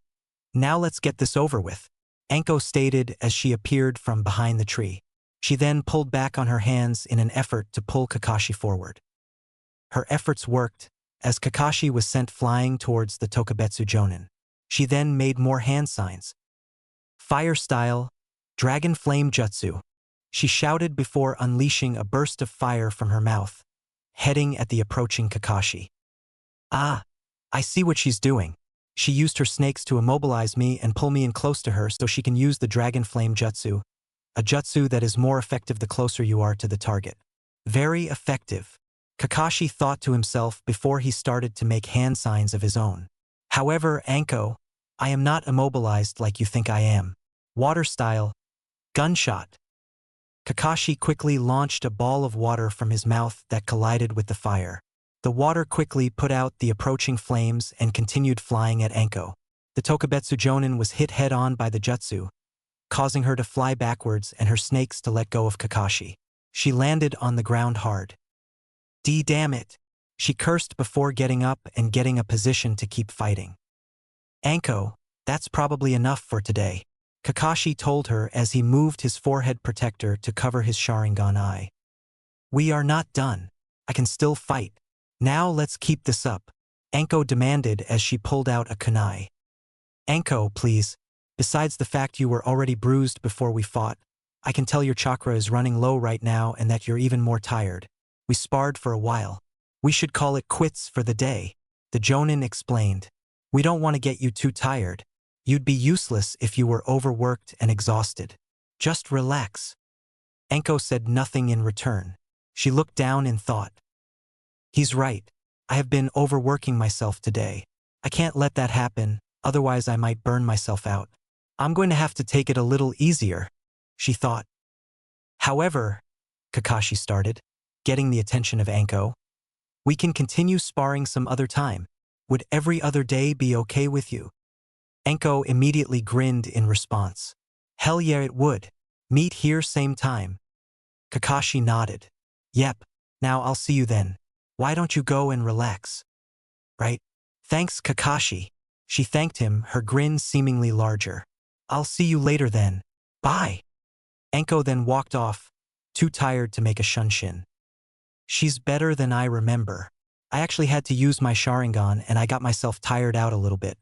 now let's get this over with, Enko stated as she appeared from behind the tree. She then pulled back on her hands in an effort to pull Kakashi forward. Her efforts worked, as Kakashi was sent flying towards the Tokubetsu Jonin. She then made more hand signs. Fire style, Dragon Flame Jutsu, she shouted before unleashing a burst of fire from her mouth, heading at the approaching Kakashi. Ah, I see what she's doing. She used her snakes to immobilize me and pull me in close to her so she can use the Dragon Flame Jutsu, a jutsu that is more effective the closer you are to the target. Very effective, Kakashi thought to himself before he started to make hand signs of his own. However, Enko, I am not immobilized like you think I am. Water style, gunshot. Kakashi quickly launched a ball of water from his mouth that collided with the fire. The water quickly put out the approaching flames and continued flying at Enko. The Tokubetsu Jonin was hit head-on by the jutsu, causing her to fly backwards and her snakes to let go of Kakashi. She landed on the ground hard. Damn it! She cursed before getting up and getting a position to keep fighting. Enko, that's probably enough for today, Kakashi told her as he moved his forehead protector to cover his Sharingan eye. We are not done. I can still fight. Now let's keep this up, Enko demanded as she pulled out a kunai. Enko, please. Besides the fact you were already bruised before we fought, I can tell your chakra is running low right now and that you're even more tired. We sparred for a while. We should call it quits for the day, the Jonin explained. We don't want to get you too tired. You'd be useless if you were overworked and exhausted. Just relax. Enko said nothing in return. She looked down in thought. He's right. I have been overworking myself today. I can't let that happen, otherwise I might burn myself out. I'm going to have to take it a little easier, she thought. However, Kakashi started, getting the attention of Enko. We can continue sparring some other time. Would every other day be okay with you? Enko immediately grinned in response. Hell yeah it would. Meet here same time. Kakashi nodded. Yep, now I'll see you then. Why don't you go and relax? Right? Thanks Kakashi. She thanked him, her grin seemingly larger. I'll see you later then. Bye. Enko then walked off, too tired to make a shunshin. She's better than I remember. I actually had to use my Sharingan and I got myself tired out a little bit.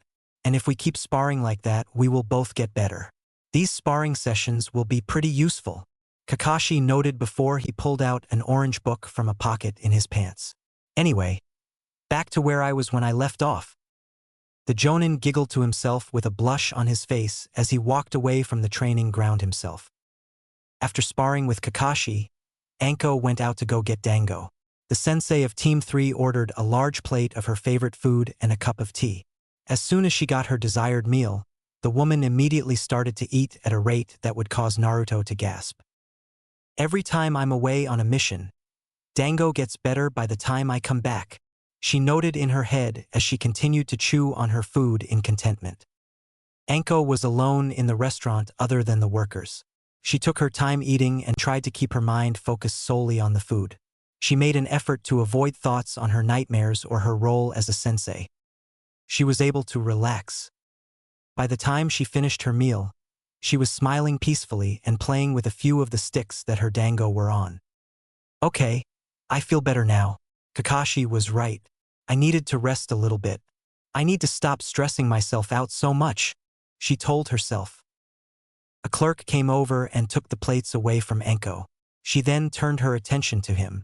And if we keep sparring like that, we will both get better. These sparring sessions will be pretty useful, Kakashi noted before he pulled out an orange book from a pocket in his pants. Anyway, Back to where I was when I left off. The Jonin giggled to himself with a blush on his face as he walked away from the training ground himself. After sparring with Kakashi, Anko went out to go get Dango. The sensei of Team 3 ordered a large plate of her favorite food and a cup of tea. As soon as she got her desired meal, the woman immediately started to eat at a rate that would cause Naruto to gasp. Every time I'm away on a mission, Dango gets better by the time I come back, she noted in her head as she continued to chew on her food in contentment. Anko was alone in the restaurant other than the workers. She took her time eating and tried to keep her mind focused solely on the food. She made an effort to avoid thoughts on her nightmares or her role as a sensei. She was able to relax. By the time she finished her meal, she was smiling peacefully and playing with a few of the sticks that her dango were on. Okay, I feel better now. Kakashi was right. I needed to rest a little bit. I need to stop stressing myself out so much, she told herself. A clerk came over and took the plates away from Anko. She then turned her attention to him.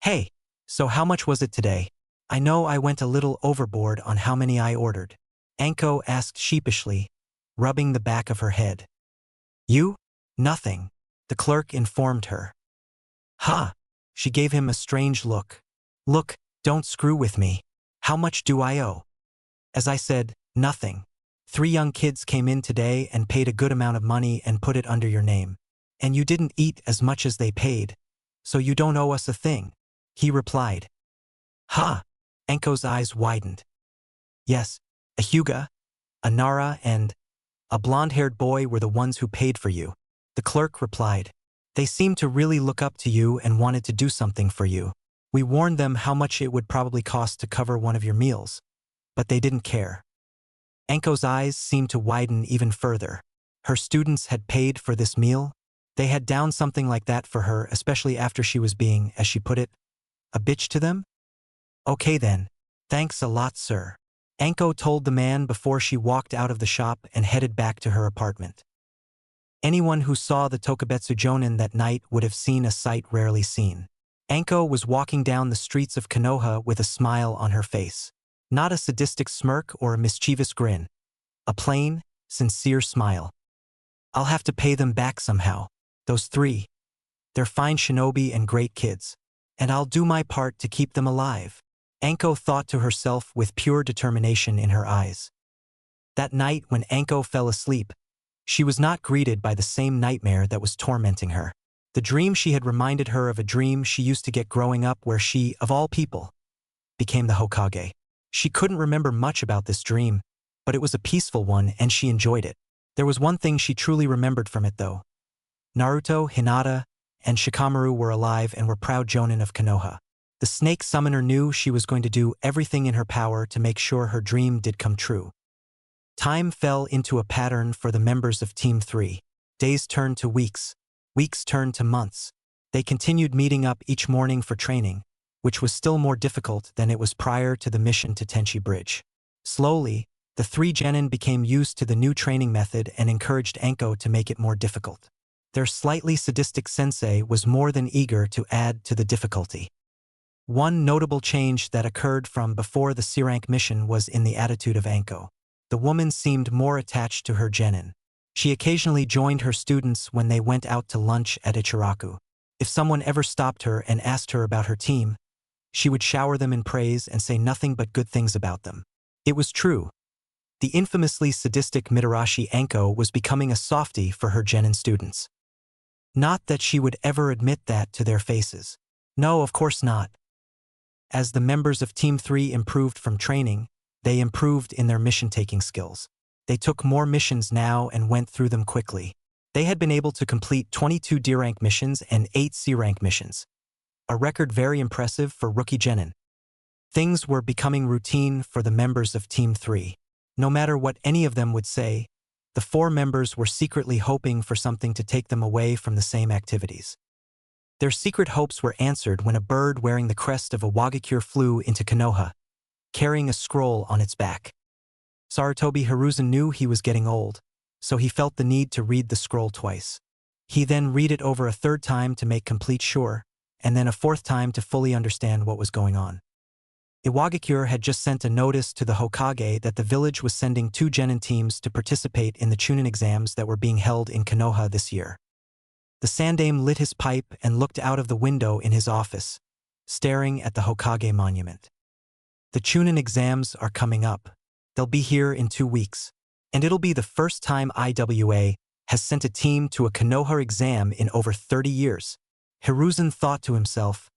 Hey, so how much was it today? I know I went a little overboard on how many I ordered. Anko asked sheepishly, rubbing the back of her head. You? Nothing, the clerk informed her. Ha! She gave him a strange look. Look, don't screw with me. How much do I owe? As I said, nothing. 3 young kids came in today and paid a good amount of money and put it under your name. And you didn't eat as much as they paid, so you don't owe us a thing, he replied. Ha! Anko's eyes widened. Yes, a Hyuga, a Nara, and a blonde-haired boy were the ones who paid for you, the clerk replied. They seemed to really look up to you and wanted to do something for you. We warned them how much it would probably cost to cover one of your meals, but they didn't care. Anko's eyes seemed to widen even further. Her students had paid for this meal? They had done something like that for her, especially after she was being, as she put it, a bitch to them? Okay then. Thanks a lot, sir. Anko told the man before she walked out of the shop and headed back to her apartment. Anyone who saw the Tokubetsu Jonin that night would have seen a sight rarely seen. Anko was walking down the streets of Konoha with a smile on her face. Not a sadistic smirk or a mischievous grin. A plain, sincere smile. I'll have to pay them back somehow. Those 3. They're fine shinobi and great kids. And I'll do my part to keep them alive. Anko thought to herself with pure determination in her eyes. That night when Anko fell asleep, she was not greeted by the same nightmare that was tormenting her. The dream she had reminded her of a dream she used to get growing up where she, of all people, became the Hokage. She couldn't remember much about this dream, but it was a peaceful one and she enjoyed it. There was one thing she truly remembered from it though. Naruto, Hinata, and Shikamaru were alive and were proud Jonin of Konoha. The snake summoner knew she was going to do everything in her power to make sure her dream did come true. Time fell into a pattern for the members of Team 3. Days turned to weeks. Weeks turned to months. They continued meeting up each morning for training, which was still more difficult than it was prior to the mission to Tenchi Bridge. Slowly, the 3 genin became used to the new training method and encouraged Anko to make it more difficult. Their slightly sadistic sensei was more than eager to add to the difficulty. One notable change that occurred from before the C-rank mission was in the attitude of Anko. The woman seemed more attached to her genin. She occasionally joined her students when they went out to lunch at Ichiraku. If someone ever stopped her and asked her about her team, she would shower them in praise and say nothing but good things about them. It was true. The infamously sadistic Mitarashi Anko was becoming a softie for her genin students. Not that she would ever admit that to their faces. No, of course not. As the members of Team 3 improved from training, they improved in their mission-taking skills. They took more missions now and went through them quickly. They had been able to complete 22 D-rank missions and 8 C-rank missions. A record very impressive for rookie genin. Things were becoming routine for the members of Team 3. No matter what any of them would say, the 4 members were secretly hoping for something to take them away from the same activities. Their secret hopes were answered when a bird wearing the crest of a Wagakure flew into Konoha, carrying a scroll on its back. Sarutobi Hiruzen knew he was getting old, so he felt the need to read the scroll twice. He then read it over a 3rd time to make complete sure, and then a 4th time to fully understand what was going on. Iwagakure had just sent a notice to the Hokage that the village was sending 2 genin teams to participate in the Chunin exams that were being held in Konoha this year. The Sandaime lit his pipe and looked out of the window in his office, staring at the Hokage monument. The Chunin exams are coming up. They'll be here in 2 weeks. And it'll be the first time IWA has sent a team to a Konoha exam in over 30 years. Hiruzen thought to himself,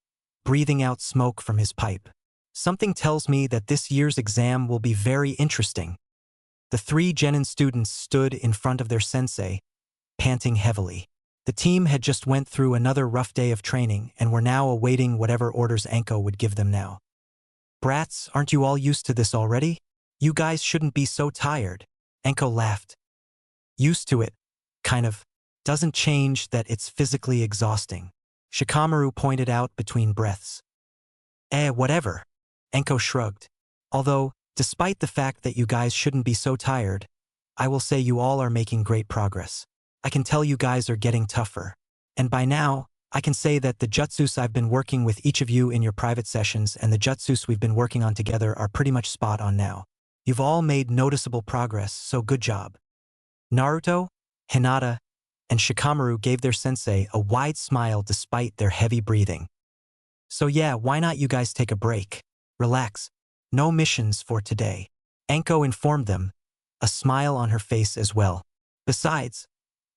breathing out smoke from his pipe. Something tells me that this year's exam will be very interesting. The 3 genin students stood in front of their sensei, panting heavily. The team had just went through another rough day of training and were now awaiting whatever orders Anko would give them now. Brats, aren't you all used to this already? You guys shouldn't be so tired. Anko laughed. Used to it, kind of. Doesn't change that it's physically exhausting. Shikamaru pointed out between breaths. Whatever. Anko shrugged. Although, despite the fact that you guys shouldn't be so tired, I will say you all are making great progress. I can tell you guys are getting tougher. And by now, I can say that the jutsus I've been working with each of you in your private sessions and the jutsus we've been working on together are pretty much spot on now. You've all made noticeable progress, so good job. Naruto, Hinata, and Shikamaru gave their sensei a wide smile despite their heavy breathing. So yeah, why not you guys take a break? Relax. No missions for today. Anko informed them, a smile on her face as well. Besides,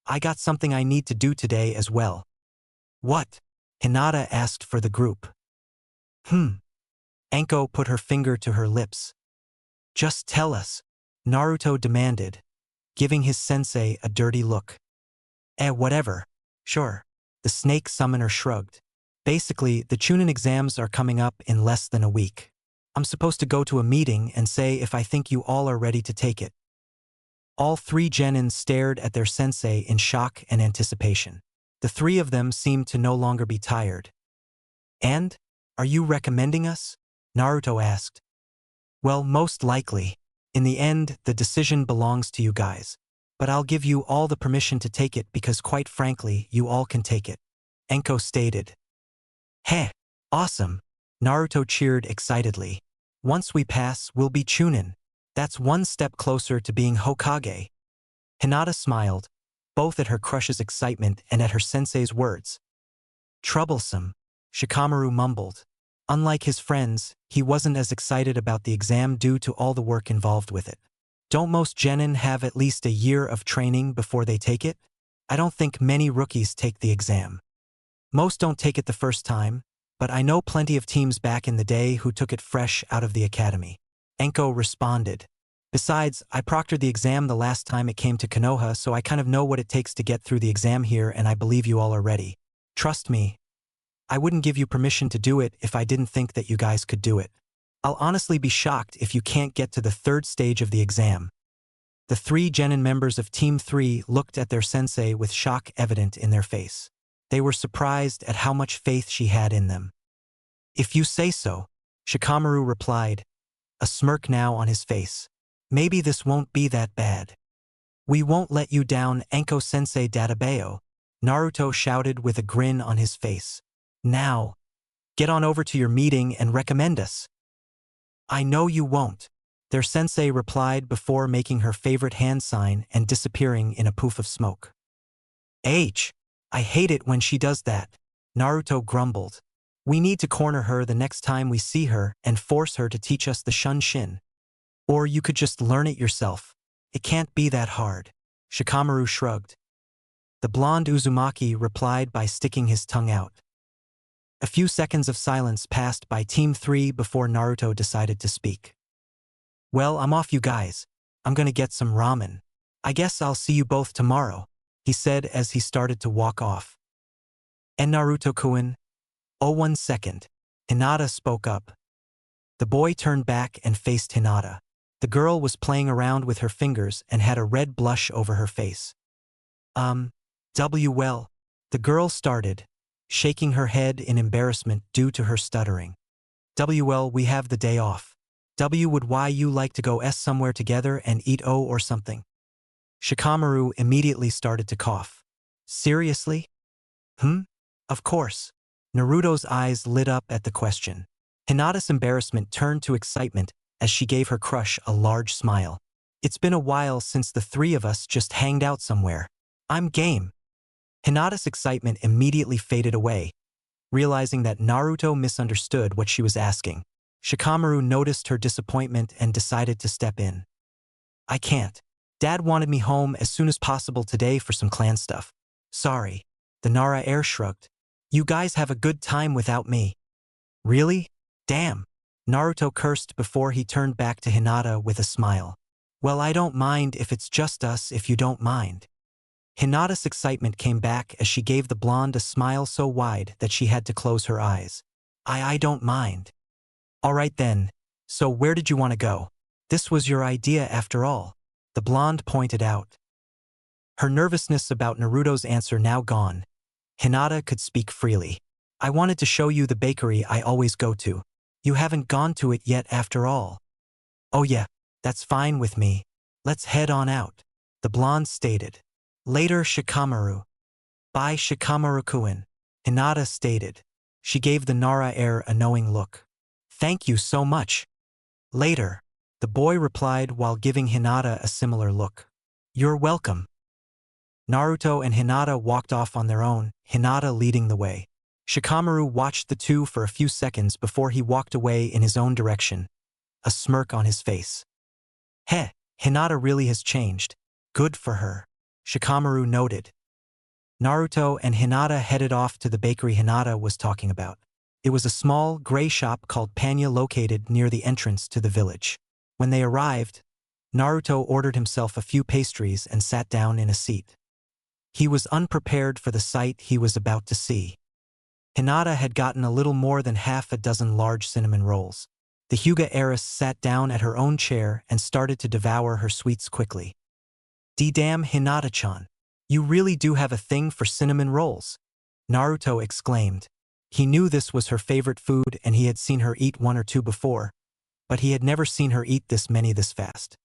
I got something I need to do today as well. What? Hinata asked for the group. Anko put her finger to her lips. Just tell us, Naruto demanded, giving his sensei a dirty look. Whatever. Sure. The snake summoner shrugged. Basically, the Chunin exams are coming up in less than a week. I'm supposed to go to a meeting and say if I think you all are ready to take it. All 3 genins stared at their sensei in shock and anticipation. The 3 of them seemed to no longer be tired. And? Are you recommending us? Naruto asked. Well, most likely. In the end, the decision belongs to you guys. But I'll give you all the permission to take it because quite frankly, you all can take it. Anko stated. Heh, awesome. Naruto cheered excitedly. Once we pass, we'll be Chunin. That's 1 step closer to being Hokage. Hinata smiled, both at her crush's excitement and at her sensei's words. Troublesome, Shikamaru mumbled. Unlike his friends, he wasn't as excited about the exam due to all the work involved with it. Don't most genin have at least a year of training before they take it? I don't think many rookies take the exam. Most don't take it the first time, but I know plenty of teams back in the day who took it fresh out of the academy. Anko responded. Besides, I proctored the exam the last time it came to Konoha, so I kind of know what it takes to get through the exam here, and I believe you all are ready. Trust me. I wouldn't give you permission to do it if I didn't think that you guys could do it. I'll honestly be shocked if you can't get to the 3rd stage of the exam. The 3 genin members of Team 3 looked at their sensei with shock evident in their face. They were surprised at how much faith she had in them. If you say so, Shikamaru replied, a smirk now on his face. Maybe this won't be that bad. We won't let you down, Anko-sensei Databeo, Naruto shouted with a grin on his face. Now, get on over to your meeting and recommend us. I know you won't, their sensei replied before making her favorite hand sign and disappearing in a poof of smoke. I hate it when she does that, Naruto grumbled. We need to corner her the next time we see her and force her to teach us the Shunshin. Or you could just learn it yourself. It can't be that hard. Shikamaru shrugged. The blonde Uzumaki replied by sticking his tongue out. A few seconds of silence passed by Team 3 before Naruto decided to speak. Well, I'm off you guys. I'm gonna get some ramen. I guess I'll see you both tomorrow, he said as he started to walk off. And Naruto-kun? Oh, 1 second. Hinata spoke up. The boy turned back and faced Hinata. The girl was playing around with her fingers and had a red blush over her face. Well, the girl started, shaking her head in embarrassment due to her stuttering. Well, we have the day off. Would why you like to go somewhere together and eat or something? Shikamaru immediately started to cough. Seriously? Of course. Naruto's eyes lit up at the question. Hinata's embarrassment turned to excitement as she gave her crush a large smile. It's been a while since the three of us just hanged out somewhere. I'm game. Hinata's excitement immediately faded away, realizing that Naruto misunderstood what she was asking. Shikamaru noticed her disappointment and decided to step in. I can't. Dad wanted me home as soon as possible today for some clan stuff. Sorry. The Nara heir shrugged. You guys have a good time without me. Really? Damn. Naruto cursed before he turned back to Hinata with a smile. Well, I don't mind if it's just us if you don't mind. Hinata's excitement came back as she gave the blonde a smile so wide that she had to close her eyes. I don't mind. All right then, so where did you want to go? This was your idea after all, the blonde pointed out. Her nervousness about Naruto's answer now gone, Hinata could speak freely. I wanted to show you the bakery I always go to. You haven't gone to it yet after all. Oh yeah, that's fine with me. Let's head on out, the blonde stated. Later, Shikamaru. Bye, Shikamaru-kun, Hinata stated. She gave the Nara heir a knowing look. Thank you so much. Later, the boy replied while giving Hinata a similar look. You're welcome. Naruto and Hinata walked off on their own, Hinata leading the way. Shikamaru watched the two for a few seconds before he walked away in his own direction, a smirk on his face. Heh, Hinata really has changed. Good for her, Shikamaru noted. Naruto and Hinata headed off to the bakery Hinata was talking about. It was a small, gray shop called Panya located near the entrance to the village. When they arrived, Naruto ordered himself a few pastries and sat down in a seat. He was unprepared for the sight he was about to see. Hinata had gotten a little more than half a dozen large cinnamon rolls. The Hyuga heiress sat down at her own chair and started to devour her sweets quickly. D-damn Hinata-chan, you really do have a thing for cinnamon rolls, Naruto exclaimed. He knew this was her favorite food and he had seen her eat one or two before, but he had never seen her eat this many this fast.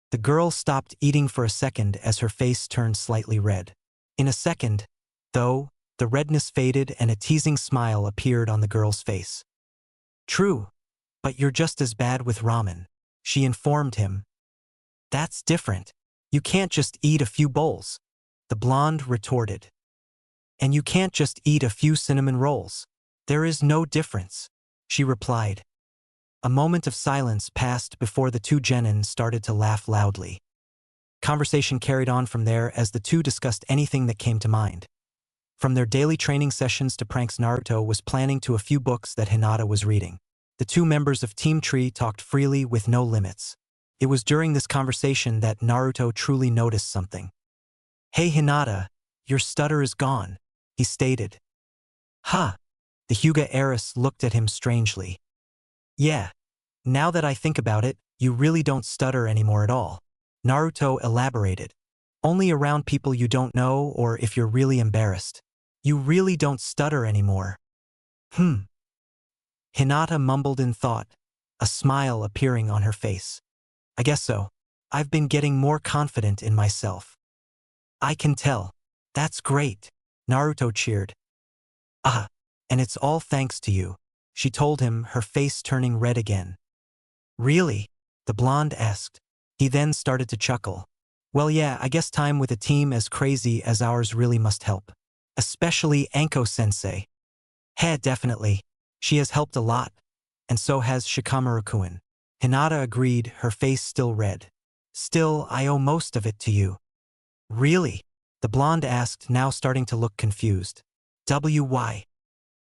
The girl stopped eating for a second as her face turned slightly red. In a second, though, the redness faded and a teasing smile appeared on the girl's face. True, but you're just as bad with ramen, she informed him. That's different. You can't just eat a few bowls, the blonde retorted. And you can't just eat a few cinnamon rolls. There is no difference, she replied. A moment of silence passed before the two genin started to laugh loudly. Conversation carried on from there as the two discussed anything that came to mind. From their daily training sessions to pranks, Naruto was planning to a few books that Hinata was reading. The two members of Team Tree talked freely with no limits. It was during this conversation that Naruto truly noticed something. Hey Hinata, your stutter is gone, he stated. Huh? The Hyuga heiress looked at him strangely. Yeah. Now that I think about it, you really don't stutter anymore at all, Naruto elaborated. Only around people you don't know or if you're really embarrassed. You really don't stutter anymore. Hinata mumbled in thought, a smile appearing on her face. I guess so. I've been getting more confident in myself. I can tell. That's great, Naruto cheered. Ah, and it's all thanks to you, she told him, her face turning red again. Really? The blonde asked. He then started to chuckle. Well yeah, I guess time with a team as crazy as ours really must help. Especially Anko-sensei. Heh, definitely. She has helped a lot. And so has Shikamaru-kun. Hinata agreed, her face still red. Still, I owe most of it to you. Really? The blonde asked, now starting to look confused. Why?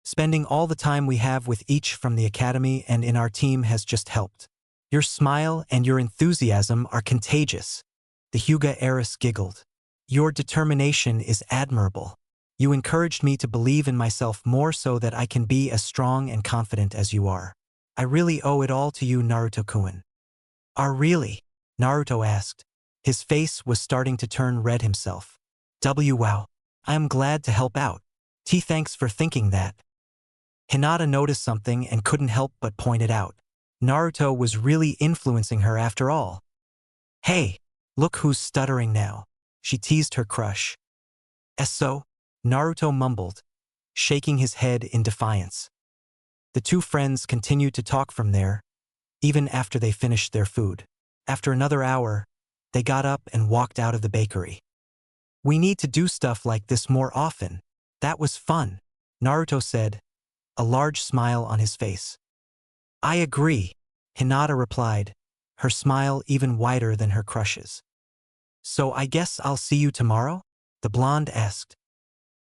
Spending all the time we have with each from the academy and in our team has just helped. Your smile and your enthusiasm are contagious. The Hyuga heiress giggled. Your determination is admirable. You encouraged me to believe in myself more so that I can be as strong and confident as you are. I really owe it all to you, Naruto-kun. Really? Naruto asked. His face was starting to turn red himself. Wow. I am glad to help out. Thanks for thinking that. Hinata noticed something and couldn't help but point it out. Naruto was really influencing her after all. Hey, look who's stuttering now, she teased her crush. So? Naruto mumbled, shaking his head in defiance. The two friends continued to talk from there, even after they finished their food. After another hour, they got up and walked out of the bakery. We need to do stuff like this more often. That was fun, Naruto said, a large smile on his face. I agree, Hinata replied, her smile even wider than her crush's. So I guess I'll see you tomorrow? The blonde asked.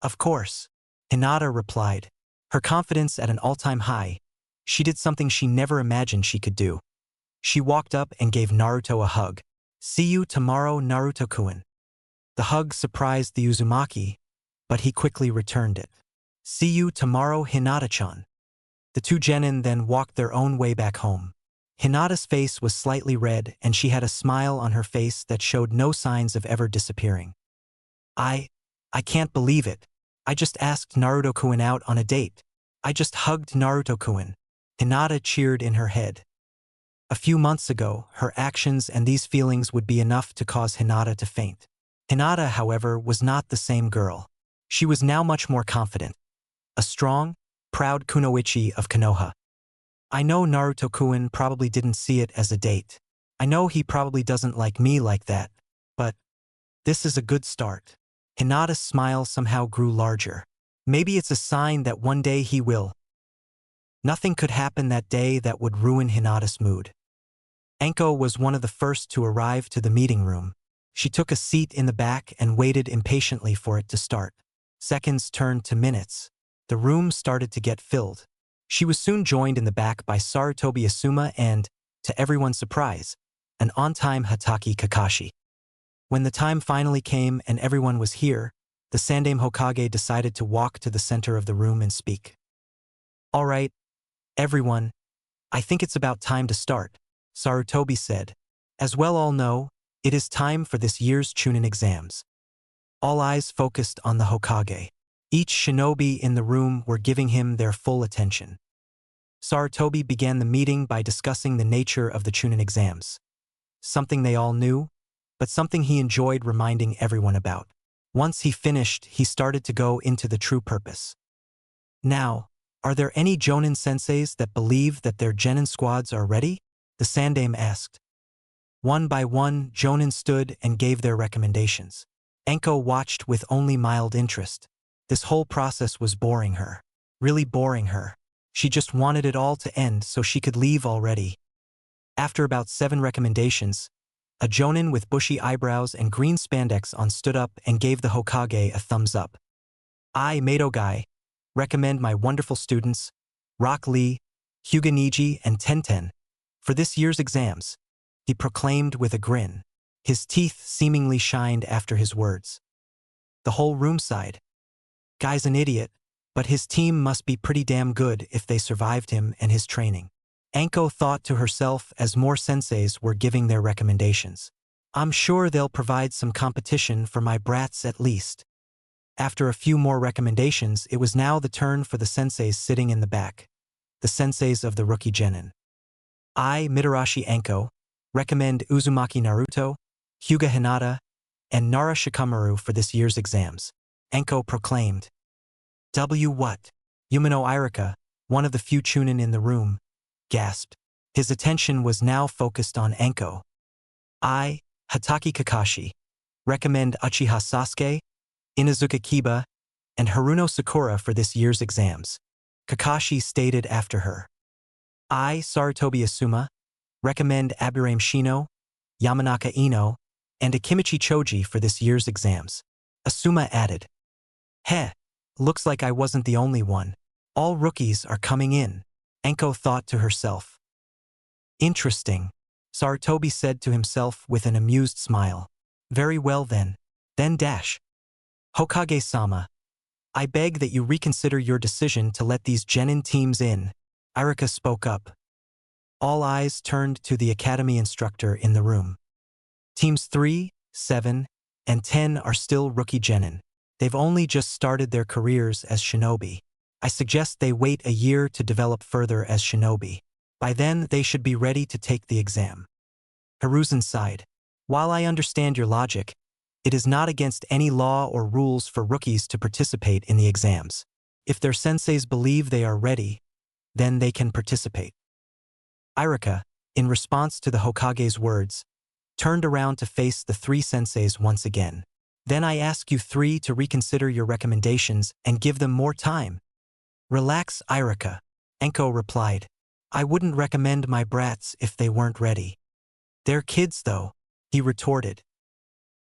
Of course, Hinata replied, her confidence at an all-time high. She did something she never imagined she could do. She walked up and gave Naruto a hug. See you tomorrow, Naruto-kun. The hug surprised the Uzumaki, but he quickly returned it. See you tomorrow, Hinata-chan. The two genin then walked their own way back home. Hinata's face was slightly red and she had a smile on her face that showed no signs of ever disappearing. I can't believe it. I just asked Naruto-kun out on a date. I just hugged Naruto-kun. Hinata cheered in her head. A few months ago, her actions and these feelings would be enough to cause Hinata to faint. Hinata, however, was not the same girl. She was now much more confident. A strong, proud kunoichi of Konoha. I know Naruto-kun probably didn't see it as a date. I know he probably doesn't like me like that. But this is a good start. Hinata's smile somehow grew larger. Maybe it's a sign that one day he will. Nothing could happen that day that would ruin Hinata's mood. Anko was one of the first to arrive to the meeting room. She took a seat in the back and waited impatiently for it to start. Seconds turned to minutes. The room started to get filled. She was soon joined in the back by Sarutobi Asuma and, to everyone's surprise, an on-time Hatake Kakashi. When the time finally came and everyone was here, the Sandaime Hokage decided to walk to the center of the room and speak. All right, everyone, I think it's about time to start, Sarutobi said. As well all know, it is time for this year's Chunin exams. All eyes focused on the Hokage. Each shinobi in the room were giving him their full attention. Sarutobi began the meeting by discussing the nature of the Chunin exams. Something they all knew, but something he enjoyed reminding everyone about. Once he finished, he started to go into the true purpose. Now, are there any Jonin senseis that believe that their genin squads are ready? The Sandaime asked. One by one, Jonin stood and gave their recommendations. Anko watched with only mild interest. This whole process was boring her. Really boring her. She just wanted it all to end so she could leave already. After about 7 recommendations, a Jonin with bushy eyebrows and green spandex on stood up and gave the Hokage a thumbs up. I, Madogai, recommend my wonderful students, Rock Lee, Hyuga Niji, and Tenten, for this year's exams, he proclaimed with a grin. His teeth seemingly shined after his words. The whole room sighed. Guy's an idiot, but his team must be pretty damn good if they survived him and his training. Anko thought to herself as more senseis were giving their recommendations. I'm sure they'll provide some competition for my brats at least. After a few more recommendations, it was now the turn for the senseis sitting in the back. The senseis of the rookie genin. I, Mitarashi Anko, recommend Uzumaki Naruto, Hyuga Hinata, and Nara Shikamaru for this year's exams. Anko proclaimed. What? Yumino Irika, one of the few Chunin in the room, gasped. His attention was now focused on Anko. I, Hatake Kakashi, recommend Uchiha Sasuke, Inazuka Kiba, and Haruno Sakura for this year's exams. Kakashi stated after her. I, Sarutobi Asuma, recommend Aburame Shino, Yamanaka Ino, and Akimichi Choji for this year's exams. Asuma added. Heh, looks like I wasn't the only one. All rookies are coming in, Anko thought to herself. Interesting, Sarutobi said to himself with an amused smile. Very well then. Dash. Hokage-sama, I beg that you reconsider your decision to let these genin teams in, Irika spoke up. All eyes turned to the academy instructor in the room. Teams 3, 7, and 10 are still rookie genin. They've only just started their careers as shinobi. I suggest they wait a year to develop further as shinobi. By then, they should be ready to take the exam. Hiruzen sighed. While I understand your logic, it is not against any law or rules for rookies to participate in the exams. If their senseis believe they are ready, then they can participate. Irika, in response to the Hokage's words, turned around to face the three senseis once again. Then I ask you three to reconsider your recommendations and give them more time. Relax, Irika, Enko replied. I wouldn't recommend my brats if they weren't ready. They're kids though, he retorted.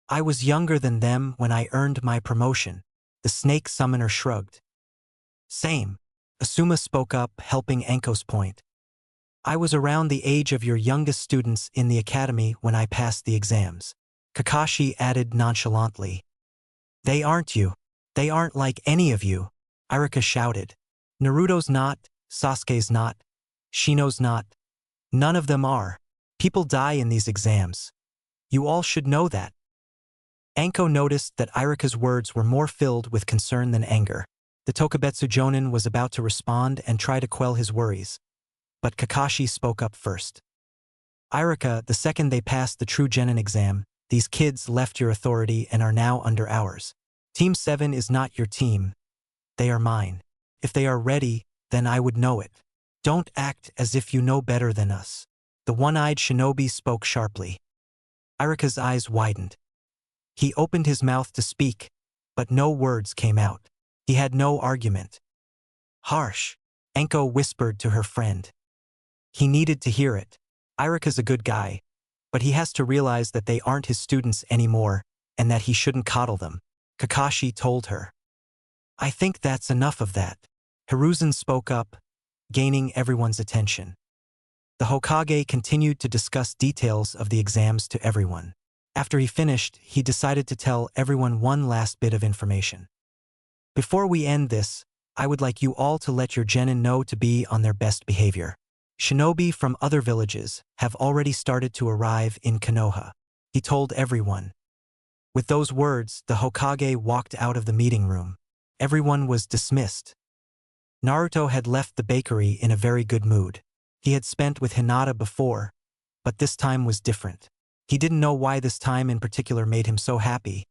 I was younger than them when I earned my promotion. The snake summoner shrugged. Same, Asuma spoke up, helping Enko's point. I was around the age of your youngest students in the academy when I passed the exams. Kakashi added nonchalantly. They aren't you. They aren't like any of you, Irika shouted. Naruto's not, Sasuke's not, Shino's not. None of them are. People die in these exams. You all should know that. Anko noticed that Irika's words were more filled with concern than anger. The Tokubetsu Jonin was about to respond and try to quell his worries. But Kakashi spoke up first. Irika, the second they passed the true Genin exam, these kids left your authority and are now under ours. Team 7 is not your team. They are mine. If they are ready, then I would know it. Don't act as if you know better than us. The one-eyed shinobi spoke sharply. Irika's eyes widened. He opened his mouth to speak, but no words came out. He had no argument. Harsh, Enko whispered to her friend. He needed to hear it. Irika's a good guy, but he has to realize that they aren't his students anymore and that he shouldn't coddle them. Kakashi told her. I think that's enough of that. Hiruzen spoke up, gaining everyone's attention. The Hokage continued to discuss details of the exams to everyone. After he finished, he decided to tell everyone one last bit of information. Before we end this, I would like you all to let your genin know to be on their best behavior. Shinobi from other villages have already started to arrive in Konoha, he told everyone. With those words, the Hokage walked out of the meeting room. Everyone was dismissed. Naruto had left the bakery in a very good mood. He had spent with Hinata before, but this time was different. He didn't know why this time in particular made him so happy,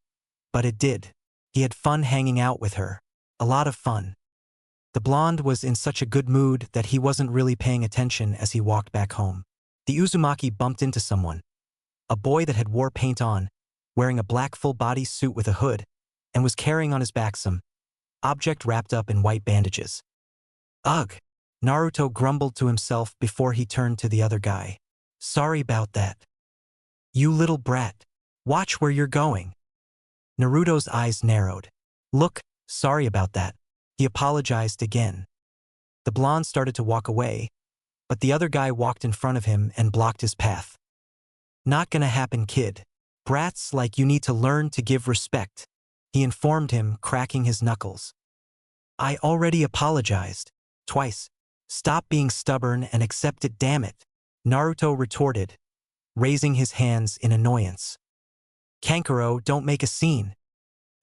but it did. He had fun hanging out with her. A lot of fun. The blonde was in such a good mood that he wasn't really paying attention as he walked back home. The Uzumaki bumped into someone. A boy that had war paint on, wearing a black full-body suit with a hood, and was carrying on his back some object wrapped up in white bandages. Ugh! Naruto grumbled to himself before he turned to the other guy. Sorry about that. You little brat. Watch where you're going. Naruto's eyes narrowed. Look, sorry about that. He apologized again. The blonde started to walk away, but the other guy walked in front of him and blocked his path. Not gonna happen, kid. Brats like you need to learn to give respect, he informed him, cracking his knuckles. I already apologized. Twice. Stop being stubborn and accept it, damn it, Naruto retorted, raising his hands in annoyance. Kankuro, don't make a scene.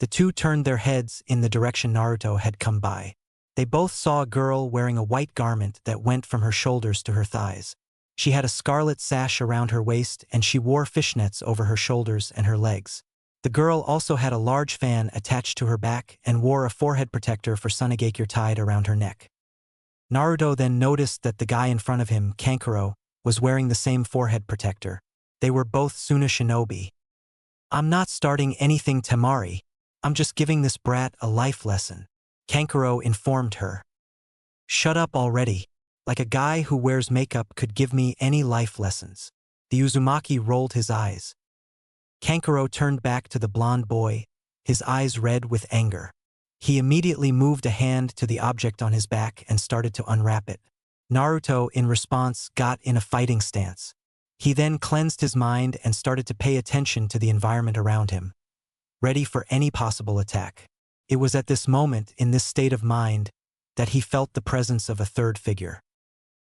The two turned their heads in the direction Naruto had come by. They both saw a girl wearing a white garment that went from her shoulders to her thighs. She had a scarlet sash around her waist and she wore fishnets over her shoulders and her legs. The girl also had a large fan attached to her back and wore a forehead protector for Sunagakure tied around her neck. Naruto then noticed that the guy in front of him, Kankuro, was wearing the same forehead protector. They were both Suna shinobi. I'm not starting anything, Temari. I'm just giving this brat a life lesson, Kankuro informed her. Shut up already. Like a guy who wears makeup could give me any life lessons. The Uzumaki rolled his eyes. Kankuro turned back to the blonde boy, his eyes red with anger. He immediately moved a hand to the object on his back and started to unwrap it. Naruto, in response, got in a fighting stance. He then cleansed his mind and started to pay attention to the environment around him, ready for any possible attack. It was at this moment, in this state of mind, that he felt the presence of a third figure.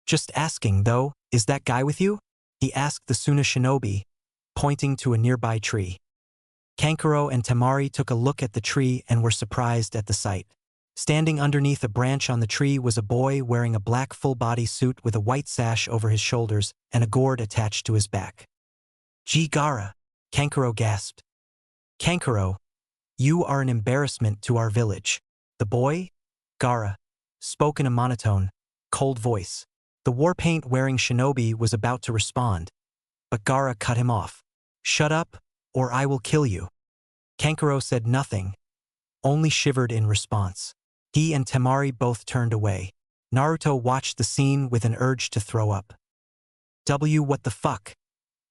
Just asking, though, is that guy with you? He asked the Suna shinobi, pointing to a nearby tree. Kankuro and Temari took a look at the tree and were surprised at the sight. Standing underneath a branch on the tree was a boy wearing a black full-body suit with a white sash over his shoulders and a gourd attached to his back. Gee Gaara, Kankuro gasped. Kankuro, you are an embarrassment to our village. The boy, Gaara, spoke in a monotone, cold voice. The war paint-wearing shinobi was about to respond, but Gaara cut him off. Shut up, or I will kill you. Kankuro said nothing, only shivered in response. He and Temari both turned away. Naruto watched the scene with an urge to throw up. What the fuck?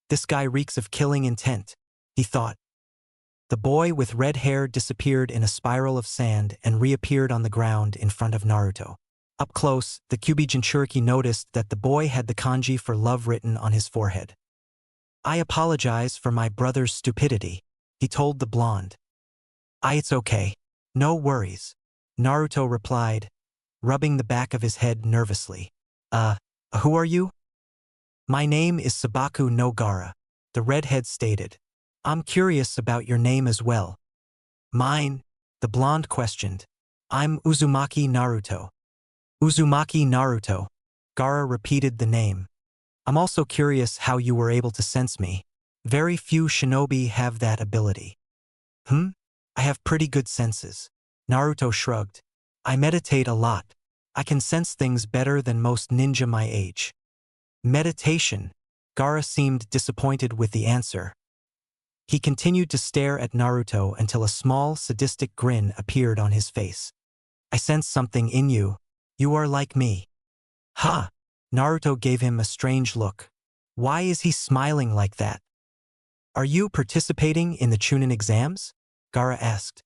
This guy reeks of killing intent, he thought. The boy with red hair disappeared in a spiral of sand and reappeared on the ground in front of Naruto. Up close, the Kyuubi Jinchuriki noticed that the boy had the kanji for love written on his forehead. I apologize for my brother's stupidity, he told the blonde. It's okay. No worries, Naruto replied, rubbing the back of his head nervously. Who are you? My name is Sabaku no Gaara, the redhead stated. I'm curious about your name as well. Mine? The blonde questioned. I'm Uzumaki Naruto. Uzumaki Naruto. Gaara repeated the name. I'm also curious how you were able to sense me. Very few shinobi have that ability. I have pretty good senses. Naruto shrugged. I meditate a lot. I can sense things better than most ninja my age. Meditation. Gaara seemed disappointed with the answer. He continued to stare at Naruto until a small, sadistic grin appeared on his face. I sense something in you. You are like me. Ha! Naruto gave him a strange look. Why is he smiling like that? Are you participating in the Chunin exams? Gaara asked.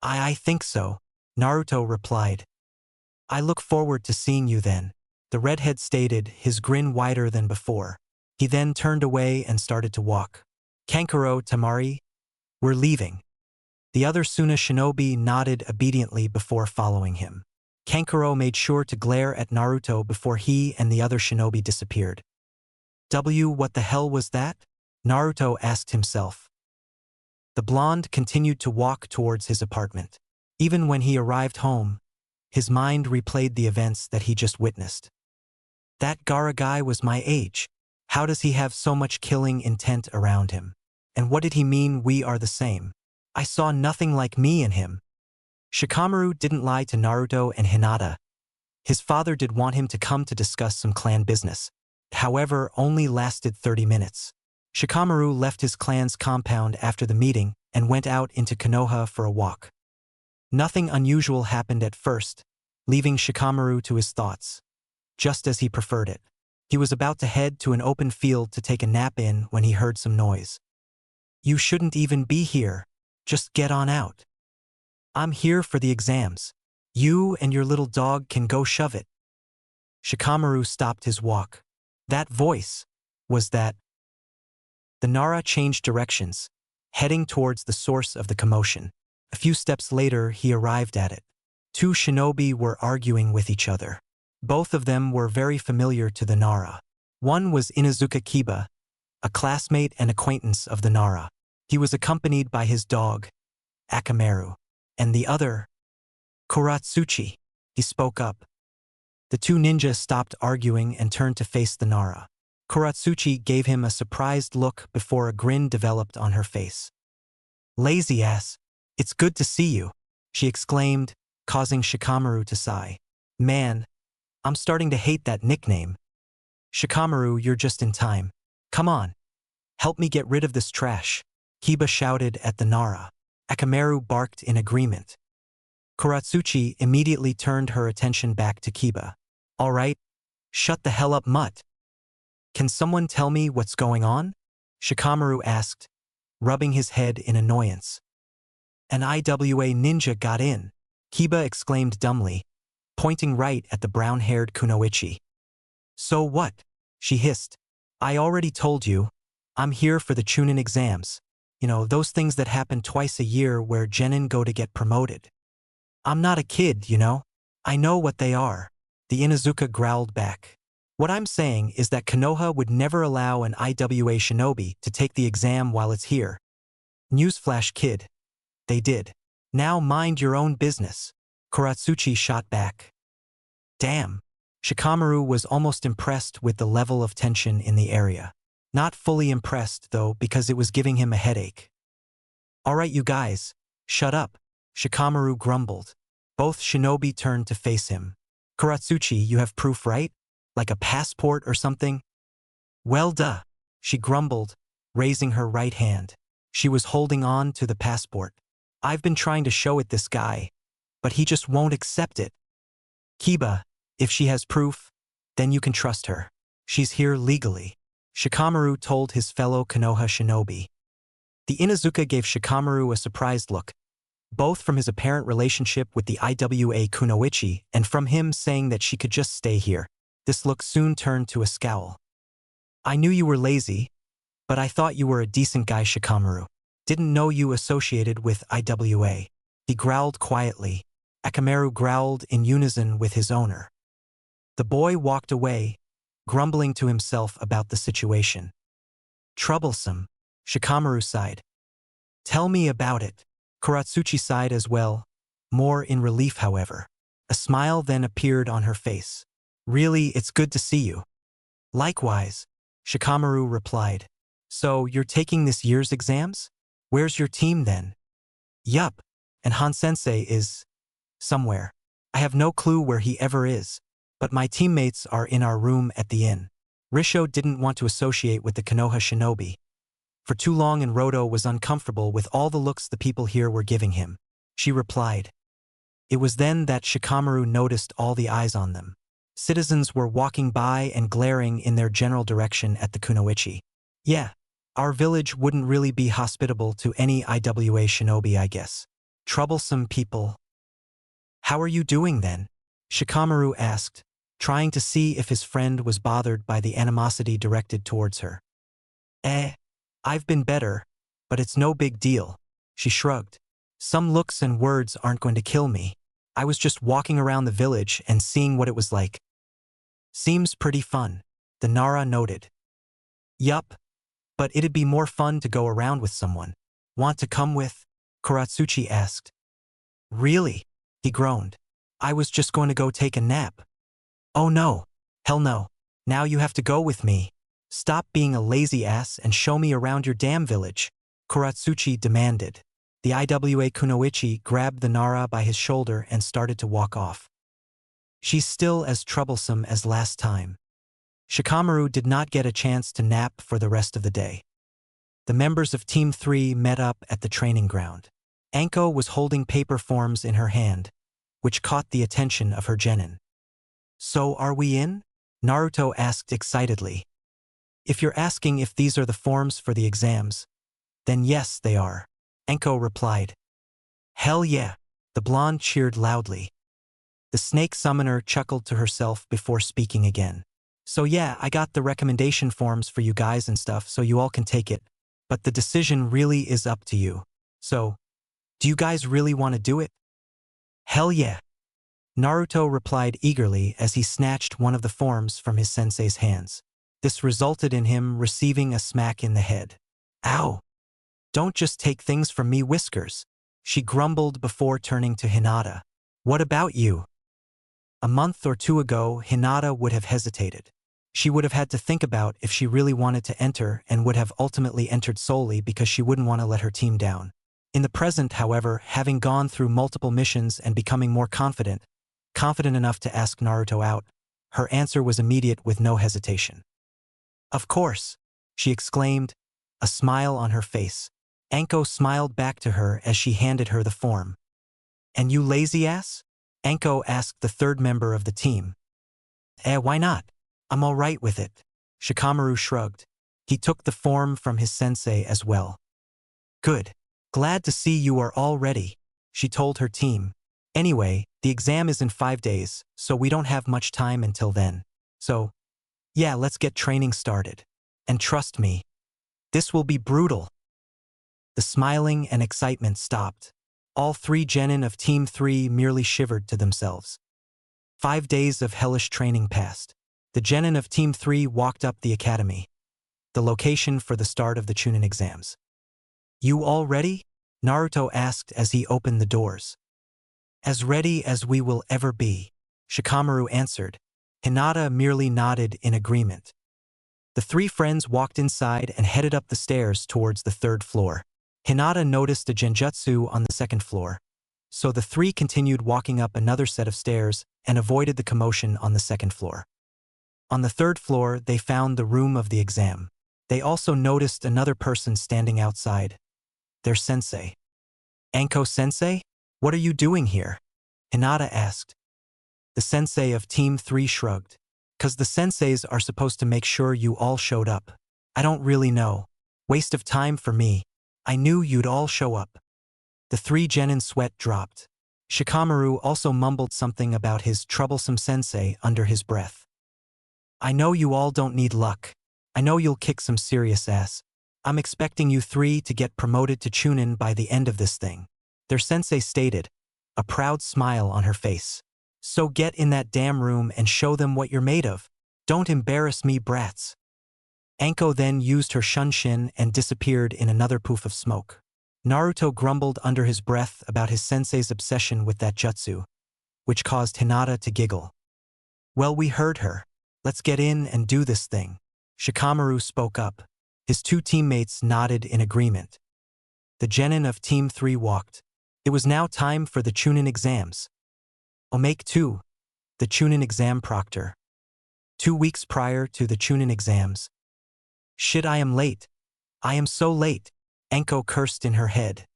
I think so, Naruto replied. I look forward to seeing you then, the redhead stated, his grin wider than before. He then turned away and started to walk. Kankuro, Temari, we're leaving. The other Suna shinobi nodded obediently before following him. Kankuro made sure to glare at Naruto before he and the other shinobi disappeared. What the hell was that? Naruto asked himself. The blonde continued to walk towards his apartment. Even when he arrived home, his mind replayed the events that he just witnessed. That Gaara guy was my age. How does he have so much killing intent around him? And what did he mean we are the same? I saw nothing like me in him. Shikamaru didn't lie to Naruto and Hinata. His father did want him to come to discuss some clan business. However, only lasted 30 minutes. Shikamaru left his clan's compound after the meeting and went out into Konoha for a walk. Nothing unusual happened at first, leaving Shikamaru to his thoughts, just as he preferred it. He was about to head to an open field to take a nap in when he heard some noise. You shouldn't even be here. Just get on out. I'm here for the exams. You and your little dog can go shove it. Shikamaru stopped his walk. That voice. Was that? The Nara changed directions, heading towards the source of the commotion. A few steps later, he arrived at it. Two shinobi were arguing with each other. Both of them were very familiar to the Nara. One was Inuzuka Kiba, a classmate and acquaintance of the Nara. He was accompanied by his dog, Akamaru, and the other, Kuratsuchi. He spoke up. The two ninjas stopped arguing and turned to face the Nara. Kuratsuchi gave him a surprised look before a grin developed on her face. Lazy ass, it's good to see you, she exclaimed, causing Shikamaru to sigh. Man, I'm starting to hate that nickname. Shikamaru, you're just in time. Come on. Help me get rid of this trash. Kiba shouted at the Nara. Akamaru barked in agreement. Kuratsuchi immediately turned her attention back to Kiba. All right, shut the hell up, mutt. Can someone tell me what's going on? Shikamaru asked, rubbing his head in annoyance. An IWA ninja got in, Kiba exclaimed dumbly, pointing right at the brown-haired Kunoichi. So what? She hissed. I already told you. I'm here for the Chunin exams. You know, those things that happen twice a year where genin go to get promoted. I'm not a kid, you know. I know what they are. The Inuzuka growled back. What I'm saying is that Konoha would never allow an IWA shinobi to take the exam while it's here. Newsflash, kid. They did. Now mind your own business. Kuratsuchi shot back. Damn. Shikamaru was almost impressed with the level of tension in the area. Not fully impressed, though, because it was giving him a headache. All right, you guys. Shut up. Shikamaru grumbled. Both shinobi turned to face him. Kuratsuchi, you have proof, right? Like a passport or something? Well, duh, she grumbled, raising her right hand. She was holding on to the passport. I've been trying to show it this guy, but he just won't accept it. Kiba, if she has proof, then you can trust her. She's here legally. Shikamaru told his fellow Konoha shinobi. The Inuzuka gave Shikamaru a surprised look, both from his apparent relationship with the IWA Kunoichi and from him saying that she could just stay here. This look soon turned to a scowl. I knew you were lazy, but I thought you were a decent guy, Shikamaru. Didn't know you associated with IWA. He growled quietly. Akamaru growled in unison with his owner. The boy walked away, grumbling to himself about the situation. Troublesome, Shikamaru sighed. Tell me about it. Kuratsuchi sighed as well, more in relief however. A smile then appeared on her face. Really, it's good to see you. Likewise, Shikamaru replied. So, you're taking this year's exams? Where's your team then? Yup, and Han-sensei is somewhere. I have no clue where he ever is, but my teammates are in our room at the inn. Risho didn't want to associate with the Konoha shinobi. For too long, and Roto was uncomfortable with all the looks the people here were giving him. She replied. It was then that Shikamaru noticed all the eyes on them. Citizens were walking by and glaring in their general direction at the Kunoichi. Yeah, our village wouldn't really be hospitable to any IWA shinobi, I guess. Troublesome people. How are you doing then? Shikamaru asked, trying to see if his friend was bothered by the animosity directed towards her. I've been better, but it's no big deal. She shrugged. Some looks and words aren't going to kill me. I was just walking around the village and seeing what it was like. Seems pretty fun, the Nara noted. Yup, but it'd be more fun to go around with someone. Want to come with? Kuratsuchi asked. Really? He groaned. I was just going to go take a nap. Oh no, hell no. Now you have to go with me. Stop being a lazy ass and show me around your damn village, Kuratsuchi demanded. The IWA Kunoichi grabbed the Nara by his shoulder and started to walk off. She's still as troublesome as last time. Shikamaru did not get a chance to nap for the rest of the day. The members of Team 3 met up at the training ground. Anko was holding paper forms in her hand, which caught the attention of her genin. So are we in? Naruto asked excitedly. If you're asking if these are the forms for the exams, then yes, they are, Anko replied. Hell yeah, the blonde cheered loudly. The snake summoner chuckled to herself before speaking again. So yeah, I got the recommendation forms for you guys and stuff so you all can take it, but the decision really is up to you. So, do you guys really want to do it? Hell yeah, Naruto replied eagerly as he snatched one of the forms from his sensei's hands. This resulted in him receiving a smack in the head. Ow! Don't just take things from me, Whiskers, she grumbled before turning to Hinata. What about you? A month or two ago, Hinata would have hesitated. She would have had to think about if she really wanted to enter and would have ultimately entered solely because she wouldn't want to let her team down. In the present, however, having gone through multiple missions and becoming more confident enough to ask Naruto out, her answer was immediate with no hesitation. Of course, she exclaimed, a smile on her face. Anko smiled back to her as she handed her the form. And you lazy ass? Anko asked the third member of the team. Why not? I'm all right with it. Shikamaru shrugged. He took the form from his sensei as well. Good. Glad to see you are all ready, she told her team. Anyway, the exam is in 5 days, so we don't have much time until then. So, yeah, let's get training started. And trust me, this will be brutal. The smiling and excitement stopped. All 3 genin of Team 3 merely shivered to themselves. 5 days of hellish training passed. The genin of Team 3 walked up the academy, the location for the start of the Chunin exams. You all ready? Naruto asked as he opened the doors. As ready as we will ever be, Shikamaru answered. Hinata merely nodded in agreement. The 3 friends walked inside and headed up the stairs towards the 3rd floor. Hinata noticed a genjutsu on the 2nd floor. So the three continued walking up another set of stairs and avoided the commotion on the second floor. On the third floor, they found the room of the exam. They also noticed another person standing outside. Their sensei. Anko-sensei? What are you doing here? Hinata asked. The sensei of Team 3 shrugged. 'Cause the senseis are supposed to make sure you all showed up. I don't really know. Waste of time for me. I knew you'd all show up. The three genin sweat dropped. Shikamaru also mumbled something about his troublesome sensei under his breath. I know you all don't need luck. I know you'll kick some serious ass. I'm expecting you three to get promoted to Chunin by the end of this thing. Their sensei stated, a proud smile on her face. So get in that damn room and show them what you're made of. Don't embarrass me, brats. Anko then used her shunshin and disappeared in another poof of smoke. Naruto grumbled under his breath about his sensei's obsession with that jutsu, which caused Hinata to giggle. Well, we heard her. Let's get in and do this thing. Shikamaru spoke up. His two teammates nodded in agreement. The genin of Team 3 walked. It was now time for the Chunin exams. Omake 2, the Chunin exam proctor. 2 weeks prior to the Chunin exams. Shit, I am late. I am so late, Anko cursed in her head.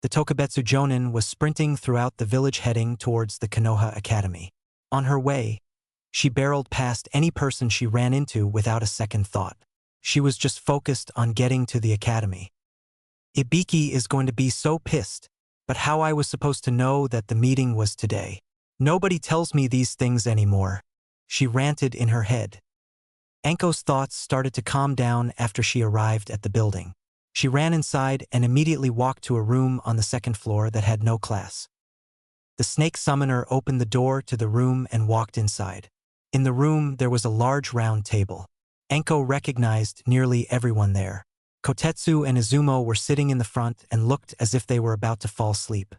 The Tokubetsu Jonin was sprinting throughout the village heading towards the Konoha Academy. On her way, she barreled past any person she ran into without a second thought. She was just focused on getting to the academy. Ibiki is going to be so pissed, but how I was supposed to know that the meeting was today? Nobody tells me these things anymore. She ranted in her head. Anko's thoughts started to calm down after she arrived at the building. She ran inside and immediately walked to a room on the second floor that had no class. The snake summoner opened the door to the room and walked inside. In the room, there was a large round table. Anko recognized nearly everyone there. Kotetsu and Izumo were sitting in the front and looked as if they were about to fall asleep.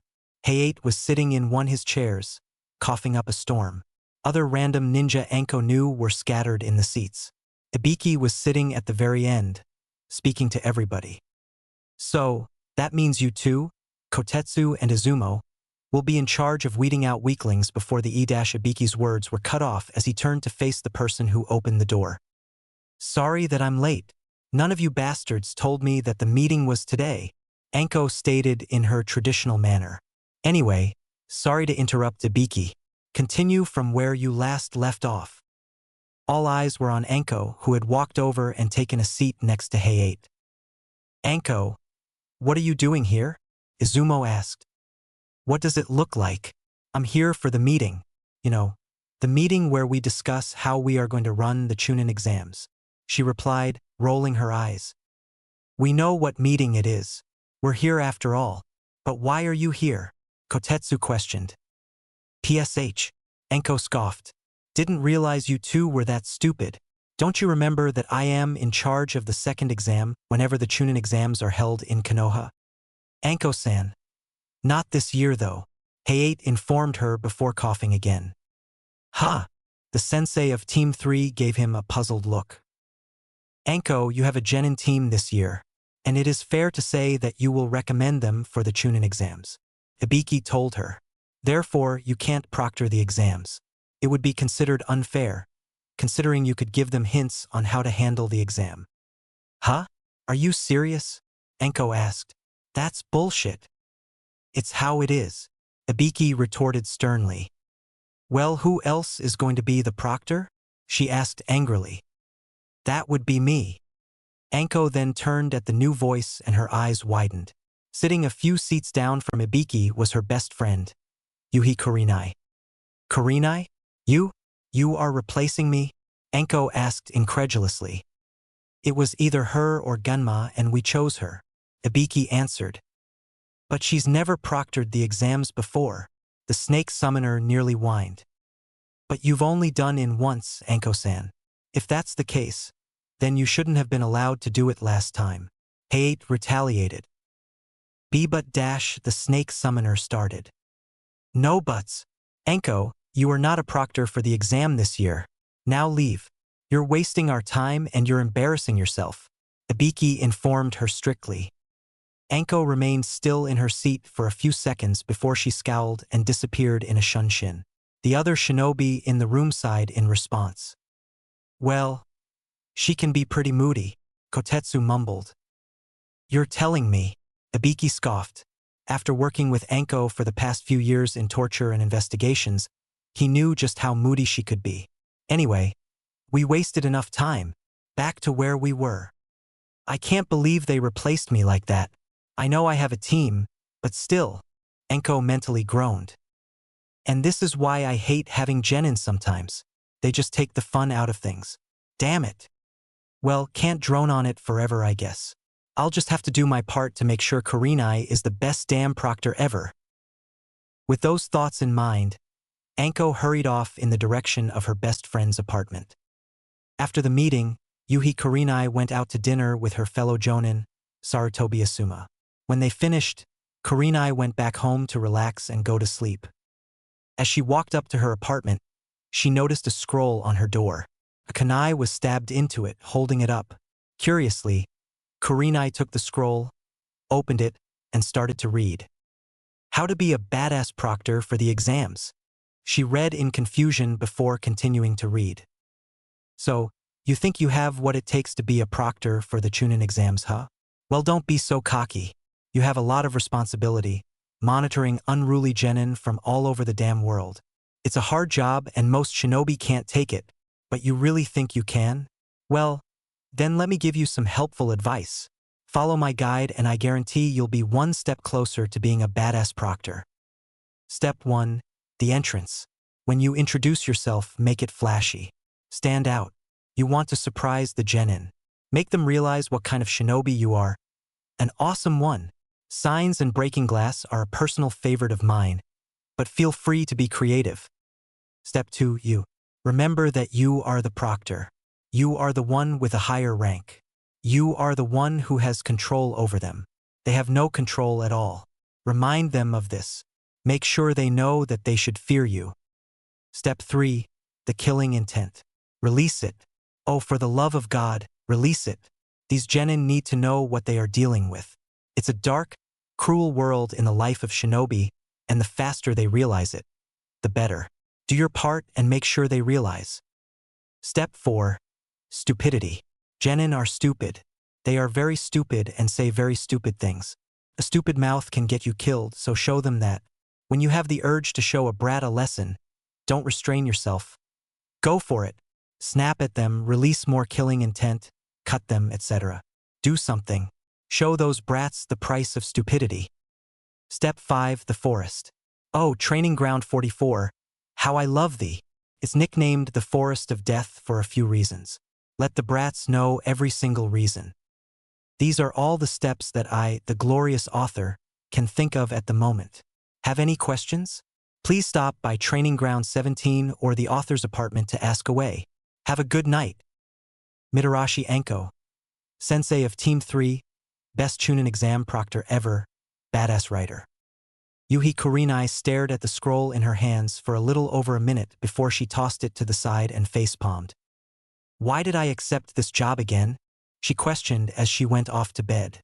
Hayate was sitting in one of his chairs, coughing up a storm. Other random ninja Anko knew were scattered in the seats. Ibiki was sitting at the very end, speaking to everybody. So, that means you two, Kotetsu and Izumo, will be in charge of weeding out weaklings before the Ibiki's words were cut off as he turned to face the person who opened the door. Sorry that I'm late. None of you bastards told me that the meeting was today, Anko stated in her traditional manner. Anyway, sorry to interrupt Ibiki. Continue from where you last left off. All eyes were on Anko, who had walked over and taken a seat next to Hayate. Anko, what are you doing here? Izumo asked. What does it look like? I'm here for the meeting. You know, the meeting where we discuss how we are going to run the Chunin exams. She replied, rolling her eyes. We know what meeting it is. We're here after all. But why are you here? Kotetsu questioned. PSH. Anko scoffed. Didn't realize you two were that stupid. Don't you remember that I am in charge of the second exam whenever the Chunin exams are held in Konoha? Anko-san. Not this year though, Hayate informed her before coughing again. Ha! The sensei of Team 3 gave him a puzzled look. Anko, you have a genin team this year, and it is fair to say that you will recommend them for the Chunin exams. Ibiki told her. Therefore, you can't proctor the exams. It would be considered unfair, considering you could give them hints on how to handle the exam. Huh? Are you serious? Anko asked. That's bullshit. It's how it is, Ibiki retorted sternly. Well, who else is going to be the proctor? She asked angrily. That would be me. Anko then turned at the new voice and her eyes widened. Sitting a few seats down from Ibiki was her best friend, Yuhi Kurenai. Kurenai? You are replacing me? Anko asked incredulously. It was either her or Gunma and we chose her, Ibiki answered. But she's never proctored the exams before, the snake summoner nearly whined. But you've only done it once, Anko-san. If that's the case, then you shouldn't have been allowed to do it last time. Hayate retaliated. The snake summoner started. No buts. Anko, you are not a proctor for the exam this year. Now leave. You're wasting our time and you're embarrassing yourself, Ibiki informed her strictly. Anko remained still in her seat for a few seconds before she scowled and disappeared in a shunshin. The other shinobi in the room sighed in response. Well, she can be pretty moody, Kotetsu mumbled. You're telling me, Ibiki scoffed. After working with Anko for the past few years in torture and investigations, he knew just how moody she could be. Anyway, we wasted enough time. Back to where we were. I can't believe they replaced me like that. I know I have a team, but still, Anko mentally groaned. And this is why I hate having genin sometimes. They just take the fun out of things. Damn it. Well, can't drone on it forever, I guess. I'll just have to do my part to make sure Kurenai is the best damn proctor ever. With those thoughts in mind, Anko hurried off in the direction of her best friend's apartment. After the meeting, Yuhi Kurenai went out to dinner with her fellow jonin, Sarutobi Asuma. When they finished, Kurenai went back home to relax and go to sleep. As she walked up to her apartment, she noticed a scroll on her door. A kunai was stabbed into it, holding it up. Curiously, Kurenai took the scroll, opened it, and started to read. How to be a badass proctor for the exams. She read in confusion before continuing to read. So, you think you have what it takes to be a proctor for the Chunin exams, huh? Well, don't be so cocky. You have a lot of responsibility, monitoring unruly genin from all over the damn world. It's a hard job and most shinobi can't take it, but you really think you can? Well, then let me give you some helpful advice. Follow my guide and I guarantee you'll be one step closer to being a badass proctor. Step 1. The entrance. When you introduce yourself, make it flashy. Stand out. You want to surprise the genin. Make them realize what kind of shinobi you are. An awesome one. Signs and breaking glass are a personal favorite of mine, but feel free to be creative. Step 2. You. Remember that you are the proctor. You are the one with a higher rank. You are the one who has control over them. They have no control at all. Remind them of this. Make sure they know that they should fear you. Step 3. The killing intent. Release it. Oh, for the love of God, release it. These genin need to know what they are dealing with. It's a dark, cruel world in the life of shinobi, and the faster they realize it, the better. Do your part and make sure they realize. Step 4. Stupidity. Genin are stupid. They are very stupid and say very stupid things. A stupid mouth can get you killed, so show them that. When you have the urge to show a brat a lesson, don't restrain yourself. Go for it. Snap at them, release more killing intent, cut them, etc. Do something. Show those brats the price of stupidity. Step 5. The forest. Oh, Training Ground 44. How I love thee. It's nicknamed the Forest of Death for a few reasons. Let the brats know every single reason. These are all the steps that I, the glorious author, can think of at the moment. Have any questions? Please stop by Training Ground 17 or the author's apartment to ask away. Have a good night. Mitarashi Anko, Sensei of Team 3, best Chunin exam proctor ever, badass writer. Yuhi Kurenai stared at the scroll in her hands for a little over a minute before she tossed it to the side and facepalmed. Why did I accept this job again? She questioned as she went off to bed.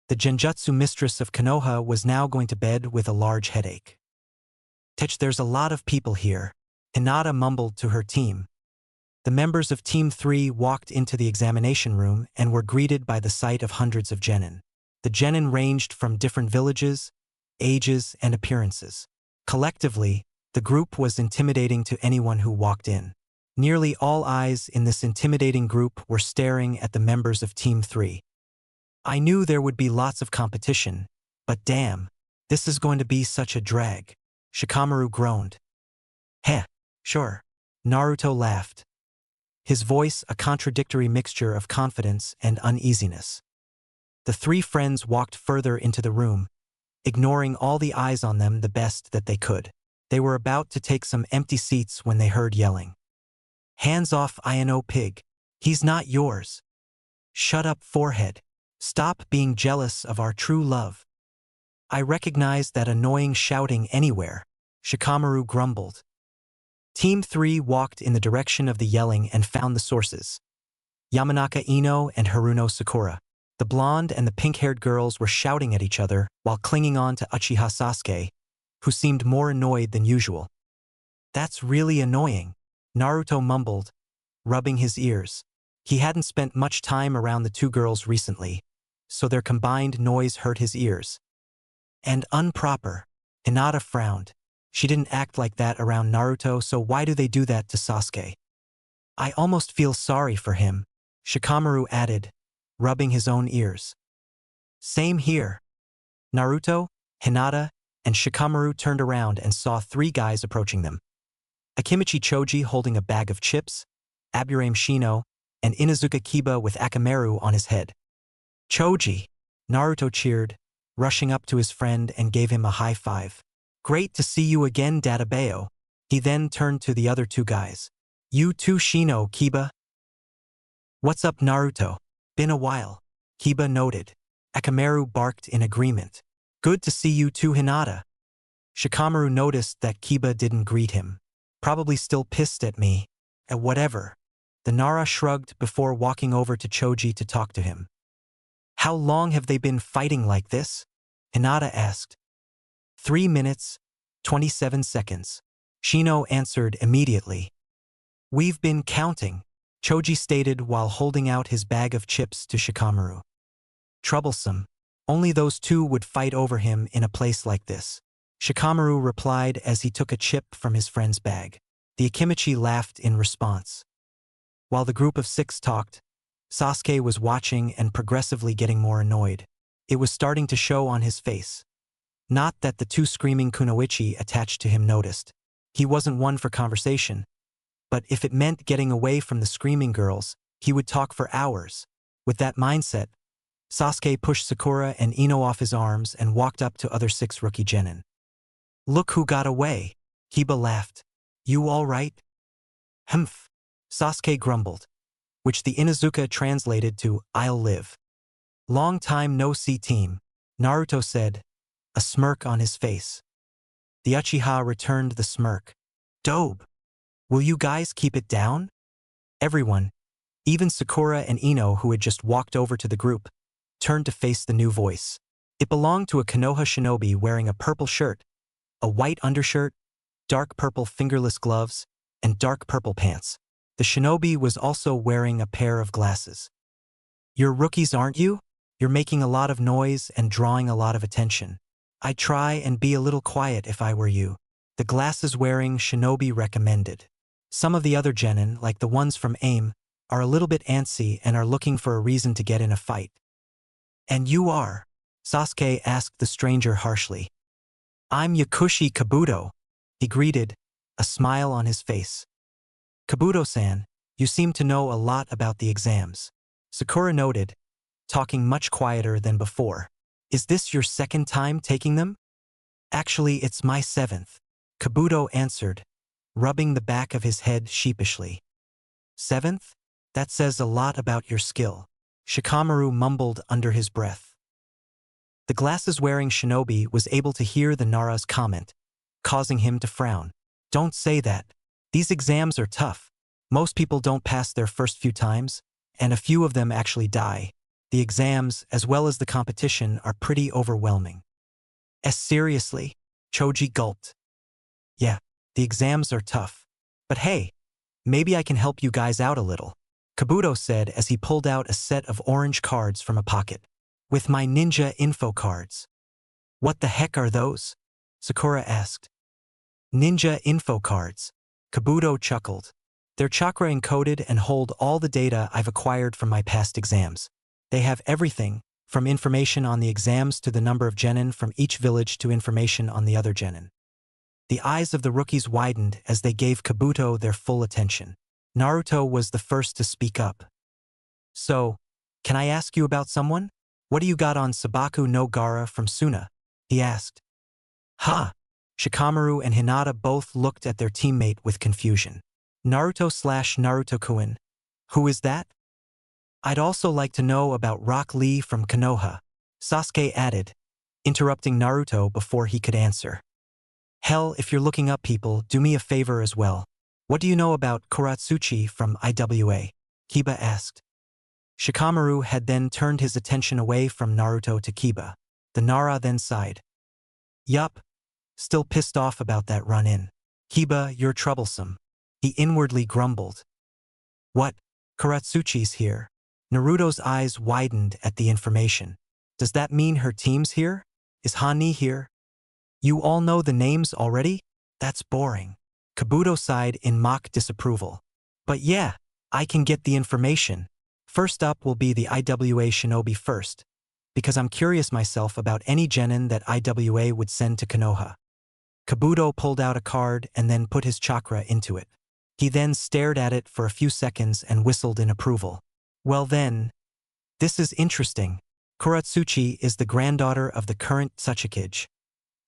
The genjutsu mistress of Konoha was now going to bed with a large headache. There's a lot of people here, Hinata mumbled to her team. The members of Team 3 walked into the examination room and were greeted by the sight of hundreds of genin. The genin ranged from different villages, ages, and appearances. Collectively, the group was intimidating to anyone who walked in. Nearly all eyes in this intimidating group were staring at the members of Team 3. I knew there would be lots of competition, but damn, this is going to be such a drag. Shikamaru groaned. Heh, sure. Naruto laughed. His voice a contradictory mixture of confidence and uneasiness. The three friends walked further into the room, ignoring all the eyes on them the best that they could. They were about to take some empty seats when they heard yelling. Hands off Ayano pig. He's not yours. Shut up forehead. Stop being jealous of our true love. I recognize that annoying shouting anywhere, Shikamaru grumbled. Team 3 walked in the direction of the yelling and found the sources. Yamanaka Ino and Haruno Sakura. The blonde and the pink-haired girls were shouting at each other while clinging on to Uchiha Sasuke, who seemed more annoyed than usual. That's really annoying, Naruto mumbled, rubbing his ears. He hadn't spent much time around the two girls recently, so their combined noise hurt his ears. And improper, Hinata frowned. She didn't act like that around Naruto, so why do they do that to Sasuke? I almost feel sorry for him, Shikamaru added, rubbing his own ears. Same here. Naruto, Hinata, and Shikamaru turned around and saw three guys approaching them. Akimichi Choji holding a bag of chips, Aburame Shino, and Inuzuka Kiba with Akamaru on his head. Choji! Naruto cheered, rushing up to his friend and gave him a high five. Great to see you again, Databeo. He then turned to the other two guys. You too, Shino, Kiba? What's up, Naruto? Been a while, Kiba noted. Akamaru barked in agreement. Good to see you too, Hinata. Shikamaru noticed that Kiba didn't greet him. Probably still pissed at me. At whatever. The Nara shrugged before walking over to Choji to talk to him. How long have they been fighting like this? Hinata asked. 3 minutes, 27 seconds. Shino answered immediately. We've been counting, Choji stated while holding out his bag of chips to Shikamaru. Troublesome. Only those two would fight over him in a place like this. Shikamaru replied as he took a chip from his friend's bag. The Akimichi laughed in response. While the group of 6 talked, Sasuke was watching and progressively getting more annoyed. It was starting to show on his face. Not that the two screaming kunoichi attached to him noticed. He wasn't one for conversation. But if it meant getting away from the screaming girls, he would talk for hours. With that mindset, Sasuke pushed Sakura and Ino off his arms and walked up to other 6 rookie genin. Look who got away, Kiba laughed. You all right? Humph, Sasuke grumbled, which the Inuzuka translated to, I'll live. Long time no see, team, Naruto said, a smirk on his face. The Uchiha returned the smirk. Dope. Will you guys keep it down? Everyone, even Sakura and Ino who had just walked over to the group, turned to face the new voice. It belonged to a Konoha shinobi wearing a purple shirt, a white undershirt, dark purple fingerless gloves, and dark purple pants. The shinobi was also wearing a pair of glasses. You're rookies, aren't you? You're making a lot of noise and drawing a lot of attention. I'd try and be a little quiet if I were you, the glasses-wearing shinobi recommended. Some of the other genin, like the ones from AIM, are a little bit antsy and are looking for a reason to get in a fight. And you are? Sasuke asked the stranger harshly. I'm Yakushi Kabuto, he greeted, a smile on his face. Kabuto-san, you seem to know a lot about the exams, Sakura noted, talking much quieter than before. Is this your 2nd time taking them? Actually, it's my 7th, Kabuto answered, rubbing the back of his head sheepishly. 7th? That says a lot about your skill, Shikamaru mumbled under his breath. The glasses-wearing shinobi was able to hear the Nara's comment, causing him to frown. Don't say that. These exams are tough. Most people don't pass their first few times, and a few of them actually die. The exams, as well as the competition, are pretty overwhelming. Seriously? Choji gulped. Yeah, the exams are tough. But hey, maybe I can help you guys out a little, Kabuto said as he pulled out a set of orange cards from a pocket. With my ninja info cards. What the heck are those? Sakura asked. Ninja info cards. Kabuto chuckled. They're chakra encoded and hold all the data I've acquired from my past exams. They have everything, from information on the exams to the number of genin from each village to information on the other genin. The eyes of the rookies widened as they gave Kabuto their full attention. Naruto was the first to speak up. So, can I ask you about someone? What do you got on Sabaku no Gara from Suna? He asked. Ha! Shikamaru and Hinata both looked at their teammate with confusion. Naruto/Naruto-kun. Who is that? I'd also like to know about Rock Lee from Konoha, Sasuke added, interrupting Naruto before he could answer. Hell, if you're looking up people, do me a favor as well. What do you know about Kuratsuchi from IWA? Kiba asked. Shikamaru had then turned his attention away from Naruto to Kiba. The Nara then sighed. Yup. Still pissed off about that run-in. Kiba, you're troublesome. He inwardly grumbled. What? Kuratsuchi's here. Naruto's eyes widened at the information. Does that mean her team's here? Is Hani here? You all know the names already? That's boring. Kabuto sighed in mock disapproval. But yeah, I can get the information. First up will be the IWA Shinobi first, because I'm curious myself about any genin that IWA would send to Konoha. Kabuto pulled out a card and then put his chakra into it. He then stared at it for a few seconds and whistled in approval. Well then, this is interesting. Kuratsuchi is the granddaughter of the current Tsuchikage,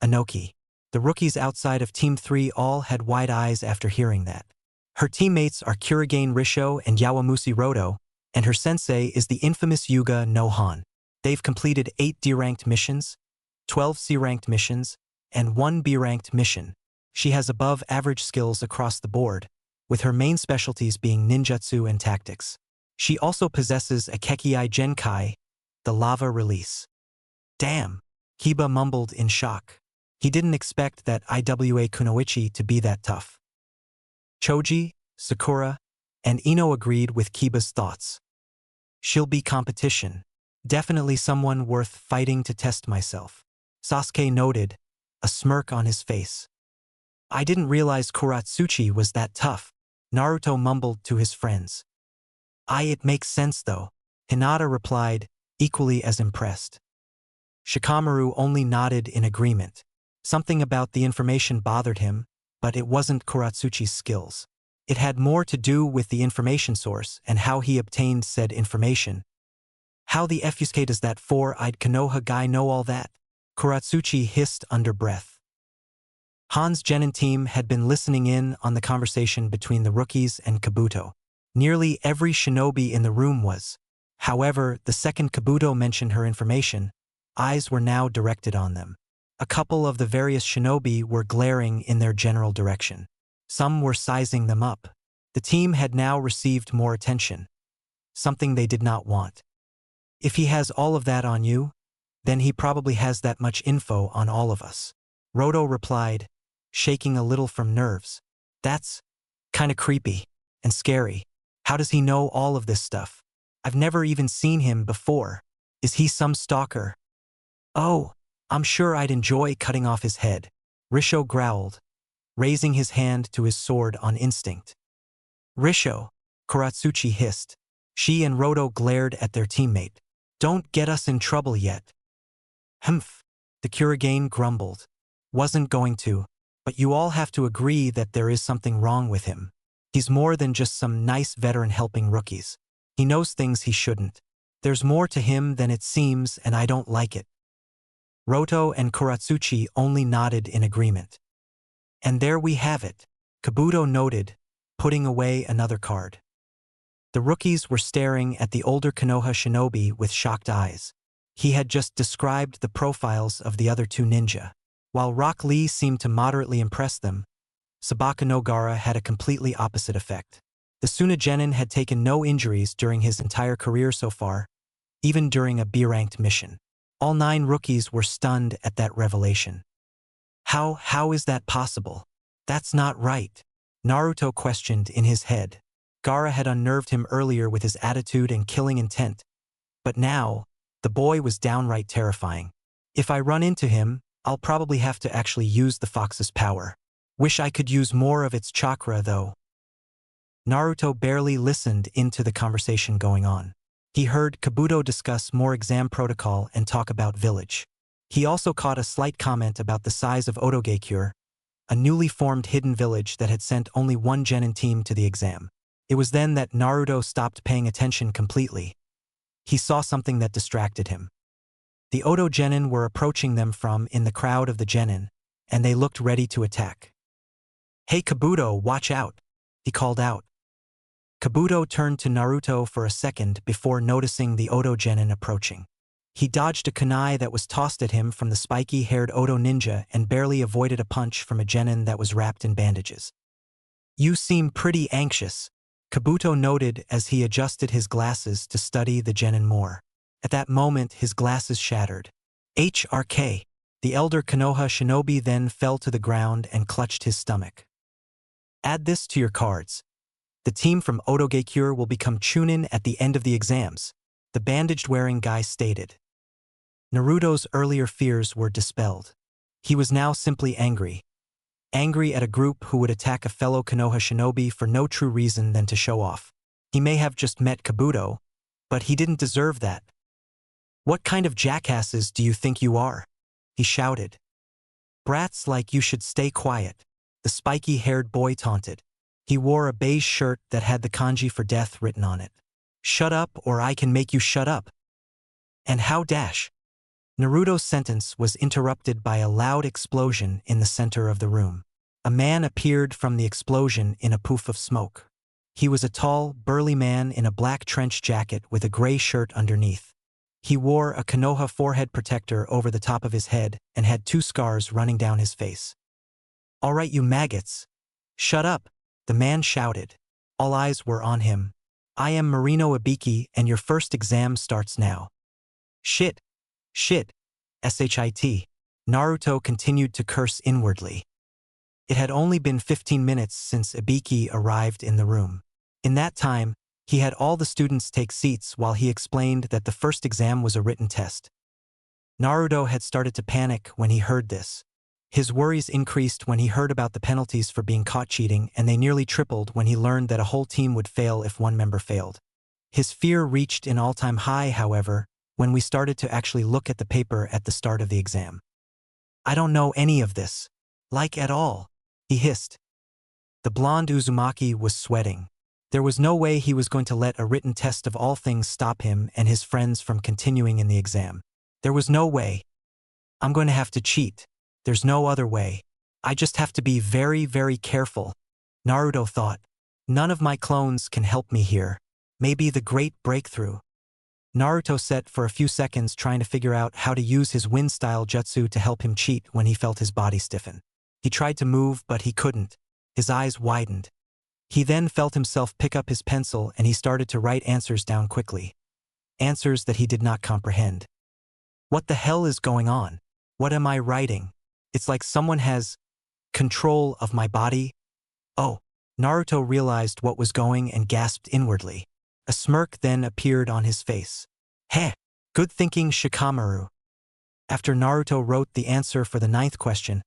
Anoki. The rookies outside of Team 3 all had wide eyes after hearing that. Her teammates are Kurigane Risho and Yawamushi Roto, and her sensei is the infamous Yuga no Han. They've completed 8 D-ranked missions, 12 C-ranked missions, and 1 B-ranked mission. She has above-average skills across the board, with her main specialties being ninjutsu and tactics. She also possesses a Kekkei Genkai, the lava release. Damn, Kiba mumbled in shock. He didn't expect that IWA Kunoichi to be that tough. Choji, Sakura, and Ino agreed with Kiba's thoughts. She'll be competition. Definitely someone worth fighting to test myself. Sasuke noted, a smirk on his face. I didn't realize Kuratsuchi was that tough, Naruto mumbled to his friends. It makes sense though, Hinata replied, equally as impressed. Shikamaru only nodded in agreement. Something about the information bothered him, but it wasn't Kuratsuchi's skills. It had more to do with the information source and how he obtained said information. How the FUSK does that four-eyed Konoha guy know all that? Kuratsuchi hissed under breath. Han's genin team had been listening in on the conversation between the rookies and Kabuto. Nearly every shinobi in the room was. However, the second Kabuto mentioned her information, eyes were now directed on them. A couple of the various shinobi were glaring in their general direction. Some were sizing them up. The team had now received more attention. Something they did not want. If he has all of that on you, then he probably has that much info on all of us. Roto replied, shaking a little from nerves. That's kinda creepy and scary. How does he know all of this stuff? I've never even seen him before. Is he some stalker? Oh, I'm sure I'd enjoy cutting off his head. Risho growled, raising his hand to his sword on instinct. Risho, Kuratsuchi hissed. She and Roto glared at their teammate. Don't get us in trouble yet. Humph, the Kurigane grumbled. Wasn't going to, but you all have to agree that there is something wrong with him. He's more than just some nice veteran helping rookies. He knows things he shouldn't. There's more to him than it seems, and I don't like it. Roto and Kuratsuchi only nodded in agreement. And there we have it, Kabuto noted, putting away another card. The rookies were staring at the older Konoha shinobi with shocked eyes. He had just described the profiles of the other two ninja. While Rock Lee seemed to moderately impress them, Sabaka no Gara had a completely opposite effect. The Tsunagenin had taken no injuries during his entire career so far, even during a B-ranked mission. All 9 rookies were stunned at that revelation. How is that possible? That's not right, Naruto questioned in his head. Gaara had unnerved him earlier with his attitude and killing intent, but now, the boy was downright terrifying. If I run into him, I'll probably have to actually use the fox's power. Wish I could use more of its chakra, though. Naruto barely listened into the conversation going on. He heard Kabuto discuss more exam protocol and talk about village. He also caught a slight comment about the size of Otogekure, a newly formed hidden village that had sent only one genin team to the exam. It was then that Naruto stopped paying attention completely. He saw something that distracted him. The Oto genin were approaching them from in the crowd of the genin, and they looked ready to attack. Hey Kabuto, watch out, he called out. Kabuto turned to Naruto for a second before noticing the Oto genin approaching. He dodged a kunai that was tossed at him from the spiky-haired Oto ninja and barely avoided a punch from a genin that was wrapped in bandages. You seem pretty anxious, Kabuto noted as he adjusted his glasses to study the genin more. At that moment, his glasses shattered. HRK. The elder Konoha shinobi then fell to the ground and clutched his stomach. Add this to your cards. The team from Otogekure will become Chunin at the end of the exams, the bandaged-wearing guy stated. Naruto's earlier fears were dispelled. He was now simply angry. Angry at a group who would attack a fellow Konoha shinobi for no true reason than to show off. He may have just met Kabuto, but he didn't deserve that. What kind of jackasses do you think you are? He shouted. Brats like you should stay quiet, the spiky-haired boy taunted. He wore a beige shirt that had the kanji for death written on it. Shut up or I can make you shut up. And how dash? Naruto's sentence was interrupted by a loud explosion in the center of the room. A man appeared from the explosion in a poof of smoke. He was a tall, burly man in a black trench jacket with a gray shirt underneath. He wore a Konoha forehead protector over the top of his head and had 2 scars running down his face. All right, you maggots. Shut up, the man shouted. All eyes were on him. I am Marino Ibiki and your first exam starts now. Shit. Shit. Shit. Naruto continued to curse inwardly. It had only been 15 minutes since Ibiki arrived in the room. In that time, he had all the students take seats while he explained that the first exam was a written test. Naruto had started to panic when he heard this. His worries increased when he heard about the penalties for being caught cheating, and they nearly tripled when he learned that a whole team would fail if one member failed. His fear reached an all-time high, however, when we started to actually look at the paper at the start of the exam. I don't know any of this. Like at all, he hissed. The blonde Uzumaki was sweating. There was no way he was going to let a written test of all things stop him and his friends from continuing in the exam. There was no way. I'm going to have to cheat. There's no other way. I just have to be very, very careful. Naruto thought. None of my clones can help me here. Maybe the great breakthrough. Naruto sat for a few seconds trying to figure out how to use his wind-style jutsu to help him cheat when he felt his body stiffen. He tried to move, but he couldn't. His eyes widened. He then felt himself pick up his pencil and he started to write answers down quickly. Answers that he did not comprehend. What the hell is going on? What am I writing? It's like someone has control of my body. Oh, Naruto realized what was going and gasped inwardly. A smirk then appeared on his face. Heh, good thinking, Shikamaru. After Naruto wrote the answer for the 9th question,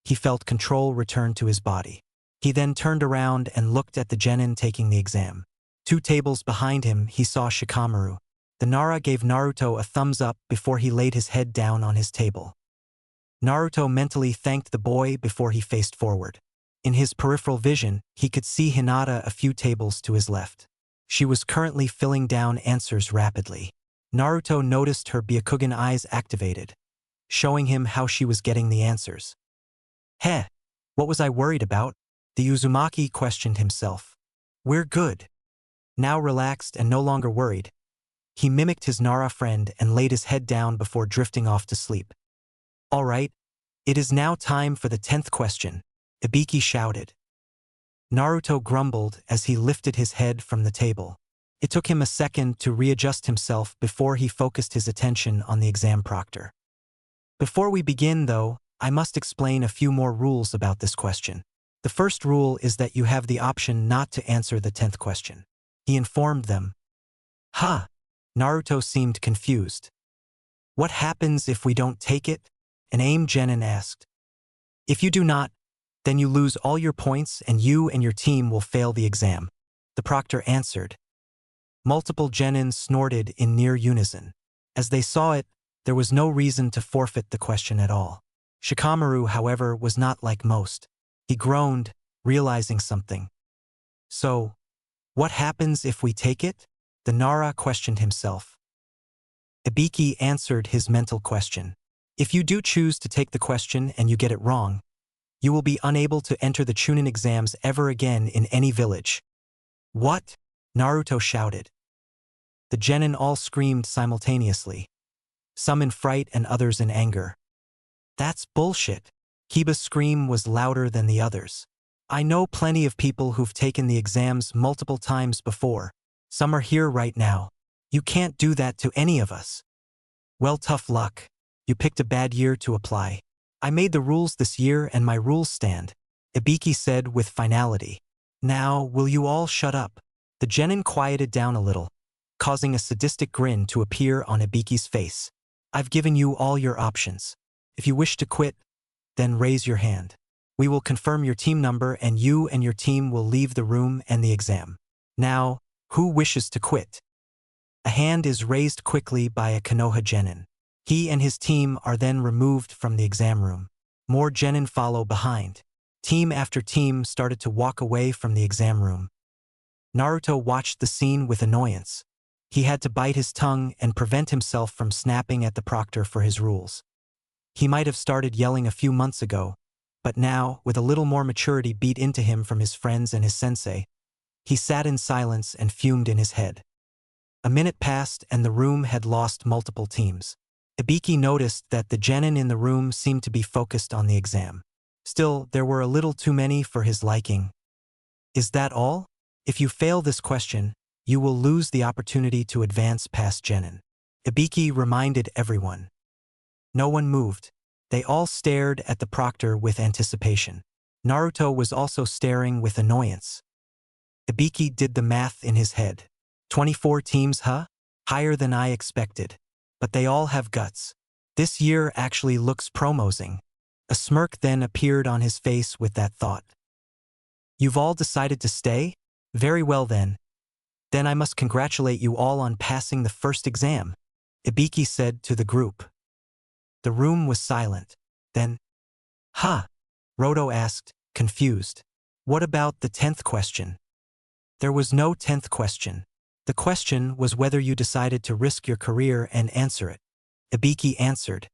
he felt control return to his body. He then turned around and looked at the genin taking the exam. 2 tables behind him, he saw Shikamaru. The Nara gave Naruto a thumbs up before he laid his head down on his table. Naruto mentally thanked the boy before he faced forward. In his peripheral vision, he could see Hinata a few tables to his left. She was currently filling down answers rapidly. Naruto noticed her Byakugan eyes activated, showing him how she was getting the answers. Heh, what was I worried about? The Uzumaki questioned himself. We're good. Now relaxed and no longer worried, he mimicked his Nara friend and laid his head down before drifting off to sleep. All right, it is now time for the 10th question, Ibiki shouted. Naruto grumbled as he lifted his head from the table. It took him a second to readjust himself before he focused his attention on the exam proctor. Before we begin, though, I must explain a few more rules about this question. The first rule is that you have the option not to answer the 10th question. He informed them. Huh? Naruto seemed confused. What happens if we don't take it? An aim genin asked. If you do not, then you lose all your points and you and your team will fail the exam, the proctor answered. Multiple genin snorted in near unison. As they saw it, there was no reason to forfeit the question at all. Shikamaru, however, was not like most. He groaned, realizing something. So, what happens if we take it? The Nara questioned himself. Ibiki answered his mental question. If you do choose to take the question and you get it wrong, you will be unable to enter the Chunin exams ever again in any village. What? Naruto shouted. The genin all screamed simultaneously, some in fright and others in anger. That's bullshit. Kiba's scream was louder than the others. I know plenty of people who've taken the exams multiple times before. Some are here right now. You can't do that to any of us. Well, tough luck. You picked a bad year to apply. I made the rules this year and my rules stand, Ibiki said with finality. Now, will you all shut up? The genin quieted down a little, causing a sadistic grin to appear on Ibiki's face. I've given you all your options. If you wish to quit, then raise your hand. We will confirm your team number and you and your team will leave the room and the exam. Now, who wishes to quit? A hand is raised quickly by a Konoha genin. He and his team are then removed from the exam room. More genin follow behind. Team after team started to walk away from the exam room. Naruto watched the scene with annoyance. He had to bite his tongue and prevent himself from snapping at the proctor for his rules. He might have started yelling a few months ago, but now, with a little more maturity beat into him from his friends and his sensei, he sat in silence and fumed in his head. A minute passed and the room had lost multiple teams. Ibiki noticed that the genin in the room seemed to be focused on the exam. Still, there were a little too many for his liking. Is that all? If you fail this question, you will lose the opportunity to advance past genin. Ibiki reminded everyone. No one moved. They all stared at the proctor with anticipation. Naruto was also staring with annoyance. Ibiki did the math in his head. 24 teams, huh? Higher than I expected. But they all have guts. This year actually looks promising. A smirk then appeared on his face with that thought. You've all decided to stay? Very well then. Then I must congratulate you all on passing the first exam, Ibiki said to the group. The room was silent. Then, Roto asked, confused. What about the 10th question? There was no 10th question. The question was whether you decided to risk your career and answer it. Ibiki answered.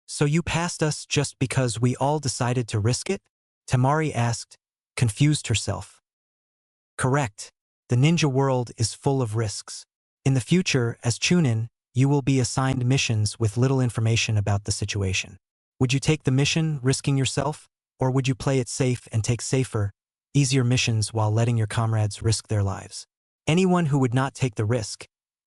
So you passed us just because we all decided to risk it? Temari asked, confused herself. Correct. The ninja world is full of risks. In the future, as Chunin, you will be assigned missions with little information about the situation. Would you take the mission, risking yourself, or would you play it safe and take safer, easier missions while letting your comrades risk their lives? Anyone who would not take the risk,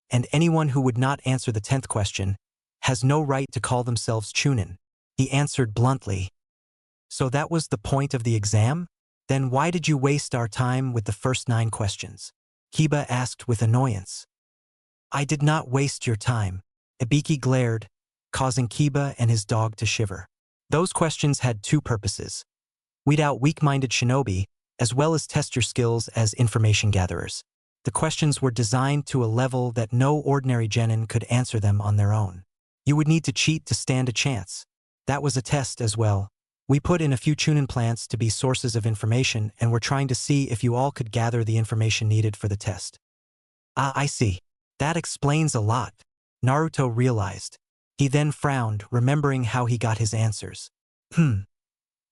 and anyone who would not answer the 10th question, has no right to call themselves Chunin, he answered bluntly. So that was the point of the exam? Then why did you waste our time with the first 9 questions? Kiba asked with annoyance. I did not waste your time, Ibiki glared, causing Kiba and his dog to shiver. Those questions had 2 purposes. Weed out weak-minded shinobi, as well as test your skills as information gatherers. The questions were designed to a level that no ordinary genin could answer them on their own. You would need to cheat to stand a chance. That was a test as well. We put in a few Chunin plants to be sources of information and were trying to see if you all could gather the information needed for the test. Ah, I see. That explains a lot, Naruto realized. He then frowned, remembering how he got his answers. I'm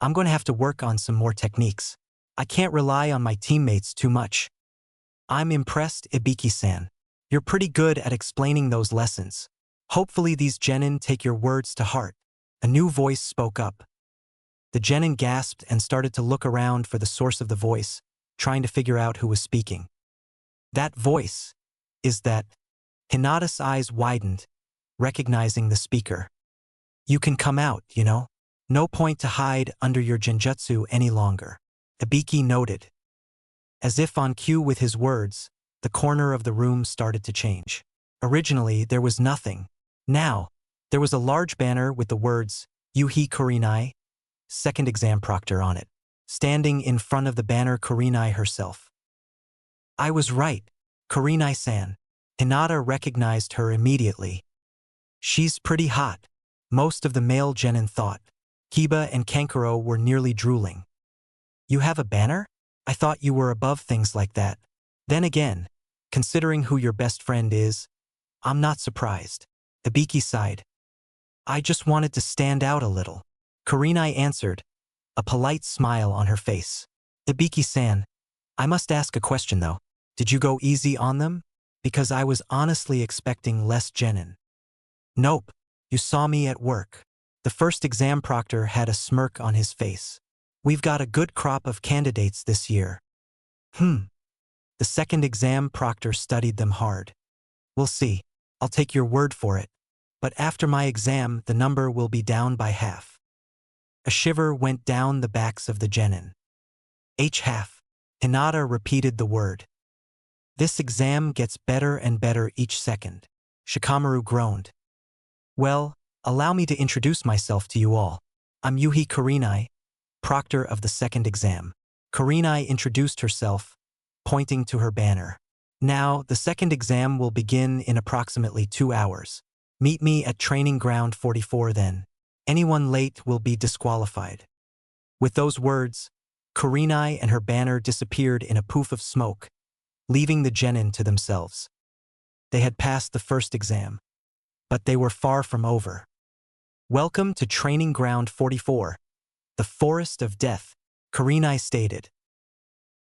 going to have to work on some more techniques. I can't rely on my teammates too much. I'm impressed, Ibiki-san. You're pretty good at explaining those lessons. Hopefully these genin take your words to heart. A new voice spoke up. The genin gasped and started to look around for the source of the voice, trying to figure out who was speaking. That voice. Is that? Hinata's eyes widened, recognizing the speaker. You can come out, you know? No point to hide under your genjutsu any longer. Ibiki noted. As if on cue with his words, the corner of the room started to change. Originally, there was nothing. Now, there was a large banner with the words, Yuhi Kurenai, second exam proctor on it. Standing in front of the banner Kurenai herself. I was right, Kurenai-san. Hinata recognized her immediately. She's pretty hot, most of the male genin thought. Kiba and Kankuro were nearly drooling. You have a banner? I thought you were above things like that. Then again, considering who your best friend is, I'm not surprised. Ibiki sighed. I just wanted to stand out a little. Kurenai answered, a polite smile on her face. Ibiki-san, I must ask a question though. Did you go easy on them? Because I was honestly expecting less genin. Nope, you saw me at work. The first exam proctor had a smirk on his face. We've got a good crop of candidates this year. The second exam proctor studied them hard. We'll see. I'll take your word for it. But after my exam, the number will be down by half. A shiver went down the backs of the genin. Half. Hinata repeated the word. This exam gets better and better each second. Shikamaru groaned. Well, allow me to introduce myself to you all. I'm Yuhi Kurenai, proctor of the second exam. Kurenai introduced herself, pointing to her banner. Now, the second exam will begin in approximately 2 hours. Meet me at Training Ground 44 then. Anyone late will be disqualified. With those words, Kurenai and her banner disappeared in a poof of smoke, leaving the genin to themselves. They had passed the first exam, but they were far from over. Welcome to Training Ground 44, the Forest of Death, Kurenai stated.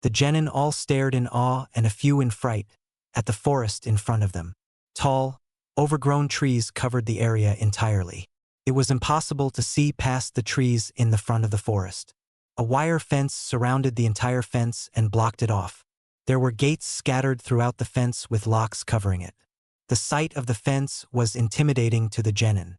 The genin all stared in awe and a few in fright at the forest in front of them. Tall, overgrown trees covered the area entirely. It was impossible to see past the trees in the front of the forest. A wire fence surrounded the entire fence and blocked it off. There were gates scattered throughout the fence with locks covering it. The sight of the fence was intimidating to the genin.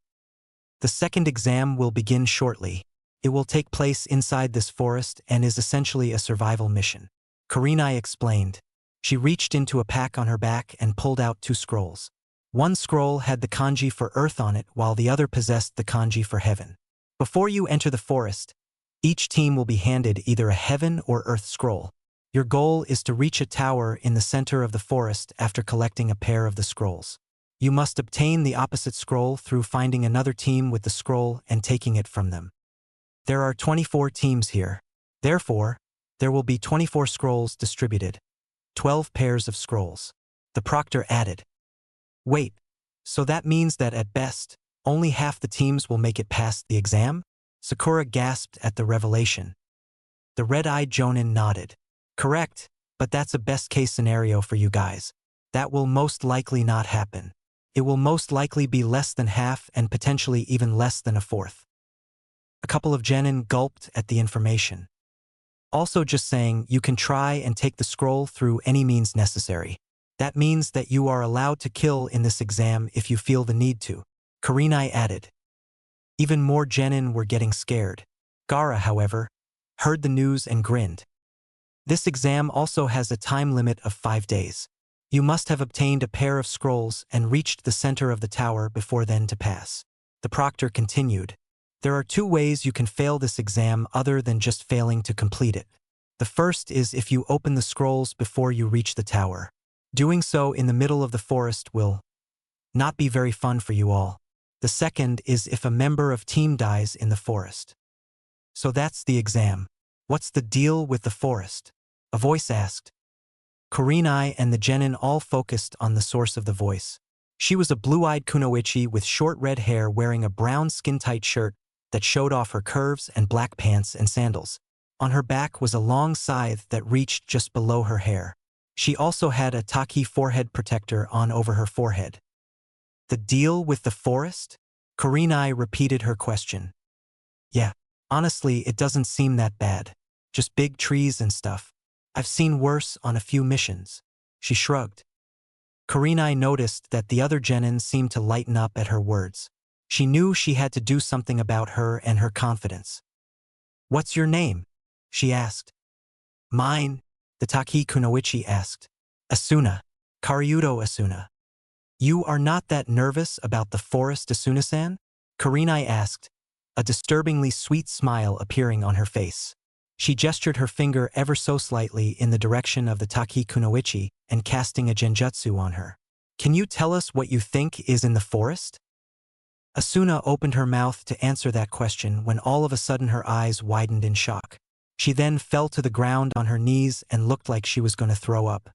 The second exam will begin shortly. It will take place inside this forest and is essentially a survival mission. Kurenai explained. She reached into a pack on her back and pulled out 2 scrolls. One scroll had the kanji for earth on it while the other possessed the kanji for heaven. Before you enter the forest, each team will be handed either a heaven or earth scroll. Your goal is to reach a tower in the center of the forest after collecting a pair of the scrolls. You must obtain the opposite scroll through finding another team with the scroll and taking it from them. There are 24 teams here. Therefore, there will be 24 scrolls distributed. 12 pairs of scrolls. The proctor added. Wait, so that means that at best, only half the teams will make it past the exam? Sakura gasped at the revelation. The red-eyed Jonin nodded. Correct, but that's a best-case scenario for you guys. That will most likely not happen. It will most likely be less than half and potentially even less than a fourth. A couple of genin gulped at the information. Also just saying, you can try and take the scroll through any means necessary. That means that you are allowed to kill in this exam if you feel the need to. Kurenai added. Even more genin were getting scared. Gaara, however, heard the news and grinned. This exam also has a time limit of 5 days. You must have obtained a pair of scrolls and reached the center of the tower before then to pass. The proctor continued. There are 2 ways you can fail this exam other than just failing to complete it. The first is if you open the scrolls before you reach the tower. Doing so in the middle of the forest will not be very fun for you all. The second is if a member of team dies in the forest. So that's the exam. What's the deal with the forest? A voice asked. Kurenai and the genin all focused on the source of the voice. She was a blue-eyed kunoichi with short red hair wearing a brown skin-tight shirt that showed off her curves and black pants and sandals. On her back was a long scythe that reached just below her hair. She also had a taki forehead protector on over her forehead. The deal with the forest? Kurenai repeated her question. Yeah, honestly, it doesn't seem that bad. Just big trees and stuff. I've seen worse on a few missions. She shrugged. Kurenai noticed that the other genin seemed to lighten up at her words. She knew she had to do something about her and her confidence. What's your name? She asked. Mine, the Taki Kunoichi asked. Asuna. Karyudo Asuna. You are not that nervous about the forest, Asuna-san? Kurenai asked, a disturbingly sweet smile appearing on her face. She gestured her finger ever so slightly in the direction of the Taki Kunoichi and casting a genjutsu on her. Can you tell us what you think is in the forest? Asuna opened her mouth to answer that question when all of a sudden her eyes widened in shock. She then fell to the ground on her knees and looked like she was going to throw up.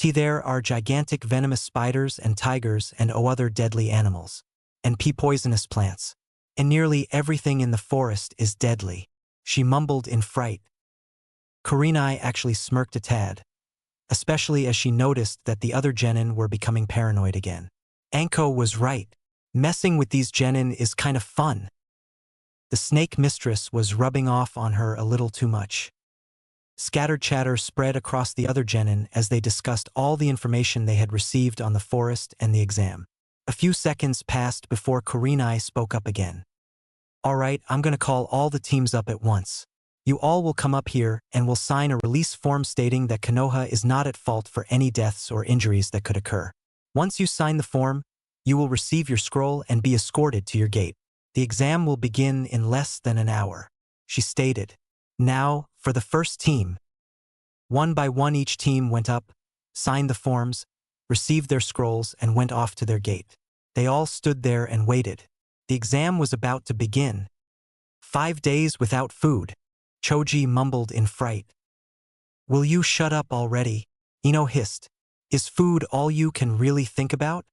There are gigantic venomous spiders and tigers and other deadly animals, and poisonous plants, and nearly everything in the forest is deadly, she mumbled in fright. Kurenai actually smirked a tad, especially as she noticed that the other genin were becoming paranoid again. Anko was right. Messing with these genin is kind of fun. The snake mistress was rubbing off on her a little too much. Scattered chatter spread across the other genin as they discussed all the information they had received on the forest and the exam. A few seconds passed before Kurenai spoke up again. "Alright, I'm gonna call all the teams up at once. You all will come up here and will sign a release form stating that Konoha is not at fault for any deaths or injuries that could occur. Once you sign the form, you will receive your scroll and be escorted to your gate. The exam will begin in less than an hour," she stated. Now, for the first team. One by one each team went up, signed the forms, received their scrolls, and went off to their gate. They all stood there and waited. The exam was about to begin. 5 days without food. Choji mumbled in fright. "Will you shut up already?" Ino hissed. "Is food all you can really think about?"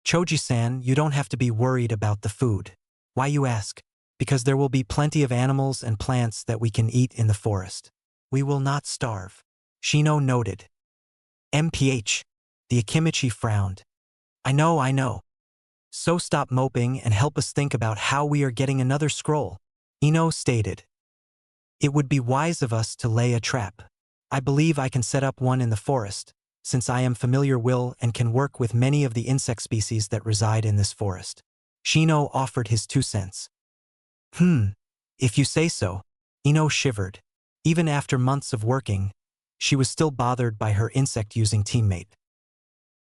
"Choji-san, you don't have to be worried about the food. Why you ask? Because there will be plenty of animals and plants that we can eat in the forest. We will not starve," Shino noted. "MPH. The Akimichi frowned. I know. So stop moping and help us think about how we are getting another scroll," Ino stated. "It would be wise of us to lay a trap. I believe I can set up one in the forest, since I am familiar with and can work with many of the insect species that reside in this forest." Shino offered his 2 cents. If you say so," Ino shivered. Even after months of working, she was still bothered by her insect-using teammate.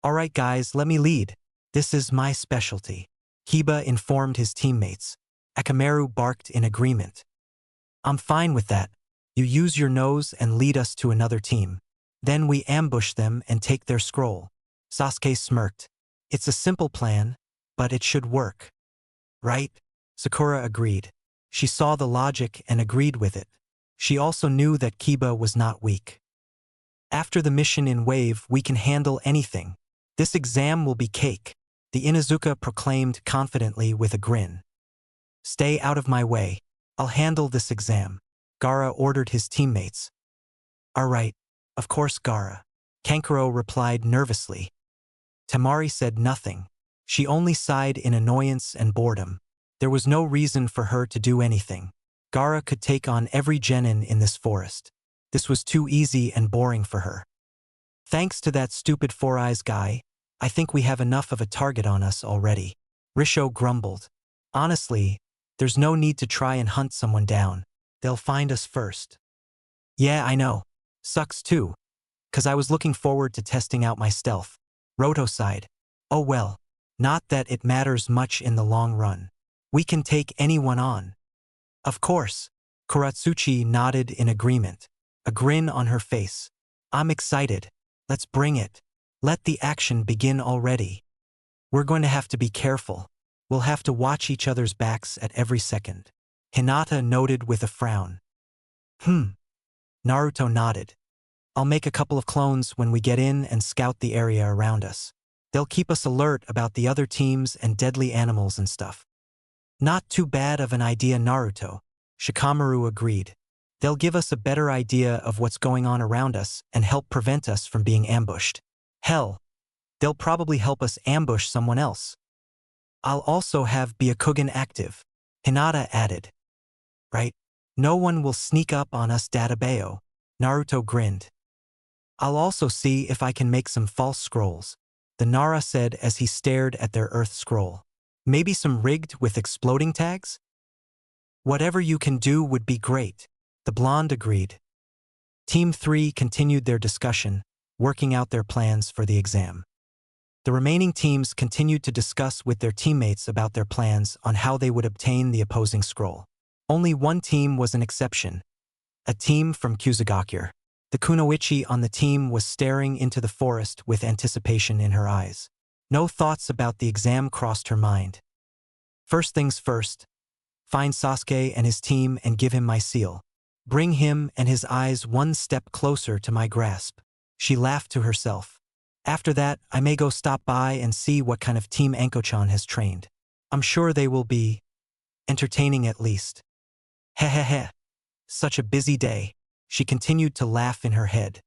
"Alright guys, let me lead. This is my specialty," Kiba informed his teammates. Akamaru barked in agreement. "I'm fine with that. You use your nose and lead us to another team. Then we ambush them and take their scroll." Sasuke smirked. "It's a simple plan, but it should work." "Right?" Sakura agreed. She saw the logic and agreed with it. She also knew that Kiba was not weak. "After the mission in Wave, we can handle anything. This exam will be cake," the Inuzuka proclaimed confidently with a grin. "Stay out of my way. I'll handle this exam," Gaara ordered his teammates. "Alright, of course Gaara," Kankuro replied nervously. Tamari said nothing. She only sighed in annoyance and boredom. There was no reason for her to do anything. Gaara could take on every genin in this forest. This was too easy and boring for her. "Thanks to that stupid Four Eyes guy, I think we have enough of a target on us already," Risho grumbled. "Honestly, there's no need to try and hunt someone down. They'll find us first." "Yeah, I know. Sucks too. 'Cause I was looking forward to testing out my stealth." Roto sighed. "Oh well. Not that it matters much in the long run. We can take anyone on." "Of course." Kuratsuchi nodded in agreement, a grin on her face. "I'm excited. Let's bring it. Let the action begin already. We're going to have to be careful. We'll have to watch each other's backs at every second." Hinata noted with a frown. Naruto nodded. "I'll make a couple of clones when we get in and scout the area around us. They'll keep us alert about the other teams and deadly animals and stuff." "Not too bad of an idea, Naruto," Shikamaru agreed. "They'll give us a better idea of what's going on around us and help prevent us from being ambushed. Hell, they'll probably help us ambush someone else." "I'll also have Byakugan active," Hinata added. "Right? No one will sneak up on us, Databeo," Naruto grinned. "I'll also see if I can make some false scrolls," the Nara said as he stared at their earth scroll. "Maybe some rigged with exploding tags?" "Whatever you can do would be great," the blonde agreed. Team 3 continued their discussion, working out their plans for the exam. The remaining teams continued to discuss with their teammates about their plans on how they would obtain the opposing scroll. Only one team was an exception, a team from Kusagakure. The kunoichi on the team was staring into the forest with anticipation in her eyes. No thoughts about the exam crossed her mind. "First things first, find Sasuke and his team and give him my seal. Bring him and his eyes one step closer to my grasp," she laughed to herself. "After that, I may go stop by and see what kind of team Anko-chan has trained. I'm sure they will be entertaining at least. Hehehe. Such a busy day," she continued to laugh in her head.